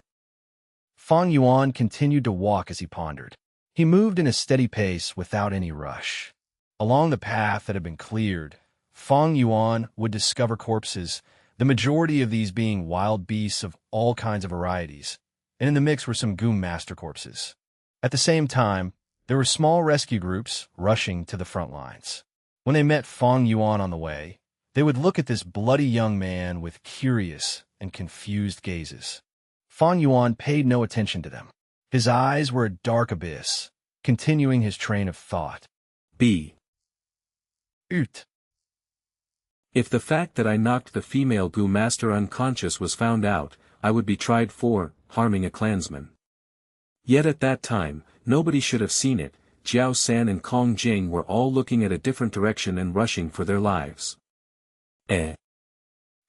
A: Fang Yuan continued to walk as he pondered. He moved in a steady pace without any rush. Along the path that had been cleared, Fang Yuan would discover corpses, the majority of these being wild beasts of all kinds of varieties, and in the mix were some goo master corpses. At the same time, there were small rescue groups rushing to the front lines. When they met Fang Yuan on the way, they would look at this bloody young man with curious and confused gazes. Fang Yuan paid no attention to them. His eyes were a dark abyss, continuing his train of thought.
C: B.
A: Ut.
C: If the fact that I knocked the female goo master unconscious was found out, I would be tried for harming a clansman. Yet at that time, nobody should have seen it. Jiao San and Kong Jing were all looking at a different direction and rushing for their lives.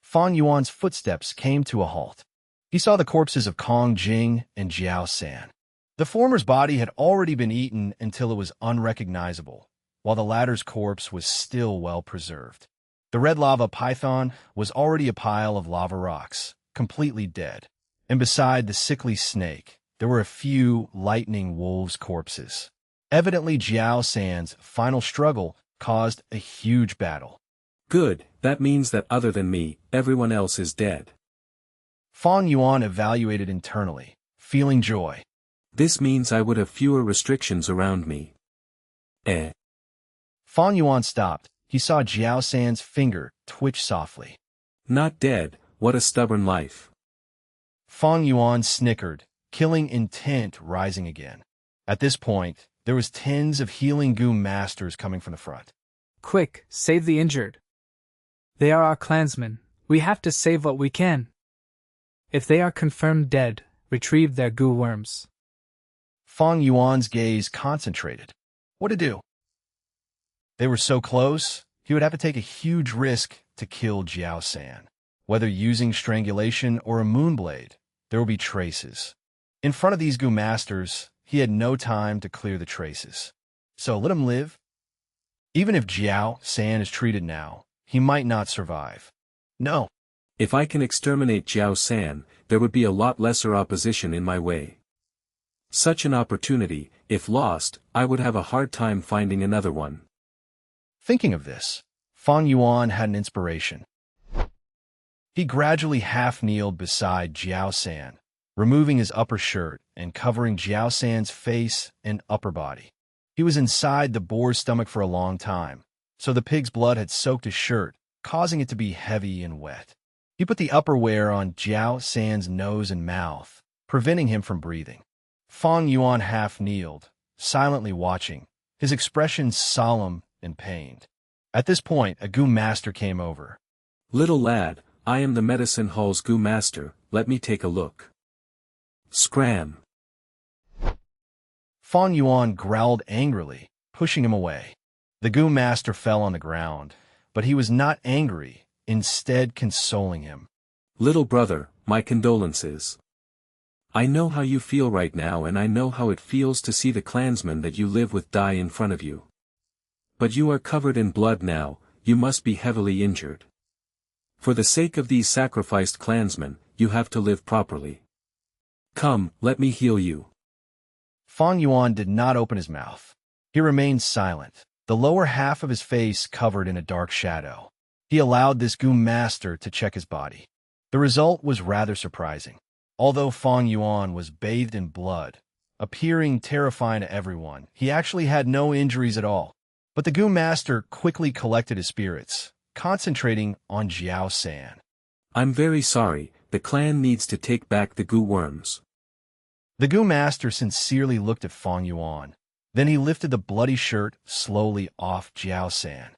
A: Fang Yuan's footsteps came to a halt. He saw the corpses of Kong Jing and Jiao San. The former's body had already been eaten until it was unrecognizable, while the latter's corpse was still well preserved. The red lava python was already a pile of lava rocks, completely dead, and beside the sickly snake, there were a few lightning wolves' corpses. Evidently, Jiao San's final struggle caused a huge battle.
C: Good, that means that other than me, everyone else is dead.
A: Fang Yuan evaluated internally, feeling joy.
C: This means I would have fewer restrictions around me.
A: Fang Yuan stopped. He saw Jiao San's finger twitch softly.
C: Not dead, what a stubborn life.
A: Fang Yuan snickered, killing intent rising again. At this point, there was tens of healing goo masters coming from the front.
R: Quick, save the injured. They are our clansmen. We have to save what we can. If they are confirmed dead, retrieve their goo worms.
A: Fang Yuan's gaze concentrated. What to do? They were so close, he would have to take a huge risk to kill Jiao San. Whether using strangulation or a moonblade, there will be traces. In front of these goo masters, he had no time to clear the traces. So let him live. Even if Jiao San is treated now, he might not survive. No.
C: If I can exterminate Jiao San, there would be a lot lesser opposition in my way. Such an opportunity, if lost, I would have a hard time finding another one.
A: Thinking of this, Fang Yuan had an inspiration. He gradually half-kneeled beside Jiao San, removing his upper shirt and covering Jiao San's face and upper body. He was inside the boar's stomach for a long time, so the pig's blood had soaked his shirt, causing it to be heavy and wet. He put the upperwear on Jiao San's nose and mouth, preventing him from breathing. Fang Yuan half-kneeled, silently watching, his expression solemn and pained. At this point, a goo master came over.
C: Little lad, I am the medicine hall's goo master, let me take a look. Scram.
A: Fang Yuan growled angrily, pushing him away. The goo master fell on the ground, but he was not angry, instead consoling him.
C: Little brother, my condolences. I know how you feel right now and I know how it feels to see the clansmen that you live with die in front of you. But you are covered in blood now, you must be heavily injured. For the sake of these sacrificed clansmen, you have to live properly. Come, let me heal you.
A: Fang Yuan did not open his mouth. He remained silent, the lower half of his face covered in a dark shadow. He allowed this goo master to check his body. The result was rather surprising. Although Fang Yuan was bathed in blood, appearing terrifying to everyone, he actually had no injuries at all. But the goo master quickly collected his spirits, concentrating on Jiao San.
C: I'm very sorry, the clan needs to take back the goo worms.
A: The goo master sincerely looked at Fang Yuan. Then he lifted the bloody shirt slowly off Jiao San.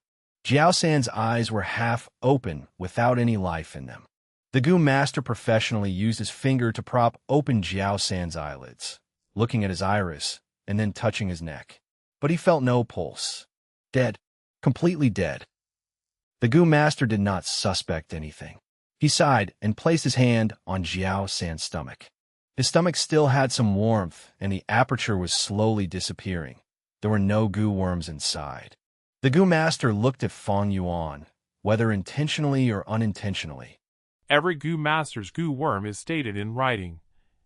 A: Jiao San's eyes were half open without any life in them. The goo master professionally used his finger to prop open Jiao San's eyelids, looking at his iris, and then touching his neck. But he felt no pulse. Dead. Completely dead. The goo master did not suspect anything. He sighed and placed his hand on Jiao San's stomach. His stomach still had some warmth, and the aperture was slowly disappearing. There were no goo worms inside. The goo master looked at Fang Yuan, whether intentionally or unintentionally.
Q: Every goo master's goo worm is stated in writing,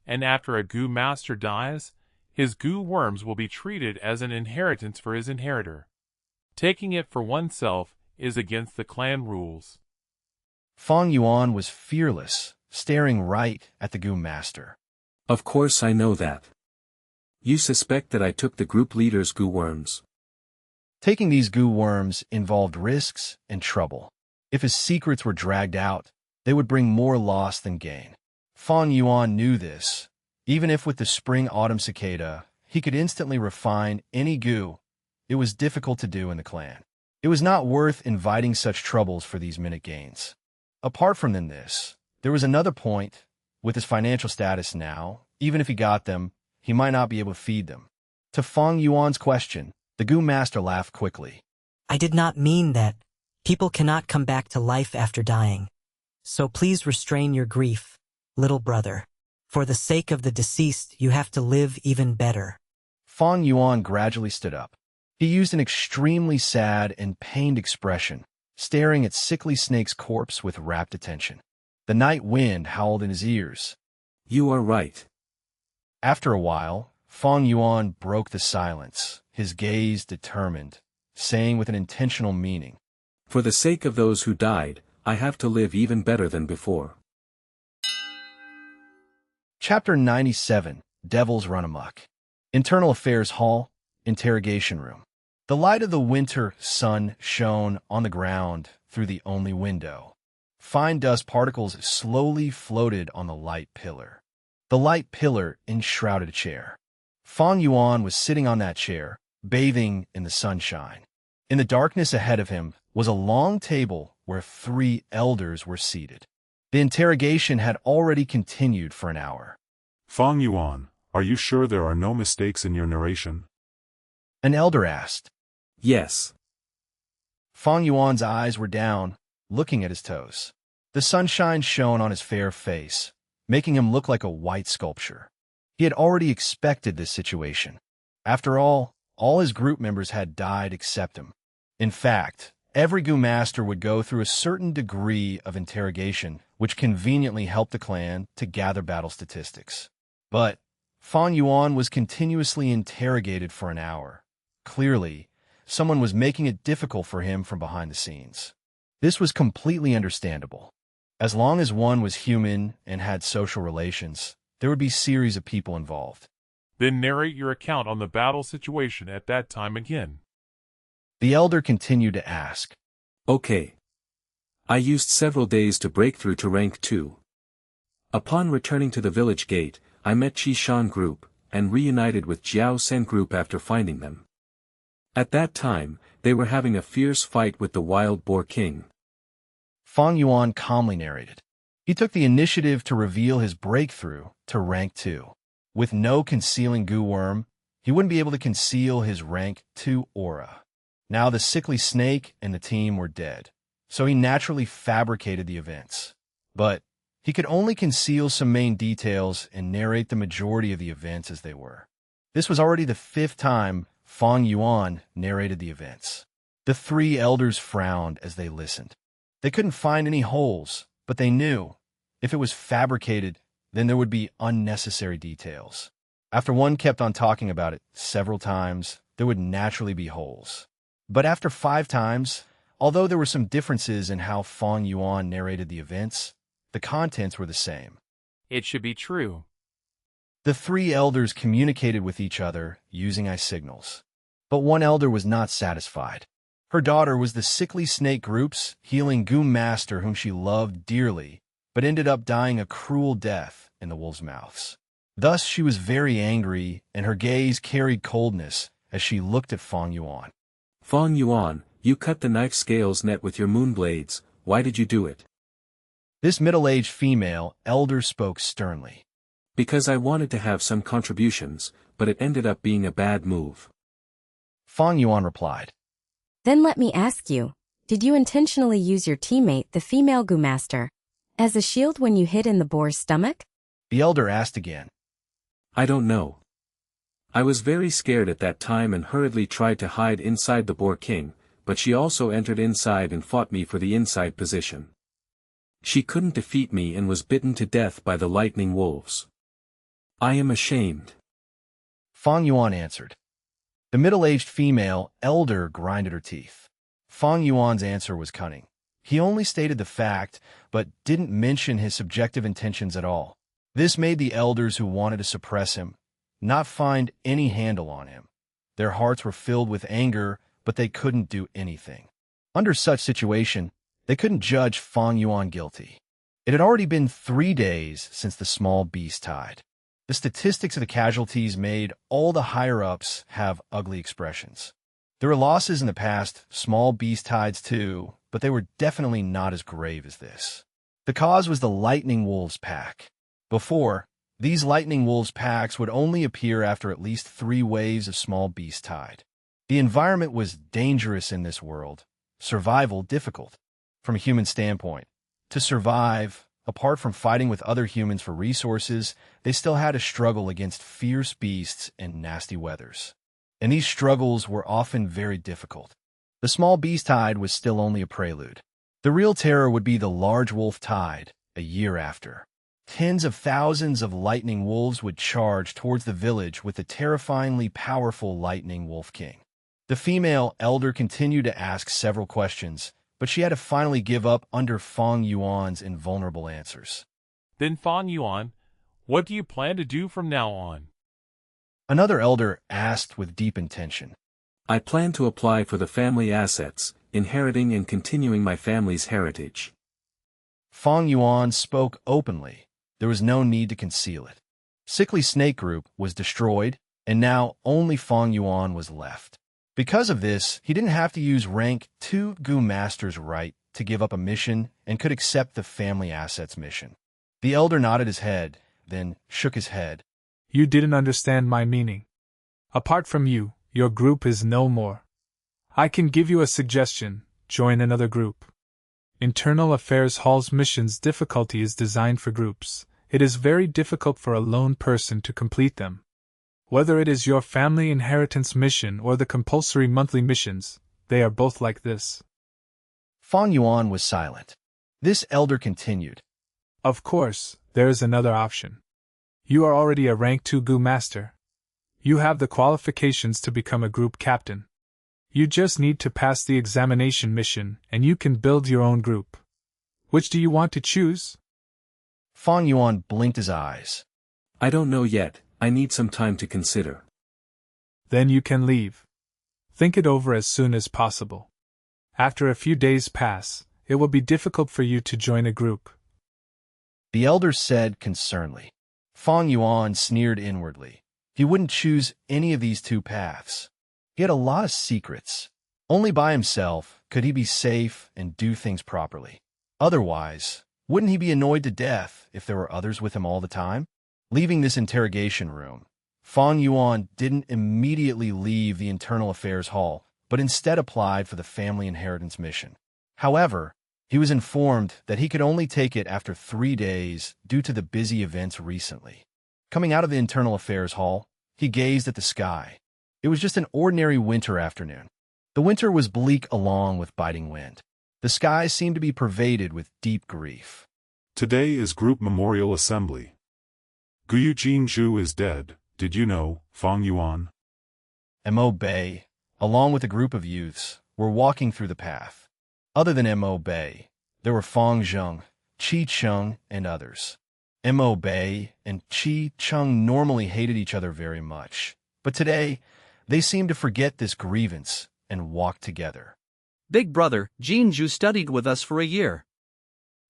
Q: and after a goo master dies, his goo worms will be treated as an inheritance for his inheritor. Taking it for oneself is against the clan rules.
A: Fang Yuan was fearless, staring right at the goo master.
C: Of course I know that. You suspect that I took the group leader's goo worms.
A: Taking these goo worms involved risks and trouble. If his secrets were dragged out, they would bring more loss than gain. Fang Yuan knew this. Even if with the spring-autumn cicada, he could instantly refine any goo, it was difficult to do in the clan. It was not worth inviting such troubles for these minute gains. Apart from this, there was another point. With his financial status now, even if he got them, he might not be able to feed them. To Fang Yuan's question, the Gu Master laughed quickly.
D: I did not mean that. People cannot come back to life after dying. So please restrain your grief, little brother. For the sake of the deceased, you have to live even better.
A: Fang Yuan gradually stood up. He used an extremely sad and pained expression, staring at Sickly Snake's corpse with rapt attention. The night wind howled in his ears.
C: You are right.
A: After a while, Fang Yuan broke the silence, his gaze determined, saying with an intentional meaning,
C: For the sake of those who died, I have to live even better than before.
A: Chapter 97, Devils Run Amuck. Internal Affairs Hall, Interrogation Room. The light of the winter sun shone on the ground through the only window. Fine dust particles slowly floated on the light pillar. The light pillar enshrouded a chair. Fang Yuan was sitting on that chair, bathing in the sunshine. In the darkness ahead of him was a long table where 3 elders were seated. The interrogation had already continued for an hour.
J: Fang Yuan, are you sure there are no mistakes in your narration?
A: An elder asked.
C: Yes.
A: Fang Yuan's eyes were down, looking at his toes. The sunshine shone on his fair face, making him look like a white sculpture. He had already expected this situation. After all his group members had died except him. In fact, every Gu Master would go through a certain degree of interrogation, which conveniently helped the clan to gather battle statistics. But Fang Yuan was continuously interrogated for an hour. Clearly, someone was making it difficult for him from behind the scenes. This was completely understandable. As long as one was human and had social relations, there would be series of people involved.
Q: Then narrate your account on the battle situation at that time again.
A: The elder continued to ask.
C: Okay. I used several days to break through to rank 2. Upon returning to the village gate, I met Qi Shan group, and reunited with Jiao Sen group after finding them. At that time, they were having a fierce fight with the wild boar king.
A: Fang Yuan calmly narrated. He took the initiative to reveal his breakthrough to rank 2. With no concealing Gu Worm, he wouldn't be able to conceal his rank 2 aura. Now the Sickly Snake and the team were dead, so he naturally fabricated the events. But he could only conceal some main details and narrate the majority of the events as they were. This was already the 5th time Fang Yuan narrated the events. The 3 elders frowned as they listened. They couldn't find any holes, but they knew, if it was fabricated, then there would be unnecessary details. After one kept on talking about it several times, there would naturally be holes. But after 5 times, although there were some differences in how Fang Yuan narrated the events, the contents were the same.
F: It should be true.
A: The 3 elders communicated with each other using eye signals. But one elder was not satisfied. Her daughter was the Sickly Snake group's healing Gu Master whom she loved dearly, but ended up dying a cruel death in the wolves' mouths. Thus she was very angry, and her gaze carried coldness as she looked at Fang Yuan.
C: Fang Yuan, you cut the knife scales net with your moon blades. Why did you do it?
A: This middle-aged female elder spoke sternly.
C: Because I wanted to have some contributions, but it ended up being a bad move.
A: Fang Yuan replied.
M: Then let me ask you, did you intentionally use your teammate, the female Gu Master, as a shield when you hid in the boar's stomach?
A: The elder asked again.
C: I don't know. I was very scared at that time and hurriedly tried to hide inside the boar king, but she also entered inside and fought me for the inside position. She couldn't defeat me and was bitten to death by the lightning wolves. I am ashamed.
A: Fang Yuan answered. The middle-aged female elder grinded her teeth. Fang Yuan's answer was cunning. He only stated the fact, but didn't mention his subjective intentions at all. This made the elders who wanted to suppress him not find any handle on him. Their hearts were filled with anger, but they couldn't do anything. Under such situation, they couldn't judge Fang Yuan guilty. It had already been 3 days since the small beast died. The statistics of the casualties made all the higher-ups have ugly expressions. There were losses in the past, small beast tides too, but they were definitely not as grave as this. The cause was the Lightning Wolves pack. Before, these Lightning Wolves packs would only appear after at least 3 waves of small beast tide. The environment was dangerous in this world, survival difficult. From a human standpoint, to survive, apart from fighting with other humans for resources, they still had to struggle against fierce beasts and nasty weathers. And these struggles were often very difficult. The small beast tide was still only a prelude. The real terror would be the large wolf tide, a year after. Tens of thousands of lightning wolves would charge towards the village with the terrifyingly powerful Lightning Wolf King. The female elder continued to ask several questions, but she had to finally give up under Fang Yuan's invulnerable answers.
Q: Then Fang Yuan, what do you plan to do from now on?
A: Another elder asked with deep intention.
C: I plan to apply for the family assets, inheriting and continuing my family's heritage.
A: Fang Yuan spoke openly. There was no need to conceal it. Sickly Snake Group was destroyed, and now only Fang Yuan was left. Because of this, he didn't have to use rank 2 Gu Master's right to give up a mission and could accept the family assets mission. The elder nodded his head, then shook his head.
R: You didn't understand my meaning. Apart from you, your group is no more. I can give you a suggestion: join another group. Internal Affairs Hall's mission's difficulty is designed for groups. It is very difficult for a lone person to complete them. Whether it is your family inheritance mission or the compulsory monthly missions, they are both like this.
A: Fang Yuan was silent. This elder continued.
R: Of course, there is another option. You are already a rank 2 Gu Master. You have the qualifications to become a group captain. You just need to pass the examination mission and you can build your own group. Which do you want to choose?
A: Fang Yuan blinked his eyes.
C: I don't know yet, I need some time to consider.
R: Then you can leave. Think it over as soon as possible. After a few days pass, it will be difficult for you to join a group.
A: The elder said concernedly. Fang Yuan sneered inwardly. He wouldn't choose any of these 2 paths. He had a lot of secrets. Only by himself could he be safe and do things properly. Otherwise, wouldn't he be annoyed to death if there were others with him all the time? Leaving this interrogation room, Fang Yuan didn't immediately leave the Internal Affairs Hall, but instead applied for the family inheritance mission. However, he was informed that he could only take it after 3 days due to the busy events recently. Coming out of the Internal Affairs Hall, he gazed at the sky. It was just an ordinary winter afternoon. The winter was bleak along with biting wind. The sky seemed to be pervaded with deep grief.
J: Today is Group Memorial Assembly. Guyu Jinzhu is dead, did you know, Fang Yuan?
A: Mo Bei, along with a group of youths, were walking through the path. Other than Mo Bei, there were Fang Zheng, Qi Cheng, and others. Mo Bei and Qi Cheng normally hated each other very much, but today, they seemed to forget this grievance and walk together.
L: Big brother, Jinzhu studied with us for a year.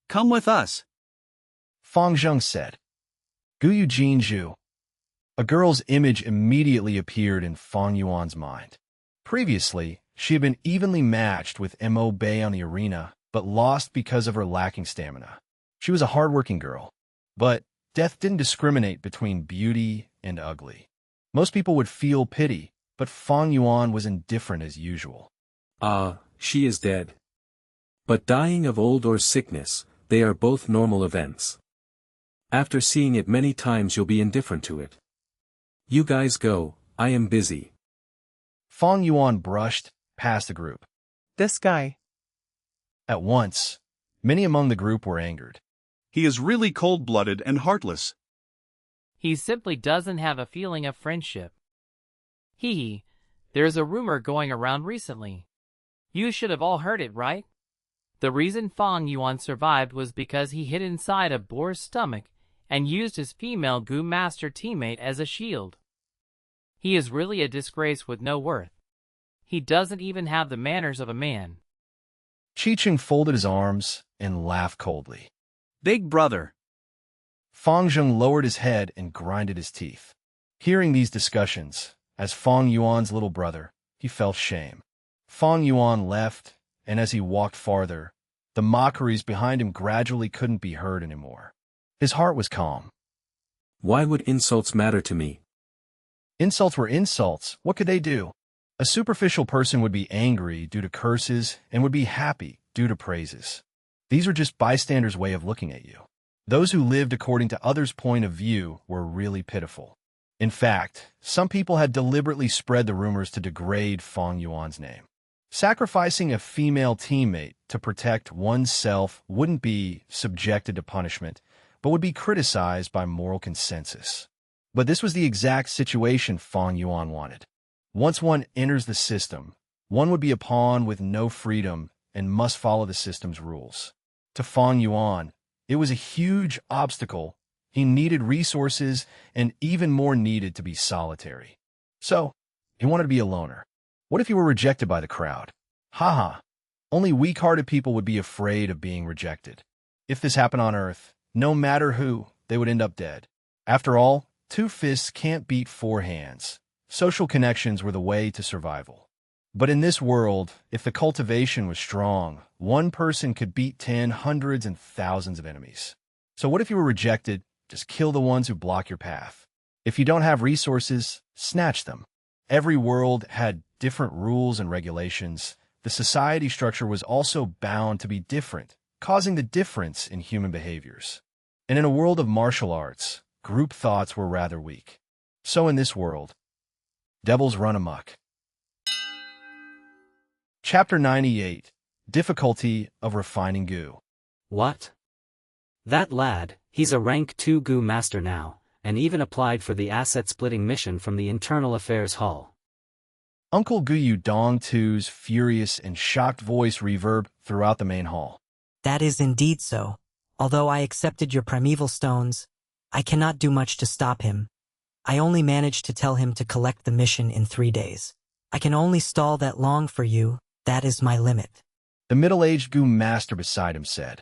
L: Come with us.
A: Fang Zheng said. Guyu Jinzhu. A girl's image immediately appeared in Fang Yuan's mind. Previously, she had been evenly matched with Mo Bei on the arena, but lost because of her lacking stamina. She was a hardworking girl. But death didn't discriminate between beauty and ugly. Most people would feel pity, but Fang Yuan was indifferent as usual.
C: She is dead. But dying of old or sickness, they are both normal events. After seeing it many times you'll be indifferent to it. You guys go, I am busy.
A: Fang Yuan brushed past the group.
S: This guy.
A: At once, many among the group were angered.
H: He is really cold-blooded and heartless.
K: He simply doesn't have a feeling of friendship. There's a rumor going around recently. You should have all heard it, right? The reason Fang Yuan survived was because he hid inside a boar's stomach and used his female Gu Master teammate as a shield. He is really a disgrace with no worth. He doesn't even have the manners of a man.
A: Qi Cheng folded his arms and laughed coldly.
L: Big brother.
A: Fang Zheng lowered his head and grinded his teeth. Hearing these discussions, as Fang Yuan's little brother, he felt shame. Fang Yuan left, and as he walked farther, the mockeries behind him gradually couldn't be heard anymore. His heart was calm.
C: Why would insults matter to me?
A: Insults were insults. What could they do? A superficial person would be angry due to curses and would be happy due to praises. These were just bystanders' way of looking at you. Those who lived according to others' point of view were really pitiful. In fact, some people had deliberately spread the rumors to degrade Fang Yuan's name. Sacrificing a female teammate to protect oneself wouldn't be subjected to punishment, but would be criticized by moral consensus. But this was the exact situation Fang Yuan wanted. Once one enters the system, one would be a pawn with no freedom and must follow the system's rules. To Fang Yuan, it was a huge obstacle. He needed resources and even more needed to be solitary. So, he wanted to be a loner. What if he were rejected by the crowd? Haha. Only weak-hearted people would be afraid of being rejected. If this happened on Earth, no matter who, they would end up dead. After all, 2 fists can't beat 4 hands. Social connections were the way to survival. But in this world, if the cultivation was strong, one person could beat 10, hundreds, and thousands of enemies. So what if you were rejected? Just kill the ones who block your path. If you don't have resources, snatch them. Every world had different rules and regulations. The society structure was also bound to be different, causing the difference in human behaviors. And in a world of martial arts, group thoughts were rather weak. So in this world, devils run amok. Chapter 98. Difficulty of Refining Goo.
G: What? That lad, he's a rank 2 goo master now, and even applied for the asset-splitting mission from the Internal Affairs Hall.
A: Uncle Guyu Dong 2's furious and shocked voice reverb throughout the main hall.
D: That is indeed so. Although I accepted your primeval stones, I cannot do much to stop him. I only managed to tell him to collect the mission in 3 days. I can only stall that long for you, that is my limit.
A: The middle-aged Goo master beside him said.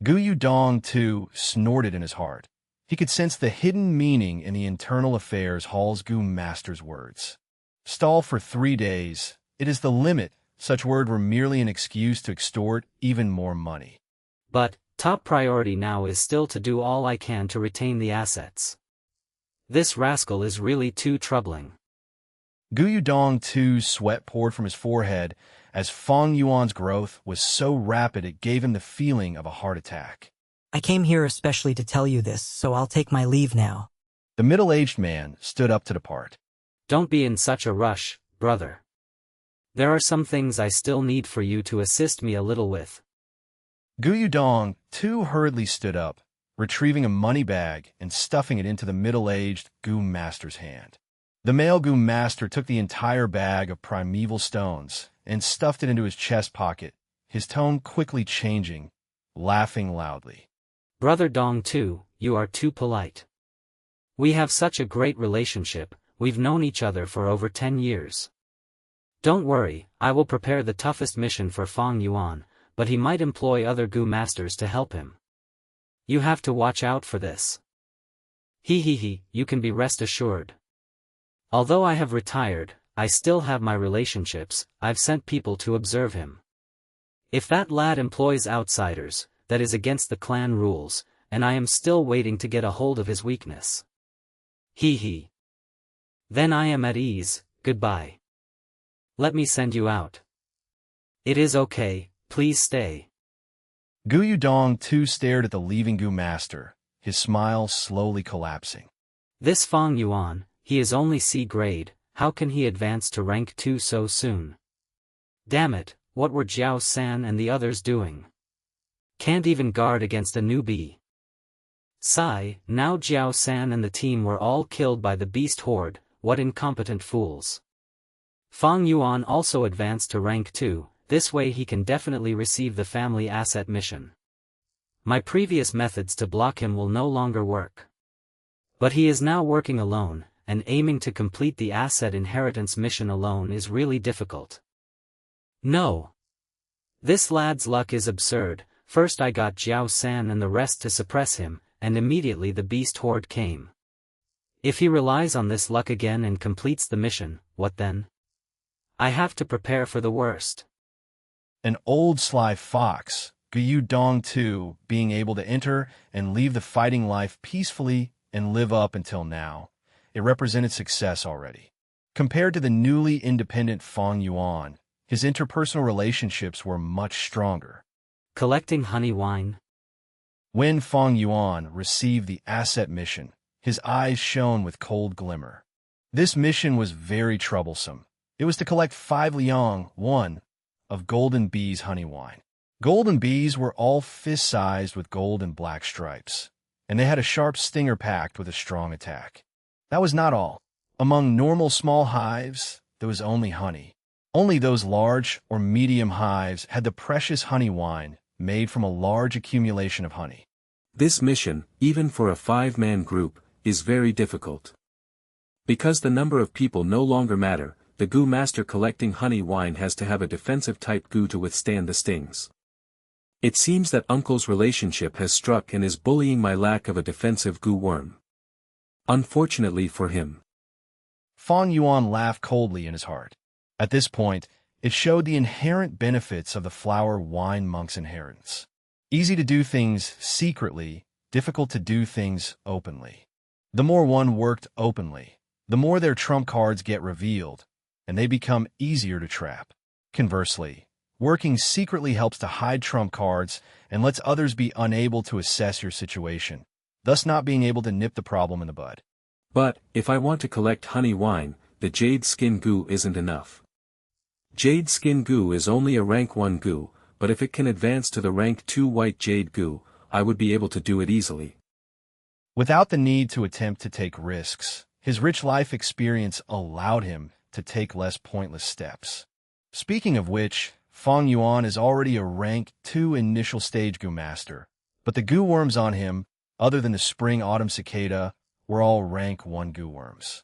A: Guyu Dong 2 snorted in his heart. He could sense the hidden meaning in the Internal Affairs Hall's Goo master's words. Stall for 3 days. It is the limit. Such word were merely an excuse to extort even more money.
G: But, top priority now is still to do all I can to retain the assets. This rascal is really too troubling.
A: Guyu Dong 2's sweat poured from his forehead as Fang Yuan's growth was so rapid it gave him the feeling of a heart attack.
D: I came here especially to tell you this, so I'll take my leave now.
A: The middle-aged man stood up to depart.
G: Don't be in such a rush, brother. There are some things I still need for you to assist me a little with.
A: Guyu Dong 2 hurriedly stood up, retrieving a money bag and stuffing it into the middle-aged Goo master's hand. The male Goo master took the entire bag of primeval stones and stuffed it into his chest pocket, his tone quickly changing, laughing loudly.
G: Brother Dong 2, you are too polite. We have such a great relationship, we've known each other for over 10 years. Don't worry, I will prepare the toughest mission for Fang Yuan, but he might employ other Goo masters to help him. You have to watch out for this. You can be rest assured. Although I have retired, I still have my relationships. I've sent people to observe him. If that lad employs outsiders, that is against the clan rules, and I am still waiting to get a hold of his weakness. Then I am at ease, goodbye. Let me send you out. It is okay, please stay.
A: Guyu Dong 2 stared at the leaving Goo master, his smile slowly collapsing.
G: This Fang Yuan, he is only C grade, how can he advance to rank 2 so soon? Damn it, what were Jiao San and the others doing? Can't even guard against a newbie. Sigh, now Jiao San and the team were all killed by the beast horde, what incompetent fools. Fang Yuan also advanced to rank 2, this way he can definitely receive the family asset mission. My previous methods to block him will no longer work. But he is now working alone, and aiming to complete the asset inheritance mission alone is really difficult. No. This lad's luck is absurd. First I got Jiao San and the rest to suppress him, and immediately the beast horde came. If he relies on this luck again and completes the mission, what then? I have to prepare for the worst.
A: An old sly fox, Guyu Dong too, being able to enter and leave the fighting life peacefully and live up until now. It represented success already. Compared to the newly independent Fang Yuan, his interpersonal relationships were much stronger.
G: Collecting honey wine.
A: When Fang Yuan received the asset mission, his eyes shone with cold glimmer. This mission was very troublesome. It was to collect 5 liang, 1, of golden bees honey wine. Golden bees were all fist-sized with gold and black stripes, and they had a sharp stinger packed with a strong attack. That was not all. Among normal small hives, there was only honey. Only those large or medium hives had the precious honey wine made from a large accumulation of honey.
C: This mission, even for a 5-man group, is very difficult. Because the number of people no longer matter, the goo master collecting honey wine has to have a defensive type goo to withstand the stings. It seems that Uncle's relationship has struck and is bullying my lack of a defensive goo worm. Unfortunately for him.
A: Fang Yuan laughed coldly in his heart. At this point, it showed the inherent benefits of the flower wine monk's inheritance. Easy to do things secretly, difficult to do things openly. The more one worked openly, the more their trump cards get revealed, and they become easier to trap. Conversely, working secretly helps to hide trump cards and lets others be unable to assess your situation, thus not being able to nip the problem in the bud.
C: But, if I want to collect honey wine, the jade skin goo isn't enough. Jade skin goo is only a rank 1 goo, but if it can advance to the rank 2 white jade goo, I would be able to do it easily.
A: Without the need to attempt to take risks, his rich life experience allowed him to take less pointless steps. Speaking of which, Fang Yuan is already a rank 2 initial stage goo master, but the goo worms on him, other than the spring-autumn cicada, were all rank 1 goo worms.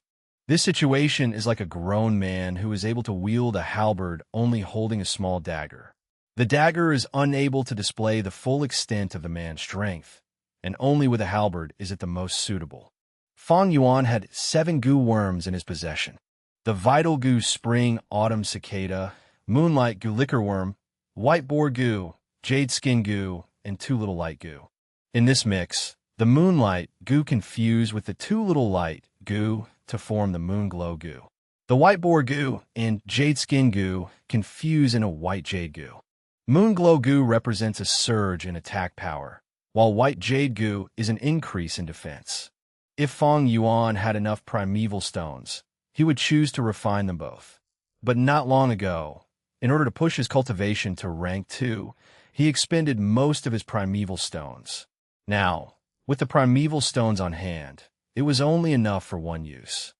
A: This situation is like a grown man who is able to wield a halberd only holding a small dagger. The dagger is unable to display the full extent of the man's strength, and only with a halberd is it the most suitable. Fang Yuan had 7 goo worms in his possession. The vital goo spring-autumn cicada, moonlight goo liquor worm, white boar goo, jade skin goo, and 2 little light goo. In this mix, the moonlight goo confused with the 2 little light goo to form the moon glow goo. The white boar goo and jade skin goo confuse in a white jade goo. Moon glow goo represents a surge in attack power, while white jade goo is an increase in defense. If Fang Yuan had enough primeval stones, he would choose to refine them both. But not long ago, in order to push his cultivation to rank 2, he expended most of his primeval stones. Now, with the primeval stones on hand, it was only enough for one use.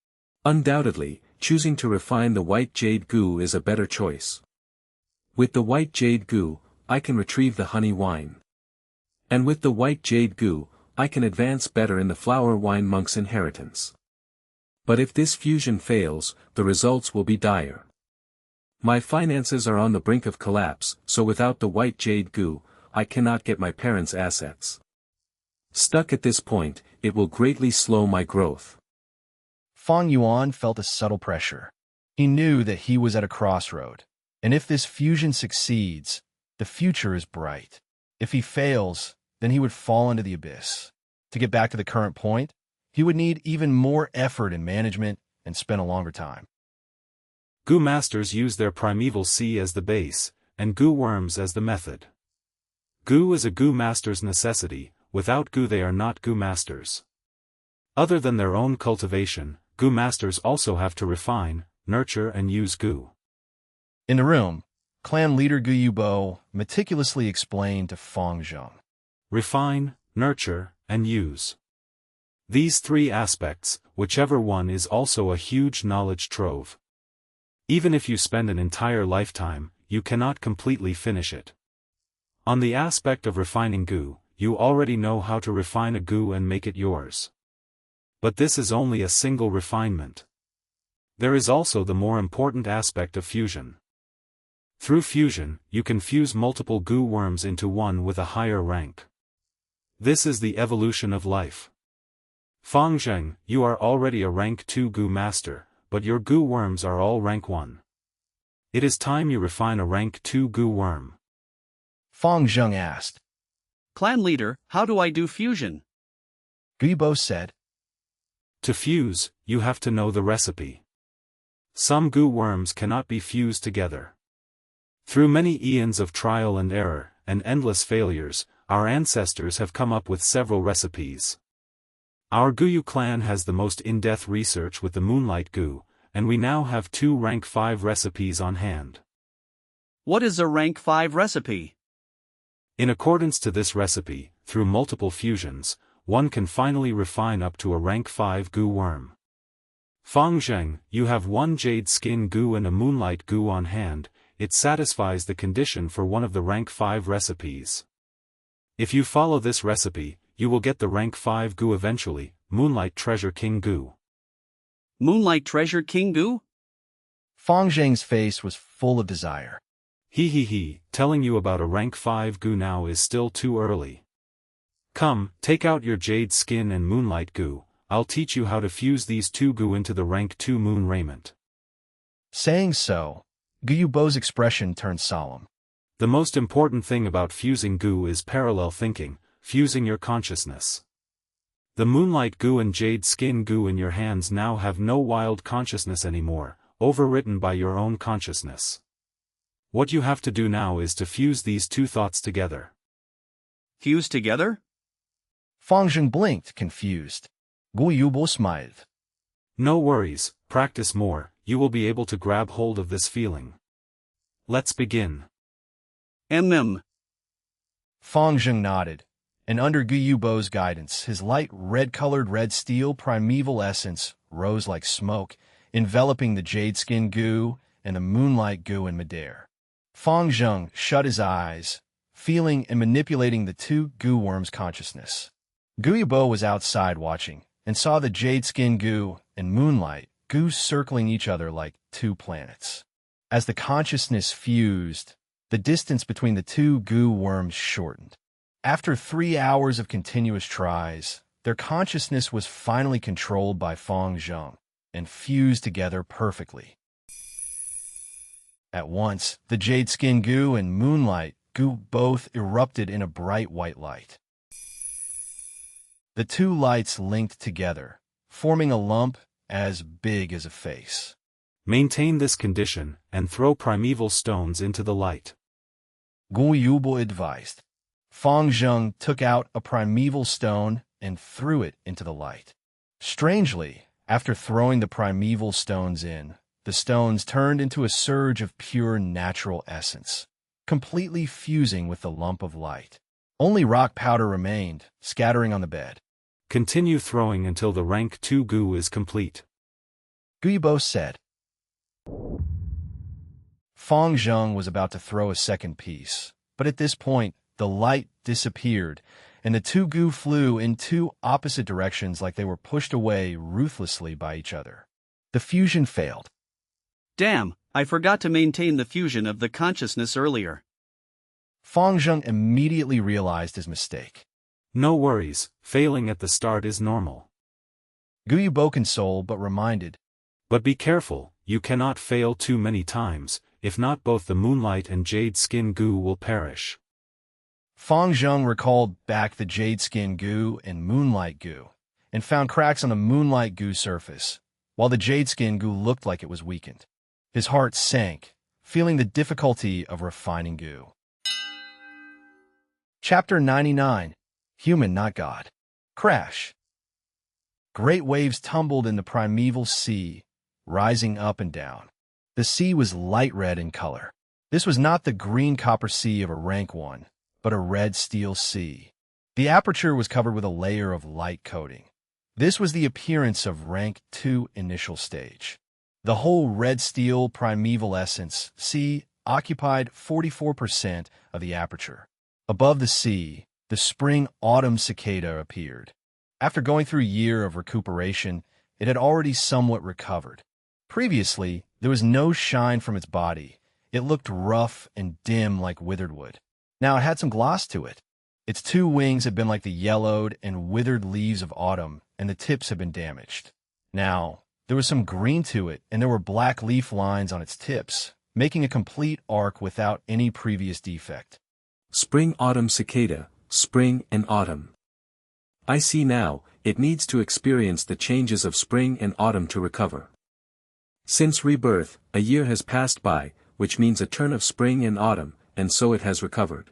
C: Undoubtedly, choosing to refine the white jade goo is a better choice. With the white jade goo, I can retrieve the honey wine. And with the white jade goo, I can advance better in the flower wine monk's inheritance. But if this fusion fails, the results will be dire. My finances are on the brink of collapse, so without the white jade goo, I cannot get my parents' assets. Stuck at this point, it will greatly slow my growth.
A: Fang Yuan felt a subtle pressure. He knew that he was at a crossroad, and if this fusion succeeds, the future is bright. If he fails, then he would fall into the abyss. To get back to the current point, he would need even more effort in management and spend a longer time.
B: Goo masters use their primeval sea as the base, and goo worms as the method. Goo is a goo master's necessity. Without goo they are not goo masters. Other than their own cultivation, goo masters also have to refine, nurture and use goo.
A: In the room, clan leader Gu Yubo meticulously explained to Fang Zheng.
B: Refine, nurture, and use. These 3 aspects, whichever one is also a huge knowledge trove. Even if you spend an entire lifetime, you cannot completely finish it. On the aspect of refining goo, you already know how to refine a goo and make it yours. But this is only a single refinement. There is also the more important aspect of fusion. Through fusion, you can fuse multiple goo worms into one with a higher rank. This is the evolution of life. Fang Zheng, you are already a rank 2 goo master, but your goo worms are all rank 1. It is time you refine a rank 2 goo worm.
A: Fang Zheng asked.
L: Clan leader, how do I do fusion?
A: Gu Yubo said.
B: To fuse, you have to know the recipe. Some goo worms cannot be fused together. Through many eons of trial and error, and endless failures, our ancestors have come up with several recipes. Our Guyu clan has the most in-depth research with the Moonlight Goo, and we now have 2 rank 5 recipes on hand.
L: What is a rank 5 recipe?
B: In accordance to this recipe, through multiple fusions, one can finally refine up to a rank 5 goo worm. Fang Zheng, you have 1 jade skin goo and a moonlight goo on hand. It satisfies the condition for one of the rank 5 recipes. If you follow this recipe, you will get the rank 5 goo eventually, Moonlight Treasure King Goo.
L: Moonlight Treasure King Goo?
A: Fang Zheng's face was full of desire.
B: He, telling you about a rank 5 goo now is still too early. Come, take out your jade skin and moonlight goo, I'll teach you how to fuse these 2 goo into the rank 2 moon raiment.
A: Saying so, Gu Yubo's expression turned solemn.
B: The most important thing about fusing goo is parallel thinking, fusing your consciousness. The moonlight goo and jade skin goo in your hands now have no wild consciousness anymore, overwritten by your own consciousness. What you have to do now is to fuse these 2 thoughts together.
L: Fuse together?
A: Fang Zheng blinked, confused. Gu Yubo smiled.
B: No worries, practice more, you will be able to grab hold of this feeling. Let's begin.
L: Fang
A: Zheng nodded, and under Gu Yubo's guidance, his light red-colored red steel primeval essence rose like smoke, enveloping the jade skin goo and the moonlight goo in midair. Fang Zheng shut his eyes, feeling and manipulating the 2 goo worms' consciousness. Gu Yubo was outside watching, and saw the jade skin goo and moonlight goo circling each other like 2 planets. As the consciousness fused, the distance between the 2 goo worms shortened. After 3 hours of continuous tries, their consciousness was finally controlled by Fang Zheng, and fused together perfectly. At once, the jade skin goo and moonlight goo both erupted in a bright white light. The 2 lights linked together, forming a lump as big as a face.
B: Maintain this condition, and throw primeval stones into the light.
A: Gu Yubo advised. Fang Zheng took out a primeval stone and threw it into the light. Strangely, after throwing the primeval stones in, the stones turned into a surge of pure natural essence, completely fusing with the lump of light. Only rock powder remained, scattering on the bed.
B: Continue throwing until the rank 2 goo is complete.
A: Gu Yubo said. Fang Zheng was about to throw a second piece, but at this point, the light disappeared, and the 2 goo flew in 2 opposite directions like they were pushed away ruthlessly by each other. The fusion failed.
L: Damn, I forgot to maintain the fusion of the consciousness earlier.
A: Fang Zheng immediately realized his mistake.
B: No worries, failing at the start is normal.
A: Gu Yubo consoled but reminded.
B: But be careful, you cannot fail too many times, if not both the moonlight and jade skin goo will perish.
A: Fang Zheng recalled back the jade skin goo and moonlight goo, and found cracks on the moonlight goo surface, while the jade skin goo looked like it was weakened. His heart sank, feeling the difficulty of refining goo. Chapter 99. Human Not God. Crash. Great waves tumbled in the primeval sea, rising up and down. The sea was light red in color. This was not the green copper sea of a rank 1, but a red steel sea. The aperture was covered with a layer of light coating. This was the appearance of rank 2 initial stage. The whole red steel primeval essence sea occupied 44% of the aperture. Above the sea, the spring-autumn cicada appeared. After going through a year of recuperation, it had already somewhat recovered. Previously, there was no shine from its body. It looked rough and dim like withered wood. Now it had some gloss to it. Its 2 wings had been like the yellowed and withered leaves of autumn, and the tips had been damaged. Now, there was some green to it, and there were black leaf lines on its tips, making a complete arc without any previous defect.
C: Spring, autumn, cicada, spring and autumn. I see now, it needs to experience the changes of spring and autumn to recover. Since rebirth, a year has passed by, which means a turn of spring and autumn, and so it has recovered.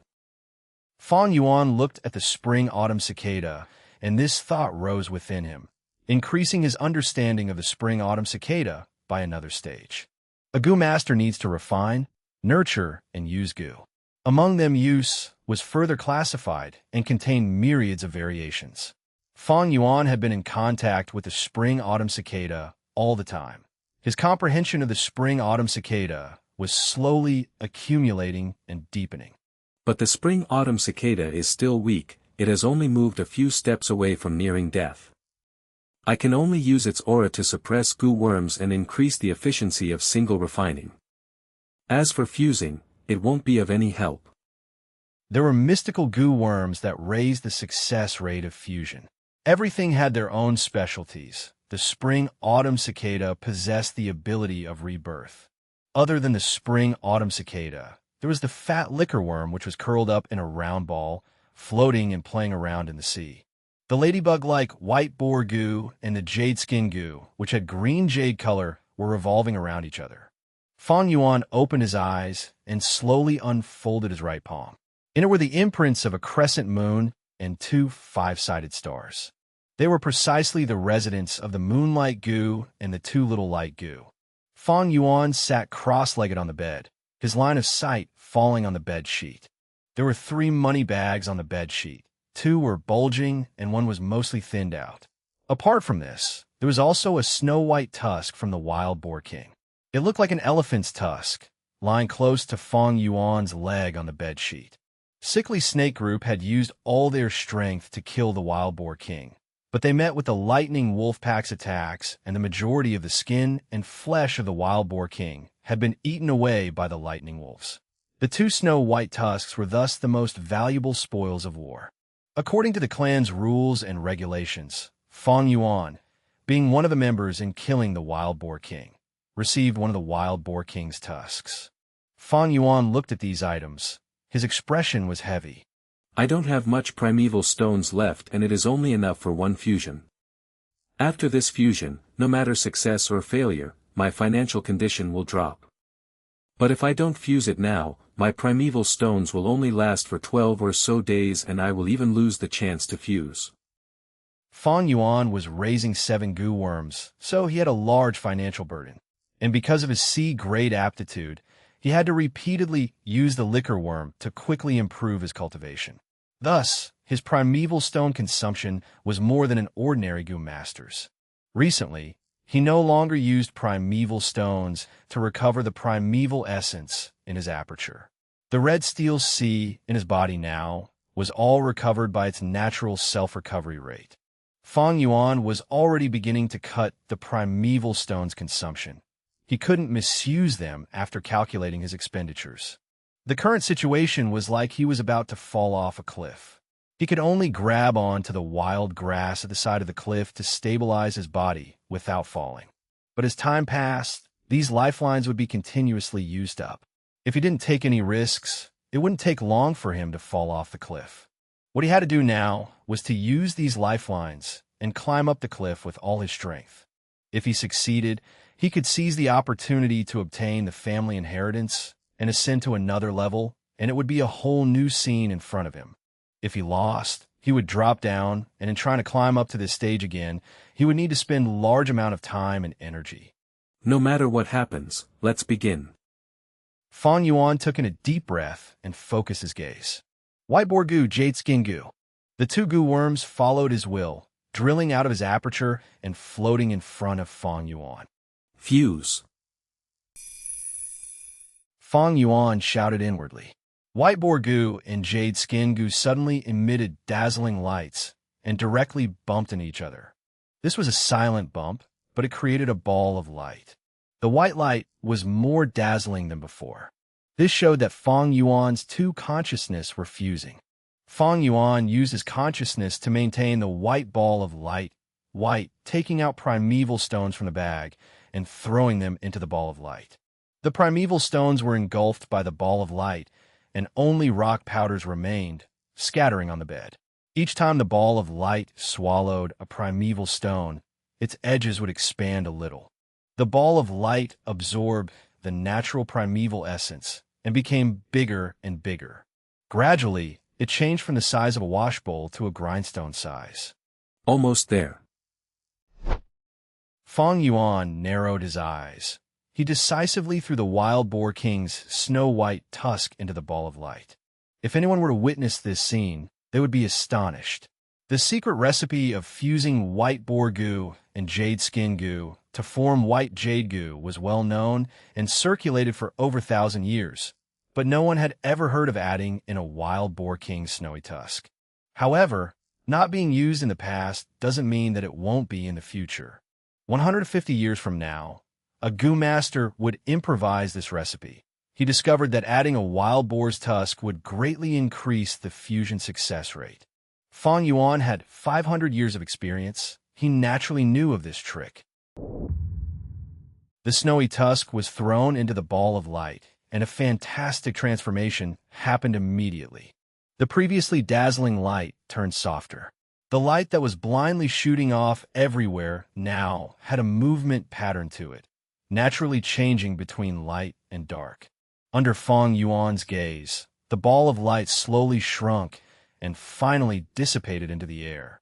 A: Fang Yuan looked at the spring-autumn cicada, and this thought rose within him, increasing his understanding of the spring-autumn cicada by another stage. A goo master needs to refine, nurture, and use goo. Among them, use was further classified and contained myriads of variations. Fang Yuan had been in contact with the spring-autumn cicada all the time. His comprehension of the spring-autumn cicada was slowly accumulating and deepening.
C: But the spring-autumn cicada is still weak, it has only moved a few steps away from nearing death. I can only use its aura to suppress goo worms and increase the efficiency of single refining. As for fusing, it won't be of any help.
A: There were mystical goo worms that raised the success rate of fusion. Everything had their own specialties. The spring-autumn cicada possessed the ability of rebirth. Other than the spring-autumn cicada, there was the fat liquor worm, which was curled up in a round ball, floating and playing around in the sea. The ladybug-like white boar goo and the jade skin goo, which had green jade color, were revolving around each other. Fang Yuan opened his eyes and slowly unfolded his right palm. In it were the imprints of a crescent moon and 2 five-sided stars. They were precisely the residents of the moonlight goo and the 2 little light goo. Fang Yuan sat cross-legged on the bed, his line of sight falling on the bed sheet. There were 3 money bags on the bed sheet. 2 were bulging and 1 was mostly thinned out. Apart from this, there was also a snow-white tusk from the wild boar king. It looked like an elephant's tusk, lying close to Fang Yuan's leg on the bed sheet. Sickly Snake Group had used all their strength to kill the wild boar king, but they met with the lightning wolf pack's attacks, and the majority of the skin and flesh of the wild boar king had been eaten away by the lightning wolves. The 2 snow-white tusks were thus the most valuable spoils of war. According to the clan's rules and regulations, Fang Yuan, being one of the members in killing the wild boar king, received one of the wild boar king's tusks. Fang Yuan looked at these items. His expression was heavy.
C: I don't have much primeval stones left, and it is only enough for 1 fusion. After this fusion, no matter success or failure, my financial condition will drop. But if I don't fuse it now, my primeval stones will only last for 12 or so days, and I will even lose the chance to fuse.
A: Fang Yuan was raising 7 goo worms, so he had a large financial burden. And because of his C-grade aptitude, he had to repeatedly use the liquor worm to quickly improve his cultivation. Thus, his primeval stone consumption was more than an ordinary goo master's. Recently, he no longer used primeval stones to recover the primeval essence in his aperture. The red steel C in his body now was all recovered by its natural self-recovery rate. Fang Yuan was already beginning to cut the primeval stone's consumption. He couldn't misuse them after calculating his expenditures. The current situation was like he was about to fall off a cliff. He could only grab on to the wild grass at the side of the cliff to stabilize his body without falling. But as time passed, these lifelines would be continuously used up. If he didn't take any risks, it wouldn't take long for him to fall off the cliff. What he had to do now was to use these lifelines and climb up the cliff with all his strength. If he succeeded, he could seize the opportunity to obtain the family inheritance and ascend to another level, and it would be a whole new scene in front of him. If he lost, he would drop down, and in trying to climb up to this stage again, he would need to spend a large amount of time and energy.
C: No matter what happens, let's begin.
A: Fang Yuan took in a deep breath and focused his gaze. White boar goo, jade skin goo. The 2 goo worms followed his will, drilling out of his aperture and floating in front of Fang Yuan.
C: Fuse.
A: Fang Yuan shouted inwardly. White boar goo and jade skin goo suddenly emitted dazzling lights and directly bumped into each other. This was a silent bump, but it created a ball of light. The white light was more dazzling than before. This showed that Fang Yuan's 2 consciousness were fusing. Fang Yuan used his consciousness to maintain the white ball of light, taking out primeval stones from the bag and throwing them into the ball of light. The primeval stones were engulfed by the ball of light, and only rock powders remained, scattering on the bed. Each time the ball of light swallowed a primeval stone, its edges would expand a little. The ball of light absorbed the natural primeval essence and became bigger and bigger. Gradually, it changed from the size of a washbowl to a grindstone size.
C: Almost there.
A: Fang Yuan narrowed his eyes. He decisively threw the wild boar king's snow-white tusk into the ball of light. If anyone were to witness this scene, they would be astonished. The secret recipe of fusing white boar goo and jade skin goo to form white jade goo was well known and circulated for over 1,000 years, but no one had ever heard of adding in a wild boar king's snowy tusk. However, not being used in the past doesn't mean that it won't be in the future. 150 years from now, a goo master would improvise this recipe. He discovered that adding a wild boar's tusk would greatly increase the fusion success rate. Fang Yuan had 500 years of experience. He naturally knew of this trick. The snowy tusk was thrown into the ball of light, and a fantastic transformation happened immediately. The previously dazzling light turned softer. The light that was blindly shooting off everywhere now had a movement pattern to it, naturally changing between light and dark. Under Fang Yuan's gaze, the ball of light slowly shrunk and finally dissipated into the air.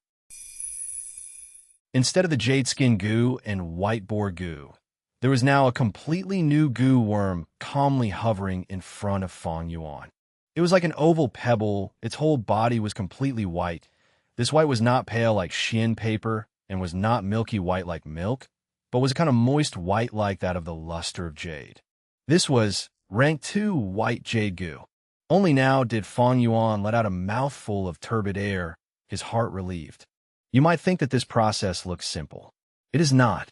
A: Instead of the jade skin goo and white boar goo, there was now a completely new goo worm calmly hovering in front of Fang Yuan. It was like an oval pebble. Its whole body was completely white. This white was not pale like Xian paper and was not milky white like milk, but was a kind of moist white like that of the luster of jade. This was rank 2 white jade goo. Only now did Fang Yuan let out a mouthful of turbid air, his heart relieved. You might think that this process looks simple. It is not.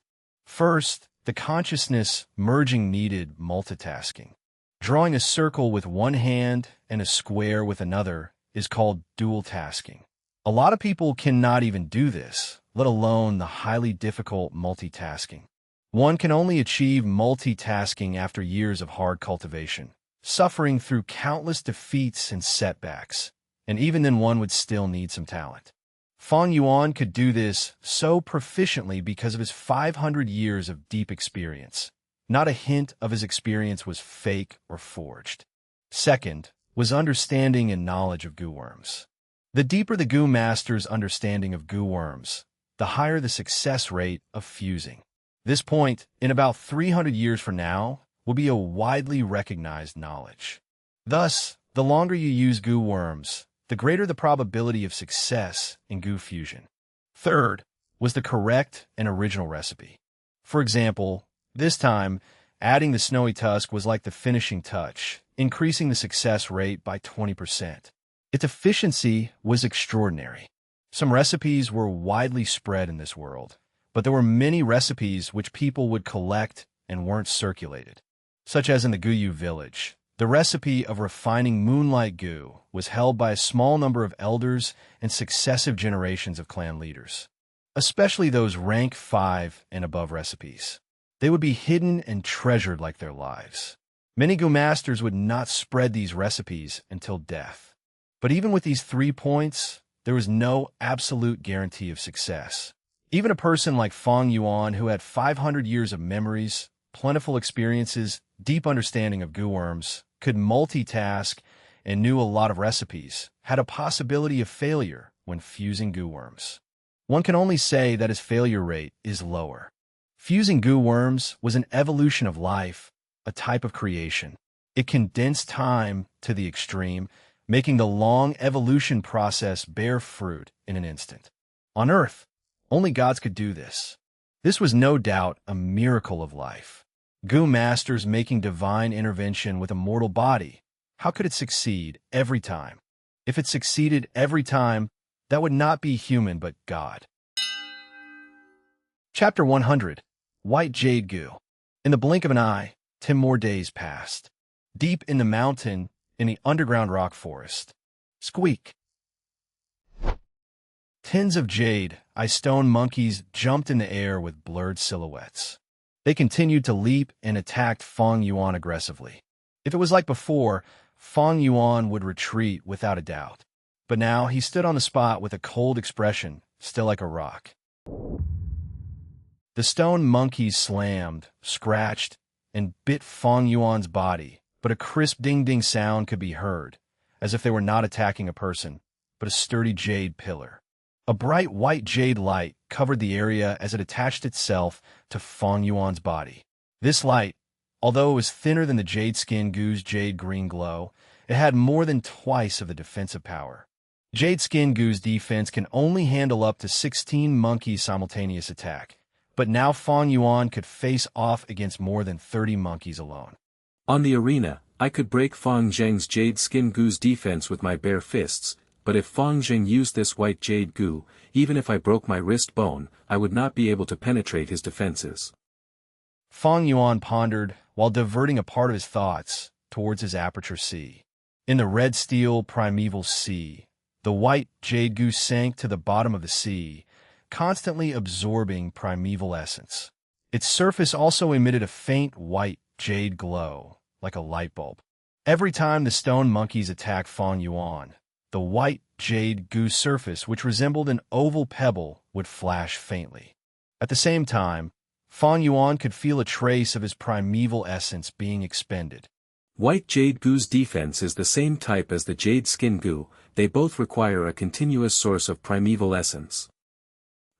A: First, the consciousness merging needed multitasking. Drawing a circle with one hand and a square with another is called dual tasking. A lot of people cannot even do this, let alone the highly difficult multitasking. One can only achieve multitasking after years of hard cultivation, suffering through countless defeats and setbacks, and even then one would still need some talent. Fang Yuan could do this so proficiently because of his 500 years of deep experience. Not a hint of his experience was fake or forged. Second, was understanding and knowledge of goo worms. The deeper the goo master's understanding of goo worms, the higher the success rate of fusing. This point, in about 300 years from now, will be a widely recognized knowledge. Thus, the longer you use goo worms, the greater the probability of success in goo fusion. Third, was the correct and original recipe. For example, this time, adding the snowy tusk was like the finishing touch, increasing the success rate by 20%. Its efficiency was extraordinary. Some recipes were widely spread in this world, but there were many recipes which people would collect and weren't circulated. Such as in the Guyu village, the recipe of refining moonlight goo was held by a small number of elders and successive generations of clan leaders, especially those rank 5 and above recipes. They would be hidden and treasured like their lives. Many goo masters would not spread these recipes until death. But even with these 3 points, there was no absolute guarantee of success. Even a person like Fang Yuan, who had 500 years of memories, plentiful experiences, deep understanding of goo worms, could multitask, and knew a lot of recipes, had a possibility of failure when fusing goo worms. One can only say that his failure rate is lower. Fusing goo worms was an evolution of life, a type of creation. It condensed time to the extreme, making the long evolution process bear fruit in an instant. On Earth, only gods could do this. This was no doubt a miracle of life. Goo masters making divine intervention with a mortal body. How could it succeed every time? If it succeeded every time, that would not be human but God. Chapter 100. White Jade Goo. In the blink of an eye, 10 more days passed. Deep in the mountain, in the underground rock forest. Squeak. Tins of jade, stone monkeys jumped in the air with blurred silhouettes. They continued to leap and attacked Fang Yuan aggressively. If it was like before, Fang Yuan would retreat without a doubt. But now he stood on the spot with a cold expression, still like a rock. The stone monkeys slammed, scratched, and bit Fang Yuan's body, but a crisp ding-ding sound could be heard, as if they were not attacking a person, but a sturdy jade pillar. A bright white jade light covered the area as it attached itself to Fang Yuan's body. This light, although it was thinner than the jade skin goo's jade green glow, it had more than twice of the defensive power. Jade skin goo's defense can only handle up to 16 monkeys' simultaneous attack, but now Fang Yuan could face off against more than 30 monkeys alone.
C: On the arena, I could break Fang Zheng's jade skin goo's defense with my bare fists, but if Fang Zheng used this white jade goo, even if I broke my wrist bone, I would not be able to penetrate his defenses.
A: Fang Yuan pondered while diverting a part of his thoughts towards his aperture sea. In the red steel primeval sea, the white jade goo sank to the bottom of the sea, constantly absorbing primeval essence. Its surface also emitted a faint white jade glow, like a light bulb. Every time the stone monkeys attacked Fang Yuan, the white jade goo surface, which resembled an oval pebble, would flash faintly. At the same time, Fang Yuan could feel a trace of his primeval essence being expended.
C: White jade goo's defense is the same type as the jade skin goo, they both require a continuous source of primeval essence.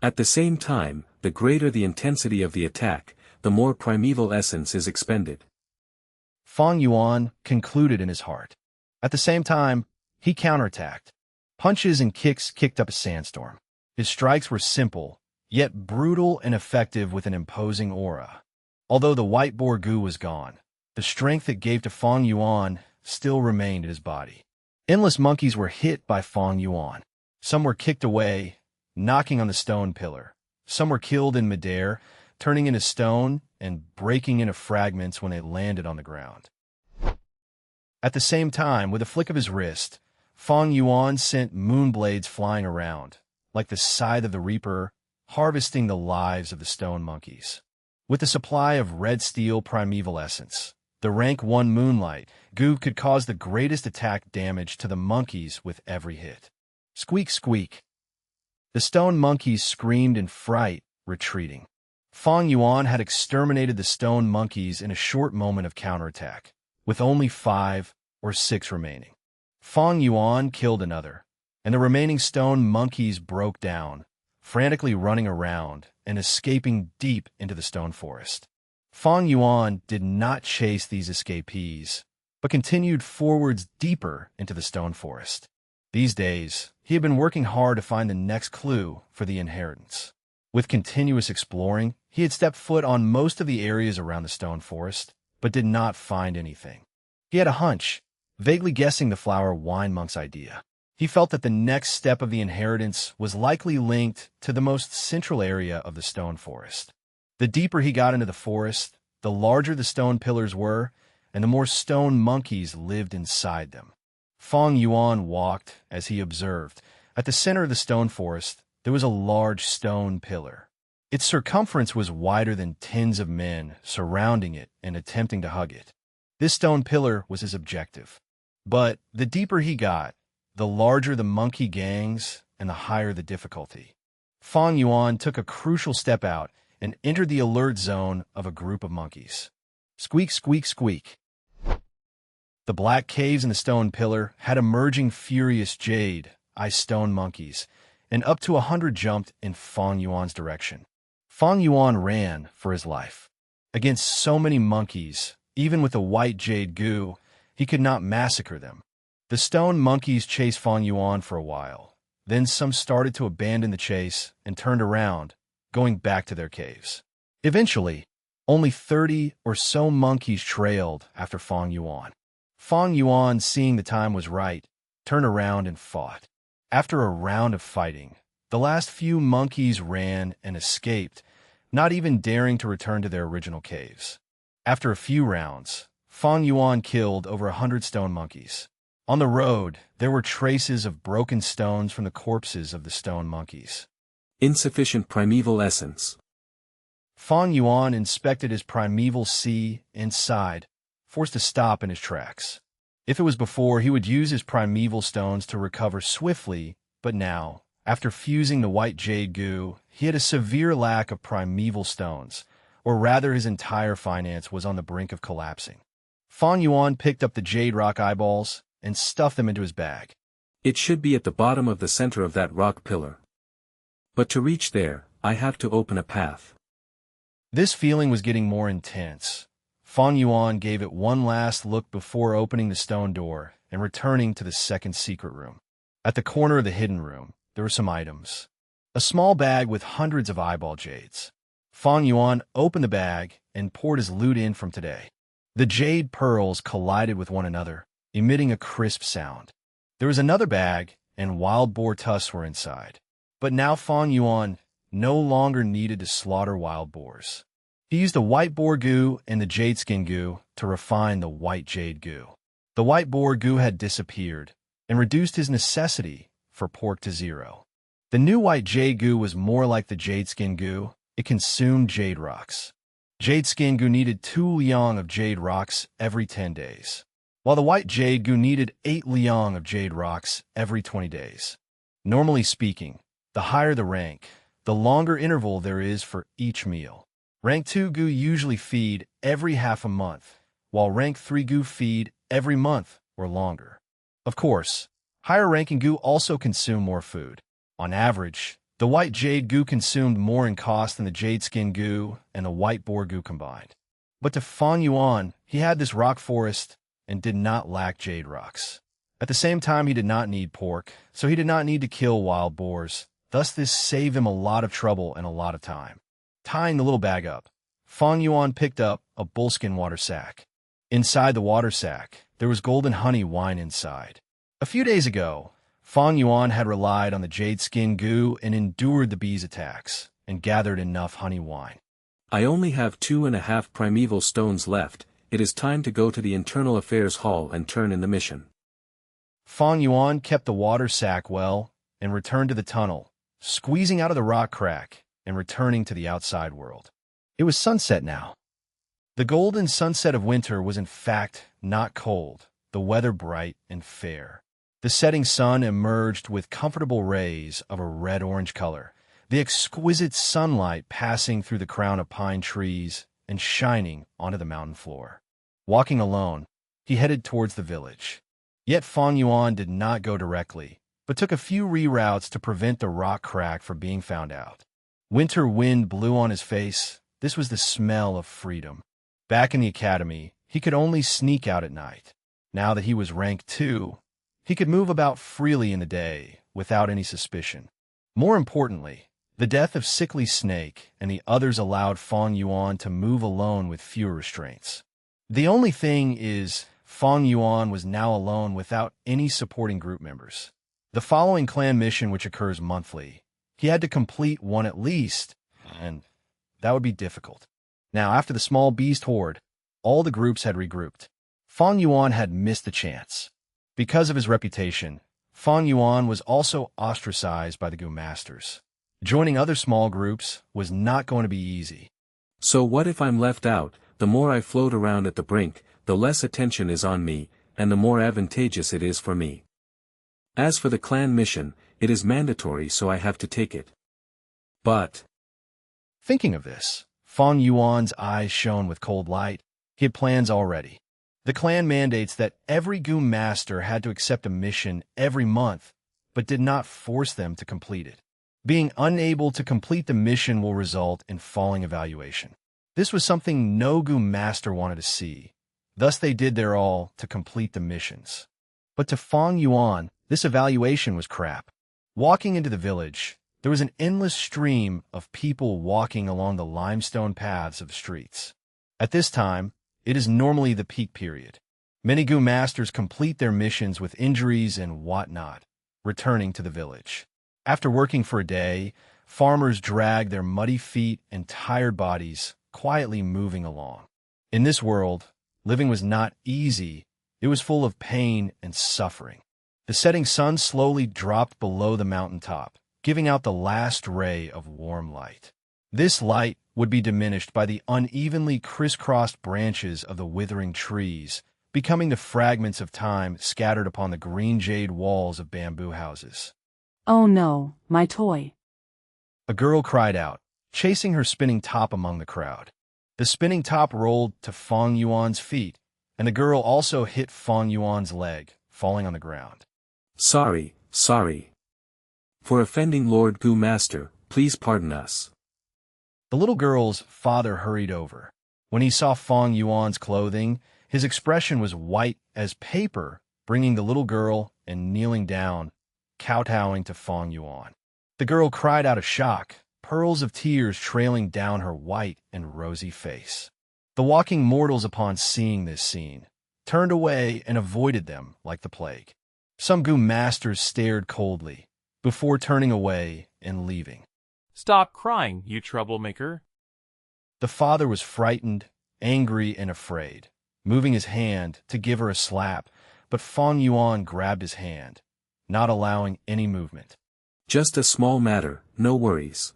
C: At the same time, the greater the intensity of the attack, the more primeval essence is expended.
A: Fang Yuan concluded in his heart. At the same time, he counterattacked. Punches and kicks kicked up a sandstorm. His strikes were simple, yet brutal and effective with an imposing aura. Although the white boar goo was gone, the strength it gave to Fang Yuan still remained in his body. Endless monkeys were hit by Fang Yuan. Some were kicked away, knocking on the stone pillar. Some were killed in midair, turning into stone and breaking into fragments when they landed on the ground. At the same time, with a flick of his wrist, Fang Yuan sent moonblades flying around, like the scythe of the reaper, harvesting the lives of the stone monkeys. With the supply of red steel primeval essence, the rank 1 moonlight goo could cause the greatest attack damage to the monkeys with every hit. Squeak, squeak. The stone monkeys screamed in fright, retreating. Fang Yuan had exterminated the stone monkeys in a short moment of counterattack, with only 5 or 6 remaining. Fang Yuan killed another, and the remaining stone monkeys broke down, frantically running around and escaping deep into the stone forest. Fang Yuan did not chase these escapees, but continued forwards deeper into the stone forest. These days, he had been working hard to find the next clue for the inheritance. With continuous exploring, he had stepped foot on most of the areas around the stone forest, but did not find anything. He had a hunch, vaguely guessing the flower wine monk's idea. He felt that the next step of the inheritance was likely linked to the most central area of the stone forest. The deeper he got into the forest, the larger the stone pillars were, and the more stone monkeys lived inside them. Fang Yuan walked as he observed. At the center of the stone forest, there was a large stone pillar. Its circumference was wider than tens of men surrounding it and attempting to hug it. This stone pillar was his objective. But the deeper he got, the larger the monkey gangs and the higher the difficulty. Fang Yuan took a crucial step out and entered the alert zone of a group of monkeys. Squeak, squeak, squeak. The black caves in the stone pillar had emerging furious jade, ice stone monkeys, and up to 100 jumped in Fang Yuan's direction. Fang Yuan ran for his life. Against so many monkeys, even with the white jade goo, he could not massacre them. The stone monkeys chased Fang Yuan for a while. Then some started to abandon the chase and turned around, going back to their caves. Eventually, only 30 or so monkeys trailed after Fang Yuan. Fang Yuan, seeing the time was right, turned around and fought. After a round of fighting, the last few monkeys ran and escaped, not even daring to return to their original caves. After a few rounds, Fang Yuan killed over 100 stone monkeys. On the road, there were traces of broken stones from the corpses of the stone monkeys.
C: Insufficient primeval essence.
A: Fang Yuan inspected his primeval sea and sighed, forced to stop in his tracks. If it was before, he would use his primeval stones to recover swiftly, but now, after fusing the white jade goo, he had a severe lack of primeval stones, or rather his entire finance was on the brink of collapsing. Fang Yuan picked up the jade rock eyeballs and stuffed them into his bag.
C: It should be at the bottom of the center of that rock pillar. But to reach there, I have to open a path.
A: This feeling was getting more intense. Fang Yuan gave it one last look before opening the stone door and returning to the second secret room. At the corner of the hidden room, there were some items. A small bag with hundreds of eyeball jades. Fang Yuan opened the bag and poured his loot in from today. The jade pearls collided with one another, emitting a crisp sound. There was another bag, and wild boar tusks were inside. But now Fang Yuan no longer needed to slaughter wild boars. He used the white boar goo and the jade skin goo to refine the white jade goo. The white boar goo had disappeared and reduced his necessity for pork to zero. The new white jade goo was more like the jade skin goo. It consumed jade rocks. Jade skin goo needed 2 liang of jade rocks every 10 days, while the white jade goo needed 8 liang of jade rocks every 20 days. Normally speaking, the higher the rank, the longer interval there is for each meal. Rank 2 goo usually feed every half a month, while rank 3 goo feed every month or longer. Of course, higher ranking goo also consume more food. On average, the white jade goo consumed more in cost than the jade skin goo and the white boar goo combined. But to Fang Yuan, he had this rock forest and did not lack jade rocks. At the same time, he did not need pork, so he did not need to kill wild boars. Thus, this saved him a lot of trouble and a lot of time. Tying the little bag up, Fang Yuan picked up a bullskin water sack. Inside the water sack, there was golden honey wine inside. A few days ago, Fang Yuan had relied on the jade skin goo and endured the bees' attacks, and gathered enough honey wine.
C: I only have 2.5 primeval stones left. It is time to go to the Internal Affairs Hall and turn in the mission.
A: Fang Yuan kept the water sack well and returned to the tunnel, squeezing out of the rock crack and returning to the outside world. It was sunset now. The golden sunset of winter was in fact not cold, the weather bright and fair. The setting sun emerged with comfortable rays of a red-orange color, the exquisite sunlight passing through the crown of pine trees and shining onto the mountain floor. Walking alone, he headed towards the village. Yet Fang Yuan did not go directly, but took a few reroutes to prevent the rock crack from being found out. Winter wind blew on his face. This was the smell of freedom. Back in the academy, he could only sneak out at night. Now that he was rank 2, he could move about freely in the day without any suspicion. More importantly, the death of Sickly Snake and the others allowed Fang Yuan to move alone with fewer restraints. The only thing is, Fang Yuan was now alone without any supporting group members. The following clan mission, which occurs monthly, he had to complete one at least, and that would be difficult. Now, after the small beast horde, all the groups had regrouped. Fang Yuan had missed the chance. Because of his reputation, Fang Yuan was also ostracized by the Goo Masters. Joining other small groups was not going to be easy.
C: So what if I'm left out? The more I float around at the brink, the less attention is on me, and the more advantageous it is for me. As for the clan mission, it is mandatory, so I have to take it. But
A: thinking of this, Fang Yuan's eyes shone with cold light. He had plans already. The clan mandates that every Goo Master had to accept a mission every month, but did not force them to complete it. Being unable to complete the mission will result in falling evaluation. This was something no Goo Master wanted to see. Thus they did their all to complete the missions. But to Fang Yuan, this evaluation was crap. Walking into the village, there was an endless stream of people walking along the limestone paths of the streets. At this time, it is normally the peak period. Many Goo Masters complete their missions with injuries and whatnot, returning to the village. After working for a day, farmers drag their muddy feet and tired bodies, quietly moving along. In this world, living was not easy. It was full of pain and suffering. The setting sun slowly dropped below the mountaintop, giving out the last ray of warm light. This light would be diminished by the unevenly crisscrossed branches of the withering trees, becoming the fragments of time scattered upon the green jade walls of bamboo houses.
E: Oh no, my toy.
A: A girl cried out, chasing her spinning top among the crowd. The spinning top rolled to Fang Yuan's feet, and the girl also hit Fang Yuan's leg, falling on the ground.
C: Sorry. For offending Lord Gu Master, please pardon us.
A: The little girl's father hurried over. When he saw Fang Yuan's clothing, his expression was white as paper, bringing the little girl and kneeling down, kowtowing to Fang Yuan. The girl cried out of shock, pearls of tears trailing down her white and rosy face. The walking mortals, upon seeing this scene, turned away and avoided them like the plague. Some Gu masters stared coldly, before turning away and leaving.
F: Stop crying, you troublemaker.
A: The father was frightened, angry, and afraid, moving his hand to give her a slap, but Fang Yuan grabbed his hand, not allowing any movement.
C: Just a small matter, no worries.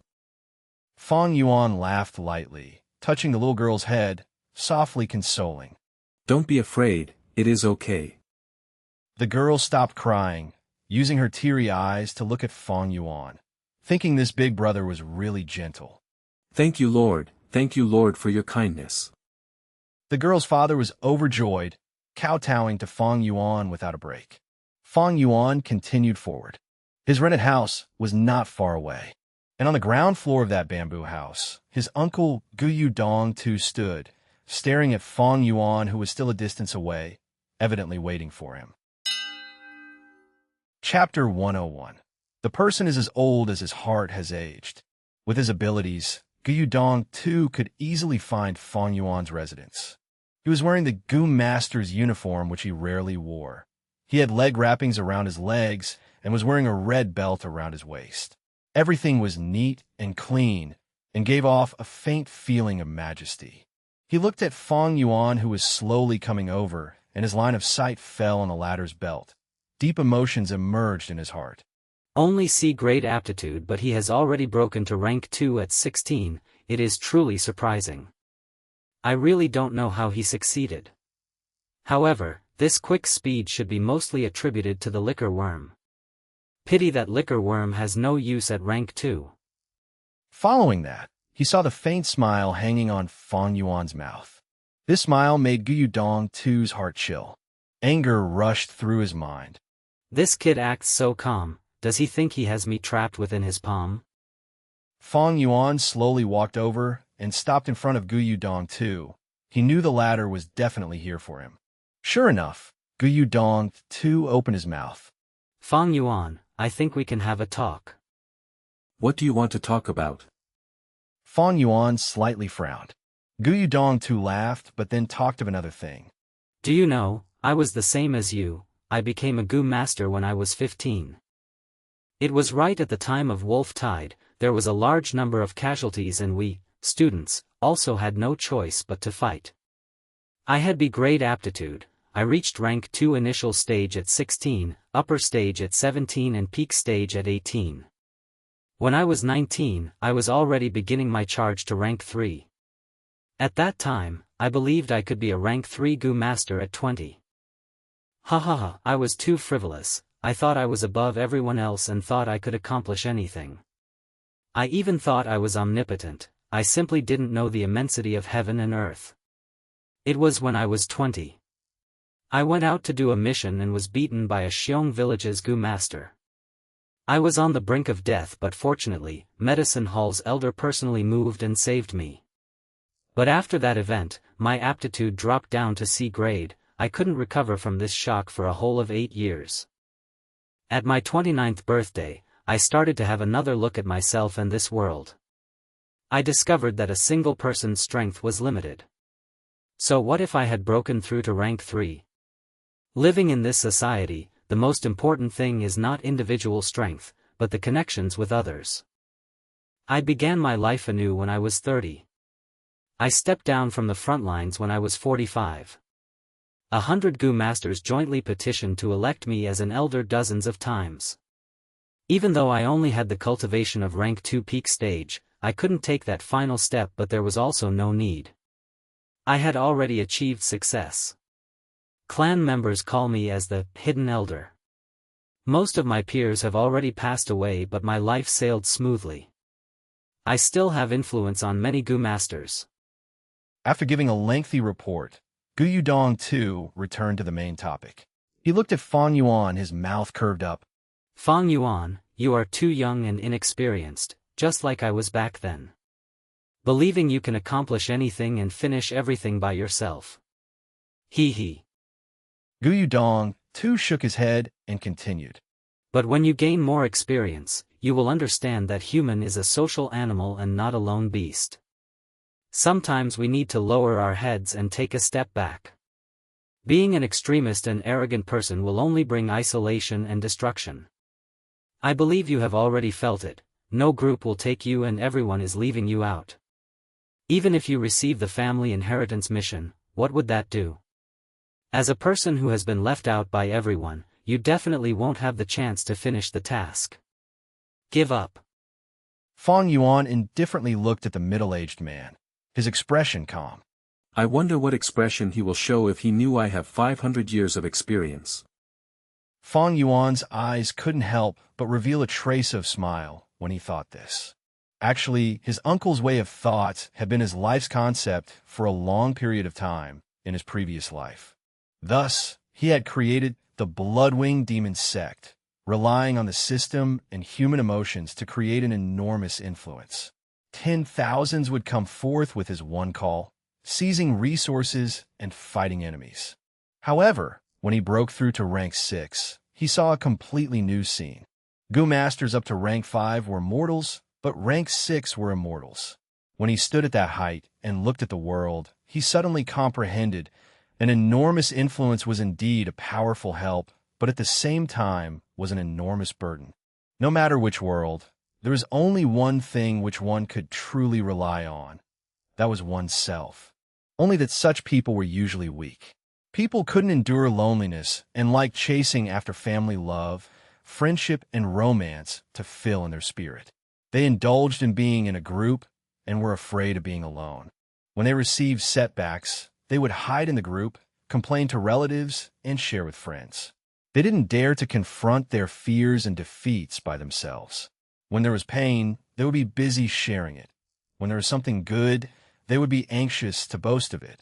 A: Fang Yuan laughed lightly, touching the little girl's head, softly consoling.
C: Don't be afraid, it is okay.
A: The girl stopped crying, using her teary eyes to look at Fang Yuan, thinking this big brother was really gentle.
C: Thank you, Lord, for your kindness.
A: The girl's father was overjoyed, kowtowing to Fang Yuan without a break. Fang Yuan continued forward. His rented house was not far away, and on the ground floor of that bamboo house, his uncle Gu Dong too stood, staring at Fang Yuan, who was still a distance away, evidently waiting for him. Chapter 101. The person is as old as his heart has aged. With his abilities, Gu Dong too could easily find Fang Yuan's residence. He was wearing the Gu Master's uniform, which he rarely wore. He had leg wrappings around his legs and was wearing a red belt around his waist. Everything was neat and clean and gave off a faint feeling of majesty. He looked at Fang Yuan, who was slowly coming over, and his line of sight fell on the latter's belt. Deep emotions emerged in his heart.
G: Only see great aptitude, but he has already broken to rank 2 at 16, it is truly surprising. I really don't know how he succeeded. However, this quick speed should be mostly attributed to the liquor worm. Pity that liquor worm has no use at rank 2.
A: Following that, he saw the faint smile hanging on Fang Yuan's mouth. This smile made Gu Dong too's heart chill. Anger rushed through his mind.
G: This kid acts so calm, does he think he has me trapped within his palm?
A: Fang Yuan slowly walked over and stopped in front of Gu Dong too. He knew the latter was definitely here for him. Sure enough, Gu Dong too opened his mouth.
G: Fang Yuan, I think we can have a talk.
C: What do you want to talk about?
A: Fang Yuan slightly frowned. Gu Dong too laughed, but then talked of another thing.
G: Do you know, I was the same as you. I became a Gu Master when I was 15. It was right at the time of Wolf Tide, there was a large number of casualties and we, students, also had no choice but to fight. I had great aptitude. I reached rank 2 initial stage at 16, upper stage at 17 and peak stage at 18. When I was 19, I was already beginning my charge to rank 3. At that time, I believed I could be a rank 3 Gu Master at 20. I was too frivolous. I thought I was above everyone else and thought I could accomplish anything. I even thought I was omnipotent. I simply didn't know the immensity of heaven and earth. It was when I was 20. I went out to do a mission and was beaten by a Xiong village's Gu Master. I was on the brink of death, but fortunately, Medicine Hall's elder personally moved and saved me. But after that event, my aptitude dropped down to C grade. I couldn't recover from this shock for a whole of 8 years. At my 29th birthday, I started to have another look at myself and this world. I discovered that a single person's strength was limited. So what if I had broken through to rank 3? Living in this society, the most important thing is not individual strength, but the connections with others. I began my life anew when I was 30. I stepped down from the front lines when I was 45. 100 Gu Masters jointly petitioned to elect me as an elder dozens of times. Even though I only had the cultivation of rank 2 peak stage, I couldn't take that final step, but there was also no need. I had already achieved success. Clan members call me as the Hidden Elder. Most of my peers have already passed away, but my life sailed smoothly. I still have influence on many Gu masters.
A: After giving a lengthy report, Gu Yudong too returned to the main topic. He looked at Fang Yuan, his mouth curved up.
G: Fang Yuan, you are too young and inexperienced, just like I was back then. Believing you can accomplish anything and finish everything by yourself. Hee.
A: Gu Yudong too shook his head and continued.
G: But when you gain more experience, you will understand that human is a social animal and not a lone beast. Sometimes we need to lower our heads and take a step back. Being an extremist and arrogant person will only bring isolation and destruction. I believe you have already felt it. No group will take you and everyone is leaving you out. Even if you receive the family inheritance mission, what would that do? As a person who has been left out by everyone, you definitely won't have the chance to finish the task. Give up.
A: Fang Yuan indifferently looked at the middle-aged man, his expression calm.
C: I wonder what expression he will show if he knew I have 500 years of experience.
A: Fang Yuan's eyes couldn't help but reveal a trace of smile when he thought this. Actually, his uncle's way of thought had been his life's concept for a long period of time in his previous life. Thus, he had created the Bloodwing Demon Sect, relying on the system and human emotions to create an enormous influence. 10,000s would come forth with his one call, seizing resources and fighting enemies. However, when he broke through to rank 6, he saw a completely new scene. Gu Masters up to rank 5 were mortals, but rank 6 were immortals. When he stood at that height and looked at the world, he suddenly comprehended an enormous influence was indeed a powerful help, but at the same time was an enormous burden. No matter which world, there was only one thing which one could truly rely on. That was oneself. Only that such people were usually weak. People couldn't endure loneliness and liked chasing after family love, friendship, and romance to fill in their spirit. They indulged in being in a group and were afraid of being alone. When they received setbacks, they would hide in the group, complain to relatives, and share with friends. They didn't dare to confront their fears and defeats by themselves. When there was pain, they would be busy sharing it. When there was something good, they would be anxious to boast of it.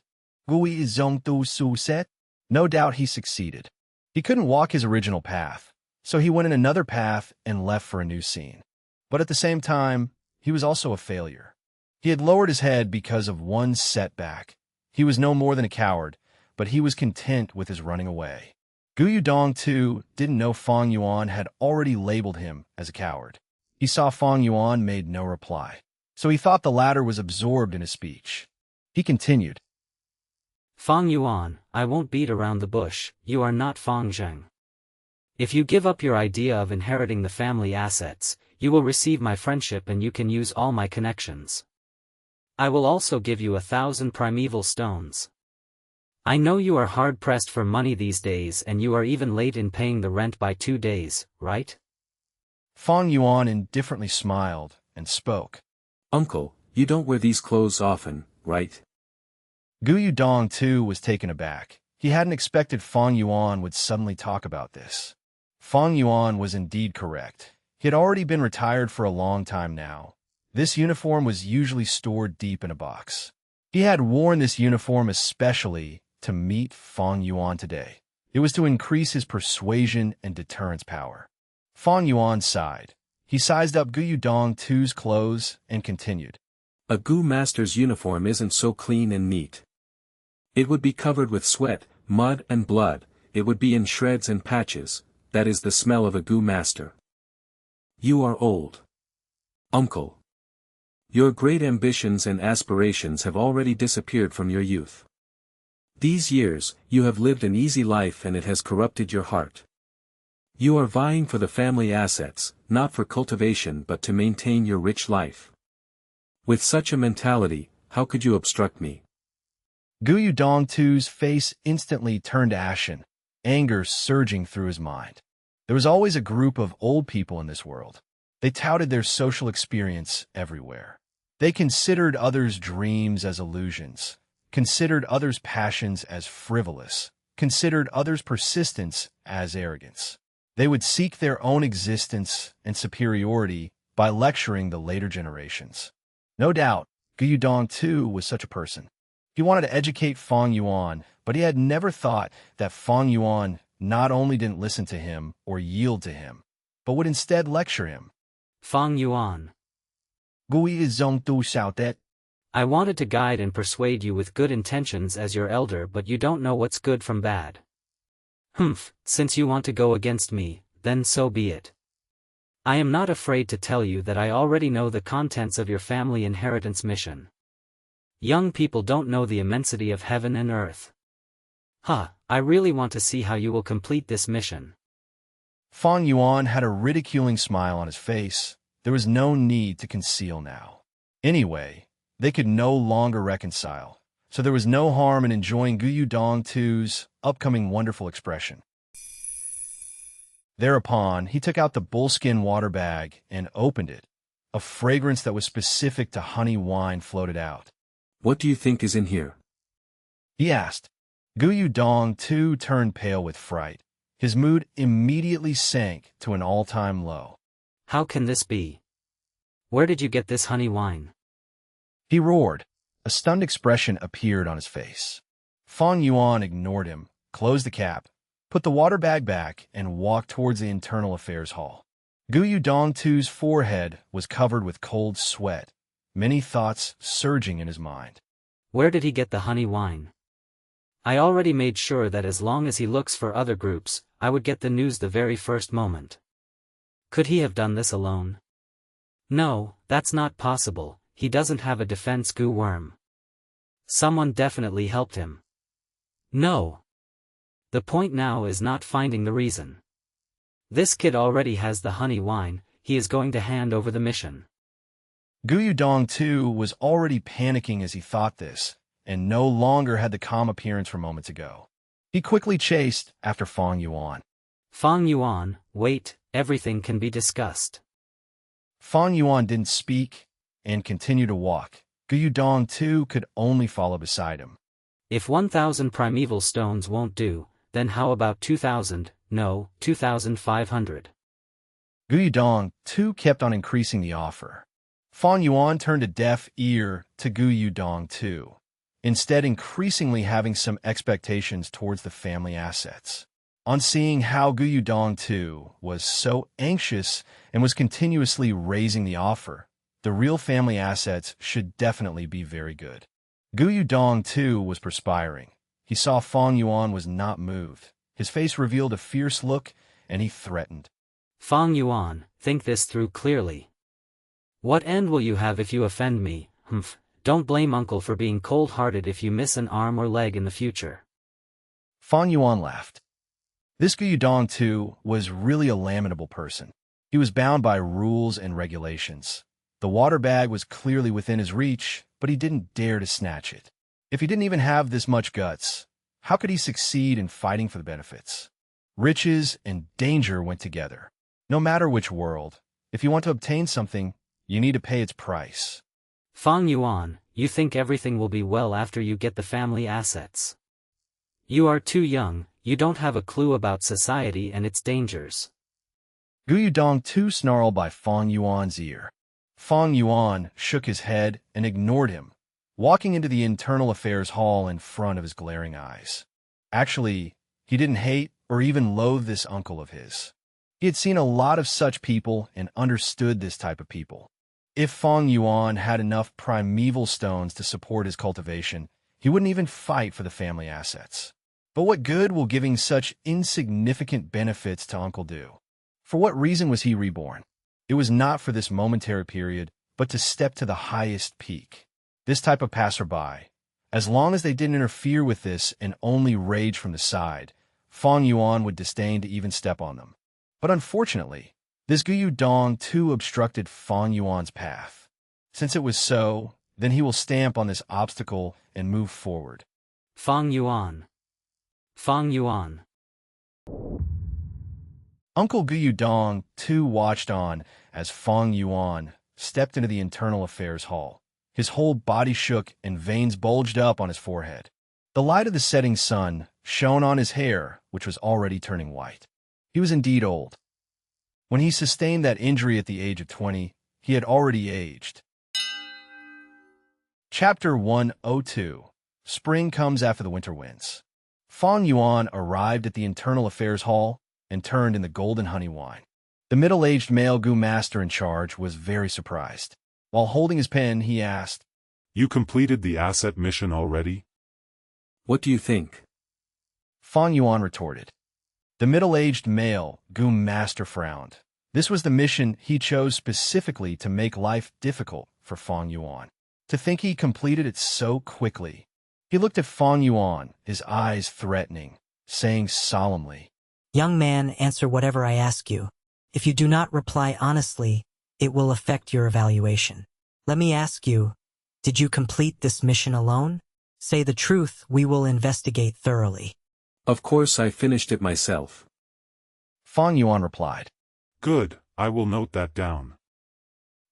A: No doubt he succeeded. He couldn't walk his original path, so he went in another path and left for a new scene. But at the same time, he was also a failure. He had lowered his head because of one setback. He was no more than a coward, but he was content with his running away. Gu Yudong, too, didn't know Fang Yuan had already labeled him as a coward. He saw Fang Yuan made no reply, so he thought the latter was absorbed in his speech. He continued.
G: Fang Yuan, I won't beat around the bush, you are not Fang Zheng. If you give up your idea of inheriting the family assets, you will receive my friendship and you can use all my connections. I will also give you 1,000 primeval stones. I know you are hard-pressed for money these days and you are even late in paying the rent by 2 days, right?
A: Fang Yuan indifferently smiled and spoke.
C: Uncle, you don't wear these clothes often, right?
A: Gu Yudong, too, was taken aback. He hadn't expected Fang Yuan would suddenly talk about this. Fang Yuan was indeed correct. He had already been retired for a long time now. This uniform was usually stored deep in a box. He had worn this uniform especially to meet Fang Yuan today. It was to increase his persuasion and deterrence power. Fang Yuan sighed. He sized up Gu Yudong Tu's clothes and continued.
C: A Gu master's uniform isn't so clean and neat. It would be covered with sweat, mud and blood, it would be in shreds and patches, that is the smell of a Gu master. You are old. Uncle. Your great ambitions and aspirations have already disappeared from your youth. These years, you have lived an easy life and it has corrupted your heart. You are vying for the family assets, not for cultivation but to maintain your rich life. With such a mentality, how could you obstruct me?
A: Gu Yudong Tu's face instantly turned ashen, anger surging through his mind. There was always a group of old people in this world. They touted their social experience everywhere. They considered others' dreams as illusions, considered others' passions as frivolous, considered others' persistence as arrogance. They would seek their own existence and superiority by lecturing the later generations. No doubt, Gu Yudong too was such a person. He wanted to educate Fang Yuan, but he had never thought that Fang Yuan not only didn't listen to him or yield to him, but would instead lecture him.
G: Fang Yuan. I wanted to guide and persuade you with good intentions as your elder, but you don't know what's good from bad. Humph, since you want to go against me, then so be it. I am not afraid to tell you that I already know the contents of your family inheritance mission. Young people don't know the immensity of heaven and earth. I really want to see how you will complete this mission.
A: Fang Yuan had a ridiculing smile on his face. There was no need to conceal now. Anyway, they could no longer reconcile, so there was no harm in enjoying Gu Yudong II's upcoming wonderful expression. Thereupon, he took out the bullskin water bag and opened it. A fragrance that was specific to honey wine floated out.
C: What do you think is in here?
A: He asked. Gu Yudong II turned pale with fright. His mood immediately sank to an all-time low.
G: How can this be? Where did you get this honey wine?
A: He roared. A stunned expression appeared on his face. Fang Yuan ignored him, closed the cap, put the water bag back, and walked towards the internal affairs hall. Gu Yudong II's forehead was covered with cold sweat, many thoughts surging in his mind.
G: Where did he get the honey wine? I already made sure that as long as he looks for other groups, I would get the news the very first moment. Could he have done this alone? No, that's not possible. He doesn't have a defense goo worm. Someone definitely helped him. No. The point now is not finding the reason. This kid already has the honey wine, he is going to hand over the mission.
A: Gu Yudong II was already panicking as he thought this, and no longer had the calm appearance from moments ago. He quickly chased after Fang Yuan.
G: Fang Yuan, wait, everything can be discussed.
A: Fang Yuan didn't speak and continued to walk. Gu Yudong II could only follow beside him.
G: If 1,000 primeval stones won't do, then how about 2,000, no, 2,500?
A: Gu Yudong II kept on increasing the offer. Fang Yuan turned a deaf ear to Gu Yudong II, instead increasingly having some expectations towards the family assets. On seeing how Gu Yudong II was so anxious and was continuously raising the offer, the real family assets should definitely be very good. Gu Yudong II was perspiring. He saw Fang Yuan was not moved. His face revealed a fierce look, and he threatened.
G: Fang Yuan, think this through clearly. What end will you have if you offend me? Don't blame Uncle for being cold-hearted if you miss an arm or leg in the future.
A: Fang Yuan laughed. This Gu Yudong II was really a lamentable person. He was bound by rules and regulations. The water bag was clearly within his reach, but he didn't dare to snatch it. If he didn't even have this much guts, how could he succeed in fighting for the benefits? Riches and danger went together. No matter which world, if you want to obtain something, you need to pay its price.
G: Fang Yuan, you think everything will be well after you get the family assets. You are too young, you don't have a clue about society and its dangers.
A: Gu Yudong II snarled by Fang Yuan's ear. Fang Yuan shook his head and ignored him, walking into the internal affairs hall in front of his glaring eyes. Actually, he didn't hate or even loathe this uncle of his. He had seen a lot of such people and understood this type of people. If Fang Yuan had enough primeval stones to support his cultivation, he wouldn't even fight for the family assets. But what good will giving such insignificant benefits to Uncle do? For what reason was he reborn? It was not for this momentary period, but to step to the highest peak. This type of passerby, as long as they didn't interfere with this and only rage from the side, Fang Yuan would disdain to even step on them. But unfortunately, this Gu Yudong II obstructed Fang Yuan's path. Since it was so, then he will stamp on this obstacle and move forward.
G: Fang Yuan. Fang Yuan.
A: Uncle Gu Yudong II watched on as Fang Yuan stepped into the internal affairs hall. His whole body shook and veins bulged up on his forehead. The light of the setting sun shone on his hair, which was already turning white. He was indeed old. When he sustained that injury at the age of 20, he had already aged. Chapter 102. Spring comes after the winter winds. Fang Yuan arrived at the Internal Affairs Hall and turned in the golden honey wine. The middle-aged male Gu master in charge was very surprised. While holding his pen, he asked,
J: "You completed the asset mission already?"
C: "What do you think?"
A: Fang Yuan retorted. The middle-aged male Gu master frowned. This was the mission he chose specifically to make life difficult for Fang Yuan. To think he completed it so quickly. He looked at Fang Yuan, his eyes threatening, saying solemnly,
D: "Young man, answer whatever I ask you. If you do not reply honestly, it will affect your evaluation. Let me ask you, did you complete this mission alone? Say the truth, we will investigate thoroughly."
C: "Of course I finished it myself."
A: Fang Yuan replied.
J: "Good, I will note that down."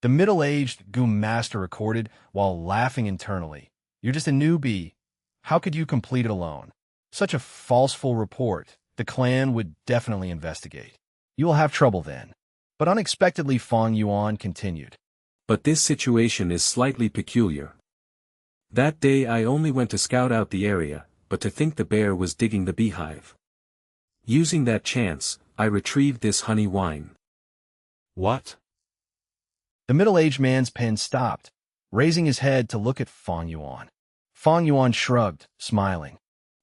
A: The middle-aged Gu master recorded while laughing internally. "You're just a newbie. How could you complete it alone? Such a falseful report. The clan would definitely investigate. You will have trouble then." But unexpectedly Fang Yuan continued.
C: "But this situation is slightly peculiar. That day I only went to scout out the area, but to think the bear was digging the beehive. Using that chance, I retrieved this honey wine."
J: "What?"
A: The middle-aged man's pen stopped, raising his head to look at Fang Yuan. Fang Yuan shrugged, smiling.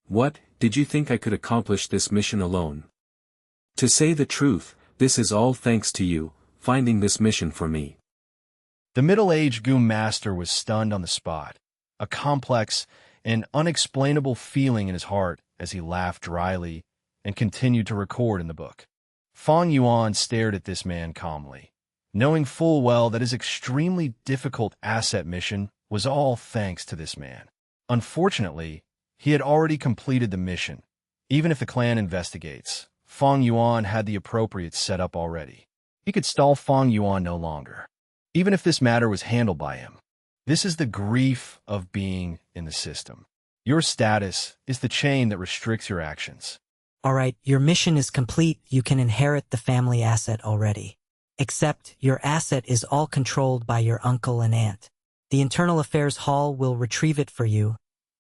C: "What, did you think I could accomplish this mission alone? To say the truth, this is all thanks to you, finding this mission for me."
A: The middle-aged Gu master was stunned on the spot, a complex and unexplainable feeling in his heart as he laughed dryly and continued to record in the book. Fang Yuan stared at this man calmly, knowing full well that his extremely difficult asset mission was all thanks to this man. Unfortunately, he had already completed the mission. Even if the clan investigates, Fang Yuan had the appropriate setup already. He could stall Fang Yuan no longer, even if this matter was handled by him. This is the grief of being in the system. Your status is the chain that restricts your actions.
D: All right, your mission is complete. You can inherit the family asset already. Except your asset is all controlled by your uncle and aunt. The Internal Affairs Hall will retrieve it for you.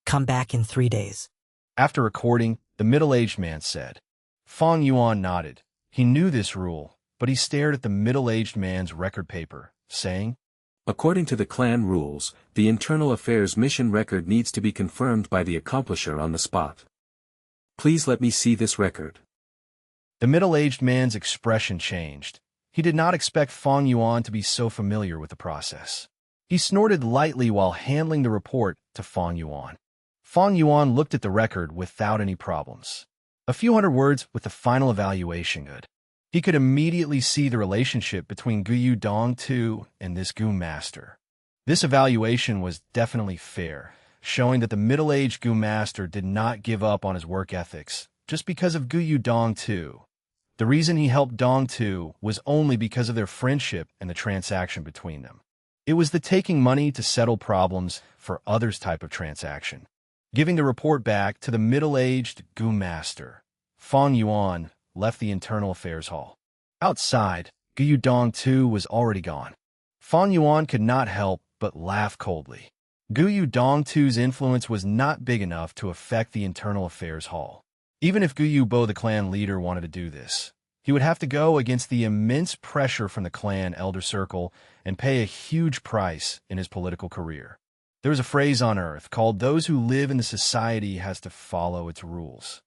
D: Come back in 3 days.
A: After recording, the middle-aged man said. Fang Yuan nodded. He knew this rule, but he stared at the middle-aged man's record paper, saying,
C: "According to the clan rules, the Internal Affairs mission record needs to be confirmed by the accomplisher on the spot. Please let me see this record."
A: The middle-aged man's expression changed. He did not expect Fang Yuan to be so familiar with the process. He snorted lightly while handling the report to Fang Yuan. Fang Yuan looked at the record without any problems. A few hundred words with the final evaluation good. He could immediately see the relationship between Guyu Dong Tu and this Gu master. This evaluation was definitely fair, showing that the middle-aged Gu master did not give up on his work ethics just because of Guyu Dong Tu. The reason he helped Dong Tu was only because of their friendship and the transaction between them. It was the taking money to settle problems for others type of transaction. Giving the report back to the middle-aged Gu master, Fang Yuan left the Internal Affairs Hall. Outside, Guyu Dong Tu was already gone. Fang Yuan could not help but laugh coldly. Guyu Dong Tu's influence was not big enough to affect the Internal Affairs Hall. Even if Guyu Bo, the clan leader, wanted to do this, he would have to go against the immense pressure from the clan elder circle and pay a huge price in his political career. There is a phrase on Earth called "those who live in the society has to follow its rules."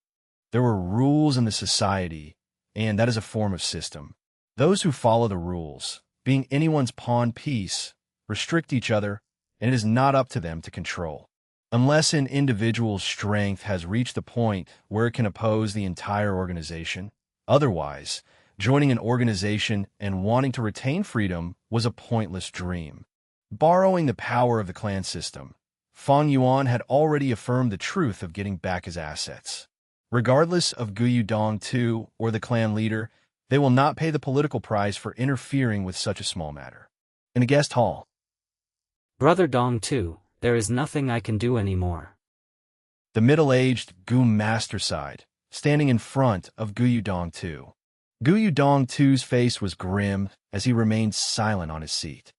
A: There were rules in the society, and that is a form of system. Those who follow the rules, being anyone's pawn piece, restrict each other, and it is not up to them to control. Unless an individual's strength has reached the point where it can oppose the entire organization. Otherwise, joining an organization and wanting to retain freedom was a pointless dream. Borrowing the power of the clan system, Fang Yuan had already affirmed the truth of getting back his assets. Regardless of Guyu Dong Tu or the clan leader, they will not pay the political price for interfering with such a small matter. In a guest hall,
G: Brother Dong too, there is nothing I can do anymore.
A: The middle-aged Gu Master sighed, standing in front of Gu Yudong Tu. Gu Yudong Tu's face was grim as he remained silent on his seat.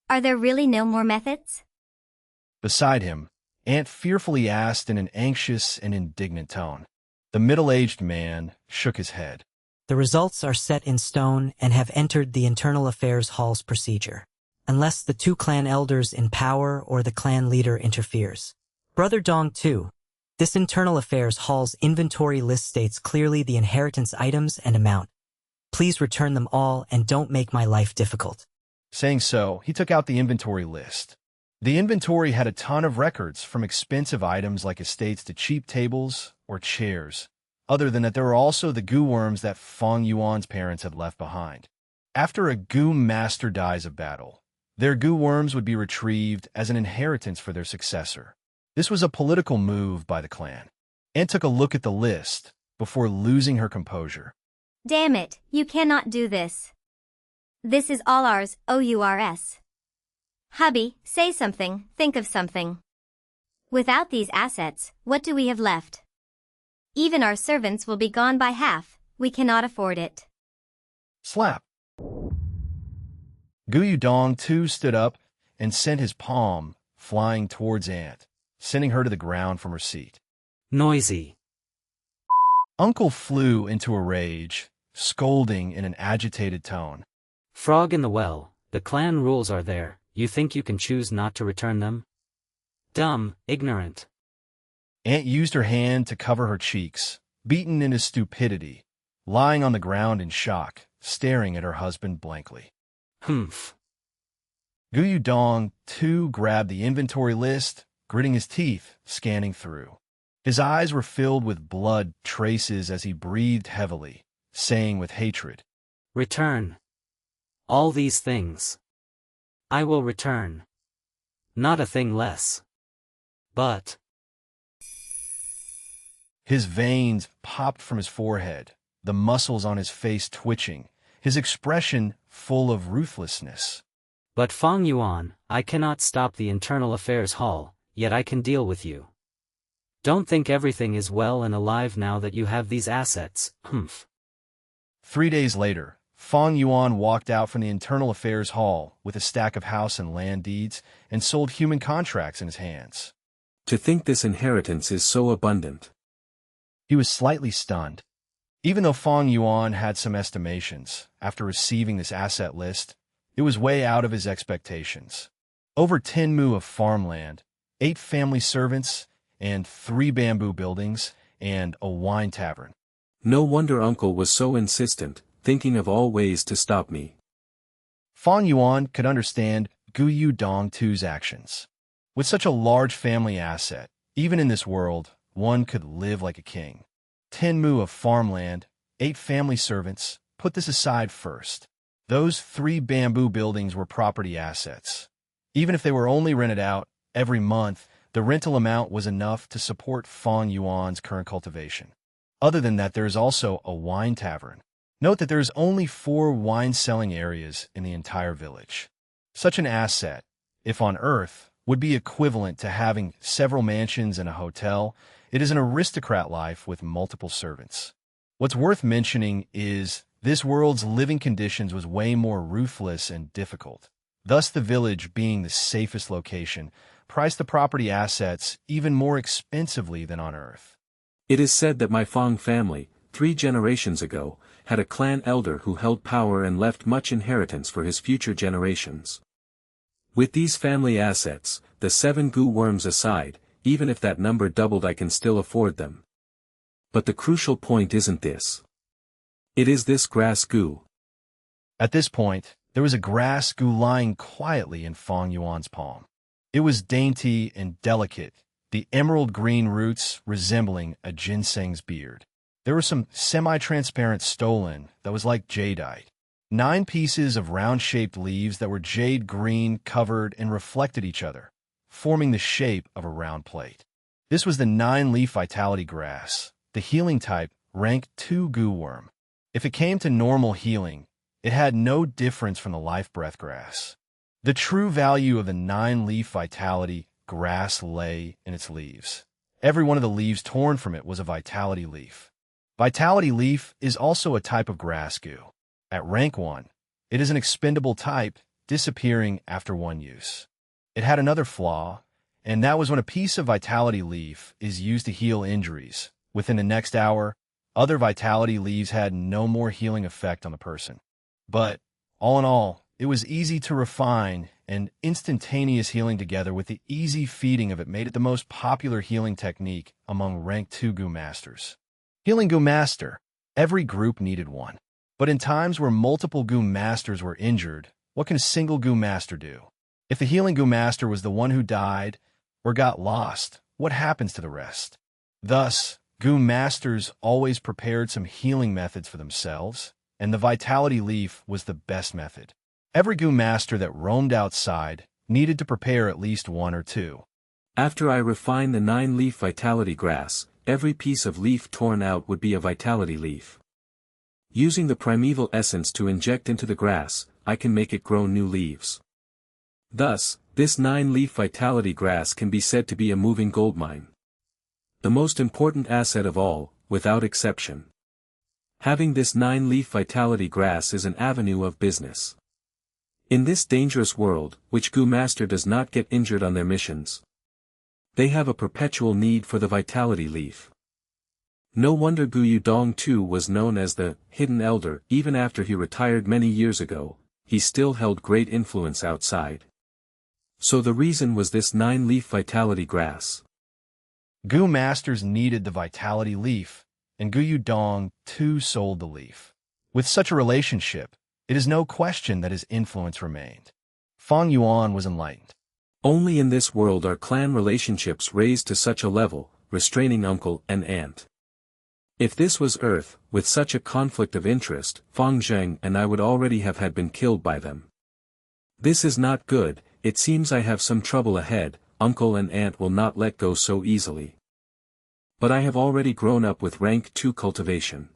I: Are there really no more methods?
A: Beside him, Ant fearfully asked in an anxious and indignant tone. The middle-aged man shook his head.
D: The results are set in stone and have entered the Internal Affairs Hall's procedure, unless the two clan elders in power or the clan leader interferes. Brother Dong Tu, this Internal Affairs Hall's inventory list states clearly the inheritance items and amount. Please return them all and don't make my life difficult.
A: Saying so, he took out the inventory list. The inventory had a ton of records from expensive items like estates to cheap tables or chairs. Other than that, there were also the goo worms that Fang Yuan's parents had left behind. After a goo master dies of battle, their goo worms would be retrieved as an inheritance for their successor. This was a political move by the clan. Anne took a look at the list before losing her composure.
I: Damn it, you cannot do this. This is all ours, OURS. Hubby, say something, think of something. Without these assets, what do we have left? Even our servants will be gone by half, we cannot afford it.
A: Slap. Gu Yudong Tu stood up and sent his palm flying towards Ant, sending her to the ground from her seat.
G: Noisy.
A: Uncle flew into a rage, scolding in an agitated tone.
G: Frog in the well, the clan rules are there, you think you can choose not to return them? Dumb, ignorant.
A: Ant used her hand to cover her cheeks, beaten into stupidity, lying on the ground in shock, staring at her husband blankly.
G: Humph.
A: Gu Yudong Tu grabbed the inventory list, gritting his teeth, scanning through. His eyes were filled with blood traces as he breathed heavily, saying with hatred,
G: Return. All these things. I will return. Not a thing less. But...
A: His veins popped from his forehead, the muscles on his face twitching, his expression full of ruthlessness.
G: But Fang Yuan, I cannot stop the Internal Affairs Hall, yet I can deal with you. Don't think everything is well and alive now that you have these assets, humph.
A: 3 days later, Fang Yuan walked out from the Internal Affairs Hall with a stack of house and land deeds and sold human contracts in his hands.
C: To think this inheritance is so abundant.
A: He was slightly stunned. Even though Fang Yuan had some estimations, after receiving this asset list, it was way out of his expectations. Over 10 mu of farmland, 8 family servants, and 3 bamboo buildings, and a wine tavern.
C: No wonder Uncle was so insistent, thinking of all ways to stop me.
A: Fang Yuan could understand Gu Yudong Tu's actions. With such a large family asset, even in this world, one could live like a king. 10 mu of farmland, 8 family servants, put this aside first. Those 3 bamboo buildings were property assets. Even if they were only rented out every month, the rental amount was enough to support Fang Yuan's current cultivation. Other than that, there is also a wine tavern. Note that there is only 4 wine-selling areas in the entire village. Such an asset, if on Earth, would be equivalent to having several mansions and a hotel. It is an aristocrat life with multiple servants. What's worth mentioning is this world's living conditions was way more ruthless and difficult. Thus, the village, being the safest location, priced the property assets even more expensively than on Earth.
C: It is said that my Fang family, 3 generations ago, had a clan elder who held power and left much inheritance for his future generations. With these family assets, the 7 goo worms aside, even if that number doubled I can still afford them. But the crucial point isn't this. It is this grass goo.
A: At this point, there was a grass goo lying quietly in Fang Yuan's palm. It was dainty and delicate, the emerald green roots resembling a ginseng's beard. There were some semi-transparent stolon that was like jadeite. 9 pieces of round-shaped leaves that were jade green covered and reflected each other, forming the shape of a round plate. This was the 9-leaf vitality grass, the healing type, rank 2 goo worm. If it came to normal healing, it had no difference from the life breath grass. The true value of the 9-leaf vitality grass lay in its leaves. Every one of the leaves torn from it was a vitality leaf. Vitality leaf is also a type of grass goo. At rank 1, it is an expendable type, disappearing after one use. It had another flaw, and that was when a piece of vitality leaf is used to heal injuries. Within the next hour, other vitality leaves had no more healing effect on the person. But, all in all, it was easy to refine, and instantaneous healing together with the easy feeding of it made it the most popular healing technique among rank 2 goo masters. Healing goo master. Every group needed one. But in times where multiple goo masters were injured, what can a single goo master do? If the healing goo master was the one who died or got lost, what happens to the rest? Thus, goo masters always prepared some healing methods for themselves, and the vitality leaf was the best method. Every goo master that roamed outside needed to prepare at least one or two.
C: After I refine the 9-leaf vitality grass, every piece of leaf torn out would be a vitality leaf. Using the primeval essence to inject into the grass, I can make it grow new leaves. Thus, this 9-leaf vitality grass can be said to be a moving goldmine. The most important asset of all, without exception. Having this 9-leaf vitality grass is an avenue of business. In this dangerous world, which goo master does not get injured on their missions, they have a perpetual need for the vitality leaf. No wonder Gu Yudong too was known as the Hidden Elder. Even after he retired many years ago, he still held great influence outside. So the reason was this 9-leaf vitality grass.
A: Goo masters needed the vitality leaf, and Gu Yudong too sold the leaf. With such a relationship, it is no question that his influence remained. Fang Yuan was enlightened.
C: Only in this world are clan relationships raised to such a level, restraining uncle and aunt. If this was Earth, with such a conflict of interest, Fang Zheng and I would already have had been killed by them. This is not good. It seems I have some trouble ahead. Uncle and aunt will not let go so easily. But I have already grown up with rank 2 cultivation.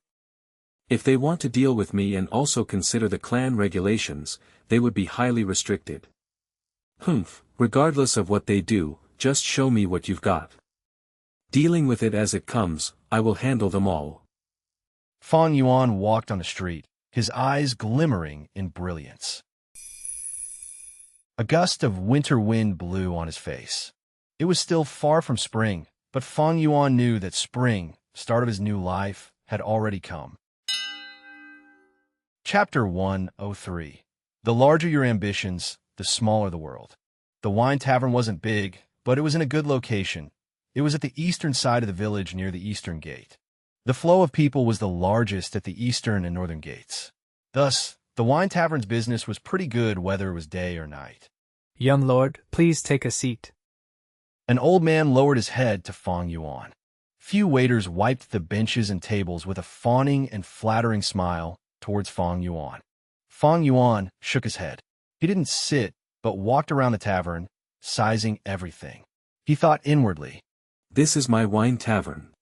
C: If they want to deal with me and also consider the clan regulations, they would be highly restricted. Humph, regardless of what they do, just show me what you've got. Dealing with it as it comes, I will handle them all.
A: Fang Yuan walked on the street, his eyes glimmering in brilliance. A gust of winter wind blew on his face. It was still far from spring, but Fang Yuan knew that spring, start of his new life, had already come. Chapter 103. The larger your ambitions, the smaller the world. The wine tavern wasn't big, but it was in a good location. It was at the eastern side of the village near the eastern gate. The flow of people was the largest at the eastern and northern gates. Thus, the wine tavern's business was pretty good whether it was day or night.
R: Young lord, please take a seat.
A: An old man lowered his head to Fang Yuan. Few waiters wiped the benches and tables with a fawning and flattering smile towards Fang Yuan. Fang Yuan shook his head. He didn't sit, but walked around the tavern, sizing everything. He thought inwardly,
C: "This is my wine tavern."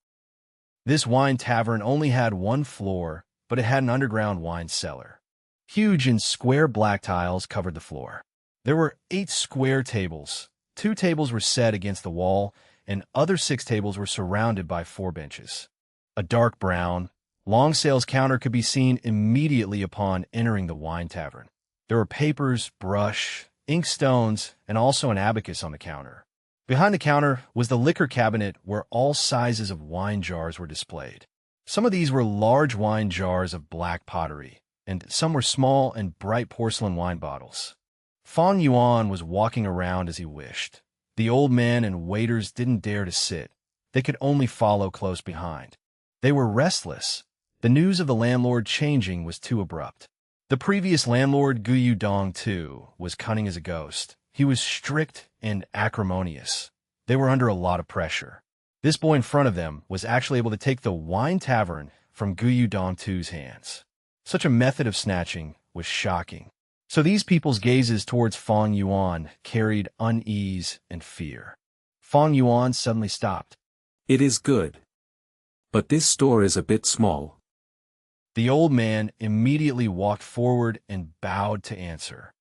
A: This wine tavern only had one floor, but it had an underground wine cellar. Huge and square black tiles covered the floor. There were 8 square tables. 2 tables were set against the wall, and other 6 tables were surrounded by 4 benches. A dark brown, long sales counter could be seen immediately upon entering the wine tavern. There were papers, brush, ink stones, and also an abacus on the counter. Behind the counter was the liquor cabinet where all sizes of wine jars were displayed. Some of these were large wine jars of black pottery, and some were small and bright porcelain wine bottles. Fang Yuan was walking around as he wished. The old men and waiters didn't dare to sit. They could only follow close behind. They were restless. The news of the landlord changing was too abrupt. The previous landlord, Gu Yudong too, was cunning as a ghost. He was strict and acrimonious. They were under a lot of pressure. This boy in front of them was actually able to take the wine tavern from Gu Yudong too's hands. Such a method of snatching was shocking. So these people's gazes towards Fang Yuan carried unease and fear. Fang Yuan suddenly stopped.
C: "It is good. But this store is a bit small."
A: The old man immediately walked forward and bowed to answer.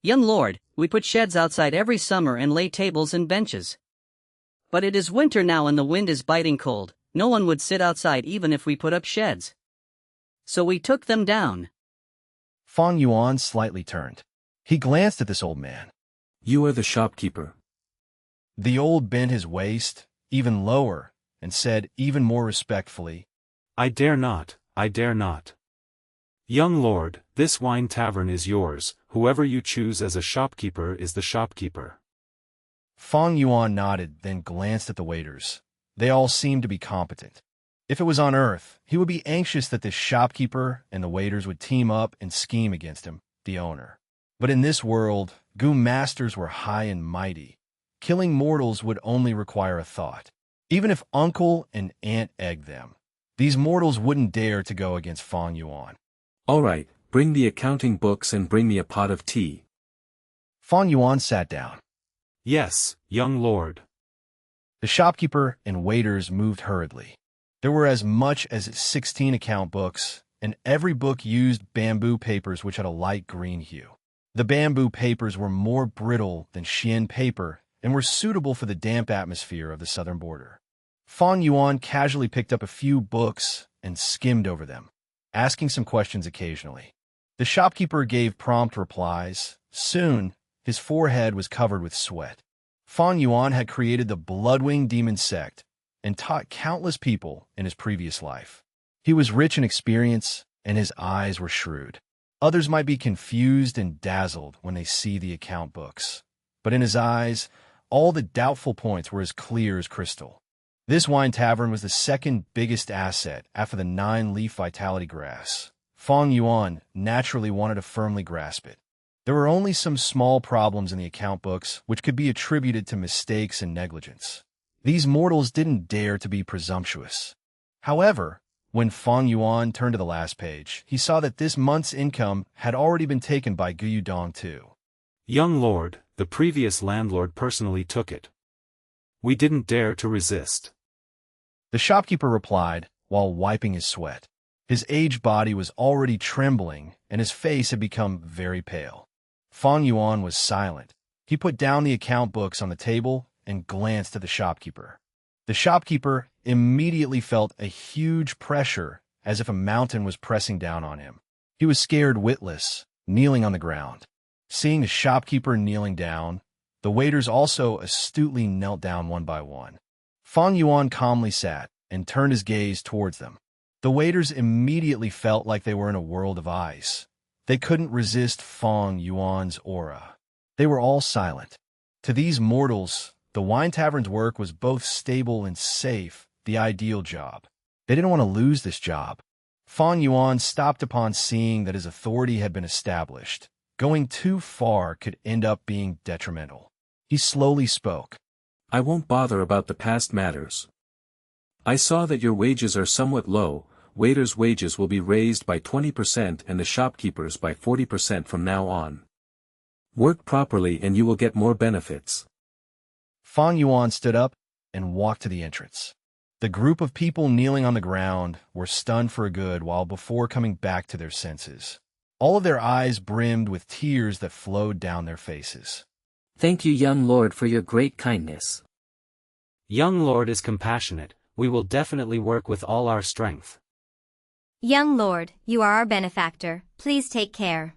U: Young lord, we put sheds outside every summer and lay tables and benches. But it is winter now and the wind is biting cold, no one would sit outside even if we put up sheds. So we took them down.
A: Fang Yuan slightly turned. He glanced at this old man.
C: You are the shopkeeper.
A: The old bent his waist, even lower, and said even more respectfully,
B: I dare not, I dare not. Young lord, this wine tavern is yours, whoever you choose as a shopkeeper is the shopkeeper.
A: Fang Yuan nodded, then glanced at the waiters. They all seemed to be competent. If it was on Earth, he would be anxious that this shopkeeper and the waiters would team up and scheme against him, the owner. But in this world, Gu masters were high and mighty. Killing mortals would only require a thought. Even if Uncle and Aunt egged them, these mortals wouldn't dare to go against Fang Yuan.
C: All right, bring the accounting books and bring me a pot of tea.
A: Fang Yuan sat down.
B: Yes, young lord.
A: The shopkeeper and waiters moved hurriedly. There were as much as 16 account books, and every book used bamboo papers which had a light green hue. The bamboo papers were more brittle than Xian paper and were suitable for the damp atmosphere of the southern border. Fang Yuan casually picked up a few books and skimmed over them, asking some questions occasionally. The shopkeeper gave prompt replies. Soon, his forehead was covered with sweat. Fang Yuan had created the Bloodwing Demon Sect and taught countless people in his previous life. He was rich in experience, and his eyes were shrewd. Others might be confused and dazzled when they see the account books, but in his eyes, all the doubtful points were as clear as crystal. This wine tavern was the second biggest asset after the 9-leaf vitality grass. Fang Yuan naturally wanted to firmly grasp it. There were only some small problems in the account books which could be attributed to mistakes and negligence. These mortals didn't dare to be presumptuous. However, when Fang Yuan turned to the last page, he saw that this month's income had already been taken by Gu Yudong too.
B: Young lord, the previous landlord personally took it. We didn't dare to resist.
A: The shopkeeper replied, while wiping his sweat. His aged body was already trembling, and his face had become very pale. Fang Yuan was silent. He put down the account books on the table and glanced at the shopkeeper. The shopkeeper immediately felt a huge pressure, as if a mountain was pressing down on him. He was scared witless, kneeling on the ground. Seeing the shopkeeper kneeling down, the waiters also astutely knelt down one by one. Fang Yuan calmly sat and turned his gaze towards them. The waiters immediately felt like they were in a world of ice. They couldn't resist Fang Yuan's aura. They were all silent. To these mortals, the wine tavern's work was both stable and safe, the ideal job. They didn't want to lose this job. Fang Yuan stopped upon seeing that his authority had been established. Going too far could end up being detrimental. He slowly spoke.
C: I won't bother about the past matters. I saw that your wages are somewhat low. Waiters' wages will be raised by 20% and the shopkeepers by 40% from now on. Work properly and you will get more benefits.
A: Fang Yuan stood up and walked to the entrance. The group of people kneeling on the ground were stunned for a good while before coming back to their senses. All of their eyes brimmed with tears that flowed down their faces.
N: Thank you, young lord, for your great kindness.
G: Young lord is compassionate. We will definitely work with all our strength.
I: Young lord, you are our benefactor. Please take care.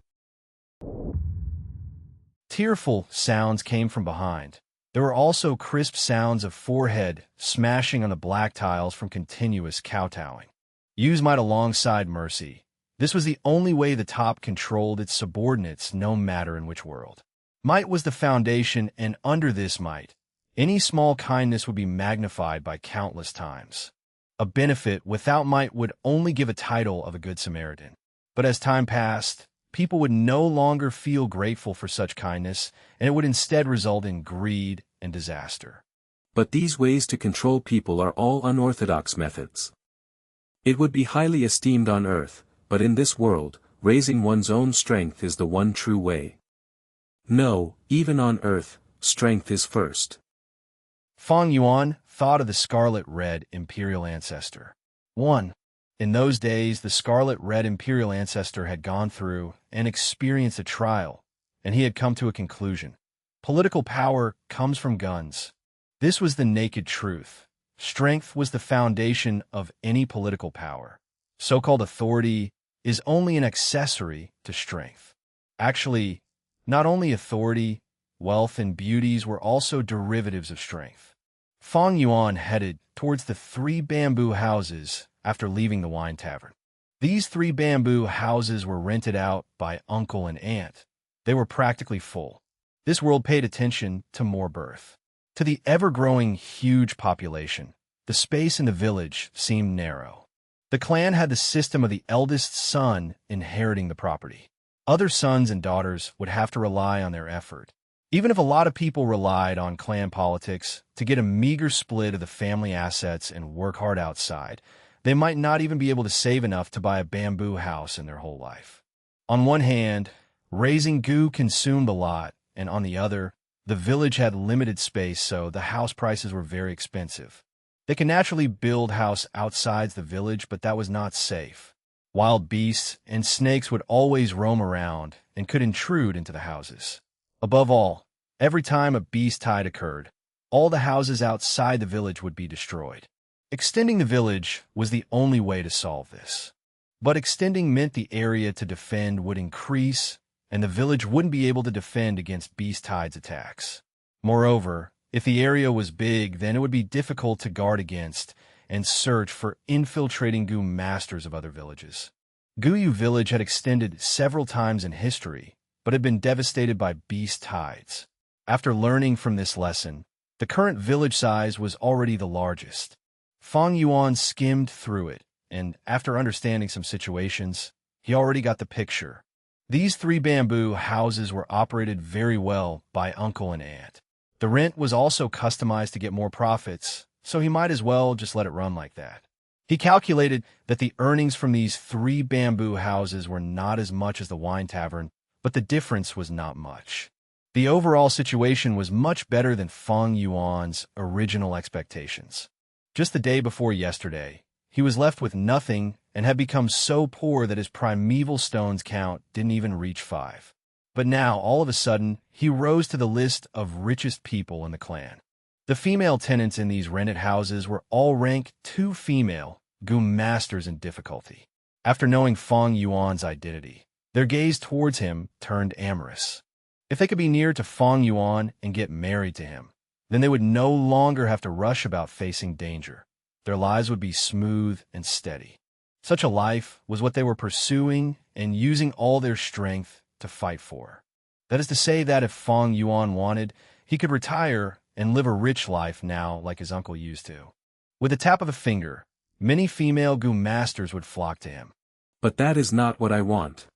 A: Tearful sounds came from behind. There were also crisp sounds of forehead smashing on the black tiles from continuous kowtowing. Used might alongside mercy. This was the only way the top controlled its subordinates, no matter in which world. Might was the foundation, and under this might, any small kindness would be magnified by countless times. A benefit without might would only give a title of a good Samaritan. But as time passed, people would no longer feel grateful for such kindness, and it would instead result in greed and disaster.
C: But these ways to control people are all unorthodox methods. It would be highly esteemed on earth, but in this world, raising one's own strength is the one true way. No, even on earth, strength is first.
A: Fang Yuan thought of the scarlet-red imperial ancestor. 1. In those days, the scarlet-red imperial ancestor had gone through and experienced a trial, and he had come to a conclusion. Political power comes from guns. This was the naked truth. Strength was the foundation of any political power. So-called authority is only an accessory to strength. Actually, not only authority, wealth, and beauties were also derivatives of strength. Fang Yuan headed towards the 3 bamboo houses after leaving the wine tavern. These 3 bamboo houses were rented out by uncle and aunt. They were practically full. This world paid attention to more birth. To the ever-growing huge population, the space in the village seemed narrow. The clan had the system of the eldest son inheriting the property. Other sons and daughters would have to rely on their effort. Even if a lot of people relied on clan politics to get a meager split of the family assets and work hard outside, they might not even be able to save enough to buy a bamboo house in their whole life. On one hand, raising goo consumed a lot, and on the other, the village had limited space, so the house prices were very expensive. They could naturally build house outside the village, but that was not safe. Wild beasts and snakes would always roam around and could intrude into the houses. Above all, every time a beast tide occurred, all the houses outside the village would be destroyed. Extending the village was the only way to solve this. But extending meant the area to defend would increase, and the village wouldn't be able to defend against beast tides attacks. Moreover, if the area was big, then it would be difficult to guard against and search for infiltrating Gu masters of other villages. Guyu village had extended several times in history, but had been devastated by beast tides. After learning from this lesson, the current village size was already the largest. Fang Yuan skimmed through it, and after understanding some situations, he already got the picture. These 3 bamboo houses were operated very well by uncle and aunt. The rent was also customized to get more profits, so he might as well just let it run like that. He calculated that the earnings from these 3 bamboo houses were not as much as the wine tavern, but the difference was not much. The overall situation was much better than Fang Yuan's original expectations. Just the day before yesterday, he was left with nothing and had become so poor that his primeval stones count didn't even reach 5. But now, all of a sudden, he rose to the list of richest people in the clan. The female tenants in these rented houses were all rank 2 female, Gu masters in difficulty. After knowing Fang Yuan's identity, their gaze towards him turned amorous. If they could be near to Fang Yuan and get married to him, then they would no longer have to rush about facing danger. Their lives would be smooth and steady. Such a life was what they were pursuing and using all their strength to fight for. That is to say that if Fang Yuan wanted, he could retire and live a rich life now like his uncle used to. With a tap of a finger, many female Gu masters would flock to him.
C: But that is not what I want.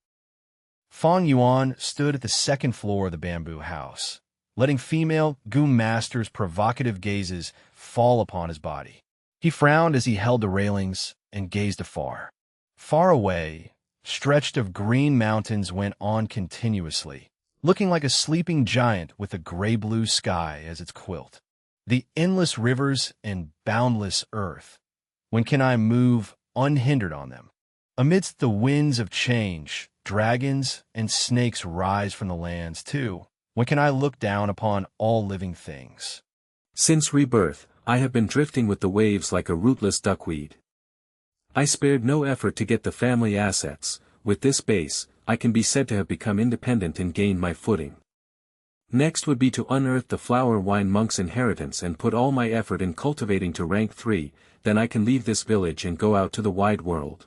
A: Fang Yuan stood at the 2nd floor of the bamboo house, letting female Gu masters' provocative gazes fall upon his body. He frowned as he held the railings and gazed afar. Far away, stretched of green mountains went on continuously, looking like a sleeping giant with a gray-blue sky as its quilt. The endless rivers and boundless earth. When can I move unhindered on them? Amidst the winds of change, dragons and snakes rise from the lands too. When can I look down upon all living things?
C: Since rebirth, I have been drifting with the waves like a rootless duckweed. I spared no effort to get the family assets. With this base, I can be said to have become independent and gained my footing. Next would be to unearth the flower wine monk's inheritance and put all my effort in cultivating to rank 3, then I can leave this village and go out to the wide world.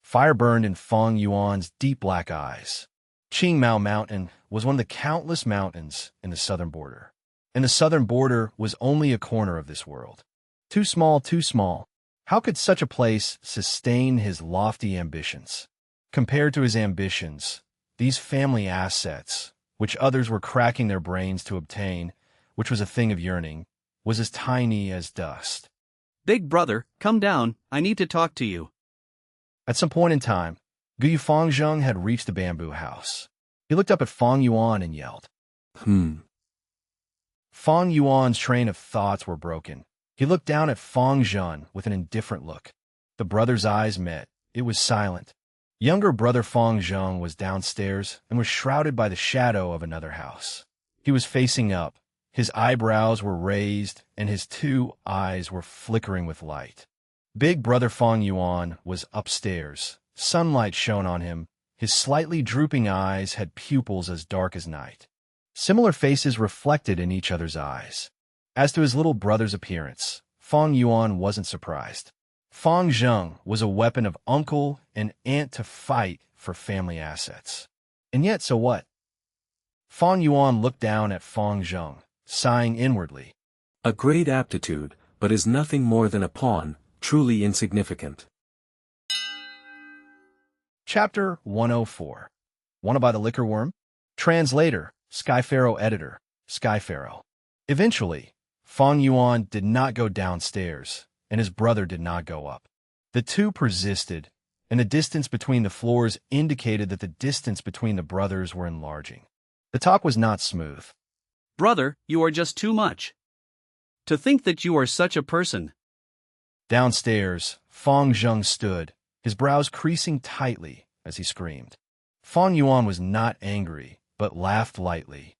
A: Fire burned in Fang Yuan's deep black eyes. Qingmao Mountain was one of the countless mountains in the southern border. And the southern border was only a corner of this world. Too small, too small. How could such a place sustain his lofty ambitions? Compared to his ambitions, these family assets, which others were cracking their brains to obtain, which was a thing of yearning, was as tiny as dust.
L: Big brother, come down, I need to talk to you.
A: At some point in time, Guyu Fang Zheng had reached the bamboo house. He looked up at Fang Yuan and yelled. Fang Yuan's train of thoughts were broken. He looked down at Fang Zheng with an indifferent look. The brothers' eyes met. It was silent. Younger brother Fang Zheng was downstairs and was shrouded by the shadow of another house. He was facing up, his eyebrows were raised, and his two eyes were flickering with light. Big brother Fang Yuan was upstairs. Sunlight shone on him. His slightly drooping eyes had pupils as dark as night. Similar faces reflected in each other's eyes. As to his little brother's appearance, Fang Yuan wasn't surprised. Fang Zheng was a weapon of uncle and aunt to fight for family assets. And yet, so what? Fang Yuan looked down at Fang Zheng, sighing inwardly.
C: A great aptitude, but is nothing more than a pawn, truly insignificant.
A: Chapter 104. Wanna buy the liquor worm? Translator, Skypharaoh editor, Skypharaoh. Eventually, Fang Yuan did not go downstairs, and his brother did not go up. The two persisted, and the distance between the floors indicated that the distance between the brothers were enlarging. The talk was not smooth.
L: Brother, you are just too much. To think that you are such a person.
A: Downstairs, Fang Zheng stood, his brows creasing tightly as he screamed. Fang Yuan was not angry, but laughed lightly.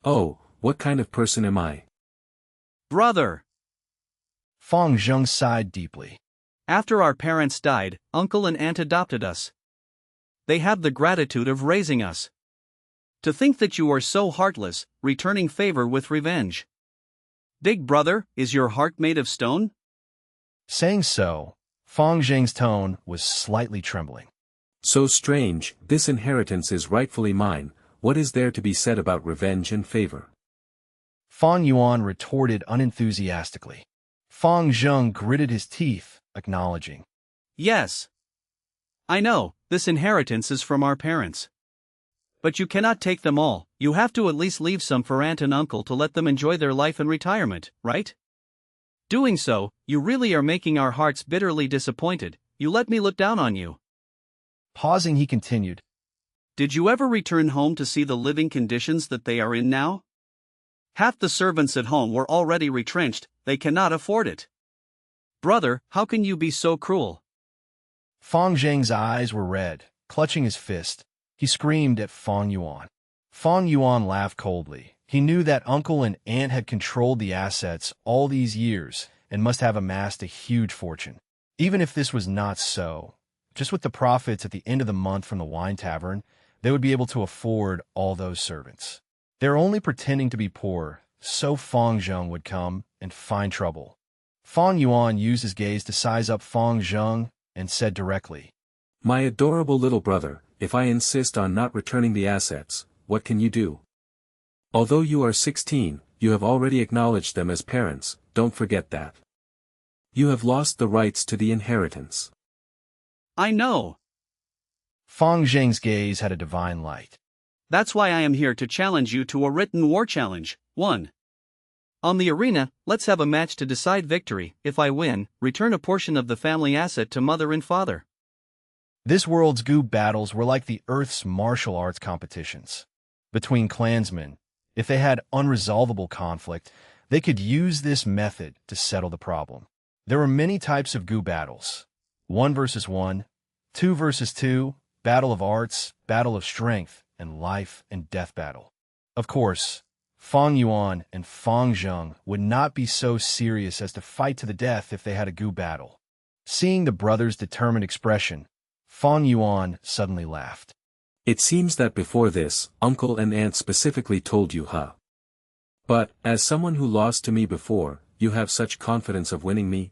C: Oh, what kind of person am I?
L: Brother!
A: Fang Zheng sighed deeply.
L: After our parents died, uncle and aunt adopted us. They have the gratitude of raising us. To think that you are so heartless, returning favor with revenge. Big brother, is your heart made of stone?
A: Saying so, Fang Zheng's tone was slightly trembling.
C: So strange, this inheritance is rightfully mine. What is there to be said about revenge and favor?
A: Fang Yuan retorted unenthusiastically. Fang Zheng gritted his teeth, acknowledging.
L: Yes. I know, this inheritance is from our parents. But you cannot take them all, you have to at least leave some for aunt and uncle to let them enjoy their life in retirement, right? Doing so, you really are making our hearts bitterly disappointed. You let me look down on you.
A: Pausing, he continued.
L: Did you ever return home to see the living conditions that they are in now? Half the servants at home were already retrenched, they cannot afford it. Brother, how can you be so cruel?
A: Fang Zheng's eyes were red, clutching his fist. He screamed at Fang Yuan. Fang Yuan laughed coldly. He knew that uncle and aunt had controlled the assets all these years and must have amassed a huge fortune. Even if this was not so, just with the profits at the end of the month from the wine tavern, they would be able to afford all those servants. They're only pretending to be poor, so Fang Zheng would come and find trouble. Fang Yuan used his gaze to size up Fang Zheng and said directly,
C: My adorable little brother, if I insist on not returning the assets, what can you do? Although you are 16, you have already acknowledged them as parents, don't forget that. You have lost the rights to the inheritance.
L: I know.
A: Fang Zheng's gaze had a divine light.
L: That's why I am here to challenge you to a written war challenge. 1. On the arena, let's have a match to decide victory. If I win, return a portion of the family asset to mother and father.
A: This world's Gu battles were like the Earth's martial arts competitions. Between clansmen, if they had unresolvable conflict, they could use this method to settle the problem. There were many types of Gu battles. 1 versus 1, 2 versus 2, battle of arts, battle of strength, and life and death battle. Of course, Fang Yuan and Fang Zheng would not be so serious as to fight to the death if they had a Gu battle. Seeing the brothers' determined expression, Fang Yuan suddenly laughed.
C: It seems that before this, uncle and aunt specifically told you, huh? But, as someone who lost to me before, you have such confidence of winning me?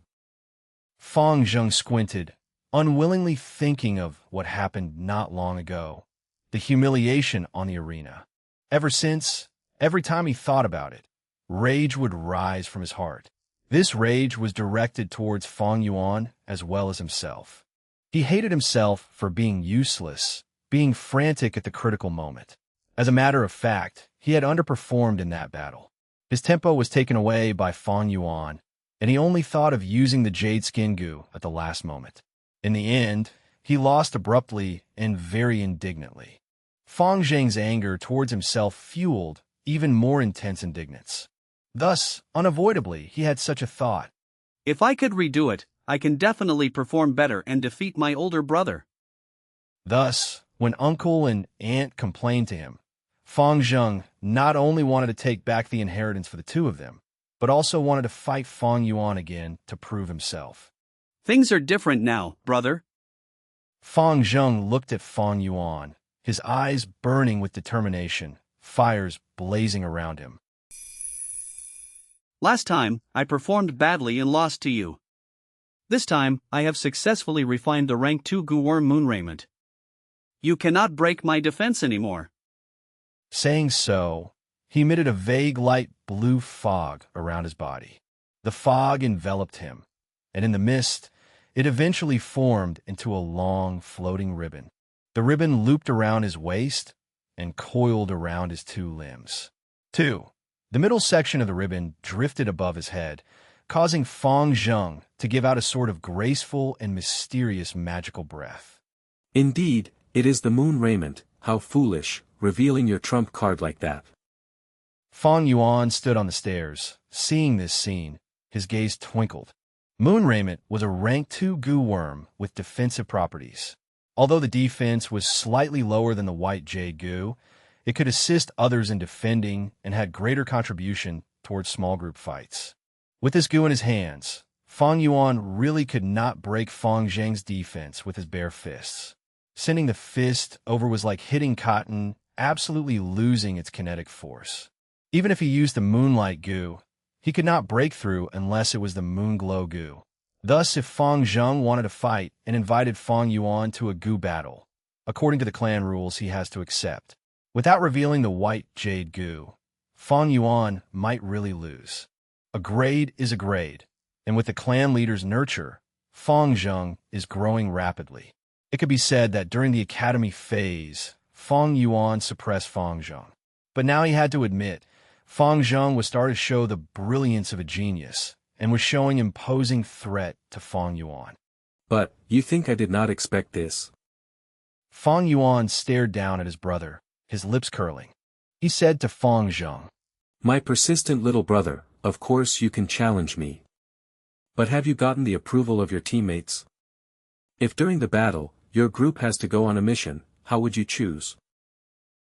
A: Fang Zheng squinted, unwillingly thinking of what happened not long ago. The humiliation on the arena. Ever since, every time he thought about it, rage would rise from his heart. This rage was directed towards Fang Yuan as well as himself. He hated himself for being useless, being frantic at the critical moment. As a matter of fact, he had underperformed in that battle. His tempo was taken away by Fang Yuan, and he only thought of using the Jade skin goo at the last moment. In the end, he lost abruptly and very indignantly. Fang Zheng's anger towards himself fueled even more intense indignance. Thus, unavoidably, he had such a thought.
L: If I could redo it, I can definitely perform better and defeat my older brother.
A: Thus, when uncle and aunt complained to him, Fang Zheng not only wanted to take back the inheritance for the two of them, but also wanted to fight Fang Yuan again to prove himself.
L: Things are different now, brother.
A: Fang Zheng looked at Fang Yuan, his eyes burning with determination, fires blazing around him.
L: Last time, I performed badly and lost to you. This time, I have successfully refined the rank 2 Gu Worm moon raiment. You cannot break my defense anymore.
A: Saying so, he emitted a vague light blue fog around his body. The fog enveloped him, and in the mist, it eventually formed into a long, floating ribbon. The ribbon looped around his waist and coiled around his two limbs. 2. The middle section of the ribbon drifted above his head, causing Fang Zheng to give out a sort of graceful and mysterious magical breath.
C: Indeed, it is the moon raiment. How foolish, revealing your trump card like that.
A: Fang Yuan stood on the stairs. Seeing this scene, his gaze twinkled. Moon raiment was a rank 2 Gu Worm with defensive properties. Although the defense was slightly lower than the white Jade Gu, it could assist others in defending and had greater contribution towards small group fights. With this Gu in his hands, Fang Yuan really could not break Fang Zheng's defense with his bare fists. Sending the fist over was like hitting cotton, absolutely losing its kinetic force. Even if he used the Moonlight Gu, he could not break through unless it was the Moonglow Gu. Thus, if Fang Zheng wanted to fight and invited Fang Yuan to a Gu battle, according to the clan rules he has to accept, without revealing the white Jade Gu, Fang Yuan might really lose. A grade is a grade, and with the clan leader's nurture, Fang Zheng is growing rapidly. It could be said that during the academy phase, Fang Yuan suppressed Fang Zheng. But now he had to admit, Fang Zheng was starting to show the brilliance of a genius, and was showing imposing threat to Fang Yuan.
C: But, you think I did not expect this?
A: Fang Yuan stared down at his brother, his lips curling. He said to Fang Zheng,
C: My persistent little brother, of course you can challenge me. But have you gotten the approval of your teammates? If during the battle, your group has to go on a mission, how would you choose?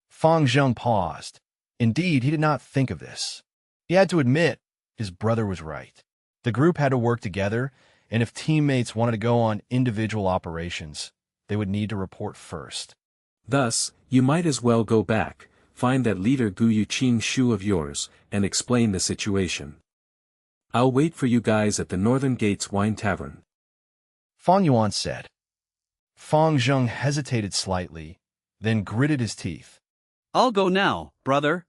A: Fang Zheng paused. Indeed, he did not think of this. He had to admit, his brother was right. The group had to work together, and if teammates wanted to go on individual operations, they would need to report first.
C: Thus, you might as well go back, find that leader Gu Yuqing Shu of yours, and explain the situation. I'll wait for you guys at the Northern Gates Wine Tavern.
A: Fang Yuan said. Fang Zheng hesitated slightly, then gritted his teeth.
L: I'll go now, brother.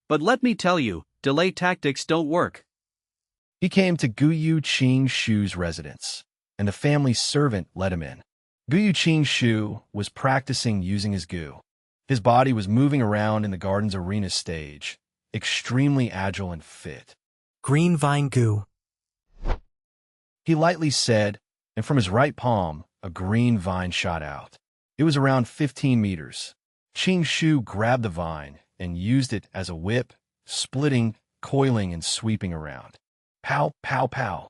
L: But let me tell you, delay tactics don't work.
A: He came to Gu Yuqing Shu's residence, and the family servant let him in. Gu Yuqing Shu was practicing using his Gu. His body was moving around in the garden's arena stage, extremely agile and fit.
D: Green vine Gu.
A: He lightly said, and from his right palm, a green vine shot out. It was around 15 meters. Qing Shu grabbed the vine and used it as a whip, splitting, coiling, and sweeping around. Pow, pow, pow.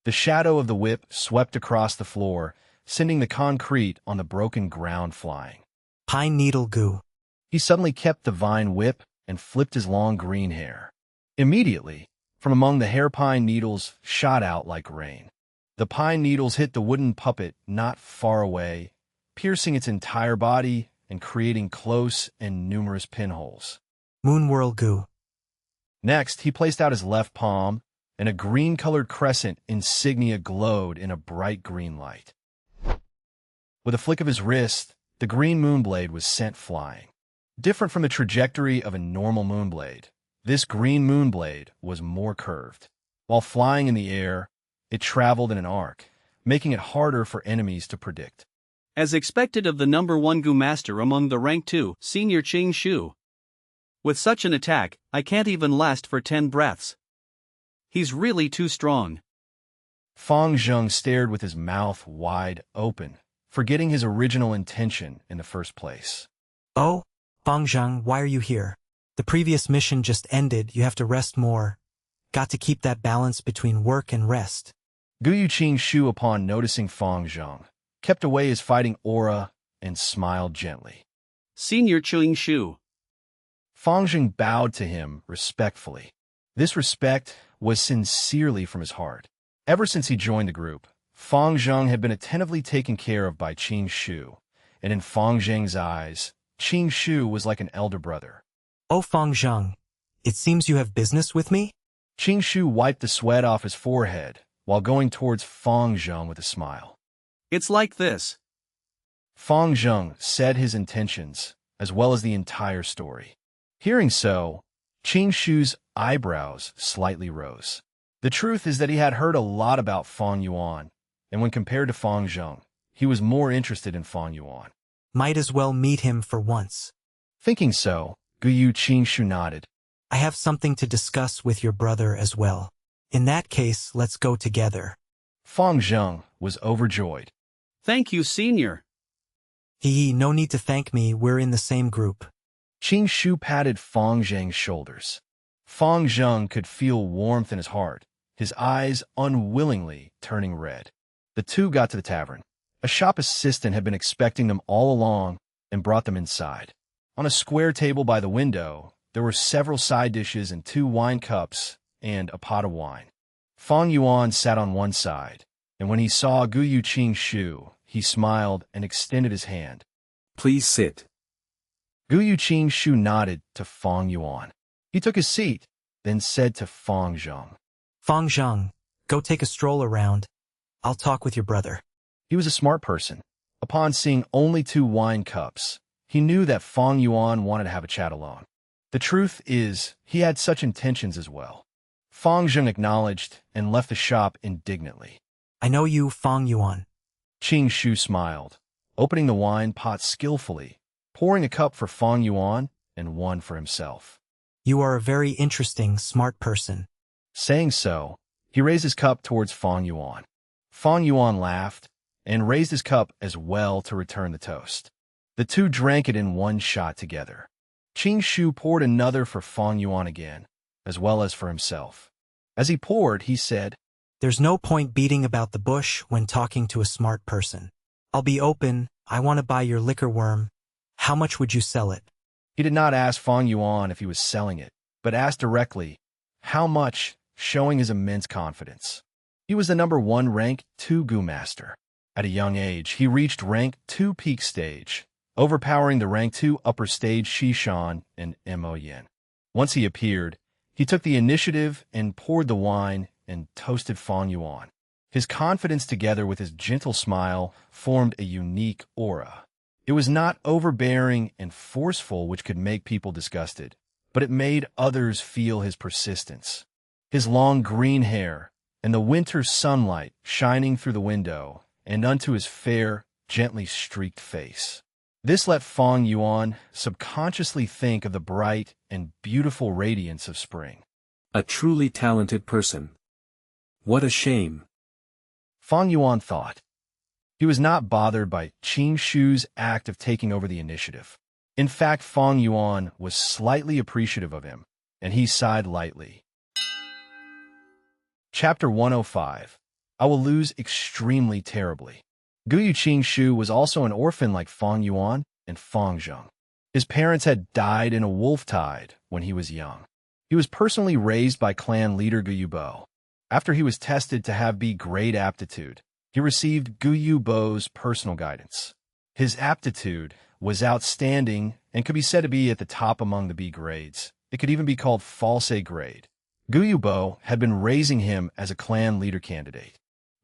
A: The shadow of the whip swept across the floor, sending the concrete on the broken ground flying.
D: Pine needle Gu.
A: He suddenly kept the vine whip and flipped his long green hair. Immediately, from among the hair pine needles shot out like rain. The pine needles hit the wooden puppet not far away, piercing its entire body and creating close and numerous pinholes.
D: Moonwhirl Gu.
A: Next, he placed out his left palm, and a green-colored crescent insignia glowed in a bright green light. With a flick of his wrist, the green moonblade was sent flying. Different from the trajectory of a normal moonblade, this green moonblade was more curved. While flying in the air, it traveled in an arc, making it harder for enemies to predict.
L: As expected of the number 1 Gu master among the rank 2 senior Qing Shu. With such an attack, I can't even last for 10 breaths. He's really too strong.
A: Fang Zheng stared with his mouth wide open, forgetting his original intention in the first place.
D: Oh, Fang Zheng, why are you here? The previous mission just ended, you have to rest more. Got to keep that balance between work and rest.
A: Gu Yuqing Shu, upon noticing Fang Zheng, kept away his fighting aura, and smiled gently.
L: Senior Chewing Shu.
A: Fang Zheng bowed to him respectfully. This respect was sincerely from his heart. Ever since he joined the group, Fang Zheng had been attentively taken care of by Qing Shu, and in Fang Zheng's eyes, Qing Shu was like an elder brother.
D: Oh Fang Zheng, it seems you have business with me?
A: Qing Shu wiped the sweat off his forehead while going towards Fang Zheng with a smile.
L: It's like this.
A: Fang Zheng said his intentions, as well as the entire story. Hearing so, Qing Shu's eyebrows slightly rose. The truth is that he had heard a lot about Fang Yuan, and when compared to Fang Zheng, he was more interested in Fang Yuan.
D: Might as well meet him for once.
A: Thinking so, Guyu Qing Shu nodded.
D: I have something to discuss with your brother as well. In that case, let's go together.
A: Fang Zheng was overjoyed.
L: Thank you, Senior.
D: No need to thank me, we're in the same group.
A: Qing Shu patted Fang Zheng's shoulders. Fang Zheng could feel warmth in his heart, his eyes unwillingly turning red. The two got to the tavern. A shop assistant had been expecting them all along and brought them inside. On a square table by the window, there were several side dishes and 2 wine cups and a pot of wine. Fang Yuan sat on one side, and when he saw Guyu Qing Shu, he smiled and extended his hand.
C: Please sit.
A: Guyu Qing Shu nodded to Fang Yuan. He took his seat, then said to Fang Zheng.
D: Fang Zheng, go take a stroll around. I'll talk with your brother.
A: He was a smart person. Upon seeing only 2 wine cups, he knew that Fang Yuan wanted to have a chat alone. The truth is, he had such intentions as well. Fang Zheng acknowledged and left the shop indignantly.
D: I know you, Fang Yuan.
A: Qing Shu smiled, opening the wine pot skillfully, pouring a cup for Fang Yuan and one for himself.
D: You are a very interesting, smart person.
A: Saying so, he raised his cup towards Fang Yuan. Fang Yuan laughed and raised his cup as well to return the toast. The two drank it in one shot together. Qing Shu poured another for Fang Yuan again, as well as for himself. As he poured, he said,
D: There's no point beating about the bush when talking to a smart person. I'll be open, I want to buy your liquor worm. How much would you sell it?
A: He did not ask Fang Yuan if he was selling it, but asked directly, how much, showing his immense confidence. He was the number 1 rank 2 Gu Master. At a young age, he reached rank 2 peak stage, overpowering the rank 2 upper stage Shishan and Mo Yin. Once he appeared, he took the initiative and poured the wine and toasted Fang Yuan. His confidence together with his gentle smile formed a unique aura. It was not overbearing and forceful, which could make people disgusted, but it made others feel his persistence. His long green hair and the winter sunlight shining through the window and unto his fair, gently streaked face. This let Fang Yuan subconsciously think of the bright and beautiful radiance of spring.
C: A truly talented person. What a shame.
A: Fang Yuan thought. He was not bothered by Qing Shu's act of taking over the initiative. In fact, Fang Yuan was slightly appreciative of him, and he sighed lightly. Chapter 105. I will lose extremely terribly. Guyu Qing Shu was also an orphan like Fang Yuan and Fang Zheng. His parents had died in a wolf tide when he was young. He was personally raised by clan leader Guyu Bo. After he was tested to have B-grade aptitude, he received Guyu Bo's personal guidance. His aptitude was outstanding and could be said to be at the top among the B grades. It could even be called false A grade. Guyu Bo had been raising him as a clan leader candidate.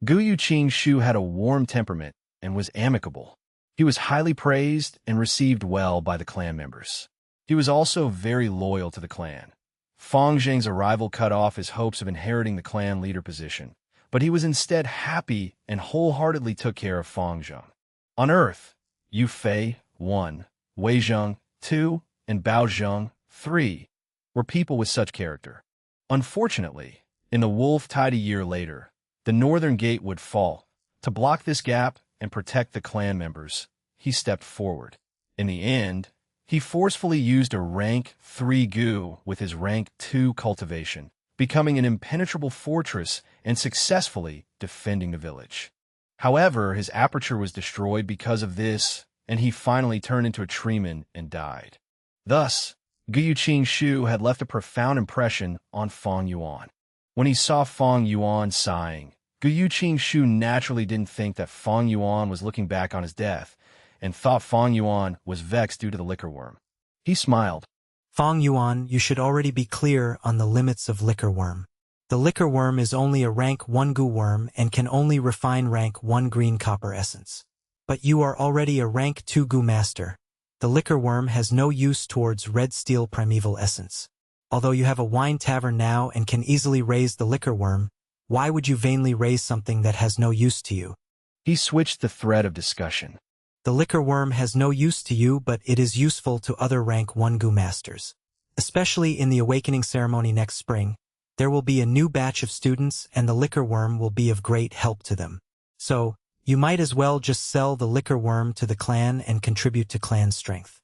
A: Guyu Qing Shu had a warm temperament and was amicable. He was highly praised and received well by the clan members. He was also very loyal to the clan. Fang Zheng's arrival cut off his hopes of inheriting the clan leader position, but he was instead happy and wholeheartedly took care of Fang Zheng. On Earth, Yu Fei, 1, Wei Zheng, 2, and Bao Zheng, 3, were people with such character. Unfortunately, in the wolf tide a year later, the northern gate would fall. To block this gap and protect the clan members, he stepped forward. In the end, he forcefully used a rank 3 Gu with his rank 2 cultivation, becoming an impenetrable fortress and successfully defending the village. However, his aperture was destroyed because of this, and he finally turned into a treeman and died. Thus, Gu Yuqingshu had left a profound impression on Fang Yuan. When he saw Fang Yuan sighing, Gu Yuqingshu naturally didn't think that Fang Yuan was looking back on his death, and thought Fang Yuan was vexed due to the liquor worm. He smiled.
D: Fang Yuan, you should already be clear on the limits of liquor worm. The liquor worm is only a rank 1 Gu worm and can only refine rank 1 green copper essence. But you are already a rank 2 Gu master. The liquor worm has no use towards red steel primeval essence. Although you have a wine tavern now and can easily raise the liquor worm, why would you vainly raise something that has no use to you?
A: He switched the thread of discussion.
D: The liquor worm has no use to you, but it is useful to other rank 1 Gu masters. Especially in the awakening ceremony next spring, there will be a new batch of students and the liquor worm will be of great help to them. So, you might as well just sell the liquor worm to the clan and contribute to clan strength.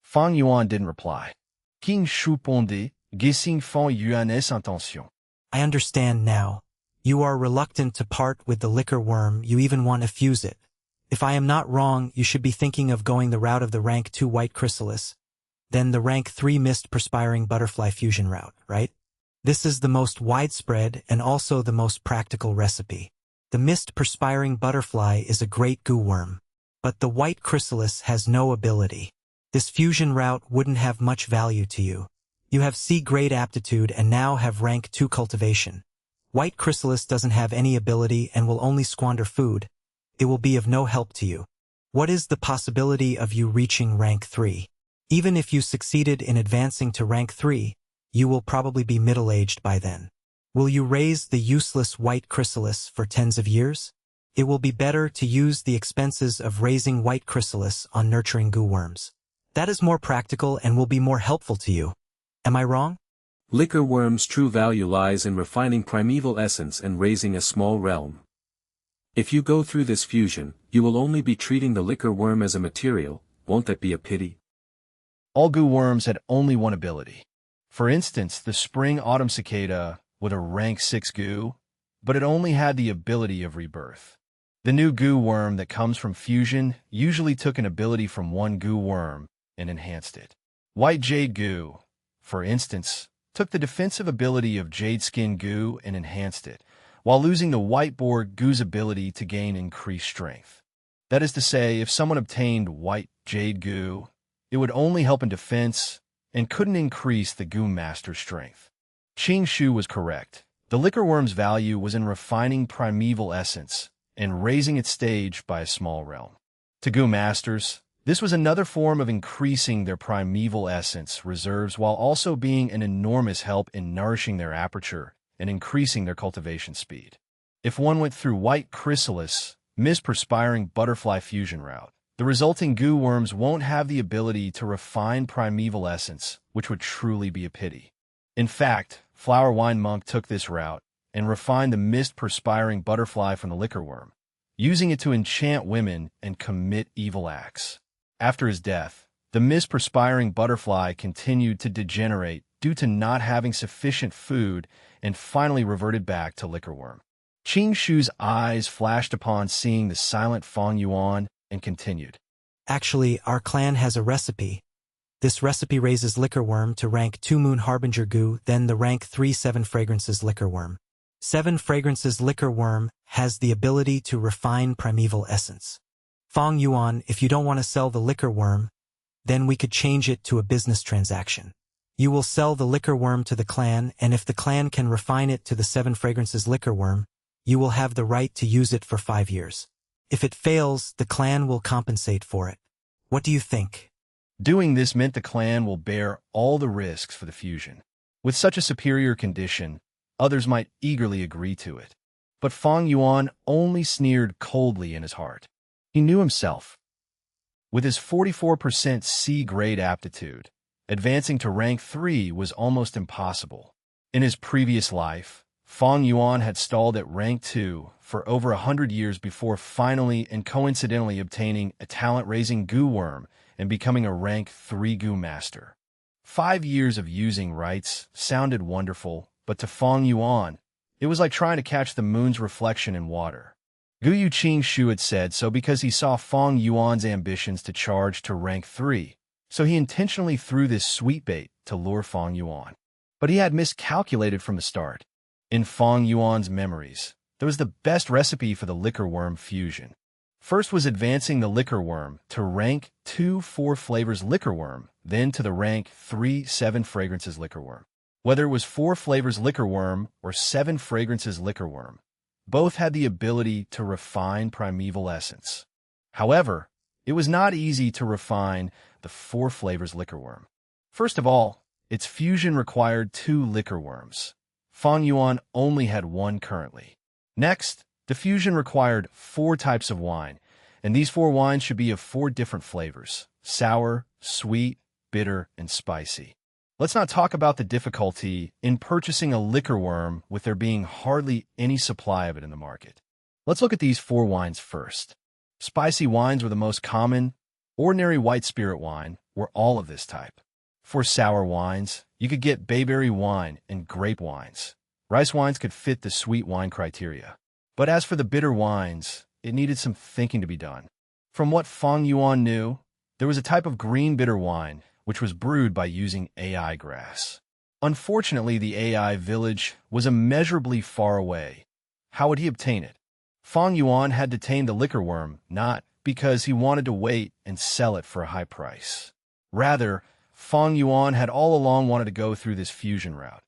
A: Fang Yuan didn't reply. King Shu répondit, guessing Fang Yuan's intention.
D: I understand now. You are reluctant to part with the liquor worm, you even want to fuse it. If I am not wrong, you should be thinking of going the route of the rank 2 white chrysalis, then the rank 3 mist perspiring butterfly fusion route, right? This is the most widespread and also the most practical recipe. The mist perspiring butterfly is a great Gu worm, but the white chrysalis has no ability. This fusion route wouldn't have much value to you. You have C-grade aptitude and now have rank 2 cultivation. White chrysalis doesn't have any ability and will only squander food. It will be of no help to you. What is the possibility of you reaching rank 3? Even if you succeeded in advancing to rank 3, you will probably be middle-aged by then. Will you raise the useless white chrysalis for tens of years? It will be better to use the expenses of raising white chrysalis on nurturing Gu worms. That is more practical and will be more helpful to you. Am I wrong?
C: Liquor worm's true value lies in refining primeval essence and raising a small realm. If you go through this fusion, you will only be treating the liquor worm as a material. Won't that be a pity?
A: All Gu worms had only one ability. For instance, the spring-autumn cicada with a rank 6 Gu, but it only had the ability of rebirth. The new Gu worm that comes from fusion usually took an ability from one Gu worm and enhanced it. White Jade Gu, for instance, took the defensive ability of Jade Skin Gu and enhanced it, while losing the White Boar Gu's ability to gain increased strength. That is to say, if someone obtained White Jade Gu, it would only help in defense and couldn't increase the Gu master's strength. Qing Shu was correct. The liquor worm's value was in refining primeval essence and raising its stage by a small realm. To Gu masters, this was another form of increasing their primeval essence reserves while also being an enormous help in nourishing their aperture and increasing their cultivation speed. If one went through white chrysalis, mist perspiring butterfly fusion route, the resulting Gu worms won't have the ability to refine primeval essence, which would truly be a pity. In fact, Flower Wine Monk took this route and refined the mist perspiring butterfly from the liquor worm, using it to enchant women and commit evil acts. After his death, the mist perspiring butterfly continued to degenerate due to not having sufficient food and finally reverted back to liquor worm. Qing Shu's eyes flashed upon seeing the silent Fang Yuan and continued.
D: Actually, our clan has a recipe. This recipe raises liquor worm to rank 2 Moon Harbinger Gu, then the rank 3 7 Fragrances liquor worm. 7 Fragrances liquor worm has the ability to refine primeval essence. Fang Yuan, if you don't want to sell the liquor worm, then we could change it to a business transaction. You will sell the liquor worm to the clan, and if the clan can refine it to the 7 Fragrances liquor worm, you will have the right to use it for 5 years. If it fails, the clan will compensate for it. What do you think?
A: Doing this meant the clan will bear all the risks for the fusion. With such a superior condition, others might eagerly agree to it. But Fang Yuan only sneered coldly in his heart. He knew himself. With his 44% C-grade aptitude, advancing to rank 3 was almost impossible. In his previous life, Fang Yuan had stalled at rank 2 for over 100 years before finally and coincidentally obtaining a talent-raising Gu worm and becoming a rank 3 Gu master. 5 years of using rites sounded wonderful, but to Fang Yuan, it was like trying to catch the moon's reflection in water. Gu Yuqing had said so because he saw Fang Yuan's ambitions to charge to rank 3, so he intentionally threw this sweet bait to lure Fang Yuan. But he had miscalculated from the start. In Fang Yuan's memories, there was the best recipe for the liquor worm fusion. First was advancing the liquor worm to rank 2 4 flavors liquor worm, then to the rank 3 7 fragrances liquor worm. Whether it was 4 flavors liquor worm or 7 fragrances liquor worm, both had the ability to refine primeval essence. However, it was not easy to refine the 4 flavors liquor worm. First of all, its fusion required 2 liquor worms. Fang Yuan only had 1 currently. Next, the fusion required 4 types of wine, and these 4 wines should be of 4 different flavors: sour, sweet, bitter, and spicy. Let's not talk about the difficulty in purchasing a liquor worm with there being hardly any supply of it in the market. Let's look at these 4 wines first. Spicy wines were the most common. Ordinary white spirit wine were all of this type. For sour wines, you could get bayberry wine and grape wines. Rice wines could fit the sweet wine criteria. But as for the bitter wines, it needed some thinking to be done. From what Fang Yuan knew, there was a type of green bitter wine which was brewed by using AI grass. Unfortunately, the AI village was immeasurably far away. How would he obtain it? Fang Yuan had to tame the liquor worm, not because he wanted to wait and sell it for a high price. Rather, Fang Yuan had all along wanted to go through this fusion route.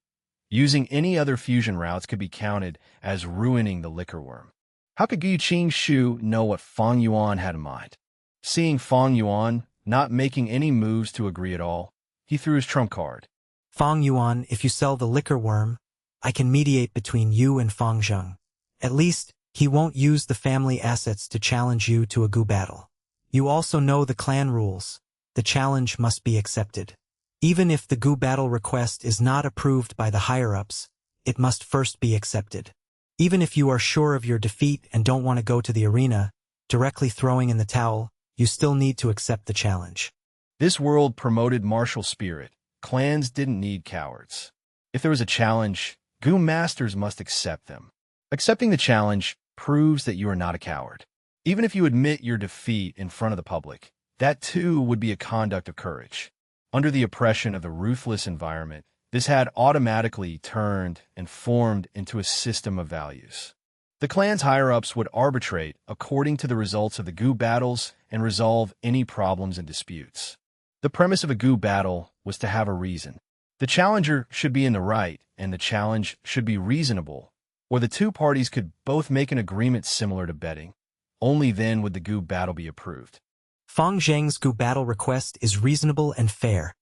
A: Using any other fusion routes could be counted as ruining the liquor worm. How could Gu Yuqing know what Fang Yuan had in mind? Seeing Fang Yuan not making any moves to agree at all, he threw his trump card.
D: Fang Yuan, if you sell the liquor worm, I can mediate between you and Fang Zheng. At least, he won't use the family assets to challenge you to a Gu battle. You also know the clan rules. The challenge must be accepted. Even if the Gu battle request is not approved by the higher-ups, it must first be accepted. Even if you are sure of your defeat and don't want to go to the arena, directly throwing in the towel, you still need to accept the challenge.
A: This world promoted martial spirit. Clans didn't need cowards. If there was a challenge, Gu masters must accept them. Accepting the challenge proves that you are not a coward. Even if you admit your defeat in front of the public, that too would be a conduct of courage. Under the oppression of the ruthless environment, this had automatically turned and formed into a system of values. The clan's higher-ups would arbitrate according to the results of the Gu battles and resolve any problems and disputes. The premise of a Gu battle was to have a reason. The challenger should be in the right, and the challenge should be reasonable, or the 2 parties could both make an agreement similar to betting. Only then would the Gu battle be approved.
D: Fang Zheng's Gu battle request is reasonable and fair.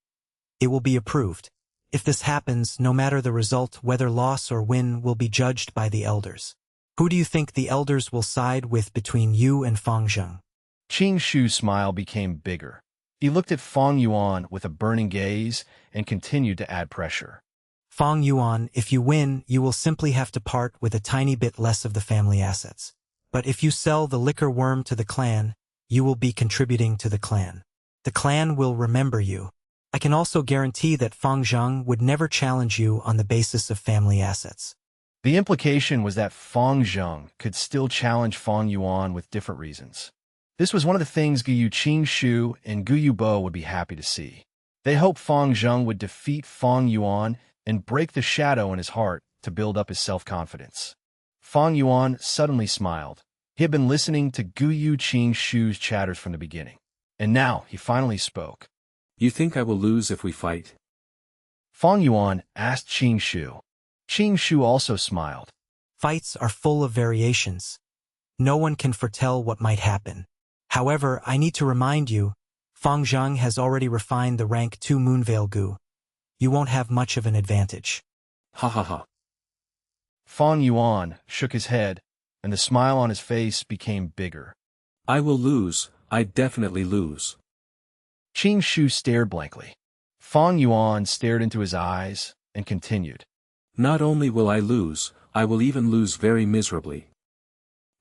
D: It will be approved. If this happens, no matter the result, whether loss or win, will be judged by the elders. Who do you think the elders will side with between you and Fang Zheng?
A: Qing Shu's smile became bigger. He looked at Fang Yuan with a burning gaze and continued to add pressure.
D: Fang Yuan, if you win, you will simply have to part with a tiny bit less of the family assets. But if you sell the liquor worm to the clan, you will be contributing to the clan. The clan will remember you. I can also guarantee that Fang Zheng would never challenge you on the basis of family assets.
A: The implication was that Fang Zheng could still challenge Fang Yuan with different reasons. This was one of the things Gu Yuqing and Gu Yubo would be happy to see. They hoped Fang Zheng would defeat Fang Yuan and break the shadow in his heart to build up his self-confidence. Fang Yuan suddenly smiled. He had been listening to Gu Yuqing's chatters from the beginning. And now he finally spoke.
C: You think I will lose if we fight?
A: Fang Yuan asked Qing Shu. Qing Shu also smiled.
D: Fights are full of variations. No one can foretell what might happen. However, I need to remind you, Fang Zheng has already refined the rank 2 Moonveil Gu. You won't have much of an advantage.
C: Ha ha ha.
A: Fang Yuan shook his head, and the smile on his face became bigger.
C: I will lose. I definitely lose.
A: Qing Shu stared blankly. Fang Yuan stared into his eyes and continued.
C: Not only will I lose, I will even lose very miserably.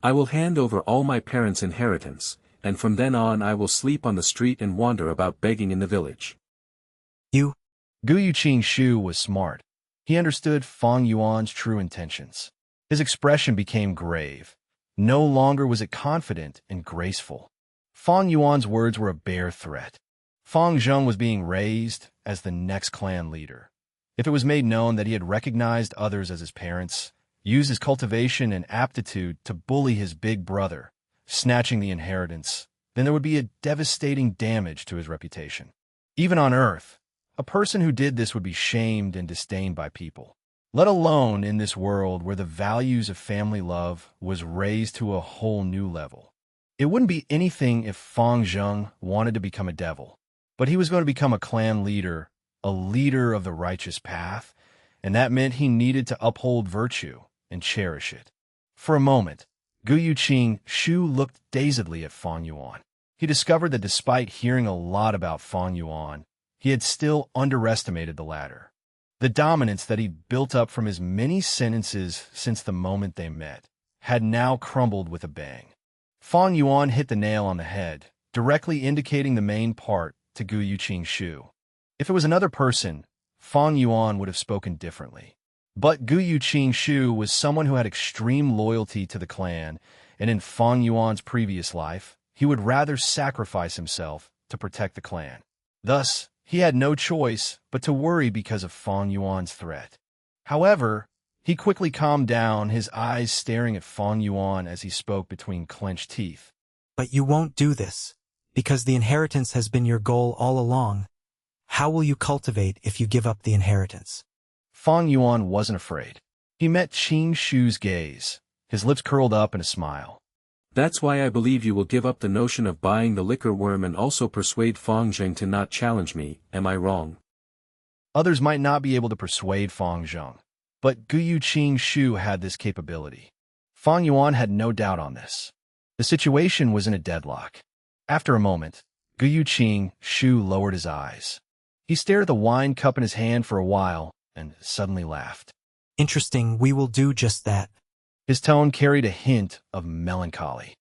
C: I will hand over all my parents' inheritance, and from then on I will sleep on the street and wander about begging in the village.
D: You?
A: Gu Yuqing was smart. He understood Fang Yuan's true intentions. His expression became grave. No longer was it confident and graceful. Fang Yuan's words were a bare threat. Fang Zheng was being raised as the next clan leader. If it was made known that he had recognized others as his parents, used his cultivation and aptitude to bully his big brother, snatching the inheritance, then there would be a devastating damage to his reputation. Even on Earth, a person who did this would be shamed and disdained by people, let alone in this world where the values of family love was raised to a whole new level. It wouldn't be anything if Fang Zheng wanted to become a devil, but he was going to become a clan leader, a leader of the righteous path, and that meant he needed to uphold virtue and cherish it. For a moment, Gu Yuqing Shu looked dazedly at Fang Yuan. He discovered that despite hearing a lot about Fang Yuan, he had still underestimated the latter. The dominance that he'd built up from his many sentences since the moment they met had now crumbled with a bang. Fang Yuan hit the nail on the head, directly indicating the main part to Gu Yuqing Shu. If it was another person, Fang Yuan would have spoken differently. But Gu Yuqing Shu was someone who had extreme loyalty to the clan, and in Fang Yuan's previous life, he would rather sacrifice himself to protect the clan. Thus, he had no choice but to worry because of Fang Yuan's threat. However, he quickly calmed down, his eyes staring at Fang Yuan as he spoke between clenched teeth.
D: But you won't do this, because the inheritance has been your goal all along. How will you cultivate if you give up the inheritance?
A: Fang Yuan wasn't afraid. He met Qing Shu's gaze, his lips curled up in a smile.
C: That's why I believe you will give up the notion of buying the liquor worm and also persuade Fang Zheng to not challenge me, am I wrong?
A: Others might not be able to persuade Fang Zheng, but Gu Yuqing Shu had this capability. Fang Yuan had no doubt on this. The situation was in a deadlock. After a moment, Gu Yuqing Shu lowered his eyes. He stared at the wine cup in his hand for a while and suddenly laughed.
D: Interesting, we will do just that.
A: His tone carried a hint of melancholy.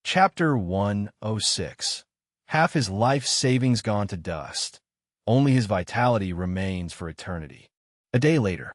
A: Chapter 106. Half his life savings gone to dust. Only his vitality remains for eternity. A day later.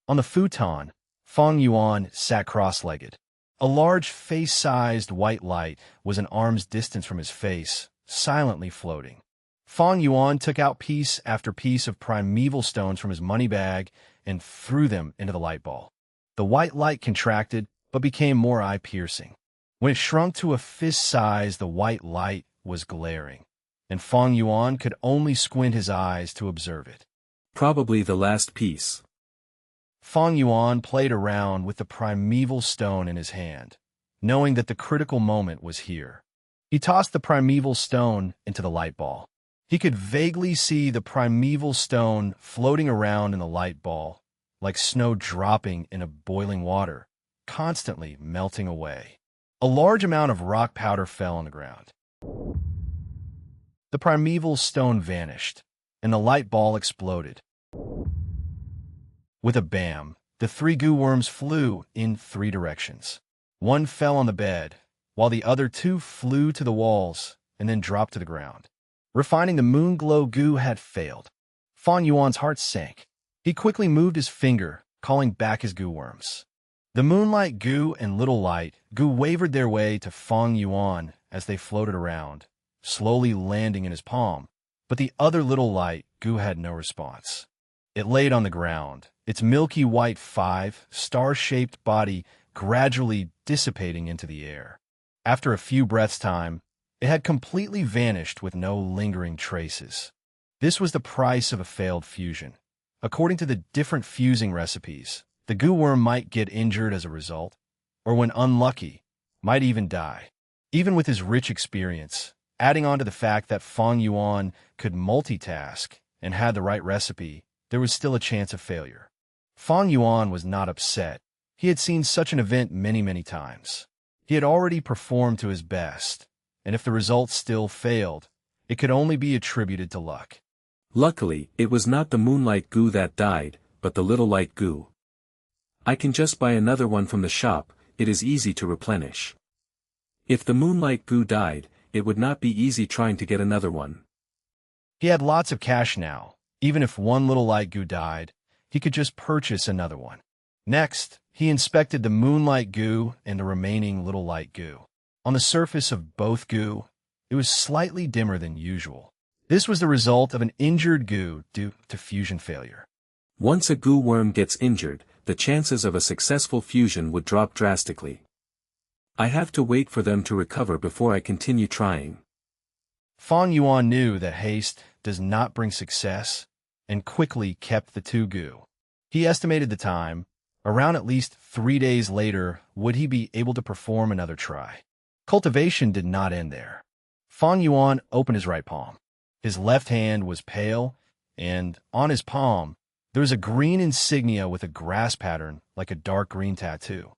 A: On the futon, Fang Yuan sat cross-legged. A large face-sized white light was an arm's distance from his face, silently floating. Fang Yuan took out piece after piece of primeval stones from his money bag and threw them into the light ball. The white light contracted, but became more eye-piercing. When it shrunk to a fist size, the white light was glaring, and Fang Yuan could only squint his eyes to observe it.
C: Probably the last piece.
A: Fang Yuan played around with the primeval stone in his hand, knowing that the critical moment was here. He tossed the primeval stone into the light ball. He could vaguely see the primeval stone floating around in the light ball, like snow dropping in a boiling water, constantly melting away. A large amount of rock powder fell on the ground. The primeval stone vanished, and the light ball exploded. With a bam, the three goo worms flew in 3 directions. One fell on the bed, while the other 2 flew to the walls and then dropped to the ground. Refining the moon glow goo had failed. Fang Yuan's heart sank. He quickly moved his finger, calling back his goo worms. The moonlight goo and little light goo wavered their way to Fang Yuan as they floated around, slowly landing in his palm, but the other little light goo had no response. It laid on the ground, its milky white 5 star-shaped body gradually dissipating into the air. After a few breaths' time, it had completely vanished with no lingering traces. This was the price of a failed fusion. According to the different fusing recipes, the goo worm might get injured as a result, or when unlucky, might even die. Even with his rich experience, adding on to the fact that Fang Yuan could multitask and had the right recipe, there was still a chance of failure. Fang Yuan was not upset. He had seen such an event many, many times. He had already performed to his best, and if the results still failed, it could only be attributed to luck.
C: Luckily, it was not the moonlight goo that died, but the little light goo. I can just buy another one from the shop, it is easy to replenish. If the moonlight goo died, it would not be easy trying to get another one.
A: He had lots of cash now. Even if one little light goo died, he could just purchase another one. Next, he inspected the moonlight goo and the remaining little light goo. On the surface of both goo, it was slightly dimmer than usual. This was the result of an injured goo due to fusion failure.
C: Once a goo worm gets injured, the chances of a successful fusion would drop drastically. I have to wait for them to recover before I continue trying.
A: Fang Yuan knew that haste does not bring success, and quickly kept the two goo. He estimated the time. Around at least 3 days later would he be able to perform another try. Cultivation did not end there. Fang Yuan opened his right palm. His left hand was pale, and on his palm, there was a green insignia with a grass pattern like a dark green tattoo.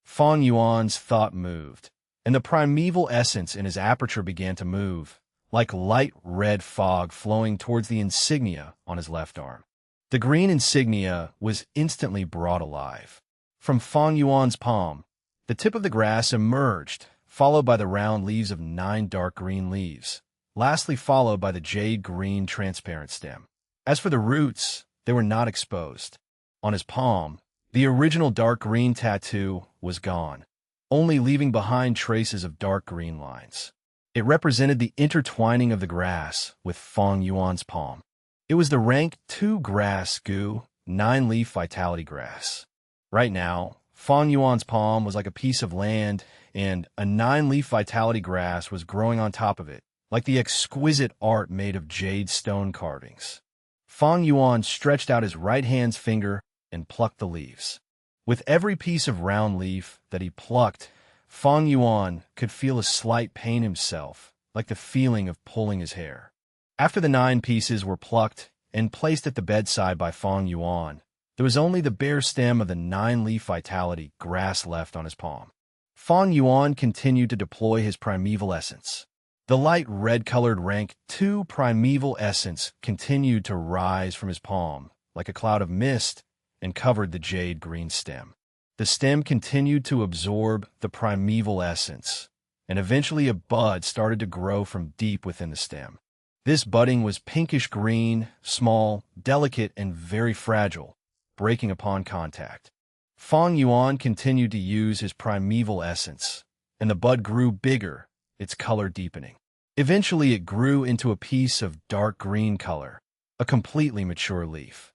A: Fang Yuan's thought moved, and the primeval essence in his aperture began to move, like light red fog flowing towards the insignia on his left arm. The green insignia was instantly brought alive. From Fang Yuan's palm, the tip of the grass emerged, followed by the round leaves of 9 dark green leaves, lastly followed by the jade green transparent stem. As for the roots, they were not exposed. On his palm, the original dark green tattoo was gone, only leaving behind traces of dark green lines. It represented the intertwining of the grass with Fang Yuan's palm. It was the rank 2 grass goo, 9-leaf vitality grass. Right now, Fang Yuan's palm was like a piece of land, and a 9-leaf vitality grass was growing on top of it, like the exquisite art made of jade stone carvings. Fang Yuan stretched out his right hand's finger and plucked the leaves. With every piece of round leaf that he plucked, Fang Yuan could feel a slight pain himself, like the feeling of pulling his hair. After the 9 pieces were plucked and placed at the bedside by Fang Yuan, there was only the bare stem of the 9-leaf vitality grass left on his palm. Fang Yuan continued to deploy his primeval essence. The light red-colored rank 2 primeval essence continued to rise from his palm like a cloud of mist and covered the jade green stem. The stem continued to absorb the primeval essence, and eventually a bud started to grow from deep within the stem. This budding was pinkish-green, small, delicate, and very fragile, breaking upon contact. Fang Yuan continued to use his primeval essence, and the bud grew bigger, its color deepening. Eventually it grew into a piece of dark green color, a completely mature leaf.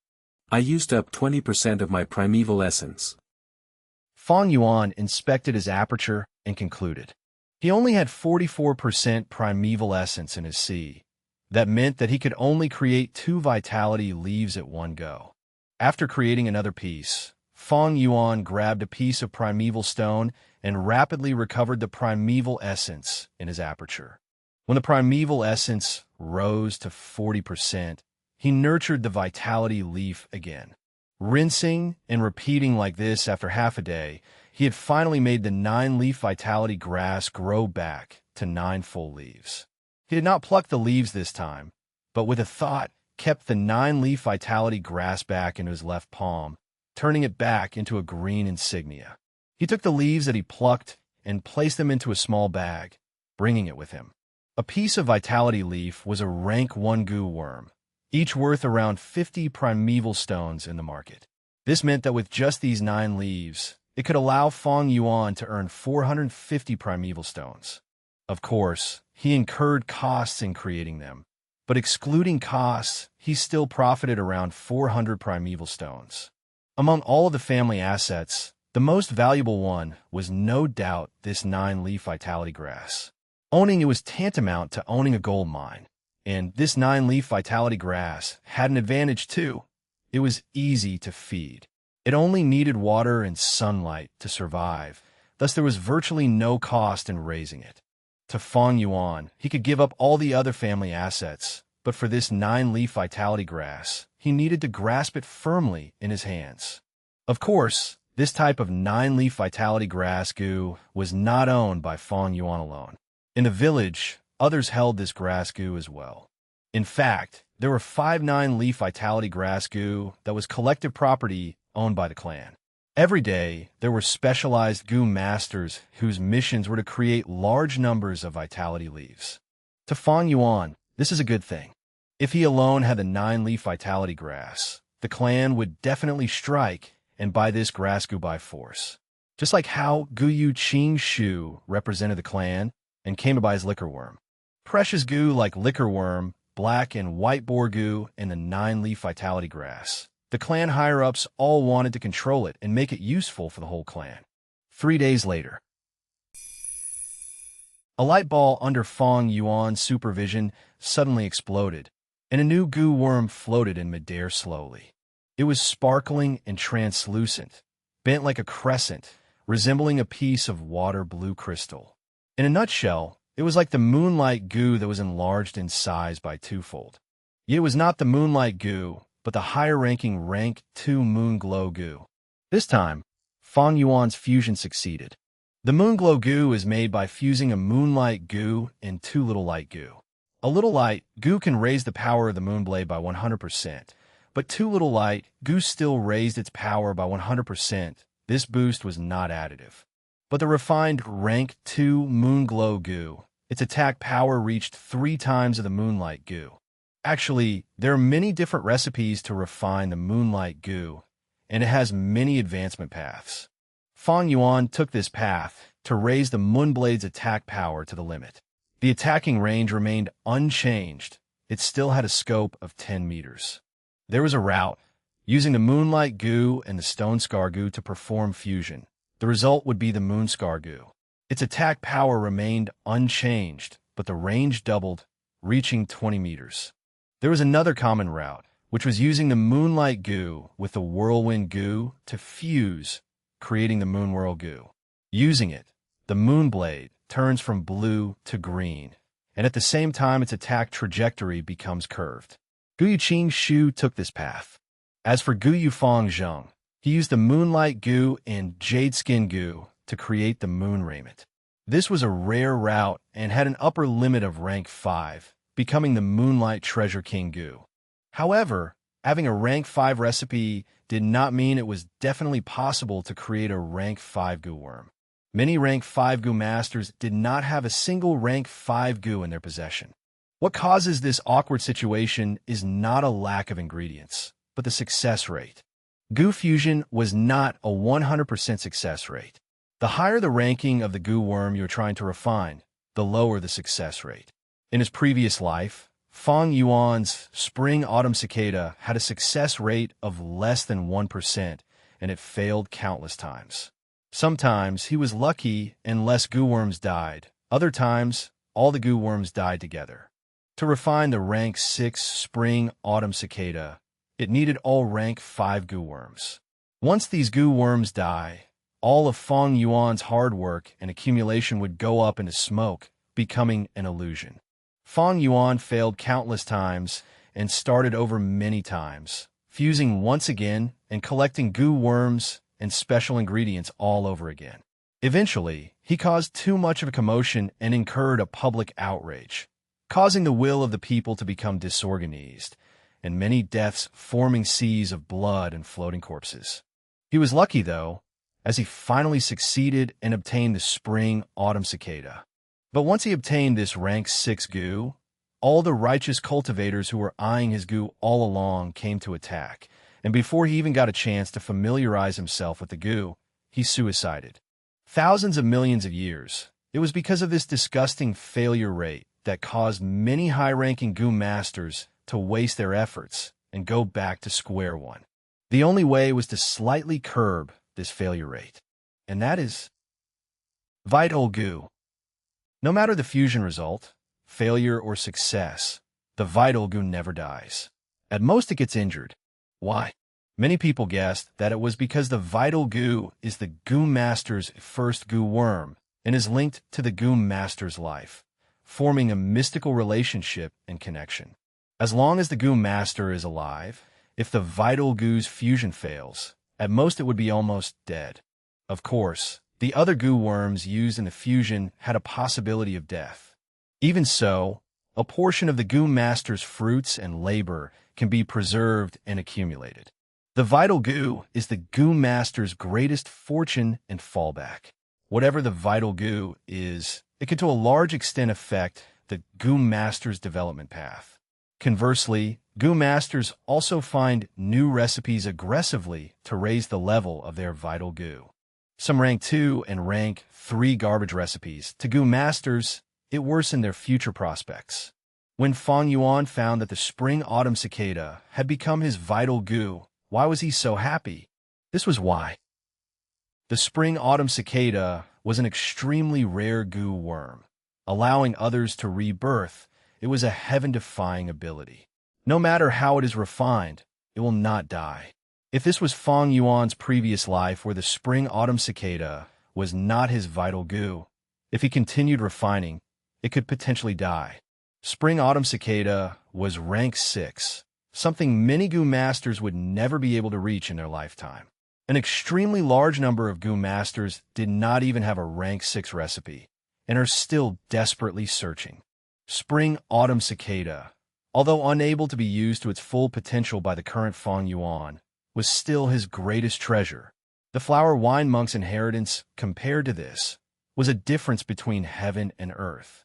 C: I used up 20% of my primeval essence.
A: Fang Yuan inspected his aperture and concluded. He only had 44% primeval essence in his sea. That meant that he could only create 2 vitality leaves at one go. After creating another piece, Fang Yuan grabbed a piece of primeval stone and rapidly recovered the primeval essence in his aperture. When the primeval essence rose to 40%, he nurtured the vitality leaf again. Rinsing and repeating like this after half a day, he had finally made the 9-leaf vitality grass grow back to 9 full leaves. He did not pluck the leaves this time, but with a thought, kept the 9-leaf vitality grass back into his left palm, turning it back into a green insignia. He took the leaves that he plucked and placed them into a small bag, bringing it with him. A piece of vitality leaf was a rank 1 goo worm, each worth around 50 primeval stones in the market. This meant that with just these 9 leaves, it could allow Fang Yuan to earn 450 primeval stones. Of course, he incurred costs in creating them, but excluding costs, he still profited around 400 primeval stones. Among all of the family assets, the most valuable one was no doubt this 9-leaf vitality grass. Owning it was tantamount to owning a gold mine, and this 9-leaf vitality grass had an advantage too. It was easy to feed. It only needed water and sunlight to survive, thus there was virtually no cost in raising it. To Fang Yuan, he could give up all the other family assets, but for this 9-leaf vitality grass, he needed to grasp it firmly in his hands. Of course, this type of 9-leaf vitality grass goo was not owned by Fang Yuan alone. In the village, others held this grass goo as well. In fact, there were 5 9-leaf vitality grass goo that was collective property owned by the clan. Every day, there were specialized goo masters whose missions were to create large numbers of vitality leaves. To Fang Yuan, this is a good thing. If he alone had the 9-leaf vitality grass, the clan would definitely strike, and by this grass goo by force. Just like how Guyu Qing Shu represented the clan and came by his liquor worm. Precious goo like liquor worm, black and white boar goo, and the 9-leaf vitality grass. The clan higher-ups all wanted to control it and make it useful for the whole clan. 3 days later, a light ball under Fang Yuan's supervision suddenly exploded, and a new goo worm floated in midair slowly. It was sparkling and translucent, bent like a crescent, resembling a piece of water blue crystal. In a nutshell, it was like the moonlight goo that was enlarged in size by twofold. Yet it was not the moonlight goo, but the higher-ranking rank 2 moon glow goo. This time, Fang Yuan's fusion succeeded. The moon glow goo is made by fusing a moonlight goo and 2 little light goo. A little light goo can raise the power of the moonblade by 100%, but 2 little light goo still raised its power by 100%. This boost was not additive. But the refined rank 2 moon glow goo, its attack power reached 3 times of the moonlight goo. Actually, there are many different recipes to refine the moonlight goo, and it has many advancement paths. Fang Yuan took this path to raise the moonblade's attack power to the limit. The attacking range remained unchanged. It still had a scope of 10 meters. There was a route, using the moonlight goo and the stone scar goo to perform fusion. The result would be the moon scar goo. Its attack power remained unchanged, but the range doubled, reaching 20 meters. There was another common route, which was using the moonlight goo with the whirlwind goo to fuse, creating the moon whirl goo. Using it, the moonblade turns from blue to green, and at the same time its attack trajectory becomes curved. Guyu Qing Shu took this path. As for Guyu Fang Zheng, he used the moonlight goo and jade skin goo to create the moon raiment. This was a rare route and had an upper limit of rank 5, becoming the moonlight treasure king goo. However, having a rank 5 recipe did not mean it was definitely possible to create a rank 5 goo worm. Many rank 5 goo masters did not have a single rank 5 goo in their possession. What causes this awkward situation is not a lack of ingredients, but the success rate. Goo fusion was not a 100% success rate. The higher the ranking of the goo worm you are trying to refine, the lower the success rate. In his previous life, Fang Yuan's spring-autumn cicada had a success rate of less than 1%, and it failed countless times. Sometimes he was lucky and less goo worms died. Other times, all the goo worms died together. To refine the rank 6 spring-autumn cicada, it needed all rank 5 goo worms. Once these goo worms die, all of Fang Yuan's hard work and accumulation would go up into smoke, becoming an illusion. Fang Yuan failed countless times and started over many times, fusing once again and collecting goo worms and special ingredients all over again. Eventually, he caused too much of a commotion and incurred a public outrage, causing the will of the people to become disorganized, and many deaths forming seas of blood and floating corpses. He was lucky, though, as he finally succeeded and obtained the spring-autumn cicada. But once he obtained this rank 6 goo, all the righteous cultivators who were eyeing his goo all along came to attack, and before he even got a chance to familiarize himself with the goo, he suicided. Thousands of millions of years, it was because of this disgusting failure rate that caused many high-ranking goo masters to waste their efforts and go back to square one. The only way was to slightly curb this failure rate, and that is vital goo. No matter the fusion result, failure or success, the vital goo never dies. At most it gets injured. Why? Many people guessed that it was because the vital goo is the goo master's first goo worm and is linked to the goo master's life, forming a mystical relationship and connection. As long as the goo master is alive, if the vital goo's fusion fails, at most it would be almost dead. Of course, the other goo worms used in the fusion had a possibility of death. Even so, a portion of the goo master's fruits and labor can be preserved and accumulated. The vital goo is the goo master's greatest fortune and fallback. Whatever the vital goo is, it can to a large extent affect the goo master's development path. Conversely, Gu Masters also find new recipes aggressively to raise the level of their vital Gu. Some rank 2 and rank 3 garbage recipes to Gu Masters, it worsened their future prospects. When Fang Yuan found that the spring-autumn cicada had become his vital Gu, why was he so happy? This was why. The spring-autumn cicada was an extremely rare Gu worm. Allowing others to rebirth, it was a heaven-defying ability. No matter how it is refined, it will not die. If this was Fang Yuan's previous life where the spring-autumn cicada was not his vital Gu, if he continued refining, it could potentially die. Spring-autumn cicada was rank 6, something many Gu Masters would never be able to reach in their lifetime. An extremely large number of Gu Masters did not even have a rank 6 recipe, and are still desperately searching. Spring-autumn cicada, although unable to be used to its full potential by the current Fang Yuan, was still his greatest treasure. The flower wine monk's inheritance, compared to this, was a difference between heaven and earth.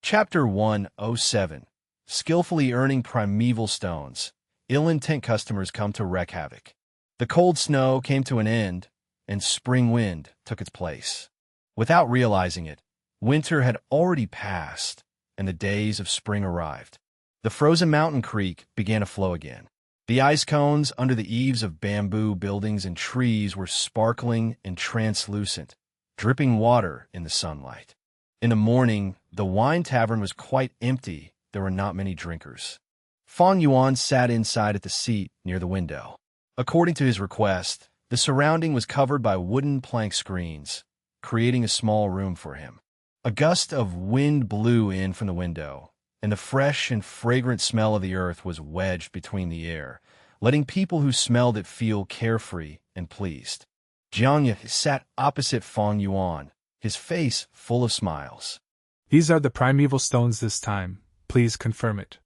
A: Chapter 107. Skillfully earning primeval stones. Ill-intent customers come to wreak havoc. The cold snow came to an end, and spring wind took its place. Without realizing it, winter had already passed, and the days of spring arrived. The frozen mountain creek began to flow again. The ice cones under the eaves of bamboo buildings and trees were sparkling and translucent, dripping water in the sunlight. In the morning, the wine tavern was quite empty. There were not many drinkers. Fang Yuan sat inside at the seat near the window. According to his request, the surrounding was covered by wooden plank screens, creating a small room for him. A gust of wind blew in from the window, and the fresh and fragrant smell of the earth was wedged between the air, letting people who smelled it feel carefree and pleased. Jiang sat opposite Fang Yuan, his face full of smiles.
R: These are the primeval stones this time. Please confirm it.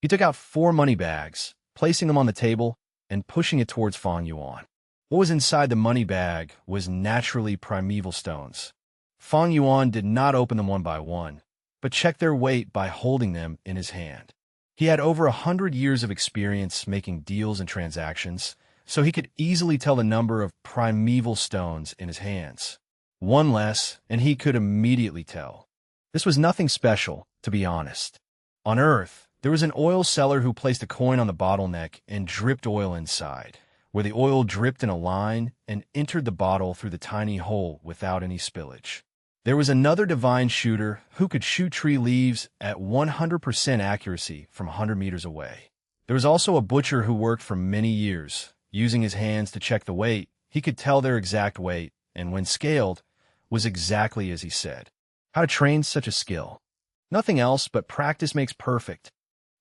A: He took out 4 money bags, placing them on the table and pushing it towards Fang Yuan. What was inside the money bag was naturally primeval stones. Fang Yuan did not open them one by one, but checked their weight by holding them in his hand. He had over 100 years of experience making deals and transactions, so he could easily tell the number of primeval stones in his hands. One less, and he could immediately tell. This was nothing special, to be honest. On Earth, there was an oil seller who placed a coin on the bottleneck and dripped oil inside, where the oil dripped in a line and entered the bottle through the tiny hole without any spillage. There was another divine shooter who could shoot tree leaves at 100% accuracy from 100 meters away. There was also a butcher who worked for many years. Using his hands to check the weight, he could tell their exact weight, and when scaled, was exactly as he said. How to train such a skill? Nothing else but practice makes perfect.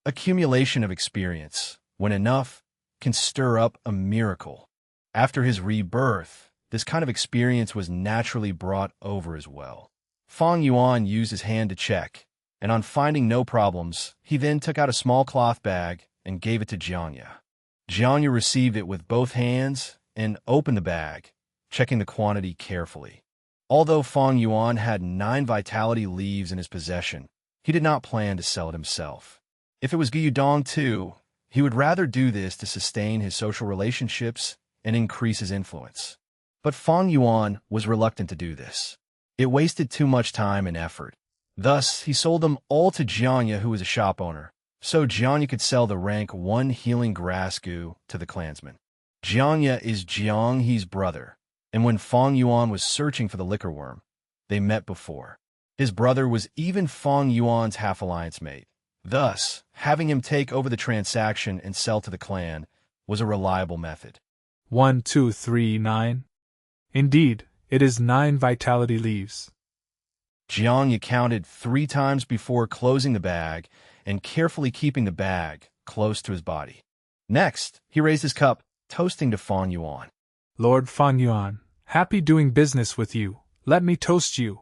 A: Accumulation of experience, when enough, can stir up a miracle. After his rebirth, this kind of experience was naturally brought over as well. Fang Yuan used his hand to check, and on finding no problems, he then took out a small cloth bag and gave it to Jiang. Jiang received it with both hands and opened the bag, checking the quantity carefully. Although Fang Yuan had 9 vitality leaves in his possession, he did not plan to sell it himself. If it was Gyudong too, he would rather do this to sustain his social relationships and increase his influence. But Fang Yuan was reluctant to do this. It wasted too much time and effort. Thus, he sold them all to Jiang, who was a shop owner, so Jiang could sell the rank 1 healing grass goo to the clansmen. Jiang is Jiang He's brother, and when Fang Yuan was searching for the liquor worm, they met before. His brother was even Fang Yuan's half-alliance mate. Thus, having him take over the transaction and sell to the clan was a reliable method.
R: 1, 2, 3, 9. Indeed, it is 9 vitality leaves.
A: Jiang counted 3 times before closing the bag and carefully keeping the bag close to his body. Next, he raised his cup, toasting to Fang Yuan.
R: Lord Fang Yuan, happy doing business with you. Let me toast you.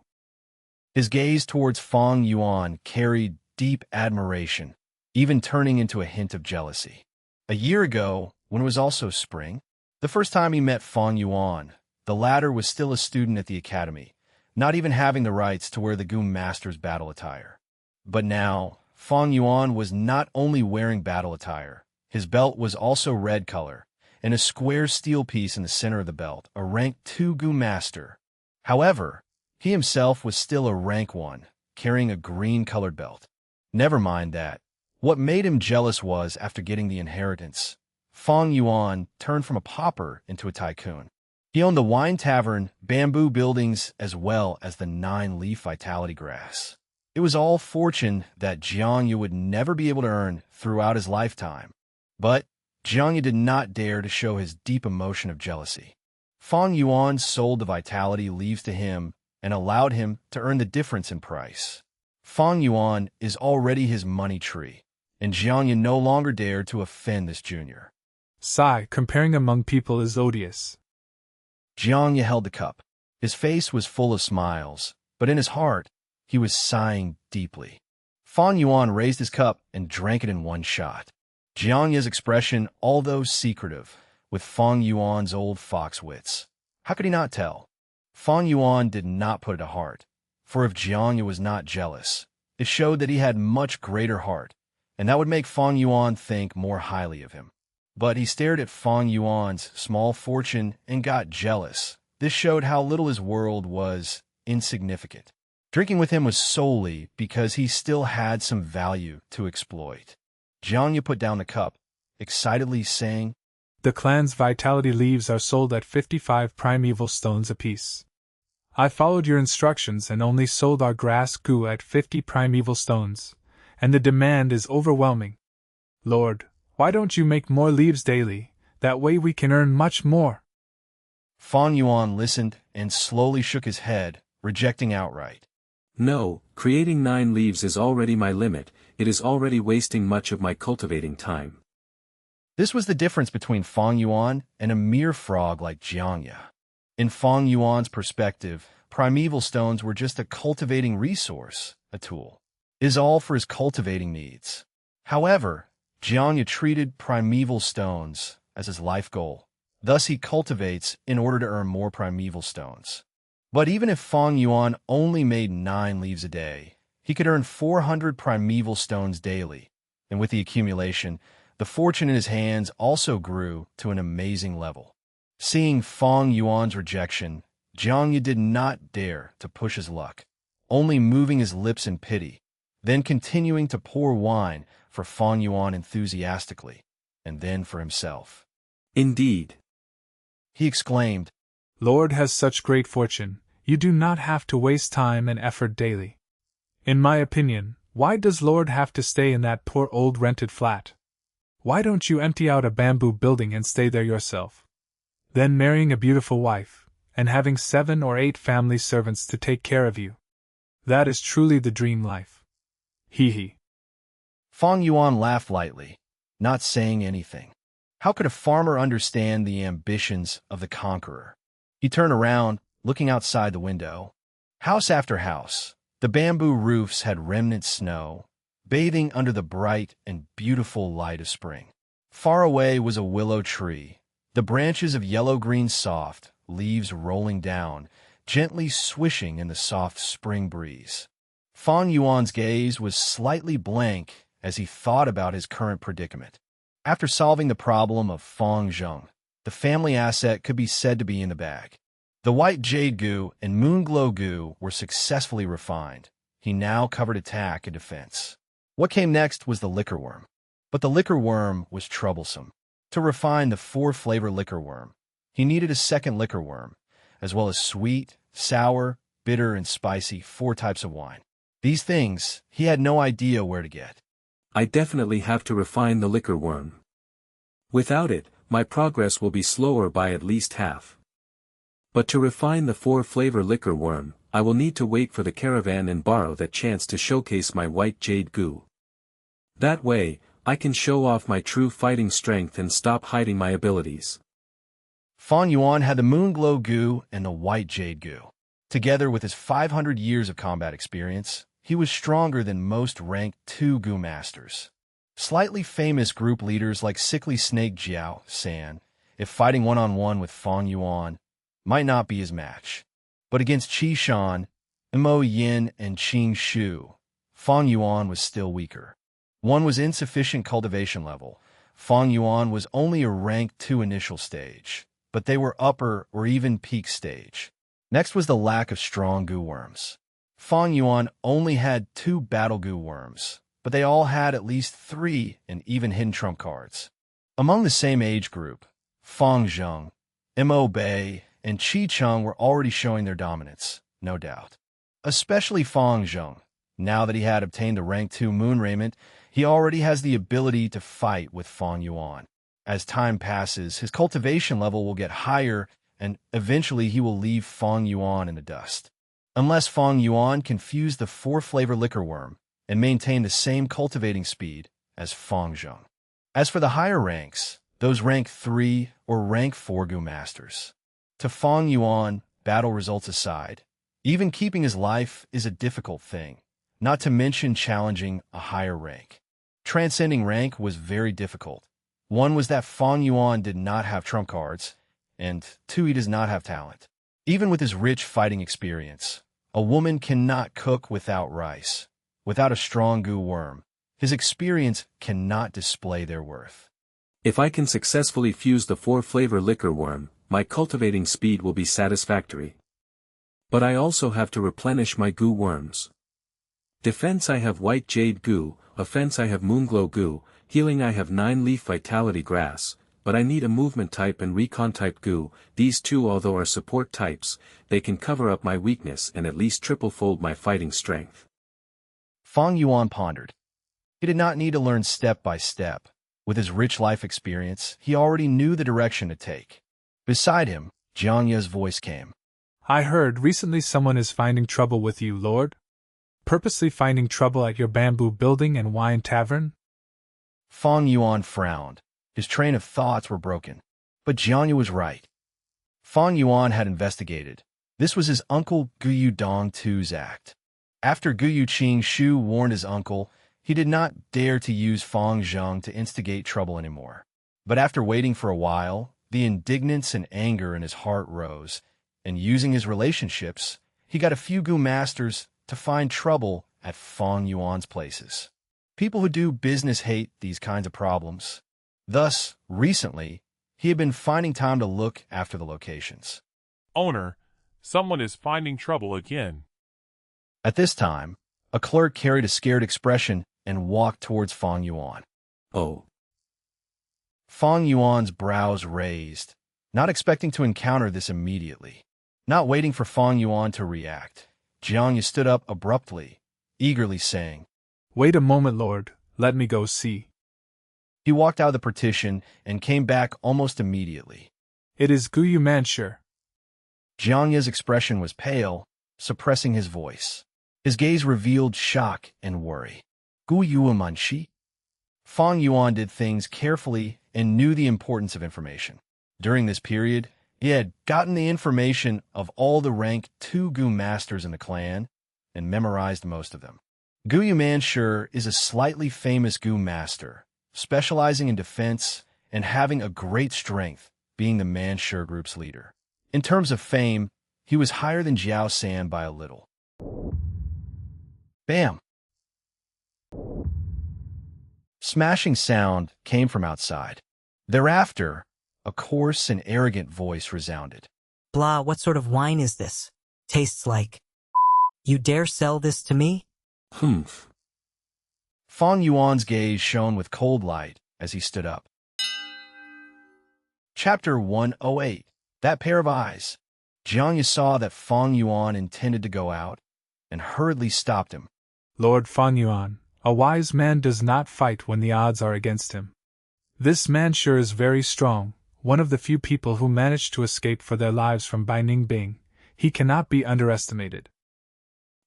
A: His gaze towards Fang Yuan carried deep admiration, even turning into a hint of jealousy. A year ago, when it was also spring, the first time he met Fang Yuan, the latter was still a student at the academy, not even having the rights to wear the Gu Master's battle attire. But now, Fang Yuan was not only wearing battle attire, his belt was also red color, and a square steel piece in the center of the belt, a rank 2 Gu Master. However, he himself was still a rank 1, carrying a green-colored belt. Never mind that. What made him jealous was, after getting the inheritance, Fang Yuan turned from a pauper into a tycoon. He owned the wine tavern, bamboo buildings, as well as the 9-leaf vitality grass. It was all fortune that Jiangyu would never be able to earn throughout his lifetime. But Jiangyu did not dare to show his deep emotion of jealousy. Fang Yuan sold the vitality leaves to him and allowed him to earn the difference in price. Fang Yuan is already his money tree, and Jiangyu no longer dared to offend this junior.
R: Sigh, comparing among people is odious.
A: Jiangyu held the cup. His face was full of smiles, but in his heart, he was sighing deeply. Fang Yuan raised his cup and drank it in one shot. Jiangyu's expression, although secretive, with Fang Yuan's old fox wits. How could he not tell? Fang Yuan did not put it to heart, for if Jiangyu was not jealous, it showed that he had much greater heart, and that would make Fang Yuan think more highly of him. But he stared at Fang Yuan's small fortune and got jealous. This showed how little his world was insignificant. Drinking with him was solely because he still had some value to exploit. Jiangyu put down the cup, excitedly saying,
R: "The clan's vitality leaves are sold at 55 primeval stones apiece. I followed your instructions and only sold our grass goo at 50 primeval stones, and the demand is overwhelming. Lord, why don't you make more leaves daily? That way we can earn much more."
A: Fang Yuan listened and slowly shook his head, rejecting outright.
C: "No, creating 9 leaves is already my limit, it is already wasting much of my cultivating time."
A: This was the difference between Fang Yuan and a mere frog like Jiangyu. In Fang Yuan's perspective, primeval stones were just a cultivating resource, a tool. It is all for his cultivating needs. However, Jiangyu treated primeval stones as his life goal. Thus he cultivates in order to earn more primeval stones. But even if Fang Yuan only made 9 leaves a day, he could earn 400 primeval stones daily, and with the accumulation, the fortune in his hands also grew to an amazing level. Seeing Fang Yuan's rejection, Jiangyu did not dare to push his luck, only moving his lips in pity, then continuing to pour wine for Fang Yuan enthusiastically, and then for himself.
C: "Indeed,"
A: he exclaimed,
R: "Lord has such great fortune, you do not have to waste time and effort daily. In my opinion, why does Lord have to stay in that poor old rented flat? Why don't you empty out a bamboo building and stay there yourself? Then marrying a beautiful wife, and having 7 or 8 family servants to take care of you. That is truly the dream life. Hee hee."
A: Fang Yuan laughed lightly, not saying anything. How could a farmer understand the ambitions of the conqueror? He turned around, looking outside the window. House after house, the bamboo roofs had remnant snow, bathing under the bright and beautiful light of spring. Far away was a willow tree, the branches of yellow-green soft, leaves rolling down, gently swishing in the soft spring breeze. Fang Yuan's gaze was slightly blank as he thought about his current predicament. After solving the problem of Fang Zheng, the family asset could be said to be in the bag. The white jade goo and moonglow goo were successfully refined. He now covered attack and defense. What came next was the liquor worm. But the liquor worm was troublesome. To refine the 4-flavor liquor worm, he needed a second liquor worm, as well as sweet, sour, bitter, and spicy 4 types of wine. These things he had no idea where to get.
C: "I definitely have to refine the liquor worm. Without it, my progress will be slower by at least half. But to refine the 4-flavor liquor worm, I will need to wait for the caravan and borrow that chance to showcase my white jade goo. That way, I can show off my true fighting strength and stop hiding my abilities."
A: Fang Yuan had the moonglow goo and the white jade goo. Together with his 500 years of combat experience, he was stronger than most rank 2 goo masters. Slightly famous group leaders like Sickly Snake Jiao San, if fighting one-on-one with Fang Yuan, might not be his match. But against Qi Shan, Mo Yin, and Qing Shu, Fang Yuan was still weaker. One was insufficient cultivation level. Fang Yuan was only a rank 2 initial stage, but they were upper or even peak stage. Next was the lack of strong goo worms. Fang Yuan only had 2 battle goo worms, but they all had at least 3 and even hidden trump cards. Among the same age group, Fang Zheng, Mo Bei, and Qi Cheng were already showing their dominance, no doubt. Especially Fang Zheng. Now that he had obtained the rank 2 moon raiment, he already has the ability to fight with Fang Yuan. As time passes, his cultivation level will get higher, and eventually he will leave Fang Yuan in the dust. Unless Fang Yuan can fuse the 4-flavor liquor worm and maintain the same cultivating speed as Fang Zheng. As for the higher ranks, those rank 3 or rank 4 goo masters. To Fang Yuan, battle results aside, even keeping his life is a difficult thing, not to mention challenging a higher rank. Transcending rank was very difficult. One was that Fang Yuan did not have trump cards, and 2, he does not have talent. Even with his rich fighting experience, a woman cannot cook without rice. Without a strong goo worm, his experience cannot display their worth.
C: If I can successfully fuse the 4-flavor liquor worm, my cultivating speed will be satisfactory. But I also have to replenish my goo worms. Defense I have white jade goo, offense I have moonglow goo, healing I have 9-leaf vitality grass, but I need a movement type and recon type goo. These 2, although are support types, they can cover up my weakness and at least triple-fold my fighting strength.
A: Fang Yuan pondered. He did not need to learn step by step. With his rich life experience, he already knew the direction to take. Beside him, Jiang Ye's voice came.
R: I heard recently someone is finding trouble with you, Lord? Purposely finding trouble at your bamboo building and wine tavern?
A: Fang Yuan frowned. His train of thoughts were broken. But Jiang Ye was right. Fang Yuan had investigated. This was his uncle Guyu Dong Tu's act. After Guyu Qing Shu warned his uncle, he did not dare to use Fang Zheng to instigate trouble anymore. But after waiting for a while, the indignance and anger in his heart rose, and using his relationships, he got a few goo masters to find trouble at Fang Yuan's places. People who do business hate these kinds of problems. Thus, recently, he had been finding time to look after the locations.
Q: Owner, someone is finding trouble again.
A: At this time, a clerk carried a scared expression and walked towards Fang Yuan.
C: Oh.
A: Fang Yuan's brows raised, not expecting to encounter this immediately. Not waiting for Fang Yuan to react, Jiang Ye stood up abruptly, eagerly saying,
R: Wait a moment, Lord, let me go see.
A: He walked out of the partition and came back almost immediately.
R: It is Guyu Manshur.
A: Jiang Ye's expression was pale, suppressing his voice. His gaze revealed shock and worry. Guyu Manshi? Fang Yuan did things carefully and knew the importance of information. During this period, he had gotten the information of all the rank 2 goo masters in the clan and memorized most of them. Guyu Manshur is a slightly famous goo master, specializing in defense and having a great strength, being the Manshur group's leader. In terms of fame, he was higher than Jiao San by a little. Bam! Smashing sound came from outside. Thereafter, a coarse and arrogant voice resounded.
D: Blah, what sort of wine is this? Tastes like... You dare sell this to me?
C: Humph.
A: Fang Yuan's gaze shone with cold light as he stood up. Chapter 108. That pair of eyes. Jiang Ye saw that Fang Yuan intended to go out, and hurriedly stopped him.
R: Lord Fang Yuan, a wise man does not fight when the odds are against him. This man sure is very strong, one of the few people who managed to escape for their lives from Bai Ningbing. He cannot be underestimated.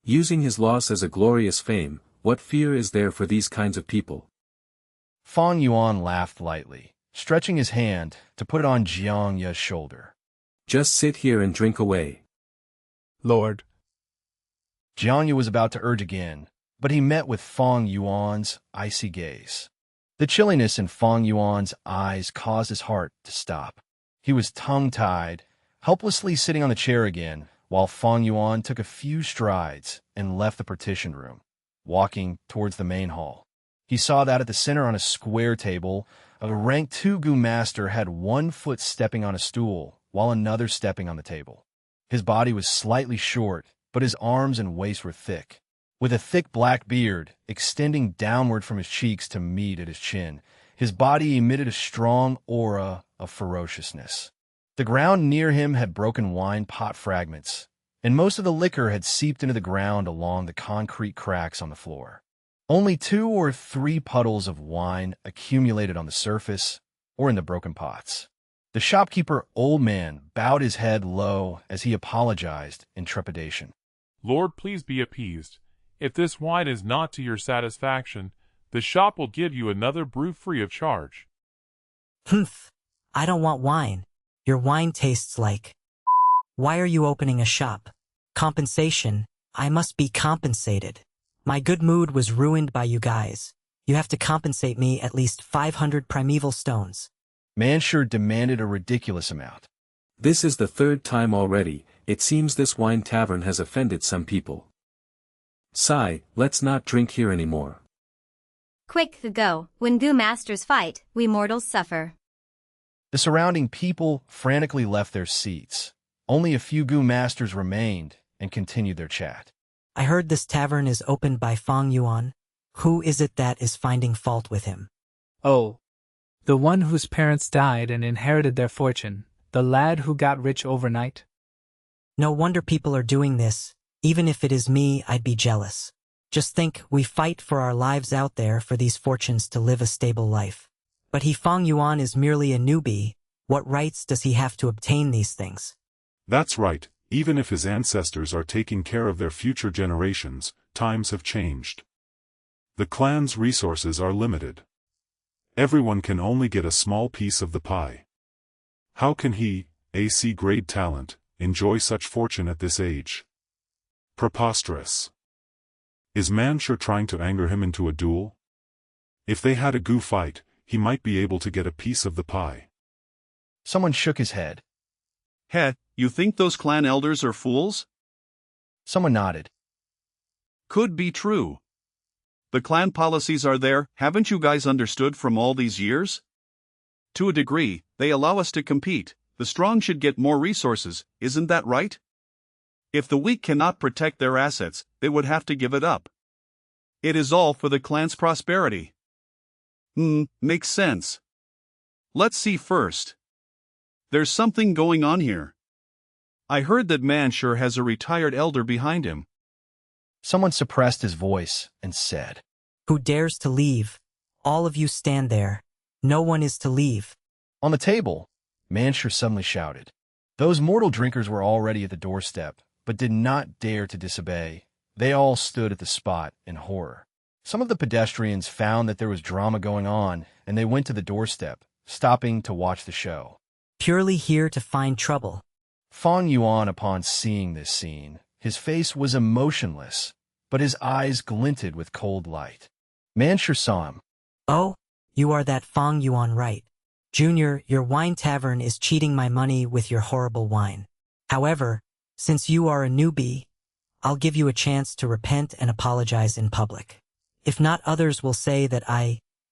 C: Using his loss as a glorious fame, what fear is there for these kinds of people?
A: Fang Yuan laughed lightly, stretching his hand to put it on Jiang Ye's shoulder.
C: Just sit here and drink away.
R: Lord.
A: Jiang Ye was about to urge again, but he met with Fang Yuan's icy gaze. The chilliness in Fang Yuan's eyes caused his heart to stop. He was tongue-tied, helplessly sitting on the chair again, while Fang Yuan took a few strides and left the partition room. walking towards the main hall. He saw that at the center on a square table, a rank 2 Gu master had one foot stepping on a stool, while another stepping on the table. His body was slightly short, but his arms and waist were thick. With a thick black beard extending downward from his cheeks to meet at his chin, his body emitted a strong aura of ferociousness. The ground near him had broken wine pot fragments, and most of the liquor had seeped into the ground along the concrete cracks on the floor. Only 2 or 3 puddles of wine accumulated on the surface or in the broken pots. The shopkeeper, old man, bowed his head low as he apologized in trepidation.
Q: Lord, please be appeased. If this wine is not to your satisfaction, the shop will give you another brew free of charge.
D: Humph. I don't want wine. Your wine tastes like... Why are you opening a shop? Compensation. I must be compensated. My good mood was ruined by you guys. You have to compensate me at least 500 primeval stones.
A: Manshur demanded a ridiculous amount.
C: This is the 3rd time already. It seems this wine tavern has offended some people. Sigh, let's not drink here anymore.
I: Quick, go. When Gu masters fight, we mortals suffer.
A: The surrounding people frantically left their seats. Only a few Gu masters remained and continued their chat.
D: I heard this tavern is opened by Fang Yuan. Who is it that is finding fault with him?
R: Oh, the one whose parents died and inherited their fortune, the lad who got rich overnight?
D: No wonder people are doing this. Even if it is me, I'd be jealous. Just think, we fight for our lives out there for these fortunes to live a stable life. But Fang Yuan is merely a newbie. What rights does he have to obtain these things?
J: That's right, even if his ancestors are taking care of their future generations, times have changed. The clan's resources are limited. Everyone can only get a small piece of the pie. How can he, a C-grade talent, enjoy such fortune at this age? Preposterous. Is Manshur trying to anger him into a duel? If they had a Gu fight, he might be able to get a piece of the pie.
A: Someone shook his head.
H: Heh, you think those clan elders are fools?
A: Someone nodded.
H: Could be true. The clan policies are there, haven't you guys understood from all these years? To a degree, they allow us to compete. The strong should get more resources, isn't that right? If the weak cannot protect their assets, they would have to give it up. It is all for the clan's prosperity. Makes sense. Let's see first. There's something going on here. I heard that Manshur has a retired elder behind him.
A: Someone suppressed his voice and said,
D: Who dares to leave? All of you stand there. No one is to leave.
A: On the table, Manshur suddenly shouted. Those mortal drinkers were already at the doorstep, but did not dare to disobey. They all stood at the spot in horror. Some of the pedestrians found that there was drama going on, and they went to the doorstep, stopping to watch the show.
D: Purely here to find trouble.
A: Fang Yuan, upon seeing this scene, his face was emotionless, but his eyes glinted with cold light. Manshur saw him.
D: Oh, you are that Fang Yuan, right? Junior, your wine tavern is cheating my money with your horrible wine. However, since you are a newbie, I'll give you a chance to repent and apologize in public. If not, others will say that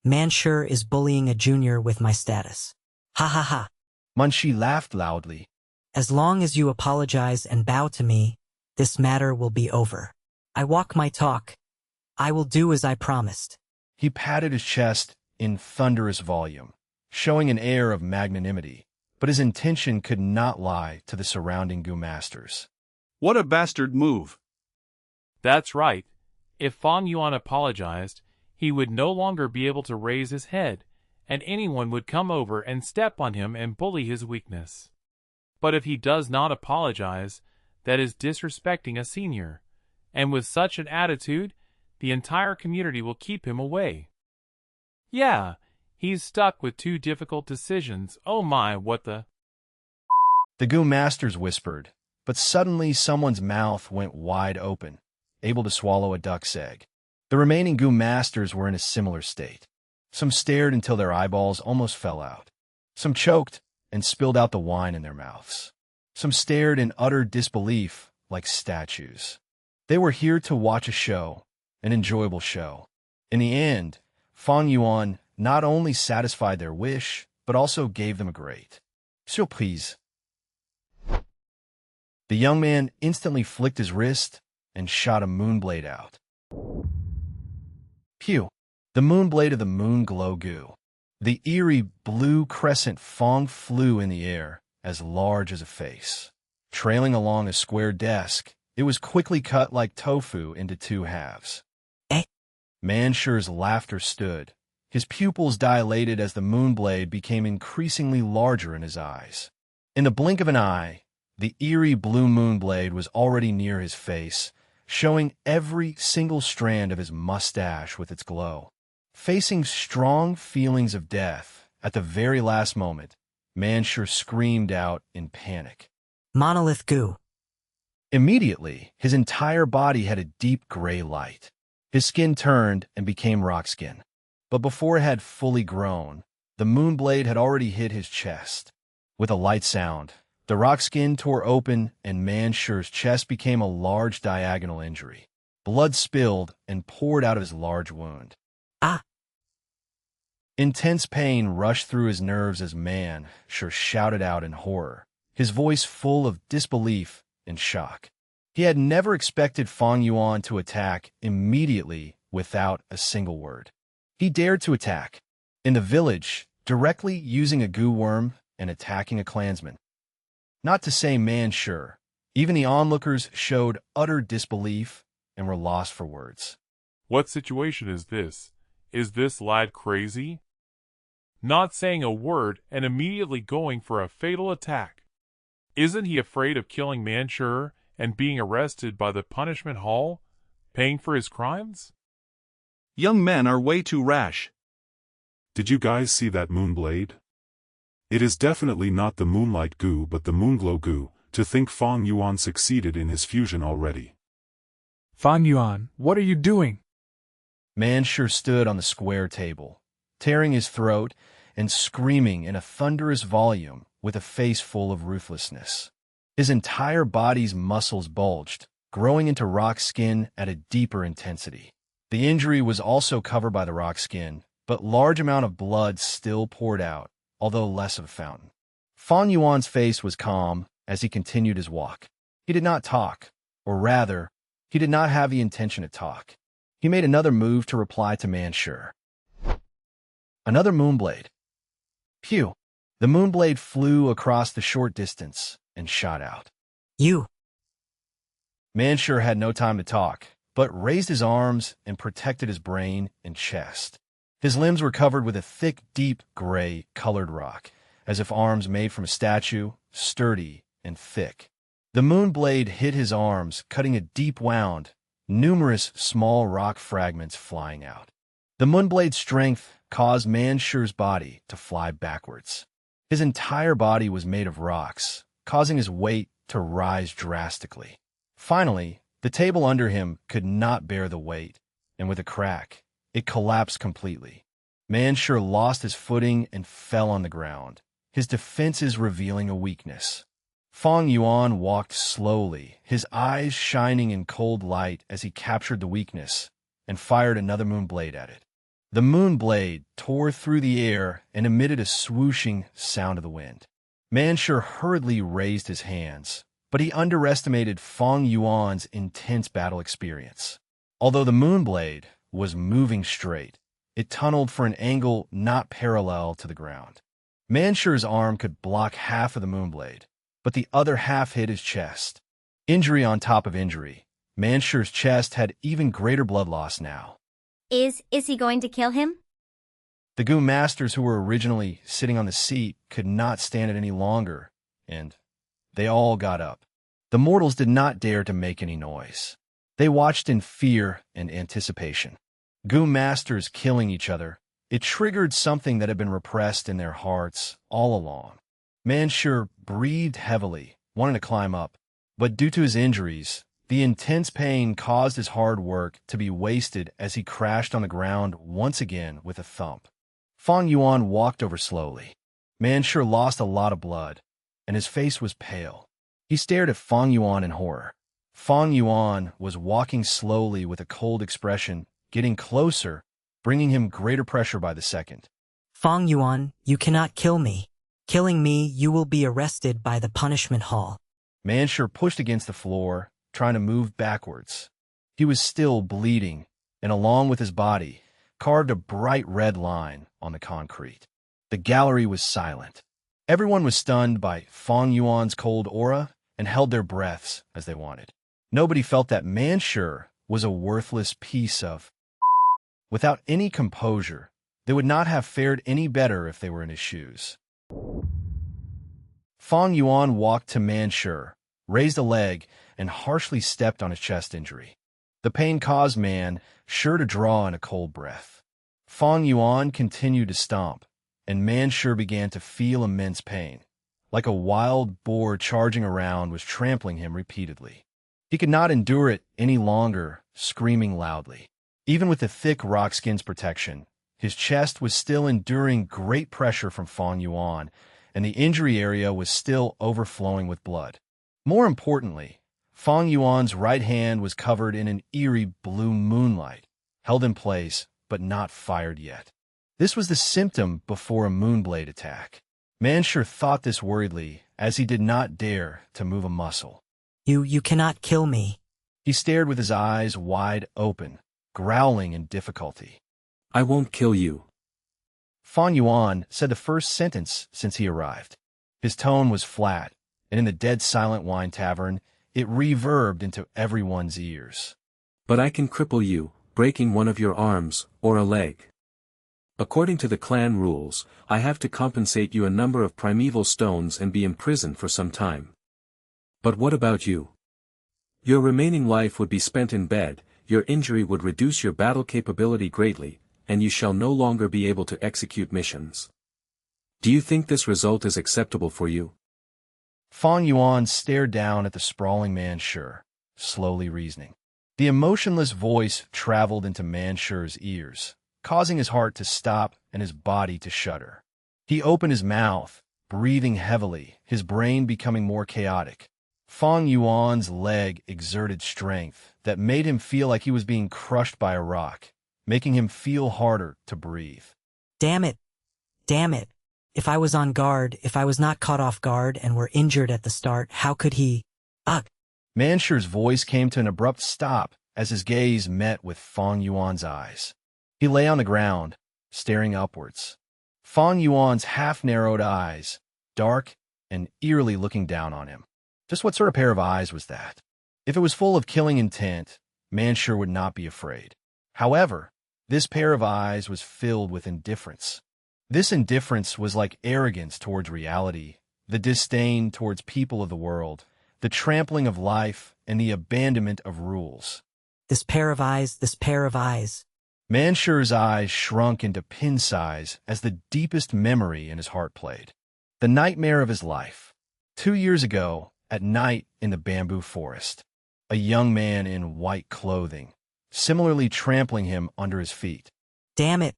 D: Manshur is bullying a junior with my status. Ha ha ha.
A: Munshi laughed loudly.
D: As long as you apologize and bow to me, this matter will be over. I walk my talk. I will do as I promised.
A: He patted his chest in thunderous volume, showing an air of magnanimity, but his intention could not lie to the surrounding Gu masters.
H: What a bastard move.
F: That's right. If Fang Yuan apologized, he would no longer be able to raise his head, and anyone would come over and step on him and bully his weakness. But if he does not apologize, that is disrespecting a senior, and with such an attitude, the entire community will keep him away. Yeah, he's stuck with 2 difficult decisions. Oh my, what the...
A: The Gu masters whispered, but suddenly someone's mouth went wide open, able to swallow a duck's egg. The remaining Gu masters were in a similar state. Some stared until their eyeballs almost fell out. Some choked and spilled out the wine in their mouths. Some stared in utter disbelief like statues. They were here to watch a show, an enjoyable show. In the end, Fang Yuan not only satisfied their wish, but also gave them a great surprise. The young man instantly flicked his wrist and shot a moonblade out. Pew! The moonblade of the moon glow goo. The eerie blue crescent Fang flew in the air, as large as a face. Trailing along a square desk, it was quickly cut like tofu into two halves. Mansher's laughter stood. His pupils dilated as the moonblade became increasingly larger in his eyes. In the blink of an eye, the eerie blue moonblade was already near his face, showing every single strand of his mustache with its glow. Facing strong feelings of death, at the very last moment, Mansher screamed out in panic.
D: Monolith goo.
A: Immediately, his entire body had a deep gray light. His skin turned and became rock skin. But before it had fully grown, the moonblade had already hit his chest. With a light sound, the rock skin tore open and Mansher's chest became a large diagonal injury. Blood spilled and poured out of his large wound. Intense pain rushed through his nerves as Mansher shouted out in horror, his voice full of disbelief and shock. He had never expected Fang Yuan to attack immediately without a single word. He dared to attack, in the village, directly using a goo worm and attacking a clansman. Not to say Mansher, even the onlookers showed utter disbelief and were lost for words.
Q: What situation is this? Is this lad crazy? Not saying a word and immediately going for a fatal attack. Isn't he afraid of killing Mansher and being arrested by the punishment hall, paying for his crimes?
H: Young men are way too rash.
J: Did you guys see that moonblade? It is definitely not the moonlight goo but the moonglow goo. To think Fang Yuan succeeded in his fusion already.
R: Fang Yuan, what are you doing?
A: Mansher stood on the square table, tearing his throat and screaming in a thunderous volume with a face full of ruthlessness. His entire body's muscles bulged, growing into rock skin at a deeper intensity. The injury was also covered by the rock skin, but large amount of blood still poured out, although less of a fountain. Fang Yuan's face was calm as he continued his walk. He did not talk, or rather, he did not have the intention to talk. He made another move to reply to Mansher. Another moonblade. Pew! The moonblade flew across the short distance and shot out.
D: You!
A: Mansher had no time to talk, but raised his arms and protected his brain and chest. His limbs were covered with a thick, deep gray colored rock, as if arms made from a statue, sturdy and thick. The moonblade hit his arms, cutting a deep wound, numerous small rock fragments flying out. The moonblade's strength caused Mansher's body to fly backwards. His entire body was made of rocks, causing his weight to rise drastically. Finally, the table under him could not bear the weight, and with a crack, it collapsed completely. Mansher lost his footing and fell on the ground, his defenses revealing a weakness. Fang Yuan walked slowly, his eyes shining in cold light as he captured the weakness and fired another moonblade at it. The moonblade tore through the air and emitted a swooshing sound of the wind. Mansher hurriedly raised his hands, but he underestimated Fang Yuan's intense battle experience. Although the moonblade was moving straight, it tunneled for an angle not parallel to the ground. Mansher's arm could block half of the moonblade, but the other half hit his chest. Injury on top of injury. Mansher's chest had even greater blood loss now.
I: Is he going to kill him?
A: The goo masters who were originally sitting on the seat could not stand it any longer, and they all got up. The mortals did not dare to make any noise. They watched in fear and anticipation. Goo masters killing each other, it triggered something that had been repressed in their hearts all along. Mansher breathed heavily, wanting to climb up, but due to his injuries, the intense pain caused his hard work to be wasted as he crashed on the ground once again with a thump. Fang Yuan walked over slowly. Mansher lost a lot of blood, and his face was pale. He stared at Fang Yuan in horror. Fang Yuan was walking slowly with a cold expression, getting closer, bringing him greater pressure by the second.
D: Fang Yuan, you cannot kill me. Killing me, you will be arrested by the punishment hall.
A: Manshur pushed against the floor, trying to move backwards. He was still bleeding, and along with his body, carved a bright red line on the concrete. The gallery was silent. Everyone was stunned by Fang Yuan's cold aura and held their breaths as they wanted. Nobody felt that Manshur was a worthless piece of... Without any composure, they would not have fared any better if they were in his shoes. Fang Yuan walked to Manshur, raised a leg, and harshly stepped on his chest injury. The pain caused Manshur to draw in a cold breath. Fang Yuan continued to stomp, and Manshur began to feel immense pain. Like a wild boar charging around was trampling him repeatedly. He could not endure it any longer, screaming loudly. Even with the thick rock skin's protection, his chest was still enduring great pressure from Fang Yuan, and the injury area was still overflowing with blood. More importantly, Fang Yuan's right hand was covered in an eerie blue moonlight, held in place but not fired yet. This was the symptom before a moonblade attack. Manshur thought this worriedly, as he did not dare to move a muscle.
D: You cannot kill me.
A: He stared with his eyes wide open, growling in difficulty.
C: I won't kill you.
A: Fang Yuan said the first sentence since he arrived. His tone was flat, and in the dead silent wine tavern, it reverbed into everyone's ears.
C: But I can cripple you, breaking one of your arms, or a leg. According to the clan rules, I have to compensate you a number of primeval stones and be imprisoned for some time. But what about you? Your remaining life would be spent in bed, your injury would reduce your battle capability greatly, and you shall no longer be able to execute missions. Do you think this result is acceptable for you?
A: Fang Yuan stared down at the sprawling Manshur, slowly reasoning. The emotionless voice traveled into Manshur's ears, causing his heart to stop and his body to shudder. He opened his mouth, breathing heavily, his brain becoming more chaotic. Fang Yuan's leg exerted strength that made him feel like he was being crushed by a rock, making him feel harder to breathe.
D: Damn it. Damn it. If I was on guard, if I was not caught off guard and were injured at the start, how could he... Ugh.
A: Manshur's voice came to an abrupt stop as his gaze met with Fang Yuan's eyes. He lay on the ground, staring upwards. Fang Yuan's half-narrowed eyes, dark and eerily looking down on him. Just what sort of pair of eyes was that? If it was full of killing intent, Manshur would not be afraid. However, this pair of eyes was filled with indifference. This indifference was like arrogance towards reality, the disdain towards people of the world, the trampling of life, and the abandonment of rules.
D: This pair of eyes, this pair of eyes.
A: Manshur's eyes shrunk into pin size as the deepest memory in his heart played. The nightmare of his life. 2 years ago, at night in the bamboo forest, a young man in white clothing, similarly trampling him under his feet.
D: Damn it.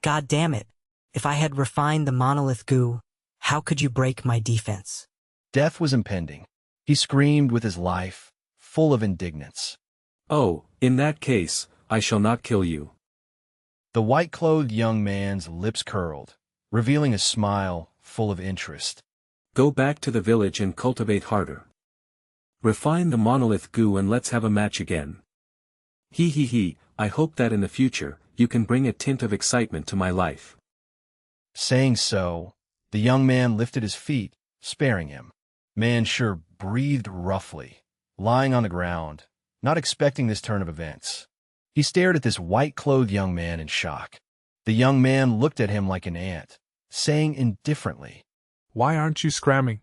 D: God damn it. If I had refined the monolith goo, how could you break my defense?
A: Death was impending. He screamed with his life, full of indignance.
C: Oh, in that case, I shall not kill you.
A: The white-clothed young man's lips curled, revealing a smile full of interest.
C: Go back to the village and cultivate harder. Refine the monolith goo and let's have a match again. He, I hope that in the future, you can bring a tint of excitement to my life.
A: Saying so, the young man lifted his feet, sparing him. Manshur breathed roughly, lying on the ground, not expecting this turn of events. He stared at this white-clothed young man in shock. The young man looked at him like an ant, saying indifferently,
R: Why aren't you scramming?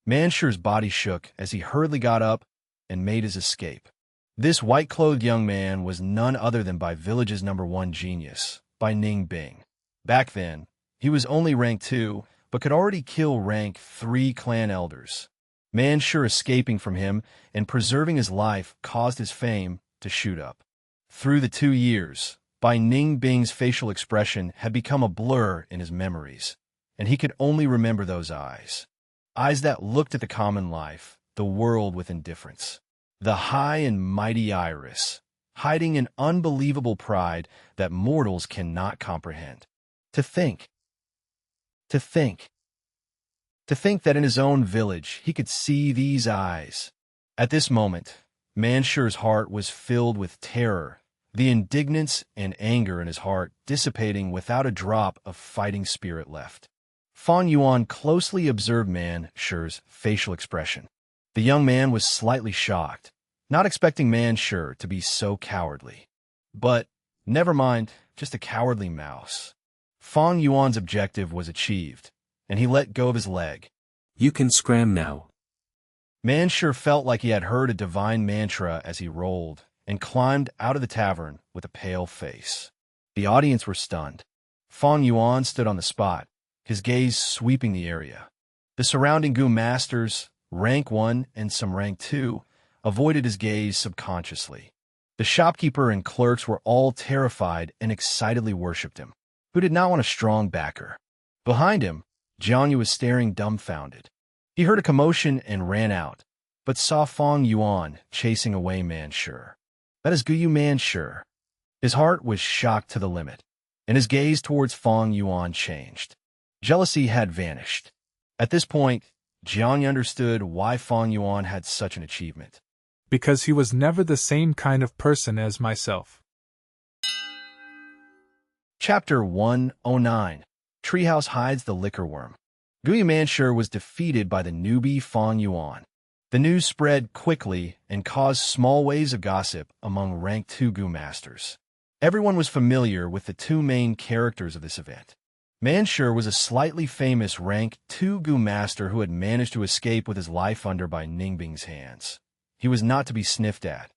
A: Manshur's body shook as he hurriedly got up and made his escape. This white-clothed young man was none other than by Village's #1 genius, by Ning Bing. Back then, he was only rank 2, but could already kill rank 3 clan elders. Manshur escaping from him and preserving his life caused his fame to shoot up. Through the 2 years, Bai Ning Bing's facial expression had become a blur in his memories, and he could only remember those eyes. Eyes that looked at the common life, the world with indifference. the high and mighty iris, hiding an unbelievable pride that mortals cannot comprehend. To think that in his own village he could see these eyes. At this moment, Mansher's heart was filled with terror, the indignance and anger in his heart dissipating without a drop of fighting spirit left. Fang Yuan closely observed Mansher's facial expression. The young man was slightly shocked, not expecting Mansher to be so cowardly. But, never mind, just a cowardly mouse. Fang Yuan's objective was achieved, and he let go of his leg.
C: You can scram now.
A: Mansher felt like he had heard a divine mantra as he rolled and climbed out of the tavern with a pale face. The audience were stunned. Fang Yuan stood on the spot, his gaze sweeping the area. The surrounding Gu masters, rank 1 and some rank 2, avoided his gaze subconsciously. The shopkeeper and clerks were all terrified and excitedly worshipped him. Who did not want a strong backer? Behind him, Jiangyu was staring dumbfounded. He heard a commotion and ran out, but saw Fang Yuan chasing away Mansher. That is Guyu Mansher. His heart was shocked to the limit, and his gaze towards Fang Yuan changed. Jealousy had vanished. At this point, Jiangyu understood why Fang Yuan had such an achievement.
R: Because he was never the same kind of person as myself.
A: Chapter 109. Treehouse hides the liquor worm. Guyu Mansher was defeated by the newbie Fang Yuan. The news spread quickly and caused small waves of gossip among rank 2 Gu masters. Everyone was familiar with the two main characters of this event. Mansher was a slightly famous rank 2 Gu master who had managed to escape with his life under by Ningbing's hands. He was not to be sniffed at.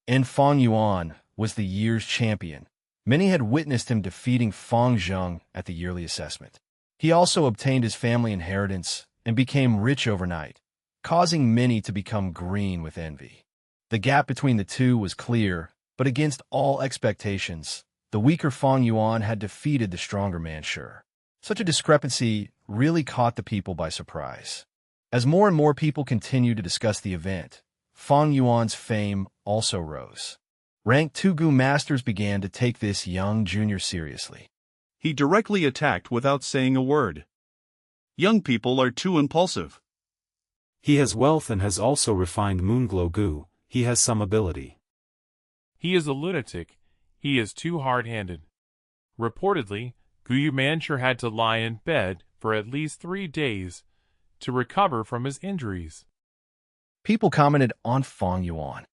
A: And Fang Yuan was the year's champion. Many had witnessed him defeating Fang Zheng at the yearly assessment. He also obtained his family inheritance and became rich overnight, causing many to become green with envy. The gap between the two was clear, but against all expectations, the weaker Fang Yuan had defeated the stronger Mansher. Such a discrepancy really caught the people by surprise. As more and more people continued to discuss the event, Fang Yuan's fame also rose. Rank 2 Gu masters began to take this young junior seriously.
H: He directly attacked without saying a word. Young people are too impulsive.
B: He has wealth and has also refined Moonglow Gu. He has some ability.
Q: He is a lunatic. He is too hard-handed. Reportedly, Guyu Mansher had to lie in bed for at least 3 days to recover from his injuries.
A: People commented on Fang Yuan.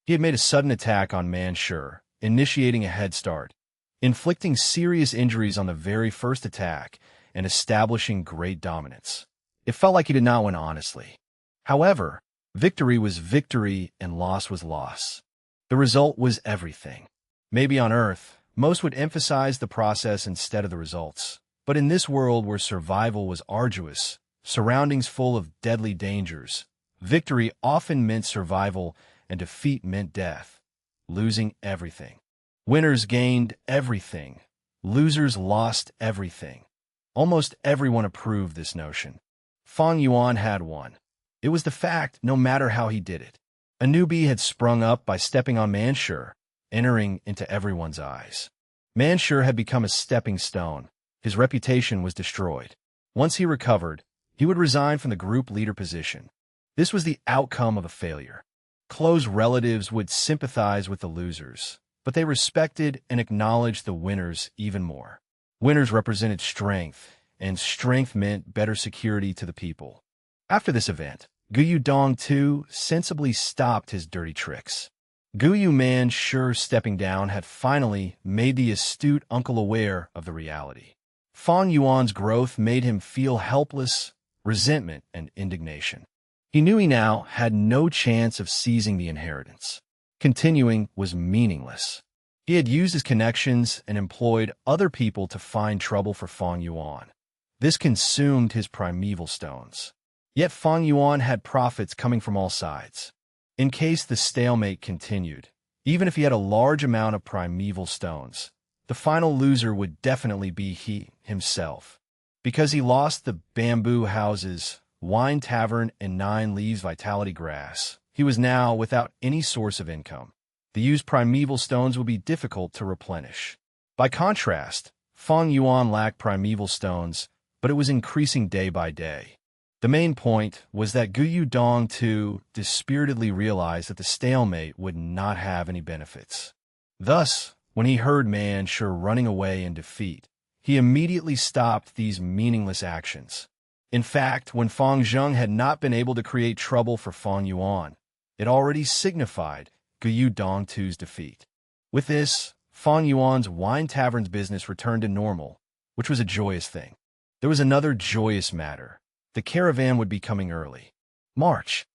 A: He had made a sudden attack on Mansher, initiating a head start, inflicting serious injuries on the very first attack, and establishing great dominance. It felt like he did not win honestly. However, victory was victory and loss was loss. The result was everything. Maybe on Earth, most would emphasize the process instead of the results. But in this world where survival was arduous, surroundings full of deadly dangers, victory often meant survival and defeat meant death, losing everything. Winners gained everything. Losers lost everything. Almost everyone approved this notion. Fang Yuan had won. It was the fact, no matter how he did it. A newbie had sprung up by stepping on Mansher, entering into everyone's eyes. Mansher had become a stepping stone. His reputation was destroyed. Once he recovered, he would resign from the group leader position. This was the outcome of a failure. Close relatives would sympathize with the losers, but they respected and acknowledged the winners even more. Winners represented strength, and strength meant better security to the people. After this event, Guyu Dong too sensibly stopped his dirty tricks. Guyu Mansher stepping down had finally made the astute uncle aware of the reality. Fang Yuan's growth made him feel helpless, resentment, and indignation. He knew he now had no chance of seizing the inheritance. Continuing was meaningless. He had used his connections and employed other people to find trouble for Fang Yuan. This consumed his primeval stones. Yet Fang Yuan had profits coming from all sides. In case the stalemate continued, even if he had a large amount of primeval stones, the final loser would definitely be he himself. Because he lost the bamboo houses, wine tavern, and 9 leaves vitality grass, He was now without any source of income. The used primeval stones would be difficult to replenish. By contrast, Fang Yuan lacked primeval stones, but it was increasing day by day. The main point was that Guyu Dong too dispiritedly realized that the stalemate would not have any benefits. Thus, when he heard Manchu running away in defeat, he immediately stopped these meaningless actions. In fact, when Fang Zheng had not been able to create trouble for Fang Yuan, it already signified Guyu Dong Tu's defeat. With this, Fang Yuan's wine tavern's business returned to normal, which was a joyous thing. There was another joyous matter. The caravan would be coming early. March.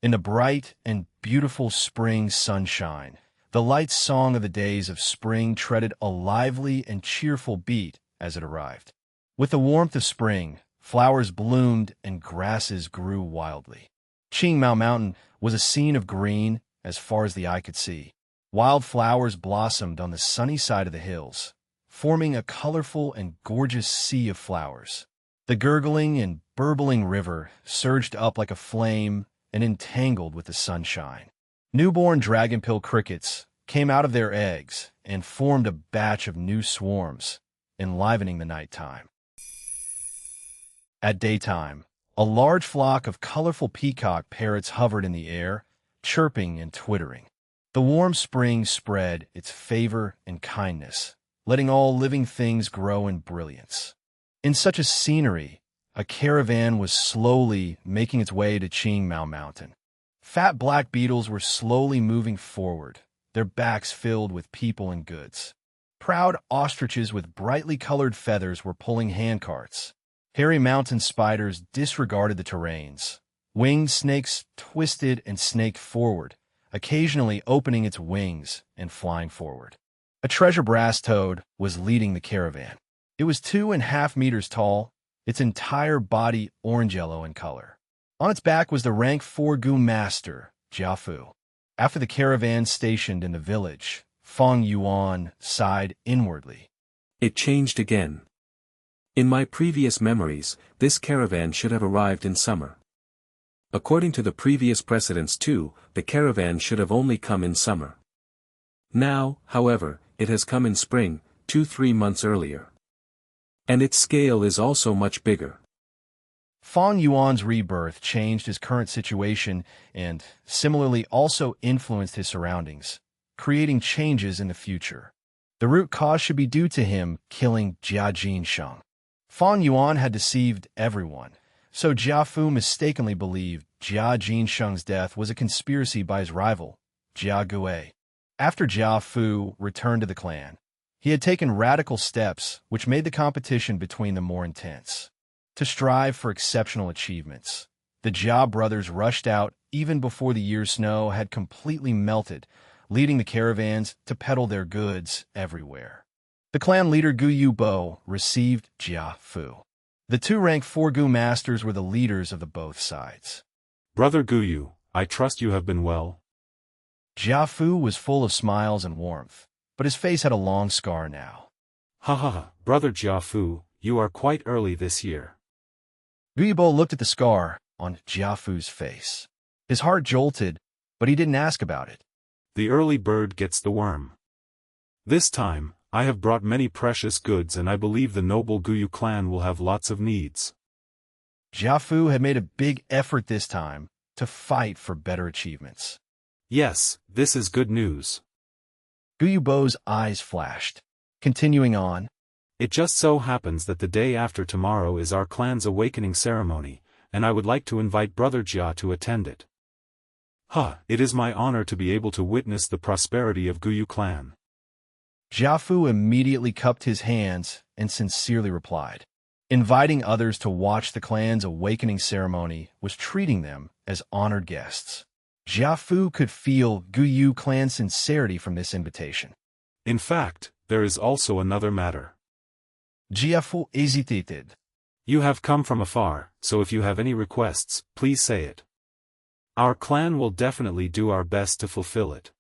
A: In the bright and beautiful spring sunshine, the light song of the days of spring treaded a lively and cheerful beat as it arrived. With the warmth of spring, flowers bloomed and grasses grew wildly. Qingmao Mountain was a scene of green as far as the eye could see. Wild flowers blossomed on the sunny side of the hills, forming a colorful and gorgeous sea of flowers. The gurgling and burbling river surged up like a flame and entangled with the sunshine. Newborn dragonpill crickets came out of their eggs and formed a batch of new swarms, enlivening the nighttime. At daytime, a large flock of colorful peacock parrots hovered in the air, chirping and twittering. The warm spring spread its favor and kindness, letting all living things grow in brilliance. In such a scenery, a caravan was slowly making its way to Qingmao Mountain. Fat black beetles were slowly moving forward, their backs filled with people and goods. Proud ostriches with brightly colored feathers were pulling handcarts. Hairy mountain spiders disregarded the terrains. Winged snakes twisted and snaked forward, occasionally opening its wings and flying forward. A treasure brass toad was leading the caravan. It was 2.5 meters tall, its entire body orange-yellow in color. On its back was the rank 4 Gu master, Jiafu. After the caravan stationed in the village, Fang Yuan sighed inwardly.
C: It changed again. In my previous memories, this caravan should have arrived in summer. According to the previous precedents too, the caravan should have only come in summer. Now, however, it has come in spring, 2-3 months earlier. And its scale is also much bigger.
A: Fang Yuan's rebirth changed his current situation and, similarly, also influenced his surroundings, creating changes in the future. The root cause should be due to him killing Jia Sheng. Fang Yuan had deceived everyone, so Jiafu mistakenly believed Jia Sheng's death was a conspiracy by his rival, Jia Gui. After Jiafu returned to the clan, he had taken radical steps which made the competition between them more intense. To strive for exceptional achievements, the Jia brothers rushed out even before the year's snow had completely melted, leading the caravans to peddle their goods everywhere. The clan leader Guyu Bo received Jiafu. The 2 rank 4 Gu masters were the leaders of the both sides.
B: Brother Guyu, I trust you have been well.
A: Jiafu was full of smiles and warmth, but his face had a long scar now.
B: Ha ha ha, Brother Jiafu, you are quite early this year.
A: Guyibo looked at the scar on Jiafu's face. His heart jolted, but he didn't ask about it.
B: The early bird gets the worm. This time, I have brought many precious goods and I believe the noble Guyu clan will have lots of needs.
A: Jiafu had made a big effort this time to fight for better achievements.
B: Yes, this is good news.
A: Guyubo's eyes flashed. Continuing on.
B: It just so happens that the day after tomorrow is our clan's awakening ceremony, and I would like to invite Brother Jia to attend it. It is my honor to be able to witness the prosperity of Guyu clan.
A: Jiafu immediately cupped his hands and sincerely replied. Inviting others to watch the clan's awakening ceremony was treating them as honored guests. Jiafu could feel Guyu clan's sincerity from this invitation.
B: In fact, there is also another matter.
A: Jiafu hesitated.
B: You have come from afar, so if you have any requests, please say it. Our clan will definitely do our best to fulfill it.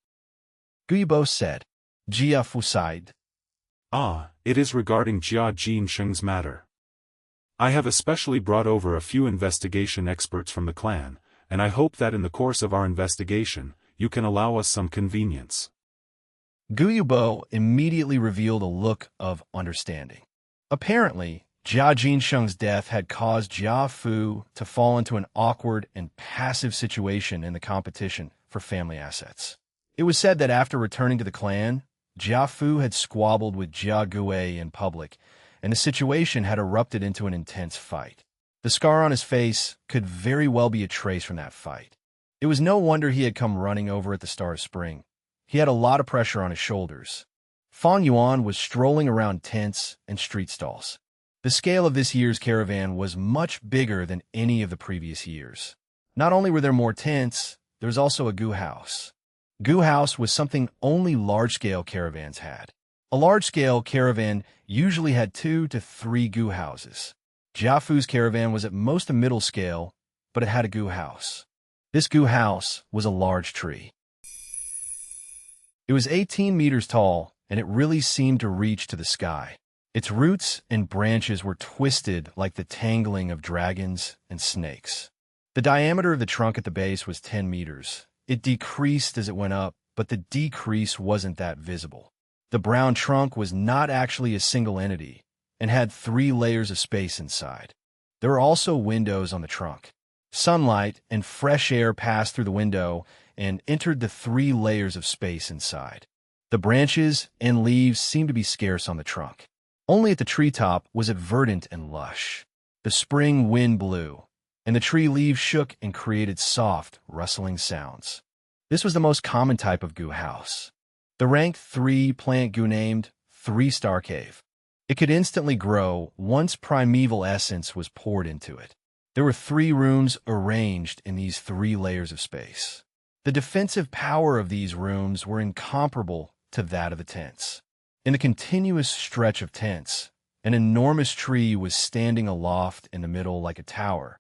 A: Guyibo said. Jiafu sighed.
B: It is regarding Jia Sheng's matter. I have especially brought over a few investigation experts from the clan, and I hope that in the course of our investigation, you can allow us some convenience.
A: Gu Yubo immediately revealed a look of understanding. Apparently, Jia Jinsheng's death had caused Jia Fu to fall into an awkward and passive situation in the competition for family assets. It was said that after returning to the clan, Jia Fu had squabbled with Jia Gui in public, and the situation had erupted into an intense fight. The scar on his face could very well be a trace from that fight. It was no wonder he had come running over at the Star of Spring. He had a lot of pressure on his shoulders. Fang Yuan was strolling around tents and street stalls. The scale of this year's caravan was much bigger than any of the previous years. Not only were there more tents, there was also a Gu house. Gu house was something only large-scale caravans had. A large-scale caravan usually had 2 to 3 Gu houses. Jia Fu's caravan was at most a middle scale, but it had a Gu house. This Gu house was a large tree. It was 18 meters tall, and it really seemed to reach to the sky. Its roots and branches were twisted like the tangling of dragons and snakes. The diameter of the trunk at the base was 10 meters. It decreased as it went up, but the decrease wasn't that visible. The brown trunk was not actually a single entity and had 3 layers of space inside. There were also windows on the trunk. Sunlight and fresh air passed through the window and entered the 3 layers of space inside. The branches and leaves seemed to be scarce on the trunk. Only at the treetop was it verdant and lush. The spring wind blew, and the tree leaves shook and created soft, rustling sounds. This was the most common type of Gu house. The rank 3 plant Gu named 3-star cave. It could instantly grow once primeval essence was poured into it. There were 3 rooms arranged in these 3 layers of space. The defensive power of these rooms were incomparable to that of the tents. In the continuous stretch of tents, an enormous tree was standing aloft in the middle like a tower.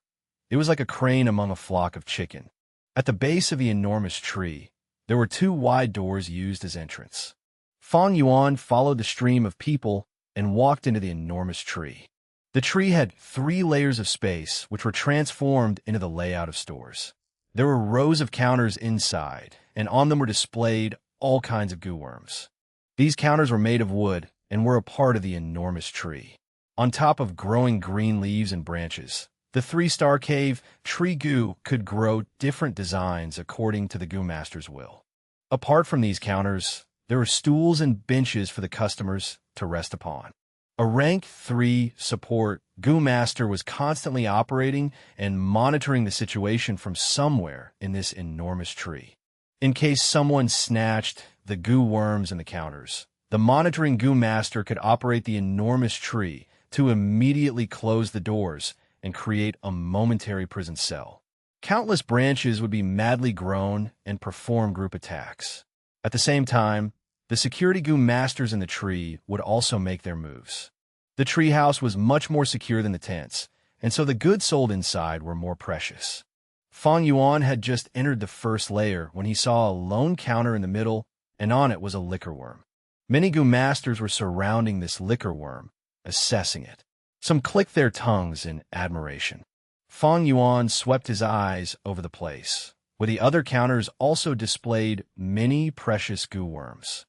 A: It was like a crane among a flock of chicken. At the base of the enormous tree, there were 2 wide doors used as entrance. Fang Yuan followed the stream of people and walked into the enormous tree. The tree had 3 layers of space, which were transformed into the layout of stores. There were rows of counters inside, and on them were displayed all kinds of Gu worms. These counters were made of wood and were a part of the enormous tree. On top of growing green leaves and branches, the 3-star cave tree Gu could grow different designs according to the Gu master's will. Apart from these counters, there were stools and benches for the customers to rest upon. A rank 3 support Gu master was constantly operating and monitoring the situation from somewhere in this enormous tree. In case someone snatched the Gu worms in the counters, the monitoring Gu master could operate the enormous tree to immediately close the doors and create a momentary prison cell. Countless branches would be madly grown and perform group attacks. At the same time, the security Gu masters in the tree would also make their moves. The treehouse was much more secure than the tents, and so the goods sold inside were more precious. Fang Yuan had just entered the first layer when he saw a lone counter in the middle, and on it was a liquor worm. Many Gu masters were surrounding this liquor worm, assessing it. Some clicked their tongues in admiration. Fang Yuan swept his eyes over the place, where the other counters also displayed many precious Gu worms.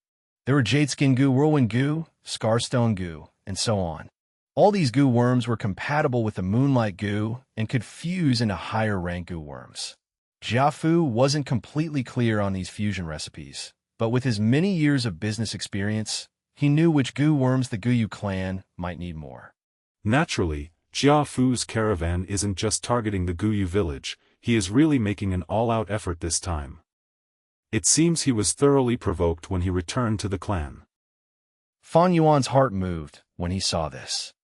A: There were Jade Skin Gu, Whirlwind Gu, Scarstone Gu, and so on. All these Gu worms were compatible with the Moonlight Gu and could fuse into higher rank Gu worms. Jia Fu wasn't completely clear on these fusion recipes, but with his many years of business experience, he knew which Gu worms the Guyu clan might need more.
B: Naturally, Jia Fu's caravan isn't just targeting the Guyu village, he is really making an all-out effort this time. It seems he was thoroughly provoked when he returned to the clan.
A: Fang Yuan's heart moved when he saw this.